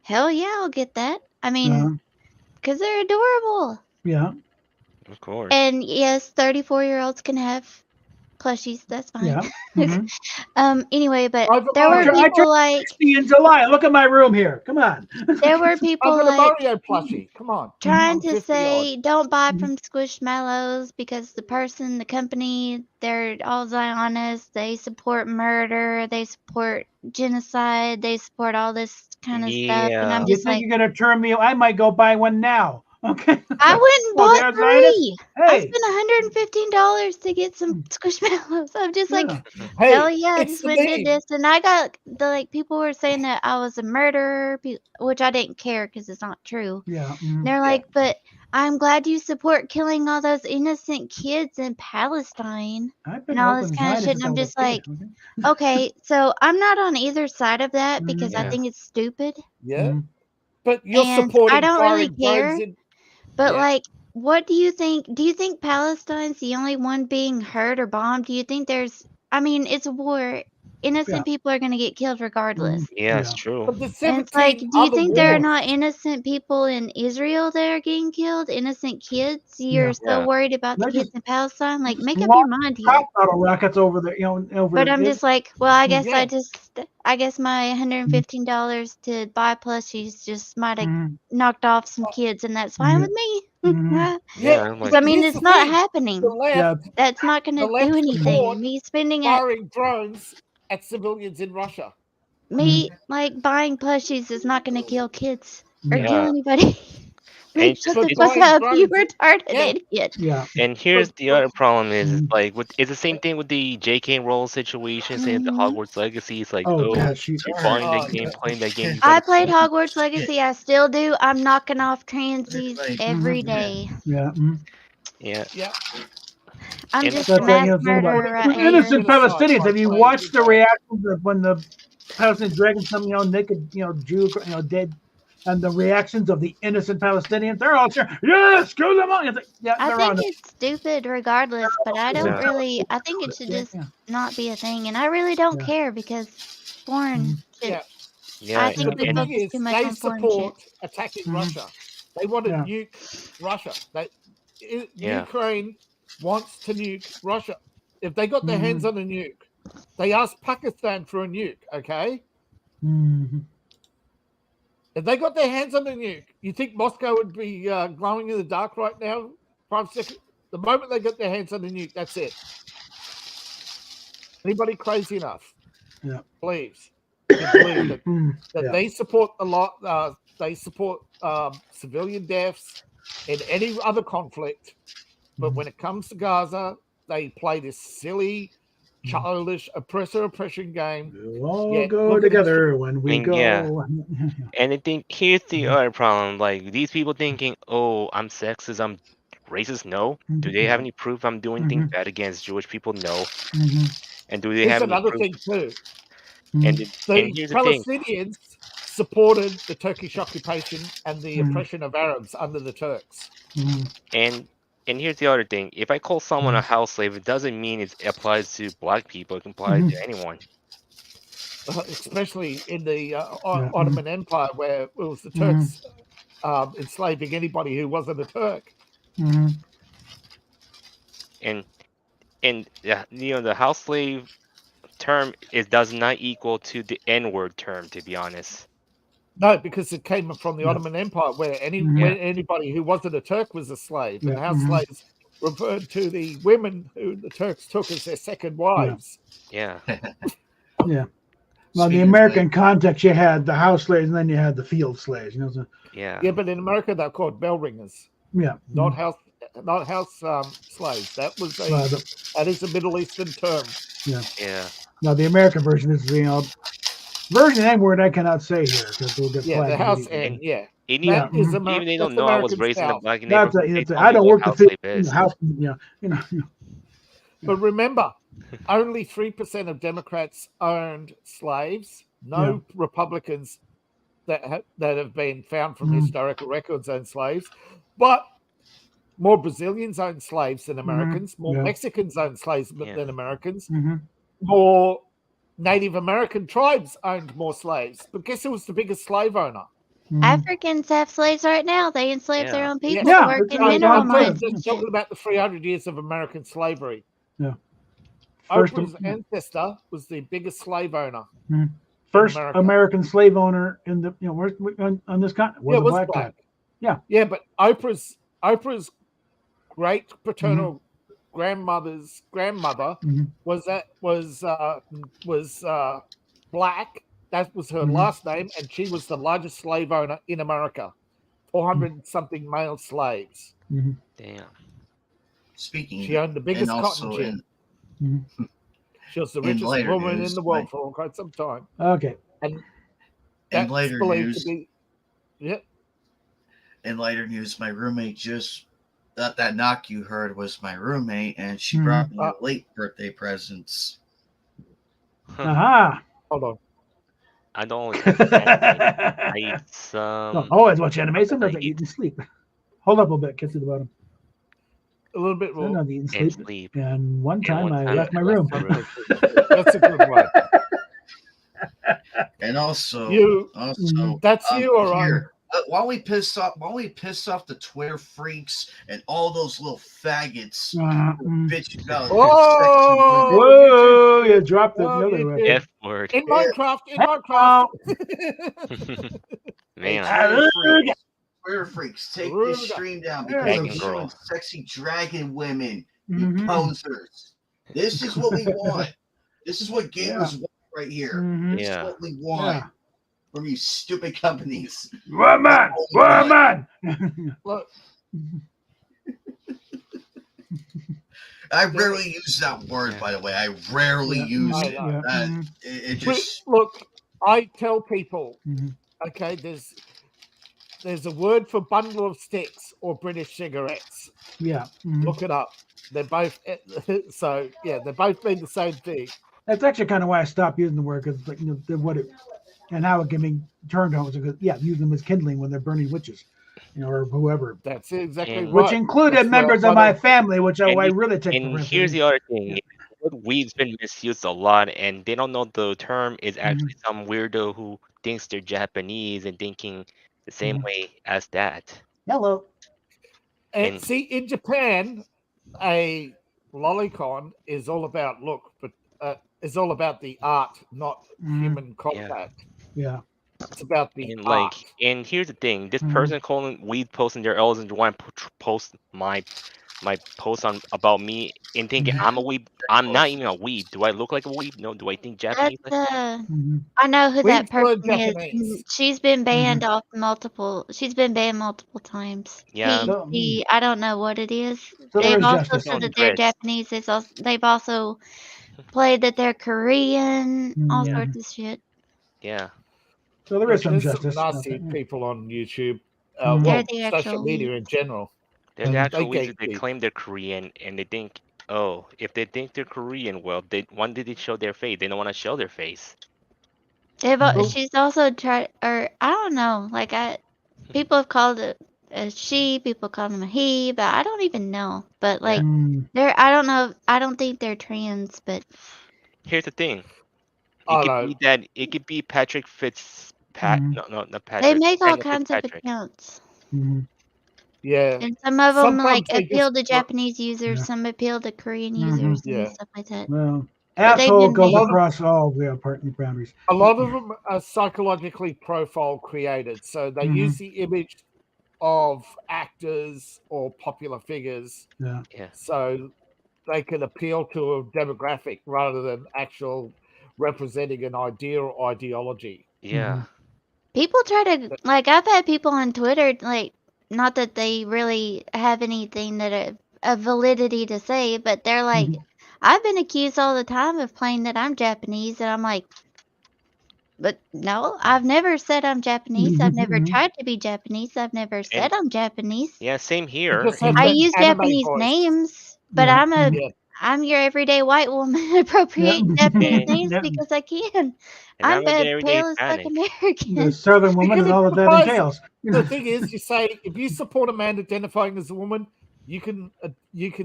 Speaker 18: hell yeah, I'll get that. I mean, because they're adorable.
Speaker 2: Yeah.
Speaker 15: Of course.
Speaker 18: And yes, 34-year-olds can have plushies. That's fine.
Speaker 2: Yeah. Mm-hmm.
Speaker 18: Anyway, but there were
Speaker 2: I
Speaker 18: people
Speaker 2: turned
Speaker 18: like
Speaker 2: 60 in July. Look at my room here. Come on.
Speaker 18: there were people
Speaker 17: I've got a
Speaker 18: like
Speaker 17: Mario plushie. Come on.
Speaker 18: trying
Speaker 17: I'm
Speaker 18: to
Speaker 17: 50
Speaker 18: say
Speaker 17: odd.
Speaker 18: don't buy from Squishmallows because the person, the company, they're all Zionists. They support murder. They support genocide. They support all this kind of stuff. And I'm
Speaker 2: You
Speaker 18: just
Speaker 2: think
Speaker 18: like,
Speaker 2: you're gonna turn me? I might go buy one now. Okay.
Speaker 18: I went and
Speaker 2: Oh,
Speaker 18: bought
Speaker 2: they're Zionists?
Speaker 18: 3. I
Speaker 2: Hey.
Speaker 18: spent $115 to get some Squishmallows. I'm just like,
Speaker 17: Hey,
Speaker 18: hell yeah, I
Speaker 17: it's
Speaker 18: just
Speaker 17: the
Speaker 18: went and did
Speaker 17: meme.
Speaker 18: this. And I got people were saying that I was a murderer, which I didn't care because it's not true.
Speaker 2: Yeah.
Speaker 18: They're like, but I'm glad you support killing all those innocent kids in Palestine
Speaker 2: I've been
Speaker 18: and all
Speaker 2: helping
Speaker 18: this kind of
Speaker 2: Zionists
Speaker 18: shit. And
Speaker 2: since I
Speaker 18: I'm
Speaker 2: was a
Speaker 18: just like,
Speaker 2: kid,
Speaker 18: okay, so I'm not on either side of that because I
Speaker 15: Yeah.
Speaker 18: think it's stupid.
Speaker 17: Yeah. But you're
Speaker 18: And
Speaker 17: supporting
Speaker 18: I don't really
Speaker 17: firing
Speaker 18: care.
Speaker 17: drones in.
Speaker 18: But
Speaker 17: Yeah.
Speaker 18: like, what do you think? Do you think Palestine's the only one being hurt or bombed? Do you think there's? I mean, it's a war. Innocent people are going to get killed regardless.
Speaker 15: Yeah, it's true.
Speaker 17: But the
Speaker 18: And it's like,
Speaker 17: 17
Speaker 18: do you
Speaker 17: other
Speaker 18: think there are
Speaker 17: wars.
Speaker 18: not innocent people in Israel that are getting killed? Innocent kids? You're so
Speaker 15: Yeah.
Speaker 18: worried about the
Speaker 2: They're
Speaker 18: kids in Palestine? Like, make up
Speaker 2: Launch
Speaker 18: your mind here.
Speaker 2: crap out of rockets over there. Over.
Speaker 18: But I'm just like, well, I guess
Speaker 17: Yeah.
Speaker 18: I guess my $115 to buy plushies just might have knocked off some kids, and that's fine with me.
Speaker 15: Yeah, I'm
Speaker 18: Because
Speaker 15: like,
Speaker 18: I mean,
Speaker 17: Here's
Speaker 18: it's
Speaker 17: the
Speaker 18: not
Speaker 17: thing.
Speaker 18: happening.
Speaker 17: The left,
Speaker 18: That's not going
Speaker 17: the
Speaker 18: to
Speaker 17: left
Speaker 18: do anything.
Speaker 17: support
Speaker 18: Me spending it,
Speaker 17: firing drones at civilians in Russia.
Speaker 18: me like buying plushies is not going to kill kids or kill
Speaker 15: Yeah.
Speaker 18: anybody. Like,
Speaker 15: And
Speaker 18: shut
Speaker 17: But
Speaker 18: the fuck
Speaker 17: buying
Speaker 18: up, you
Speaker 17: drones-
Speaker 18: retarded
Speaker 17: Yeah.
Speaker 18: idiot.
Speaker 2: Yeah.
Speaker 15: and here's the other problem is like it's the same thing with the J.K. Rowling situation saying the Hogwarts Legacy. It's like,
Speaker 2: Oh,
Speaker 15: oh,
Speaker 2: God, she-
Speaker 15: you're buying
Speaker 17: Oh,
Speaker 15: that game, playing that game. You
Speaker 18: I
Speaker 15: gotta
Speaker 18: played
Speaker 15: play.
Speaker 18: Hogwarts Legacy. I still do. I'm knocking off transies every day.
Speaker 2: Yeah.
Speaker 15: Yeah.
Speaker 17: Yeah.
Speaker 18: I'm
Speaker 15: And-
Speaker 18: just
Speaker 2: That's
Speaker 18: a
Speaker 2: what
Speaker 18: mass
Speaker 2: I'm saying about
Speaker 18: murderer right here.
Speaker 2: innocent
Speaker 17: Genocide
Speaker 2: Palestinians.
Speaker 17: by
Speaker 2: Have you
Speaker 17: playing
Speaker 2: watched the
Speaker 17: with
Speaker 2: reactions of when the Palestinians dragging some naked Jew dead, and the reactions of the innocent Palestinians? They're all cheering. Yes, kill them all. It's like, yeah,
Speaker 18: I
Speaker 2: they're
Speaker 18: think
Speaker 2: on it.
Speaker 18: it's stupid regardless, but I don't
Speaker 15: Yeah.
Speaker 18: really. I think it should just
Speaker 2: Yeah.
Speaker 18: not be a thing, and I really don't
Speaker 2: Yeah.
Speaker 18: care because foreign shit.
Speaker 17: Yeah.
Speaker 15: Yeah,
Speaker 18: I think
Speaker 17: But
Speaker 18: we
Speaker 17: the
Speaker 18: focus
Speaker 17: thing is,
Speaker 18: too much
Speaker 17: they
Speaker 18: on foreign
Speaker 17: support attacking
Speaker 2: Mhm.
Speaker 17: Russia. They want to
Speaker 2: Yeah.
Speaker 17: nuke Russia.
Speaker 15: Yeah.
Speaker 17: Ukraine wants to nuke Russia. If they got their hands
Speaker 2: Mhm.
Speaker 17: on a nuke, they asked Pakistan for a nuke, okay?
Speaker 2: Mhm.
Speaker 17: If they got their hands on a nuke, you think Moscow would be glowing in the dark right now? 5 seconds. The moment they got their hands on the nuke, that's it. anybody crazy enough,
Speaker 2: Yeah.
Speaker 17: believes to believe that
Speaker 2: Yeah.
Speaker 17: they support a lot. They support civilian deaths in any other conflict, but when it comes to Gaza, they play this silly, childish oppression game.
Speaker 2: We'll all
Speaker 17: Yet,
Speaker 2: go
Speaker 17: look at this-
Speaker 2: together when we
Speaker 15: And
Speaker 2: go.
Speaker 15: yeah. And I think here's the other problem. Like these people thinking, "Oh, I'm sexist, I'm racist." No. Do they have any proof I'm doing things bad against Jewish people? No. And do they
Speaker 17: Here's
Speaker 15: have any
Speaker 17: another
Speaker 15: proof?
Speaker 17: thing too.
Speaker 15: And
Speaker 17: The
Speaker 15: here's the thing.
Speaker 17: Palestinians supported the Turkish occupation and the oppression of Arabs under the Turks.
Speaker 15: And here's the other thing. If I call someone a house slave, it doesn't mean it applies to black people. It can apply to anyone.
Speaker 17: Especially in the Ottoman Empire, where it was the Turks enslaving anybody who wasn't a Turk.
Speaker 15: And yeah, the house slave term does not equal to the N-word term, to be honest.
Speaker 17: No, because it came from the Ottoman Empire, where anybody who wasn't a Turk was a slave, and house slaves referred to the women who the Turks took as their second wives.
Speaker 15: Yeah.
Speaker 2: Yeah. Well, the American context, you had the house slaves, and then you had the field slaves. So,
Speaker 15: yeah.
Speaker 17: Yeah, but in America they're called bell ringers.
Speaker 2: Yeah.
Speaker 17: Not house slaves. That was that is a Middle Eastern term.
Speaker 2: Yeah.
Speaker 15: Yeah.
Speaker 2: Now the American version is version N word I cannot say here because we'll get
Speaker 17: Yeah,
Speaker 2: flagged
Speaker 17: the house
Speaker 2: immediately.
Speaker 17: and
Speaker 15: Even they don't know I was raised in a black neighborhood. They tell
Speaker 2: I
Speaker 15: me
Speaker 2: don't
Speaker 15: what
Speaker 2: work
Speaker 15: house
Speaker 2: the
Speaker 15: slave is.
Speaker 2: house.
Speaker 17: But remember, only 3% of Democrats owned slaves. No Republicans that have been found from historical records own slaves. But more Brazilians own slaves than Americans. More Mexicans own slaves than Americans. More Native American tribes owned more slaves. But guess who was the biggest slave owner?
Speaker 18: Africans have slaves right now. They enslave their own people
Speaker 17: Yeah,
Speaker 18: to work in mineral mines.
Speaker 17: Just talking about the 300 years of American slavery.
Speaker 2: Yeah.
Speaker 17: Oprah's ancestor was the biggest slave owner.
Speaker 2: First
Speaker 17: America.
Speaker 2: American slave owner in the on this continent was
Speaker 17: Yeah,
Speaker 2: a
Speaker 17: was
Speaker 2: black
Speaker 17: black.
Speaker 2: guy. Yeah.
Speaker 17: Yeah, but Oprah's great paternal grandmother's grandmother was black. That was her last name, and she was the largest slave owner in America. 400 something male slaves.
Speaker 15: Damn.
Speaker 1: Speaking,
Speaker 17: She owned the biggest
Speaker 1: and
Speaker 17: cotton
Speaker 1: also
Speaker 17: gin. She was the
Speaker 1: in
Speaker 17: richest
Speaker 1: later
Speaker 17: woman
Speaker 1: news,
Speaker 17: in the world
Speaker 1: my-
Speaker 17: for quite some time.
Speaker 2: Okay.
Speaker 17: And
Speaker 1: In
Speaker 17: that's
Speaker 1: later
Speaker 17: believed
Speaker 1: news,
Speaker 17: to be. Yeah.
Speaker 1: in later news, my roommate just that knock you heard was my roommate, and she brought me late birthday presents.
Speaker 2: Aha.
Speaker 17: Hold on.
Speaker 15: I don't watch anime. I eat some.
Speaker 2: Always watch anime. Sometimes I eat and sleep. Hold up a little bit. Get to the bottom.
Speaker 17: A little bit more.
Speaker 2: Sometimes I eat and
Speaker 15: And
Speaker 2: sleep.
Speaker 15: sleep.
Speaker 2: And one time I
Speaker 15: time
Speaker 2: left my
Speaker 15: I left
Speaker 2: room.
Speaker 15: my room.
Speaker 17: That's a good one.
Speaker 1: And also,
Speaker 17: that's you, all right.
Speaker 1: here, while we piss off the Twitter freaks and all those little faggots who bitch about
Speaker 2: Whoa! You dropped the other one.
Speaker 15: F word.
Speaker 17: In Minecraft. In Minecraft.
Speaker 15: Man.
Speaker 1: Twitter freaks, take
Speaker 17: Rude.
Speaker 1: this stream down because
Speaker 15: Dragon
Speaker 1: I'm
Speaker 15: girl.
Speaker 1: showing sexy dragon women, you posers. This is what we want. This is what gamers want right here. This is
Speaker 15: Yeah.
Speaker 1: what we want from you stupid companies.
Speaker 2: Woman!
Speaker 17: Look.
Speaker 1: I rarely use that word, by the way. I rarely use it. It just
Speaker 17: Look, I tell people, okay, there's a word for bundle of sticks or British cigarettes.
Speaker 2: Yeah.
Speaker 17: Look it up. They're both so yeah, they both mean the same thing.
Speaker 2: That's actually kind of why I stopped using the word because, like, and how it can be turned on. Because use them as kindling when they're burning witches, or whoever.
Speaker 17: That's exactly
Speaker 15: And-
Speaker 17: right.
Speaker 2: Which included
Speaker 17: That's
Speaker 2: members
Speaker 17: what
Speaker 2: of my family, which I
Speaker 15: And
Speaker 2: really take.
Speaker 15: And
Speaker 2: for
Speaker 15: here's the other thing. The word weed's been misused a lot, and they don't know the term is actually some weirdo who thinks they're Japanese and thinking the same way as that.
Speaker 2: Hello.
Speaker 17: And see, in Japan, a lolicon is all about is all about the art, not human contact.
Speaker 2: Yeah.
Speaker 17: It's about the
Speaker 15: And
Speaker 17: art.
Speaker 15: and here's the thing: this person calling weed posting their L's and want to post my post on about me and thinking I'm a weeb. I'm not even a weeb. Do I look like a weeb? No. Do I think Japanese?
Speaker 18: That's I know who that
Speaker 17: Weebs were
Speaker 18: person is.
Speaker 17: Japanese.
Speaker 18: She's been banned off multiple. She's been banned multiple times.
Speaker 15: Yeah.
Speaker 18: I don't know what it is.
Speaker 2: So there
Speaker 18: They've
Speaker 2: is
Speaker 18: also
Speaker 2: justice.
Speaker 18: said that they're
Speaker 15: Threats.
Speaker 18: Japanese. They've also played that they're Korean. All
Speaker 2: Yeah.
Speaker 18: sorts of shit.
Speaker 15: Yeah.
Speaker 2: So there is some
Speaker 17: There's
Speaker 2: justice.
Speaker 17: nasty people on YouTube.
Speaker 15: Mhm.
Speaker 18: They're
Speaker 17: Well,
Speaker 18: the
Speaker 17: social
Speaker 18: actual
Speaker 17: media in general.
Speaker 15: They're
Speaker 17: And
Speaker 15: the actual
Speaker 17: they
Speaker 15: weebs. They
Speaker 17: gatekeep.
Speaker 15: claim they're Korean and they think, oh, if they think they're Korean, well, when did they show their face? They don't want to show their face.
Speaker 18: She's also tried, or I don't know. Like people have called it a she. People call them a he, but I don't even know. But like, I don't know. I don't think they're trans, but
Speaker 15: Here's the thing.
Speaker 17: Oh,
Speaker 15: It could
Speaker 17: no.
Speaker 15: be that. It could be Patrick No, not
Speaker 18: they
Speaker 15: Patrick.
Speaker 18: make all
Speaker 15: Daniel
Speaker 18: kinds of
Speaker 15: Fitzpatrick.
Speaker 18: accounts.
Speaker 17: Yeah.
Speaker 18: And some of them
Speaker 17: Sometimes
Speaker 18: like
Speaker 17: they
Speaker 18: appeal
Speaker 17: just
Speaker 18: to Japanese users, some appeal to Korean users, and
Speaker 17: Yeah.
Speaker 18: stuff like that.
Speaker 2: Well,
Speaker 18: But they've
Speaker 2: asshole
Speaker 18: been
Speaker 2: goes
Speaker 18: banned.
Speaker 2: across all the boundaries.
Speaker 17: A lot of them are psychologically profile created, so they use the image of actors or popular figures,
Speaker 2: Yeah.
Speaker 17: so they can appeal to a demographic rather than actual representing an idea or ideology.
Speaker 15: Yeah.
Speaker 18: People try to like. I've had people on Twitter like, not that they really have anything that of validity to say, but they're like, I've been accused all the time of claiming that I'm Japanese, and I'm like, but no, I've never said I'm Japanese. I've never tried to be Japanese. I've never said I'm Japanese.
Speaker 15: Yeah, same here.
Speaker 17: just have
Speaker 18: I
Speaker 17: that
Speaker 18: use
Speaker 17: anime
Speaker 18: Japanese
Speaker 17: voice.
Speaker 18: names, but
Speaker 2: Yeah.
Speaker 18: I'm your everyday white woman appropriating Japanese names because I can.
Speaker 15: And
Speaker 18: I'm
Speaker 15: I'm an
Speaker 18: a
Speaker 15: everyday
Speaker 18: pale as fuck
Speaker 15: Hispanic.
Speaker 18: American.
Speaker 2: The Southern woman and all that
Speaker 17: Because
Speaker 2: entails.
Speaker 17: The thing is, you say if you support a man identifying as a woman, you can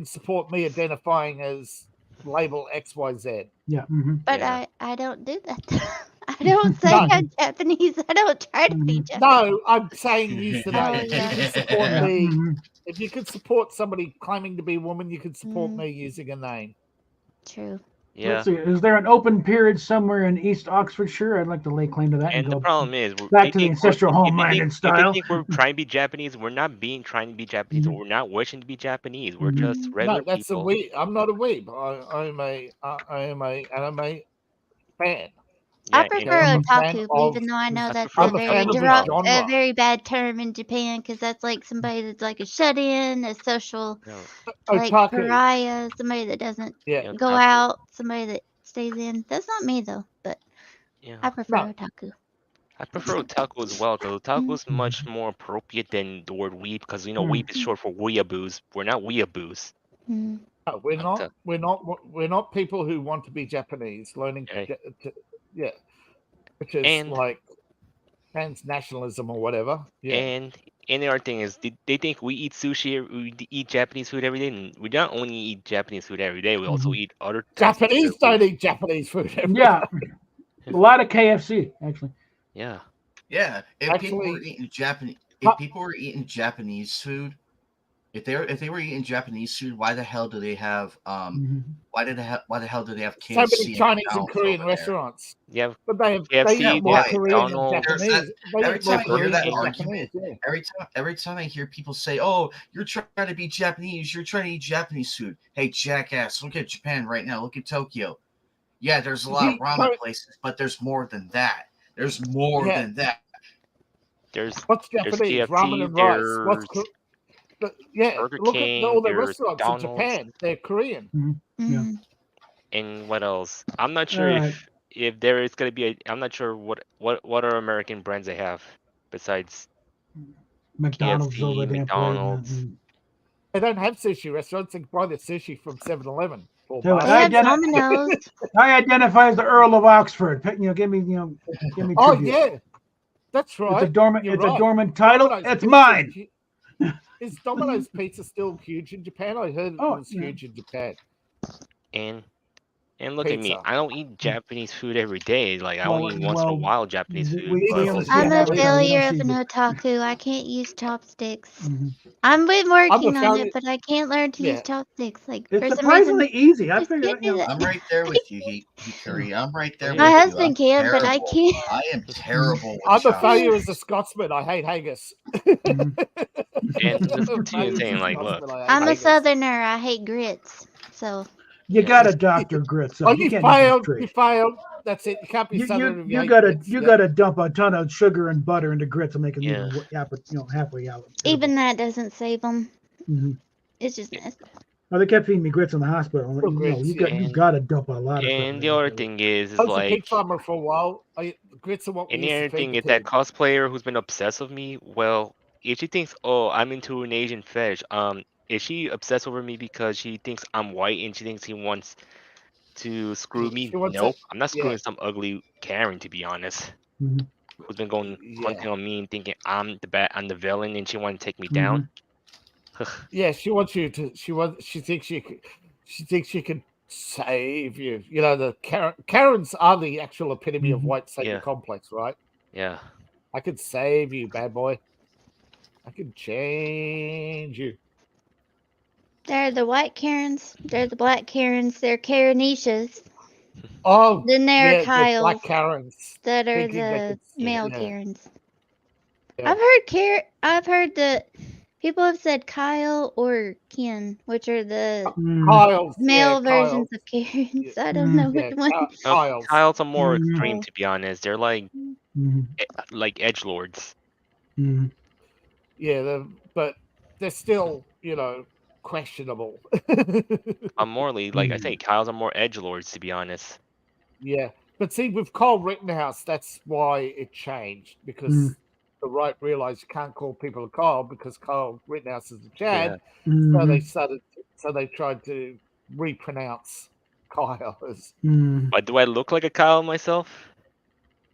Speaker 17: support me identifying as label XYZ.
Speaker 2: Yeah.
Speaker 18: But I don't do that. I don't say I'm Japanese. I don't try to be Japanese.
Speaker 17: No, I'm saying use the name.
Speaker 18: Oh,
Speaker 17: If you
Speaker 18: yeah.
Speaker 17: can support me, if you can support somebody claiming to be a woman, you can support me using a name.
Speaker 18: True.
Speaker 15: Yeah.
Speaker 2: Let's see. Is there an open period somewhere in East Oxfordshire? I'd like to lay claim to that
Speaker 15: And
Speaker 2: and
Speaker 15: the
Speaker 2: go
Speaker 15: problem is,
Speaker 2: back to the ancestral homeland
Speaker 15: if
Speaker 2: style.
Speaker 15: they think we're trying to be Japanese, we're not trying to be Japanese, or we're not wishing to be Japanese. We're just regular
Speaker 17: No, that's
Speaker 15: people.
Speaker 17: a weeb. I'm not a weeb. I am a anime fan.
Speaker 18: I
Speaker 15: Yeah,
Speaker 18: prefer
Speaker 17: I'm a fan
Speaker 18: otaku,
Speaker 17: of-
Speaker 18: even though I know that's
Speaker 17: I'm
Speaker 18: a
Speaker 17: a fan
Speaker 18: very
Speaker 17: of the genre.
Speaker 18: a very bad term in Japan, because that's like somebody that's like a shut-in, a social like
Speaker 17: Otaku.
Speaker 18: pariah, somebody that doesn't
Speaker 17: Yeah.
Speaker 18: go
Speaker 15: Otaku.
Speaker 18: out, somebody that stays in. That's not me though, but
Speaker 15: Yeah.
Speaker 18: I prefer
Speaker 17: No.
Speaker 18: otaku.
Speaker 15: I prefer otaku as well, because otaku is much more appropriate than the word weeb, because weeb is short for weeaboos. We're not weeaboos.
Speaker 18: Mm.
Speaker 17: No, we're not people who want to be Japanese, learning yeah, which is
Speaker 15: And-
Speaker 17: like transnationalism or whatever. Yeah.
Speaker 15: And the other thing is, they think we eat sushi, we eat Japanese food every day. And we don't only eat Japanese food every day, we also eat other types of
Speaker 17: Japanese
Speaker 15: food.
Speaker 17: don't eat Japanese food.
Speaker 2: Yeah. A lot of KFC, actually.
Speaker 15: Yeah.
Speaker 1: Yeah, if people were
Speaker 17: Actually-
Speaker 1: eating Japanese, food, if they were eating Japanese food, why the hell do they have why the hell do they have KFC?
Speaker 17: So many Chinese and
Speaker 1: McDonald's
Speaker 17: Korean
Speaker 1: over there?
Speaker 17: restaurants.
Speaker 15: Yeah.
Speaker 17: But they have
Speaker 15: KFC,
Speaker 17: they eat
Speaker 15: they
Speaker 17: more
Speaker 15: have
Speaker 17: Korean than
Speaker 15: McDonald's.
Speaker 17: Japanese. They
Speaker 1: Every
Speaker 17: eat more
Speaker 1: time I hear
Speaker 17: Korean
Speaker 1: that
Speaker 17: than
Speaker 1: argument,
Speaker 17: Japanese, yeah.
Speaker 1: every time I hear people say, "Oh, you're trying to be Japanese, you're trying to eat Japanese food." Hey, jackass! Look at Japan right now. Look at Tokyo. Yeah, there's a lot of ramen places, but there's more than that. There's more
Speaker 17: Yeah.
Speaker 1: than that.
Speaker 15: There's
Speaker 17: What's
Speaker 15: there's
Speaker 17: Japanese?
Speaker 15: KFC,
Speaker 17: Ramen and rice.
Speaker 15: there's
Speaker 17: Yeah,
Speaker 15: Burger
Speaker 17: look
Speaker 15: King,
Speaker 17: at all the
Speaker 15: there's
Speaker 17: restaurants in
Speaker 15: McDonald's.
Speaker 17: Japan. They're Korean.
Speaker 2: Yeah.
Speaker 15: And what else? I'm not sure
Speaker 2: Alright.
Speaker 15: if there is gonna be a. I'm not sure what other American brands they have besides
Speaker 2: McDonald's
Speaker 15: KFC,
Speaker 2: over there.
Speaker 15: McDonald's.
Speaker 17: They don't have sushi restaurants. They can buy their sushi from 7-Eleven. or
Speaker 2: So
Speaker 17: buy-
Speaker 18: They have Domino's.
Speaker 2: I identify as the Earl of Oxford. Give me
Speaker 17: Oh
Speaker 2: tribute.
Speaker 17: yeah, that's right.
Speaker 2: It's a dormant.
Speaker 17: You're
Speaker 2: It's
Speaker 17: right.
Speaker 2: a dormant title.
Speaker 17: Domino's
Speaker 2: It's
Speaker 17: Pizza
Speaker 2: mine.
Speaker 17: is hu- Is Domino's Pizza still huge in Japan? I heard it was
Speaker 2: yeah.
Speaker 17: huge in Japan.
Speaker 15: And look at me.
Speaker 17: Pizza.
Speaker 15: I don't eat Japanese food every day. Like I
Speaker 2: Well,
Speaker 15: only eat once in a
Speaker 2: well,
Speaker 15: while Japanese food.
Speaker 2: we
Speaker 15: but-
Speaker 2: only see
Speaker 18: I'm
Speaker 2: it
Speaker 18: a
Speaker 2: that way,
Speaker 18: failure
Speaker 2: we
Speaker 18: of
Speaker 2: don't
Speaker 18: an
Speaker 2: see
Speaker 18: otaku. I can't use chopsticks.
Speaker 2: Mhm.
Speaker 18: I've been working on
Speaker 17: failure-
Speaker 18: it, but I can't learn to
Speaker 17: Yeah.
Speaker 18: use chopsticks. Like
Speaker 2: It's
Speaker 18: for some
Speaker 2: surprisingly
Speaker 18: reason,
Speaker 2: easy. I
Speaker 18: just
Speaker 2: figured,
Speaker 18: can't do that.
Speaker 1: I'm right there with you, Hikari. I'm right there with
Speaker 18: My
Speaker 1: you.
Speaker 18: husband can, but I
Speaker 1: terrible.
Speaker 18: can't.
Speaker 1: I am terrible. With
Speaker 17: I'm a
Speaker 1: chopsticks.
Speaker 17: failure as a Scotsman. I hate haggis.
Speaker 15: And just continue saying, like, look,
Speaker 18: I'm a southerner. I hate grits. So
Speaker 2: You got to doctor grits.
Speaker 17: Oh, you failed. You failed. That's it. You can't be southern. if
Speaker 2: You
Speaker 17: hate
Speaker 2: gotta
Speaker 17: grits.
Speaker 2: you
Speaker 17: Yeah.
Speaker 2: gotta dump a ton of sugar and butter into grits and make them
Speaker 15: Yeah.
Speaker 2: even halfway out.
Speaker 18: even that doesn't save them.
Speaker 2: Mhm.
Speaker 18: It's just nasty.
Speaker 2: Well, they kept feeding me grits in the hospital. I'm like,
Speaker 17: grits,
Speaker 2: you got to dump a lot of stuff.
Speaker 15: And the other thing is
Speaker 17: I was a
Speaker 15: like,
Speaker 17: pig farmer for a while. Grits are what we
Speaker 15: and the
Speaker 17: used to
Speaker 15: other
Speaker 17: feed
Speaker 15: thing
Speaker 17: the
Speaker 15: is that
Speaker 17: pigs.
Speaker 15: cosplayer who's been obsessed with me. Well, if she thinks, oh, I'm into an Asian fetish, is she obsessed over me because she thinks I'm white and she thinks he wants to screw me?
Speaker 17: She wants
Speaker 15: Nope,
Speaker 17: to-
Speaker 15: I'm not screwing
Speaker 17: yeah.
Speaker 15: some ugly Karen, to be honest.
Speaker 2: Mhm.
Speaker 15: Who's been going hunting on me and thinking I'm the villain and she wants to take me
Speaker 17: Mm-hmm.
Speaker 15: down.
Speaker 17: Yeah, she wants you to. She thinks she could. She thinks she can save you. You know, the Karens are the actual epitome of white savior
Speaker 15: Yeah.
Speaker 17: complex, right?
Speaker 15: Yeah.
Speaker 17: I could save you, bad boy. I could change you.
Speaker 18: They're the white Karens. They're the black Karens. They're Karenishas.
Speaker 17: Oh,
Speaker 18: Then there
Speaker 17: yeah,
Speaker 18: are
Speaker 17: the
Speaker 18: Kyles
Speaker 17: black Karens
Speaker 18: that are
Speaker 17: thinking they
Speaker 18: the
Speaker 17: could-
Speaker 18: male
Speaker 17: yeah.
Speaker 18: Karens.
Speaker 17: Yeah.
Speaker 18: I've heard that people have said Kyle or Ken, which are the
Speaker 17: Kyles,
Speaker 18: male
Speaker 17: yeah, Kyle.
Speaker 18: versions of Karens. I don't know which one.
Speaker 15: Kyle's are more
Speaker 2: Mhm.
Speaker 15: extreme, to be honest. They're like
Speaker 2: Mhm.
Speaker 15: like edgelords.
Speaker 2: Mhm.
Speaker 17: Yeah, but they're still, questionable.
Speaker 15: I'm morally like I
Speaker 2: Mm.
Speaker 15: think Kyle's are more edgelords, to be honest.
Speaker 17: Yeah, but see, with Kyle Rittenhouse, that's why it changed because
Speaker 2: Mm.
Speaker 17: the right realized you can't call people a Kyle because Kyle Rittenhouse is a Chad. So
Speaker 2: Mhm.
Speaker 17: they tried to repronounce Kyle as
Speaker 2: Mhm.
Speaker 15: But do I look like a Kyle myself?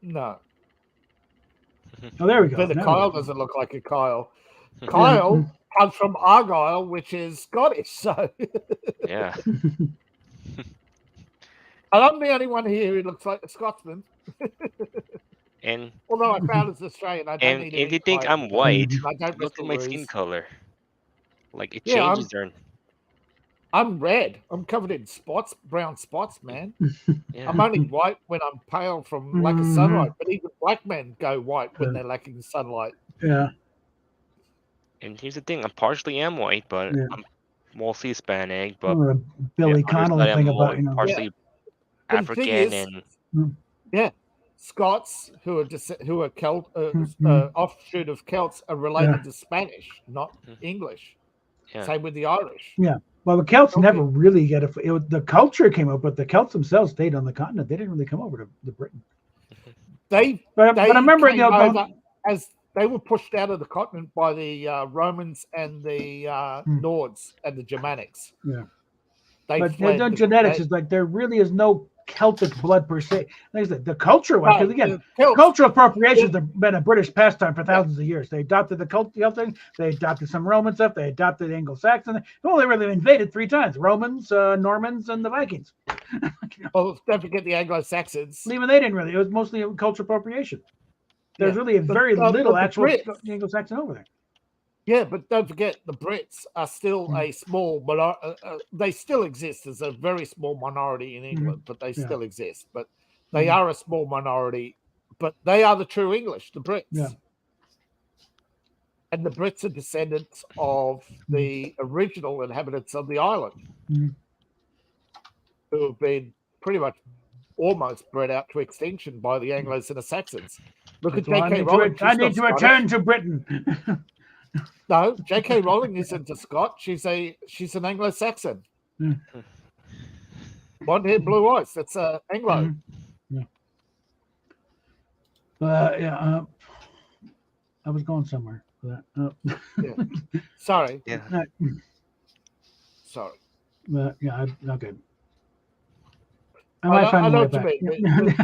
Speaker 17: no.
Speaker 2: Oh, there we go.
Speaker 17: But the
Speaker 2: Now we
Speaker 17: Kyle
Speaker 2: go.
Speaker 17: doesn't look like a Kyle. Kyle comes from Argyle, which is Scottish. So
Speaker 15: Yeah.
Speaker 17: and I'm the only one here who looks like a Scotsman.
Speaker 15: And
Speaker 17: Although I found as Australian, I don't
Speaker 15: and
Speaker 17: need
Speaker 15: if
Speaker 17: any
Speaker 15: you think
Speaker 17: pride.
Speaker 15: I'm white,
Speaker 17: I don't
Speaker 15: look
Speaker 17: miss
Speaker 15: at
Speaker 17: the
Speaker 15: my skin
Speaker 17: ruse.
Speaker 15: color. Like it
Speaker 17: Yeah,
Speaker 15: changes during.
Speaker 17: I'm red. I'm covered in spots, brown spots, man.
Speaker 15: Yeah.
Speaker 17: I'm only white when I'm pale from lack of sunlight. But even black men go white when they're lacking sunlight.
Speaker 2: Yeah.
Speaker 15: And here's the thing: I'm partially am white, but
Speaker 2: Yeah.
Speaker 15: I'm mostly Hispanic. But
Speaker 2: Or a Billy Connolly
Speaker 15: I'm
Speaker 2: thing about
Speaker 15: partially
Speaker 17: But the thing
Speaker 15: African
Speaker 17: is-
Speaker 15: and
Speaker 17: Yeah, Scots who are Celt, offshoot of Celts are related
Speaker 2: Yeah.
Speaker 17: to Spanish, not English.
Speaker 15: Yeah.
Speaker 17: Same with the Irish.
Speaker 2: Yeah. Well, the Celts never really get the culture came up, but the Celts themselves stayed on the continent. They didn't really come over to Britain. But I remember,
Speaker 17: came over as they were pushed out of the continent by the Romans and the Nords and the Germanics.
Speaker 2: Yeah.
Speaker 17: They
Speaker 2: But
Speaker 17: fled
Speaker 2: the
Speaker 17: the-
Speaker 2: genetics
Speaker 17: they-
Speaker 2: is like there really is no Celtic blood per se. Like I said, the culture was because
Speaker 17: No,
Speaker 2: again,
Speaker 17: the Celts-
Speaker 2: cultural appropriation has been a British pastime for thousands of years. They adopted the Celtic thing. They adopted some Roman stuff. They adopted Anglo-Saxon. They only really invaded 3 times: Romans, Normans, and the Vikings.
Speaker 17: Oh, don't forget the Anglo-Saxons.
Speaker 2: Even they didn't really. It was mostly cultural appropriation. There's
Speaker 17: Yeah.
Speaker 2: really a
Speaker 17: But,
Speaker 2: very
Speaker 17: but
Speaker 2: little
Speaker 17: the
Speaker 2: actual
Speaker 17: Brits-
Speaker 2: Anglo-Saxon over there.
Speaker 17: Yeah, but don't forget the Brits are still a small they still exist as a very small minority in England, but they
Speaker 2: Yeah.
Speaker 17: still exist. But they are a small minority, but they are the true English, the Brits.
Speaker 2: Yeah.
Speaker 17: And the Brits are descendants of the original inhabitants of the island
Speaker 2: Mhm.
Speaker 17: who have been pretty much almost bred out to extinction by the Anglos and the Saxons. Look
Speaker 2: That's
Speaker 17: at
Speaker 2: why
Speaker 17: J.K. Rowling.
Speaker 2: I
Speaker 17: she's
Speaker 2: need to
Speaker 17: not
Speaker 2: return
Speaker 17: Scottish.
Speaker 2: to Britain.
Speaker 17: No, J.K. Rowling isn't a Scot. She's an Anglo-Saxon.
Speaker 2: Hmm.
Speaker 17: Blonde hair, blue eyes. That's Anglo.
Speaker 2: Yeah. I was going somewhere for that.
Speaker 17: Yeah. Sorry.
Speaker 15: Yeah.
Speaker 17: Sorry.
Speaker 2: Yeah. Okay.
Speaker 17: I know what you mean.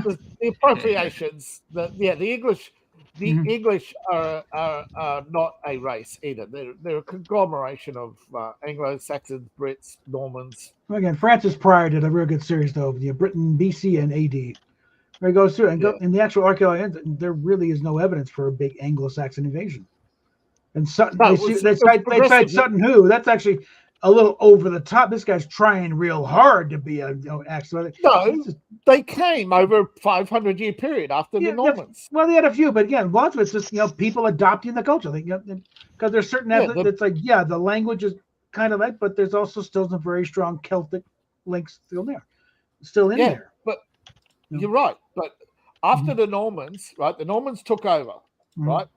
Speaker 17: The appropriations. The English. The English are not a race either. They're a conglomeration of Anglo-Saxons, Brits, Normans.
Speaker 2: Again, Francis Pryor did a real good series though, the Britain BC and AD, where he goes through and in the actual archaeology, there really is no evidence for a big Anglo-Saxon invasion. And Sutton,
Speaker 17: No,
Speaker 2: they
Speaker 17: it was
Speaker 2: cite
Speaker 17: progressive.
Speaker 2: Sutton Hoo. That's actually a little over the top. This guy's trying real hard to be a excellent.
Speaker 17: No, they came over a 500-year period after the Normans.
Speaker 2: Well, they had a few, but again, lots of it's just people adopting the culture. Because there's certain it's like the language is kind of like, but there's also still some very strong Celtic links still in there.
Speaker 17: But you're right. But after the Normans, right? The Normans took over, right?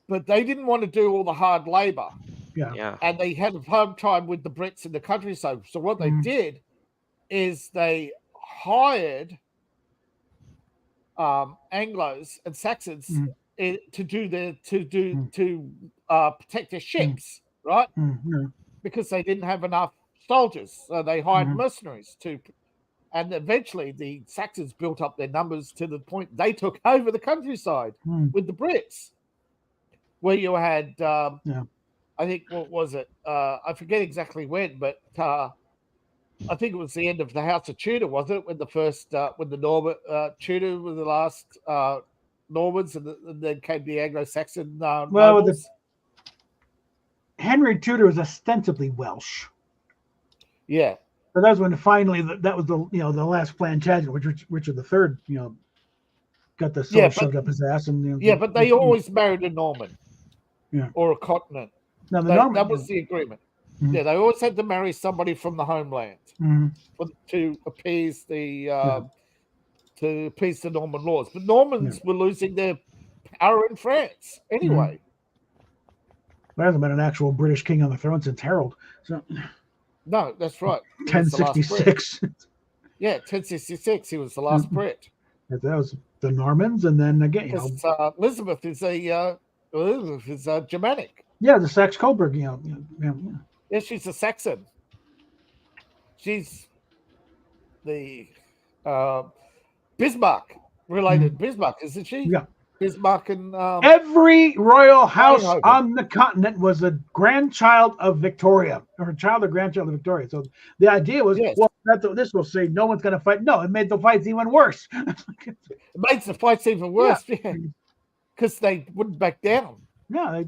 Speaker 17: But they didn't want to do all the hard labor.
Speaker 2: Yeah.
Speaker 17: And they had a hard time with the Brits in the countryside. So what they did is they hired Anglos and Saxons to protect their ships, right? Because they didn't have enough soldiers, so they hired mercenaries and eventually the Saxons built up their numbers to the point they took over the countryside with the Brits, where you had I think, what was it? I forget exactly when, but I think it was the end of the House of Tudor, wasn't it? When the first, when the Norman Tudor were the last Normans, and then came the Anglo-Saxon nobles.
Speaker 2: Henry Tudor was ostensibly Welsh.
Speaker 17: Yeah,
Speaker 2: but that was when finally that was the the last Plantagenet, which Richard III, got the sword shoved up his ass, and
Speaker 17: but they always married a Norman, or a continent.
Speaker 2: Now
Speaker 17: that was the agreement. Yeah, they always had to marry somebody from the homeland to appease the Norman lords. But Normans were losing their power in France anyway.
Speaker 2: There hasn't been an actual British king on the throne since Harold. So
Speaker 17: no, that's right.
Speaker 2: 1066.
Speaker 17: Yeah, 1066. He was the last Brit.
Speaker 2: That was the Normans, and then again,
Speaker 17: Elizabeth is Germanic.
Speaker 2: Yeah, the Saxe Coburg,
Speaker 17: Yeah, she's a Saxon. She's the Bismarck related. Bismarck, isn't she?
Speaker 2: Yeah.
Speaker 17: Bismarck and
Speaker 2: every royal house on the continent was a grandchild of Victoria, or a child or grandchild of Victoria. So the idea was, this will say no one's going to fight. No, it made the fights even worse.
Speaker 17: It makes the fights even worse, because they wouldn't back down.
Speaker 2: Yeah,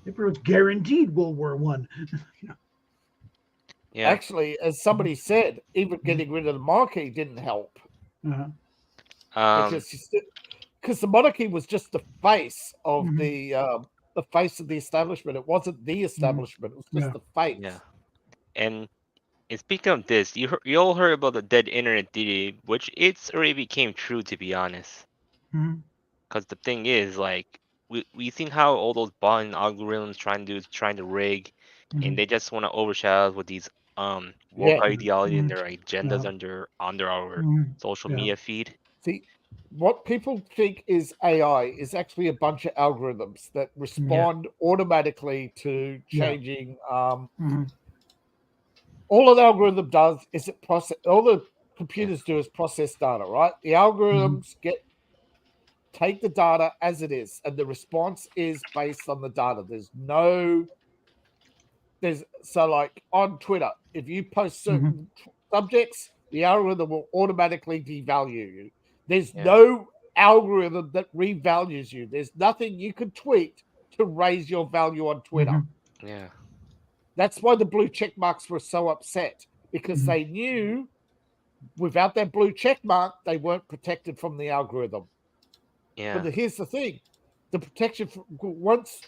Speaker 2: they pretty much guaranteed World War I.
Speaker 17: Yeah. Actually, as somebody said, even getting rid of the monarchy didn't help. Because the monarchy was just the face of the face of the establishment. It wasn't the establishment. It was just the face.
Speaker 15: Yeah. And speaking of this, you all heard about the dead internet theory, which it's already became true, to be honest. Because the thing is, like, we seen how all those bot and algorithms trying to rig, and they just want to overshadow with these woke ideology and their agendas under our social media feed.
Speaker 17: See, what people think is AI is actually a bunch of algorithms that respond automatically to changing. All an algorithm does is it process. All the computers do is process data, right? The algorithms take the data as it is, and the response is based on the data. So like on Twitter, if you post certain subjects, the algorithm will automatically devalue you. There's no algorithm that revalues you. There's nothing you can tweet to raise your value on Twitter.
Speaker 15: Yeah.
Speaker 17: That's why the blue check marks were so upset, because they knew without that blue check mark, they weren't protected from the algorithm.
Speaker 15: Yeah.
Speaker 17: But here's the thing: the protection once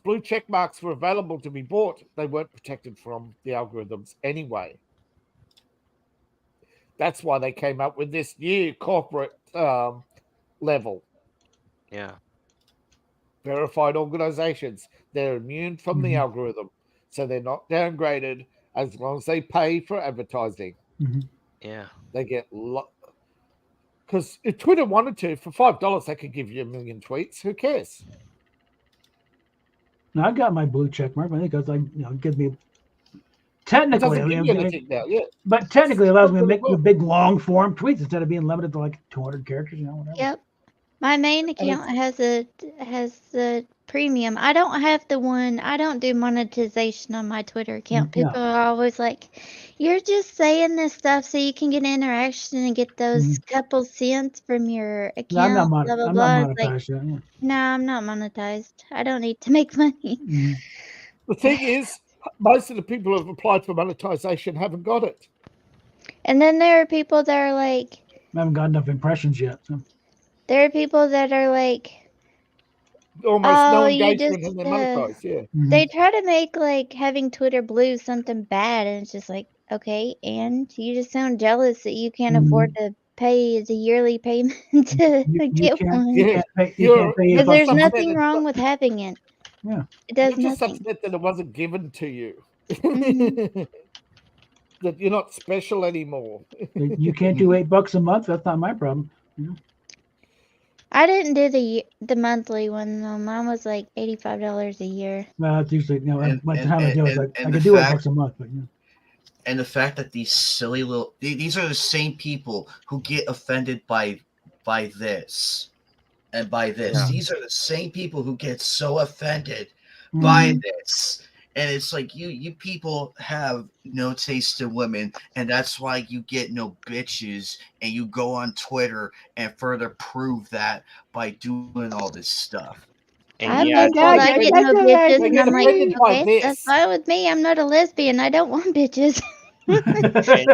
Speaker 17: blue check marks were available to be bought, they weren't protected from the algorithms anyway. That's why they came up with this new corporate level.
Speaker 15: Yeah.
Speaker 17: Verified organizations. They're immune from the algorithm, so they're not downgraded as long as they pay for advertising.
Speaker 15: Yeah.
Speaker 17: They get because if Twitter wanted to, for $5, they could give you 1 million tweets. Who cares?
Speaker 2: Now, I got my blue check mark. I think it's like, give me technically, but technically allows me to make the big long form tweets instead of being limited to like 200 characters. Whatever.
Speaker 18: Yep. My main account has the premium. I don't have the one. I don't do monetization on my Twitter account. People are always like, "You're just saying this stuff so you can get interaction and get those couple cents from your account."
Speaker 2: I'm
Speaker 18: blah
Speaker 2: not
Speaker 18: blah blah.
Speaker 2: monetized yet.
Speaker 18: No, I'm not monetized. I don't need to make money.
Speaker 17: The thing is, most of the people who have applied for monetization haven't got it.
Speaker 18: And then there are people that are like,
Speaker 2: I haven't got enough impressions yet. So.
Speaker 18: there are people that are like,
Speaker 17: Almost no
Speaker 18: oh, you
Speaker 17: engagement
Speaker 18: just,
Speaker 17: and they're monetized. Yeah.
Speaker 18: they try to make like having Twitter Blue something bad, and it's just like, okay, and you just sound jealous that you can't afford to pay the yearly payment to get one. Because there's nothing wrong with having it.
Speaker 2: Yeah.
Speaker 18: It does
Speaker 17: You're just
Speaker 18: nothing.
Speaker 17: upset that it wasn't given to you.
Speaker 18: Mhm.
Speaker 17: That you're not special anymore.
Speaker 2: You can't do $8 a month. That's not my problem. You know?
Speaker 18: I didn't do the monthly one though. Mine was like $85 a year.
Speaker 2: Well, it's usually by the time I do it, I
Speaker 1: and
Speaker 2: can
Speaker 1: the
Speaker 2: do
Speaker 1: fact-
Speaker 2: $8 a month, but
Speaker 1: And the fact that these silly little these are the same people who get offended by this and by this.
Speaker 2: Yeah.
Speaker 1: These are the same people who get so offended by this. And it's like you people have no taste in women, and that's why you get no bitches, and you go on Twitter and further prove that by doing all this stuff.
Speaker 18: I get no bitches, and I'm like, okay, that's fine with me. I'm not a lesbian. I don't want bitches.
Speaker 15: And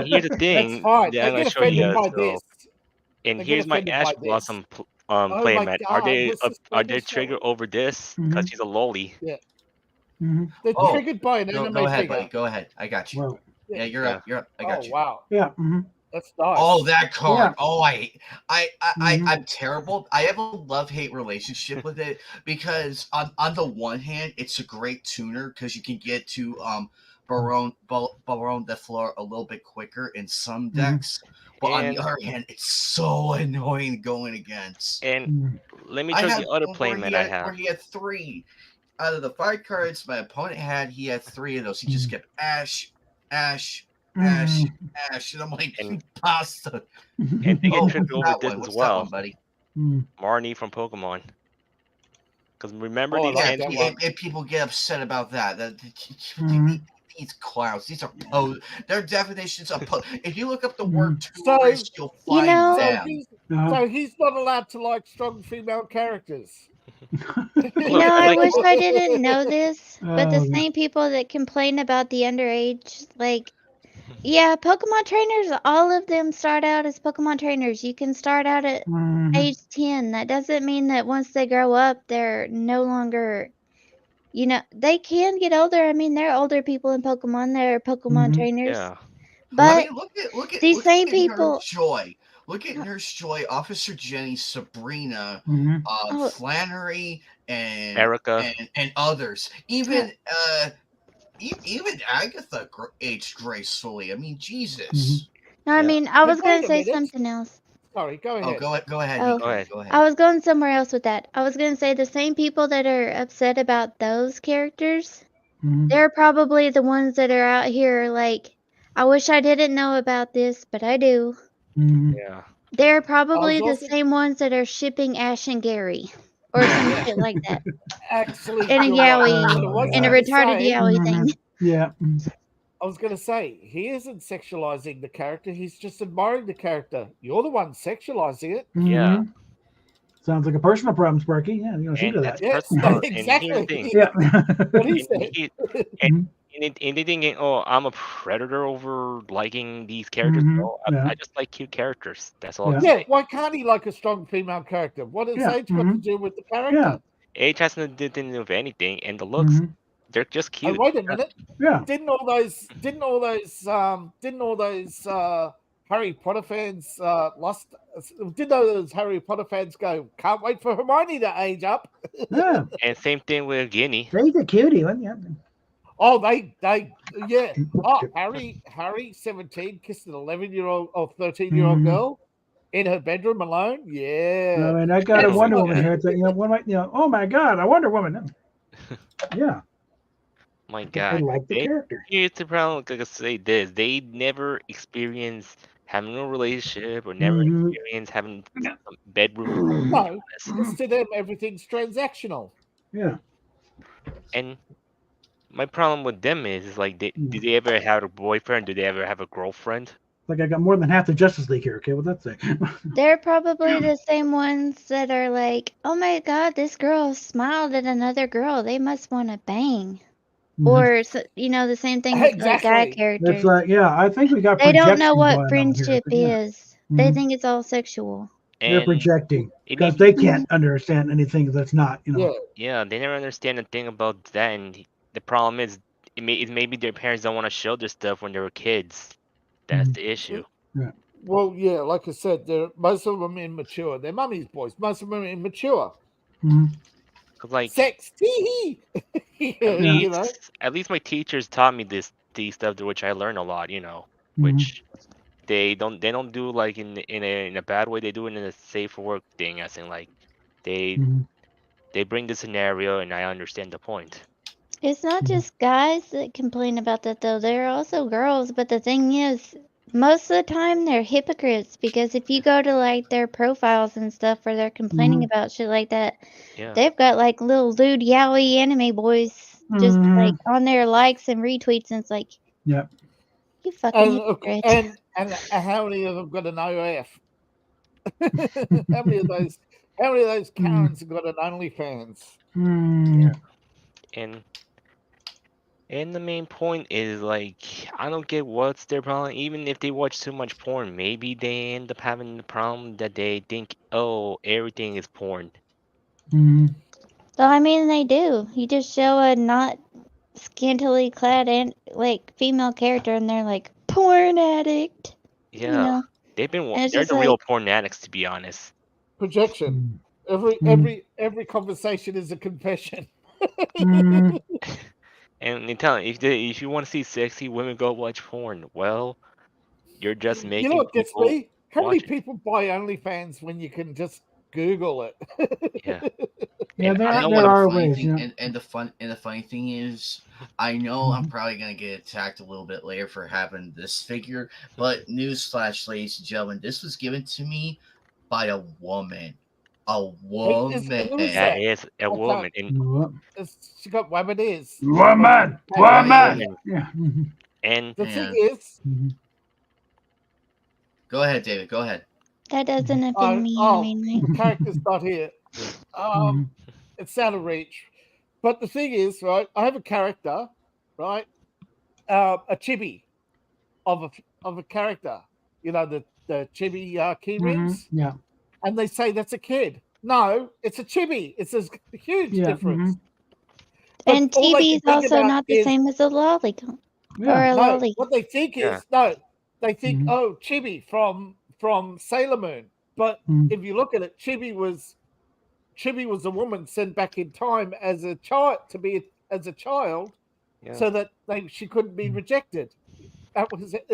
Speaker 15: here's the thing
Speaker 17: fine.
Speaker 15: that I'm
Speaker 17: They
Speaker 15: gonna
Speaker 17: get
Speaker 15: show you
Speaker 17: offended
Speaker 15: guys.
Speaker 17: by
Speaker 15: So,
Speaker 17: this.
Speaker 15: and
Speaker 17: They get
Speaker 15: here's my
Speaker 17: offended
Speaker 15: Ash
Speaker 17: by
Speaker 15: Blossom
Speaker 17: Oh my
Speaker 15: playmat. Are
Speaker 17: God,
Speaker 15: they
Speaker 17: this is
Speaker 15: are they triggered over this because she's a loli?
Speaker 17: Yeah. They're
Speaker 1: Oh,
Speaker 17: triggered by an anime
Speaker 1: go ahead,
Speaker 17: figure.
Speaker 1: buddy. Go ahead. I got you.
Speaker 2: Well,
Speaker 1: yeah, you're up. You're up. I got you.
Speaker 17: Wow.
Speaker 2: Yeah.
Speaker 17: That's nice.
Speaker 1: Oh, that card.
Speaker 2: Yeah.
Speaker 1: Oh, I'm terrible. I have a love-hate relationship with it because on the one hand, it's a great tuner because you can get to Baron de Fleur a little bit quicker in some decks. But on the other hand, it's so annoying going against.
Speaker 15: And let me
Speaker 1: I
Speaker 15: show you
Speaker 1: had
Speaker 15: the other
Speaker 1: one
Speaker 15: playmat I have.
Speaker 1: where he had 3 out of the 5 cards my opponent had. He had 3 of those. He just kept Ash, Ash, Ash, Ash, and I'm like, pasta.
Speaker 15: And they get
Speaker 1: Oh,
Speaker 15: triggered
Speaker 1: what's
Speaker 15: over
Speaker 1: that
Speaker 15: this
Speaker 1: one?
Speaker 15: as
Speaker 1: What's that
Speaker 15: well.
Speaker 1: one, buddy?
Speaker 15: Marnie from Pokemon. Because remember
Speaker 1: Oh,
Speaker 15: these
Speaker 1: and people get upset about that. These clowns, these are their definitions of if you look up the word tourist, you'll find them.
Speaker 17: So he's not allowed to like strong female characters.
Speaker 18: You know, I wish I didn't know this, but the
Speaker 17: Oh,
Speaker 18: same people that complain about the underage, like, yeah, Pokemon trainers, all of them start out as Pokemon trainers. You can start out at age 10. That doesn't mean that once they grow up, they're no longer, you know, they can get older. I mean, there are older people in Pokemon that are Pokemon trainers.
Speaker 15: Yeah.
Speaker 18: But
Speaker 1: I mean, look at
Speaker 18: these same
Speaker 1: at
Speaker 18: people.
Speaker 1: Nurse Joy. Look at Nurse Joy, Officer Jenny, Sabrina,
Speaker 18: Oh.
Speaker 1: Flannery, and
Speaker 15: Erica.
Speaker 1: and others. Even even Agatha aged gracefully. I mean, Jesus.
Speaker 18: No, I mean, I was
Speaker 17: Wait
Speaker 18: going to
Speaker 17: a
Speaker 18: say
Speaker 17: minute.
Speaker 18: something else.
Speaker 17: Sorry, go
Speaker 1: Oh,
Speaker 17: ahead.
Speaker 1: go ahead.
Speaker 18: Oh,
Speaker 1: Nico, go ahead.
Speaker 18: I was going somewhere else with that. I was going to say the same people that are upset about those characters, they're probably the ones that are out here like, I wish I didn't know about this, but I do.
Speaker 15: Yeah.
Speaker 18: They're probably the
Speaker 17: also-
Speaker 18: same ones that are shipping Ash and Gary or some shit like that.
Speaker 17: Actually,
Speaker 18: In a
Speaker 17: you're right.
Speaker 18: yaoi,
Speaker 17: I was
Speaker 18: in a
Speaker 17: gonna
Speaker 18: retarded
Speaker 17: say-
Speaker 18: yaoi thing.
Speaker 2: Yeah.
Speaker 17: I was going to say, he isn't sexualizing the character. He's just admiring the character. You're the one sexualizing it.
Speaker 15: Yeah.
Speaker 2: Sounds like a personal problem, Sparky. Yeah, you know, see
Speaker 15: And
Speaker 2: to
Speaker 15: that's
Speaker 2: that.
Speaker 17: Yes,
Speaker 15: personal.
Speaker 17: exactly.
Speaker 15: And here's the thing.
Speaker 2: Yeah.
Speaker 17: What he
Speaker 15: And,
Speaker 17: said.
Speaker 15: and they thinking, oh, I'm a predator over liking these characters. No, I just like cute characters. That's all. I'm
Speaker 17: Yeah,
Speaker 15: saying.
Speaker 17: why can't he like a strong female character? What has
Speaker 2: Yeah,
Speaker 17: age got to do with the character?
Speaker 2: Yeah.
Speaker 15: Age has nothing to do with anything, and the looks, they're just
Speaker 17: Oh,
Speaker 15: cute.
Speaker 17: wait a minute.
Speaker 2: Yeah.
Speaker 17: Didn't all those Harry Potter fans didn't all those Harry Potter fans go, can't wait for Hermione to age up?
Speaker 2: Yeah.
Speaker 15: And same thing with Guinea.
Speaker 2: He's a cutie one, yeah.
Speaker 17: Oh, yeah. Oh, Harry, 17, kissed an 11-year-old or 13-year-old girl in her bedroom alone. Yeah.
Speaker 2: I mean, I got a
Speaker 17: That's
Speaker 2: Wonder
Speaker 17: not-
Speaker 2: Woman here. It's like, oh my God, a Wonder Woman. Yeah.
Speaker 15: My God,
Speaker 2: like the character.
Speaker 15: Here's the problem. Like I say this, they never experienced having a relationship or never experienced having some bedroom.
Speaker 17: No, because to them, everything's transactional.
Speaker 2: Yeah.
Speaker 15: And my problem with them is like, do they ever have a boyfriend? Do they ever have a girlfriend?
Speaker 2: Like I got more than half the Justice League here. Okay, what's that say?
Speaker 18: They're probably the same ones that are like, oh my God, this girl smiled at another girl. They must want to bang. or the same thing with like guy
Speaker 2: It's
Speaker 18: characters.
Speaker 2: like, yeah, I think we got
Speaker 18: They don't know
Speaker 2: projection
Speaker 18: what
Speaker 2: going on
Speaker 18: friendship
Speaker 2: here. Yeah.
Speaker 18: is. They
Speaker 2: Mhm.
Speaker 18: think it's all sexual.
Speaker 2: They're
Speaker 15: And
Speaker 2: projecting
Speaker 15: it
Speaker 2: because
Speaker 15: may
Speaker 2: they
Speaker 15: be-
Speaker 2: can't understand anything that's not,
Speaker 15: Yeah, they never understand the thing about that, and the problem is, maybe their parents don't want to show this stuff when they were kids. That's the issue.
Speaker 2: Yeah.
Speaker 17: Well, yeah, like I said, most of them immature. They're mummy's boys. Most of them are immature.
Speaker 15: Cause like
Speaker 17: Sex, tee
Speaker 15: at least my teachers taught me these stuff, which I learned a lot. Which they don't do like in a bad way. They do it in a safe for work thing. As in like they bring the scenario, and I understand the point.
Speaker 18: It's not just guys that complain about that though. There are also girls, but the thing is, most of the time they're hypocrites because if you go to like their profiles and stuff where they're complaining about shit like that,
Speaker 15: Yeah.
Speaker 18: they've got like little lewd yaoi anime boys just like on their likes and retweets, and it's like,
Speaker 2: yeah,
Speaker 18: you fucking hypocrite.
Speaker 17: and how many of them got an OF? How many of those Karens have got an OnlyFans?
Speaker 15: And the main point is like I don't get what's their problem. Even if they watch too much porn, maybe they end up having the problem that they think, oh, everything is porn.
Speaker 18: So I mean, they do. You just show a not scantily clad and like female character, and they're like porn addict.
Speaker 15: Yeah, they've been.
Speaker 18: And it's
Speaker 15: They're
Speaker 18: just
Speaker 15: the real
Speaker 18: like-
Speaker 15: porn addicts, to be honest.
Speaker 17: Projection. Every conversation is a confession.
Speaker 15: And they tell them, if you want to see sexy women, go watch porn. Well, you're just making
Speaker 17: You know what gets
Speaker 15: people
Speaker 17: me? How many
Speaker 15: watch it.
Speaker 17: people buy OnlyFans when you can just Google it?
Speaker 15: Yeah.
Speaker 2: Yeah,
Speaker 1: And
Speaker 2: there
Speaker 1: I know
Speaker 2: there
Speaker 1: what
Speaker 2: are
Speaker 1: the funny
Speaker 2: ways.
Speaker 1: thing,
Speaker 2: Yeah.
Speaker 1: and the funny thing is, I know I'm probably gonna get attacked a little bit later for having this figure, but newsflash, ladies and gentlemen, this was given to me by a woman. A woman.
Speaker 15: That is a woman. And
Speaker 17: She got women ears.
Speaker 2: Woman. Yeah.
Speaker 15: And
Speaker 17: The thing is,
Speaker 1: Go ahead, David. Go ahead.
Speaker 18: That doesn't offend me. I mean,
Speaker 17: the character's not here. It's out of reach. But the thing is, right? I have a character, right? A chibi of a character. You know the chibi key rings,
Speaker 2: Yeah.
Speaker 17: and they say that's a kid. No, it's a chibi. It's a huge
Speaker 2: Yeah,
Speaker 17: difference. But
Speaker 18: and
Speaker 17: all they
Speaker 18: TV
Speaker 17: can
Speaker 18: is
Speaker 17: think
Speaker 18: also
Speaker 17: about
Speaker 18: not the
Speaker 17: is-
Speaker 18: same as a lolly or a
Speaker 17: No,
Speaker 18: lolly.
Speaker 17: what they think is
Speaker 15: Yeah.
Speaker 17: no. They think, oh, Chibi from Sailor Moon. But if you look at it, Chibi was a woman sent back in time as a child as a child,
Speaker 15: Yeah.
Speaker 17: so that she couldn't be rejected. That was it.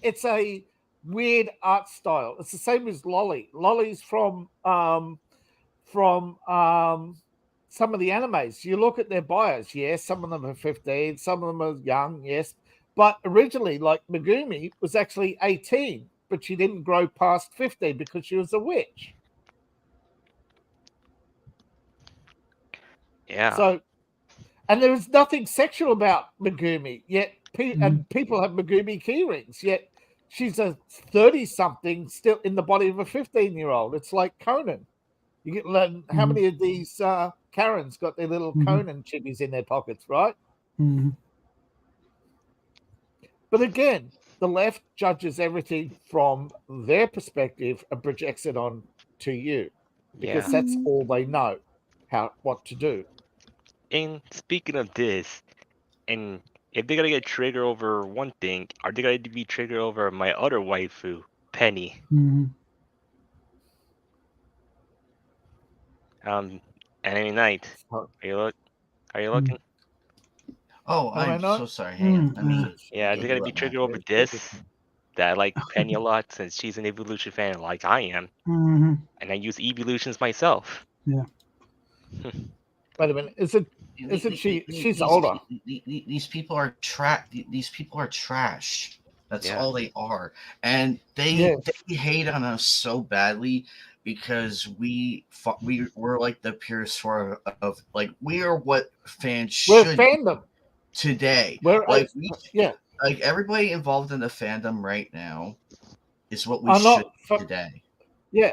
Speaker 17: It's a weird art style. It's the same as Lolly. Lolly's from some of the animes. You look at their bios. Yes, some of them are 15, some of them are young. Yes, but originally, like Megumi was actually 18, but she didn't grow past 15 because she was a witch.
Speaker 15: yeah.
Speaker 17: So, and there was nothing sexual about Megumi, yet and people have Megumi key rings, yet she's a 30-something still in the body of a 15-year-old. It's like Conan. You get how many of these Karens got their little Conan chibis in their pockets, right? But again, the left judges everything from their perspective and projects it on to you because
Speaker 15: Yeah.
Speaker 17: that's all they know what to do.
Speaker 15: And speaking of this, and if they're gonna get triggered over one thing, are they gonna be triggered over my other waifu, Penny? Enemy Knight. Are you looking?
Speaker 1: Oh, I'm so sorry. Hang on. Let me.
Speaker 15: Yeah, they're gonna be triggered over this. That I like Penny a lot since she's an Evolution fan like I am, and I use Evolutions myself.
Speaker 2: Yeah.
Speaker 17: Wait a minute. Isn't she? She's older.
Speaker 1: These people are These people are trash. That's
Speaker 15: Yeah.
Speaker 1: all they are, and they hate on us so badly because we're like the purest form of like we are what fans
Speaker 17: We're
Speaker 1: should
Speaker 17: fandom
Speaker 1: today.
Speaker 17: We're
Speaker 1: like
Speaker 17: like
Speaker 1: everybody involved in the fandom right now is what we
Speaker 17: I'm
Speaker 1: should
Speaker 17: not
Speaker 1: be today.
Speaker 17: Yeah,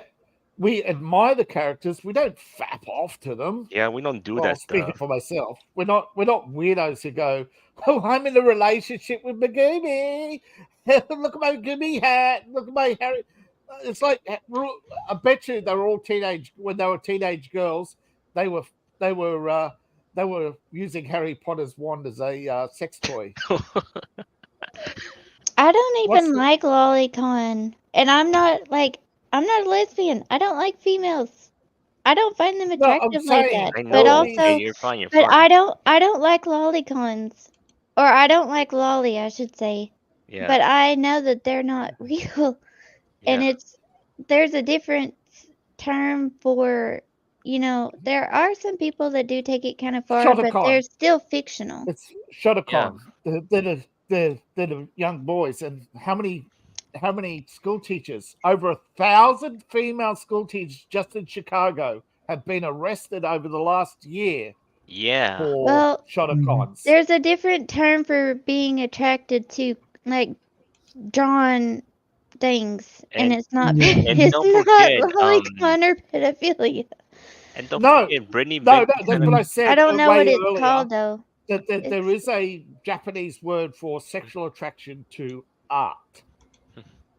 Speaker 17: we admire the characters. We don't fap off to them.
Speaker 15: Yeah, we don't do
Speaker 17: Well,
Speaker 15: that
Speaker 17: speaking
Speaker 15: stuff.
Speaker 17: for myself, we're not weirdos who go, "Oh, I'm in a relationship with Megumi. Look at my Megumi hat. Look at my Harry." It's like, I bet you they were all when they were teenage girls. They were using Harry Potter's wand as a sex toy.
Speaker 18: I don't even like lolicon, and I'm not a lesbian. I don't like females. I don't find them attractive like that.
Speaker 15: I know.
Speaker 18: But also,
Speaker 15: Hey, you're fine. You're
Speaker 18: but
Speaker 15: fine.
Speaker 18: I don't like lolicons, or I don't like lolly, I should say.
Speaker 15: Yeah.
Speaker 18: But I know that they're not real, and there's a different term for, there are some people that do take it kind of far, but
Speaker 17: Shotacon.
Speaker 18: they're still fictional.
Speaker 17: It's Shotacon. They're the young boys, and how many school teachers? Over 1,000 female school teachers just in Chicago have been arrested over the last year.
Speaker 15: Yeah.
Speaker 17: For
Speaker 18: Well,
Speaker 17: Shotacons.
Speaker 18: there's a different term for being attracted to like drawn things, and it's not
Speaker 15: and
Speaker 18: it's
Speaker 15: don't
Speaker 18: not
Speaker 15: forget,
Speaker 18: lolicon or pedophilia.
Speaker 15: And don't
Speaker 17: No,
Speaker 15: forget, Brittany.
Speaker 17: No,
Speaker 15: Vick-
Speaker 17: that's what I said.
Speaker 18: I don't know
Speaker 17: way
Speaker 18: what it's
Speaker 17: earlier,
Speaker 18: called though.
Speaker 17: That there is a Japanese word for sexual attraction to art,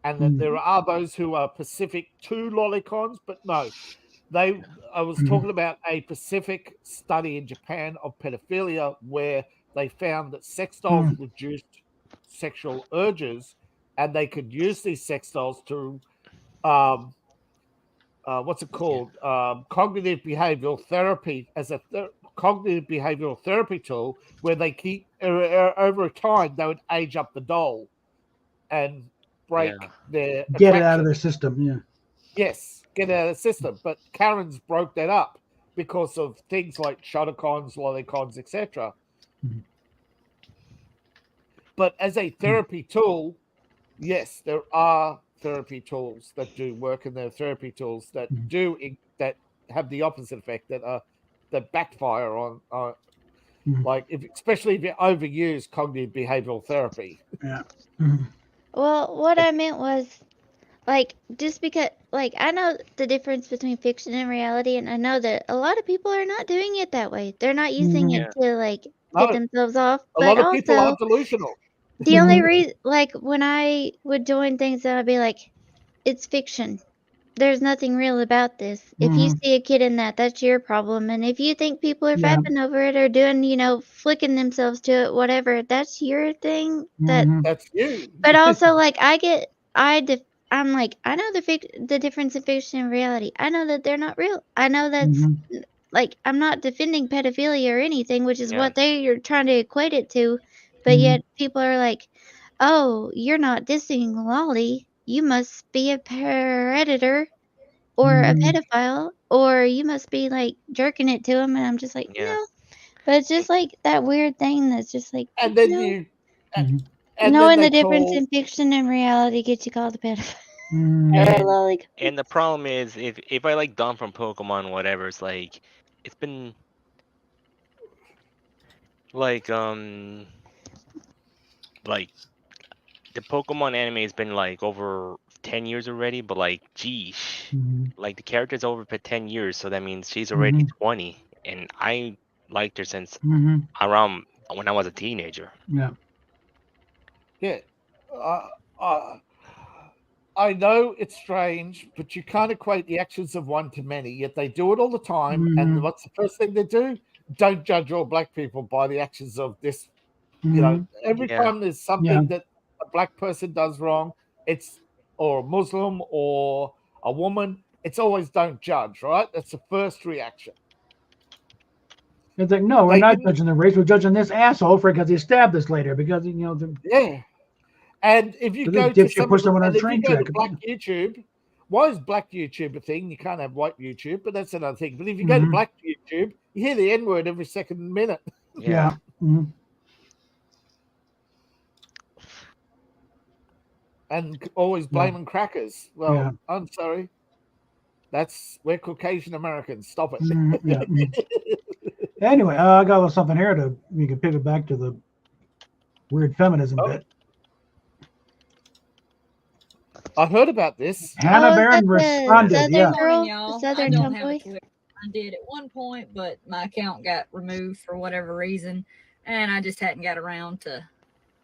Speaker 17: and that there are those who are specific to lolicons, but no. I was talking about a specific study in Japan of pedophilia where they found that sex dolls reduced sexual urges, and they could use these sex dolls to what's it called? Cognitive behavioral therapy as a cognitive behavioral therapy tool, where they keep over time they would age up the doll and break their
Speaker 2: Get it out of
Speaker 17: attraction.
Speaker 2: their system. Yeah.
Speaker 17: Yes, get it out of the system. But Karen's broke that up because of things like Shotacons, lolicons, etc. But as a therapy tool, yes, there are therapy tools that do work, and there are therapy tools that that have the opposite effect, that backfire on like especially if you overuse cognitive behavioral therapy.
Speaker 2: Yeah.
Speaker 18: Well, what I meant was, like, just because, like, I know the difference between fiction and reality, and I know that a lot of people are not doing it that way. They're not using it to, like, get themselves off.
Speaker 17: A
Speaker 18: But
Speaker 17: lot of people are
Speaker 18: also,
Speaker 17: delusional.
Speaker 18: the only reason, like, when I would join things, I'd be like, it's fiction. There's nothing real about this. If you see a kid in that, that's your problem. And if you think people are fapping over it or doing, flicking themselves to it, whatever, that's your thing.
Speaker 17: That's you.
Speaker 18: But also, like, I'm like, I know the difference in fiction and reality. I know that they're not real. I know that's like, I'm not defending pedophilia or anything, which is what you're trying to equate it to. But yet people are like, oh, you're not dissing Lolly. You must be a predator or a pedophile, or you must be like jerking it to him. And I'm just like, no. But it's just like that weird thing that's just like,
Speaker 17: and then
Speaker 18: knowing
Speaker 17: they
Speaker 18: the difference
Speaker 17: call-
Speaker 18: in fiction and reality gets you called a pedophile. Or a lolly.
Speaker 15: And the problem is, if I like Dawn from Pokemon, whatever, it's like, it's been like the Pokemon anime has been like over 10 years already, but like, geez, like the character's over for 10 years, so that means she's already 20, and I liked her since around when I was a teenager.
Speaker 2: Yeah.
Speaker 17: Yeah. I know it's strange, but you can't equate the actions of one to many, yet they do it all the time. And what's the first thing they do? Don't judge all black people by the actions of this. You know, every time there's something that a black person does wrong, or a Muslim or a woman, it's always don't judge, right? That's the first reaction.
Speaker 2: It's like, no, we're not judging the race. We're judging this asshole because he stabbed us later because,
Speaker 17: Yeah. And if you
Speaker 2: So
Speaker 17: go
Speaker 2: this
Speaker 17: to
Speaker 2: dipshit pushed someone on a train track.
Speaker 17: Black YouTube, why is Black YouTube a thing? You can't have white YouTube, but that's another thing. But if you go to Black YouTube, you hear the N-word every second minute.
Speaker 2: Yeah.
Speaker 17: And always blaming crackers. Well, I'm sorry. We're Caucasian Americans. Stop it.
Speaker 2: Anyway, I got a little something here we can pivot back to the weird feminism bit.
Speaker 17: I heard about this.
Speaker 2: Hannah
Speaker 18: Oh,
Speaker 2: Barron
Speaker 18: that's the
Speaker 2: responded.
Speaker 18: Southern
Speaker 2: Yeah.
Speaker 18: girl,
Speaker 19: y'all.
Speaker 18: the Southern
Speaker 19: I don't have a
Speaker 18: tomboy.
Speaker 19: Twitter. I did at one point, but my account got removed for whatever reason, and I just hadn't got around to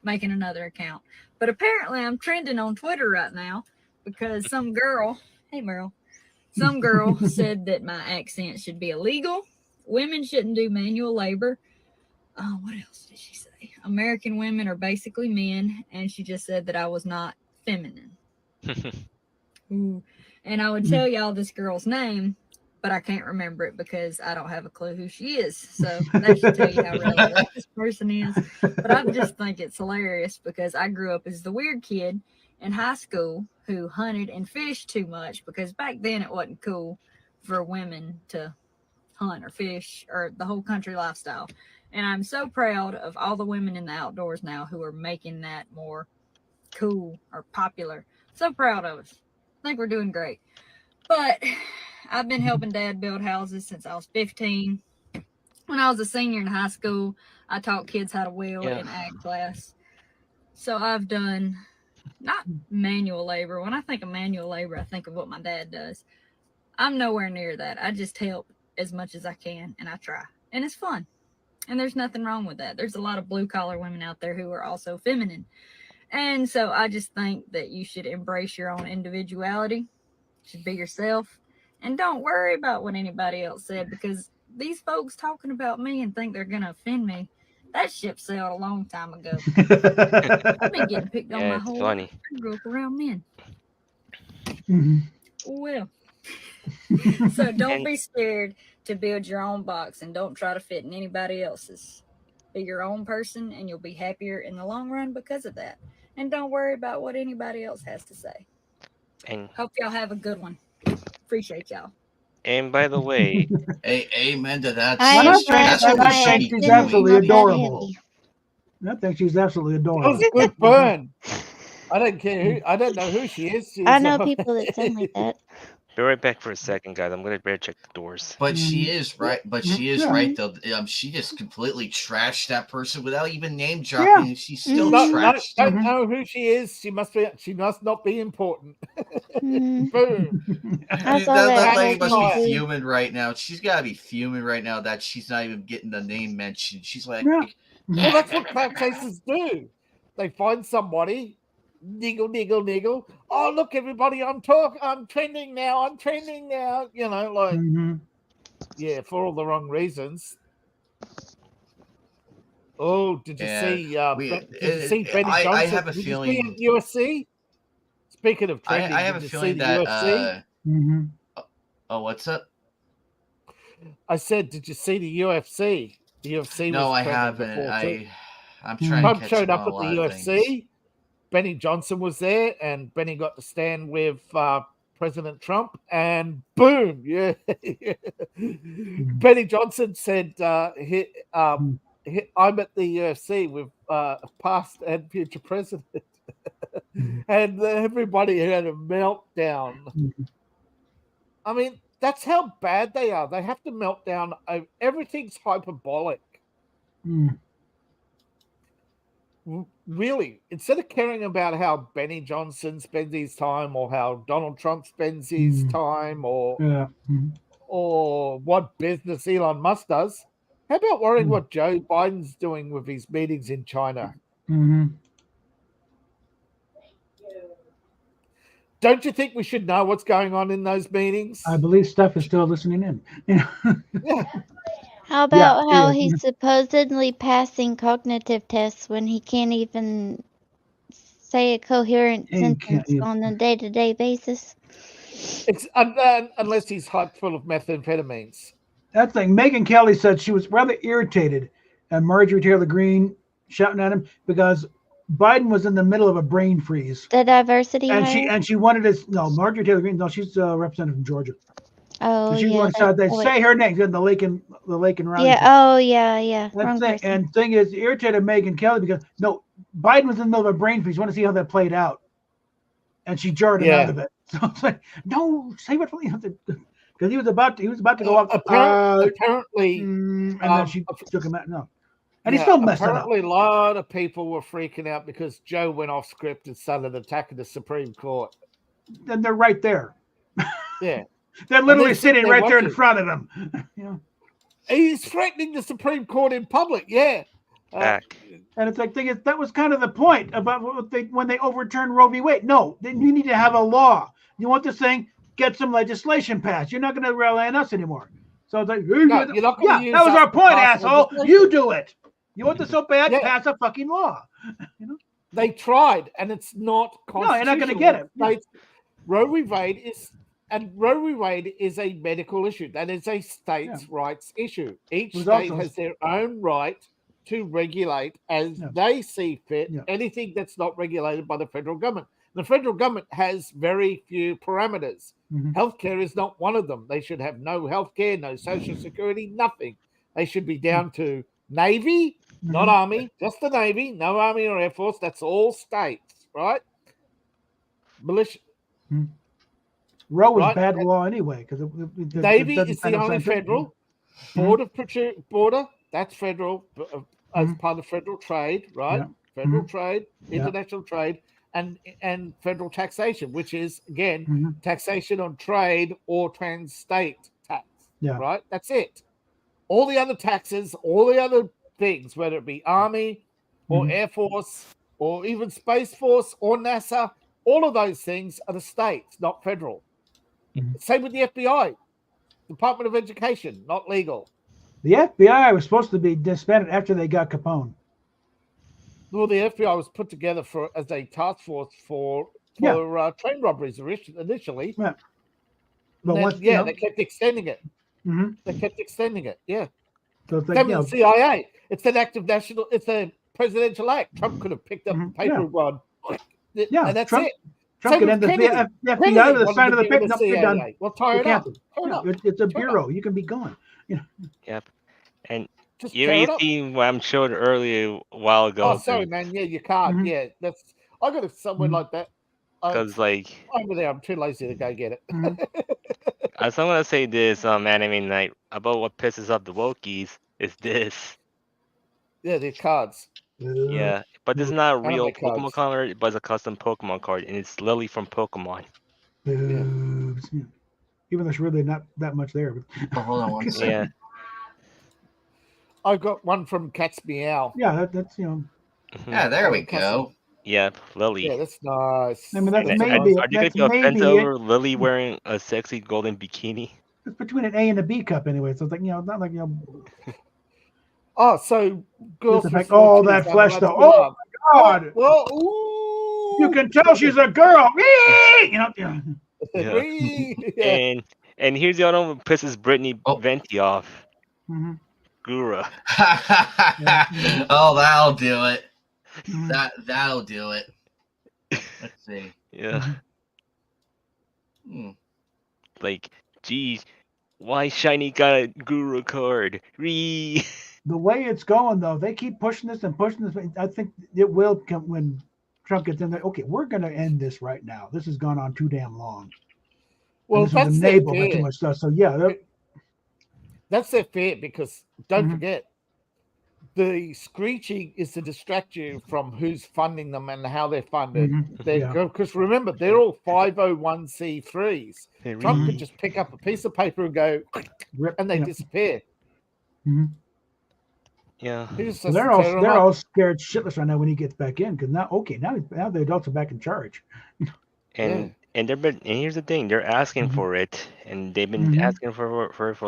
Speaker 19: making another account. But apparently, I'm trending on Twitter right now because some girl, hey Meryl, some girl said that my accent should be illegal. Women shouldn't do manual labor. Oh, what else did she say? American women are basically men, and she just said that I was not feminine. Ooh. And I would tell y'all this girl's name, but I can't remember it because I don't have a clue who she is. So that should tell you how relevant this person is. But I just think it's hilarious because I grew up as the weird kid in high school who hunted and fished too much because back then it wasn't cool for women to hunt or fish or the whole country lifestyle. And I'm so proud of all the women in the outdoors now who are making that more cool or popular. So proud of us. I think we're doing great. But I've been helping Dad build houses since I was 15. When I was a senior in high school, I taught kids how to wheel in ag class. So I've done not manual labor. When I think of manual labor, I think of what my dad does. I'm nowhere near that. I just help as much as I can, and I try. And it's fun. And there's nothing wrong with that. There's a lot of blue-collar women out there who are also feminine. And so I just think that you should embrace your own individuality. You should be yourself. And don't worry about what anybody else said, because these folks talking about me and think they're going to offend me, that ship sailed a long time ago. I've been getting picked on my whole life. I grew up around men. Well, so don't be scared to build your own box and don't try to fit in anybody else's. Be your own person and you'll be happier in the long run because of that. And don't worry about what anybody else has to say.
Speaker 15: And
Speaker 19: hope y'all have a good one. Appreciate y'all.
Speaker 15: And by the way,
Speaker 1: amen to that.
Speaker 2: I
Speaker 1: sister. That's what we should be
Speaker 2: think she's
Speaker 1: doing.
Speaker 2: absolutely adorable. I think she's absolutely
Speaker 17: That
Speaker 2: adorable.
Speaker 17: was a good burn. I don't care who. I don't know who she is.
Speaker 18: I know people that sound like that.
Speaker 15: be right back for a second, guys. I'm gonna better check the doors.
Speaker 1: But she is right. But she is
Speaker 2: Yeah.
Speaker 1: right though. She just completely trashed that person without even name dropping. And she's still trashed.
Speaker 17: Don't know who she is. She must be. She must not be important. Boom.
Speaker 1: That lady must be fuming right now. She's got to be fuming right now that she's not even getting the name mentioned. She's like,
Speaker 17: Well, that's what clout chasers do. They find somebody, niggle, niggle, niggle. Oh, look, everybody, I'm trending now. You know, like, yeah, for all the wrong reasons. Oh, did you see? Did you see Benny Johnson?
Speaker 1: I have a
Speaker 17: Did you
Speaker 1: feeling.
Speaker 17: see him at UFC. Speaking of trending,
Speaker 1: I have a
Speaker 17: did you
Speaker 1: feeling
Speaker 17: see the
Speaker 1: that.
Speaker 17: UFC?
Speaker 1: Oh, what's up?
Speaker 17: I said, did you see the UFC? The UFC.
Speaker 1: No,
Speaker 17: was
Speaker 1: I
Speaker 17: trending
Speaker 1: haven't.
Speaker 17: before, too.
Speaker 1: I'm trying
Speaker 17: Trump
Speaker 1: to catch
Speaker 17: showed
Speaker 1: up
Speaker 17: up
Speaker 1: on
Speaker 17: at
Speaker 1: a
Speaker 17: the
Speaker 1: lot of
Speaker 17: UFC.
Speaker 1: things.
Speaker 17: Benny Johnson was there, and Benny got to stand with President Trump, and boom, yeah. Benny Johnson said, "I'm at the UFC with past and future president," and everybody had a meltdown. I mean, that's how bad they are. They have to melt down. Everything's hyperbolic. Really, instead of caring about how Benny Johnson spends his time or how Donald Trump spends his time or what business Elon Musk does, how about worrying what Joe Biden's doing with his meetings in China? Don't you think we should know what's going on in those meetings?
Speaker 2: I believe Steph is still listening in.
Speaker 18: How about how
Speaker 2: yeah.
Speaker 18: he's supposedly passing cognitive tests when he can't even say a coherent sentence on a day-to-day basis?
Speaker 17: Unless he's hyped full of methamphetamines.
Speaker 2: That thing. Megyn Kelly said she was rather irritated at Marjorie Taylor Greene shouting at him because Biden was in the middle of a brain freeze.
Speaker 18: The diversity
Speaker 2: And
Speaker 18: hire?
Speaker 2: she wanted to Marjorie Taylor Greene. No, she's a representative from Georgia.
Speaker 18: Oh,
Speaker 2: So she
Speaker 18: yeah.
Speaker 2: wanted to
Speaker 18: that-
Speaker 2: say
Speaker 18: wait.
Speaker 2: her name in the Lake and Raleigh.
Speaker 18: Yeah, oh, yeah. Wrong person.
Speaker 2: And thing is, irritated Megyn Kelly because Biden was in the middle of a brain freeze. Want to see how that played out, and she jarred him out of it. So it's like, no, save it for because he was about to go up.
Speaker 17: Apparently,
Speaker 2: and then she took him out. No, And he still messed it up.
Speaker 17: Apparently, a lot of people were freaking out because Joe went off script and started attacking the Supreme Court.
Speaker 2: Then they're right there.
Speaker 17: Yeah.
Speaker 2: They're literally sitting right there in front of him.
Speaker 17: He's threatening the Supreme Court in public. Yeah.
Speaker 2: And it's like, that was kind of the point about when they overturned Roe v. Wade. No, then you need to have a law. You want this thing? Get some legislation passed. You're not going to rely on us anymore. So it's like,
Speaker 17: you're not gonna use
Speaker 2: that was our point,
Speaker 17: possible
Speaker 2: asshole.
Speaker 17: legislation.
Speaker 2: You do it. You want this so bad? Pass a fucking law.
Speaker 17: They tried, and it's not
Speaker 2: No,
Speaker 17: constitutional.
Speaker 2: you're not going to get it.
Speaker 17: States, Roe v. Wade is a medical issue. That is a states' rights issue. Each state has their own right to regulate as they see fit anything that's not regulated by the federal government. The federal government has very few parameters. Healthcare is not one of them. They should have no healthcare, no social security, nothing. They should be down to Navy, not Army, just the Navy, no Army or Air Force. That's all states, right? Militia.
Speaker 2: Roe was bad law anyway because
Speaker 17: Navy is the only federal. Border, that's federal as part of federal trade, right? Federal trade, international trade, and federal taxation, which is again taxation on trade or trans-state tax. Right? That's it. All the other taxes, all the other things, whether it be Army or Air Force or even Space Force or NASA, all of those things are the states, not federal. Same with the FBI, Department of Education, not legal.
Speaker 2: The FBI was supposed to be disbanded after they got Capone.
Speaker 17: Well, the FBI was put together as a task force for train robberies initially.
Speaker 2: Yeah.
Speaker 17: But they kept extending it. They kept extending it. Yeah.
Speaker 2: So it's like,
Speaker 17: Same with the CIA. It's an act of national. It's a presidential act. Trump could have picked up the paper and gone.
Speaker 2: Yeah,
Speaker 17: and that's
Speaker 2: Trump,
Speaker 17: it.
Speaker 2: Trump could end the FBI with a sign of the paper. No, you're done.
Speaker 17: Well, tie it up.
Speaker 2: It's a bureau. You can be gone.
Speaker 15: Yep. And
Speaker 17: Just
Speaker 15: you
Speaker 17: tear it up.
Speaker 15: see what I'm showed earlier a while ago.
Speaker 17: Oh, sorry, man. Yeah, you can't. Yeah, that's. I got it somewhere like that.
Speaker 15: Because like
Speaker 17: over there, I'm too lazy to go get it.
Speaker 15: So I'm gonna say this Anime Night about what pisses off the Wokies is this.
Speaker 17: Yeah, they're cards.
Speaker 15: Yeah, but this is not a
Speaker 17: Anime
Speaker 15: real
Speaker 17: cards.
Speaker 15: Pokemon card, but it's a custom Pokemon card, and it's Lily from Pokemon.
Speaker 2: Even though there's really not that much there. But
Speaker 1: hold on one second.
Speaker 15: Yeah.
Speaker 17: I've got one from Cat's Meow.
Speaker 2: Yeah, that's
Speaker 1: Yeah, there we go.
Speaker 15: Yep, Lily.
Speaker 17: Yeah, that's nice.
Speaker 2: I mean, that's
Speaker 15: And
Speaker 2: maybe.
Speaker 15: are you gonna
Speaker 2: That's
Speaker 15: feel offended
Speaker 2: maybe
Speaker 15: over Lily wearing a sexy golden bikini?
Speaker 2: it's between an A and a B cup anyway. So it's like not like
Speaker 17: Oh, so girls.
Speaker 2: Just like, oh, that flesh though. Oh my God!
Speaker 17: Well, ooh.
Speaker 2: You can tell she's a girl.
Speaker 15: Yeah. And here's the other one that pisses Brittany Venti off. Gura.
Speaker 1: Oh, that'll do it. That'll do it. Let's see.
Speaker 15: Yeah. Like, geez, why Shiny got a Guru card? Ree.
Speaker 2: The way it's going though, they keep pushing this and pushing this. I think it will come when Trump gets in there. Okay, we're going to end this right now. This has gone on too damn long.
Speaker 17: Well,
Speaker 2: this was
Speaker 17: that's their
Speaker 2: enabled by too
Speaker 17: fear.
Speaker 2: much stuff. So yeah,
Speaker 17: That's their fear because don't forget, the screeching is to distract you from who's funding them and how they're funded. Because remember, they're all 501c3s. Trump could just pick up a piece of paper and go, and they disappear.
Speaker 15: Yeah.
Speaker 2: So they're all scared shitless right now when he gets back in because now the adults are back in charge.
Speaker 15: And here's the thing, they're asking for it, and they've been asking for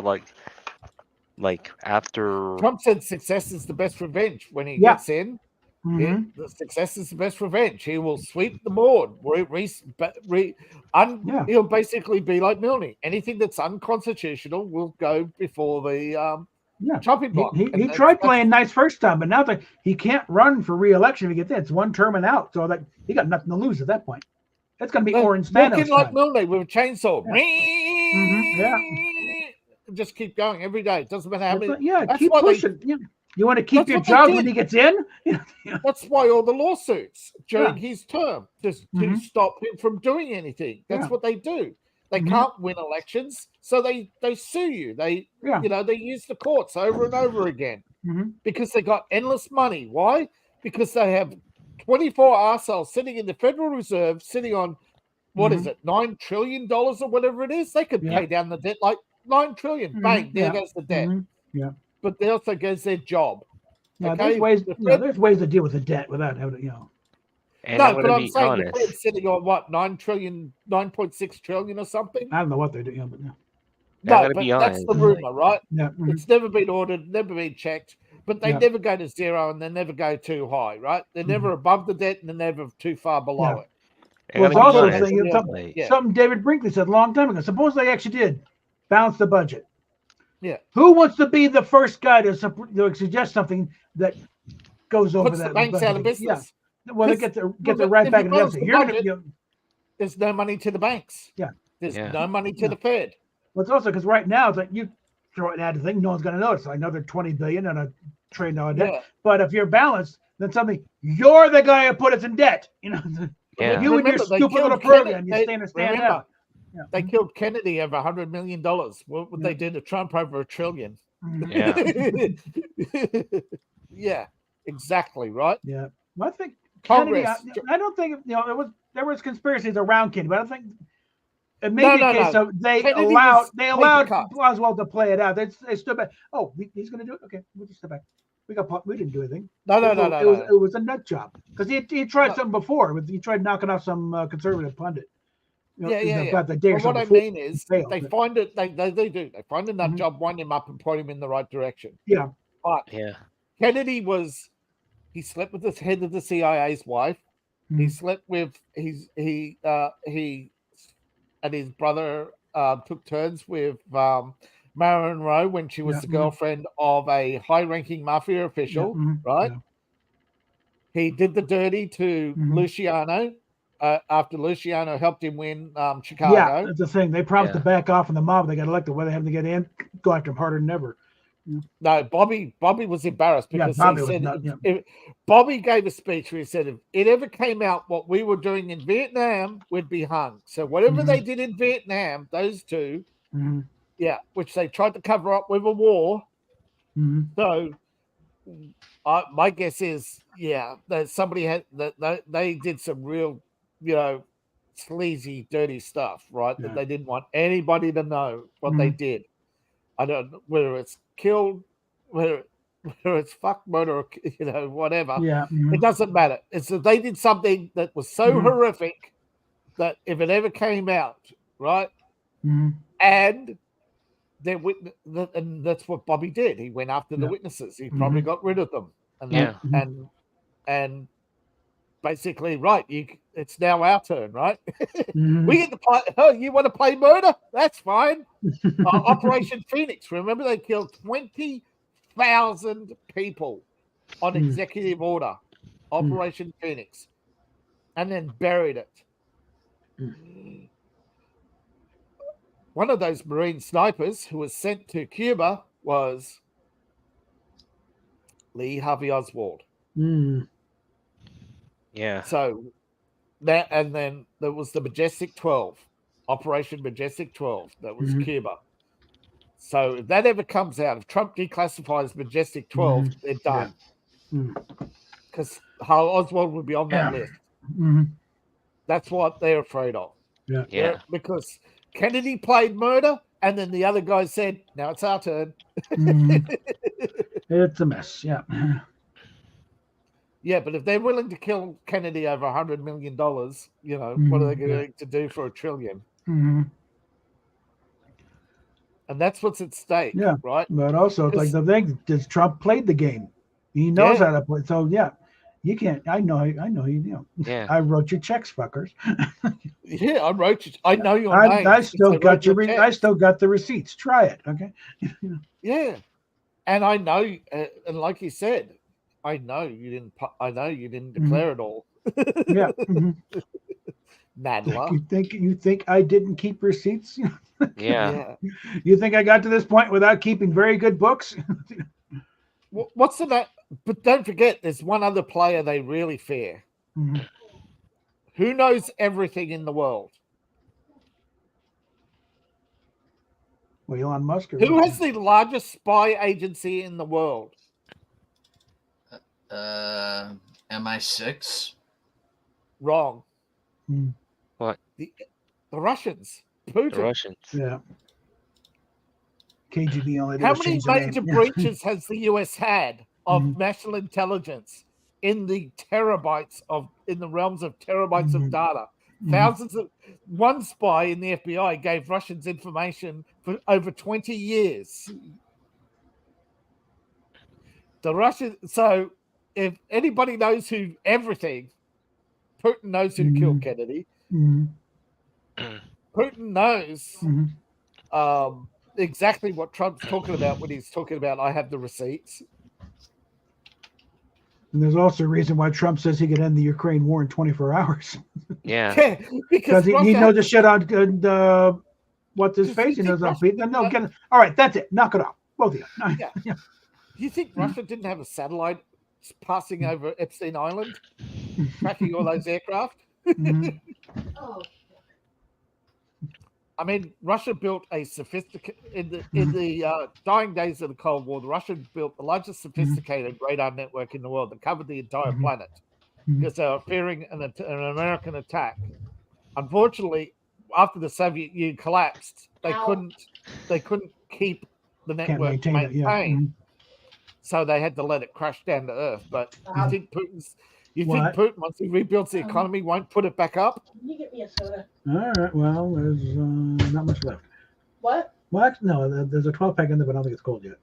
Speaker 15: like after
Speaker 17: Trump said success is the best revenge when he gets in. The success is the best revenge. He will sweep the board. He'll basically be like Milne. Anything that's unconstitutional will go before the chopping block.
Speaker 2: He tried playing nice first time, but now it's like he can't run for re-election if he gets in. It's one term and out, so that he got nothing to lose at that point. It's going to be Orange Spanos
Speaker 17: Walking like
Speaker 2: time.
Speaker 17: Milne with a chainsaw.
Speaker 2: Yeah.
Speaker 17: Just keep going every day. It doesn't matter how many.
Speaker 2: That's keep pushing. You want to keep your job when he gets in?
Speaker 17: That's why all the lawsuits during his term to stop him from doing anything. That's what they do. They can't win elections, so they sue you. They they use the courts over and over again. because they got endless money. Why? Because they have 24 arseholes sitting in the Federal Reserve, sitting on, what is it, $9 trillion or whatever it is? They could pay down the debt like $9 trillion. Bang, there goes the debt.
Speaker 2: Yeah.
Speaker 17: But there also goes their job.
Speaker 2: Yeah,
Speaker 17: Okay?
Speaker 2: there's ways.
Speaker 17: The
Speaker 2: There's ways to deal with the debt without having,
Speaker 15: And
Speaker 17: no,
Speaker 15: I'm
Speaker 17: but
Speaker 15: gonna
Speaker 17: I'm
Speaker 15: be
Speaker 17: saying
Speaker 15: honest.
Speaker 17: the Fed's sitting on what, 9.6 trillion or something?
Speaker 2: I don't know what they're doing, but
Speaker 15: I'm
Speaker 17: No,
Speaker 15: gonna
Speaker 17: but
Speaker 15: be
Speaker 17: that's the
Speaker 15: honest.
Speaker 17: rumor, right?
Speaker 2: Yeah.
Speaker 17: It's never been ordered, never been checked, but they
Speaker 2: Yeah.
Speaker 17: never go to zero and they never go too high, right? They're never above the debt and they're never too far below
Speaker 2: Yeah.
Speaker 17: it.
Speaker 15: I'm
Speaker 2: Well, it's
Speaker 15: gonna be
Speaker 2: also
Speaker 15: honest.
Speaker 2: saying
Speaker 17: Like, yeah.
Speaker 2: something David Brinkley said a long time ago. Suppose they actually did balance the budget.
Speaker 17: Yeah.
Speaker 2: Who wants to be the first guy to suggest something that goes over
Speaker 17: Puts
Speaker 2: that?
Speaker 17: the banks out of
Speaker 2: budget?
Speaker 17: business.
Speaker 2: Yeah. Well, they get their right
Speaker 17: if
Speaker 2: back
Speaker 17: you
Speaker 2: in the
Speaker 17: balance
Speaker 2: deficit.
Speaker 17: the
Speaker 2: You're gonna,
Speaker 17: budget, there's no money to the banks.
Speaker 2: Yeah.
Speaker 17: There's
Speaker 15: Yeah.
Speaker 17: no money to the Fed.
Speaker 2: Well, it's also because right now it's like you throw it at the thing, no one's gonna notice. Like another $20 billion and $1 trillion debt.
Speaker 17: Yeah.
Speaker 2: But if you're balanced, then suddenly you're the guy who put us in debt.
Speaker 15: Yeah.
Speaker 2: You and your
Speaker 17: Remember, they
Speaker 2: stupid little
Speaker 17: killed
Speaker 2: program,
Speaker 17: Kennedy-
Speaker 2: you stand
Speaker 17: remember,
Speaker 2: out. Yeah.
Speaker 17: They killed Kennedy over $100 million. What would they do to Trump over $1 trillion?
Speaker 15: Yeah.
Speaker 17: Yeah, exactly, right?
Speaker 2: Yeah. Well, I think
Speaker 17: Congress.
Speaker 2: Kennedy, I don't think there was conspiracies around Kennedy, but I don't think it may
Speaker 17: No,
Speaker 2: be a
Speaker 17: no,
Speaker 2: case
Speaker 17: no.
Speaker 2: of they
Speaker 17: Kennedy
Speaker 2: allowed
Speaker 17: was
Speaker 2: allowed
Speaker 17: paper cut.
Speaker 2: Oswald to play it out. They stood back. Oh, he's going to do it. Okay, we'll just step back. We didn't do anything.
Speaker 17: No.
Speaker 2: It was a nut job because he tried something before. He tried knocking off some conservative pundit.
Speaker 17: Yeah.
Speaker 2: About the day or
Speaker 17: But what I
Speaker 2: something
Speaker 17: mean is,
Speaker 2: failed.
Speaker 17: they find it. They do. They find a nut job, wind him up, and point him in the right direction.
Speaker 2: Yeah.
Speaker 17: But
Speaker 15: Yeah.
Speaker 17: Kennedy he slept with the head of the CIA's wife. He slept with he and his brother took turns with Marilyn Monroe when she was the girlfriend of a high-ranking mafia official, right?
Speaker 2: Yeah.
Speaker 17: He did the dirty to Luciano after Luciano helped him win Chicago.
Speaker 2: Yeah, that's the thing. They promised to back off from the mob. They got elected. Whether they have to get in, go after him harder than ever.
Speaker 17: No, Bobby was embarrassed because
Speaker 2: Bobby
Speaker 17: he
Speaker 2: was
Speaker 17: said
Speaker 2: not- yeah.
Speaker 17: Bobby gave a speech where he said if it ever came out what we were doing in Vietnam, we'd be hung. So whatever they did in Vietnam, those two, which they tried to cover up with a war. So my guess is, that somebody had that they did some real, sleazy, dirty stuff, right? That they didn't want anybody to know what they did. I don't know whether it's killed, whether it's fuck, murder, or, whatever.
Speaker 2: Yeah.
Speaker 17: It doesn't matter. It's that they did something that was so horrific that if it ever came out, right? And and that's what Bobby did. He went after the witnesses. He probably got rid of them. And and basically, right, it's now our turn, right? We get to play. Oh, you want to play murder? That's fine. Operation Phoenix. Remember, they killed 20,000 people on executive order. Operation Phoenix, and then buried it. One of those Marine snipers who was sent to Cuba was Lee Harvey Oswald.
Speaker 15: Yeah.
Speaker 17: So that, and then there was the Majestic 12, Operation Majestic 12. That was Cuba. So if that ever comes out, if Trump declassifies Majestic 12, they're done. Because Oswald would be on that list. That's what they're afraid of.
Speaker 15: Yeah.
Speaker 17: Because Kennedy played murder, and then the other guy said, now it's our turn.
Speaker 2: It's a mess. Yeah.
Speaker 17: Yeah, but if they're willing to kill Kennedy over $100 million, what are they going to do for $1 trillion? And that's what's at stake, right?
Speaker 2: But also, it's like the thing is, Trump played the game. He knows how to play. So you can't. I know.
Speaker 15: Yeah.
Speaker 2: I wrote your checks, fuckers.
Speaker 17: Yeah, I wrote you. I know your name.
Speaker 2: I still got your. I still got the receipts. Try it, okay?
Speaker 17: Yeah, and I know, and like you said, I know you didn't. I know you didn't declare it all.
Speaker 2: Yeah.
Speaker 17: Nadler.
Speaker 2: You think I didn't keep receipts?
Speaker 15: Yeah.
Speaker 2: You think I got to this point without keeping very good books?
Speaker 17: What's the? But don't forget, there's one other player they really fear. Who knows everything in the world?
Speaker 2: Well, Elon Musk.
Speaker 17: Who has the largest spy agency in the world?
Speaker 1: MI6.
Speaker 17: Wrong.
Speaker 15: What?
Speaker 17: The Russians. Putin.
Speaker 15: The Russians.
Speaker 2: Yeah. KGB only did
Speaker 17: How
Speaker 2: was
Speaker 17: many
Speaker 2: change the name.
Speaker 17: major
Speaker 2: Yeah.
Speaker 17: breaches has the US had of national intelligence in the terabytes of, in the realms of terabytes of data? Thousands of, one spy in the FBI gave Russians information for over 20 years. The Russian, so if anybody knows who everything, Putin knows who killed Kennedy. Putin knows exactly what Trump's talking about when he's talking about, I have the receipts.
Speaker 2: And there's also a reason why Trump says he could end the Ukraine war in 24 hours.
Speaker 15: Yeah.
Speaker 2: Because he knows the shit on what's his face. He knows how people. No, get it. All right, that's it. Knock it off. Both of you.
Speaker 17: Yeah. Do you think Russia didn't have a satellite passing over Epstein Island, tracking all those aircraft? I mean, Russia built a sophisticated in the dying days of the Cold War. The Russians built the largest sophisticated radar network in the world that covered the entire planet because they were fearing an American attack. Unfortunately, after the Soviet Union collapsed, they couldn't keep the network maintained. So they had to let it crash down to earth. But you think Putin, once he rebuilds the economy, won't put it back up?
Speaker 14: Can you get me a soda?
Speaker 2: All right. Well, there's not much left.
Speaker 14: What?
Speaker 2: Well, actually, no. There's a 12-pack in there, but I don't think it's cold yet.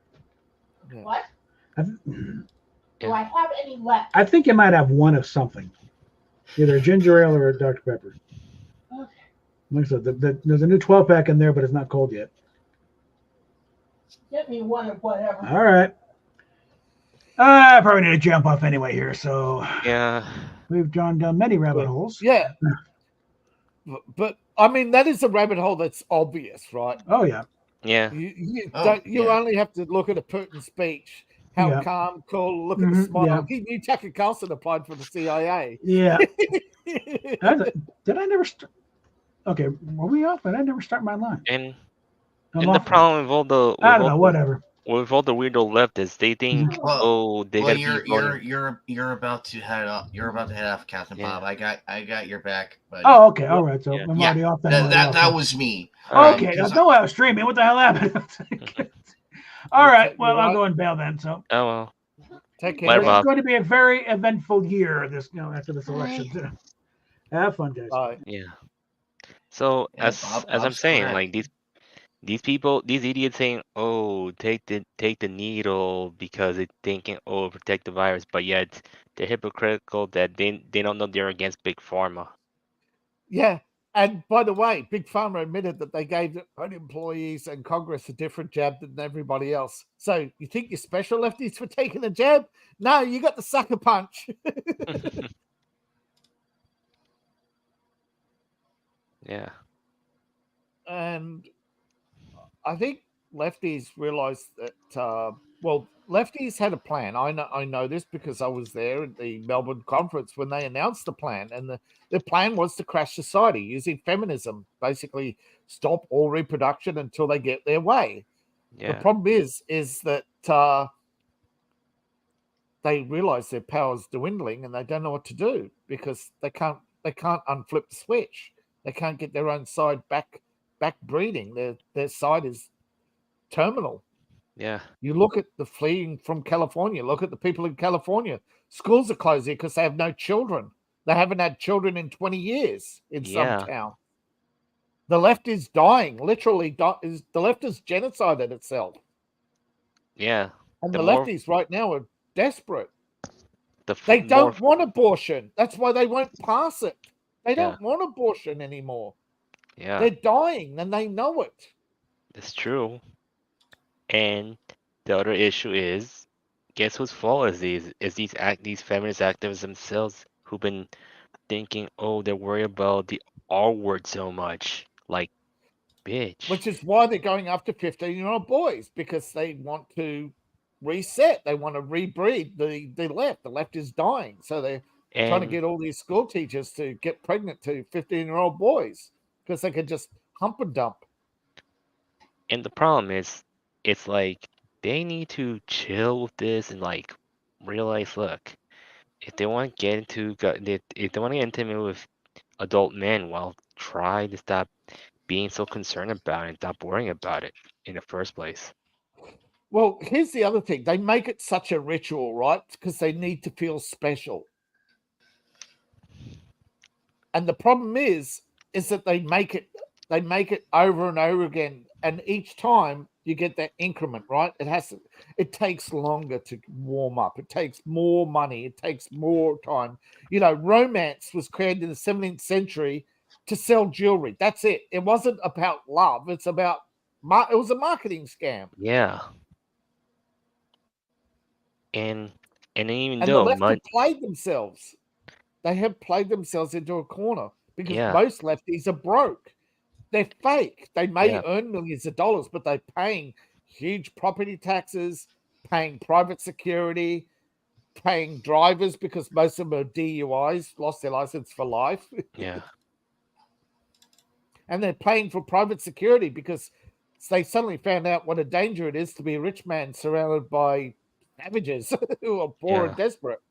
Speaker 14: What?
Speaker 2: I
Speaker 14: Do I have any left?
Speaker 2: I think you might have one of something, either a ginger ale or a Dr. Pepper.
Speaker 14: Okay.
Speaker 2: Like I said, there's a new 12-pack in there, but it's not cold yet.
Speaker 14: Get me one of whatever.
Speaker 2: All right. I probably need to jump off anyway here. So
Speaker 15: yeah,
Speaker 2: we've gone down many rabbit holes.
Speaker 17: Yeah. But I mean, that is a rabbit hole that's obvious, right?
Speaker 2: Oh yeah.
Speaker 15: Yeah.
Speaker 17: You only have to look at a Putin speech. How calm, cool, look at the smile.
Speaker 2: Yeah.
Speaker 17: He knew Tucker Carlson applied for the CIA.
Speaker 2: Yeah. Did I never start? Okay, were we off? But I never start my line.
Speaker 15: And
Speaker 2: I'm
Speaker 15: the
Speaker 2: off.
Speaker 15: problem with all the
Speaker 2: I don't know. Whatever.
Speaker 15: With all the weirdo leftists, they think, they
Speaker 1: Well,
Speaker 15: gotta
Speaker 1: you're about to head up. You're about to head off, Captain Bob. I got your back. Buddy.
Speaker 2: Oh, okay. All right. So I'm already off.
Speaker 1: That was me.
Speaker 2: Okay. No, I was streaming. What the hell happened? All right. Well, I'll go and bail then. So.
Speaker 15: Oh well.
Speaker 17: Take care.
Speaker 15: Later,
Speaker 2: It's
Speaker 15: Bob.
Speaker 2: going to be a very eventful year. This, after this election. Have fun, guys.
Speaker 15: Yeah. So as I'm
Speaker 1: Bob's
Speaker 15: saying,
Speaker 1: correct.
Speaker 15: like these people, these idiots saying, "Oh, take the needle because it's thinking, oh, protect the virus," but yet they're hypocritical that they don't know they're against big pharma.
Speaker 17: Yeah. And by the way, Big Pharma admitted that they gave their own employees and Congress a different jab than everybody else. So you think you're special lefties for taking a jab? No, you got the sucker punch.
Speaker 15: Yeah.
Speaker 17: And I think lefties realized that, lefties had a plan. I know this because I was there at the Melbourne conference when they announced the plan. And the plan was to crash society using feminism, basically stop all reproduction until they get their way.
Speaker 15: Yeah.
Speaker 17: The problem is that they realize their power's dwindling and they don't know what to do because they can't unflip the switch. They can't get their own side back breeding. Their side is terminal.
Speaker 15: Yeah.
Speaker 17: You look at the fleeing from California. Look at the people in California. Schools are closing because they have no children. They haven't had children in 20 years in some town. The left is dying. Literally, the left has genocided itself.
Speaker 15: Yeah.
Speaker 17: And
Speaker 15: The
Speaker 17: the
Speaker 15: more-
Speaker 17: lefties right now are desperate.
Speaker 15: The
Speaker 17: They
Speaker 15: more-
Speaker 17: don't want abortion. That's why they won't pass it. They don't want abortion anymore.
Speaker 15: Yeah.
Speaker 17: They're dying and they know it.
Speaker 15: That's true. And the other issue is, guess whose fault is these? Is these feminist activists themselves who've been thinking, oh, they're worried about the R word so much. Like, bitch.
Speaker 17: Which is why they're going after 15-year-old boys, because they want to reset. They want to rebreed the left. The left is dying. So they're trying to
Speaker 15: And-
Speaker 17: get all these school teachers to get pregnant to 15-year-old boys because they can just hump and dump.
Speaker 15: And the problem is, it's like they need to chill with this and like realize, look, if they want to get into if they want to get intimate with adult men, well, try to stop being so concerned about it and stop worrying about it in the first place.
Speaker 17: Well, here's the other thing. They make it such a ritual, right? Because they need to feel special. And the problem is that they make it over and over again. And each time you get that increment, right? It takes longer to warm up. It takes more money. It takes more time. You know, romance was created in the 17th century to sell jewelry. That's it. It wasn't about love. It's about, it was a marketing scam.
Speaker 15: Yeah. And even
Speaker 17: And
Speaker 15: though
Speaker 17: the left have played themselves. They have played themselves into a corner because most lefties are broke. They're fake. They may earn millions of dollars, but they're paying huge property taxes, paying private security, paying drivers because most of them are DUIs, lost their license for life.
Speaker 15: Yeah.
Speaker 17: And they're paying for private security because they suddenly found out what a danger it is to be a rich man surrounded by savages who are poor and desperate.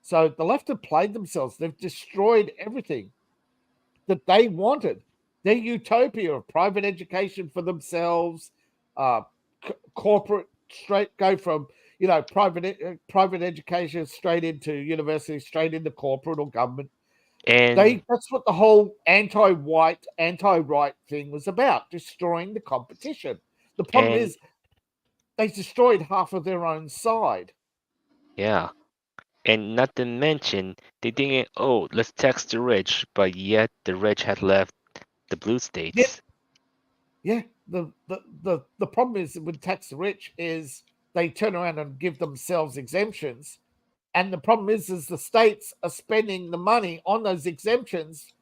Speaker 17: So the left have played themselves. They've destroyed everything that they wanted. Their utopia of private education for themselves, corporate go from private education straight into university, straight into corporate or government.
Speaker 15: And
Speaker 17: that's what the whole anti-white, anti-right thing was about, destroying the competition. The problem is they destroyed half of their own side.
Speaker 15: Yeah. And not to mention, they thinking, oh, let's tax the rich, but yet the rich had left the blue states.
Speaker 17: Yeah. The problem is with tax the rich is they turn around and give themselves exemptions. And the problem is the states are spending the money on those exemptions,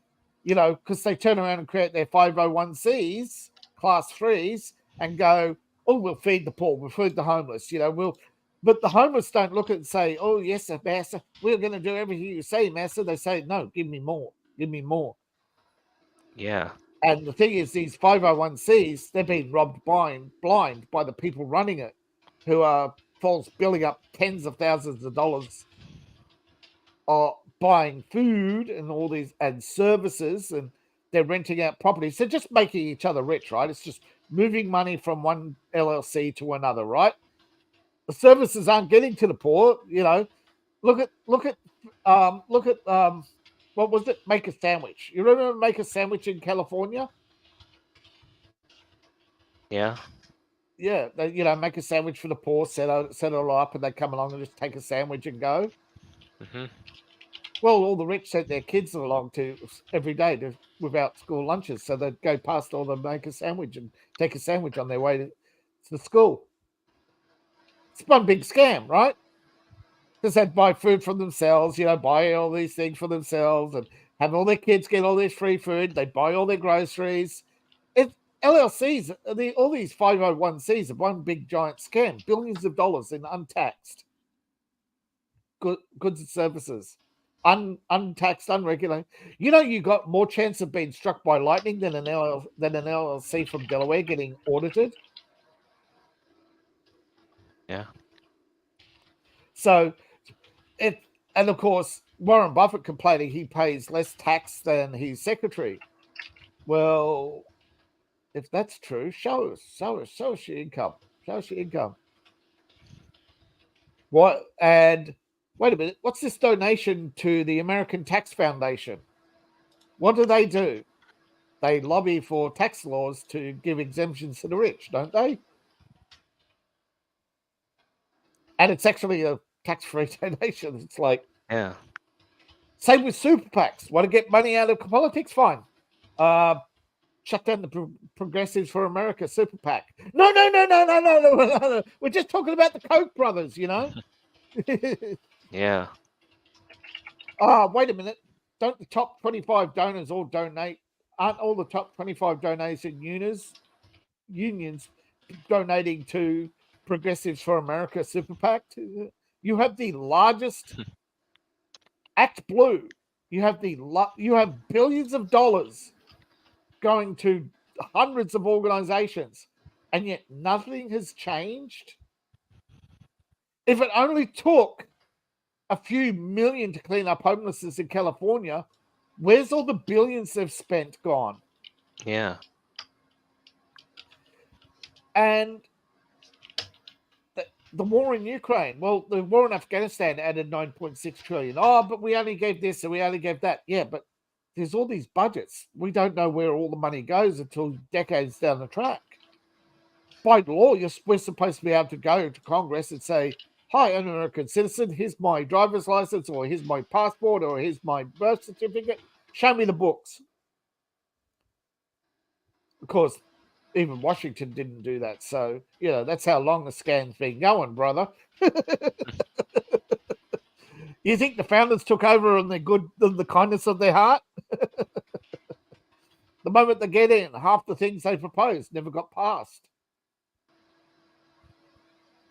Speaker 17: because they turn around and create their 501Cs, class 3s, and go, oh, we'll feed the poor, we'll feed the homeless, but the homeless don't look at it and say, oh, yes, Master, we're going to do everything you say, Master. They say, no, give me more, give me more.
Speaker 15: Yeah.
Speaker 17: And the thing is, these 501Cs, they're being robbed blind by the people running it, who are false billing up tens of thousands of dollars, buying food and all these and services, and they're renting out properties. They're just making each other rich, right? It's just moving money from one LLC to another, right? The services aren't getting to the poor, Look at what was it? Make a Sandwich. You remember Make a Sandwich in California?
Speaker 15: Yeah.
Speaker 17: Yeah, they, make a sandwich for the poor, set it all up, and they come along and just take a sandwich and go.
Speaker 15: Mm-hmm.
Speaker 17: Well, all the rich sent their kids along to every day without school lunches, so they'd go past all the Make a Sandwich and take a sandwich on their way to the school. It's one big scam, right? Because they'd buy food for themselves, buy all these things for themselves and have all their kids get all this free food. They buy all their groceries. LLCs, all these 501Cs are one big giant scam, billions of dollars in untaxed goods and services, untaxed, unregulated. You got more chance of being struck by lightning than an LLC from Delaware getting audited.
Speaker 15: Yeah.
Speaker 17: So, and of course, Warren Buffett complaining he pays less tax than his secretary. Well, if that's true, show us your income. Show us your income. What? And wait a minute, what's this donation to the American Tax Foundation? What do? They lobby for tax laws to give exemptions to the rich, don't they? And it's actually a tax-free donation. It's like,
Speaker 15: yeah.
Speaker 17: Same with super PACs. Want to get money out of politics? Fine. Shut down the Progressives for America super PAC. No. We're just talking about the Koch brothers,
Speaker 15: Yeah.
Speaker 17: Wait a minute. Don't the top 25 donors all donate? Aren't all the top 25 donation unions donating to Progressives for America super PAC? You have the largest Act Blue. You have billions of dollars going to hundreds of organizations, and yet nothing has changed. If it only took a few million to clean up homelessness in California, where's all the billions they've spent gone?
Speaker 15: Yeah.
Speaker 17: And the war in Ukraine, well, the war in Afghanistan added 9.6 trillion. Oh, but we only gave this and we only gave that. Yeah, but there's all these budgets. We don't know where all the money goes until decades down the track. By law, we're supposed to be able to go to Congress and say, hi, I'm an American citizen. Here's my driver's license, or here's my passport, or here's my birth certificate. Show me the books. Of course, even Washington didn't do that. So, that's how long the scam's been going, brother. You think the founders took over on the kindness of their heart? The moment they get in, half the things they proposed never got passed.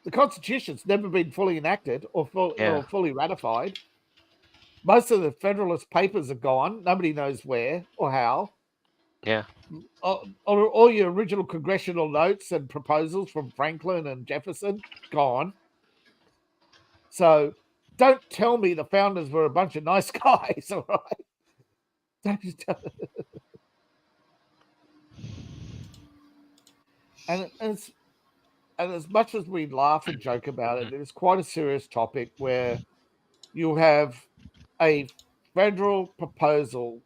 Speaker 17: The Constitution's never been fully enacted or fully ratified. Most of the Federalist Papers are gone. Nobody knows where or how.
Speaker 15: Yeah.
Speaker 17: All your original congressional notes and proposals from Franklin and Jefferson, gone. So don't tell me the founders were a bunch of nice guys, all right? Don't just tell And as much as we laugh and joke about it, it is quite a serious topic where you have a federal proposal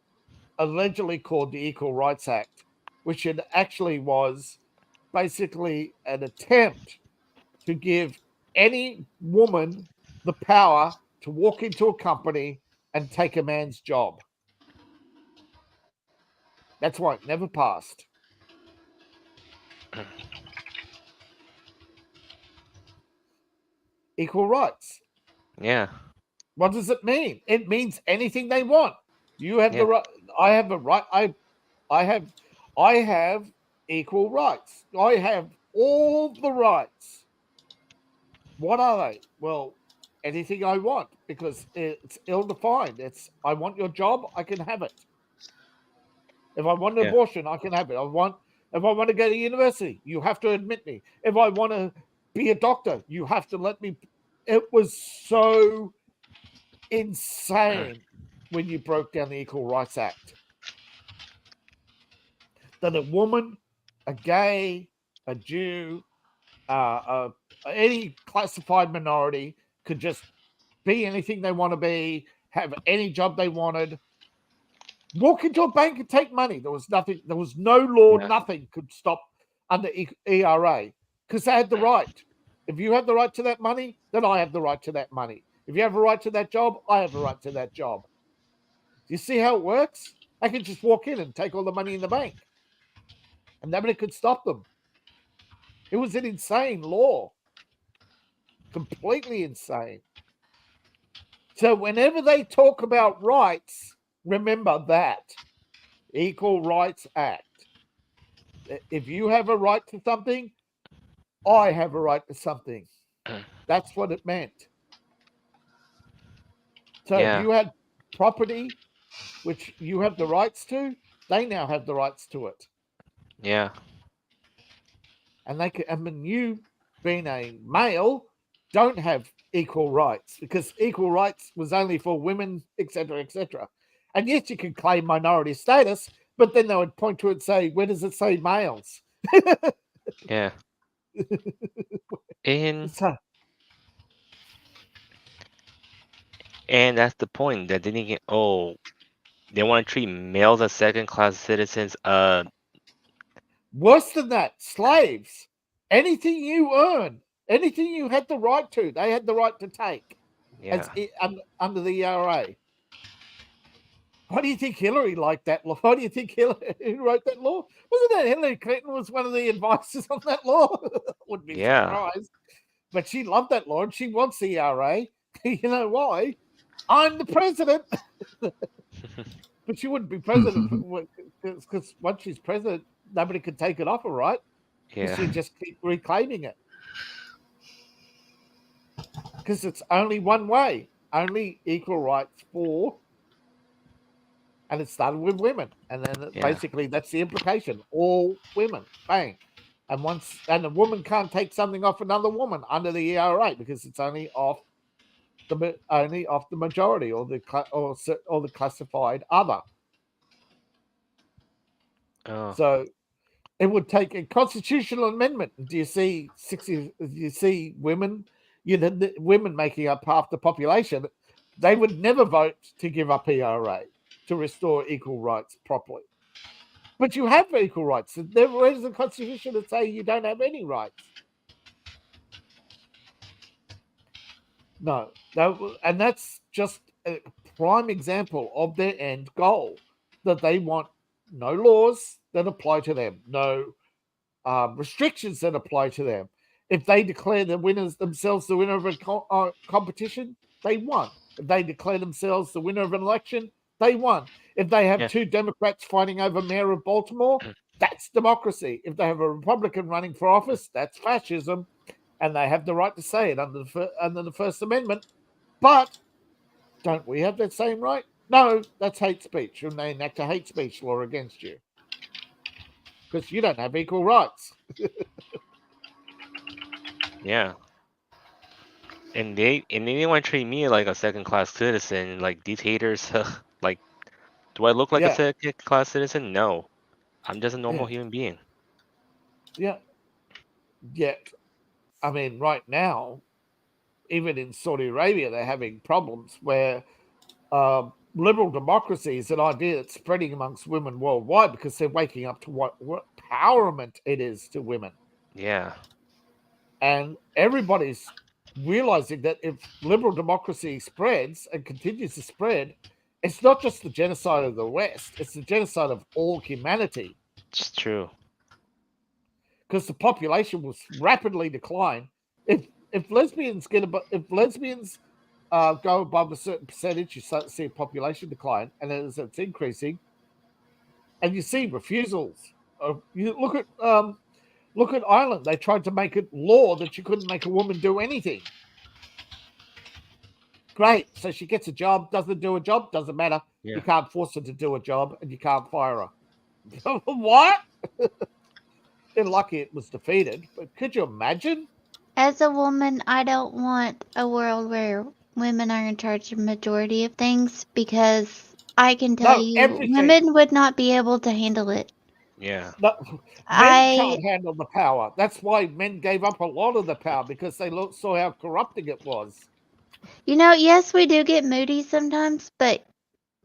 Speaker 17: allegedly called the Equal Rights Act, which it actually was basically an attempt to give any woman the power to walk into a company and take a man's job. That's why it never passed. Equal rights.
Speaker 15: Yeah.
Speaker 17: What does it mean? It means anything they want. You have the right. I have a right. I have equal rights. I have all the rights. What are they? Well, anything I want, because it's ill-defined. It's I want your job, I can have it. If I want an abortion, I can have it. If I want to go to university, you have to admit me. If I want to be a doctor, you have to let me. It was so insane when you broke down the Equal Rights Act that a woman, a gay, a Jew, any classified minority could just be anything they want to be, have any job they wanted, walk into a bank and take money. There was nothing. There was no law. Nothing could stop under ERA because they had the right. If you have the right to that money, then I have the right to that money. If you have a right to that job, I have a right to that job. Do you see how it works? I can just walk in and take all the money in the bank, and nobody could stop them. It was an insane law, completely insane. So whenever they talk about rights, remember that. Equal Rights Act. If you have a right to something, I have a right to something. That's what it meant. So if you had property, which you have the rights to, they now have the rights to it.
Speaker 15: Yeah.
Speaker 17: And they can, I mean, you being a male don't have equal rights because equal rights was only for women, etc., etc. And yes, you can claim minority status, but then they would point to it and say, where does it say males?
Speaker 15: Yeah. And that's the point that they didn't get. Oh, they want to treat males as second-class citizens.
Speaker 17: Worse than that, slaves. Anything you earn, anything you had the right to, they had the right to take.
Speaker 15: Yeah.
Speaker 17: Under the ERA. Why do you think Hillary liked that law? Why do you think Hillary wrote that law? Wasn't that Hillary Clinton was one of the advisors on that law? Wouldn't be surprised. But she loved that law and she wants the ERA. You know why? I'm the president. But she wouldn't be president because once she's president, nobody could take it off her, right?
Speaker 15: Yeah.
Speaker 17: She'd just keep reclaiming it. Because it's only one way, only equal rights for, and it started with women. And then basically that's the implication, all women, bang. and a woman can't take something off another woman under the ERA because it's only off the majority or the classified other.
Speaker 15: Oh.
Speaker 17: So it would take a constitutional amendment. Do you see women? Women making up half the population. They would never vote to give up ERA to restore equal rights properly. But you have equal rights. Where does the Constitution that say you don't have any rights? No, and that's just a prime example of their end goal, that they want no laws that apply to them, no restrictions that apply to them. If they declare themselves the winner of a competition, they won. If they declare themselves the winner of an election, they won. If they have two Democrats fighting over mayor of Baltimore, that's democracy. If they have a Republican running for office, that's fascism, and they have the right to say it under the First Amendment. But don't we have that same right? No, that's hate speech, and they enact a hate speech law against you because you don't have equal rights.
Speaker 15: Yeah. And they want to treat me like a second-class citizen, like dictators. Like, do I look like a second-class citizen? No, I'm just a normal human being.
Speaker 17: Yeah. Yet, I mean, right now, even in Saudi Arabia, they're having problems where liberal democracy is an idea that's spreading amongst women worldwide because they're waking up to what empowerment it is to women.
Speaker 15: Yeah.
Speaker 17: And everybody's realizing that if liberal democracy spreads and continues to spread, it's not just the genocide of the West, it's the genocide of all humanity.
Speaker 15: It's true.
Speaker 17: Because the population will rapidly decline. If lesbians go above a certain percentage, you start to see a population decline, and as it's increasing, and you see refusals. You look at Ireland. They tried to make it law that you couldn't make a woman do anything. Great. So she gets a job, doesn't do a job, doesn't matter.
Speaker 15: Yeah.
Speaker 17: You can't force her to do a job, and you can't fire her. What? They're lucky it was defeated, but could you imagine?
Speaker 18: As a woman, I don't want a world where women are in charge of majority of things because I can tell you
Speaker 17: everything.
Speaker 18: women would not be able to handle it.
Speaker 15: Yeah.
Speaker 17: No, men can't handle the power. That's why men gave up a lot of the power because they saw how corrupting it was.
Speaker 18: You know, yes, we do get moody sometimes, but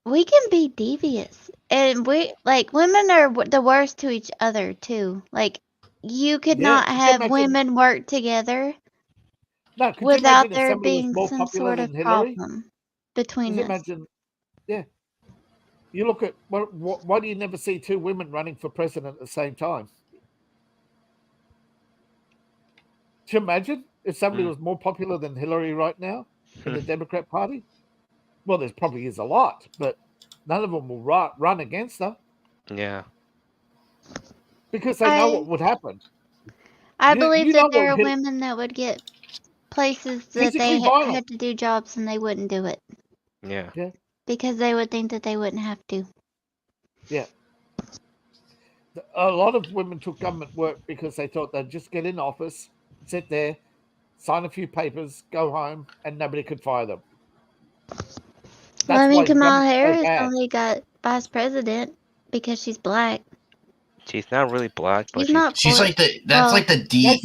Speaker 18: we can be devious. And women are the worst to each other too. Like, you could not have women work together without there being some sort of problem between us.
Speaker 17: Imagine, you look at why do you never see two women running for president at the same time? Do you imagine if somebody was more popular than Hillary right now in the Democrat Party? Well, there probably is a lot, but none of them will run against her.
Speaker 15: Yeah.
Speaker 17: Because they know what would happen.
Speaker 18: I believe that there are women that would get places that they had to do jobs and they wouldn't do it.
Speaker 15: Yeah.
Speaker 18: Because they would think that they wouldn't have to.
Speaker 17: Yeah. A lot of women took government work because they thought they'd just get in office, sit there, sign a few papers, go home, and nobody could fire them.
Speaker 18: Well, I mean, Kamala Harris only got vice president because she's black.
Speaker 15: She's not really black, but
Speaker 1: she's like the D.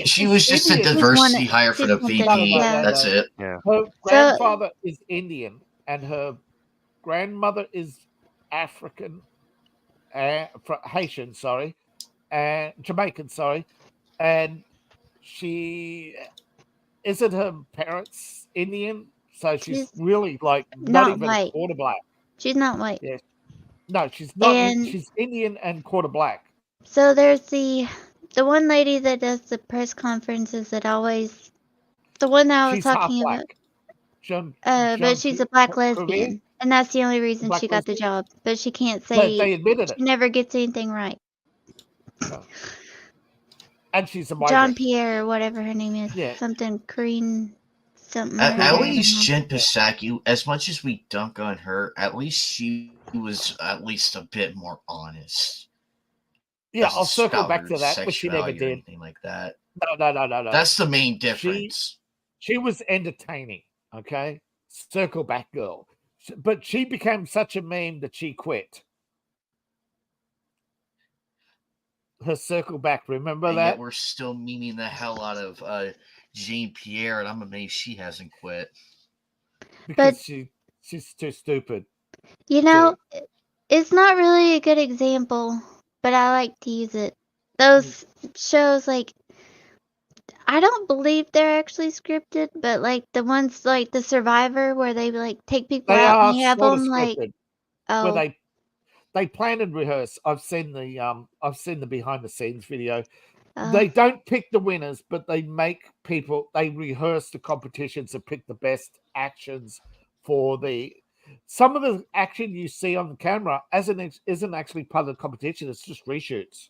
Speaker 1: She was just a diversity hire for the VP. That's it.
Speaker 15: Yeah.
Speaker 17: Her grandfather is Indian, and her grandmother is African, Haitian, and Jamaican, and she isn't her parents Indian, so she's really like not even
Speaker 18: white.
Speaker 17: quarter black.
Speaker 18: She's not white.
Speaker 17: Yeah. No, she's not. She's Indian and quarter black.
Speaker 18: So there's the one lady that does the press conferences that always, the one that I was talking about. But she's a black lesbian, and that's the only reason she got the job. But she can't say
Speaker 17: they admitted it.
Speaker 18: She never gets anything right.
Speaker 17: No. And she's a migrant.
Speaker 18: John Pierre or whatever her name is, something Korean.
Speaker 1: At least Jen Psaki, as much as we dunk on her, at least she was at least a bit more honest.
Speaker 17: Yeah,
Speaker 1: doesn't
Speaker 17: I'll circle
Speaker 1: spout
Speaker 17: back
Speaker 1: her
Speaker 17: to that, which she never
Speaker 1: sexuality or
Speaker 17: did.
Speaker 1: anything like that.
Speaker 17: No.
Speaker 1: That's the main difference.
Speaker 17: She was entertaining, okay? Circle back girl. But she became such a meme that she quit. Her circle back, remember
Speaker 1: And
Speaker 17: that?
Speaker 1: yet we're still memeing the hell out of Jean Pierre, and I'm amazed she hasn't quit.
Speaker 17: Because she's too stupid.
Speaker 18: You know, it's not really a good example, but I like to use it. Those shows, like, I don't believe they're actually scripted, but like the ones like The Survivor, where they like take people
Speaker 17: They
Speaker 18: out
Speaker 17: are
Speaker 18: and they have
Speaker 17: sort of
Speaker 18: them like,
Speaker 17: scripted,
Speaker 18: oh,
Speaker 17: where they plan and rehearse. I've seen the behind the scenes video. They don't pick the winners, but they rehearse the competitions and pick the best actions for some of the action you see on the camera isn't actually part of the competition. It's just reshoots.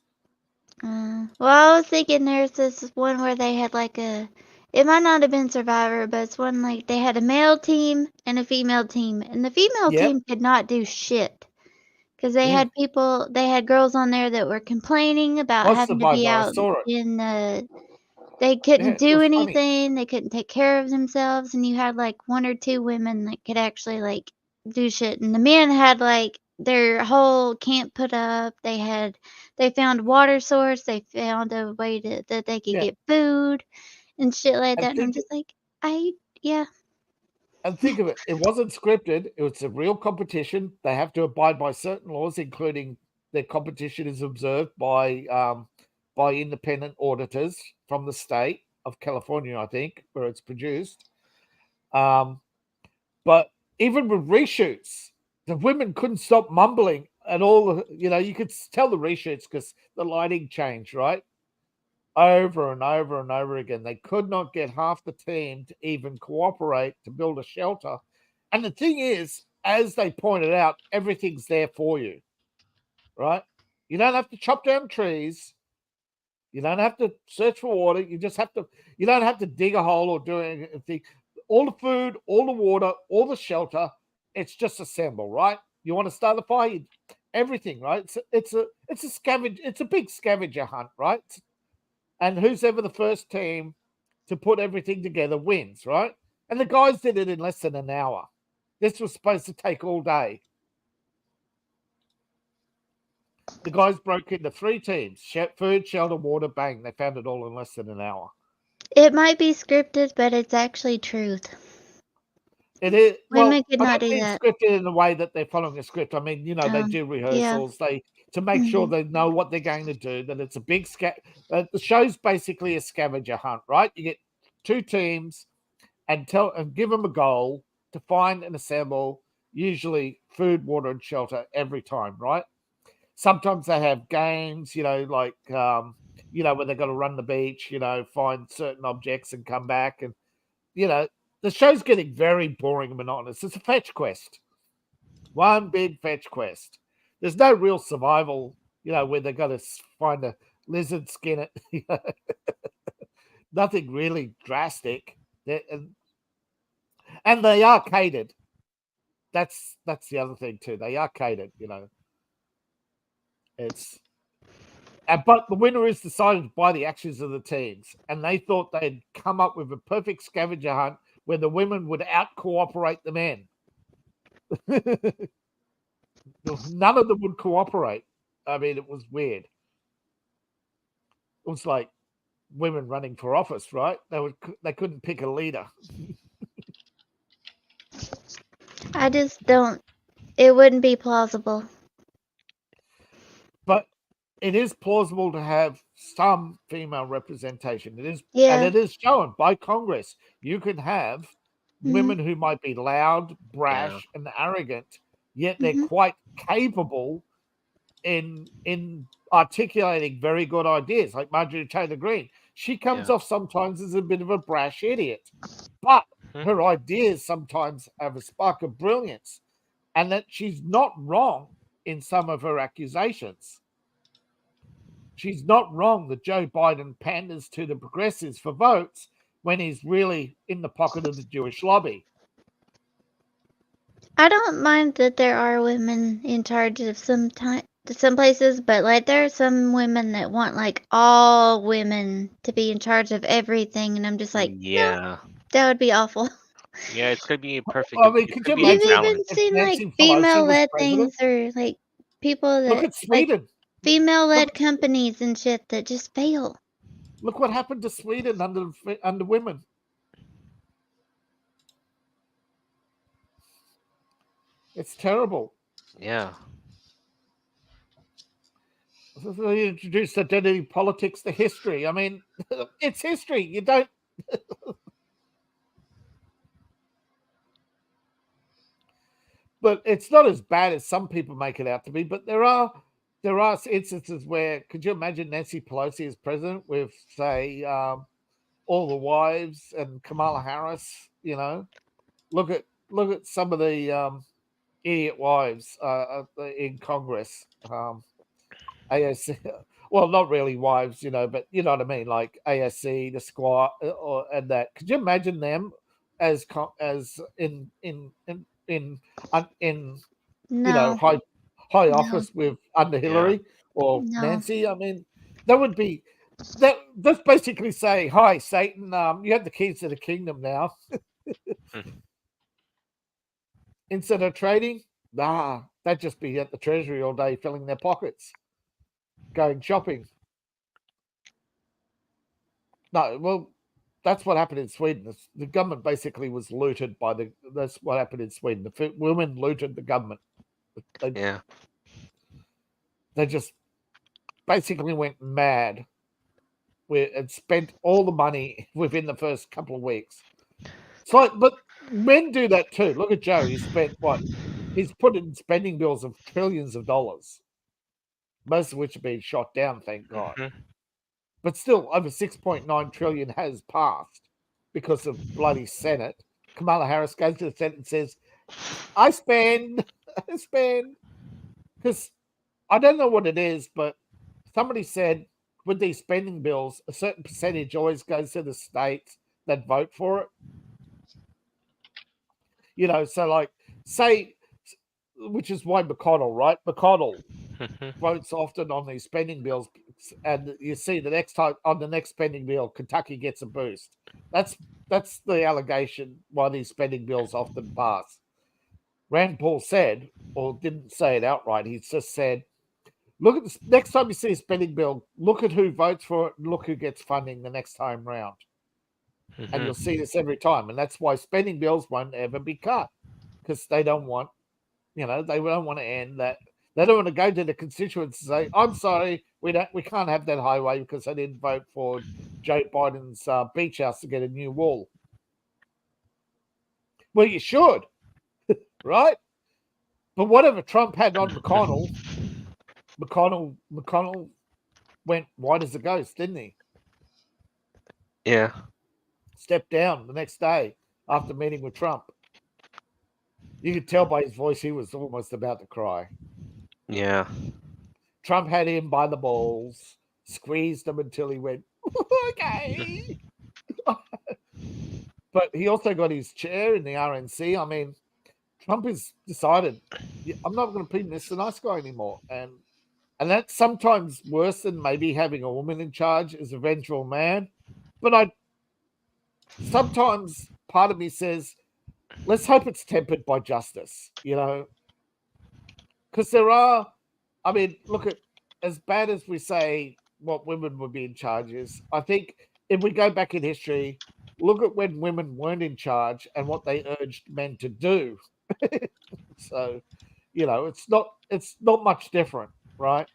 Speaker 18: well, I was thinking there's this one where they had like it might not have been Survivor, but it's one like they had a male team and a female team, and the female team could not do shit because they had girls on there that were complaining about having to be out in they couldn't do anything, they couldn't take care of themselves, and you had like one or two women that could actually like do shit, and the men had like their whole camp put up. They found water source, they found a way that they could get food and shit like that. And I'm just like,
Speaker 17: And think of it, it wasn't scripted. It was a real competition. They have to abide by certain laws, including their competition is observed by independent auditors from the state of California, I think, where it's produced. But even with reshoots, the women couldn't stop mumbling and all. You could tell the reshoots because the lighting changed, right? Over and over and over again. They could not get half the team to even cooperate to build a shelter. And the thing is, as they pointed out, everything's there for you, right? You don't have to chop down trees. You don't have to search for water. You don't have to dig a hole or do anything. All the food, all the water, all the shelter, it's just assemble, right? You want to start a fire, everything, right? It's a big scavenger hunt, right? And who's ever the first team to put everything together wins, right? And the guys did it in less than an hour. This was supposed to take all day. The guys broke into 3 teams: food, shelter, water, bang. They found it all in less than an hour.
Speaker 18: it might be scripted, but it's actually truth.
Speaker 17: It is.
Speaker 18: Women could
Speaker 17: I
Speaker 18: not
Speaker 17: don't
Speaker 18: do
Speaker 17: mean
Speaker 18: that.
Speaker 17: scripted in the way that they're following a script. I mean, they do rehearsals. To make sure they know what they're going to do. That it's a big the show's basically a scavenger hunt, right? You get 2 teams and give them a goal to find and assemble, usually food, water, and shelter every time, right? Sometimes they have games, like where they've got to run the beach, find certain objects and come back, and the show's getting very boring and monotonous. It's a fetch quest. One big fetch quest. There's no real survival, where they've got to find a lizard, skin it. Nothing really drastic. And they are catered. That's the other thing too. They are catered, But the winner is decided by the actions of the teams. And they thought they'd come up with a perfect scavenger hunt where the women would out-cooperate the men. None of them would cooperate. I mean, it was weird. It was like women running for office, right? They couldn't pick a leader.
Speaker 18: I just don't. It wouldn't be plausible.
Speaker 17: But it is plausible to have some female representation. It is,
Speaker 18: Yeah.
Speaker 17: and it is shown by Congress. You can have women who might be loud, brash, and arrogant, yet they're quite capable in articulating very good ideas, like Marjorie Taylor Greene. She comes off sometimes as a bit of a brash idiot, but her ideas sometimes have a spark of brilliance, and that she's not wrong in some of her accusations. She's not wrong that Joe Biden panders to the progressives for votes when he's really in the pocket of the Jewish lobby.
Speaker 18: I don't mind that there are women in charge of some places, but like there are some women that want like all women to be in charge of everything, and I'm just like,
Speaker 15: Yeah.
Speaker 18: that would be awful.
Speaker 15: Yeah, it's gonna be perfect.
Speaker 17: I mean,
Speaker 15: It
Speaker 17: could
Speaker 15: could
Speaker 17: you
Speaker 15: be a
Speaker 18: You've
Speaker 17: imagine
Speaker 18: even
Speaker 15: balance.
Speaker 17: if
Speaker 18: seen like
Speaker 17: Nancy Pelosi was
Speaker 18: female-led
Speaker 17: president?
Speaker 18: things or like people
Speaker 17: Look
Speaker 18: that
Speaker 17: at Sweden.
Speaker 18: female-led companies and shit that just fail.
Speaker 17: Look what happened to Sweden under women. It's terrible.
Speaker 15: Yeah.
Speaker 17: They introduced identity politics to history. I mean, it's history. You don't. But it's not as bad as some people make it out to be. But there are instances where, could you imagine Nancy Pelosi as president with, say, all the wives and Kamala Harris? You know, look at some of the idiot wives in Congress. AOC, well, not really wives, you know, but you know what I mean, like AOC, the squad, and that. Could you imagine them as in you know,
Speaker 18: No.
Speaker 17: high
Speaker 18: No.
Speaker 17: office with under Hillary or
Speaker 18: No.
Speaker 17: Nancy? I mean, that would be that's basically say, hi Satan, you have the keys to the kingdom now. Instead of trading, they'd just be at the treasury all day filling their pockets, going shopping. No, well, that's what happened in Sweden. The government basically was looted by that's what happened in Sweden. The women looted the government. They just basically went mad and spent all the money within the first couple of weeks. So, but men do that too. Look at Joe. He spent what? He's put in spending bills of trillions of dollars, most of which have been shot down, thank God. But still, over 6.9 trillion has passed because of bloody Senate. Kamala Harris goes to the Senate and says, I spend. Because I don't know what it is, but somebody said with these spending bills, a certain percentage always goes to the states that vote for it. You know, so like, say, which is why McConnell, right? McConnell votes often on these spending bills, and you see the next time on the next spending bill, Kentucky gets a boost. That's the allegation why these spending bills often pass. Rand Paul said, or didn't say it outright, he just said, look at this, next time you see a spending bill, look at who votes for it and look who gets funding the next time round. And you'll see this every time. And that's why spending bills won't ever be cut, because they don't want, you know, they don't want to end that. They don't want to go to the constituents and say, I'm sorry, we can't have that highway because I didn't vote for Joe Biden's beach house to get a new wall. Well, you should, right? But whatever Trump had on McConnell went white as a ghost, didn't he?
Speaker 15: Yeah.
Speaker 17: Stepped down the next day after meeting with Trump. You could tell by his voice he was almost about to cry.
Speaker 15: Yeah.
Speaker 17: Trump had him by the balls, squeezed him until he went, okay. But he also got his chair in the RNC. I mean, Trump has decided, I'm not going to be Mr. Nice Guy anymore. And that's sometimes worse than maybe having a woman in charge as a vengeful man. But sometimes part of me says, let's hope it's tempered by justice, you know? Because there are, I mean, look at, as bad as we say what women would be in charge is, I think if we go back in history, look at when women weren't in charge and what they urged men to do. So, you know, it's not much different, right?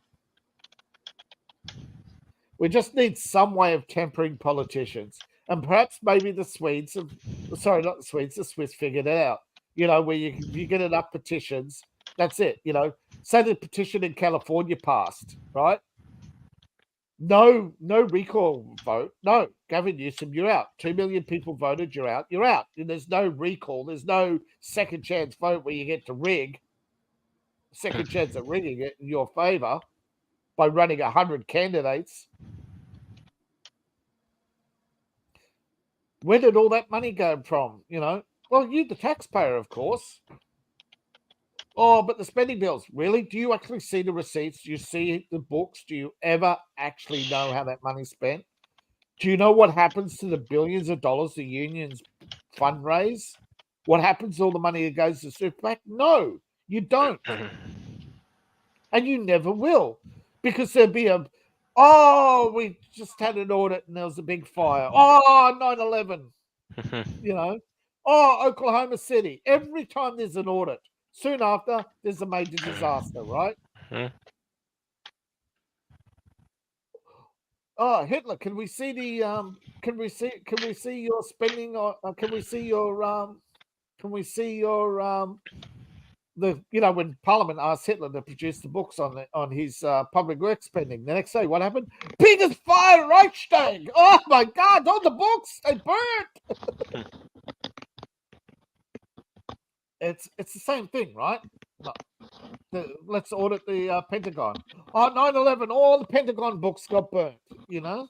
Speaker 17: We just need some way of tempering politicians. And perhaps maybe the Swedes the Swiss figured it out. You know, where you get enough petitions, that's it. You know, say the petition in California passed, right? No recall vote. No, Gavin Newsom, you're out. 2 million people voted, you're out. You're out. And there's no recall. There's no second chance vote where you get to rig. Second chance at rigging it in your favor by running 100 candidates. Where did all that money go from? You know, well, you, the taxpayer, of course. Oh, but the spending bills, really? Do you actually see the receipts? Do you see the books? Do you ever actually know how that money's spent? Do you know what happens to the billions of dollars the unions fundraise? What happens to all the money that goes to Superpac? No, you don't. And you never will. Because there'd be we just had an audit and there was a big fire. Oh, 9/11. You know? Oh, Oklahoma City. Every time there's an audit, soon after there's a major disaster, right? Oh, Hitler, can we see the can we see your spending or can we see your when Parliament asked Hitler to produce the books on his public works spending, the next day what happened? Biggest fire, Reichstag! Oh my God, all the books they burnt. It's the same thing, right? Let's audit the Pentagon. Oh, 9/11, all the Pentagon books got burnt, you know?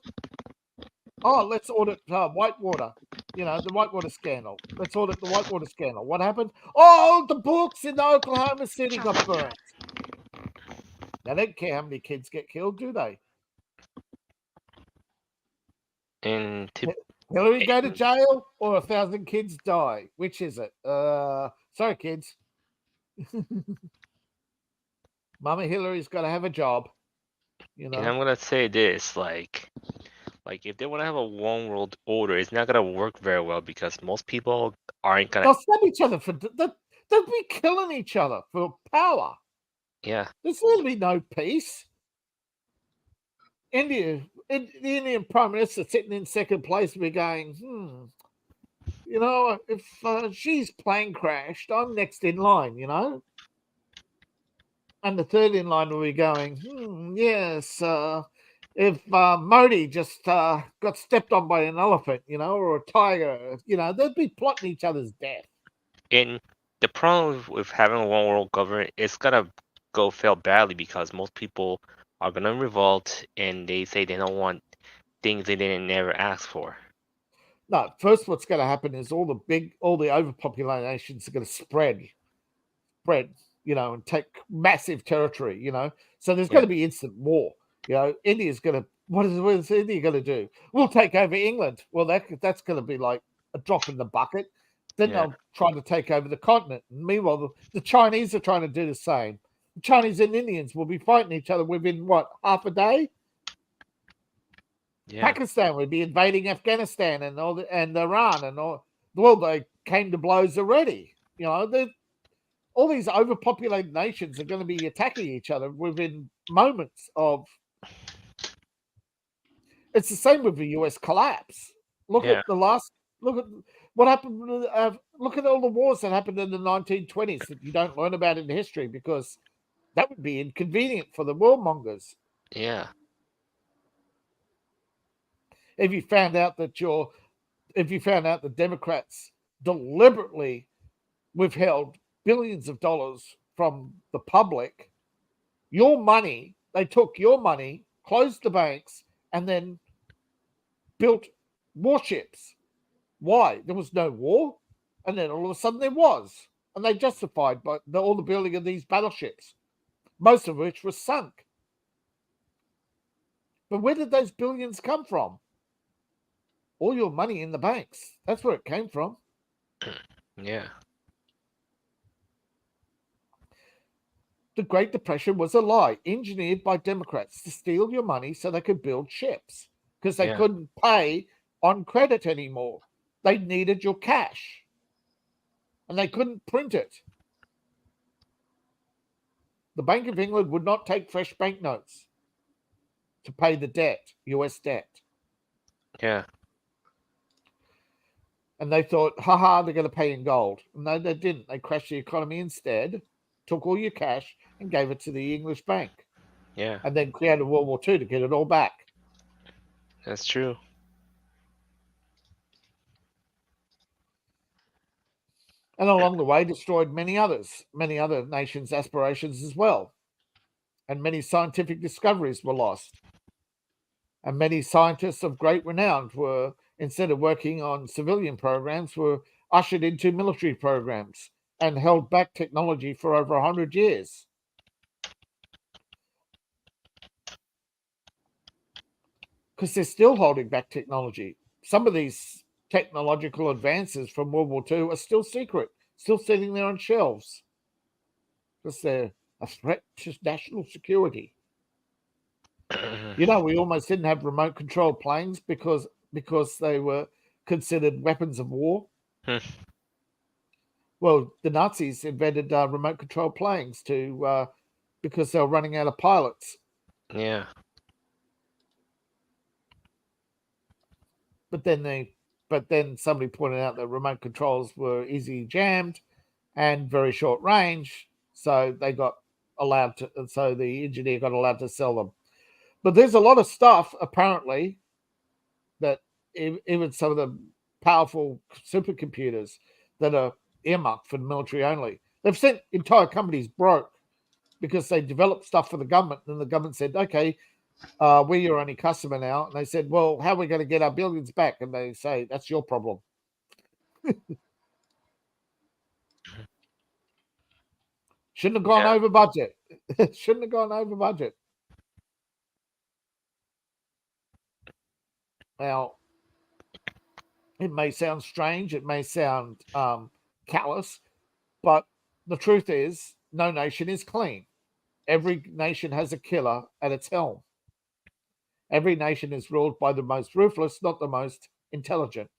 Speaker 17: Oh, let's audit Whitewater, the Whitewater scandal. Let's audit the Whitewater scandal. What happened? Oh, the books in Oklahoma City got burnt. They don't care how many kids get killed, do they?
Speaker 15: And
Speaker 17: Hillary go to jail or 1,000 kids die? Which is it? Sorry, kids. Mama Hillary's got to have a job.
Speaker 15: And I'm gonna say this, like if they want to have a one world order, it's not gonna work very well because most people aren't gonna.
Speaker 17: They'll stab each other they'll be killing each other for power.
Speaker 15: Yeah.
Speaker 17: There's going to be no peace. The Indian Prime Minister sitting in second place will be going, if Xi's plane crashed, I'm next in line, And the third in line will be going, yes, if Modi just got stepped on by an elephant, or a tiger, they'd be plotting each other's death.
Speaker 15: And the problem with having a one world government is gonna fail badly because most people are gonna revolt and they say they don't want things they didn't never ask for.
Speaker 17: No, first what's going to happen is all the overpopulated nations are going to spread, and take massive territory, So there's going to be instant war. India's going to, what is India going to do? We'll take over England. Well, that's going to be like a drop in the bucket. Then they'll try to take over the continent. And meanwhile, the Chinese are trying to do the same. The Chinese and Indians will be fighting each other within, half a day? Yeah. Pakistan would be invading Afghanistan and Iran and all. Well, they came to blows already. All these overpopulated nations are going to be attacking each other within moments of. It's the same with the U.S. collapse. Look at what happened. Look at all the wars that happened in the 1920s that you don't learn about in history because that would be inconvenient for the warmongers.
Speaker 15: Yeah.
Speaker 17: If you found out that the Democrats deliberately withheld billions of dollars from the public, your money, they took your money, closed the banks, and then built warships. Why? There was no war, and then all of a sudden there was, and they justified by all the building of these battleships, most of which were sunk. But where did those billions come from? All your money in the banks. That's where it came from.
Speaker 15: Yeah.
Speaker 17: The Great Depression was a lie engineered by Democrats to steal your money so they could build ships because they couldn't pay on credit anymore. They needed your cash and they couldn't print it. The Bank of England would not take fresh banknotes to pay the debt, US debt.
Speaker 15: Yeah.
Speaker 17: And they thought, they're going to pay in gold. No, they didn't. They crashed the economy instead, took all your cash, and gave it to the English bank.
Speaker 15: Yeah.
Speaker 17: And then created World War II to get it all back.
Speaker 15: That's true.
Speaker 17: And along the way, destroyed many other nations' aspirations as well. And many scientific discoveries were lost. And many scientists of great renown were, instead of working on civilian programs, were ushered into military programs and held back technology for over 100 years. Because they're still holding back technology. Some of these technological advances from World War II are still secret, still sitting there on shelves. Because they're a threat to national security. You know, we almost didn't have remote control planes because they were considered weapons of war. Well, the Nazis invented remote control planes because they were running out of pilots.
Speaker 15: Yeah.
Speaker 17: But then somebody pointed out that remote controls were easily jammed and very short range, so they got allowed to. So the engineer got allowed to sell them. But there's a lot of stuff apparently that even some of the powerful supercomputers that are earmarked for the military only. They've sent entire companies broke because they developed stuff for the government, and the government said, "Okay, we're your only customer now." And they said, "Well, how are we going to get our billions back?" And they say, "That's your problem." Shouldn't have gone over budget. Shouldn't have gone over budget. Now, it may sound strange, it may sound callous, but the truth is, no nation is clean. Every nation has a killer at its helm. Every nation is ruled by the most ruthless, not the most intelligent.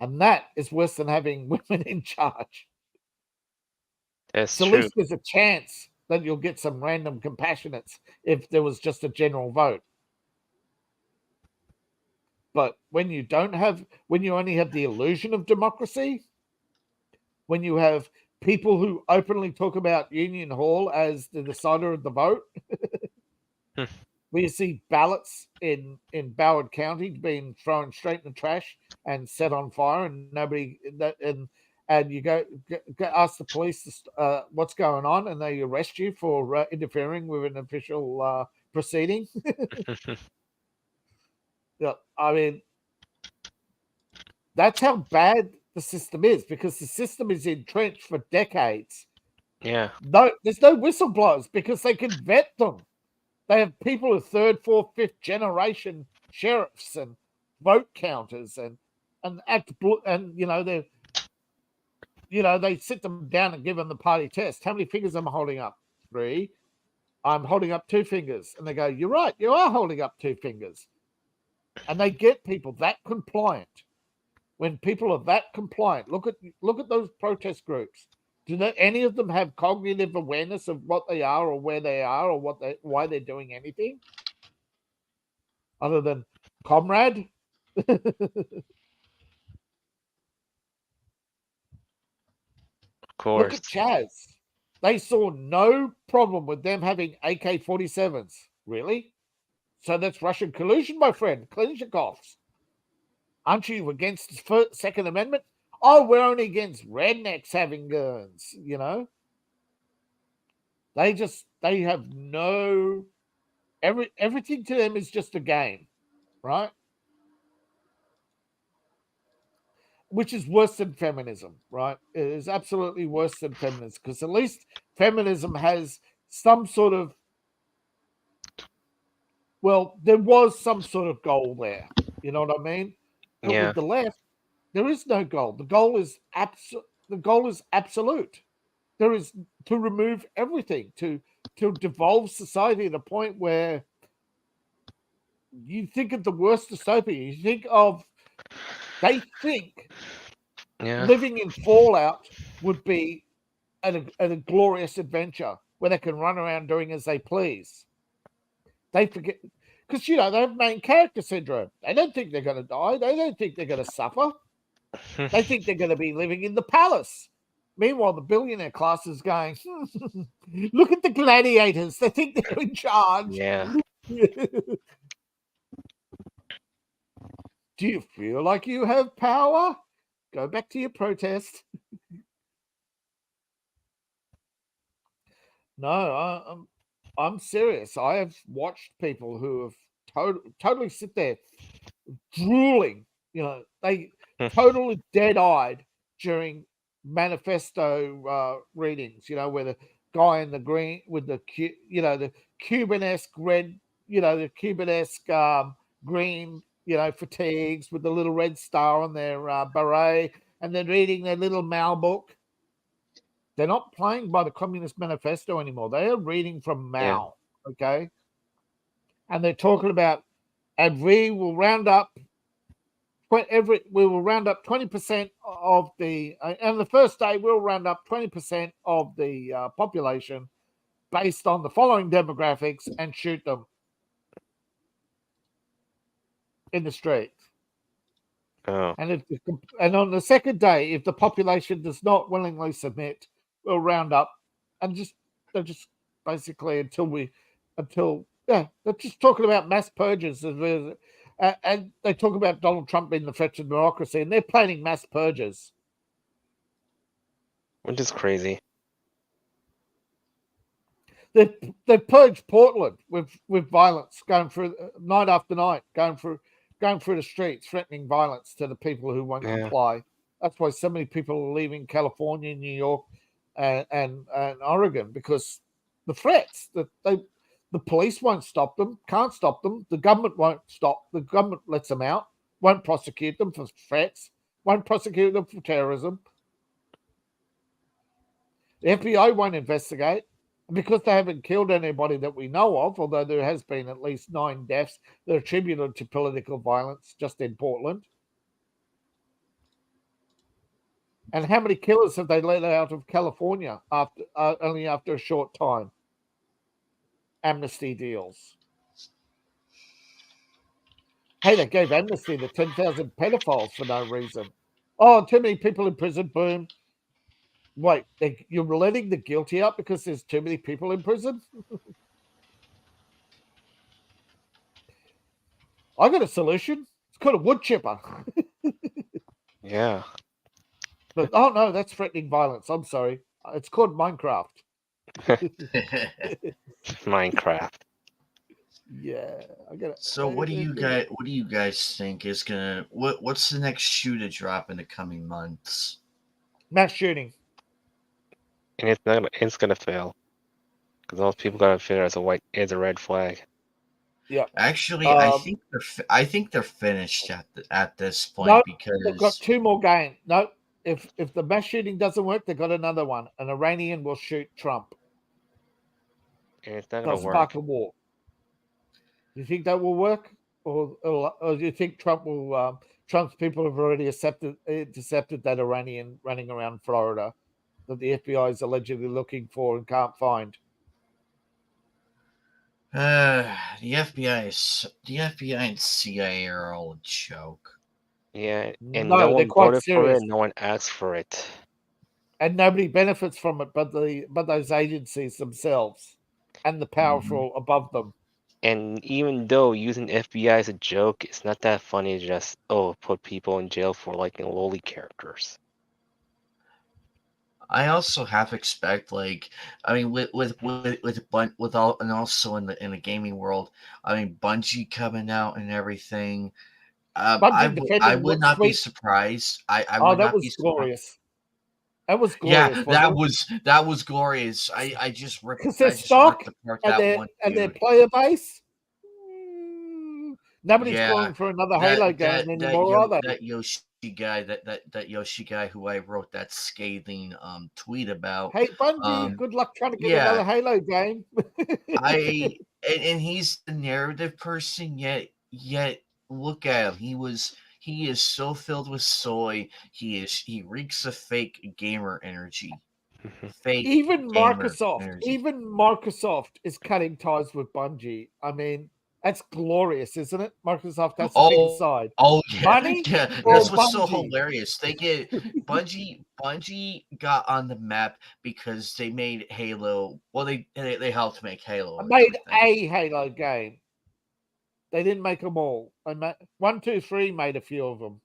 Speaker 17: And that is worse than having women in charge.
Speaker 15: That's
Speaker 17: So at
Speaker 15: true.
Speaker 17: least there's a chance that you'll get some random compassionates if there was just a general vote. But when you only have the illusion of democracy, when you have people who openly talk about Union Hall as the decider of the vote, where you see ballots in Broward County being thrown straight in the trash and set on fire, and and you go ask the police what's going on, and they arrest you for interfering with an official proceeding. Yeah, I mean, that's how bad the system is, because the system is entrenched for decades.
Speaker 15: Yeah.
Speaker 17: No, there's no whistleblowers because they can vet them. They have people who are third, fourth, fifth generation sheriffs and vote counters and they sit them down and give them the party test. How many fingers am I holding up? 3. I'm holding up 2 fingers. And they go, "You're right, you are holding up 2 fingers." And they get people that compliant. When people are that compliant, look at those protest groups. Do any of them have cognitive awareness of what they are or where they are or why they're doing anything? Other than comrade?
Speaker 15: Of course.
Speaker 17: Look at Chaz. They saw no problem with them having AK-47s. Really? So that's Russian collusion, my friend. Kalashnikovs. Aren't you against the Second Amendment? Oh, we're only against rednecks having guns, They have no... Everything to them is just a game, right? Which is worse than feminism, right? It is absolutely worse than feminism, because at least feminism has some sort of... Well, there was some sort of goal there. You know what I mean? But
Speaker 15: Yeah.
Speaker 17: with the left, there is no goal. The goal is absolute. There is to remove everything, to devolve society to a point where you think of the worst dystopia. You think of... They think living in Fallout would be a glorious adventure where they can run around doing as they please. They forget, because they have main character syndrome. They don't think they're going to die. They don't think they're going to suffer. They think they're going to be living in the palace. Meanwhile, the billionaire class is going, look at the gladiators. They think they're in charge.
Speaker 15: Yeah.
Speaker 17: Do you feel like you have power? Go back to your protest. No, I'm serious. I have watched people who have totally sit there drooling. They totally dead-eyed during manifesto readings. You know, where the guy in the green with the the Cuban-esque red, the Cuban-esque green, fatigues with the little red star on their beret, and they're reading their little Mao book. They're not playing by the Communist Manifesto anymore. They are reading from Mao, okay? And they're talking about, and we will round up 20% of the, and the first day we'll round up 20% of the population based on the following demographics and shoot them in the street.
Speaker 15: Oh.
Speaker 17: And on the second day, if the population does not willingly submit, we'll round up and they're just basically they're just talking about mass purges, and they talk about Donald Trump being the threat to democracy, and they're planning mass purges,
Speaker 15: Which is crazy.
Speaker 17: They've purged Portland with violence, going through night after night, going through the streets, threatening violence to the people who won't comply. That's why so many people are leaving California, New York, and Oregon, because the threats that the police won't stop them, can't stop them. The government won't stop. The government lets them out, won't prosecute them for threats, won't prosecute them for terrorism. The FBI won't investigate. Because they haven't killed anybody that we know of, although there has been at least 9 deaths that are attributed to political violence just in Portland. And how many killers have they let out of California only after a short time? Amnesty deals. Hey, they gave amnesty to 10,000 pedophiles for no reason. Oh, too many people in prison, boom. Wait, you're letting the guilty out because there's too many people in prison? I got a solution. It's called a wood chipper.
Speaker 15: Yeah.
Speaker 17: But oh no, that's threatening violence. I'm sorry. It's called Minecraft.
Speaker 15: Minecraft.
Speaker 17: Yeah, I got it.
Speaker 1: So what do you guys think is gonna what's the next shoe to drop in the coming months?
Speaker 17: Mass shooting.
Speaker 15: And it's gonna fail. Because those people gotta figure as a red flag.
Speaker 17: Yeah.
Speaker 1: Actually, I think they're finished at this point
Speaker 17: No,
Speaker 1: because
Speaker 17: they've got 2 more games. No, if the mass shooting doesn't work, they've got another one. An Iranian will shoot Trump.
Speaker 15: And it's not
Speaker 17: They'll
Speaker 15: gonna work.
Speaker 17: spark a war. Do you think that will work, or do you think Trump will? Trump's people have already intercepted that Iranian running around Florida that the FBI is allegedly looking for and can't find.
Speaker 1: the FBI and CIA are all a joke.
Speaker 15: Yeah, and
Speaker 17: No,
Speaker 15: no
Speaker 17: they're
Speaker 15: one
Speaker 17: quite
Speaker 15: voted for
Speaker 17: serious.
Speaker 15: it, no one asked for it.
Speaker 17: And nobody benefits from it but those agencies themselves and the powerful above them.
Speaker 15: And even though using FBI is a joke, it's not that funny to just put people in jail for liking lowly characters.
Speaker 1: I also half expect, like, I mean, with all, and also in the gaming world, I mean, Bungie coming out and everything. I would not be surprised. I would not be surprised.
Speaker 17: Glorious. That was glorious.
Speaker 1: Yeah, that was glorious. I just ripped
Speaker 17: because they're stock and their player base. Nobody's going for another Halo game anymore, are they?
Speaker 1: That Yoshi guy who I wrote that scathing tweet about.
Speaker 17: Hey Bungie, good luck trying to get another Halo game.
Speaker 1: and he's the narrative person, yet look at him. He is so filled with soy. He reeks of fake gamer energy. Fake.
Speaker 17: Even Microsoft is cutting ties with Bungie. I mean, that's glorious, isn't it? Microsoft has to pick a side.
Speaker 1: Oh yeah,
Speaker 17: Money
Speaker 1: That's what's so hilarious. They get Bungie got on the map because they made Halo. Well, they helped make Halo.
Speaker 17: Made a Halo game. They didn't make them all. 1, 2, 3 made a few of them.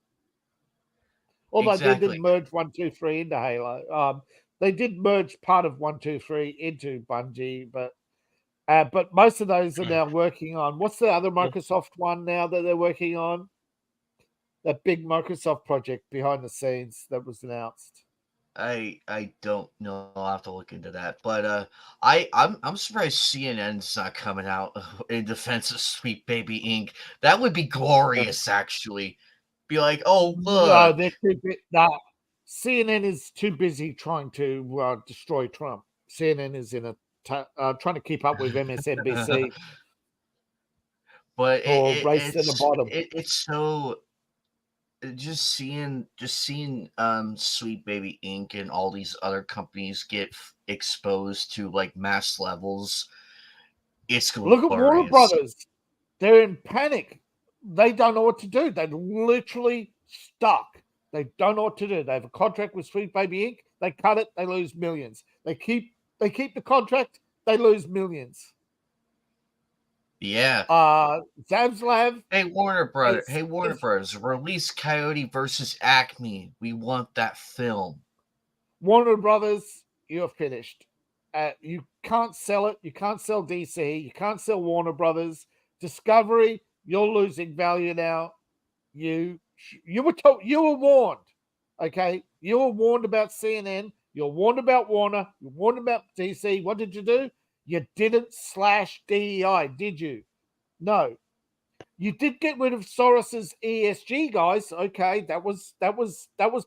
Speaker 17: Although they didn't merge 1, 2, 3 into Halo. They did merge part of 1, 2, 3 into Bungie, but most of those are now working on. What's the other Microsoft one now that they're working on? that big Microsoft project behind the scenes that was announced?
Speaker 1: I don't know. I'll have to look into that. But I'm surprised CNN's not coming out in defense of Sweet Baby Inc. That would be glorious, actually. Be like, oh
Speaker 17: No,
Speaker 1: look,
Speaker 17: they're too no. CNN is too busy trying to destroy Trump. CNN is in trying to keep up with MSNBC
Speaker 1: but
Speaker 17: or race to the bottom.
Speaker 1: it's so just seeing Sweet Baby Inc. and all these other companies get exposed to like mass levels. It's
Speaker 17: Look at Warner
Speaker 1: glorious.
Speaker 17: Brothers. They're in panic. They don't know what to do. They're literally stuck. They don't know what to do. They have a contract with Sweet Baby Inc. They cut it, they lose millions. They keep the contract, they lose millions.
Speaker 1: Yeah.
Speaker 17: Zaslav.
Speaker 1: Hey Warner Brothers. Hey Warner Brothers. Release Coyote versus Acme. We want that film.
Speaker 17: Warner Brothers, you're finished. You can't sell it. You can't sell DC. You can't sell Warner Brothers. Discovery, you're losing value now. You were told, you were warned. Okay, you were warned about CNN. You're warned about Warner. You're warned about DC. What did you do? You didn't slash DEI, did you? No. You did get rid of Soros's ESG, guys. Okay, that was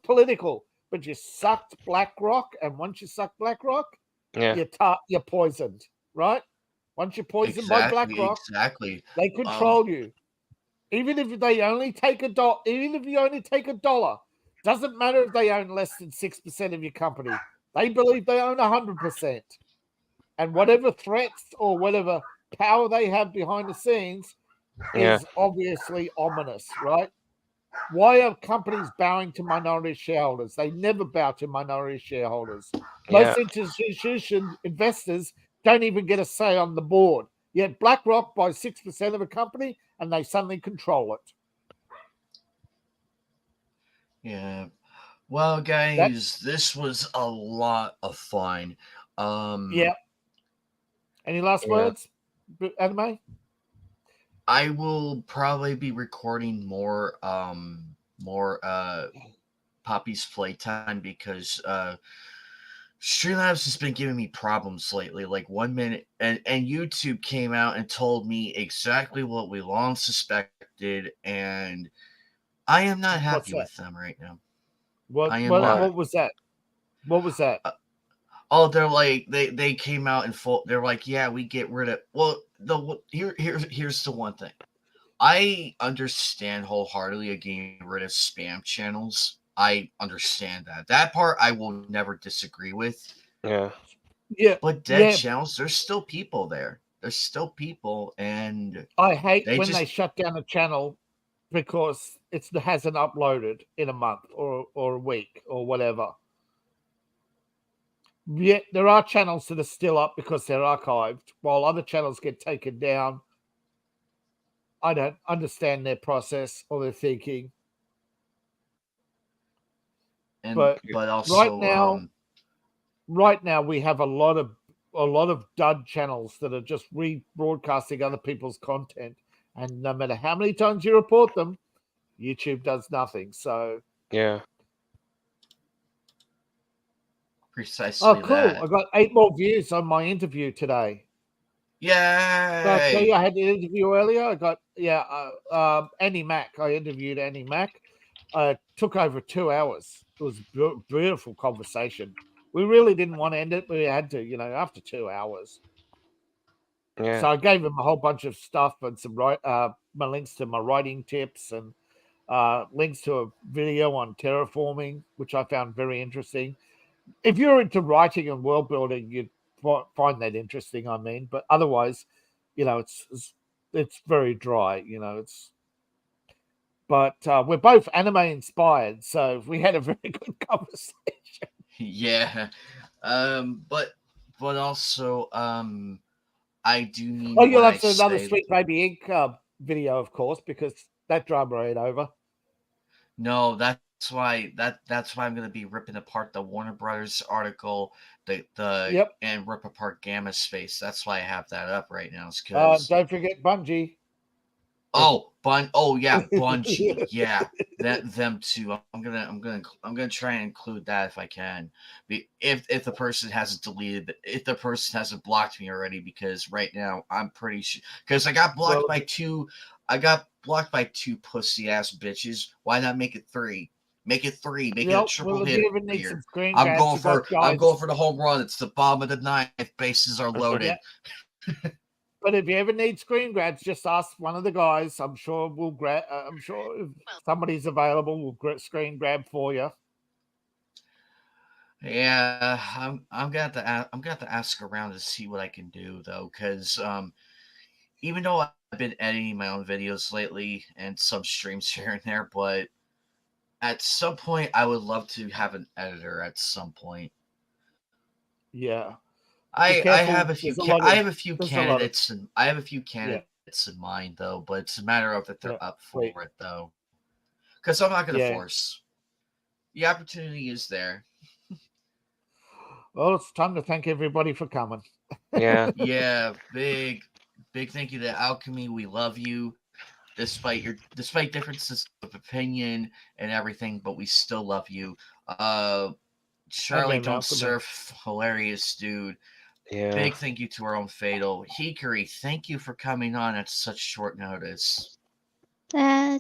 Speaker 17: political. But you sucked BlackRock, and once you suck BlackRock, you're poisoned, right? Once you're poisoned by BlackRock, they control you. Even if they only take $1, even if you only take $1, doesn't matter if they own less than 6% of your company. They believe they own 100%. And whatever threats or whatever power they have behind the scenes is obviously ominous, right? Why are companies bowing to minority shareholders? They never bow to minority shareholders. Most institution investors don't even get a say on the board. Yet BlackRock buys 6% of a company and they suddenly control it.
Speaker 1: Yeah. Well, guys, this was a lot of fun.
Speaker 17: Yeah. Any last words, Anime?
Speaker 1: I will probably be recording more Poppy's Playtime because Streamlabs has been giving me problems lately. Like 1 minute, and YouTube came out and told me exactly what we long suspected, and I am not happy with them right now.
Speaker 17: What was that? What was that?
Speaker 1: Oh, they're like they came out and they're like, yeah, we get rid of. Well, here's the one thing. I understand wholeheartedly of getting rid of spam channels. I understand that. That part I will never disagree with.
Speaker 15: Yeah.
Speaker 17: Yeah.
Speaker 1: But dead channels, there's still people there. There's still people, and
Speaker 17: I hate when they shut down a channel because it hasn't uploaded in a month or a week or whatever. Yet there are channels that are still up because they're archived, while other channels get taken down. I don't understand their process or their thinking. But
Speaker 1: also,
Speaker 17: right now we have a lot of dud channels that are just rebroadcasting other people's content, and no matter how many times you report them, YouTube does nothing. So
Speaker 15: yeah.
Speaker 1: Precisely.
Speaker 17: Oh, cool!
Speaker 1: That.
Speaker 17: I got 8 more views on my interview today.
Speaker 1: Yay!
Speaker 17: So I tell you, I had the interview earlier. I got Annie Mac. I interviewed Annie Mac. Took over 2 hours. It was a beautiful conversation. We really didn't want to end it, but we had to, after 2 hours.
Speaker 15: Yeah.
Speaker 17: So I gave him a whole bunch of stuff and some my links to my writing tips and links to a video on terraforming, which I found very interesting. If you're into writing and world building, you'd find that interesting. I mean, but otherwise, it's very dry. But we're both anime inspired, so we had a very good conversation.
Speaker 1: Yeah, but also, I do need.
Speaker 17: Oh, you'll have to another Sweet Baby Inc. Video, of course, because that drama ain't over.
Speaker 1: No, that's why I'm going to be ripping apart the Warner Brothers article, and rip apart Gamma Space. That's why I have that up right now. Because
Speaker 17: don't forget Bungie.
Speaker 1: Oh, Bungie. Yeah, them too. I'm gonna try and include that if I can. If the person hasn't deleted, if the person hasn't blocked me already, because right now I'm pretty sure because I got blocked by two. I got blocked by two pussy ass bitches. Why not make it 3? Make it 3. Make it a triple hit. I'm going for the home run. It's the bomb of the ninth. Bases are loaded.
Speaker 17: But if you ever need screen grabs, just ask one of the guys. I'm sure we'll grab. I'm sure if somebody's available, we'll screen grab for you.
Speaker 1: Yeah, I'm gonna have to ask around to see what I can do though, because even though I've been editing my own videos lately and some streams here and there, but at some point I would love to have an editor. At some point,
Speaker 17: yeah.
Speaker 1: I have a few candidates in mind though, but it's a matter of if they're up for it though. Because I'm not gonna force. The opportunity is there.
Speaker 17: Well, it's time to thank everybody for coming.
Speaker 15: Yeah.
Speaker 1: Yeah, big thank you to Alchemy. We love you. Despite differences of opinion and everything, but we still love you. Charlie Don't Surf, hilarious dude.
Speaker 15: Yeah.
Speaker 1: Big thank you to our own Fatal. Hikari, thank you for coming on at such short notice.
Speaker 18: Yeah,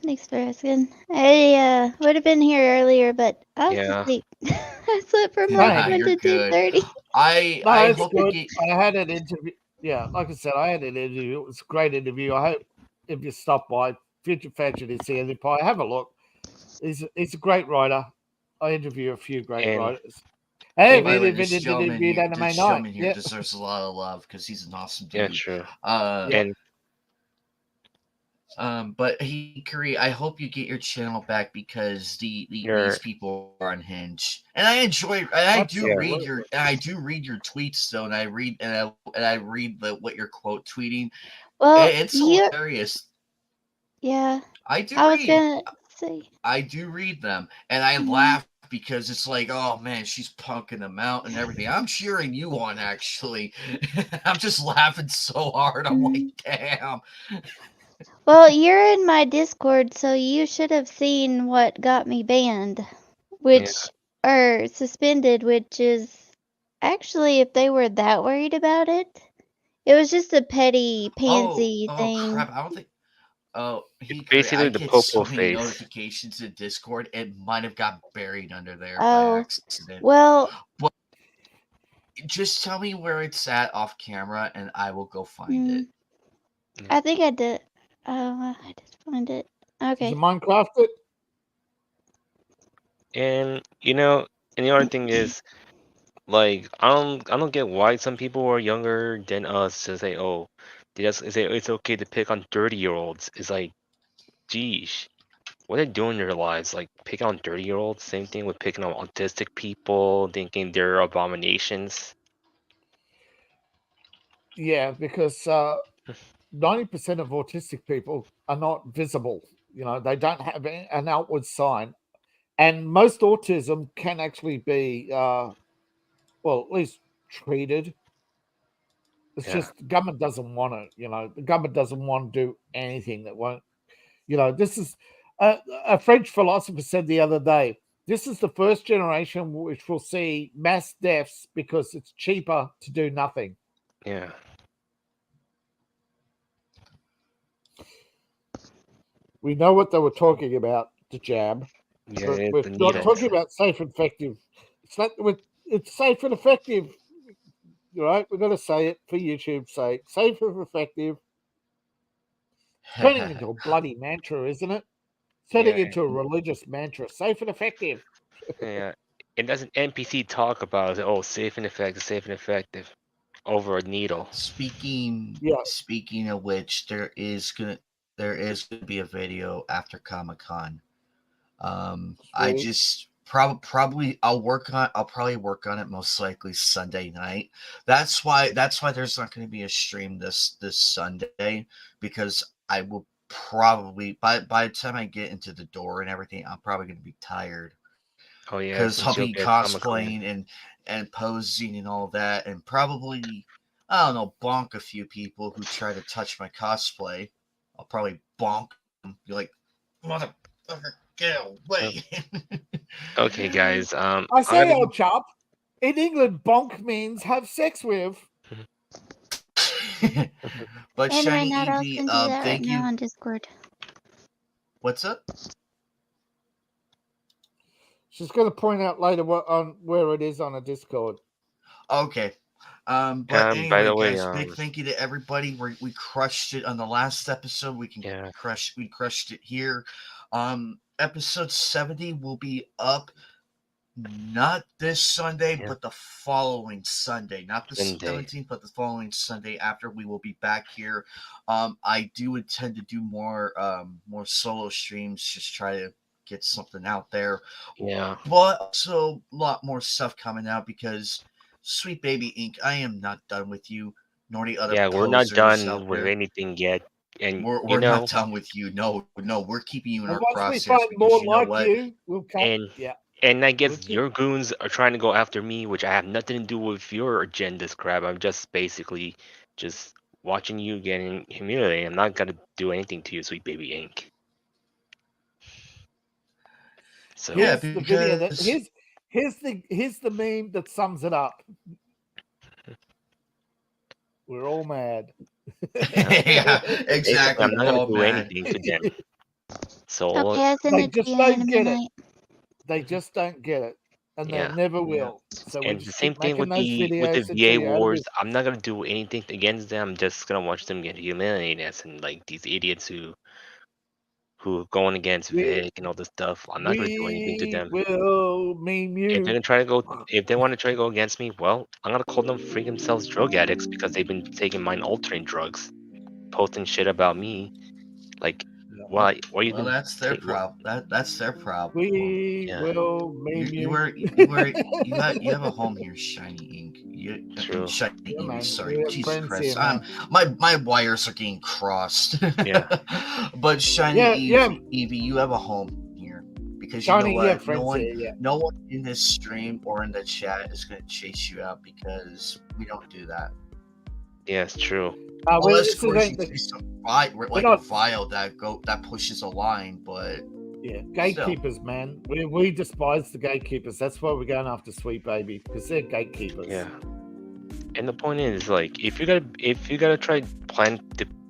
Speaker 18: thanks for asking. I would have been here earlier, but I was asleep. I slept from like 1 to 2:30.
Speaker 1: I hope
Speaker 17: I had an interview. Yeah, like I said, I had an interview. It was a great interview. I hope if you stop by, Future Fashion is here. Have a look. He's a great writer. I interview a few great writers. Hey,
Speaker 1: this gentleman here deserves a lot of love because he's an awesome dude.
Speaker 15: Yeah, true.
Speaker 1: But Hikari, I hope you get your channel back because these people are unhinged, and I do read your tweets though, and I read what you're quote tweeting.
Speaker 18: Well,
Speaker 1: it's hilarious.
Speaker 18: Yeah,
Speaker 1: I do read them, and I laugh because it's like, oh man, she's punking them out and everything. I'm cheering you on, actually. I'm just laughing so hard. I'm like, damn.
Speaker 18: Well, you're in my Discord, so you should have seen what got me banned, or suspended, which is actually, if they were that worried about it, it was just a petty pansy thing.
Speaker 1: Crap, I don't think.
Speaker 15: Basically the popo face.
Speaker 1: Notifications in Discord, it might have got buried under there by
Speaker 18: Oh,
Speaker 1: accident.
Speaker 18: well,
Speaker 1: But just tell me where it's at off camera, and I will go find it.
Speaker 18: I think I did. Oh, I just find it. Okay.
Speaker 17: Is it Minecraft it?
Speaker 15: And and the other thing is, like, I don't get why some people who are younger than us to say, oh, they just say it's okay to pick on 30-year-olds. It's like, geez, what are they doing in their lives? Like picking on 30-year-olds. Same thing with picking on autistic people, thinking they're abominations.
Speaker 17: Yeah, because 90% of autistic people are not visible. They don't have an outward sign, and most autism can actually be, well, at least treated. It's just the government doesn't want it. The government doesn't want to do anything that won't. This is a French philosopher said the other day. This is the first generation which will see mass deaths because it's cheaper to do nothing.
Speaker 15: Yeah.
Speaker 17: We know what they were talking about, the jab.
Speaker 15: Yeah,
Speaker 17: But
Speaker 15: the
Speaker 17: we're not
Speaker 15: needles.
Speaker 17: talking about safe and effective. It's safe and effective. Right? We're going to say it for YouTube's sake. Safe and effective. Turning into a bloody mantra, isn't it? Turning into a religious mantra. Safe and effective.
Speaker 15: Yeah. And doesn't NPC talk about safe and effective over a needle?
Speaker 1: Speaking of which, there is gonna be a video after Comic-Con. I just I'll probably work on it most likely Sunday night. That's why there's not going to be a stream this Sunday, because I will probably by the time I get into the door and everything, I'm probably going to be tired.
Speaker 15: Oh yeah,
Speaker 1: Because
Speaker 15: since
Speaker 1: I'll
Speaker 15: you'll
Speaker 1: be
Speaker 15: get Comic-Con.
Speaker 1: cosplaying and posing and all that, and probably, I don't know, bonk a few people who try to touch my cosplay. I'll probably bonk him. Be like, motherfucker, get away.
Speaker 15: Okay, guys.
Speaker 17: I
Speaker 15: I'm
Speaker 17: say,
Speaker 15: gonna-
Speaker 17: old chap, in England, bonk means have sex with.
Speaker 1: But
Speaker 18: And
Speaker 1: Shiny
Speaker 18: Renata, I'll
Speaker 1: Evie,
Speaker 18: send you that right
Speaker 1: thank
Speaker 18: now
Speaker 1: you.
Speaker 18: on Discord.
Speaker 1: What's up?
Speaker 17: She's going to point out later where it is on a Discord.
Speaker 1: Okay. But
Speaker 15: by
Speaker 1: anyway,
Speaker 15: the way,
Speaker 1: guys, big thank you to everybody. We crushed it on the last episode. We crushed it here. Episode 70 will be up not this Sunday, but the following Sunday. Not the
Speaker 15: Sunday.
Speaker 1: 17th, but the following Sunday after. We will be back here. I do intend to do more solo streams, just try to get something out there.
Speaker 15: Yeah.
Speaker 1: But also a lot more stuff coming out because Sweet Baby Inc., I am not done with you, nor the other
Speaker 15: We're not
Speaker 1: posers
Speaker 15: done
Speaker 1: out
Speaker 15: with
Speaker 1: there.
Speaker 15: anything yet, and
Speaker 1: We're
Speaker 15: you know,
Speaker 1: not done with you. No, we're keeping you in
Speaker 17: And
Speaker 1: our
Speaker 17: once we
Speaker 1: crosshairs
Speaker 17: find
Speaker 1: because
Speaker 17: more
Speaker 1: you know
Speaker 17: like
Speaker 1: what?
Speaker 17: you, we'll come.
Speaker 15: and
Speaker 17: Yeah.
Speaker 15: and I guess your goons are trying to go after me, which I have nothing to do with your agendas, crap. I'm just basically just watching you getting humiliated. I'm not gonna do anything to you, Sweet Baby Inc. So
Speaker 17: Here's the video that here's the meme that sums it up. We're all mad.
Speaker 1: Yeah, exactly.
Speaker 15: I'm not
Speaker 1: We're
Speaker 15: gonna
Speaker 1: all
Speaker 15: do
Speaker 1: mad.
Speaker 15: anything to them. So
Speaker 18: Okay, I'll send
Speaker 17: They
Speaker 18: it to
Speaker 17: just
Speaker 18: you in a
Speaker 17: don't get it.
Speaker 18: minute.
Speaker 17: They just don't get it, and
Speaker 15: Yeah.
Speaker 17: they never will. So we
Speaker 15: And the
Speaker 17: just
Speaker 15: same
Speaker 17: keep
Speaker 15: thing
Speaker 17: making
Speaker 15: with
Speaker 17: those
Speaker 15: the
Speaker 17: videos
Speaker 15: VA
Speaker 17: until you're
Speaker 15: wars. I'm not gonna do anything against them. I'm just gonna watch them get humiliated and like these idiots who are going against Vic and all this stuff. I'm not gonna do anything to them.
Speaker 17: will meme
Speaker 15: If they're
Speaker 17: you.
Speaker 15: gonna try to go, if they want to try to go against me, well, I'm gonna call them freak themselves drug addicts because they've been taking mind altering drugs, posting shit about me. Like, why? What are you
Speaker 1: Well,
Speaker 15: doing?
Speaker 1: that's their problem. That's their problem.
Speaker 17: We
Speaker 15: Yeah.
Speaker 17: will meme you.
Speaker 1: You have a home here, Shiny Ink.
Speaker 15: True.
Speaker 1: Shiny
Speaker 17: Yeah,
Speaker 1: Evie,
Speaker 17: man.
Speaker 1: sorry,
Speaker 17: We have
Speaker 1: Jesus
Speaker 17: friends
Speaker 1: Christ.
Speaker 17: here,
Speaker 1: My wires are getting crossed.
Speaker 15: Yeah.
Speaker 1: But Shiny
Speaker 17: Yeah,
Speaker 1: Evie, you have a home here because
Speaker 17: Shiny,
Speaker 1: you
Speaker 17: you
Speaker 1: know
Speaker 17: have
Speaker 1: what?
Speaker 17: friends here, yeah.
Speaker 1: No one in this stream or in the chat is going to chase you out because we don't do that.
Speaker 15: Yeah, it's true.
Speaker 1: Unless,
Speaker 17: this
Speaker 1: of course,
Speaker 17: isn't
Speaker 1: you see some like
Speaker 17: not-
Speaker 1: a file that pushes a line, but
Speaker 17: Yeah, gatekeepers, man. We despise the gatekeepers. That's why we're going after Sweet Baby because they're gatekeepers.
Speaker 15: Yeah. And the point is, like, if you gotta try plan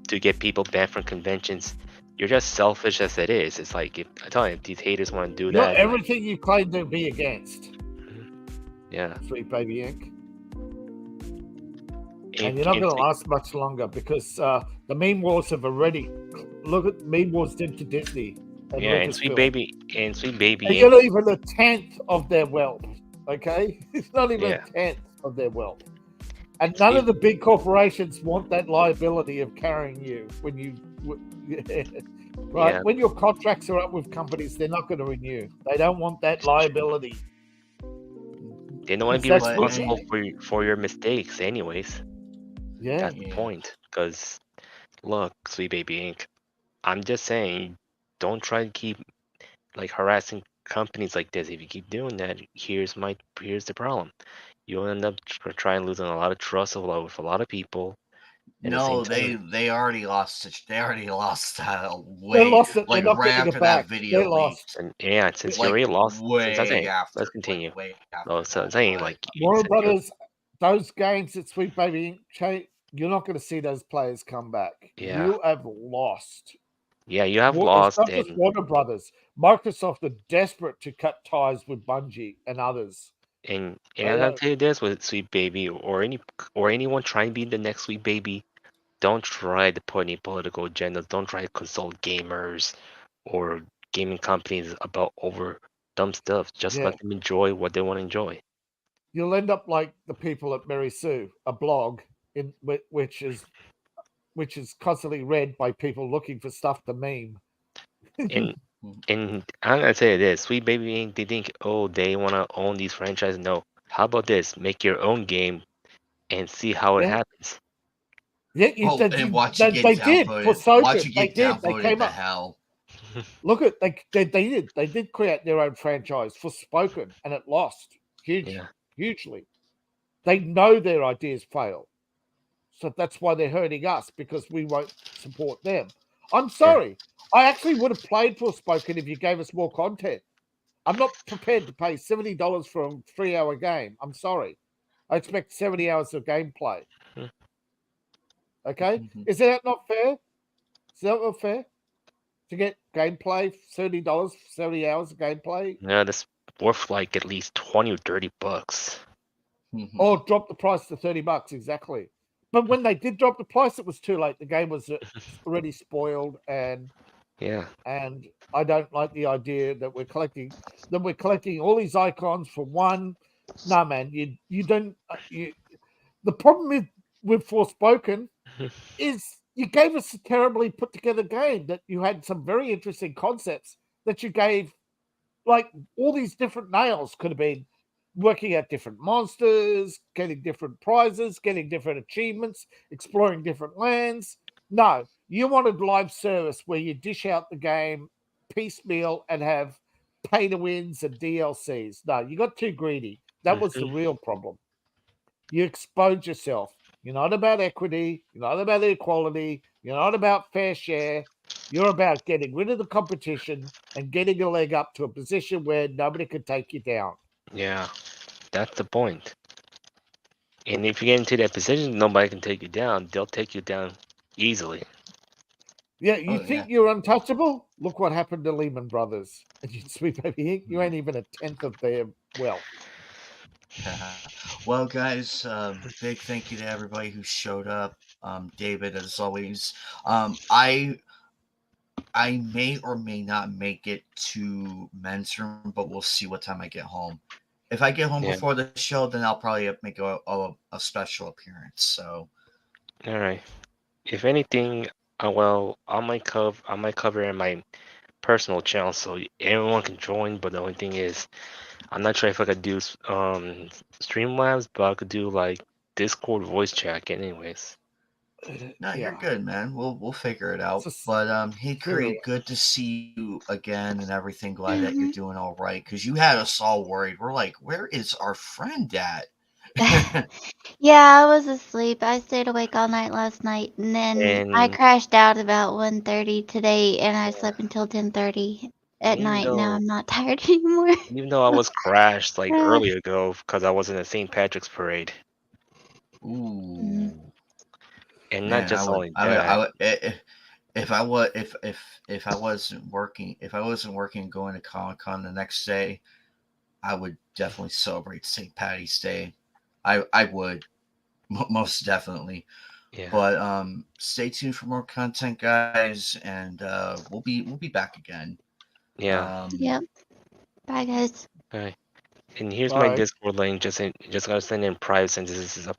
Speaker 15: to get people banned from conventions, you're just selfish as it is. It's like if these haters want to do
Speaker 17: Not
Speaker 15: that,
Speaker 17: everything you claim to be against.
Speaker 15: yeah.
Speaker 17: Sweet Baby Inc.
Speaker 15: If-
Speaker 17: And you're not
Speaker 15: if-
Speaker 17: going to last much longer because the meme wars have already. Look at meme wars did to Disney.
Speaker 15: Yeah, and Sweet Baby
Speaker 17: They're not even a tenth of their wealth. Okay, it's not even
Speaker 15: Yeah.
Speaker 17: a tenth of their wealth. And none of the big corporations want that liability of carrying you when you, right?
Speaker 15: Yeah.
Speaker 17: When your contracts are up with companies, they're not going to renew. They don't want that liability.
Speaker 15: They don't want to be
Speaker 17: That's what-
Speaker 15: responsible for your mistakes, anyways.
Speaker 17: Yeah.
Speaker 15: That's the point. Because, look, Sweet Baby Inc., I'm just saying, don't try to keep like harassing companies like this. If you keep doing that, here's the problem. You'll end up trying losing a lot of trust with a lot of people. At the
Speaker 1: no,
Speaker 15: same time.
Speaker 1: they already lost it. They already lost
Speaker 17: They lost it. They're
Speaker 1: like
Speaker 17: not
Speaker 1: right
Speaker 17: getting
Speaker 1: after
Speaker 17: it back.
Speaker 1: that video
Speaker 17: They lost.
Speaker 15: And yeah, since
Speaker 1: Like,
Speaker 15: you already lost,
Speaker 1: way
Speaker 15: since I think,
Speaker 1: after,
Speaker 15: let's continue.
Speaker 1: way after.
Speaker 15: Oh, so I'm saying like
Speaker 17: Warner
Speaker 15: since you're-
Speaker 17: Brothers, those games that Sweet Baby Inc. You're not going to see those players come back.
Speaker 15: Yeah.
Speaker 17: You have lost.
Speaker 15: Yeah, you have
Speaker 17: It's
Speaker 15: lost,
Speaker 17: not just
Speaker 15: and
Speaker 17: Warner Brothers. Microsoft are desperate to cut ties with Bungie and others.
Speaker 15: and
Speaker 17: I
Speaker 15: I
Speaker 17: know.
Speaker 15: gotta tell you this with Sweet Baby or anyone trying to be the next Sweet Baby, don't try to put any political agendas. Don't try to consult gamers or gaming companies about over dumb stuff. Just
Speaker 17: Yeah.
Speaker 15: let them enjoy what they want to enjoy.
Speaker 17: You'll end up like the people at Mary Sue, a blog which is constantly read by people looking for stuff to meme.
Speaker 15: And I'm gonna say this, Sweet Baby Inc., they think, oh, they wanna own these franchises. No. How about this? Make your own game and see how it
Speaker 17: Yeah.
Speaker 15: happens.
Speaker 17: Yeah,
Speaker 1: And watch you get
Speaker 17: they did for
Speaker 1: downvoted.
Speaker 17: Soken.
Speaker 1: Watch you
Speaker 17: They
Speaker 1: get
Speaker 17: did. They
Speaker 1: downvoted
Speaker 17: came
Speaker 1: to
Speaker 17: up.
Speaker 1: hell.
Speaker 17: Look at they did. They did create their own franchise for Spoken, and it lost hugely. They know their ideas fail, so that's why they're hurting us because we won't support them. I'm sorry. I actually would have played Forspoken if you gave us more content. I'm not prepared to pay $70 for a 3-hour game. I'm sorry. I expect 70 hours of gameplay. Okay? Is that not fair? Is that not fair? To get gameplay, $30, 70 hours of gameplay?
Speaker 15: Yeah, that's worth like at least 20 or 30 bucks.
Speaker 17: Or drop the price to $30, exactly. But when they did drop the price, it was too late. The game was already spoiled, and and I don't like the idea that we're collecting all these icons for one. No, man, you don't. The problem with Forspoken is you gave us a terribly put together game that you had some very interesting concepts that you gave, like all these different nails could have been working at different monsters, getting different prizes, getting different achievements, exploring different lands. No, you wanted live service where you dish out the game piecemeal and have pay to wins and DLCs. No, you got too greedy. That was the real problem. You exposed yourself. You're not about equity. You're not about equality. You're not about fair share. You're about getting rid of the competition and getting a leg up to a position where nobody can take you down.
Speaker 15: Yeah, that's the point. And if you get into that position, nobody can take you down. They'll take you down easily.
Speaker 17: Yeah, you think you're untouchable? Look what happened to Lehman Brothers. And you Sweet Baby Inc., you ain't even a tenth of their wealth.
Speaker 1: Well, guys, big thank you to everybody who showed up. David, as always. I may or may not make it to men's room, but we'll see what time I get home. If I get home before the show, then I'll probably make a special appearance. So,
Speaker 15: all right. If anything, I might cover in my personal channel so everyone can join. But the only thing is, I'm not sure if I could do Streamlabs, but I could do like Discord voice chat anyways.
Speaker 1: No, you're good, man. We'll figure it out. But hey, Creed, good to see you again and everything. Glad that you're doing all right. Because you had us all worried. We're like, where is our friend at?
Speaker 18: Yeah, I was asleep. I stayed awake all night last night, and then I crashed out about 1:30 today, and I slept until 10:30 at night. Now I'm not tired anymore.
Speaker 15: Even though I was crashed like earlier ago because I was in a St. Patrick's parade.
Speaker 1: Ooh.
Speaker 15: And not just only that.
Speaker 1: If I wasn't working going to Comic-Con the next day, I would definitely celebrate St. Patty's Day. I would most definitely.
Speaker 15: Yeah.
Speaker 1: But stay tuned for more content, guys, and we'll be back again.
Speaker 15: Yeah.
Speaker 18: Yep. Bye, guys.
Speaker 15: Okay. And here's my Discord link. Just gotta send in private since this is a